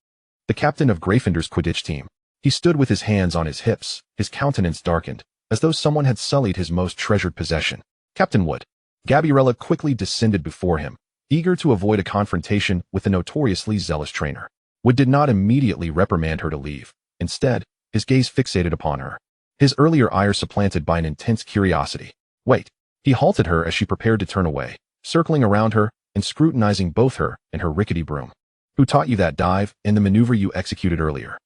the captain of Gryffindor's Quidditch team. He stood with his hands on his hips, his countenance darkened, as though someone had sullied his most treasured possession. "Captain Wood." Gabriella quickly descended before him, eager to avoid a confrontation with the notoriously zealous trainer. Wood did not immediately reprimand her to leave. Instead, his gaze fixated upon her, his earlier ire supplanted by an intense curiosity. "Wait." He halted her as she prepared to turn away, circling around her and scrutinizing both her and her rickety broom. "Who taught you that dive and the maneuver you executed earlier?"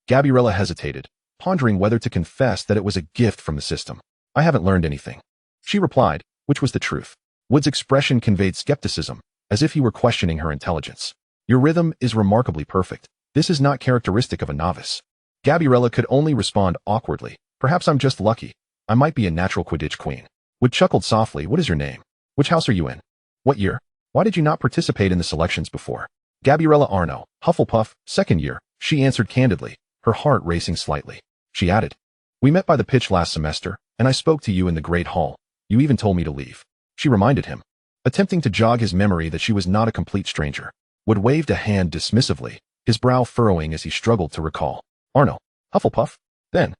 Gabriella hesitated, pondering whether to confess that it was a gift from the system. "I haven't learned anything," she replied, which was the truth. Wood's expression conveyed skepticism, as if he were questioning her intelligence. "Your rhythm is remarkably perfect. This is not characteristic of a novice." Gabriella could only respond awkwardly. "Perhaps I'm just lucky. I might be a natural Quidditch queen." Wood chuckled softly. "What is your name? Which house are you in? What year? Why did you not participate in the selections before?" "Gabriella Arnaud, Hufflepuff, 2nd year," she answered candidly, her heart racing slightly. She added, "We met by the pitch last semester, and I spoke to you in the Great Hall. You even told me to leave." She reminded him, attempting to jog his memory that she was not a complete stranger. Wood waved a hand dismissively, his brow furrowing as he struggled to recall. "Arnaud, Hufflepuff?" Then,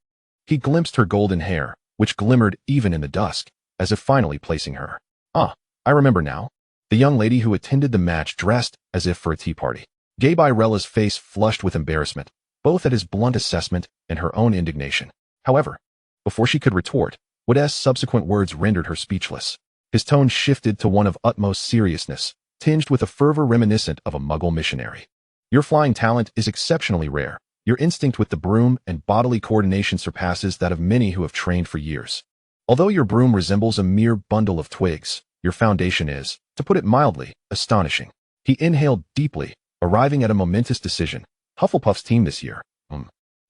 he glimpsed her golden hair, which glimmered even in the dusk, as if finally placing her. "Ah, I remember now. The young lady who attended the match dressed as if for a tea party." Gabriella's face flushed with embarrassment, both at his blunt assessment and her own indignation. However, before she could retort, Wood's subsequent words rendered her speechless. His tone shifted to one of utmost seriousness, tinged with a fervor reminiscent of a Muggle missionary. Your flying talent is exceptionally rare. Your instinct with the broom and bodily coordination surpasses that of many who have trained for years. Although your broom resembles a mere bundle of twigs, your foundation is, to put it mildly, astonishing. He inhaled deeply, arriving at a momentous decision. Hufflepuff's team this year,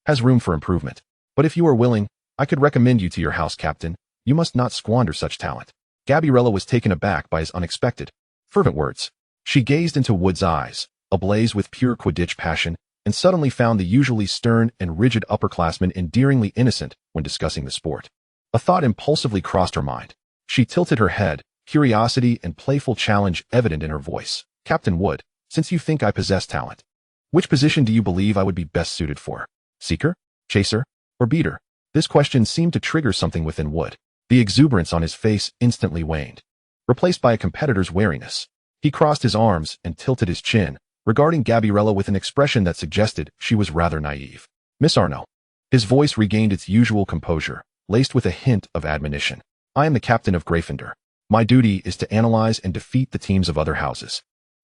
has room for improvement. But if you are willing, I could recommend you to your house captain. You must not squander such talent. Gabriella was taken aback by his unexpected, fervent words. She gazed into Wood's eyes, ablaze with pure Quidditch passion, and suddenly found the usually stern and rigid upperclassman endearingly innocent when discussing the sport. A thought impulsively crossed her mind. She tilted her head, curiosity and playful challenge evident in her voice. Captain Wood, since you think I possess talent, which position do you believe I would be best suited for? Seeker? Chaser? Or beater? This question seemed to trigger something within Wood. The exuberance on his face instantly waned, replaced by a competitor's wariness. He crossed his arms and tilted his chin, regarding Gabriella with an expression that suggested she was rather naive. Miss Arnaud. His voice regained its usual composure, laced with a hint of admonition. I am the captain of Gryffindor. My duty is to analyze and defeat the teams of other houses,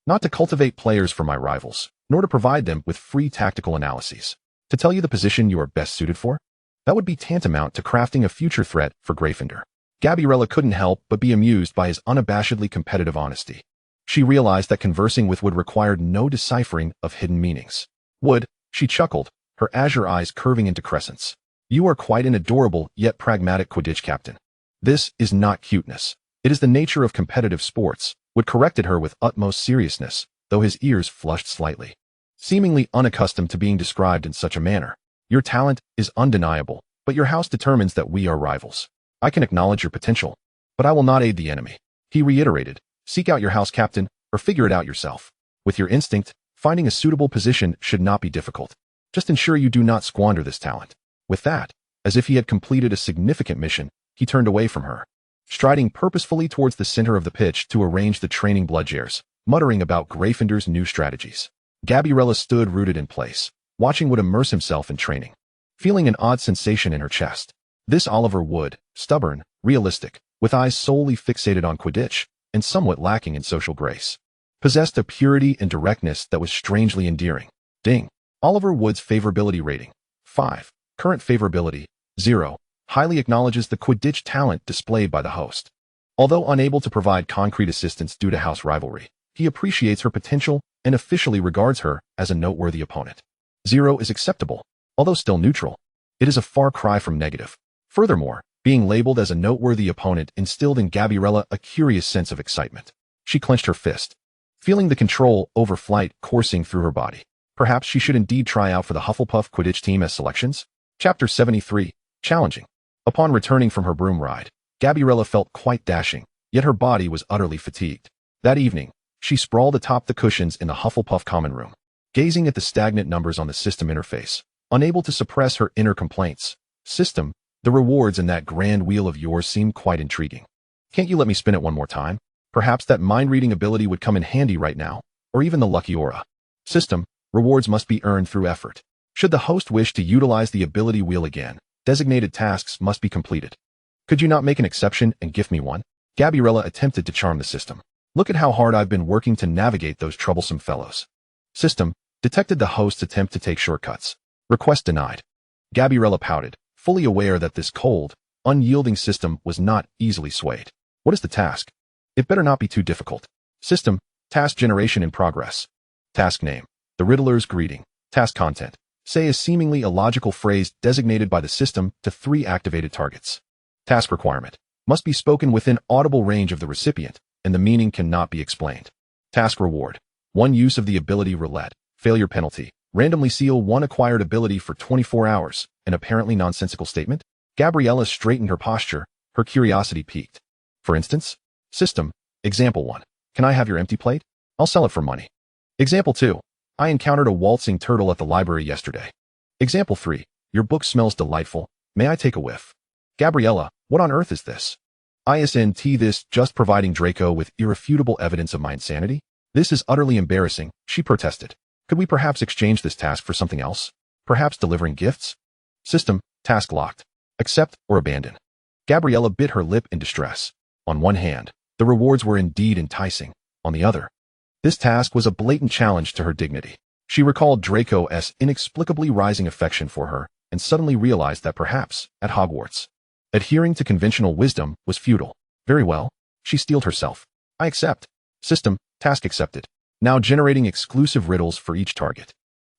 not to cultivate players for my rivals, nor to provide them with free tactical analyses. To tell you the position you are best suited for? That would be tantamount to crafting a future threat for Gryffindor. Gabriella couldn't help but be amused by his unabashedly competitive honesty. She realized that conversing with Wood required no deciphering of hidden meanings. Wood, she chuckled, her azure eyes curving into crescents. You are quite an adorable yet pragmatic Quidditch captain. This is not cuteness. It is the nature of competitive sports. Wood corrected her with utmost seriousness, though his ears flushed slightly. Seemingly unaccustomed to being described in such a manner. Your talent is undeniable, but your house determines that we are rivals. I can acknowledge your potential, but I will not aid the enemy. He reiterated, seek out your house captain, or figure it out yourself. With your instinct, finding a suitable position should not be difficult. Just ensure you do not squander this talent. With that, as if he had completed a significant mission, he turned away from her, striding purposefully towards the center of the pitch to arrange the training bludgears, muttering about Gryffindor's new strategies. Gabriella stood rooted in place, watching Wood immerse himself in training, feeling an odd sensation in her chest. This Oliver Wood, stubborn, realistic, with eyes solely fixated on Quidditch, and somewhat lacking in social grace, possessed a purity and directness that was strangely endearing. Ding. Oliver Wood's favorability rating, 5. Current favorability, 0. Highly acknowledges the Quidditch talent displayed by the host. Although unable to provide concrete assistance due to house rivalry, he appreciates her potential and officially regards her as a noteworthy opponent. 0 is acceptable, although still neutral. It is a far cry from negative. Furthermore, being labeled as a noteworthy opponent instilled in Gabriella a curious sense of excitement. She clenched her fist, feeling the control over flight coursing through her body. Perhaps she should indeed try out for the Hufflepuff Quidditch team as selections? Chapter 73. Challenging. Upon returning from her broom ride, Gabriella felt quite dashing, yet her body was utterly fatigued. That evening, she sprawled atop the cushions in the Hufflepuff common room, gazing at the stagnant numbers on the system interface, unable to suppress her inner complaints. System, the rewards in that grand wheel of yours seem quite intriguing. Can't you let me spin it one more time? Perhaps that mind-reading ability would come in handy right now, or even the lucky aura. System, rewards must be earned through effort. Should the host wish to utilize the ability wheel again, designated tasks must be completed. Could you not make an exception and gift me one? Gabriella attempted to charm the system. Look at how hard I've been working to navigate those troublesome fellows. System, detected the host's attempt to take shortcuts. Request denied. Gabriella pouted, fully aware that this cold, unyielding system was not easily swayed. What is the task? It better not be too difficult. System, task generation in progress. Task name, the Riddler's greeting. Task content, say a seemingly illogical phrase designated by the system to 3 activated targets. Task requirement, must be spoken within audible range of the recipient, and the meaning cannot be explained. Task reward, 1 use of the ability roulette. Failure penalty, randomly seal 1 acquired ability for 24 hours, an apparently nonsensical statement? Gabriella straightened her posture, her curiosity piqued. For instance, system, example 1, can I have your empty plate? I'll sell it for money. Example 2, I encountered a waltzing turtle at the library yesterday. Example 3, your book smells delightful, may I take a whiff? Gabriella, what on earth is this? Isn't this just providing Draco with irrefutable evidence of my insanity? This is utterly embarrassing, she protested. Could we perhaps exchange this task for something else? Perhaps delivering gifts? System, task locked. Accept or abandon. Gabriella bit her lip in distress. On one hand, the rewards were indeed enticing. On the other, this task was a blatant challenge to her dignity. She recalled Draco's inexplicably rising affection for her and suddenly realized that perhaps, at Hogwarts, adhering to conventional wisdom was futile. Very well, she steeled herself. I accept. System, task accepted. Now generating exclusive riddles for each target.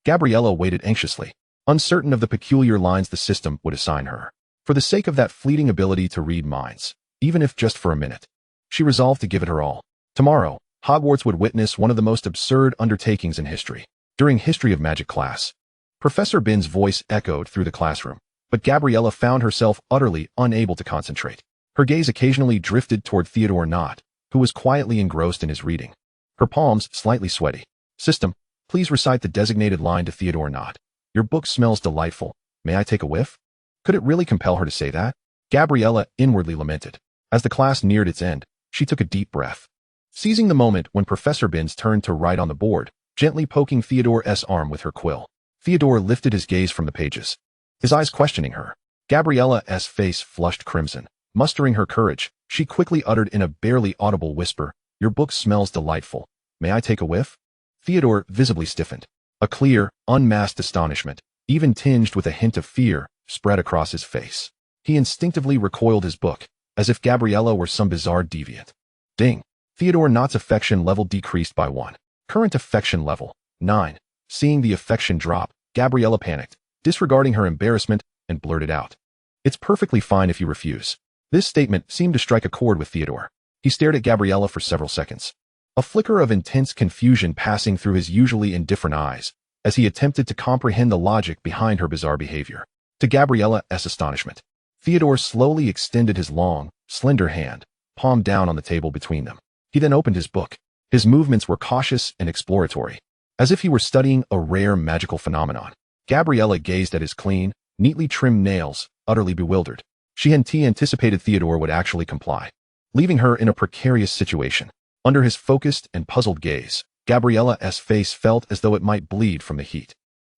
Gabriella waited anxiously, uncertain of the peculiar lines the system would assign her. For the sake of that fleeting ability to read minds, even if just for a minute, she resolved to give it her all. Tomorrow, Hogwarts would witness one of the most absurd undertakings in history. During History of Magic class, Professor Bin's voice echoed through the classroom, but Gabriella found herself utterly unable to concentrate. Her gaze occasionally drifted toward Theodore Knott, who was quietly engrossed in his reading. Her palms slightly sweaty. System, please recite the designated line to Theodore Knott. Your book smells delightful. May I take a whiff? Could it really compel her to say that? Gabriella inwardly lamented. As the class neared its end, she took a deep breath. Seizing the moment when Professor Binns turned to write on the board, gently poking Theodore's arm with her quill, Theodore lifted his gaze from the pages, his eyes questioning her. Gabriella's face flushed crimson. Mustering her courage, she quickly uttered in a barely audible whisper, Your book smells delightful. May I take a whiff? Theodore visibly stiffened. A clear, unmasked astonishment, even tinged with a hint of fear, spread across his face. He instinctively recoiled his book, as if Gabriella were some bizarre deviant. Ding. Theodore Knott's affection level decreased by 1. Current affection level, 9. Seeing the affection drop, Gabriella panicked, disregarding her embarrassment, and blurted out. It's perfectly fine if you refuse. This statement seemed to strike a chord with Theodore. He stared at Gabriella for several seconds, a flicker of intense confusion passing through his usually indifferent eyes, as he attempted to comprehend the logic behind her bizarre behavior. To Gabriella's astonishment, Theodore slowly extended his long, slender hand, palm down on the table between them. He then opened his book. His movements were cautious and exploratory, as if he were studying a rare magical phenomenon. Gabriella gazed at his clean, neatly trimmed nails, utterly bewildered. She had anticipated Theodore would actually comply, leaving her in a precarious situation. Under his focused and puzzled gaze, Gabriella's face felt as though it might bleed from the heat.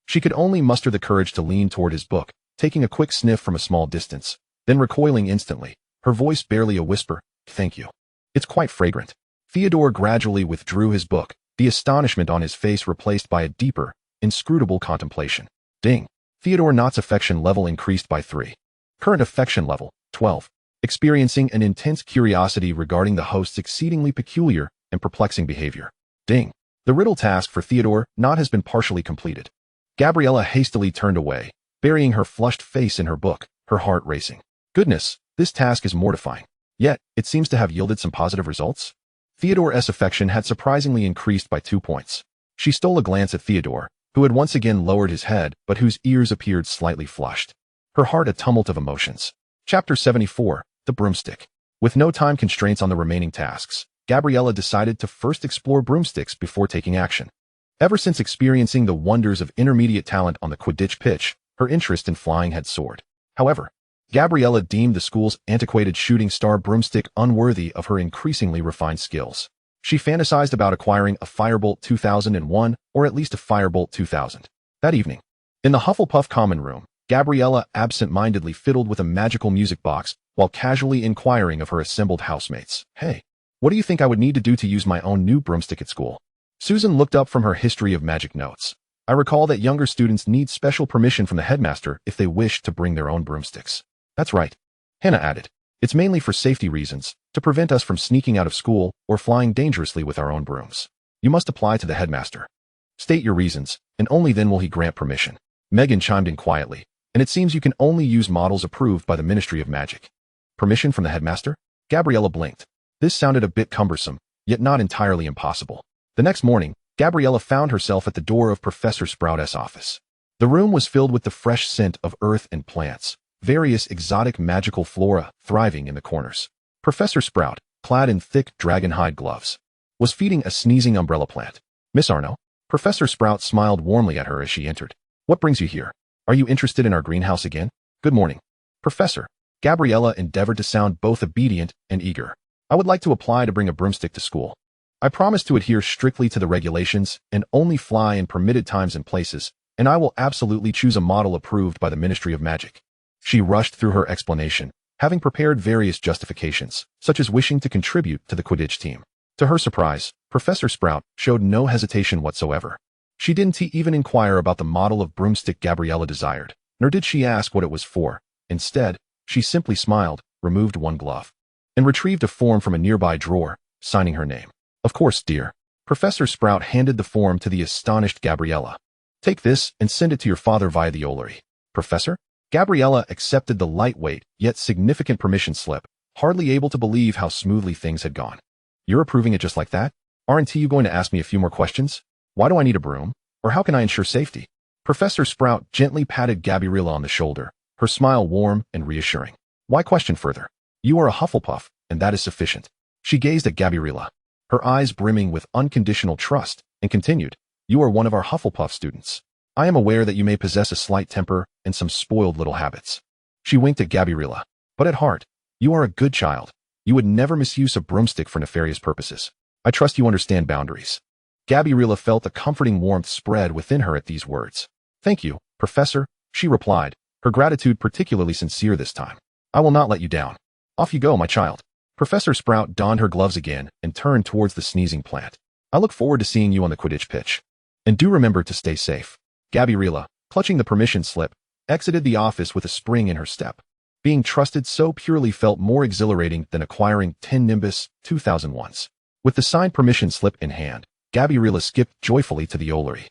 She could only muster the courage to lean toward his book, taking a quick sniff from a small distance, then recoiling instantly, her voice barely a whisper, Thank you. It's quite fragrant. Theodore gradually withdrew his book, the astonishment on his face replaced by a deeper, inscrutable contemplation. Ding. Theodore Knott's affection level increased by 3. Current affection level, 12. Experiencing an intense curiosity regarding the host's exceedingly peculiar and perplexing behavior. Ding. The riddle task for Theodore Knott has been partially completed. Gabriella hastily turned away, burying her flushed face in her book, her heart racing. Goodness, this task is mortifying. Yet, it seems to have yielded some positive results. Theodore's affection had surprisingly increased by 2 points. She stole a glance at Theodore, who had once again lowered his head but whose ears appeared slightly flushed. Her heart a tumult of emotions. Chapter 74, The Broomstick. With no time constraints on the remaining tasks, Gabriella decided to first explore broomsticks before taking action. Ever since experiencing the wonders of intermediate talent on the Quidditch pitch, her interest in flying had soared. However, Gabriella deemed the school's antiquated shooting star broomstick unworthy of her increasingly refined skills. She fantasized about acquiring a Firebolt 2001 or at least a Firebolt 2000. That evening, in the Hufflepuff common room, Gabriella absent-mindedly fiddled with a magical music box while casually inquiring of her assembled housemates. Hey, what do you think I would need to do to use my own new broomstick at school? Susan looked up from her history of magic notes. I recall that younger students need special permission from the headmaster if they wish to bring their own broomsticks. That's right, Hannah added. It's mainly for safety reasons, to prevent us from sneaking out of school or flying dangerously with our own brooms. You must apply to the headmaster. State your reasons, and only then will he grant permission. Megan chimed in quietly, and it seems you can only use models approved by the Ministry of Magic. Permission from the headmaster? Gabriella blinked. This sounded a bit cumbersome, yet not entirely impossible. The next morning, Gabriella found herself at the door of Professor Sprout's office. The room was filled with the fresh scent of earth and plants, various exotic magical flora thriving in the corners. Professor Sprout, clad in thick dragonhide gloves, was feeding a sneezing umbrella plant. Miss Arnaud? Professor Sprout smiled warmly at her as she entered. What brings you here? Are you interested in our greenhouse again? Good morning. Professor. Gabriella endeavored to sound both obedient and eager. I would like to apply to bring a broomstick to school. I promise to adhere strictly to the regulations and only fly in permitted times and places, and I will absolutely choose a model approved by the Ministry of Magic. She rushed through her explanation, having prepared various justifications, such as wishing to contribute to the Quidditch team. To her surprise, Professor Sprout showed no hesitation whatsoever. She didn't even inquire about the model of broomstick Gabriella desired, nor did she ask what it was for. Instead, she simply smiled, removed one glove, and retrieved a form from a nearby drawer, signing her name. Of course, dear. Professor Sprout handed the form to the astonished Gabriella. Take this and send it to your father via the Ollery. Professor? Gabriella accepted the lightweight, yet significant permission slip, hardly able to believe how smoothly things had gone. You're approving it just like that? Aren't you going to ask me a few more questions? Why do I need a broom? Or how can I ensure safety? Professor Sprout gently patted Gabriella on the shoulder, her smile warm and reassuring. Why question further? You are a Hufflepuff, and that is sufficient. She gazed at Gabriella, her eyes brimming with unconditional trust, and continued, You are one of our Hufflepuff students. I am aware that you may possess a slight temper and some spoiled little habits. She winked at Gabriella. But at heart, you are a good child. You would never misuse a broomstick for nefarious purposes. I trust you understand boundaries. Gabriella felt a comforting warmth spread within her at these words. Thank you, Professor, she replied, her gratitude particularly sincere this time. I will not let you down. Off you go, my child. Professor Sprout donned her gloves again and turned towards the sneezing plant. I look forward to seeing you on the Quidditch pitch. And do remember to stay safe. Gabriella, clutching the permission slip, exited the office with a spring in her step. Being trusted so purely felt more exhilarating than acquiring 10 Nimbus 2001s. With the signed permission slip in hand, Gabriella skipped joyfully to the Ollery.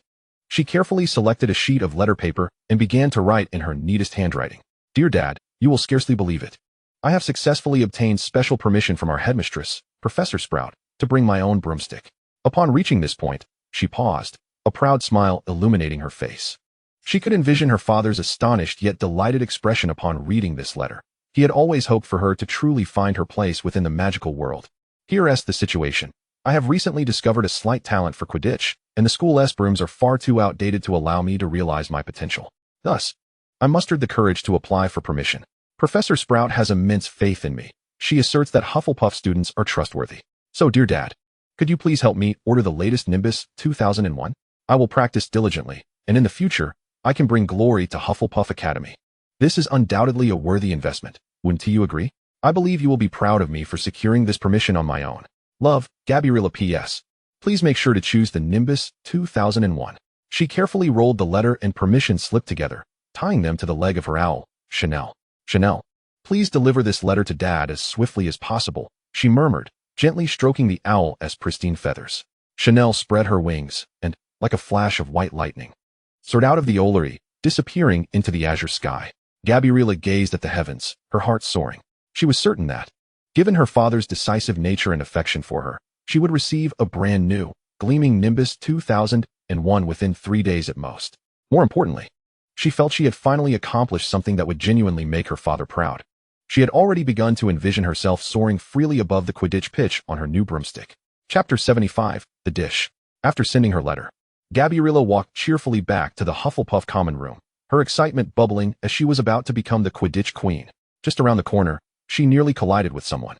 She carefully selected a sheet of letter paper and began to write in her neatest handwriting. Dear Dad, you will scarcely believe it. I have successfully obtained special permission from our headmistress, Professor Sprout, to bring my own broomstick. Upon reaching this point, she paused, a proud smile illuminating her face. She could envision her father's astonished yet delighted expression upon reading this letter. He had always hoped for her to truly find her place within the magical world. Heiress the situation. I have recently discovered a slight talent for Quidditch, and the school's brooms are far too outdated to allow me to realize my potential. Thus, I mustered the courage to apply for permission. Professor Sprout has immense faith in me. She asserts that Hufflepuff students are trustworthy. So, dear Dad, could you please help me order the latest Nimbus 2001? I will practice diligently, and in the future, I can bring glory to Hufflepuff Academy. This is undoubtedly a worthy investment. Wouldn't you agree? I believe you will be proud of me for securing this permission on my own. Love, Gabriella P.S. Please make sure to choose the Nimbus 2001. She carefully rolled the letter and permission slip together, tying them to the leg of her owl, Chanel. Chanel, please deliver this letter to Dad as swiftly as possible, she murmured, gently stroking the owl's pristine feathers. Chanel spread her wings, and, like a flash of white lightning, soared out of the Ollery, disappearing into the azure sky. Gabriella gazed at the heavens, her heart soaring. She was certain that, given her father's decisive nature and affection for her, she would receive a brand new, gleaming Nimbus 2001 within 3 days at most. More importantly, she felt she had finally accomplished something that would genuinely make her father proud. She had already begun to envision herself soaring freely above the Quidditch pitch on her new broomstick. Chapter 75, The Dish. After sending her letter, Gabriella walked cheerfully back to the Hufflepuff common room, her excitement bubbling as she was about to become the Quidditch queen. Just around the corner, she nearly collided with someone.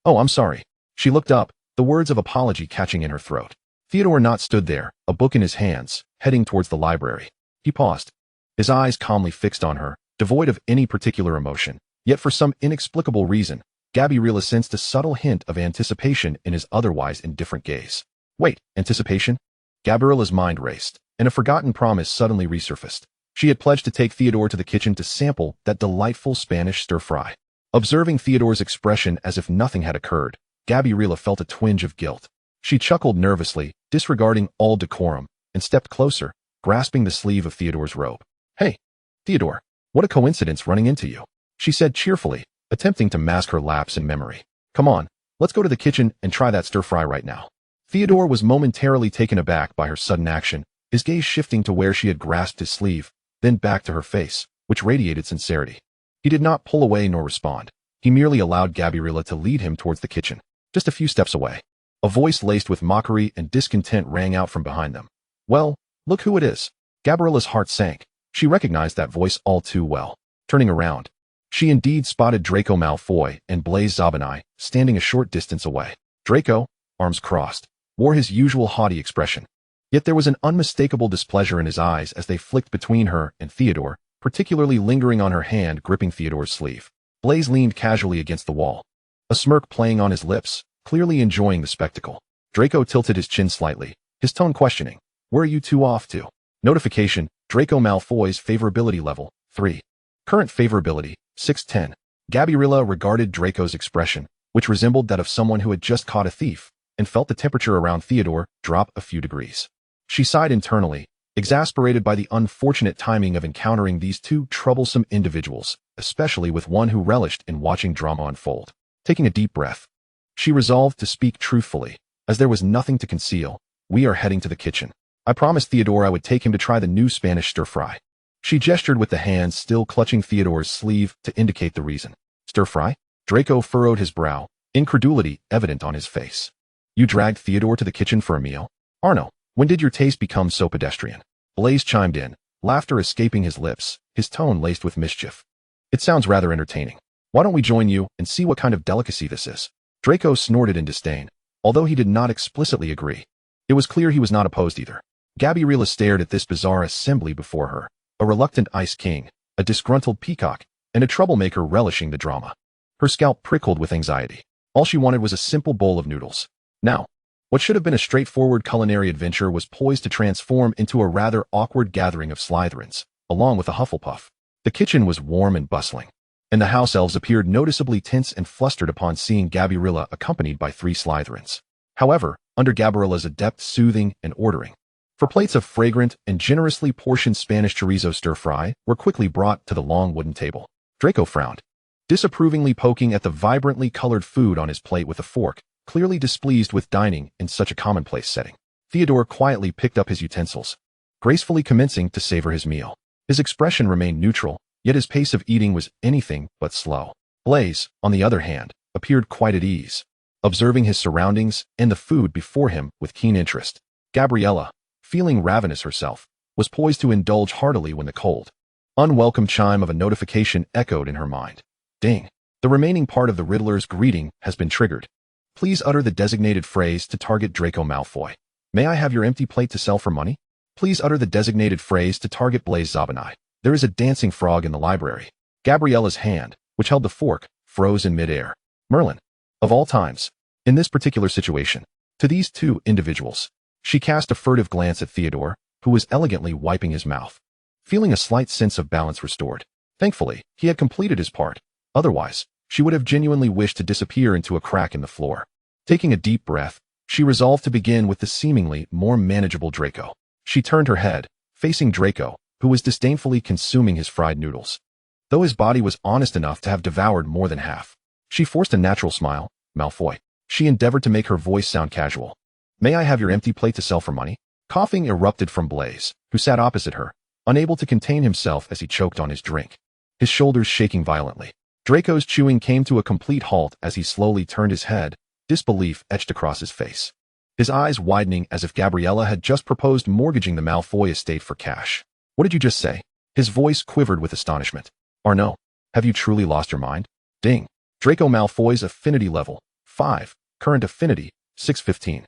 Oh, I'm sorry. She looked up, the words of apology catching in her throat. Theodore Knott stood there, a book in his hands, heading towards the library. He paused, his eyes calmly fixed on her, devoid of any particular emotion. Yet for some inexplicable reason, Gabriella sensed a subtle hint of anticipation in his otherwise indifferent gaze. Wait, anticipation? Gabriella's mind raced, and a forgotten promise suddenly resurfaced. She had pledged to take Theodore to the kitchen to sample that delightful Spanish stir-fry. Observing Theodore's expression as if nothing had occurred, Gabriella felt a twinge of guilt. She chuckled nervously, disregarding all decorum, and stepped closer, grasping the sleeve of Theodore's robe. Hey, Theodore, what a coincidence running into you, she said cheerfully, attempting to mask her lapse in memory. Come on, let's go to the kitchen and try that stir-fry right now. Theodore was momentarily taken aback by her sudden action, his gaze shifting to where she had grasped his sleeve, then back to her face, which radiated sincerity. He did not pull away nor respond. He merely allowed Gabriella to lead him towards the kitchen, just a few steps away. A voice laced with mockery and discontent rang out from behind them. Well, look who it is. Gabriella's heart sank. She recognized that voice all too well. Turning around, she indeed spotted Draco Malfoy and Blaise Zabinai standing a short distance away. Draco, arms crossed, wore his usual haughty expression. Yet there was an unmistakable displeasure in his eyes as they flicked between her and Theodore, particularly lingering on her hand gripping Theodore's sleeve. Blaise leaned casually against the wall, a smirk playing on his lips, clearly enjoying the spectacle. Draco tilted his chin slightly, his tone questioning. Where are you two off to? Notification, Draco Malfoy's favorability level, 3. Current favorability, 610. Gabriella regarded Draco's expression, which resembled that of someone who had just caught a thief, and felt the temperature around Theodore drop a few degrees. She sighed internally, exasperated by the unfortunate timing of encountering these two troublesome individuals, especially with one who relished in watching drama unfold. Taking a deep breath, she resolved to speak truthfully, as there was nothing to conceal. We are heading to the kitchen. I promised Theodore I would take him to try the new Spanish stir-fry. She gestured with the hand still clutching Theodore's sleeve to indicate the reason. Stir-fry? Draco furrowed his brow, incredulity evident on his face. You dragged Theodore to the kitchen for a meal? Arnaud, when did your taste become so pedestrian? Blaise chimed in, laughter escaping his lips, his tone laced with mischief. It sounds rather entertaining. Why don't we join you and see what kind of delicacy this is? Draco snorted in disdain, although he did not explicitly agree. It was clear he was not opposed either. Gabriella stared at this bizarre assembly before her, a reluctant ice king, a disgruntled peacock, and a troublemaker relishing the drama. Her scalp prickled with anxiety. All she wanted was a simple bowl of noodles. Now, what should have been a straightforward culinary adventure was poised to transform into a rather awkward gathering of Slytherins, along with a Hufflepuff. The kitchen was warm and bustling, and the house elves appeared noticeably tense and flustered upon seeing Gabriella accompanied by 3 Slytherins. However, under Gabriella's adept soothing and ordering, 4 plates of fragrant and generously portioned Spanish chorizo stir-fry were quickly brought to the long wooden table. Draco frowned, disapprovingly poking at the vibrantly colored food on his plate with a fork, clearly displeased with dining in such a commonplace setting. Theodore quietly picked up his utensils, gracefully commencing to savor his meal. His expression remained neutral, yet his pace of eating was anything but slow. Blaise, on the other hand, appeared quite at ease, observing his surroundings and the food before him with keen interest. Gabriella, feeling ravenous herself, was poised to indulge heartily when the cold, unwelcome chime of a notification echoed in her mind. Ding! The remaining part of the Riddler's greeting has been triggered. Please utter the designated phrase to target Draco Malfoy. May I have your empty plate to sell for money? Please utter the designated phrase to target Blaise Zabinai. There is a dancing frog in the library. Gabriella's hand, which held the fork, froze in midair. Merlin. Of all times, in this particular situation, to these two individuals, she cast a furtive glance at Theodore, who was elegantly wiping his mouth, feeling a slight sense of balance restored. Thankfully, he had completed his part. Otherwise, she would have genuinely wished to disappear into a crack in the floor. Taking a deep breath, she resolved to begin with the seemingly more manageable Draco. She turned her head, facing Draco, who was disdainfully consuming his fried noodles. Though his body was honest enough to have devoured more than half, she forced a natural smile. Malfoy. She endeavored to make her voice sound casual. May I have your empty plate to sell for money? Coughing erupted from Blaise, who sat opposite her, unable to contain himself as he choked on his drink, his shoulders shaking violently. Draco's chewing came to a complete halt as he slowly turned his head, disbelief etched across his face, his eyes widening as if Gabriella had just proposed mortgaging the Malfoy estate for cash. What did you just say? His voice quivered with astonishment. Arnaud, have you truly lost your mind? Ding. Draco Malfoy's affinity level, 5, current affinity, 615.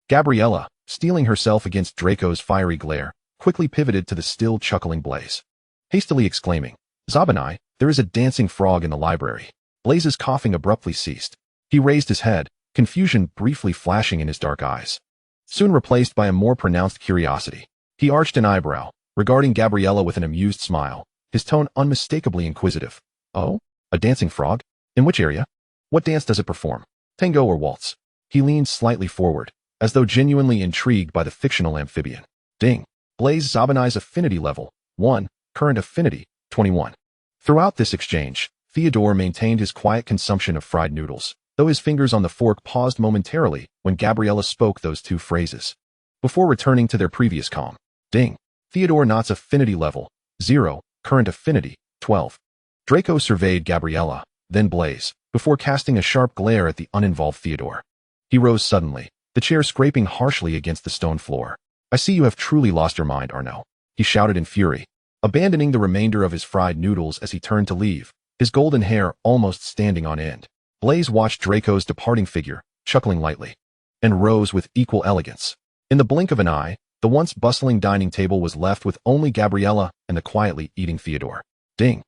Gabriella, steeling herself against Draco's fiery glare, quickly pivoted to the still chuckling Blaise, hastily exclaiming, Zabinai, there is a dancing frog in the library. Blaise's coughing abruptly ceased. He raised his head, confusion briefly flashing in his dark eyes, soon replaced by a more pronounced curiosity. He arched an eyebrow, regarding Gabriella with an amused smile, his tone unmistakably inquisitive. Oh? A dancing frog? In which area? What dance does it perform? Tango or waltz? He leaned slightly forward, as though genuinely intrigued by the fictional amphibian. Ding. Blaise Zabinai's affinity level, 1, current affinity, 21. Throughout this exchange, Theodore maintained his quiet consumption of fried noodles, though his fingers on the fork paused momentarily when Gabriella spoke those two phrases, before returning to their previous calm. Ding. Theodore Knott's affinity level, 0, current affinity, 12. Draco surveyed Gabriella, then Blaise, before casting a sharp glare at the uninvolved Theodore. He rose suddenly, the chair scraping harshly against the stone floor. I see you have truly lost your mind, Arnaud, he shouted in fury, abandoning the remainder of his fried noodles as he turned to leave, his golden hair almost standing on end. Blaise watched Draco's departing figure, chuckling lightly, and rose with equal elegance. In the blink of an eye, the once bustling dining table was left with only Gabriella and the quietly eating Theodore. Ding.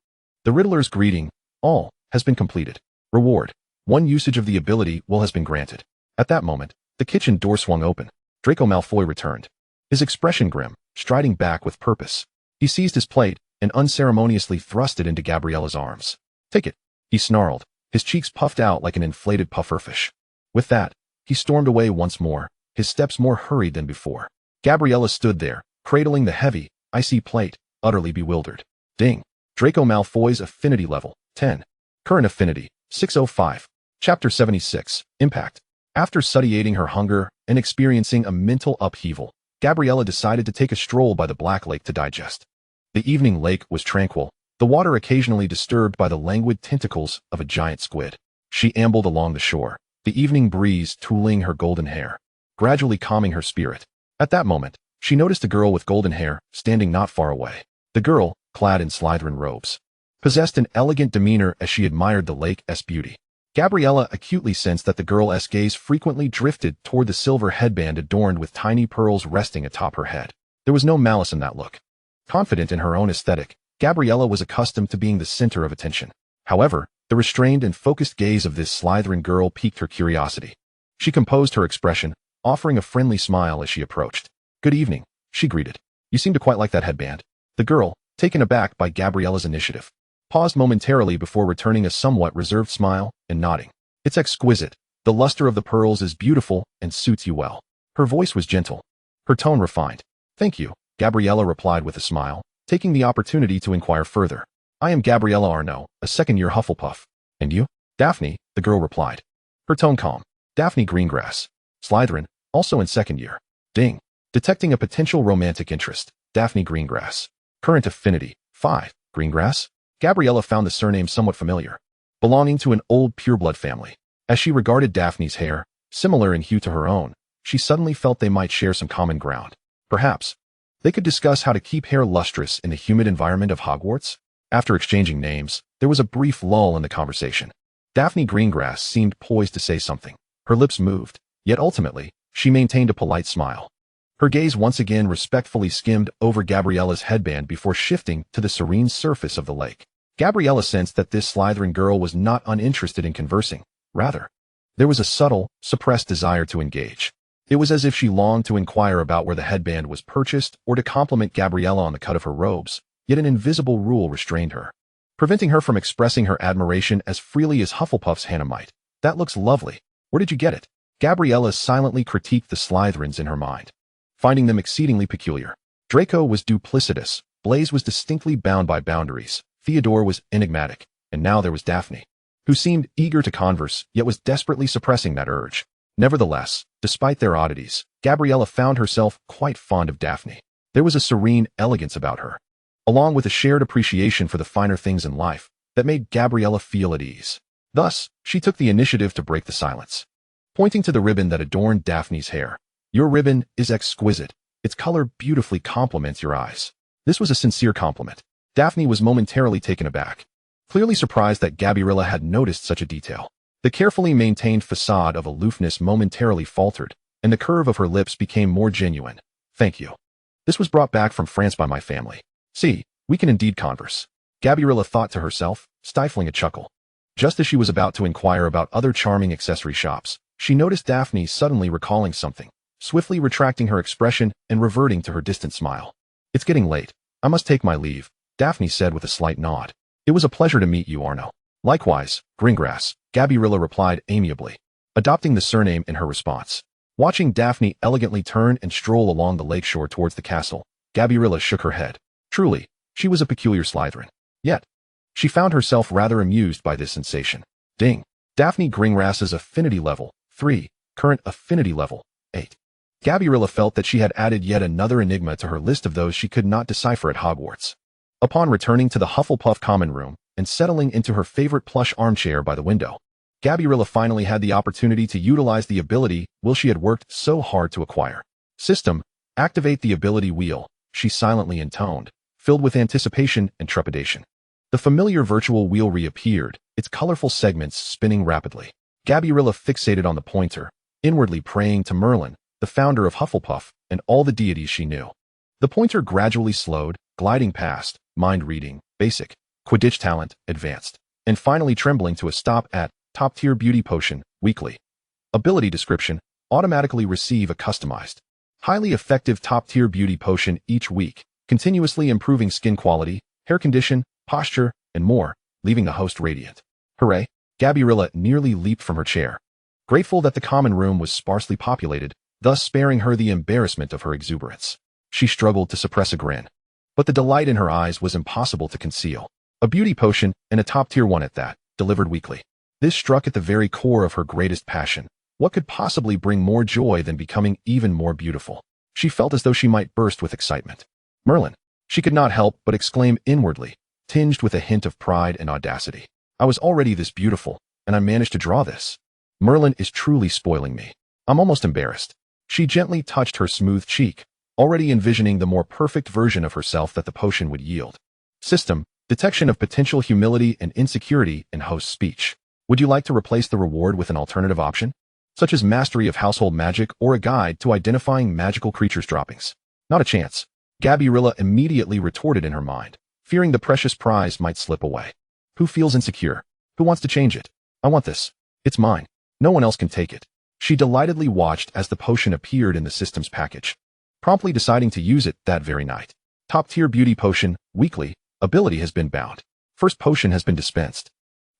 The Riddler's greeting, all, has been completed. Reward. 1 usage of the ability will has been granted. At that moment, the kitchen door swung open. Draco Malfoy returned. His expression grim, striding back with purpose. He seized his plate and unceremoniously thrust it into Gabriella's arms. Take it, he snarled, his cheeks puffed out like an inflated pufferfish. With that, he stormed away once more, his steps more hurried than before. Gabriella stood there, cradling the heavy, icy plate, utterly bewildered. Ding. Draco Malfoy's affinity level, 10. Current affinity, 605. Chapter 76, Impact. After satiating her hunger and experiencing a mental upheaval, Gabriella decided to take a stroll by the Black Lake to digest. The evening lake was tranquil, the water occasionally disturbed by the languid tentacles of a giant squid. She ambled along the shore, the evening breeze tooling her golden hair, gradually calming her spirit. At that moment, she noticed a girl with golden hair standing not far away. The girl, clad in Slytherin robes, possessed an elegant demeanor as she admired the lake's beauty. Gabriella acutely sensed that the girl's gaze frequently drifted toward the silver headband adorned with tiny pearls resting atop her head. There was no malice in that look. Confident in her own aesthetic, Gabriella was accustomed to being the center of attention. However, the restrained and focused gaze of this Slytherin girl piqued her curiosity. She composed her expression, offering a friendly smile as she approached. Good evening, she greeted. You seem to quite like that headband. The girl, taken aback by Gabriella's initiative, paused momentarily before returning a somewhat reserved smile and nodding. It's exquisite. The luster of the pearls is beautiful and suits you well. Her voice was gentle, her tone refined. Thank you, Gabriella replied with a smile, taking the opportunity to inquire further. I am Gabriella Arnaud, a second-year Hufflepuff. And you? Daphne, the girl replied, her tone calm. Daphne Greengrass, Slytherin, also in second year. Ding. Detecting a potential romantic interest. Daphne Greengrass. Current affinity, 5. Greengrass? Gabriella found the surname somewhat familiar. Belonging to an old pureblood family. As she regarded Daphne's hair, similar in hue to her own, she suddenly felt they might share some common ground. Perhaps they could discuss how to keep hair lustrous in the humid environment of Hogwarts. After exchanging names, there was a brief lull in the conversation. Daphne Greengrass seemed poised to say something. Her lips moved, yet ultimately, she maintained a polite smile. Her gaze once again respectfully skimmed over Gabriella's headband before shifting to the serene surface of the lake. Gabriella sensed that this Slytherin girl was not uninterested in conversing. Rather, there was a subtle, suppressed desire to engage. It was as if she longed to inquire about where the headband was purchased or to compliment Gabriella on the cut of her robes, yet an invisible rule restrained her, preventing her from expressing her admiration as freely as Hufflepuff's Hannah might. That looks lovely. Where did you get it? Gabriella silently critiqued the Slytherins in her mind, finding them exceedingly peculiar. Draco was duplicitous, Blaise was distinctly bound by boundaries, Theodore was enigmatic, and now there was Daphne, who seemed eager to converse, yet was desperately suppressing that urge. Nevertheless, despite their oddities, Gabriella found herself quite fond of Daphne. There was a serene elegance about her, along with a shared appreciation for the finer things in life, that made Gabriella feel at ease. Thus, she took the initiative to break the silence, pointing to the ribbon that adorned Daphne's hair. Your ribbon is exquisite. Its color beautifully complements your eyes. This was a sincere compliment. Daphne was momentarily taken aback, clearly surprised that Gabriella had noticed such a detail. The carefully maintained facade of aloofness momentarily faltered, and the curve of her lips became more genuine. Thank you. This was brought back from France by my family. See, we can indeed converse. Gabriella thought to herself, stifling a chuckle. Just as she was about to inquire about other charming accessory shops, she noticed Daphne suddenly recalling something, swiftly retracting her expression and reverting to her distant smile. It's getting late. I must take my leave, Daphne said with a slight nod. It was a pleasure to meet you, Arnaud. Likewise, Greengrass, Gabriella replied amiably, adopting the surname in her response. Watching Daphne elegantly turn and stroll along the lakeshore towards the castle, Gabriella shook her head. Truly, she was a peculiar Slytherin. Yet, she found herself rather amused by this sensation. Ding. Daphne Greengrass's affinity level, 3. Current affinity level, 8. Gabriella felt that she had added yet another enigma to her list of those she could not decipher at Hogwarts. Upon returning to the Hufflepuff common room and settling into her favorite plush armchair by the window, Gabriella finally had the opportunity to utilize the ability she had worked so hard to acquire. System, activate the ability wheel, she silently intoned, filled with anticipation and trepidation. The familiar virtual wheel reappeared, its colorful segments spinning rapidly. Gabriella fixated on the pointer, inwardly praying to Merlin, the founder of Hufflepuff, and all the deities she knew. The pointer gradually slowed, gliding past mind reading, basic, Quidditch talent, advanced, and finally trembling to a stop at top-tier beauty potion, weekly. Ability description, automatically receive a customized, highly effective top-tier beauty potion each week, continuously improving skin quality, hair condition, posture, and more, leaving the host radiant. Hooray! Gabriella nearly leaped from her chair, grateful that the common room was sparsely populated, thus sparing her the embarrassment of her exuberance. She struggled to suppress a grin, but the delight in her eyes was impossible to conceal. A beauty potion, and a top-tier one at that, delivered weekly. This struck at the very core of her greatest passion. What could possibly bring more joy than becoming even more beautiful? She felt as though she might burst with excitement. Merlin! She could not help but exclaim inwardly, tinged with a hint of pride and audacity. I was already this beautiful, and I managed to draw this. Merlin is truly spoiling me. I'm almost embarrassed. She gently touched her smooth cheek, already envisioning the more perfect version of herself that the potion would yield. System, detection of potential humility and insecurity in host speech. Would you like to replace the reward with an alternative option, such as mastery of household magic or a guide to identifying magical creatures' droppings? Not a chance. Gabriella immediately retorted in her mind, fearing the precious prize might slip away. Who feels insecure? Who wants to change it? I want this. It's mine. No one else can take it. She delightedly watched as the potion appeared in the system's package, promptly deciding to use it that very night. Top-tier beauty potion, weekly, ability has been bound. First potion has been dispensed.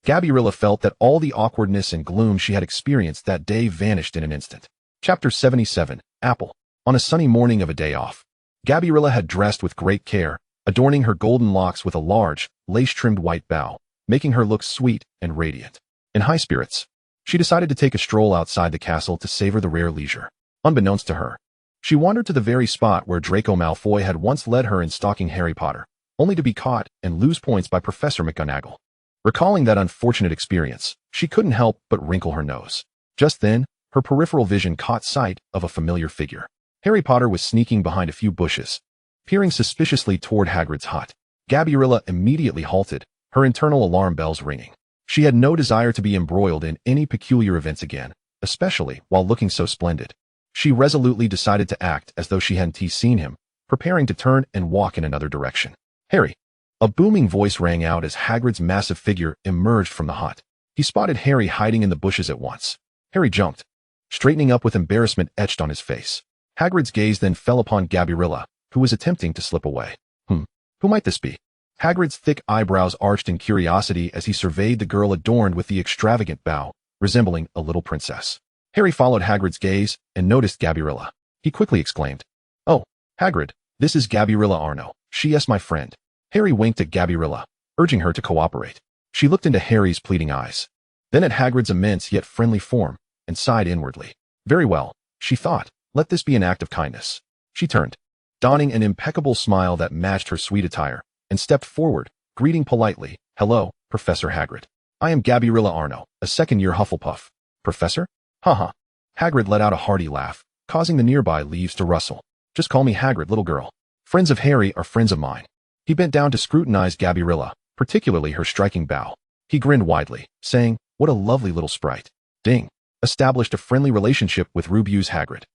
Gabriella felt that all the awkwardness and gloom she had experienced that day vanished in an instant. Chapter 77, Apple. On a sunny morning of a day off, Gabriella had dressed with great care, adorning her golden locks with a large, lace-trimmed white bow, making her look sweet and radiant. In high spirits, she decided to take a stroll outside the castle to savor the rare leisure. Unbeknownst to her, she wandered to the very spot where Draco Malfoy had once led her in stalking Harry Potter, only to be caught and lose points by Professor McGonagall. Recalling that unfortunate experience, she couldn't help but wrinkle her nose. Just then, her peripheral vision caught sight of a familiar figure. Harry Potter was sneaking behind a few bushes, peering suspiciously toward Hagrid's hut. Gabriella immediately halted, her internal alarm bells ringing. She had no desire to be embroiled in any peculiar events again, especially while looking so splendid. She resolutely decided to act as though she hadn't seen him, preparing to turn and walk in another direction. Harry! A booming voice rang out as Hagrid's massive figure emerged from the hut. He spotted Harry hiding in the bushes at once. Harry jumped, straightening up with embarrassment etched on his face. Hagrid's gaze then fell upon Gabriella, who was attempting to slip away. Who might this be? Hagrid's thick eyebrows arched in curiosity as he surveyed the girl adorned with the extravagant bow, resembling a little princess. Harry followed Hagrid's gaze and noticed Gabriella. He quickly exclaimed, "Oh, Hagrid, this is Gabriella Arnaud. She is my friend." Harry winked at Gabriella, urging her to cooperate. She looked into Harry's pleading eyes, then at Hagrid's immense yet friendly form, and sighed inwardly. Very well, she thought, let this be an act of kindness. She turned, donning an impeccable smile that matched her sweet attire, and stepped forward, greeting politely, "Hello, Professor Hagrid. I am Gabriella Arnaud, a second-year Hufflepuff." "Professor?" "Haha." Hagrid let out a hearty laugh, causing the nearby leaves to rustle. "Just call me Hagrid, little girl. Friends of Harry are friends of mine." He bent down to scrutinize Gabriella, particularly her striking bow. He grinned widely, saying, "What a lovely little sprite." Ding! Established a friendly relationship with Rubius Hagrid.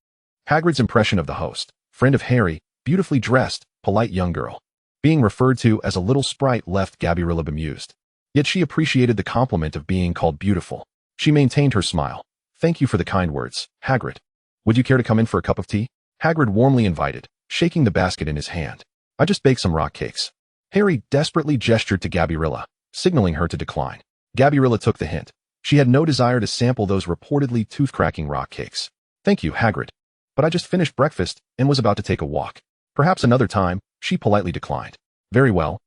Hagrid's impression of the host, friend of Harry, beautifully dressed, polite young girl, being referred to as a little sprite left Gabriella bemused. Yet she appreciated the compliment of being called beautiful. She maintained her smile. "Thank you for the kind words, Hagrid. Would you care to come in for a cup of tea?" Hagrid warmly invited, shaking the basket in his hand. "I just baked some rock cakes." Harry desperately gestured to Gabriella, signaling her to decline. Gabriella took the hint. She had no desire to sample those reportedly tooth-cracking rock cakes. "Thank you, Hagrid. But I just finished breakfast and was about to take a walk. Perhaps another time," she politely declined. Very well,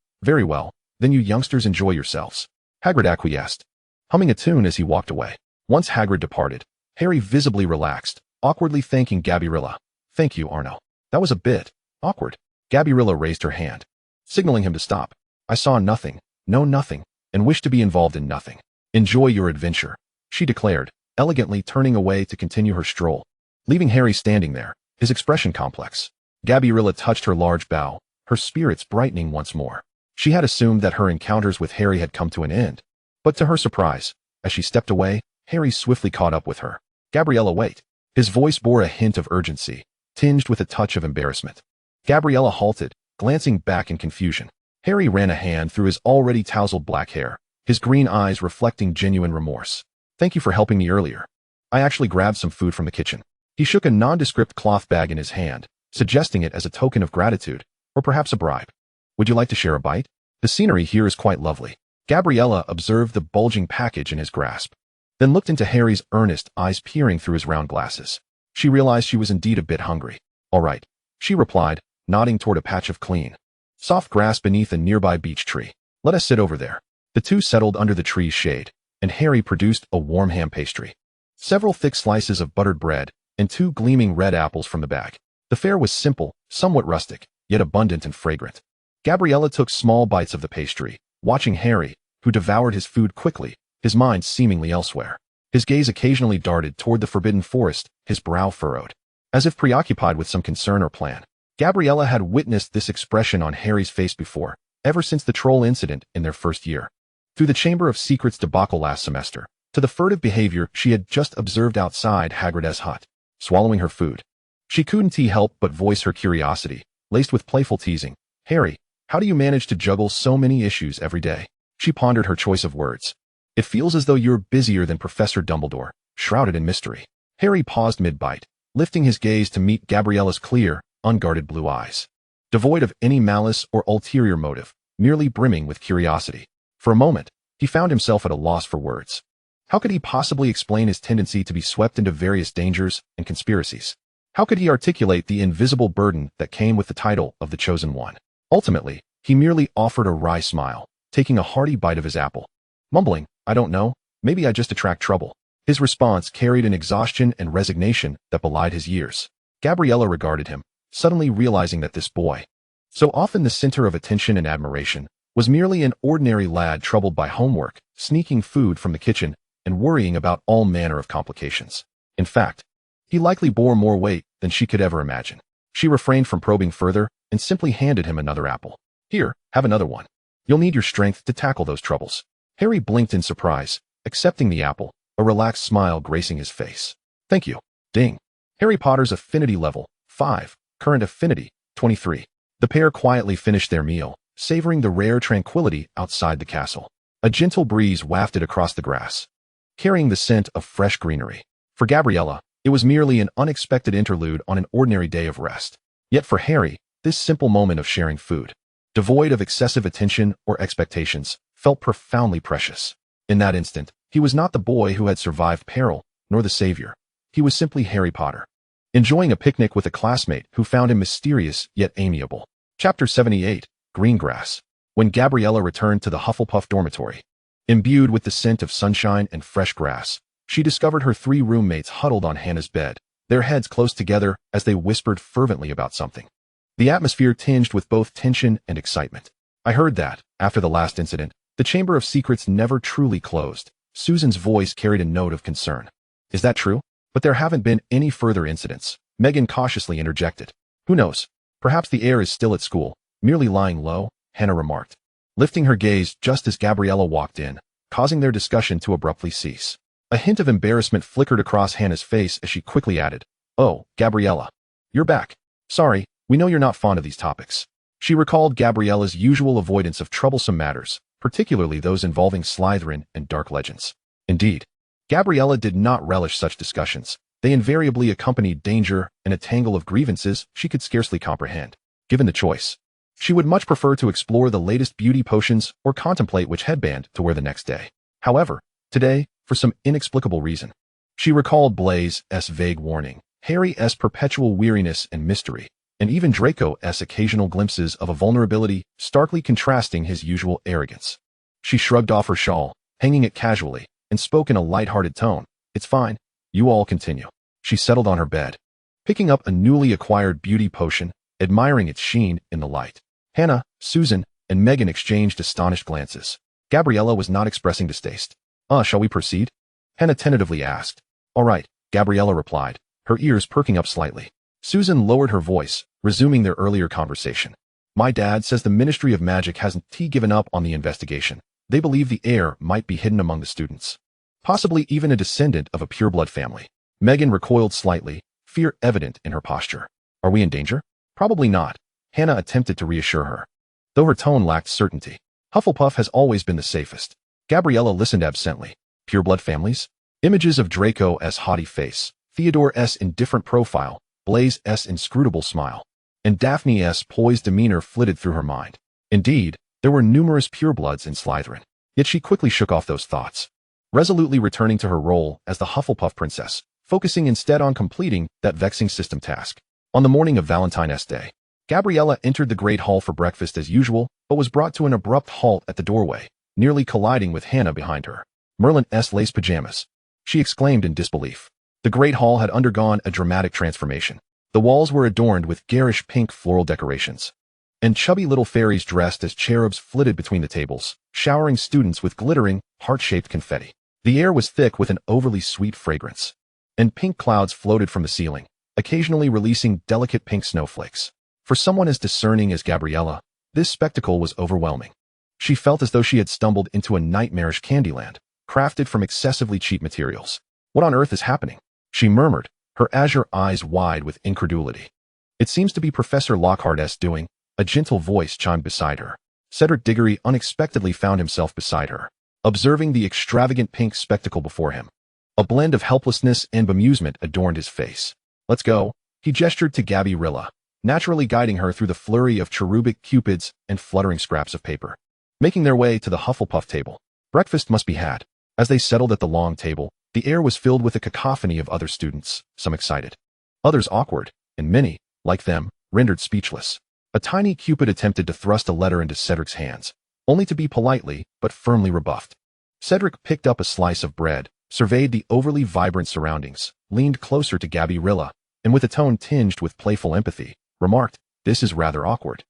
then you youngsters enjoy yourselves." Hagrid acquiesced, humming a tune as he walked away. Once Hagrid departed, Harry visibly relaxed, awkwardly thanking Gabriella. "Thank you, Arnaud. That was a bit awkward." Gabriella raised her hand, signaling him to stop. "I saw nothing, know nothing, and wish to be involved in nothing. Enjoy your adventure," she declared, elegantly turning away to continue her stroll, leaving Harry standing there, his expression complex. Gabriella touched her large bow, her spirits brightening once more. She had assumed that her encounters with Harry had come to an end, but to her surprise, as she stepped away, Harry swiftly caught up with her. "Gabriella, wait." His voice bore a hint of urgency, tinged with a touch of embarrassment. Gabriella halted, glancing back in confusion. Harry ran a hand through his already tousled black hair, his green eyes reflecting genuine remorse. "Thank you for helping me earlier. I actually grabbed some food from the kitchen." He shook a nondescript cloth bag in his hand, suggesting it as a token of gratitude, or perhaps a bribe. "Would you like to share a bite? The scenery here is quite lovely." Gabriella observed the bulging package in his grasp, then looked into Harry's earnest eyes peering through his round glasses. She realized she was indeed a bit hungry. "All right," she replied, nodding toward a patch of clean, soft grass beneath a nearby beech tree. "Let us sit over there." The two settled under the tree's shade, and Harry produced a warm ham pastry, several thick slices of buttered bread, and 2 gleaming red apples from the bag. The fare was simple, somewhat rustic, yet abundant and fragrant. Gabriella took small bites of the pastry, watching Harry, who devoured his food quickly, his mind seemingly elsewhere. His gaze occasionally darted toward the forbidden forest, his brow furrowed, as if preoccupied with some concern or plan. Gabriella had witnessed this expression on Harry's face before, ever since the troll incident in their first year. Through the Chamber of Secrets debacle last semester, to the furtive behavior she had just observed outside Hagrid's hut, swallowing her food. She couldn't help but voice her curiosity, laced with playful teasing. "Harry, how do you manage to juggle so many issues every day?" She pondered her choice of words. "It feels as though you're busier than Professor Dumbledore, shrouded in mystery." Harry paused mid-bite, lifting his gaze to meet Gabriella's clear, unguarded blue eyes, devoid of any malice or ulterior motive, merely brimming with curiosity. For a moment, he found himself at a loss for words. How could he possibly explain his tendency to be swept into various dangers and conspiracies? How could he articulate the invisible burden that came with the title of the Chosen One? Ultimately, he merely offered a wry smile, taking a hearty bite of his apple. Mumbling, "I don't know, maybe I just attract trouble." His response carried an exhaustion and resignation that belied his years. Gabriella regarded him, suddenly realizing that this boy, so often the center of attention and admiration, was merely an ordinary lad troubled by homework, sneaking food from the kitchen, and worrying about all manner of complications. In fact, he likely bore more weight than she could ever imagine. She refrained from probing further and simply handed him another apple. "Here, have another one. You'll need your strength to tackle those troubles." Harry blinked in surprise, accepting the apple, a relaxed smile gracing his face. "Thank you." Ding. Harry Potter's affinity level, 5, current affinity, 23. The pair quietly finished their meal, savoring the rare tranquility outside the castle. A gentle breeze wafted across the grass, carrying the scent of fresh greenery. For Gabriella, it was merely an unexpected interlude on an ordinary day of rest. Yet for Harry, this simple moment of sharing food, devoid of excessive attention or expectations, felt profoundly precious. In that instant, he was not the boy who had survived peril, nor the savior. He was simply Harry Potter, enjoying a picnic with a classmate who found him mysterious yet amiable. Chapter 78, Greengrass. When Gabriella returned to the Hufflepuff dormitory, imbued with the scent of sunshine and fresh grass, she discovered her 3 roommates huddled on Hannah's bed, their heads close together as they whispered fervently about something. The atmosphere tinged with both tension and excitement. "I heard that, after the last incident, the Chamber of Secrets never truly closed." Susan's voice carried a note of concern. "Is that true?" "But there haven't been any further incidents," Megan cautiously interjected. "Who knows? Perhaps the heir is still at school, merely lying low," Hannah remarked, lifting her gaze just as Gabriella walked in, causing their discussion to abruptly cease. A hint of embarrassment flickered across Hannah's face as she quickly added, "Oh, Gabriella. You're back. Sorry, we know you're not fond of these topics." She recalled Gabriella's usual avoidance of troublesome matters, particularly those involving Slytherin and dark legends. Indeed, Gabriella did not relish such discussions. They invariably accompanied danger and a tangle of grievances she could scarcely comprehend. Given the choice, she would much prefer to explore the latest beauty potions or contemplate which headband to wear the next day. However, today, for some inexplicable reason, she recalled Blaze's vague warning, Harry's perpetual weariness and mystery, and even Draco's occasional glimpses of a vulnerability starkly contrasting his usual arrogance. She shrugged off her shawl, hanging it casually, and spoke in a light-hearted tone. "It's fine. You all continue." She settled on her bed, picking up a newly acquired beauty potion, admiring its sheen in the light. Hannah, Susan, and Megan exchanged astonished glances. Gabriella was not expressing distaste. Shall we proceed?" Hannah tentatively asked. "All right," Gabriella replied, her ears perking up slightly. Susan lowered her voice, resuming their earlier conversation. "My dad says the Ministry of Magic hasn't given up on the investigation. They believe the heir might be hidden among the students, possibly even a descendant of a pureblood family." Megan recoiled slightly, fear evident in her posture. "Are we in danger?" "Probably not," Hannah attempted to reassure her, though her tone lacked certainty. "Hufflepuff has always been the safest. Gabriella listened absently. Pureblood families? Images of Draco's haughty face, Theodore's indifferent profile, Blaze's inscrutable smile, and Daphne's poised demeanor flitted through her mind. Indeed, there were numerous purebloods in Slytherin. Yet she quickly shook off those thoughts, resolutely returning to her role as the Hufflepuff princess, focusing instead on completing that vexing system task. On the morning of Valentine's Day, Gabriella entered the Great Hall for breakfast as usual, but was brought to an abrupt halt at the doorway, nearly colliding with Hannah behind her. Merlin's lace pajamas, she exclaimed in disbelief. The Great Hall had undergone a dramatic transformation. The walls were adorned with garish pink floral decorations, and chubby little fairies dressed as cherubs flitted between the tables, showering students with glittering, heart-shaped confetti. The air was thick with an overly sweet fragrance, and pink clouds floated from the ceiling, occasionally releasing delicate pink snowflakes. For someone as discerning as Gabriella, this spectacle was overwhelming. She felt as though she had stumbled into a nightmarish Candyland, crafted from excessively cheap materials. What on earth is happening? She murmured, her azure eyes wide with incredulity. It seems to be Professor Lockhart's doing, a gentle voice chimed beside her. Cedric Diggory unexpectedly found himself beside her, observing the extravagant pink spectacle before him. A blend of helplessness and bemusement adorned his face. Let's go, he gestured to Gabriella, naturally guiding her through the flurry of cherubic cupids and fluttering scraps of paper. Making their way to the Hufflepuff table, breakfast must be had. As they settled at the long table, the air was filled with a cacophony of other students, some excited, others awkward, and many, like them, rendered speechless. A tiny cupid attempted to thrust a letter into Cedric's hands, only to be politely but firmly rebuffed. Cedric picked up a slice of bread, surveyed the overly vibrant surroundings, leaned closer to Gabriella, and with a tone tinged with playful empathy, remarked, "This is rather awkward."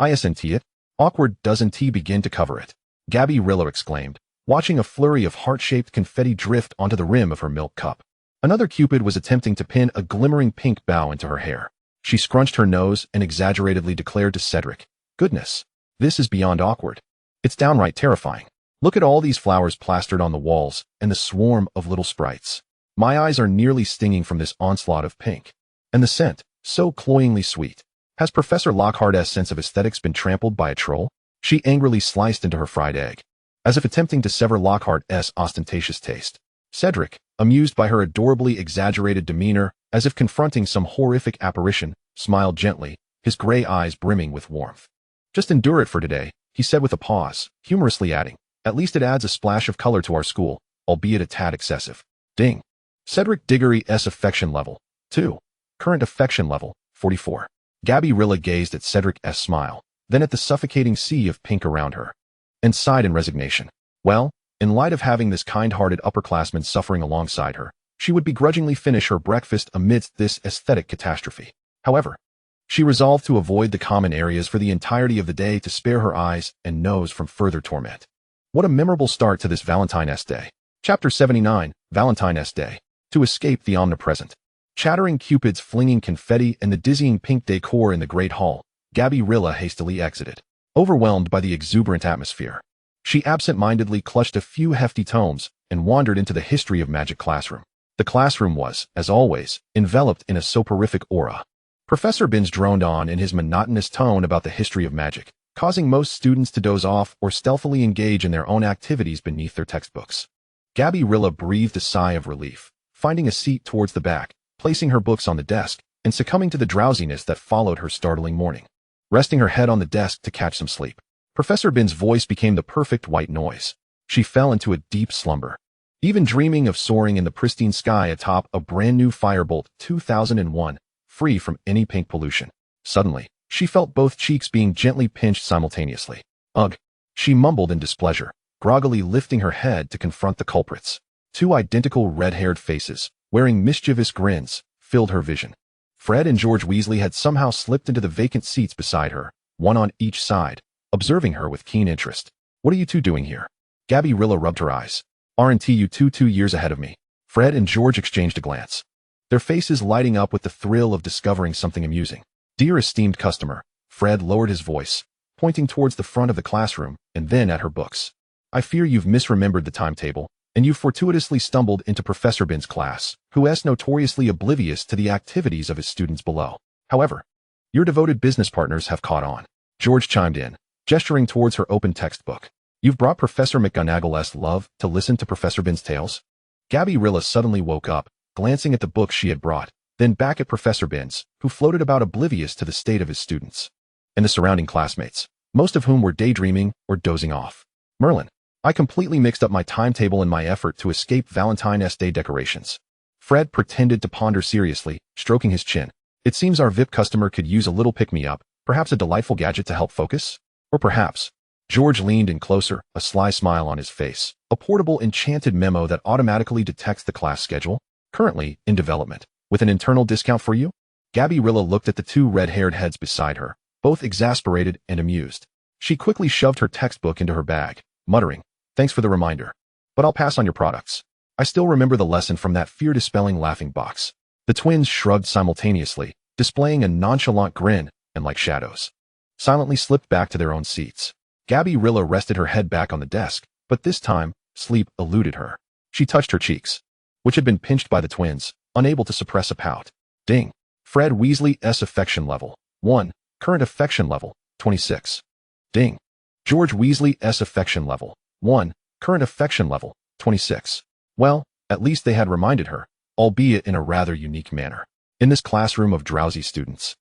"Isn't it? Awkward doesn't he begin to cover it?" Gabriella exclaimed, watching a flurry of heart-shaped confetti drift onto the rim of her milk cup. Another cupid was attempting to pin a glimmering pink bow into her hair. She scrunched her nose and exaggeratedly declared to Cedric, "Goodness, this is beyond awkward. It's downright terrifying. Look at all these flowers plastered on the walls and the swarm of little sprites. My eyes are nearly stinging from this onslaught of pink. And the scent, so cloyingly sweet. Has Professor Lockhart's sense of aesthetics been trampled by a troll?" She angrily sliced into her fried egg, as if attempting to sever Lockhart's ostentatious taste. Cedric, amused by her adorably exaggerated demeanor, as if confronting some horrific apparition, smiled gently, his gray eyes brimming with warmth. "Just endure it for today," he said with a pause, humorously adding, "At least it adds a splash of color to our school, albeit a tad excessive." Ding. Cedric Diggory's affection level, 2. Current affection level, 44. Gabriella gazed at Cedric's smile, then at the suffocating sea of pink around her, and sighed in resignation. Well, in light of having this kind-hearted upperclassman suffering alongside her, she would begrudgingly finish her breakfast amidst this aesthetic catastrophe. However, she resolved to avoid the common areas for the entirety of the day to spare her eyes and nose from further torment. What a memorable start to this Valentine's Day. Chapter 79, Valentine's Day. To escape the omnipresent, chattering cupids flinging confetti and the dizzying pink decor in the Great Hall, Gabriella hastily exited, overwhelmed by the exuberant atmosphere. She absent-mindedly clutched a few hefty tomes and wandered into the history of magic classroom. The classroom was, as always, enveloped in a soporific aura. Professor Binns droned on in his monotonous tone about the history of magic, causing most students to doze off or stealthily engage in their own activities beneath their textbooks. Gabriella breathed a sigh of relief, finding a seat towards the back, placing her books on the desk, and succumbing to the drowsiness that followed her startling morning. Resting her head on the desk to catch some sleep, Professor Binns' voice became the perfect white noise. She fell into a deep slumber, even dreaming of soaring in the pristine sky atop a brand-new Firebolt 2001, free from any pink pollution. Suddenly, she felt both cheeks being gently pinched simultaneously. "Ugh," she mumbled in displeasure, groggily lifting her head to confront the culprits. Two identical red-haired faces, wearing mischievous grins, filled her vision. Fred and George Weasley had somehow slipped into the vacant seats beside her, one on each side, observing her with keen interest. "What are you two doing here?" Gabriella rubbed her eyes. "Aren't you two years ahead of me?" Fred and George exchanged a glance, their faces lighting up with the thrill of discovering something amusing. "Dear esteemed customer," Fred lowered his voice, pointing towards the front of the classroom and then at her books. "I fear you've misremembered the timetable, and you've fortuitously stumbled into Professor Binns' class, who is notoriously oblivious to the activities of his students below. However, your devoted business partners have caught on." George chimed in, gesturing towards her open textbook. You've brought Professor McGonagall's love to listen to Professor Bin's tales? Gabriella suddenly woke up, glancing at the books she had brought, then back at Professor Bin's, who floated about oblivious to the state of his students and the surrounding classmates, most of whom were daydreaming or dozing off. Merlin, I completely mixed up my timetable in my effort to escape Valentine's Day decorations. Fred pretended to ponder seriously, stroking his chin. It seems our VIP customer could use a little pick-me-up, perhaps a delightful gadget to help focus? Or perhaps, George leaned in closer, a sly smile on his face, a portable enchanted memo that automatically detects the class schedule, currently in development, with an internal discount for you? Gabriella looked at the two red-haired heads beside her, both exasperated and amused. She quickly shoved her textbook into her bag, muttering, "Thanks for the reminder, but I'll pass on your products. I still remember the lesson from that fear-dispelling laughing box." The twins shrugged simultaneously, displaying a nonchalant grin, and like shadows, silently slipped back to their own seats. Gabriella rested her head back on the desk, but this time, sleep eluded her. She touched her cheeks, which had been pinched by the twins, unable to suppress a pout. Ding. Fred Weasley's affection level, 1. Current affection level, 26. Ding. George Weasley's affection level, 1. Current affection level, 26. Well, at least they had reminded her, albeit in a rather unique manner. In this classroom of drowsy students,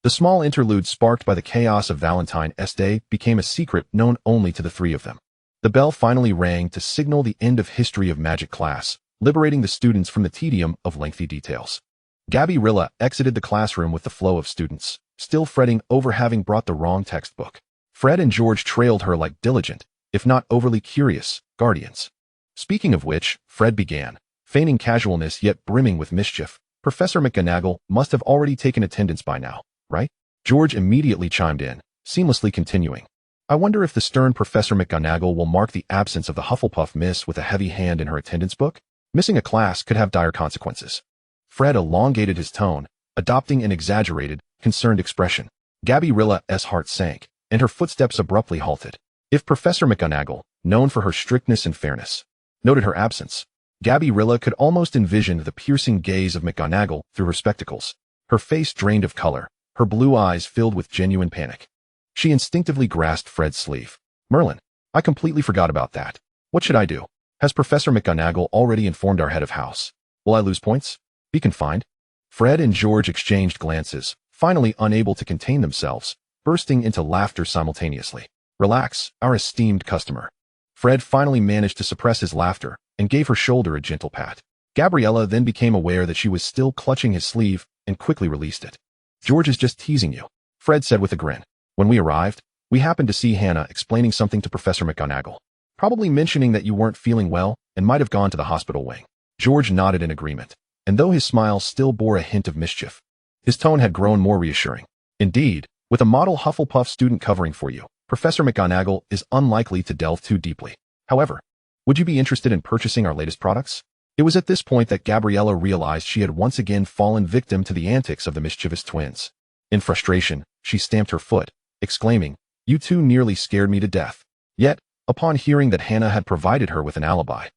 the small interlude sparked by the chaos of Valentine's Day became a secret known only to the three of them. The bell finally rang to signal the end of History of Magic class, liberating the students from the tedium of lengthy details. Gabriella exited the classroom with the flow of students, still fretting over having brought the wrong textbook. Fred and George trailed her like diligent, if not overly curious, guardians. Speaking of which, Fred began, feigning casualness yet brimming with mischief. Professor McGonagall must have already taken attendance by now, right? George immediately chimed in, seamlessly continuing. I wonder if the stern Professor McGonagall will mark the absence of the Hufflepuff miss with a heavy hand in her attendance book? Missing a class could have dire consequences. Fred elongated his tone, adopting an exaggerated, concerned expression. Gabriella's heart sank, and her footsteps abruptly halted. If Professor McGonagall, known for her strictness and fairness, noted her absence, Gabriella could almost envision the piercing gaze of McGonagall through her spectacles, her face drained of color, her blue eyes filled with genuine panic. She instinctively grasped Fred's sleeve. Merlin, I completely forgot about that. What should I do? Has Professor McGonagall already informed our head of house? Will I lose points? Be confined? Fred and George exchanged glances, finally unable to contain themselves, bursting into laughter simultaneously. Relax, our esteemed customer. Fred finally managed to suppress his laughter and gave her shoulder a gentle pat. Gabriella then became aware that she was still clutching his sleeve and quickly released it. George is just teasing you, Fred said with a grin. When we arrived, we happened to see Hannah explaining something to Professor McGonagall, probably mentioning that you weren't feeling well and might have gone to the hospital wing. George nodded in agreement, and though his smile still bore a hint of mischief, his tone had grown more reassuring. Indeed, with a model Hufflepuff student covering for you, Professor McGonagall is unlikely to delve too deeply. However, would you be interested in purchasing our latest products? It was at this point that Gabriella realized she had once again fallen victim to the antics of the mischievous twins. In frustration, she stamped her foot, exclaiming, "You two nearly scared me to death." Yet, upon hearing that Hannah had provided her with an alibi,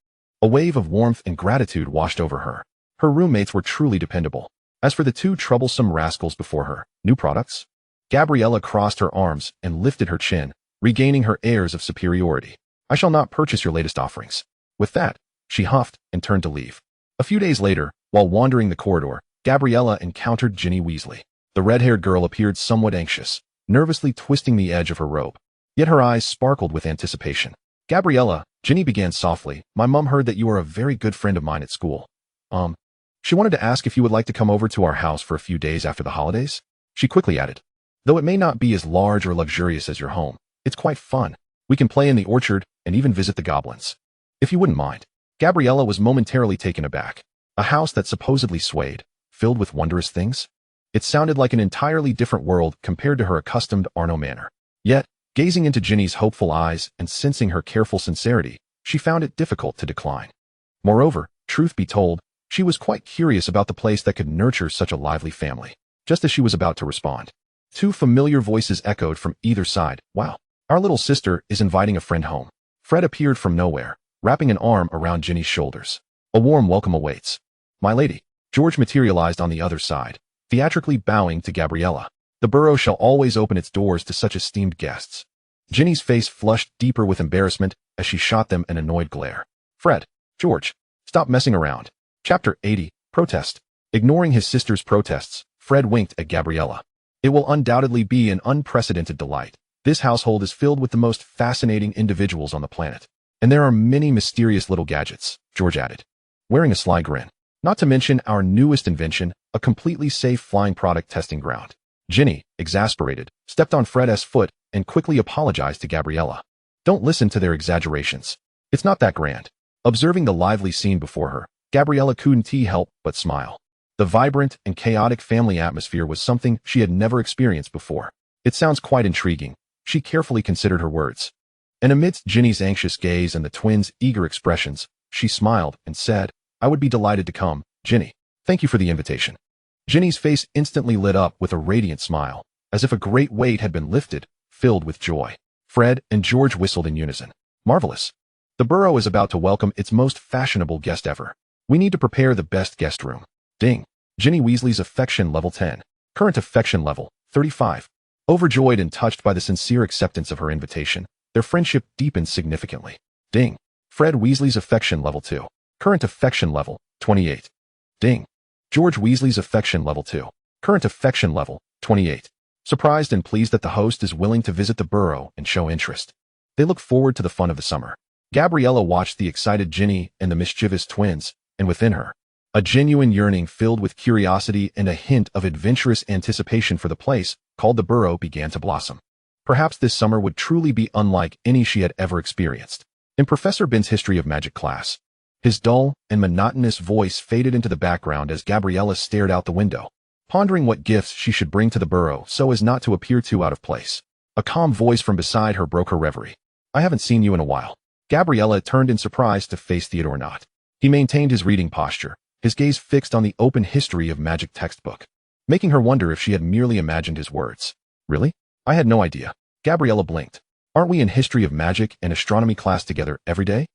a wave of warmth and gratitude washed over her. Her roommates were truly dependable. As for the two troublesome rascals before her, new products? Gabriella crossed her arms and lifted her chin, regaining her airs of superiority. I shall not purchase your latest offerings. With that, she huffed and turned to leave. A few days later, while wandering the corridor, Gabriella encountered Ginny Weasley. The red-haired girl appeared somewhat anxious, nervously twisting the edge of her robe. Yet her eyes sparkled with anticipation. Gabriella, Ginny began softly, my mum heard that you are a very good friend of mine at school. She wanted to ask if you would like to come over to our house for a few days after the holidays. She quickly added, though it may not be as large or luxurious as your home, it's quite fun. We can play in the orchard and even visit the goblins. If you wouldn't mind. Gabriella was momentarily taken aback. A house that supposedly swayed, filled with wondrous things? It sounded like an entirely different world compared to her accustomed Arnaud manner. Yet, gazing into Ginny's hopeful eyes and sensing her careful sincerity, she found it difficult to decline. Moreover, truth be told, she was quite curious about the place that could nurture such a lively family. Just as she was about to respond, two familiar voices echoed from either side. Wow, our little sister is inviting a friend home. Fred appeared from nowhere, wrapping an arm around Ginny's shoulders. A warm welcome awaits. My lady. George materialized on the other side, theatrically bowing to Gabriella. The burrow shall always open its doors to such esteemed guests. Ginny's face flushed deeper with embarrassment as she shot them an annoyed glare. Fred, George, stop messing around. Chapter 80, Protest. Ignoring his sister's protests, Fred winked at Gabriella. It will undoubtedly be an unprecedented delight. This household is filled with the most fascinating individuals on the planet. And there are many mysterious little gadgets, George added, wearing a sly grin. Not to mention our newest invention, a completely safe flying product testing ground. Ginny, exasperated, stepped on Fred's foot and quickly apologized to Gabriella. Don't listen to their exaggerations. It's not that grand. Observing the lively scene before her, Gabriella couldn't help but smile. The vibrant and chaotic family atmosphere was something she had never experienced before. It sounds quite intriguing. She carefully considered her words. And amidst Ginny's anxious gaze and the twins' eager expressions, she smiled and said, I would be delighted to come, Ginny. Thank you for the invitation. Ginny's face instantly lit up with a radiant smile, as if a great weight had been lifted, filled with joy. Fred and George whistled in unison. Marvelous. The borough is about to welcome its most fashionable guest ever. We need to prepare the best guest room. Ding. Ginny Weasley's affection level 10. Current affection level 35. Overjoyed and touched by the sincere acceptance of her invitation, their friendship deepened significantly. Ding. Fred Weasley's affection level 2. Current affection level 28. Ding. George Weasley's affection level 2. Current affection level 28. Surprised and pleased that the host is willing to visit the borough and show interest. They look forward to the fun of the summer. Gabriella watched the excited Ginny and the mischievous twins, and within her, a genuine yearning filled with curiosity and a hint of adventurous anticipation for the place called the borough began to blossom. Perhaps this summer would truly be unlike any she had ever experienced. In Professor Bin's History of Magic class, his dull and monotonous voice faded into the background as Gabriella stared out the window, pondering what gifts she should bring to the borough so as not to appear too out of place. A calm voice from beside her broke her reverie. I haven't seen you in a while. Gabriella turned in surprise to face Theodore Knott. He maintained his reading posture, his gaze fixed on the open History of Magic textbook, making her wonder if she had merely imagined his words. Really? I had no idea. Gabriella blinked. Aren't we in History of Magic and Astronomy class together every day?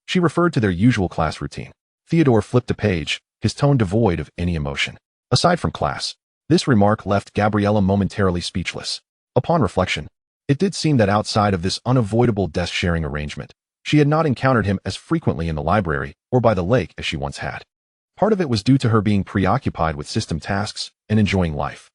She referred to their usual class routine. Theodore flipped a page, his tone devoid of any emotion. Aside from class, this remark left Gabriella momentarily speechless. Upon reflection, it did seem that outside of this unavoidable desk-sharing arrangement, she had not encountered him as frequently in the library or by the lake as she once had. Part of it was due to her being preoccupied with system tasks and enjoying life,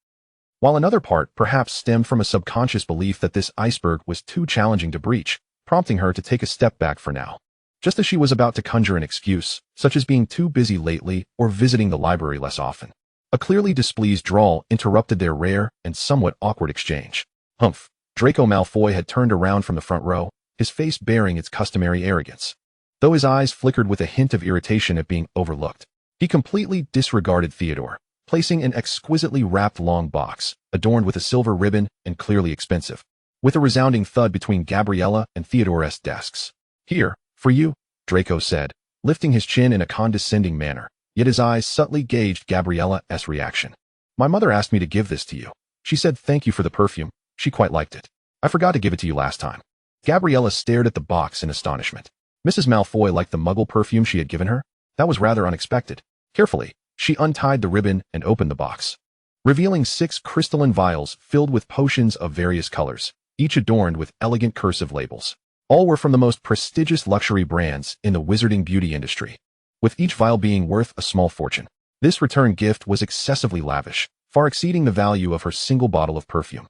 while another part perhaps stemmed from a subconscious belief that this iceberg was too challenging to breach, prompting her to take a step back for now. Just as she was about to conjure an excuse, such as being too busy lately or visiting the library less often, a clearly displeased drawl interrupted their rare and somewhat awkward exchange. Humph. Draco Malfoy had turned around from the front row, his face bearing its customary arrogance. Though his eyes flickered with a hint of irritation at being overlooked, he completely disregarded Theodore, placing an exquisitely wrapped long box, adorned with a silver ribbon and clearly expensive, with a resounding thud between Gabriella and Theodore's desks. Here, for you, Draco said, lifting his chin in a condescending manner, yet his eyes subtly gauged Gabriella's reaction. My mother asked me to give this to you. She said thank you for the perfume. She quite liked it. I forgot to give it to you last time. Gabriella stared at the box in astonishment. Mrs. Malfoy liked the Muggle perfume she had given her? That was rather unexpected. Carefully, she untied the ribbon and opened the box, revealing 6 crystalline vials filled with potions of various colors, each adorned with elegant cursive labels. All were from the most prestigious luxury brands in the wizarding beauty industry, with each vial being worth a small fortune. This return gift was excessively lavish, far exceeding the value of her single bottle of perfume.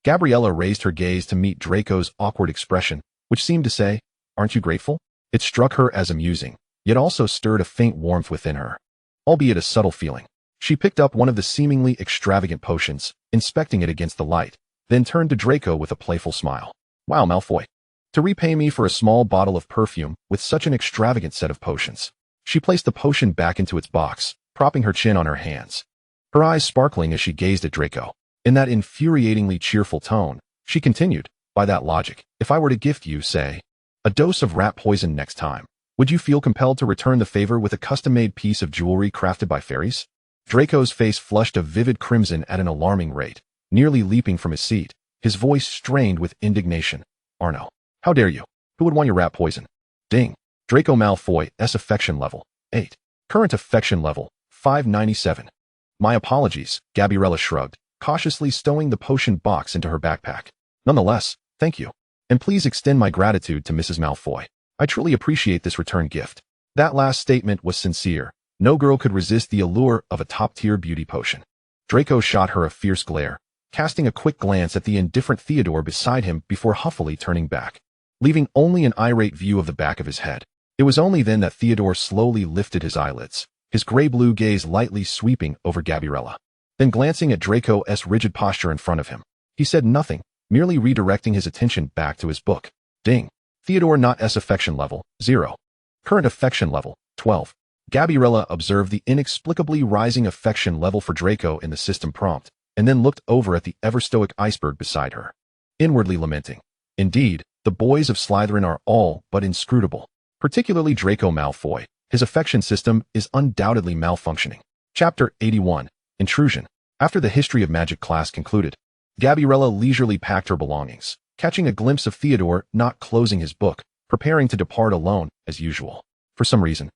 Gabriella raised her gaze to meet Draco's awkward expression, which seemed to say, Aren't you grateful? It struck her as amusing, yet also stirred a faint warmth within her, albeit a subtle feeling. She picked up one of the seemingly extravagant potions, inspecting it against the light, then turned to Draco with a playful smile. Wow, Malfoy. To repay me for a small bottle of perfume with such an extravagant set of potions. She placed the potion back into its box, propping her chin on her hands, her eyes sparkling as she gazed at Draco. In that infuriatingly cheerful tone, she continued, By that logic, if I were to gift you, say, a dose of rat poison next time, would you feel compelled to return the favor with a custom-made piece of jewelry crafted by fairies? Draco's face flushed a vivid crimson at an alarming rate, nearly leaping from his seat, his voice strained with indignation. Arnaud, how dare you? Who would want your rat poison? Ding. Draco Malfoy's affection level 8. Current affection level 597. My apologies, Gabriella shrugged, cautiously stowing the potion box into her backpack. Nonetheless, thank you. And please extend my gratitude to Mrs. Malfoy. I truly appreciate this return gift. That last statement was sincere. No girl could resist the allure of a top-tier beauty potion. Draco shot her a fierce glare, casting a quick glance at the indifferent Theodore beside him before huffily turning back, leaving only an irate view of the back of his head. It was only then that Theodore slowly lifted his eyelids, his gray-blue gaze lightly sweeping over Gabriella. Then glancing at Draco's rigid posture in front of him, he said nothing, merely redirecting his attention back to his book. Ding. Theodore not S affection level, 0. Current affection level, 12. Gabriella observed the inexplicably rising affection level for Draco in the system prompt, and then looked over at the ever-stoic iceberg beside her, inwardly lamenting. Indeed, the boys of Slytherin are all but inscrutable. Particularly Draco Malfoy. His affection system is undoubtedly malfunctioning. Chapter 81. Intrusion. After the history of magic class concluded, Gabriella leisurely packed her belongings, catching a glimpse of Theodore not closing his book, preparing to depart alone, as usual. For some reason,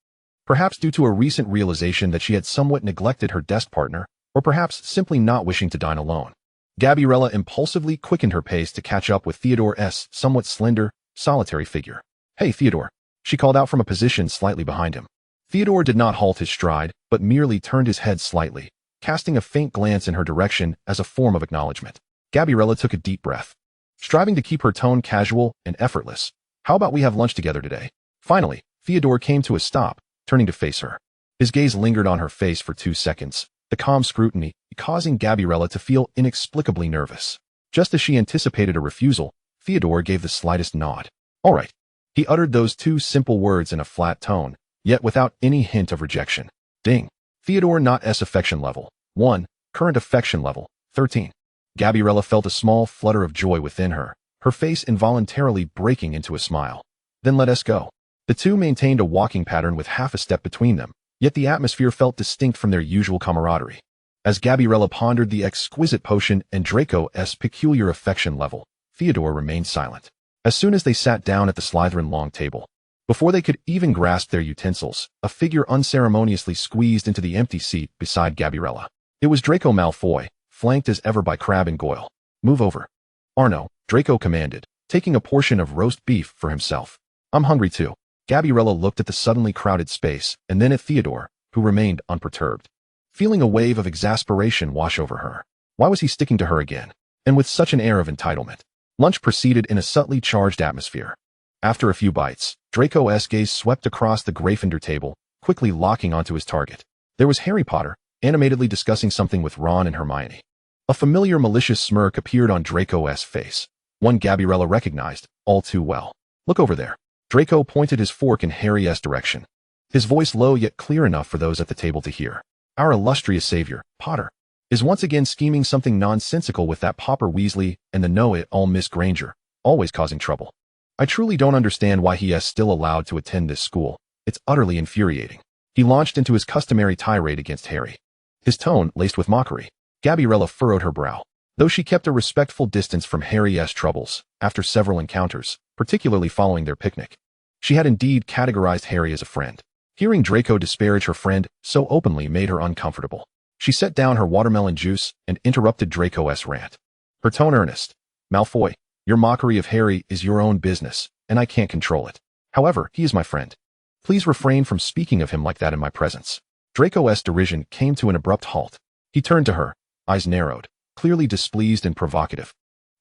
perhaps due to a recent realization that she had somewhat neglected her desk partner, or perhaps simply not wishing to dine alone, Gabriella impulsively quickened her pace to catch up with Theodore's somewhat slender, solitary figure. Hey, Theodore, she called out from a position slightly behind him. Theodore did not halt his stride, but merely turned his head slightly, casting a faint glance in her direction as a form of acknowledgement. Gabriella took a deep breath, striving to keep her tone casual and effortless. How about we have lunch together today? Finally, Theodore came to a stop, turning to face her. His gaze lingered on her face for 2 seconds, the calm scrutiny causing Gabriella to feel inexplicably nervous. Just as she anticipated a refusal, Theodore gave the slightest nod. All right. He uttered those 2 simple words in a flat tone, yet without any hint of rejection. Ding. Theodore not S affection level, 1. Current affection level, 13. Gabriella felt a small flutter of joy within her, her face involuntarily breaking into a smile. Then let us go. The two maintained a walking pattern with half a step between them, yet the atmosphere felt distinct from their usual camaraderie. As Gabriella pondered the exquisite potion and Draco's peculiar affection level, Theodore remained silent. As soon as they sat down at the Slytherin long table, before they could even grasp their utensils, a figure unceremoniously squeezed into the empty seat beside Gabriella. It was Draco Malfoy, flanked as ever by Crabbe and Goyle. Move over. Arnaud, Draco commanded, taking a portion of roast beef for himself. I'm hungry too. Gabriella looked at the suddenly crowded space, and then at Theodore, who remained unperturbed, feeling a wave of exasperation wash over her. Why was he sticking to her again? And with such an air of entitlement. Lunch proceeded in a subtly charged atmosphere. After a few bites, Draco's gaze swept across the Gryffindor table, quickly locking onto his target. There was Harry Potter, animatedly discussing something with Ron and Hermione. A familiar malicious smirk appeared on Draco's face, one Gabriella recognized all too well. Look over there. Draco pointed his fork in Harry's direction, his voice low yet clear enough for those at the table to hear. Our illustrious savior, Potter, is once again scheming something nonsensical with that Popper Weasley and the know-it-all Miss Granger, always causing trouble. I truly don't understand why he is still allowed to attend this school. It's utterly infuriating. He launched into his customary tirade against Harry, his tone laced with mockery. Gabriella furrowed her brow. Though she kept a respectful distance from Harry's troubles, after several encounters, particularly following their picnic, she had indeed categorized Harry as a friend. Hearing Draco disparage her friend so openly made her uncomfortable. She set down her watermelon juice and interrupted Draco's rant, her tone earnest. Malfoy, your mockery of Harry is your own business, and I can't control it. However, he is my friend. Please refrain from speaking of him like that in my presence. Draco's derision came to an abrupt halt. He turned to her, eyes narrowed, clearly displeased and provocative,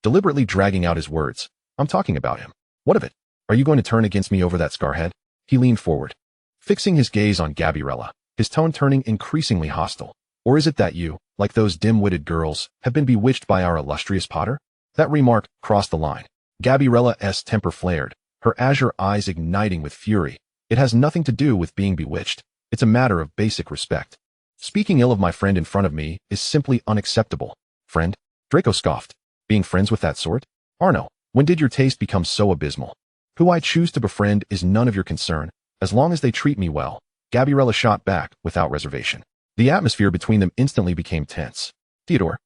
deliberately dragging out his words. I'm talking about him. What of it? Are you going to turn against me over that scarhead? He leaned forward, fixing his gaze on Gabriella, his tone turning increasingly hostile. Or is it that you, like those dim-witted girls, have been bewitched by our illustrious Potter? That remark crossed the line. Gabriella's temper flared, her azure eyes igniting with fury. It has nothing to do with being bewitched. It's a matter of basic respect. Speaking ill of my friend in front of me is simply unacceptable. Friend? Draco scoffed. Being friends with that sort? Arnaud, when did your taste become so abysmal? Who I choose to befriend is none of your concern, as long as they treat me well. Gabriella shot back, without reservation. The atmosphere between them instantly became tense. Theodore,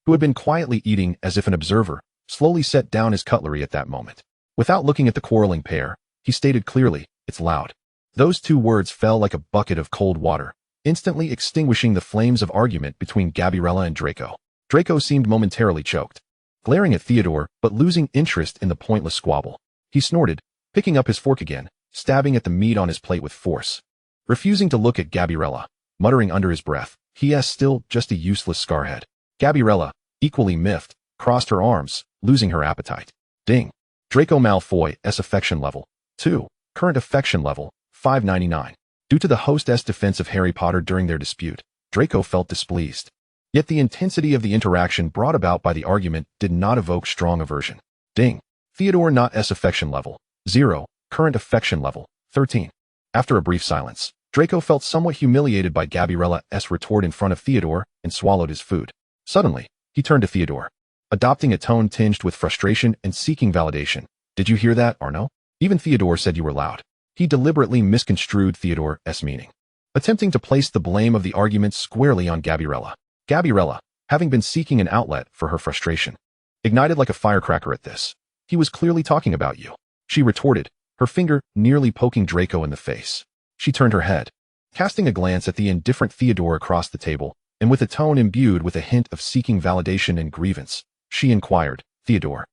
who had been quietly eating as if an observer, slowly set down his cutlery at that moment. Without looking at the quarreling pair, he stated clearly, it's loud. Those 2 words fell like a bucket of cold water, instantly extinguishing the flames of argument between Gabriella and Draco. Draco seemed momentarily choked. glaring at Theodore but losing interest in the pointless squabble. He snorted, picking up his fork again, stabbing at the meat on his plate with force. Refusing to look at Gabriella, muttering under his breath, "He is still just a useless scarhead." Gabriella, equally miffed, crossed her arms, losing her appetite. Ding. Draco Malfoy's affection level 2. Current affection level 599. Due to the hostess' defense of Harry Potter during their dispute, Draco felt displeased. Yet the intensity of the interaction brought about by the argument did not evoke strong aversion. Ding. Theodore Not's affection level 0. Current affection level 13. After a brief silence, Draco felt somewhat humiliated by Gabriella's retort in front of Theodore and swallowed his food. Suddenly, he turned to Theodore, adopting a tone tinged with frustration and seeking validation. "Did you hear that, Arnaud? Even Theodore said you were loud." He deliberately misconstrued Theodore's meaning, attempting to place the blame of the argument squarely on Gabriella. Gabriella, having been seeking an outlet for her frustration, ignited like a firecracker at this. "He was clearly talking about you," she retorted, her finger nearly poking Draco in the face. She turned her head, casting a glance at the indifferent Theodore across the table, and with a tone imbued with a hint of seeking validation and grievance, she inquired, "Theodore,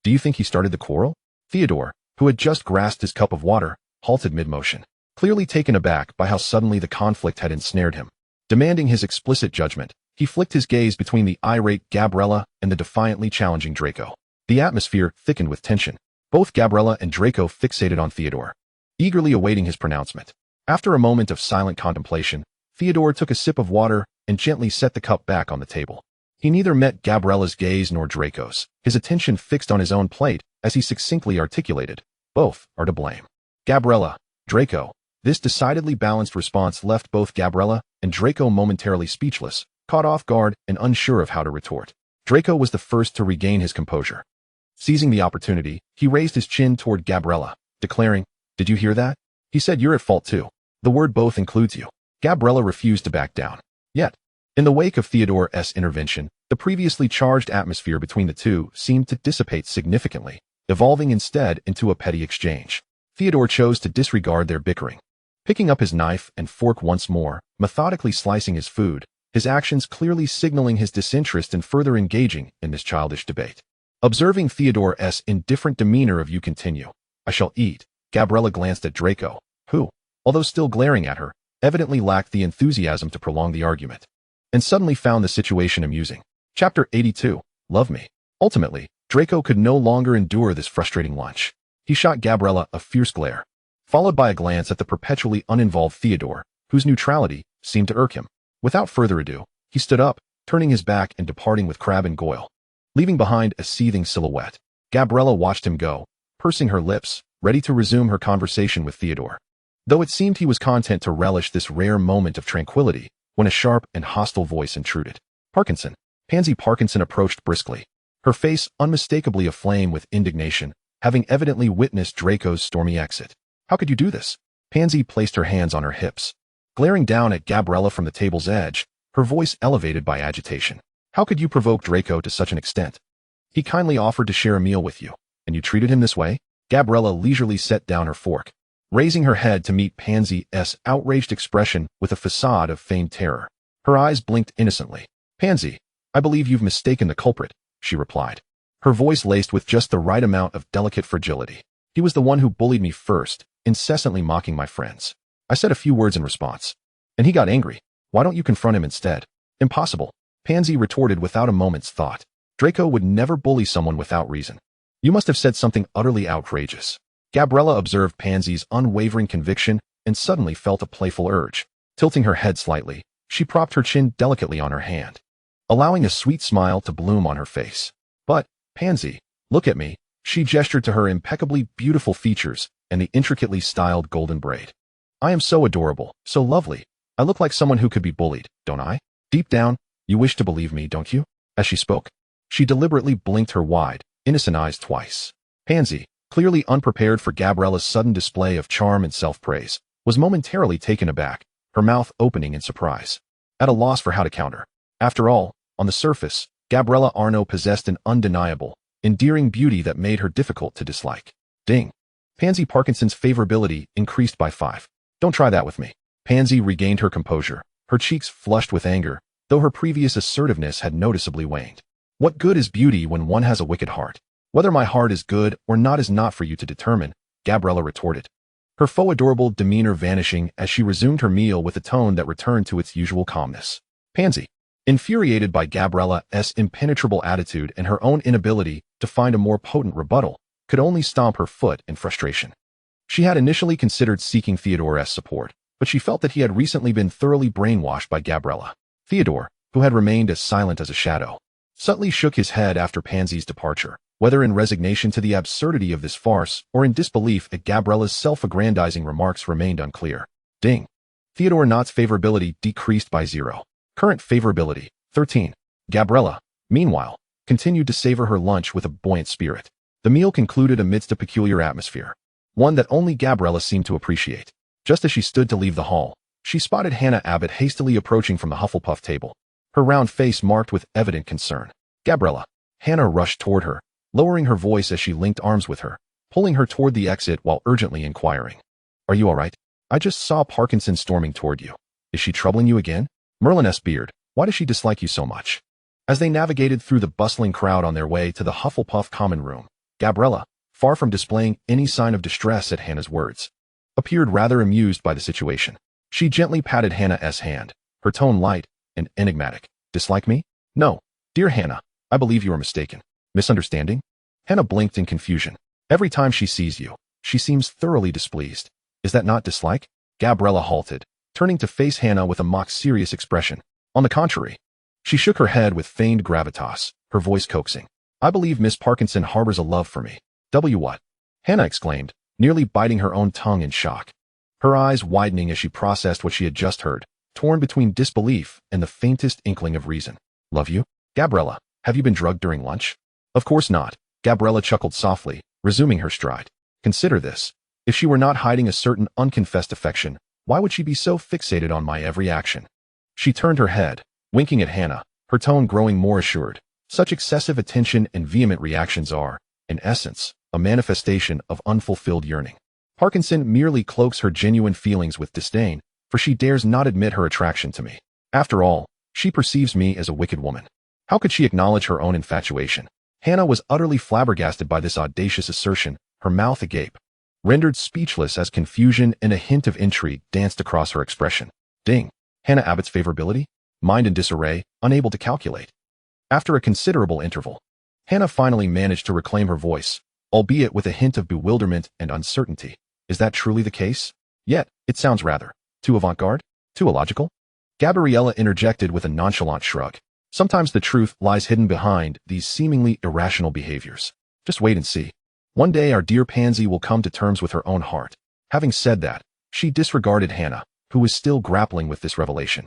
do you think he started the quarrel?" Theodore, who had just grasped his cup of water, halted mid-motion, clearly taken aback by how suddenly the conflict had ensnared him. Demanding his explicit judgment, he flicked his gaze between the irate Gabriella and the defiantly challenging Draco. The atmosphere thickened with tension, both Gabriella and Draco fixated on Theodore, eagerly awaiting his pronouncement. After a moment of silent contemplation, Theodore took a sip of water and gently set the cup back on the table. He neither met Gabriella's gaze nor Draco's, his attention fixed on his own plate as he succinctly articulated, "Both are to blame. Gabriella, Draco." This decidedly balanced response left both Gabriella and Draco momentarily speechless, caught off guard and unsure of how to retort. Draco was the first to regain his composure. Seizing the opportunity, he raised his chin toward Gabriella, declaring, "Did you hear that? He said you're at fault too. The word both includes you." Gabriella refused to back down. Yet, in the wake of Theodore's intervention, the previously charged atmosphere between the two seemed to dissipate significantly, evolving instead into a petty exchange. Theodore chose to disregard their bickering. Picking up his knife and fork once more, methodically slicing his food, his actions clearly signaling his disinterest in further engaging in this childish debate. Observing Theodore's indifferent demeanor of "You continue, I shall eat," Gabriella glanced at Draco, who, although still glaring at her, evidently lacked the enthusiasm to prolong the argument, and suddenly found the situation amusing. Chapter 82. Love Me. Ultimately, Draco could no longer endure this frustrating lunch. He shot Gabriella a fierce glare, followed by a glance at the perpetually uninvolved Theodore, whose neutrality seemed to irk him. Without further ado, he stood up, turning his back and departing with Crabbe and Goyle, leaving behind a seething silhouette. Gabriella watched him go, pursing her lips, ready to resume her conversation with Theodore, though it seemed he was content to relish this rare moment of tranquility when a sharp and hostile voice intruded. "Parkinson." Pansy Parkinson approached briskly, her face unmistakably aflame with indignation, having evidently witnessed Draco's stormy exit. "How could you do this?" Pansy placed her hands on her hips, glaring down at Gabriella from the table's edge, her voice elevated by agitation. "How could you provoke Draco to such an extent? He kindly offered to share a meal with you, and you treated him this way?" Gabriella leisurely set down her fork, raising her head to meet Pansy's outraged expression with a facade of feigned terror. Her eyes blinked innocently. "Pansy, I believe you've mistaken the culprit," she replied, her voice laced with just the right amount of delicate fragility. "He was the one who bullied me first, incessantly mocking my friends. I said a few words in response, and he got angry. Why don't you confront him instead?" "Impossible," Pansy retorted without a moment's thought. "Draco would never bully someone without reason. You must have said something utterly outrageous." Gabriella observed Pansy's unwavering conviction and suddenly felt a playful urge. Tilting her head slightly, she propped her chin delicately on her hand, allowing a sweet smile to bloom on her face. "But, Pansy, look at me." She gestured to her impeccably beautiful features and the intricately styled golden braid. "I am so adorable, so lovely. I look like someone who could be bullied, don't I? Deep down, you wish to believe me, don't you?" As she spoke, she deliberately blinked her wide, innocent eyes twice. Pansy, clearly unprepared for Gabriella's sudden display of charm and self-praise, was momentarily taken aback, her mouth opening in surprise, at a loss for how to counter. After all, on the surface, Gabriella Arnaud possessed an undeniable, endearing beauty that made her difficult to dislike. Ding. Pansy Parkinson's favorability increased by 5. "Don't try that with me." Pansy regained her composure, her cheeks flushed with anger, though her previous assertiveness had noticeably waned. What good is beauty when one has a wicked heart? Whether my heart is good or not is not for you to determine, Gabriella retorted, her faux adorable demeanor vanishing as she resumed her meal with a tone that returned to its usual calmness. Pansy, infuriated by Gabriella's impenetrable attitude and her own inability to find a more potent rebuttal, could only stomp her foot in frustration. She had initially considered seeking Theodore's support, but she felt that he had recently been thoroughly brainwashed by Gabriella. Theodore, who had remained as silent as a shadow, subtly shook his head after Pansy's departure, whether in resignation to the absurdity of this farce or in disbelief at Gabriella's self-aggrandizing remarks remained unclear. Ding. Theodore Knott's favorability decreased by 0. Current favorability, 13. Gabriella, meanwhile, continued to savor her lunch with a buoyant spirit. The meal concluded amidst a peculiar atmosphere, one that only Gabriella seemed to appreciate. Just as she stood to leave the hall, she spotted Hannah Abbott hastily approaching from the Hufflepuff table, her round face marked with evident concern. Gabriella. Hannah rushed toward her, lowering her voice as she linked arms with her, pulling her toward the exit while urgently inquiring. Are you all right? I just saw Parkinson storming toward you. Is she troubling you again? Merlin S. Beard, why does she dislike you so much? As they navigated through the bustling crowd on their way to the Hufflepuff common room, Gabriella, far from displaying any sign of distress at Hannah's words, appeared rather amused by the situation. She gently patted Hannah's hand, her tone light and enigmatic. Dislike me? No, dear Hannah, I believe you are mistaken. Misunderstanding? Hannah blinked in confusion. Every time she sees you, she seems thoroughly displeased. Is that not dislike? Gabriella halted, turning to face Hannah with a mock-serious expression. On the contrary. She shook her head with feigned gravitas, her voice coaxing. I believe Miss Parkinson harbors a love for me. What? Hannah exclaimed, nearly biting her own tongue in shock. Her eyes widening as she processed what she had just heard, torn between disbelief and the faintest inkling of reason. Love you? Gabriella, have you been drugged during lunch? Of course not. Gabriella chuckled softly, resuming her stride. Consider this. If she were not hiding a certain unconfessed affection, why would she be so fixated on my every action? She turned her head, winking at Hannah, her tone growing more assured. Such excessive attention and vehement reactions are, in essence, a manifestation of unfulfilled yearning. Parkinson merely cloaks her genuine feelings with disdain, for she dares not admit her attraction to me. After all, she perceives me as a wicked woman. How could she acknowledge her own infatuation? Hannah was utterly flabbergasted by this audacious assertion, her mouth agape, rendered speechless as confusion and a hint of intrigue danced across her expression. Ding. Hannah Abbott's favorability? Mind in disarray, unable to calculate. After a considerable interval, Hannah finally managed to reclaim her voice, albeit with a hint of bewilderment and uncertainty. Is that truly the case? Yet, it sounds rather too avant-garde, too illogical. Gabriella interjected with a nonchalant shrug. Sometimes the truth lies hidden behind these seemingly irrational behaviors. Just wait and see. One day our dear Pansy will come to terms with her own heart. Having said that, she disregarded Hannah, who was still grappling with this revelation,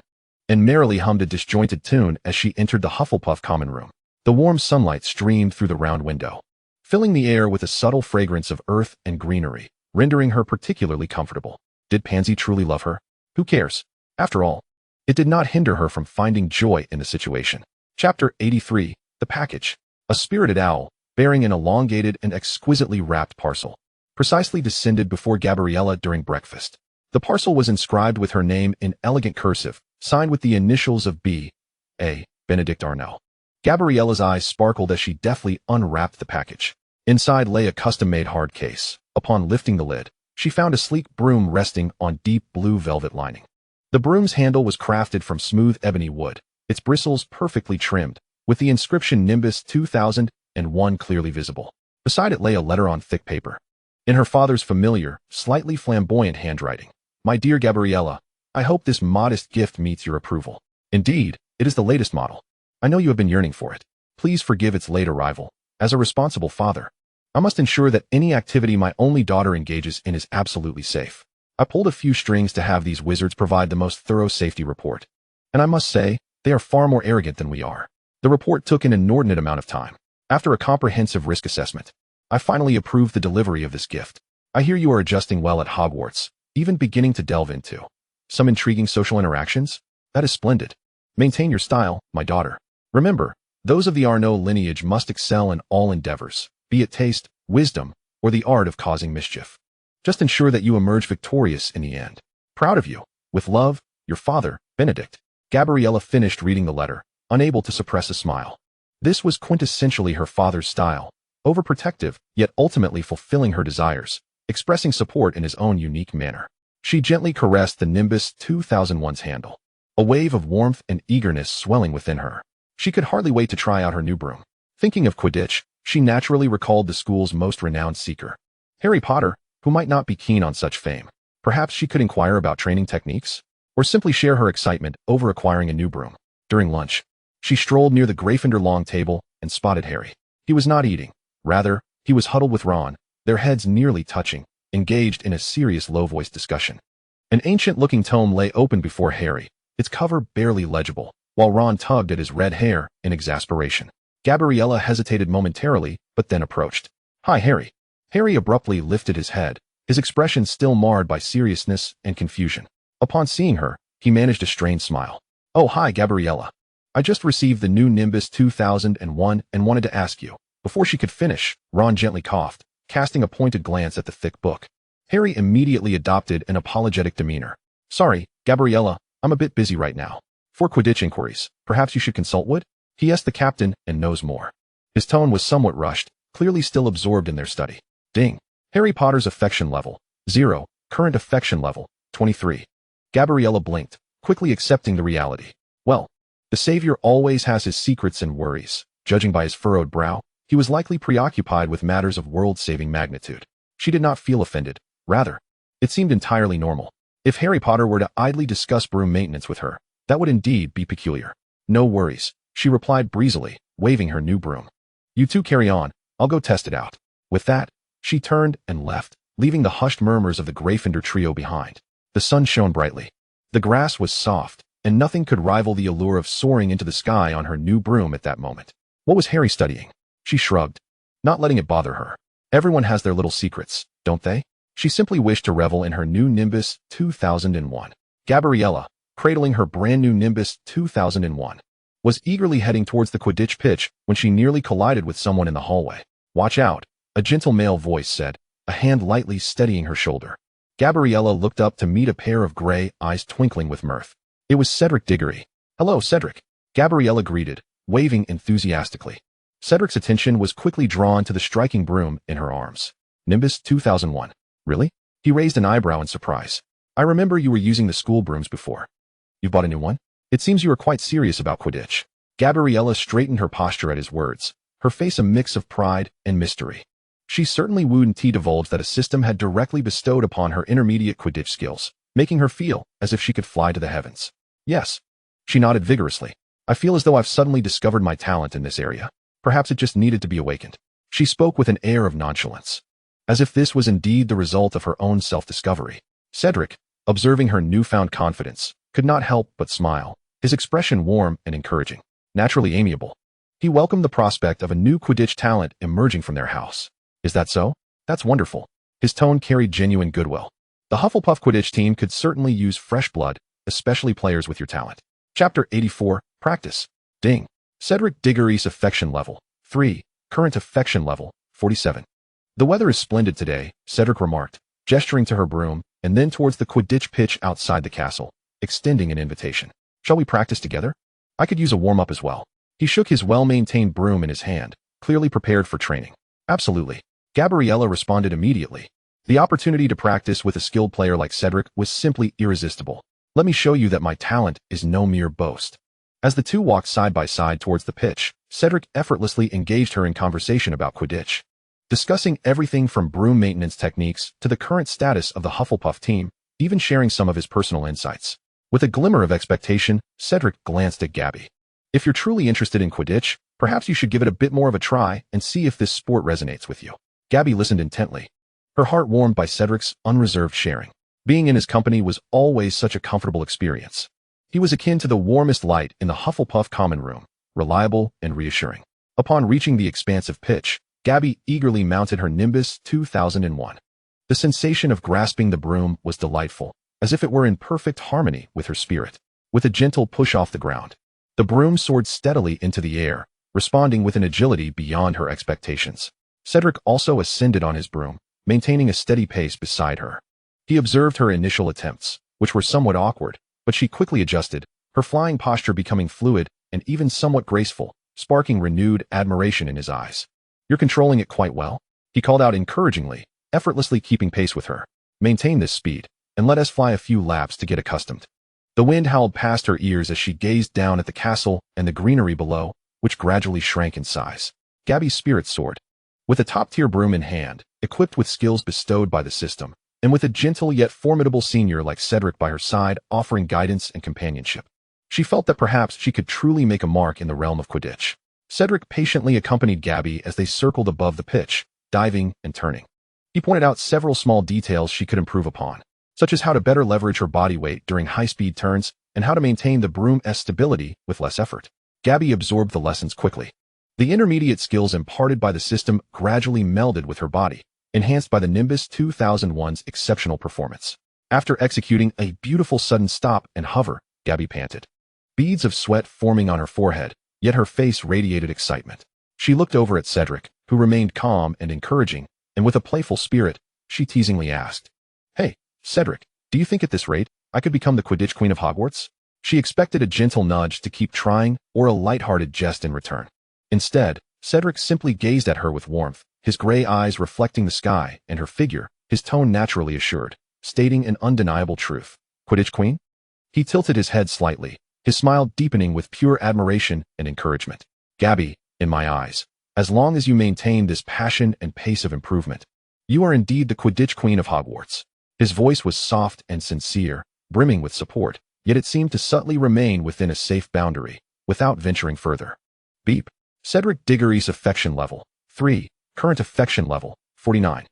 and merrily hummed a disjointed tune as she entered the Hufflepuff common room. The warm sunlight streamed through the round window, filling the air with a subtle fragrance of earth and greenery, rendering her particularly comfortable. Did Pansy truly love her? Who cares? After all, it did not hinder her from finding joy in the situation. Chapter 83, The Package. A spirited owl, bearing an elongated and exquisitely wrapped parcel, precisely descended before Gabriella during breakfast. The parcel was inscribed with her name in elegant cursive, signed with the initials of B.A. Benedict Arnaud. Gabriella's eyes sparkled as she deftly unwrapped the package. Inside lay a custom-made hard case. Upon lifting the lid, she found a sleek broom resting on deep blue velvet lining. The broom's handle was crafted from smooth ebony wood, its bristles perfectly trimmed, with the inscription Nimbus 2001 clearly visible. Beside it lay a letter on thick paper, in her father's familiar, slightly flamboyant handwriting. My dear Gabriella, I hope this modest gift meets your approval. Indeed, it is the latest model. I know you have been yearning for it. Please forgive its late arrival. As a responsible father, I must ensure that any activity my only daughter engages in is absolutely safe. I pulled a few strings to have these wizards provide the most thorough safety report, and I must say, they are far more arrogant than we are. The report took an inordinate amount of time. After a comprehensive risk assessment, I finally approved the delivery of this gift. I hear you are adjusting well at Hogwarts, even beginning to delve into some intriguing social interactions. That is splendid. Maintain your style, my daughter. Remember, those of the Arnaud lineage must excel in all endeavors, be it taste, wisdom, or the art of causing mischief. Just ensure that you emerge victorious in the end. Proud of you. With love, your father, Benedict. Gabriella finished reading the letter, unable to suppress a smile. This was quintessentially her father's style, overprotective, yet ultimately fulfilling her desires, expressing support in his own unique manner. She gently caressed the Nimbus 2001's handle, a wave of warmth and eagerness swelling within her. She could hardly wait to try out her new broom. Thinking of Quidditch, she naturally recalled the school's most renowned seeker, Harry Potter, who might not be keen on such fame. Perhaps she could inquire about training techniques, or simply share her excitement over acquiring a new broom. During lunch, she strolled near the Gryffindor long table and spotted Harry. He was not eating. Rather, he was huddled with Ron, their heads nearly touching, engaged in a serious low-voiced discussion. An ancient-looking tome lay open before Harry, its cover barely legible, while Ron tugged at his red hair in exasperation. Gabriella hesitated momentarily, but then approached. "Hi, Harry." Harry abruptly lifted his head, his expression still marred by seriousness and confusion. Upon seeing her, he managed a strained smile. "Oh, hi, Gabriella. I just received the new Nimbus 2001 and wanted to ask you." Before she could finish, Ron gently coughed, casting a pointed glance at the thick book. Harry immediately adopted an apologetic demeanor. "Sorry, Gabriella, I'm a bit busy right now. For Quidditch inquiries, perhaps you should consult Wood? He asked the captain and knows more." His tone was somewhat rushed, clearly still absorbed in their study. Ding. Harry Potter's affection level, 0. Current affection level, 23. Gabriella blinked, quickly accepting the reality. Well, the savior always has his secrets and worries. Judging by his furrowed brow, he was likely preoccupied with matters of world-saving magnitude. She did not feel offended. Rather, it seemed entirely normal. If Harry Potter were to idly discuss broom maintenance with her, that would indeed be peculiar. "No worries," she replied breezily, waving her new broom. "You two carry on, I'll go test it out." With that, she turned and left, leaving the hushed murmurs of the Gryffindor trio behind. The sun shone brightly. The grass was soft, and nothing could rival the allure of soaring into the sky on her new broom at that moment. What was Harry studying? She shrugged, not letting it bother her. Everyone has their little secrets, don't they? She simply wished to revel in her new Nimbus 2001. Gabriella, cradling her brand new Nimbus 2001, was eagerly heading towards the Quidditch pitch when she nearly collided with someone in the hallway. "Watch out," a gentle male voice said, a hand lightly steadying her shoulder. Gabriella looked up to meet a pair of gray eyes twinkling with mirth. It was Cedric Diggory. "Hello, Cedric," Gabriella greeted, waving enthusiastically. Cedric's attention was quickly drawn to the striking broom in her arms. "Nimbus 2001. Really?" He raised an eyebrow in surprise. "I remember you were using the school brooms before. You've bought a new one? It seems you are quite serious about Quidditch." Gabriella straightened her posture at his words, her face a mix of pride and mystery. She certainly wouldn't divulge that a system had directly bestowed upon her intermediate Quidditch skills, making her feel as if she could fly to the heavens. "Yes." She nodded vigorously. "I feel as though I've suddenly discovered my talent in this area. Perhaps it just needed to be awakened." She spoke with an air of nonchalance, as if this was indeed the result of her own self-discovery. Cedric, observing her newfound confidence, could not help but smile, his expression warm and encouraging. Naturally amiable, he welcomed the prospect of a new Quidditch talent emerging from their house. "Is that so? That's wonderful." His tone carried genuine goodwill. "The Hufflepuff Quidditch team could certainly use fresh blood, especially players with your talent." Chapter 84, Practice. Ding. Cedric Diggory's affection level, 3. Current affection level, 47. "The weather is splendid today," Cedric remarked, gesturing to her broom, and then towards the Quidditch pitch outside the castle, extending an invitation. "Shall we practice together? I could use a warm-up as well." He shook his well-maintained broom in his hand, clearly prepared for training. "Absolutely." Gabriella responded immediately. The opportunity to practice with a skilled player like Cedric was simply irresistible. "Let me show you that my talent is no mere boast." As the two walked side by side towards the pitch, Cedric effortlessly engaged her in conversation about Quidditch, discussing everything from broom maintenance techniques to the current status of the Hufflepuff team, even sharing some of his personal insights. With a glimmer of expectation, Cedric glanced at Gabby. "If you're truly interested in Quidditch, perhaps you should give it a bit more of a try and see if this sport resonates with you." Gabby listened intently, her heart warmed by Cedric's unreserved sharing. Being in his company was always such a comfortable experience. He was akin to the warmest light in the Hufflepuff common room, reliable and reassuring. Upon reaching the expansive pitch, Gabby eagerly mounted her Nimbus 2001. The sensation of grasping the broom was delightful, as if it were in perfect harmony with her spirit. With a gentle push off the ground, the broom soared steadily into the air, responding with an agility beyond her expectations. Cedric also ascended on his broom, maintaining a steady pace beside her. He observed her initial attempts, which were somewhat awkward, but she quickly adjusted, her flying posture becoming fluid and even somewhat graceful, sparking renewed admiration in his eyes. "You're controlling it quite well," he called out encouragingly, effortlessly keeping pace with her. "Maintain this speed, and let us fly a few laps to get accustomed." The wind howled past her ears as she gazed down at the castle and the greenery below, which gradually shrank in size. Gabby's spirits soared. With a top-tier broom in hand, equipped with skills bestowed by the system, and with a gentle yet formidable senior like Cedric by her side offering guidance and companionship, she felt that perhaps she could truly make a mark in the realm of Quidditch. Cedric patiently accompanied Gabby as they circled above the pitch, diving and turning. He pointed out several small details she could improve upon, such as how to better leverage her body weight during high-speed turns and how to maintain the broom's stability with less effort. Gabby absorbed the lessons quickly. The intermediate skills imparted by the system gradually melded with her body, enhanced by the Nimbus 2001's exceptional performance. After executing a beautiful sudden stop and hover, Gabby panted, beads of sweat forming on her forehead, yet her face radiated excitement. She looked over at Cedric, who remained calm and encouraging, and with a playful spirit, she teasingly asked, "Hey, Cedric, do you think at this rate, I could become the Quidditch Queen of Hogwarts?" She expected a gentle nudge to keep trying or a light-hearted jest in return. Instead, Cedric simply gazed at her with warmth, his gray eyes reflecting the sky and her figure, his tone naturally assured, stating an undeniable truth. "Quidditch Queen?" He tilted his head slightly, his smile deepening with pure admiration and encouragement. "Gabby, in my eyes, as long as you maintain this passion and pace of improvement, you are indeed the Quidditch Queen of Hogwarts." His voice was soft and sincere, brimming with support, yet it seemed to subtly remain within a safe boundary, without venturing further. Beep. Cedric Diggory's affection level, 3. Current affection level, 49.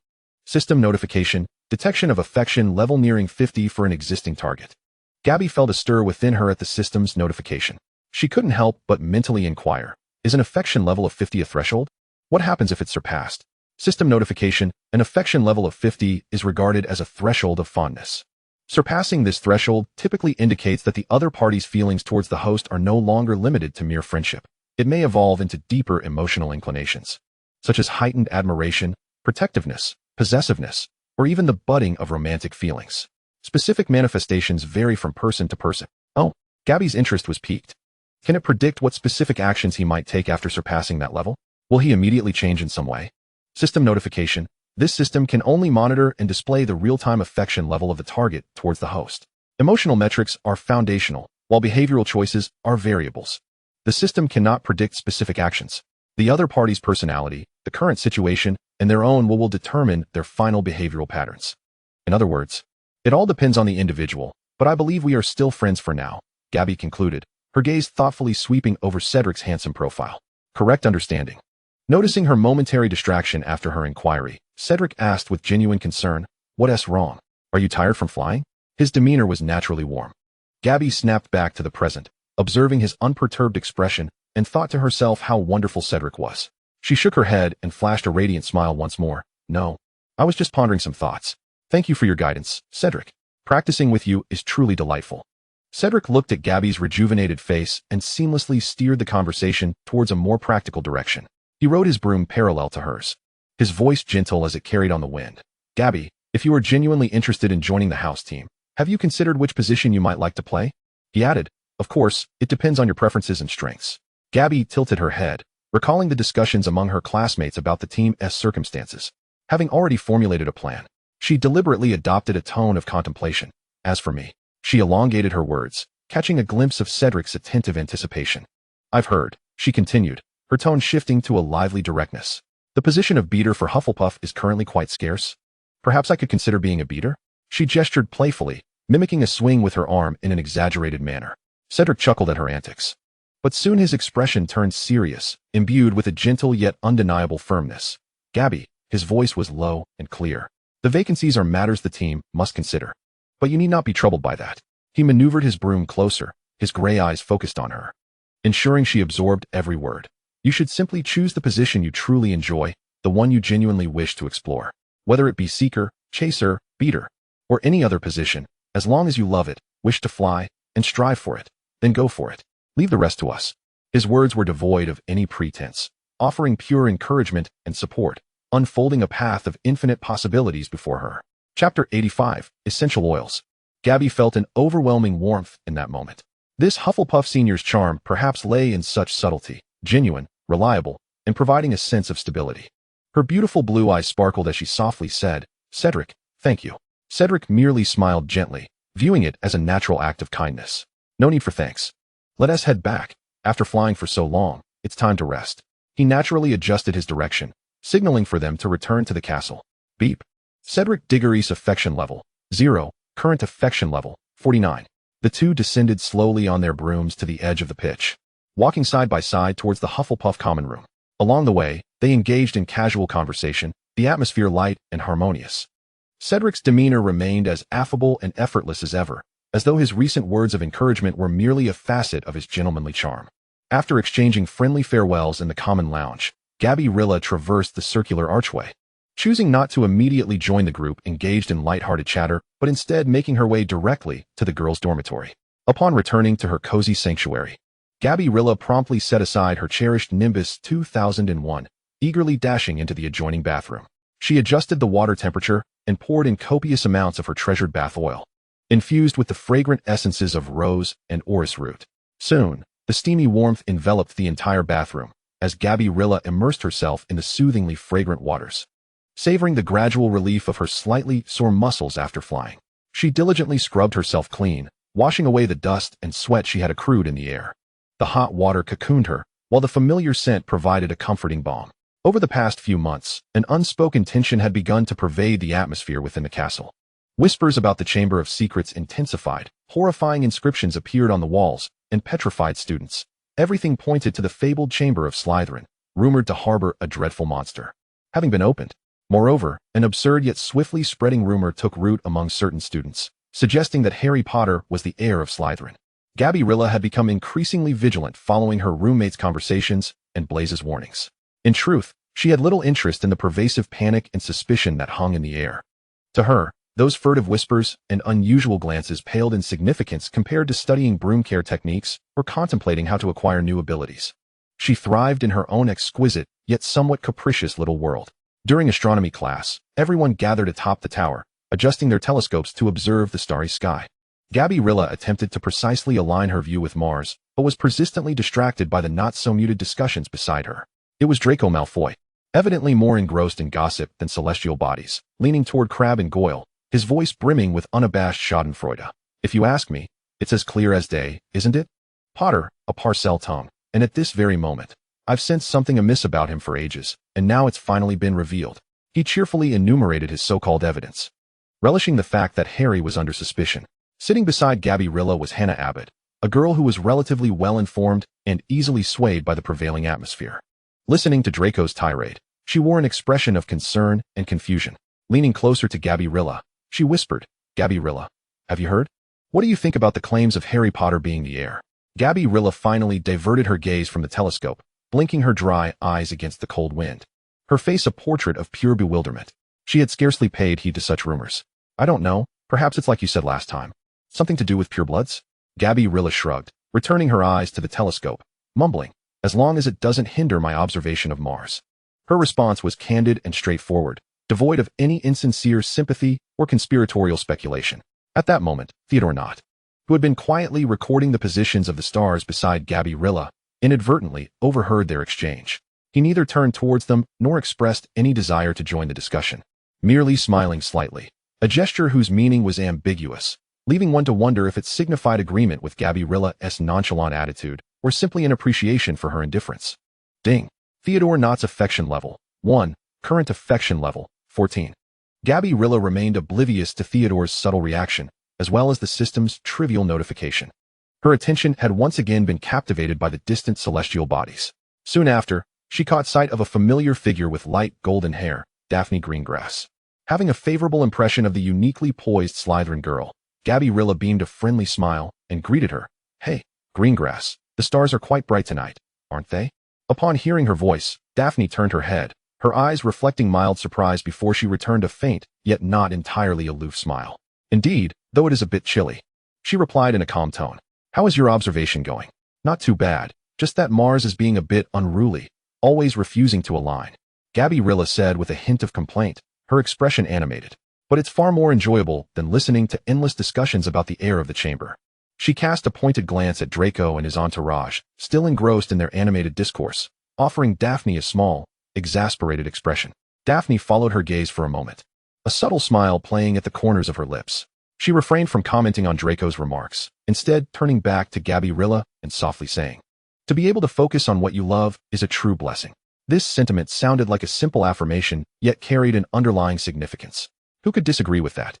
System notification, detection of affection level nearing 50 for an existing target. Gabby felt a stir within her at the system's notification. She couldn't help but mentally inquire, is an affection level of 50 a threshold? What happens if it's surpassed? System notification, an affection level of 50 is regarded as a threshold of fondness. Surpassing this threshold typically indicates that the other party's feelings towards the host are no longer limited to mere friendship. It may evolve into deeper emotional inclinations, such as heightened admiration, protectiveness, possessiveness, or even the budding of romantic feelings. Specific manifestations vary from person to person. Oh, Gabby's interest was piqued. Can it predict what specific actions he might take after surpassing that level? Will he immediately change in some way? System notification. This system can only monitor and display the real-time affection level of the target towards the host. Emotional metrics are foundational, while behavioral choices are variables. The system cannot predict specific actions. The other party's personality, the current situation, and their own will determine their final behavioral patterns. In other words, it all depends on the individual, but I believe we are still friends for now, Gabby concluded, her gaze thoughtfully sweeping over Cedric's handsome profile. Correct understanding. Noticing her momentary distraction after her inquiry, Cedric asked with genuine concern, "What's wrong? Are you tired from flying?" His demeanor was naturally warm. Gabby snapped back to the present, observing his unperturbed expression, and thought to herself how wonderful Cedric was. She shook her head and flashed a radiant smile once more. "No, I was just pondering some thoughts. Thank you for your guidance, Cedric. Practicing with you is truly delightful." Cedric looked at Gabby's rejuvenated face and seamlessly steered the conversation towards a more practical direction. He rode his broom parallel to hers, his voice gentle as it carried on the wind. "Gabby, if you are genuinely interested in joining the house team, have you considered which position you might like to play?" He added, "Of course, it depends on your preferences and strengths." Gabby tilted her head, recalling the discussions among her classmates about the team's circumstances. Having already formulated a plan, she deliberately adopted a tone of contemplation. "As for me," she elongated her words, catching a glimpse of Cedric's attentive anticipation. "I've heard," she continued, her tone shifting to a lively directness. "The position of beater for Hufflepuff is currently quite scarce. Perhaps I could consider being a beater?" She gestured playfully, mimicking a swing with her arm in an exaggerated manner. Cedric chuckled at her antics. But soon his expression turned serious, imbued with a gentle yet undeniable firmness. "Gabby," his voice was low and clear, "the vacancies are matters the team must consider. But you need not be troubled by that." He maneuvered his broom closer, his gray eyes focused on her, ensuring she absorbed every word. "You should simply choose the position you truly enjoy, the one you genuinely wish to explore. Whether it be seeker, chaser, beater, or any other position, as long as you love it, wish to fly, and strive for it, then go for it. Leave the rest to us." His words were devoid of any pretense, offering pure encouragement and support, unfolding a path of infinite possibilities before her. Chapter 85, Essential Oils. Gabby felt an overwhelming warmth in that moment. This Hufflepuff senior's charm perhaps lay in such subtlety, genuine, reliable, and providing a sense of stability. Her beautiful blue eyes sparkled as she softly said, "Cedric, thank you." Cedric merely smiled gently, viewing it as a natural act of kindness. "No need for thanks. Let us head back. After flying for so long, it's time to rest." He naturally adjusted his direction, signaling for them to return to the castle. Beep. Cedric Diggory's affection level, 0, current affection level, 49. The two descended slowly on their brooms to the edge of the pitch, walking side by side towards the Hufflepuff common room. Along the way, they engaged in casual conversation, the atmosphere light and harmonious. Cedric's demeanor remained as affable and effortless as ever, as though his recent words of encouragement were merely a facet of his gentlemanly charm. After exchanging friendly farewells in the common lounge, Gabriella traversed the circular archway, choosing not to immediately join the group engaged in light-hearted chatter, but instead making her way directly to the girls' dormitory. Upon returning to her cozy sanctuary, Gabriella promptly set aside her cherished Nimbus 2001, eagerly dashing into the adjoining bathroom. She adjusted the water temperature and poured in copious amounts of her treasured bath oil, infused with the fragrant essences of rose and orris root. Soon, the steamy warmth enveloped the entire bathroom, as Gabriella immersed herself in the soothingly fragrant waters. Savoring the gradual relief of her slightly sore muscles after flying, she diligently scrubbed herself clean, washing away the dust and sweat she had accrued in the air. The hot water cocooned her, while the familiar scent provided a comforting balm. Over the past few months, an unspoken tension had begun to pervade the atmosphere within the castle. Whispers about the Chamber of Secrets intensified, horrifying inscriptions appeared on the walls, and petrified students. Everything pointed to the fabled Chamber of Slytherin, rumored to harbor a dreadful monster, having been opened. Moreover, an absurd yet swiftly spreading rumor took root among certain students, suggesting that Harry Potter was the heir of Slytherin. Gabriella had become increasingly vigilant following her roommates' conversations and Blaze's warnings. In truth, she had little interest in the pervasive panic and suspicion that hung in the air. To her, those furtive whispers and unusual glances paled in significance compared to studying broom care techniques or contemplating how to acquire new abilities. She thrived in her own exquisite, yet somewhat capricious little world. During astronomy class, everyone gathered atop the tower, adjusting their telescopes to observe the starry sky. Gabriella attempted to precisely align her view with Mars, but was persistently distracted by the not-so-muted discussions beside her. It was Draco Malfoy, evidently more engrossed in gossip than celestial bodies, leaning toward Crabbe and Goyle, his voice brimming with unabashed schadenfreude. "If you ask me, it's as clear as day, isn't it? Potter, a parcel tongue, and at this very moment, I've sensed something amiss about him for ages, and now it's finally been revealed." He cheerfully enumerated his so-called evidence, relishing the fact that Harry was under suspicion. Sitting beside Gabriella was Hannah Abbott, a girl who was relatively well-informed and easily swayed by the prevailing atmosphere. Listening to Draco's tirade, she wore an expression of concern and confusion. Leaning closer to Gabriella, she whispered, "Gabriella, have you heard? What do you think about the claims of Harry Potter being the heir?" Gabriella finally diverted her gaze from the telescope, blinking her dry eyes against the cold wind, her face a portrait of pure bewilderment. She had scarcely paid heed to such rumors. "I don't know, perhaps it's like you said last time. Something to do with purebloods?" Gabriella shrugged, returning her eyes to the telescope, mumbling, "As long as it doesn't hinder my observation of Mars." Her response was candid and straightforward, devoid of any insincere sympathy or conspiratorial speculation. At that moment, Theodore Nott, who had been quietly recording the positions of the stars beside Gabriella, inadvertently overheard their exchange. He neither turned towards them nor expressed any desire to join the discussion, merely smiling slightly, a gesture whose meaning was ambiguous, leaving one to wonder if it signified agreement with Gabriella's nonchalant attitude or simply an appreciation for her indifference. Ding. Theodore Nott's affection level, 1, current affection level, 14. Gabriella remained oblivious to Theodore's subtle reaction, as well as the system's trivial notification. Her attention had once again been captivated by the distant celestial bodies. Soon after, she caught sight of a familiar figure with light golden hair, Daphne Greengrass. Having a favorable impression of the uniquely poised Slytherin girl, Gabriella beamed a friendly smile and greeted her. "Hey, Greengrass, the stars are quite bright tonight, aren't they?" Upon hearing her voice, Daphne turned her head, her eyes reflecting mild surprise before she returned a faint, yet not entirely aloof smile. "Indeed, though it is a bit chilly," she replied in a calm tone. "How is your observation going?" "Not too bad, just that Mars is being a bit unruly, always refusing to align," Gabriella said with a hint of complaint, her expression animated. "But it's far more enjoyable than listening to endless discussions about the heir of the chamber." She cast a pointed glance at Draco and his entourage, still engrossed in their animated discourse, offering Daphne a small, exasperated expression. Daphne followed her gaze for a moment, a subtle smile playing at the corners of her lips. She refrained from commenting on Draco's remarks, instead turning back to Gabriella and softly saying, "To be able to focus on what you love is a true blessing." This sentiment sounded like a simple affirmation, yet carried an underlying significance. Who could disagree with that?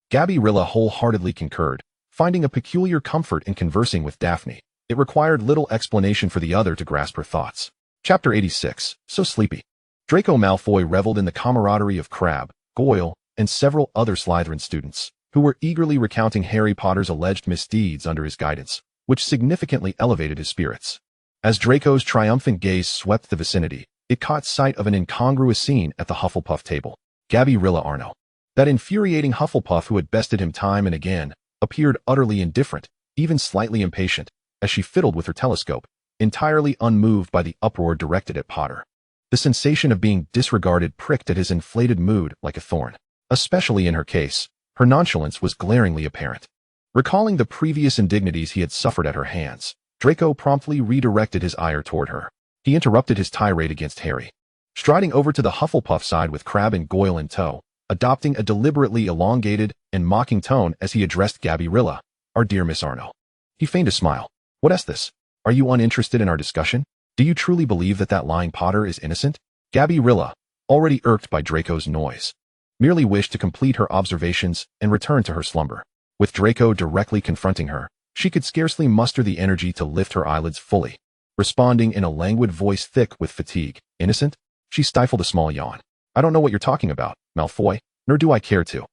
Gabriella wholeheartedly concurred, finding a peculiar comfort in conversing with Daphne. It required little explanation for the other to grasp her thoughts. Chapter 86. So sleepy. Draco Malfoy reveled in the camaraderie of Crabbe, Goyle, and several other Slytherin students, who were eagerly recounting Harry Potter's alleged misdeeds under his guidance, which significantly elevated his spirits. As Draco's triumphant gaze swept the vicinity, it caught sight of an incongruous scene at the Hufflepuff table. Gabriella Arnaud, that infuriating Hufflepuff who had bested him time and again, appeared utterly indifferent, even slightly impatient, as she fiddled with her telescope, entirely unmoved by the uproar directed at Potter. The sensation of being disregarded pricked at his inflated mood like a thorn. Especially in her case, her nonchalance was glaringly apparent. Recalling the previous indignities he had suffered at her hands, Draco promptly redirected his ire toward her. He interrupted his tirade against Harry, striding over to the Hufflepuff side with Crabbe and Goyle in tow, adopting a deliberately elongated and mocking tone as he addressed Gabriella, "Our dear Miss Arnaud." He feigned a smile. "What's this? Are you uninterested in our discussion? Do you truly believe that lying Potter is innocent?" Gabriella, already irked by Draco's noise, merely wished to complete her observations and return to her slumber. With Draco directly confronting her, she could scarcely muster the energy to lift her eyelids fully. Responding in a languid voice thick with fatigue, "Innocent?" She stifled a small yawn. "I don't know what you're talking about, Malfoy, nor do I care to."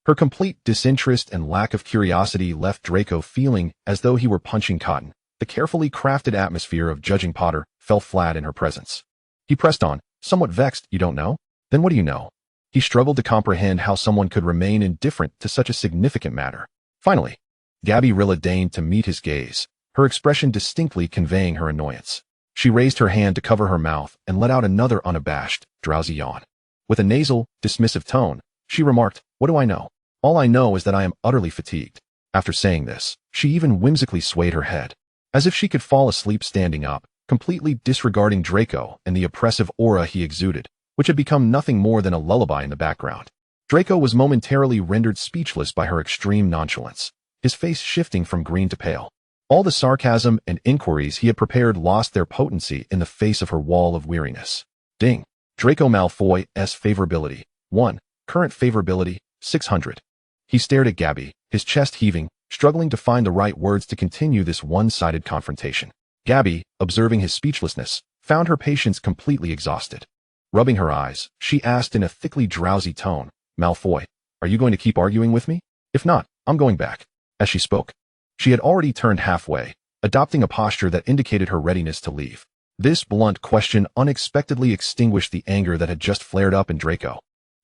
Her complete disinterest and lack of curiosity left Draco feeling as though he were punching cotton. The carefully crafted atmosphere of judging Potter fell flat in her presence. He pressed on, somewhat vexed. "You don't know? Then what do you know?" He struggled to comprehend how someone could remain indifferent to such a significant matter. Finally, Gabriella deigned to meet his gaze, her expression distinctly conveying her annoyance. She raised her hand to cover her mouth and let out another unabashed, drowsy yawn. With a nasal, dismissive tone, she remarked, "What do I know? All I know is that I am utterly fatigued." After saying this, she even whimsically swayed her head, as if she could fall asleep standing up, completely disregarding Draco and the oppressive aura he exuded, which had become nothing more than a lullaby in the background. Draco was momentarily rendered speechless by her extreme nonchalance, his face shifting from green to pale. All the sarcasm and inquiries he had prepared lost their potency in the face of her wall of weariness. Ding. Draco Malfoy's favorability. 1. Current favorability, 600. He stared at Gabby, his chest heaving, struggling to find the right words to continue this one-sided confrontation. Gabby, observing his speechlessness, found her patience completely exhausted. Rubbing her eyes, she asked in a thickly drowsy tone, "Malfoy, are you going to keep arguing with me? If not, I'm going back." As she spoke, she had already turned halfway, adopting a posture that indicated her readiness to leave. This blunt question unexpectedly extinguished the anger that had just flared up in Draco,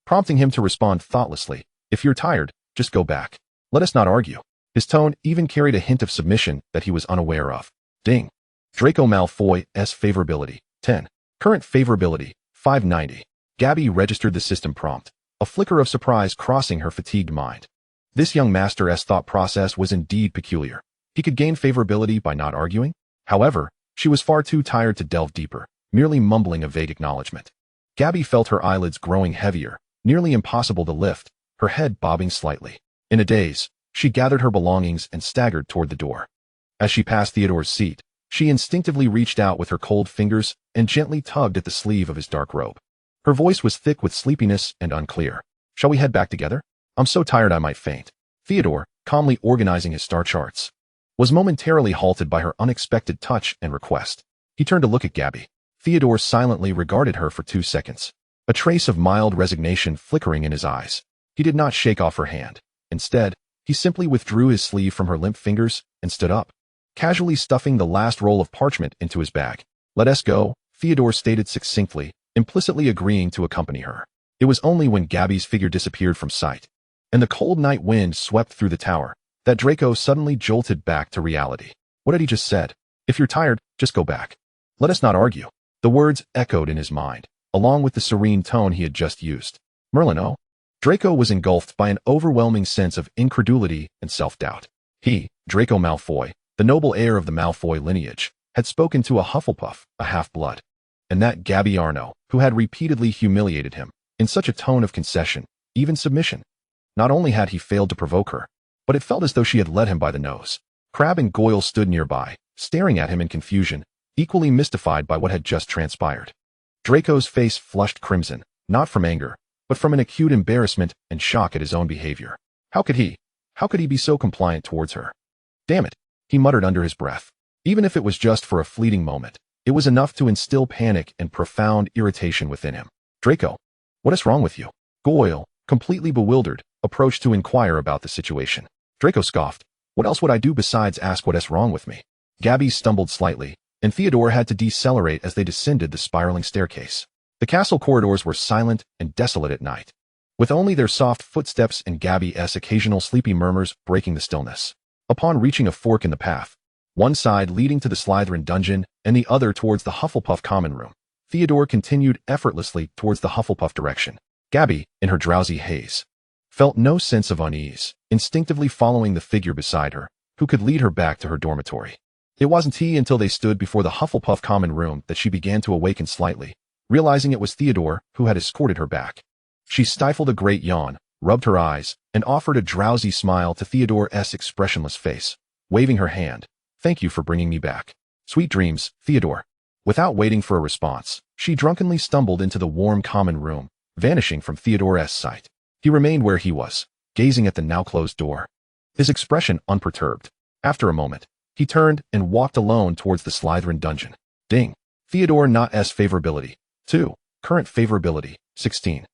prompting him to respond thoughtlessly, "If you're tired, just go back. Let us not argue." His tone even carried a hint of submission that he was unaware of. Ding. Draco Malfoy's favorability. 10. Current favorability. 590. Gabby registered the system prompt, a flicker of surprise crossing her fatigued mind. This young master's thought process was indeed peculiar. He could gain favorability by not arguing? However, she was far too tired to delve deeper, merely mumbling a vague acknowledgement. Gabby felt her eyelids growing heavier, nearly impossible to lift, her head bobbing slightly. In a daze, she gathered her belongings and staggered toward the door. As she passed Theodore's seat, she instinctively reached out with her cold fingers and gently tugged at the sleeve of his dark robe. Her voice was thick with sleepiness and unclear. "Shall we head back together? I'm so tired I might faint." Theodore, calmly organizing his star charts, was momentarily halted by her unexpected touch and request. He turned to look at Gabby. Theodore silently regarded her for 2 seconds, a trace of mild resignation flickering in his eyes. He did not shake off her hand. Instead, he simply withdrew his sleeve from her limp fingers and stood up, casually stuffing the last roll of parchment into his bag. "Let us go," Theodore stated succinctly, implicitly agreeing to accompany her. It was only when Gabby's figure disappeared from sight, and the cold night wind swept through the tower, that Draco suddenly jolted back to reality. What had he just said? "If you're tired, just go back. Let us not argue." The words echoed in his mind, along with the serene tone he had just used. Merlin, oh? Draco was engulfed by an overwhelming sense of incredulity and self-doubt. He, Draco Malfoy, the noble heir of the Malfoy lineage, had spoken to a Hufflepuff, a half-blood. And that Gabriella Arnaud, who had repeatedly humiliated him, in such a tone of concession, even submission. Not only had he failed to provoke her, but it felt as though she had led him by the nose. Crabbe and Goyle stood nearby, staring at him in confusion, equally mystified by what had just transpired. Draco's face flushed crimson, not from anger, but from an acute embarrassment and shock at his own behavior. How could he be so compliant towards her? Damn it, he muttered under his breath. Even if it was just for a fleeting moment, it was enough to instill panic and profound irritation within him. Draco, what is wrong with you? Goyle, completely bewildered, approached to inquire about the situation. Draco scoffed. What else would I do besides ask what is wrong with me? Gabby stumbled slightly, and Theodore had to decelerate as they descended the spiraling staircase. The castle corridors were silent and desolate at night, with only their soft footsteps and Gabby's occasional sleepy murmurs breaking the stillness. Upon reaching a fork in the path, one side leading to the Slytherin dungeon and the other towards the Hufflepuff common room, Theodore continued effortlessly towards the Hufflepuff direction. Gabby, in her drowsy haze, felt no sense of unease, instinctively following the figure beside her, who could lead her back to her dormitory. It wasn't until they stood before the Hufflepuff common room that she began to awaken slightly, realizing it was Theodore who had escorted her back. She stifled a great yawn, rubbed her eyes, and offered a drowsy smile to Theodore's expressionless face, waving her hand. Thank you for bringing me back. Sweet dreams, Theodore. Without waiting for a response, she drunkenly stumbled into the warm common room, vanishing from Theodore's sight. He remained where he was, gazing at the now-closed door, his expression unperturbed. After a moment, he turned and walked alone towards the Slytherin dungeon. Ding. Theodore not S favorability. 2. Current favorability. 16.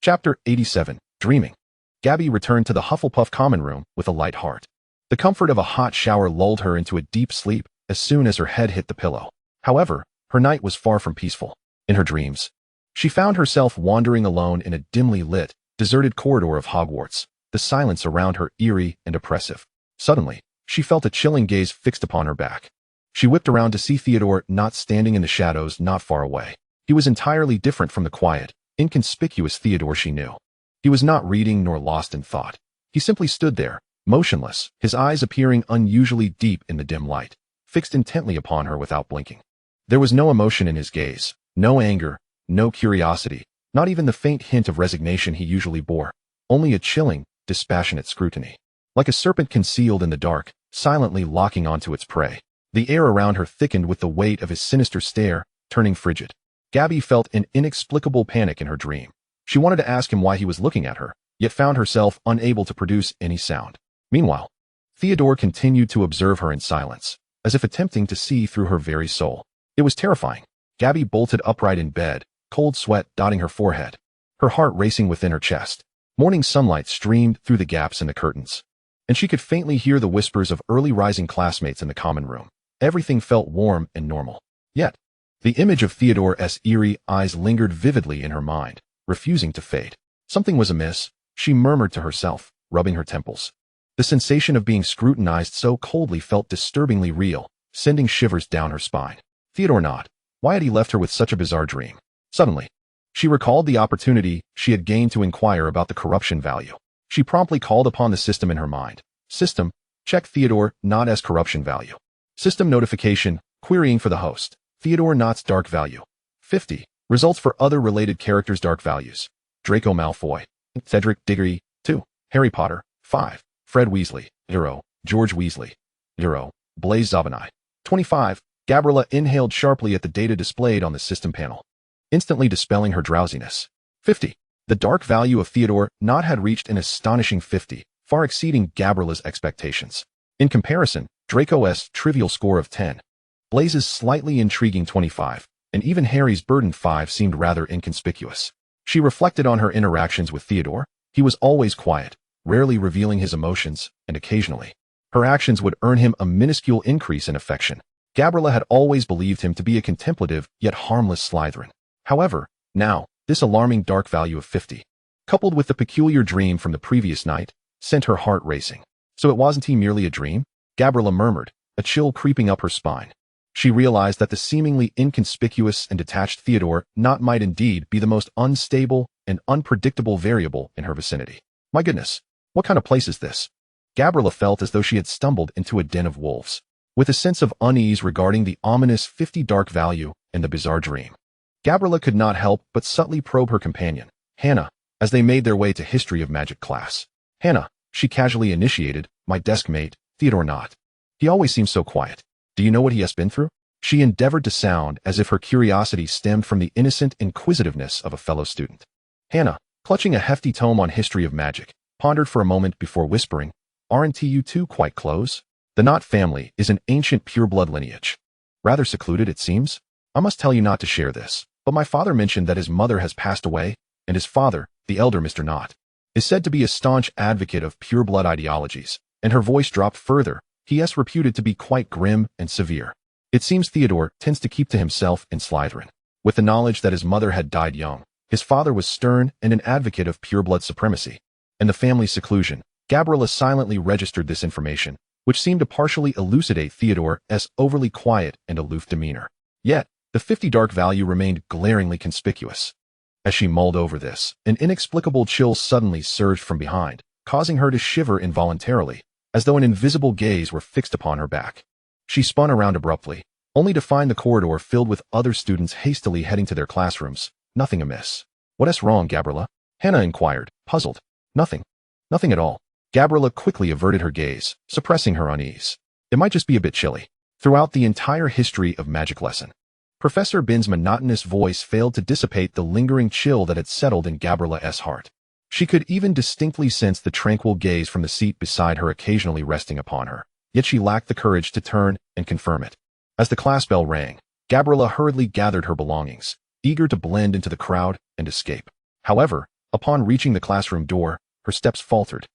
Chapter 87. Dreaming. Gabby returned to the Hufflepuff common room with a light heart. The comfort of a hot shower lulled her into a deep sleep as soon as her head hit the pillow. However, her night was far from peaceful. In her dreams, she found herself wandering alone in a dimly lit, deserted corridor of Hogwarts, the silence around her eerie and oppressive. Suddenly, she felt a chilling gaze fixed upon her back. She whipped around to see Theodore not standing in the shadows not far away. He was entirely different from the quiet, inconspicuous Theodore she knew. He was not reading nor lost in thought. He simply stood there, motionless, his eyes appearing unusually deep in the dim light, fixed intently upon her without blinking. There was no emotion in his gaze, no anger, no curiosity, not even the faint hint of resignation he usually bore, only a chilling, dispassionate scrutiny. Like a serpent concealed in the dark, silently locking onto its prey. The air around her thickened with the weight of his sinister stare, turning frigid. Gabby felt an inexplicable panic in her dream. She wanted to ask him why he was looking at her, yet found herself unable to produce any sound. Meanwhile, Theodore continued to observe her in silence, as if attempting to see through her very soul. It was terrifying. Gabby bolted upright in bed, cold sweat dotting her forehead, her heart racing within her chest. Morning sunlight streamed through the gaps in the curtains, and she could faintly hear the whispers of early rising classmates in the common room. Everything felt warm and normal. Yet, the image of Theodore's eerie eyes lingered vividly in her mind, refusing to fade. Something was amiss, she murmured to herself, rubbing her temples. The sensation of being scrutinized so coldly felt disturbingly real, sending shivers down her spine. Theodore not. Why had he left her with such a bizarre dream? Suddenly, she recalled the opportunity she had gained to inquire about the corruption value. She promptly called upon the system in her mind. System, check Theodore not as corruption value. System notification, querying for the host. Theodore Not's dark value. 50. Results for other related characters' dark values. Draco Malfoy. Cedric Diggory. 2. Harry Potter. 5. Fred Weasley. 0. George Weasley. 0. Blaise Zabinai. 25. Gabriella inhaled sharply at the data displayed on the system panel, instantly dispelling her drowsiness. 50. The dark value of Theodore Not had reached an astonishing 50, far exceeding Gabriella's expectations. In comparison, Draco's trivial score of 10, Blaise's slightly intriguing 25, and even Harry's burdened 5 seemed rather inconspicuous. She reflected on her interactions with Theodore. He was always quiet, rarely revealing his emotions, and occasionally, her actions would earn him a minuscule increase in affection. Gabriella had always believed him to be a contemplative yet harmless Slytherin. However, now, this alarming dark value of 50, coupled with the peculiar dream from the previous night, sent her heart racing. So it wasn't he merely a dream? Gabriella murmured, a chill creeping up her spine. She realized that the seemingly inconspicuous and detached Theodore Not might indeed be the most unstable and unpredictable variable in her vicinity. My goodness, what kind of place is this? Gabriella felt as though she had stumbled into a den of wolves, with a sense of unease regarding the ominous 50 dark value and the bizarre dream. Gabriella could not help but subtly probe her companion, Hannah, as they made their way to History of Magic class. Hannah, she casually initiated, my desk mate, Theodore Knott. He always seems so quiet. Do you know what he has been through? She endeavored to sound as if her curiosity stemmed from the innocent inquisitiveness of a fellow student. Hannah, clutching a hefty tome on History of Magic, pondered for a moment before whispering, aren't you two quite close? The Knott family is an ancient pureblood lineage. Rather secluded, it seems. I must tell you not to share this, but my father mentioned that his mother has passed away, and his father, the elder Mr. Knott, is said to be a staunch advocate of pureblood ideologies, and her voice dropped further. He is reputed to be quite grim and severe. It seems Theodore tends to keep to himself in Slytherin. With the knowledge that his mother had died young, his father was stern and an advocate of pureblood supremacy. In the family's seclusion, Gabriella silently registered this information, which seemed to partially elucidate Theodore's overly quiet and aloof demeanor. Yet, the 50 dark value remained glaringly conspicuous. As she mulled over this, an inexplicable chill suddenly surged from behind, causing her to shiver involuntarily, as though an invisible gaze were fixed upon her back. She spun around abruptly, only to find the corridor filled with other students hastily heading to their classrooms. Nothing amiss. What's wrong, Gabriella? Hannah inquired, puzzled. Nothing. Nothing at all. Gabriella quickly averted her gaze, suppressing her unease. It might just be a bit chilly. Throughout the entire History of Magic lesson, Professor Bin's monotonous voice failed to dissipate the lingering chill that had settled in Gabriella's heart. She could even distinctly sense the tranquil gaze from the seat beside her occasionally resting upon her, yet she lacked the courage to turn and confirm it. As the class bell rang, Gabriella hurriedly gathered her belongings, eager to blend into the crowd and escape. However, upon reaching the classroom door, her steps faltered.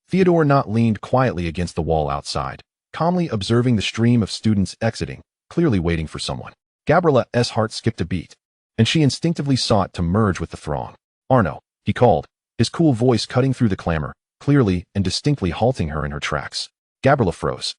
Theodore Knott leaned quietly against the wall outside, calmly observing the stream of students exiting, clearly waiting for someone. Gabriella's heart skipped a beat, and she instinctively sought to merge with the throng. Arnaud, he called, his cool voice cutting through the clamor, clearly and distinctly halting her in her tracks. Gabriella froze,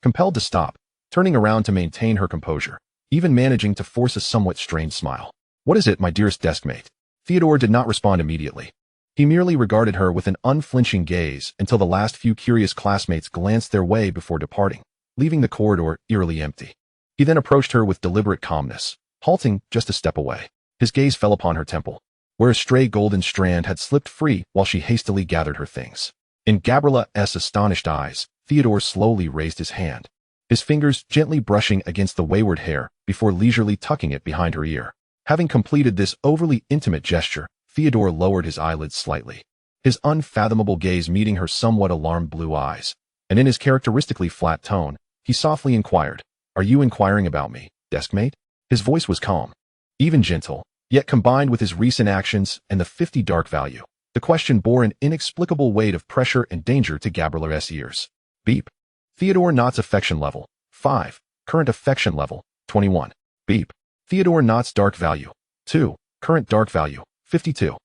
compelled to stop, turning around to maintain her composure, even managing to force a somewhat strained smile. What is it, my dearest deskmate? Theodore did not respond immediately. He merely regarded her with an unflinching gaze until the last few curious classmates glanced their way before departing, leaving the corridor eerily empty. He then approached her with deliberate calmness, halting just a step away. His gaze fell upon her temple, where a stray golden strand had slipped free while she hastily gathered her things. In Gabriella's astonished eyes, Theodore slowly raised his hand, his fingers gently brushing against the wayward hair before leisurely tucking it behind her ear. Having completed this overly intimate gesture, Theodore lowered his eyelids slightly, his unfathomable gaze meeting her somewhat alarmed blue eyes, and in his characteristically flat tone, he softly inquired, "Are you inquiring about me, deskmate?" His voice was calm, even gentle, yet combined with his recent actions and the 50 dark value, the question bore an inexplicable weight of pressure and danger to Gabriella's ears. Beep. Theodore Knott's affection level, 5. Current affection level, 21. Beep. Theodore Knott's dark value, 2. Current dark value, 52.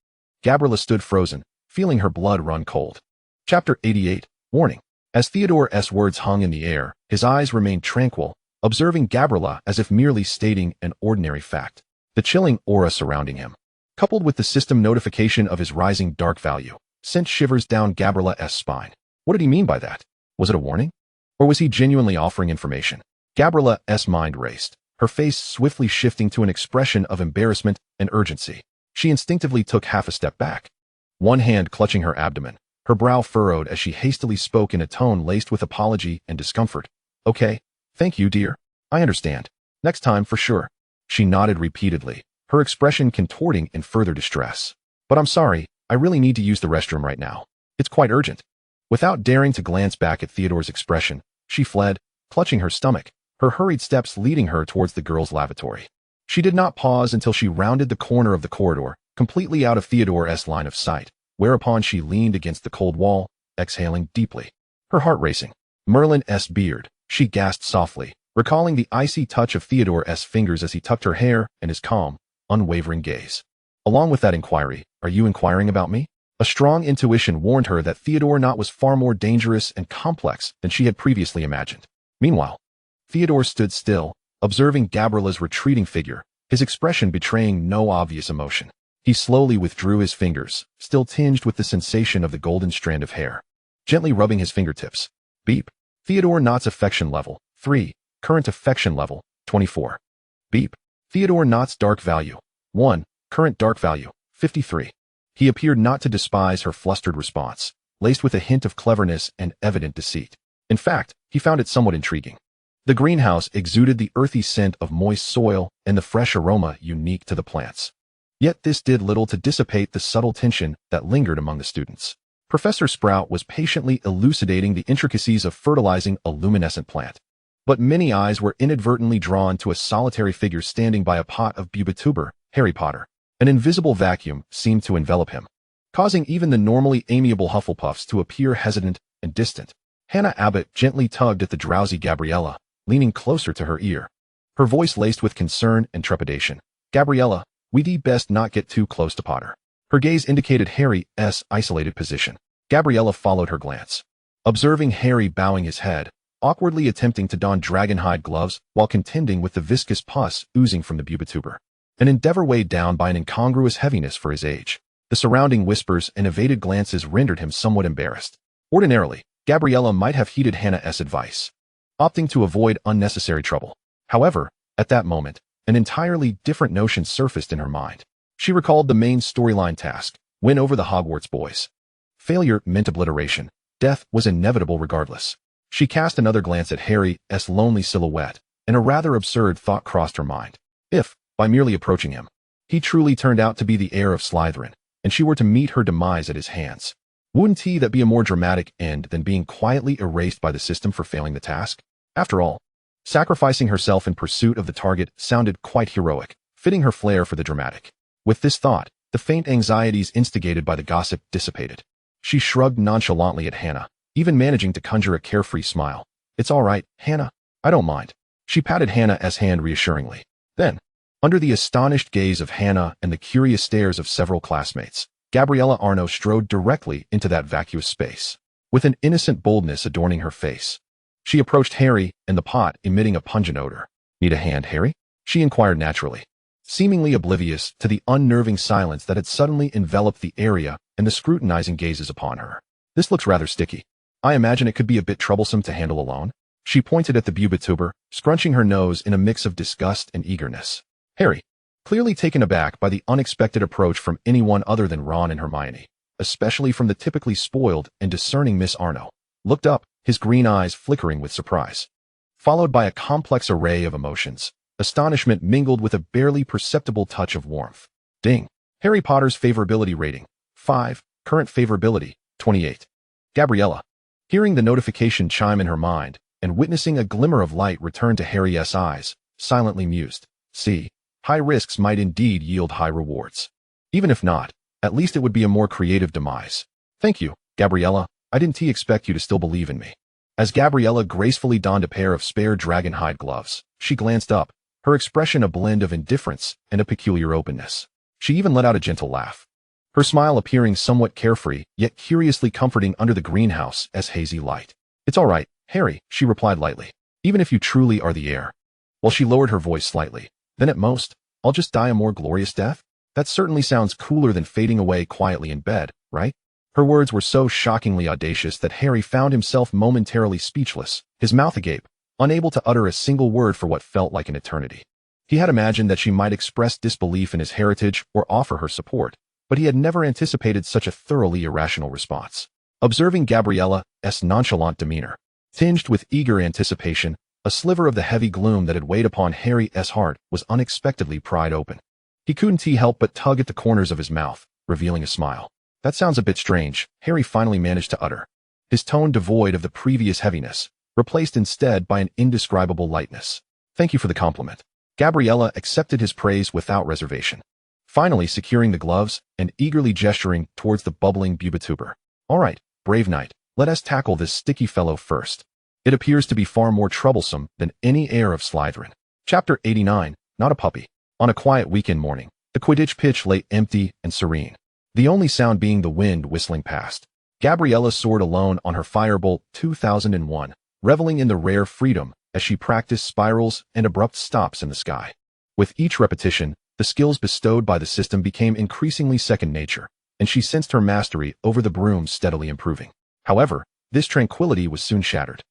Gabriella stood frozen, feeling her blood run cold. Chapter 88. Warning. As Theodore's words hung in the air, his eyes remained tranquil, observing Gabriella as if merely stating an ordinary fact. The chilling aura surrounding him, coupled with the system notification of his rising dark value, sent shivers down Gabriella's spine. What did he mean by that? Was it a warning? Or was he genuinely offering information? Gabriella's mind raced, her face swiftly shifting to an expression of embarrassment and urgency. She instinctively took half a step back, one hand clutching her abdomen, her brow furrowed as she hastily spoke in a tone laced with apology and discomfort. Okay, thank you, dear. I understand. Next time, for sure. She nodded repeatedly, her expression contorting in further distress. But I'm sorry, I really need to use the restroom right now. It's quite urgent. Without daring to glance back at Theodore's expression, she fled, clutching her stomach, her hurried steps leading her towards the girls' lavatory. She did not pause until she rounded the corner of the corridor, completely out of Theodore's line of sight, whereupon she leaned against the cold wall, exhaling deeply, her heart racing. Merlin's beard, she gasped softly, recalling the icy touch of Theodore's fingers as he tucked her hair and his calm, unwavering gaze. Along with that inquiry, "Are you inquiring about me?" A strong intuition warned her that Theodore Knott was far more dangerous and complex than she had previously imagined. Meanwhile, Theodore stood still, observing Gabriella's retreating figure, his expression betraying no obvious emotion. He slowly withdrew his fingers, still tinged with the sensation of the golden strand of hair. Gently rubbing his fingertips, Beep. Theodore Knott's affection level, 3. Current affection level, 24. Beep. Theodore Knott's dark value, 1. Current dark value, 53. He appeared not to despise her flustered response, laced with a hint of cleverness and evident deceit. In fact, he found it somewhat intriguing. The greenhouse exuded the earthy scent of moist soil and the fresh aroma unique to the plants. Yet this did little to dissipate the subtle tension that lingered among the students. Professor Sprout was patiently elucidating the intricacies of fertilizing a luminescent plant. But many eyes were inadvertently drawn to a solitary figure standing by a pot of bubituber, Harry Potter. An invisible vacuum seemed to envelop him, causing even the normally amiable Hufflepuffs to appear hesitant and distant. Hannah Abbott gently tugged at the drowsy Gabriella, leaning closer to her ear. Her voice laced with concern and trepidation. Gabriella, we'd best not get too close to Potter. Her gaze indicated Harry's isolated position. Gabriella followed her glance. Observing Harry bowing his head, awkwardly attempting to don dragonhide gloves while contending with the viscous pus oozing from the bubituber. An endeavor weighed down by an incongruous heaviness for his age. The surrounding whispers and evaded glances rendered him somewhat embarrassed. Ordinarily, Gabriella might have heeded Hannah's advice, opting to avoid unnecessary trouble. However, at that moment, an entirely different notion surfaced in her mind. She recalled the main storyline task: win over the Hogwarts boys. Failure meant obliteration. Death was inevitable regardless. She cast another glance at Harry's lonely silhouette, and a rather absurd thought crossed her mind. If, by merely approaching him, he truly turned out to be the heir of Slytherin, and she were to meet her demise at his hands, wouldn't that be a more dramatic end than being quietly erased by the system for failing the task? After all, sacrificing herself in pursuit of the target sounded quite heroic, fitting her flair for the dramatic. With this thought, the faint anxieties instigated by the gossip dissipated. She shrugged nonchalantly at Hannah, even managing to conjure a carefree smile. It's all right, Hannah. I don't mind. She patted Hannah's hand reassuringly. Then, under the astonished gaze of Hannah and the curious stares of several classmates, Gabriella Arnaud strode directly into that vacuous space, with an innocent boldness adorning her face. She approached Harry and the pot emitting a pungent odor. Need a hand, Harry? She inquired naturally, seemingly oblivious to the unnerving silence that had suddenly enveloped the area and the scrutinizing gazes upon her. This looks rather sticky. I imagine it could be a bit troublesome to handle alone. She pointed at the bubituber, scrunching her nose in a mix of disgust and eagerness. Harry, clearly taken aback by the unexpected approach from anyone other than Ron and Hermione, especially from the typically spoiled and discerning Miss Arnaud, looked up, his green eyes flickering with surprise, followed by a complex array of emotions, astonishment mingled with a barely perceptible touch of warmth. Ding. Harry Potter's favorability rating, 5, current favorability, 28. Gabriella, hearing the notification chime in her mind, and witnessing a glimmer of light return to Harry's eyes, silently mused. See, high risks might indeed yield high rewards. Even if not, at least it would be a more creative demise. Thank you, Gabriella. I didn't expect you to still believe in me. As Gabriella gracefully donned a pair of spare dragonhide gloves, she glanced up, her expression a blend of indifference and a peculiar openness. She even let out a gentle laugh, her smile appearing somewhat carefree, yet curiously comforting under the greenhouse's hazy light. It's all right, Harry, she replied lightly, even if you truly are the heir. While she lowered her voice slightly, then at most, I'll just die a more glorious death? That certainly sounds cooler than fading away quietly in bed, right? Her words were so shockingly audacious that Harry found himself momentarily speechless, his mouth agape, unable to utter a single word for what felt like an eternity. He had imagined that she might express disbelief in his heritage or offer her support, but he had never anticipated such a thoroughly irrational response. Observing Gabriella's nonchalant demeanor, tinged with eager anticipation, a sliver of the heavy gloom that had weighed upon Harry's heart was unexpectedly pried open. He couldn't help but tug at the corners of his mouth, revealing a smile. That sounds a bit strange, Harry finally managed to utter, his tone devoid of the previous heaviness, replaced instead by an indescribable lightness. Thank you for the compliment. Gabriella accepted his praise without reservation, finally securing the gloves and eagerly gesturing towards the bubbling bubituber. All right, brave knight, let us tackle this sticky fellow first. It appears to be far more troublesome than any heir of Slytherin. Chapter 89, Not a Puppy. On a quiet weekend morning, the Quidditch pitch lay empty and serene, the only sound being the wind whistling past. Gabriella soared alone on her Firebolt 2001, reveling in the rare freedom as she practiced spirals and abrupt stops in the sky. With each repetition, the skills bestowed by the system became increasingly second nature, and she sensed her mastery over the broom steadily improving. However, This tranquility was soon shattered.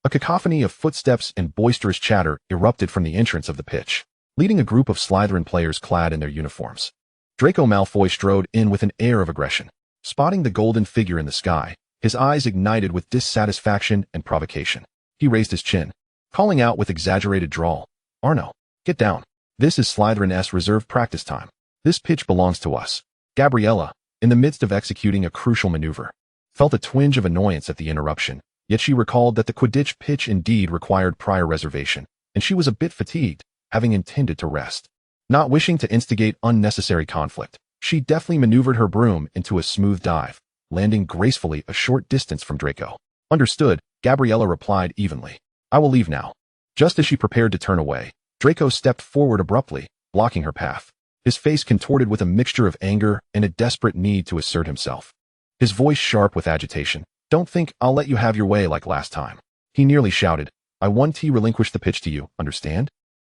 A cacophony of footsteps and boisterous chatter erupted from the entrance of the pitch, leading a group of Slytherin players clad in their uniforms. Draco Malfoy strode in with an air of aggression. Spotting the golden figure in the sky, his eyes ignited with dissatisfaction and provocation. He raised his chin, calling out with exaggerated drawl, "Arnaud, get down. This is Slytherin's reserved practice time. This pitch belongs to us." Gabriella, in the midst of executing a crucial maneuver, felt a twinge of annoyance at the interruption, yet she recalled that the Quidditch pitch indeed required prior reservation, and she was a bit fatigued, having intended to rest. Not wishing to instigate unnecessary conflict, she deftly maneuvered her broom into a smooth dive, landing gracefully a short distance from Draco. "Understood," Gabriella replied evenly. "I will leave now." Just as she prepared to turn away, Draco stepped forward abruptly, blocking her path. His face contorted with a mixture of anger and a desperate need to assert himself. His voice sharp with agitation. "Don't think I'll let you have your way like last time," he nearly shouted. "I want to relinquish the pitch to you, understand?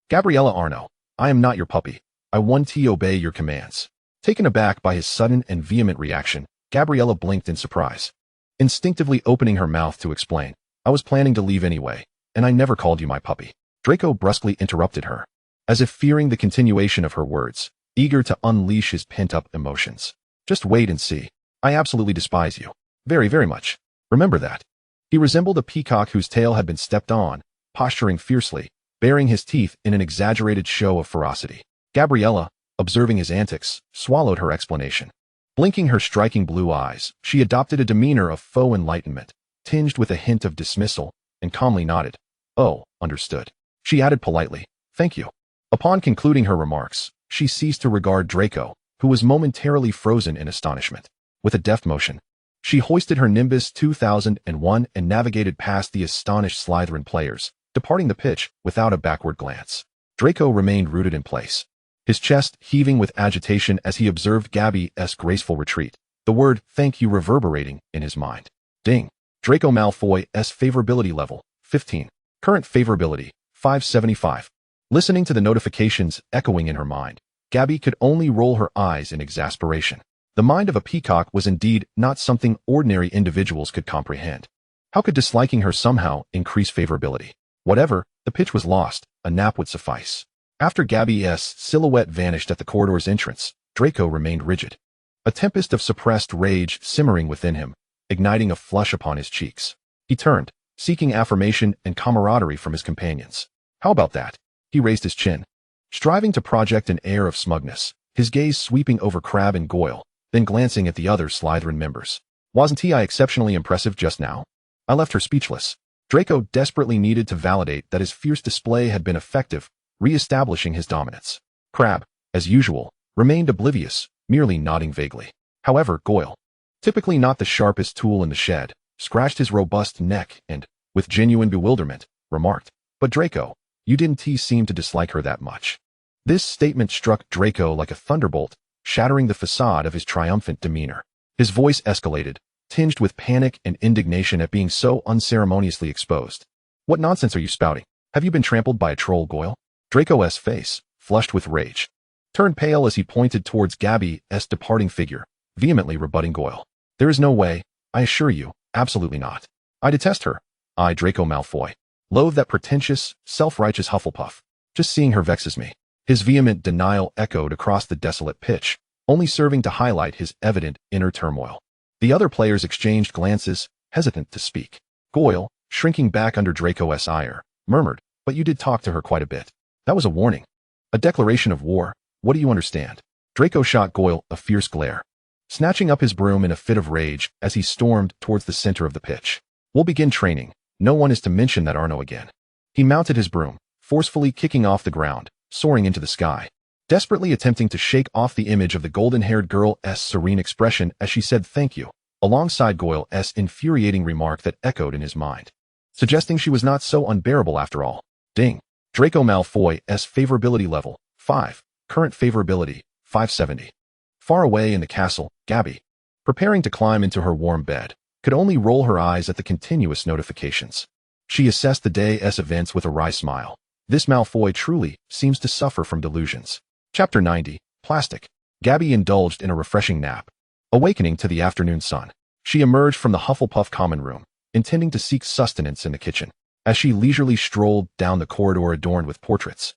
Gabriella Arnaud, I am not your puppy. I want to obey your commands." Taken aback by his sudden and vehement reaction, Gabriella blinked in surprise. Instinctively opening her mouth to explain, "I was planning to leave anyway, and I never called you my puppy." Draco brusquely interrupted her, as if fearing the continuation of her words, eager to unleash his pent-up emotions. "Just wait and see. I absolutely despise you. Very, very much. Remember that." He resembled a peacock whose tail had been stepped on, posturing fiercely, baring his teeth in an exaggerated show of ferocity. Gabriella, observing his antics, swallowed her explanation. Blinking her striking blue eyes, she adopted a demeanor of faux enlightenment, tinged with a hint of dismissal, and calmly nodded. "Oh, understood." She added politely, "Thank you." Upon concluding her remarks, she ceased to regard Draco, who was momentarily frozen in astonishment. With a deft motion, she hoisted her Nimbus 2001 and navigated past the astonished Slytherin players, departing the pitch without a backward glance. Draco remained rooted in place, his chest heaving with agitation as he observed Gabby's graceful retreat, the word "thank you" reverberating in his mind. Ding. Draco Malfoy's favorability level, 15. Current favorability, 575. Listening to the notifications echoing in her mind, Gabby could only roll her eyes in exasperation. The mind of a peacock was indeed not something ordinary individuals could comprehend. How could disliking her somehow increase favorability? Whatever, the pitch was lost, a nap would suffice. After Gabby's silhouette vanished at the corridor's entrance, Draco remained rigid, a tempest of suppressed rage simmering within him, igniting a flush upon his cheeks. He turned, seeking affirmation and camaraderie from his companions. "How about that?" He raised his chin, striving to project an air of smugness, his gaze sweeping over Crabbe and Goyle, then glancing at the other Slytherin members. "Wasn't I exceptionally impressive just now?" I left her speechless. Draco desperately needed to validate that his fierce display had been effective, re-establishing his dominance. Crabbe, as usual, remained oblivious, merely nodding vaguely. However, Goyle, typically not the sharpest tool in the shed, scratched his robust neck and, with genuine bewilderment, remarked, "But Draco, you didn't seem to dislike her that much." This statement struck Draco like a thunderbolt, shattering the facade of his triumphant demeanor. His voice escalated, tinged with panic and indignation at being so unceremoniously exposed. "What nonsense are you spouting? Have you been trampled by a troll, Goyle?" Draco's face, flushed with rage, turned pale as he pointed towards Gabby's departing figure, vehemently rebutting Goyle. "There is no way, I assure you, absolutely not. I detest her. I, Draco Malfoy, loathe that pretentious, self-righteous Hufflepuff. Just seeing her vexes me." His vehement denial echoed across the desolate pitch, only serving to highlight his evident inner turmoil. The other players exchanged glances, hesitant to speak. Goyle, shrinking back under Draco's ire, murmured, "But you did talk to her quite a bit. That was a warning. A declaration of war. What do you understand?" Draco shot Goyle a fierce glare, snatching up his broom in a fit of rage as he stormed towards the center of the pitch. "We'll begin training. No one is to mention that Arnaud again." He mounted his broom, forcefully kicking off the ground, soaring into the sky, desperately attempting to shake off the image of the golden-haired girl's serene expression as she said "thank you," alongside Goyle's infuriating remark that echoed in his mind, suggesting she was not so unbearable after all. Ding. Draco Malfoy's favorability level, 5. Current favorability, 570. Far away in the castle, Gabby, preparing to climb into her warm bed, could only roll her eyes at the continuous notifications. She assessed the day's events with a wry smile. This Malfoy truly seems to suffer from delusions. Chapter 90, Plastic. Gabby indulged in a refreshing nap. Awakening to the afternoon sun, she emerged from the Hufflepuff common room, intending to seek sustenance in the kitchen, as she leisurely strolled down the corridor adorned with portraits.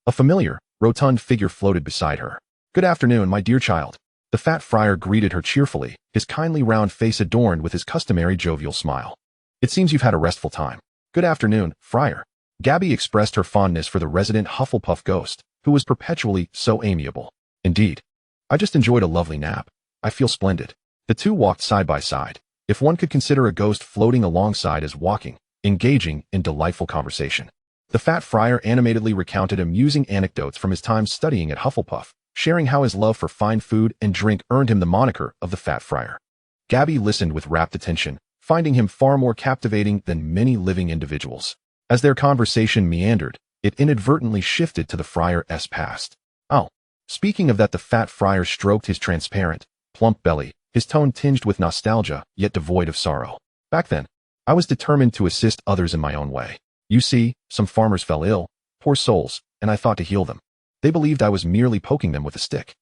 A familiar, rotund figure floated beside her. "Good afternoon, my dear child." The fat friar greeted her cheerfully, his kindly round face adorned with his customary jovial smile. "It seems you've had a restful time." "Good afternoon, friar." Gabby expressed her fondness for the resident Hufflepuff ghost, who was perpetually so amiable. "Indeed. I just enjoyed a lovely nap. I feel splendid." The two walked side by side, if one could consider a ghost floating alongside as walking, engaging in delightful conversation. The fat friar animatedly recounted amusing anecdotes from his time studying at Hufflepuff, sharing how his love for fine food and drink earned him the moniker of the Fat Friar. Gabby listened with rapt attention, finding him far more captivating than many living individuals. As their conversation meandered, it inadvertently shifted to the friar's past. "Oh, speaking of that," the Fat Friar stroked his transparent, plump belly, his tone tinged with nostalgia, yet devoid of sorrow. "Back then, I was determined to assist others in my own way. You see, some farmers fell ill, poor souls, and I thought to heal them. They believed I was merely poking them with a stick.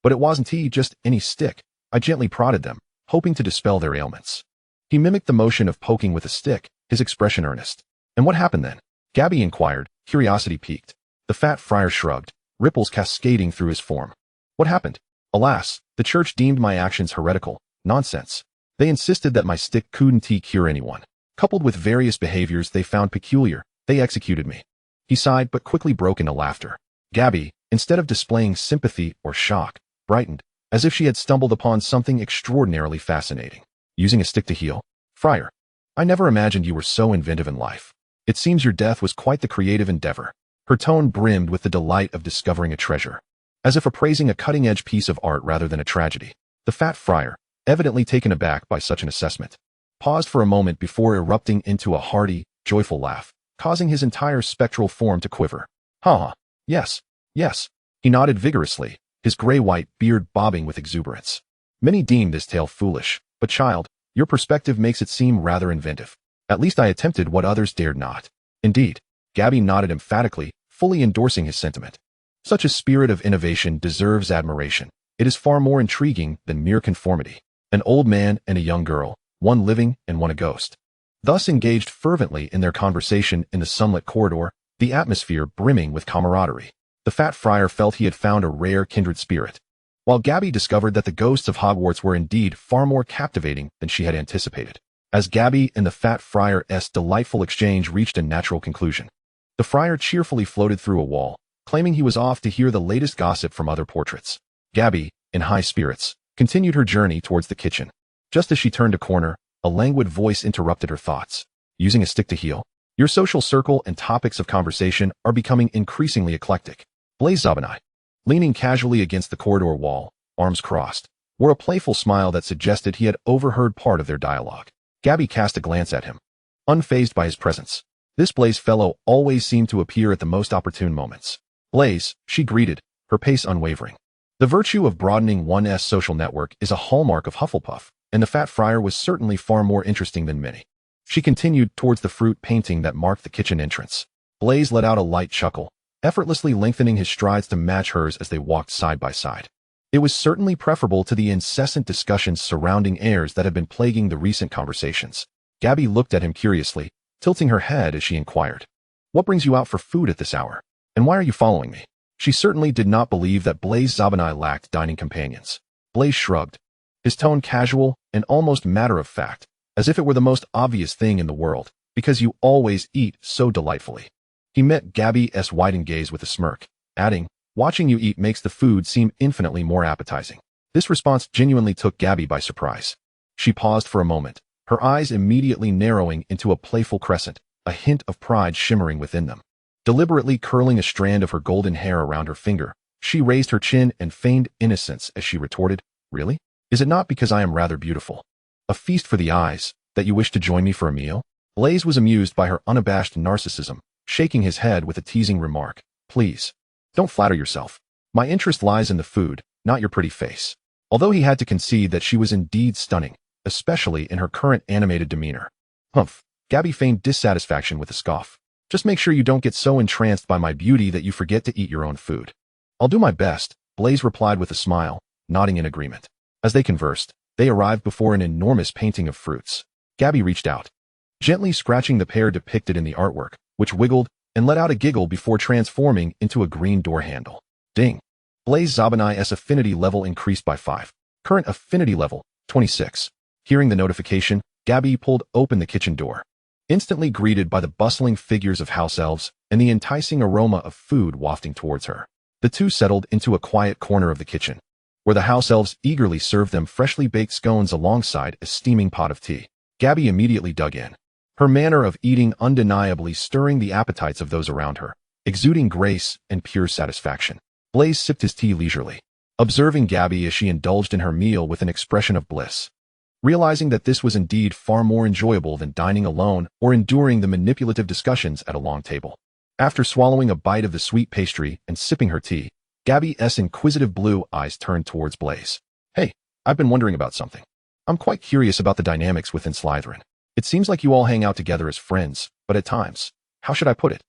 But it wasn't just any stick. I gently prodded them, hoping to dispel their ailments." He mimicked the motion of poking with a stick, his expression earnest. "And what happened then?" Gabby inquired, curiosity piqued. The Fat Friar shrugged, ripples cascading through his form. "What happened? Alas, the church deemed my actions heretical. Nonsense. They insisted that my stick couldn't cure anyone. Coupled with various behaviors they found peculiar, they executed me." He sighed but quickly broke into laughter. Gabby, instead of displaying sympathy or shock, brightened, as if she had stumbled upon something extraordinarily fascinating. "Using a stick to heal? Friar, I never imagined you were so inventive in life. It seems your death was quite the creative endeavor." Her tone brimmed with the delight of discovering a treasure, as if appraising a cutting-edge piece of art rather than a tragedy. The Fat Friar, evidently taken aback by such an assessment, paused for a moment before erupting into a hearty, joyful laugh, causing his entire spectral form to quiver. "Ha! Yes, yes." He nodded vigorously, his gray-white beard bobbing with exuberance. "Many deemed this tale foolish, but child, your perspective makes it seem rather inventive. At least I attempted what others dared not." "Indeed." Gabby nodded emphatically, fully endorsing his sentiment. "Such a spirit of innovation deserves admiration. It is far more intriguing than mere conformity." An old man and a young girl, one living and one a ghost, thus engaged fervently in their conversation in the sunlit corridor, the atmosphere brimming with camaraderie. The Fat Friar felt he had found a rare kindred spirit, while Gabby discovered that the ghosts of Hogwarts were indeed far more captivating than she had anticipated. As Gabby and the Fat Friar's delightful exchange reached a natural conclusion, the friar cheerfully floated through a wall, claiming he was off to hear the latest gossip from other portraits. Gabby, in high spirits, continued her journey towards the kitchen. Just as she turned a corner, a languid voice interrupted her thoughts. "Using a stick to heal? Your social circle and topics of conversation are becoming increasingly eclectic." Blaise Zabinai, leaning casually against the corridor wall, arms crossed, wore a playful smile that suggested he had overheard part of their dialogue. Gabby cast a glance at him, unfazed by his presence. This Blaise fellow always seemed to appear at the most opportune moments. "Blaise," she greeted, her pace unwavering. The virtue of broadening one's social network is a hallmark of Hufflepuff, and the Fat Friar was certainly far more interesting than many. She continued towards the fruit painting that marked the kitchen entrance. Blaise let out a light chuckle, effortlessly lengthening his strides to match hers as they walked side by side. It was certainly preferable to the incessant discussions surrounding heirs that had been plaguing the recent conversations. Gabby looked at him curiously, tilting her head as she inquired, "What brings you out for food at this hour? And why are you following me?" She certainly did not believe that Blaise Zabinai lacked dining companions. Blaise shrugged, his tone casual and almost matter-of-fact, as if it were the most obvious thing in the world, "Because you always eat so delightfully." He met Gabby's widened gaze with a smirk, adding, "Watching you eat makes the food seem infinitely more appetizing." This response genuinely took Gabby by surprise. She paused for a moment, her eyes immediately narrowing into a playful crescent, a hint of pride shimmering within them. Deliberately curling a strand of her golden hair around her finger, she raised her chin and feigned innocence as she retorted, "Really? Is it not because I am rather beautiful? A feast for the eyes, that you wish to join me for a meal?" Blaise was amused by her unabashed narcissism, shaking his head with a teasing remark, "Please, don't flatter yourself. My interest lies in the food, not your pretty face." Although he had to concede that she was indeed stunning, especially in her current animated demeanor. "Humph," Gabby feigned dissatisfaction with a scoff. "Just make sure you don't get so entranced by my beauty that you forget to eat your own food." "I'll do my best," Blaise replied with a smile, nodding in agreement. As they conversed, they arrived before an enormous painting of fruits. Gabby reached out, gently scratching the pair depicted in the artwork, which wiggled and let out a giggle before transforming into a green door handle. Ding! Blaze Zabanai's affinity level increased by 5. Current affinity level, 26. Hearing the notification, Gabby pulled open the kitchen door, instantly greeted by the bustling figures of house elves and the enticing aroma of food wafting towards her. The two settled into a quiet corner of the kitchen, where the house elves eagerly served them freshly baked scones alongside a steaming pot of tea. Gabby immediately dug in, her manner of eating undeniably stirring the appetites of those around her, exuding grace and pure satisfaction. Blaze sipped his tea leisurely, observing Gabby as she indulged in her meal with an expression of bliss, realizing that this was indeed far more enjoyable than dining alone or enduring the manipulative discussions at a long table. After swallowing a bite of the sweet pastry and sipping her tea, Gabby's inquisitive blue eyes turned towards Blaze. Hey, I've been wondering about something. I'm quite curious about the dynamics within Slytherin. It seems like you all hang out together as friends, but at times, how should I put it?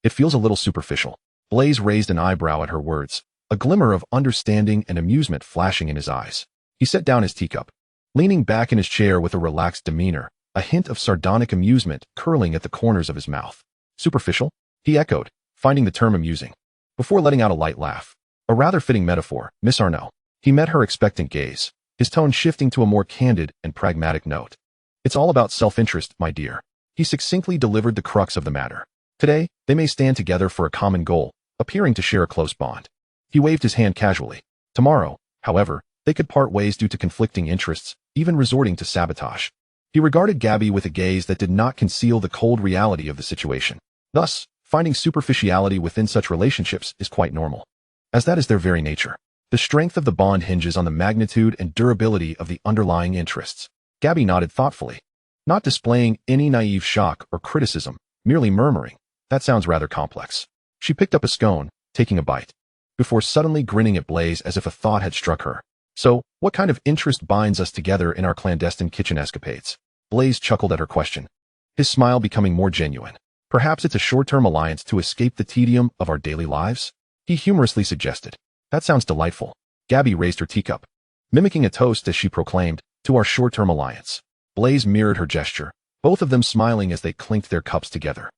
It feels a little superficial. Blaze raised an eyebrow at her words, a glimmer of understanding and amusement flashing in his eyes. He set down his teacup, leaning back in his chair with a relaxed demeanor, a hint of sardonic amusement curling at the corners of his mouth. Superficial? He echoed, finding the term amusing, before letting out a light laugh. A rather fitting metaphor, Miss Arnaud. He met her expectant gaze, his tone shifting to a more candid and pragmatic note. It's all about self-interest, my dear. He succinctly delivered the crux of the matter. Today, they may stand together for a common goal, appearing to share a close bond. He waved his hand casually. Tomorrow, however, they could part ways due to conflicting interests, even resorting to sabotage. He regarded Gabby with a gaze that did not conceal the cold reality of the situation. Thus, finding superficiality within such relationships is quite normal, as that is their very nature. The strength of the bond hinges on the magnitude and durability of the underlying interests. Gabby nodded thoughtfully, not displaying any naive shock or criticism, merely murmuring, "That sounds rather complex." She picked up a scone, taking a bite, before suddenly grinning at Blaze as if a thought had struck her. "So, what kind of interest binds us together in our clandestine kitchen escapades?" Blaze chuckled at her question, his smile becoming more genuine. "Perhaps it's a short-term alliance to escape the tedium of our daily lives?" he humorously suggested. "That sounds delightful." Gabby raised her teacup, mimicking a toast as she proclaimed, "To our short-term alliance." Blaze mirrored her gesture, both of them smiling as they clinked their cups together.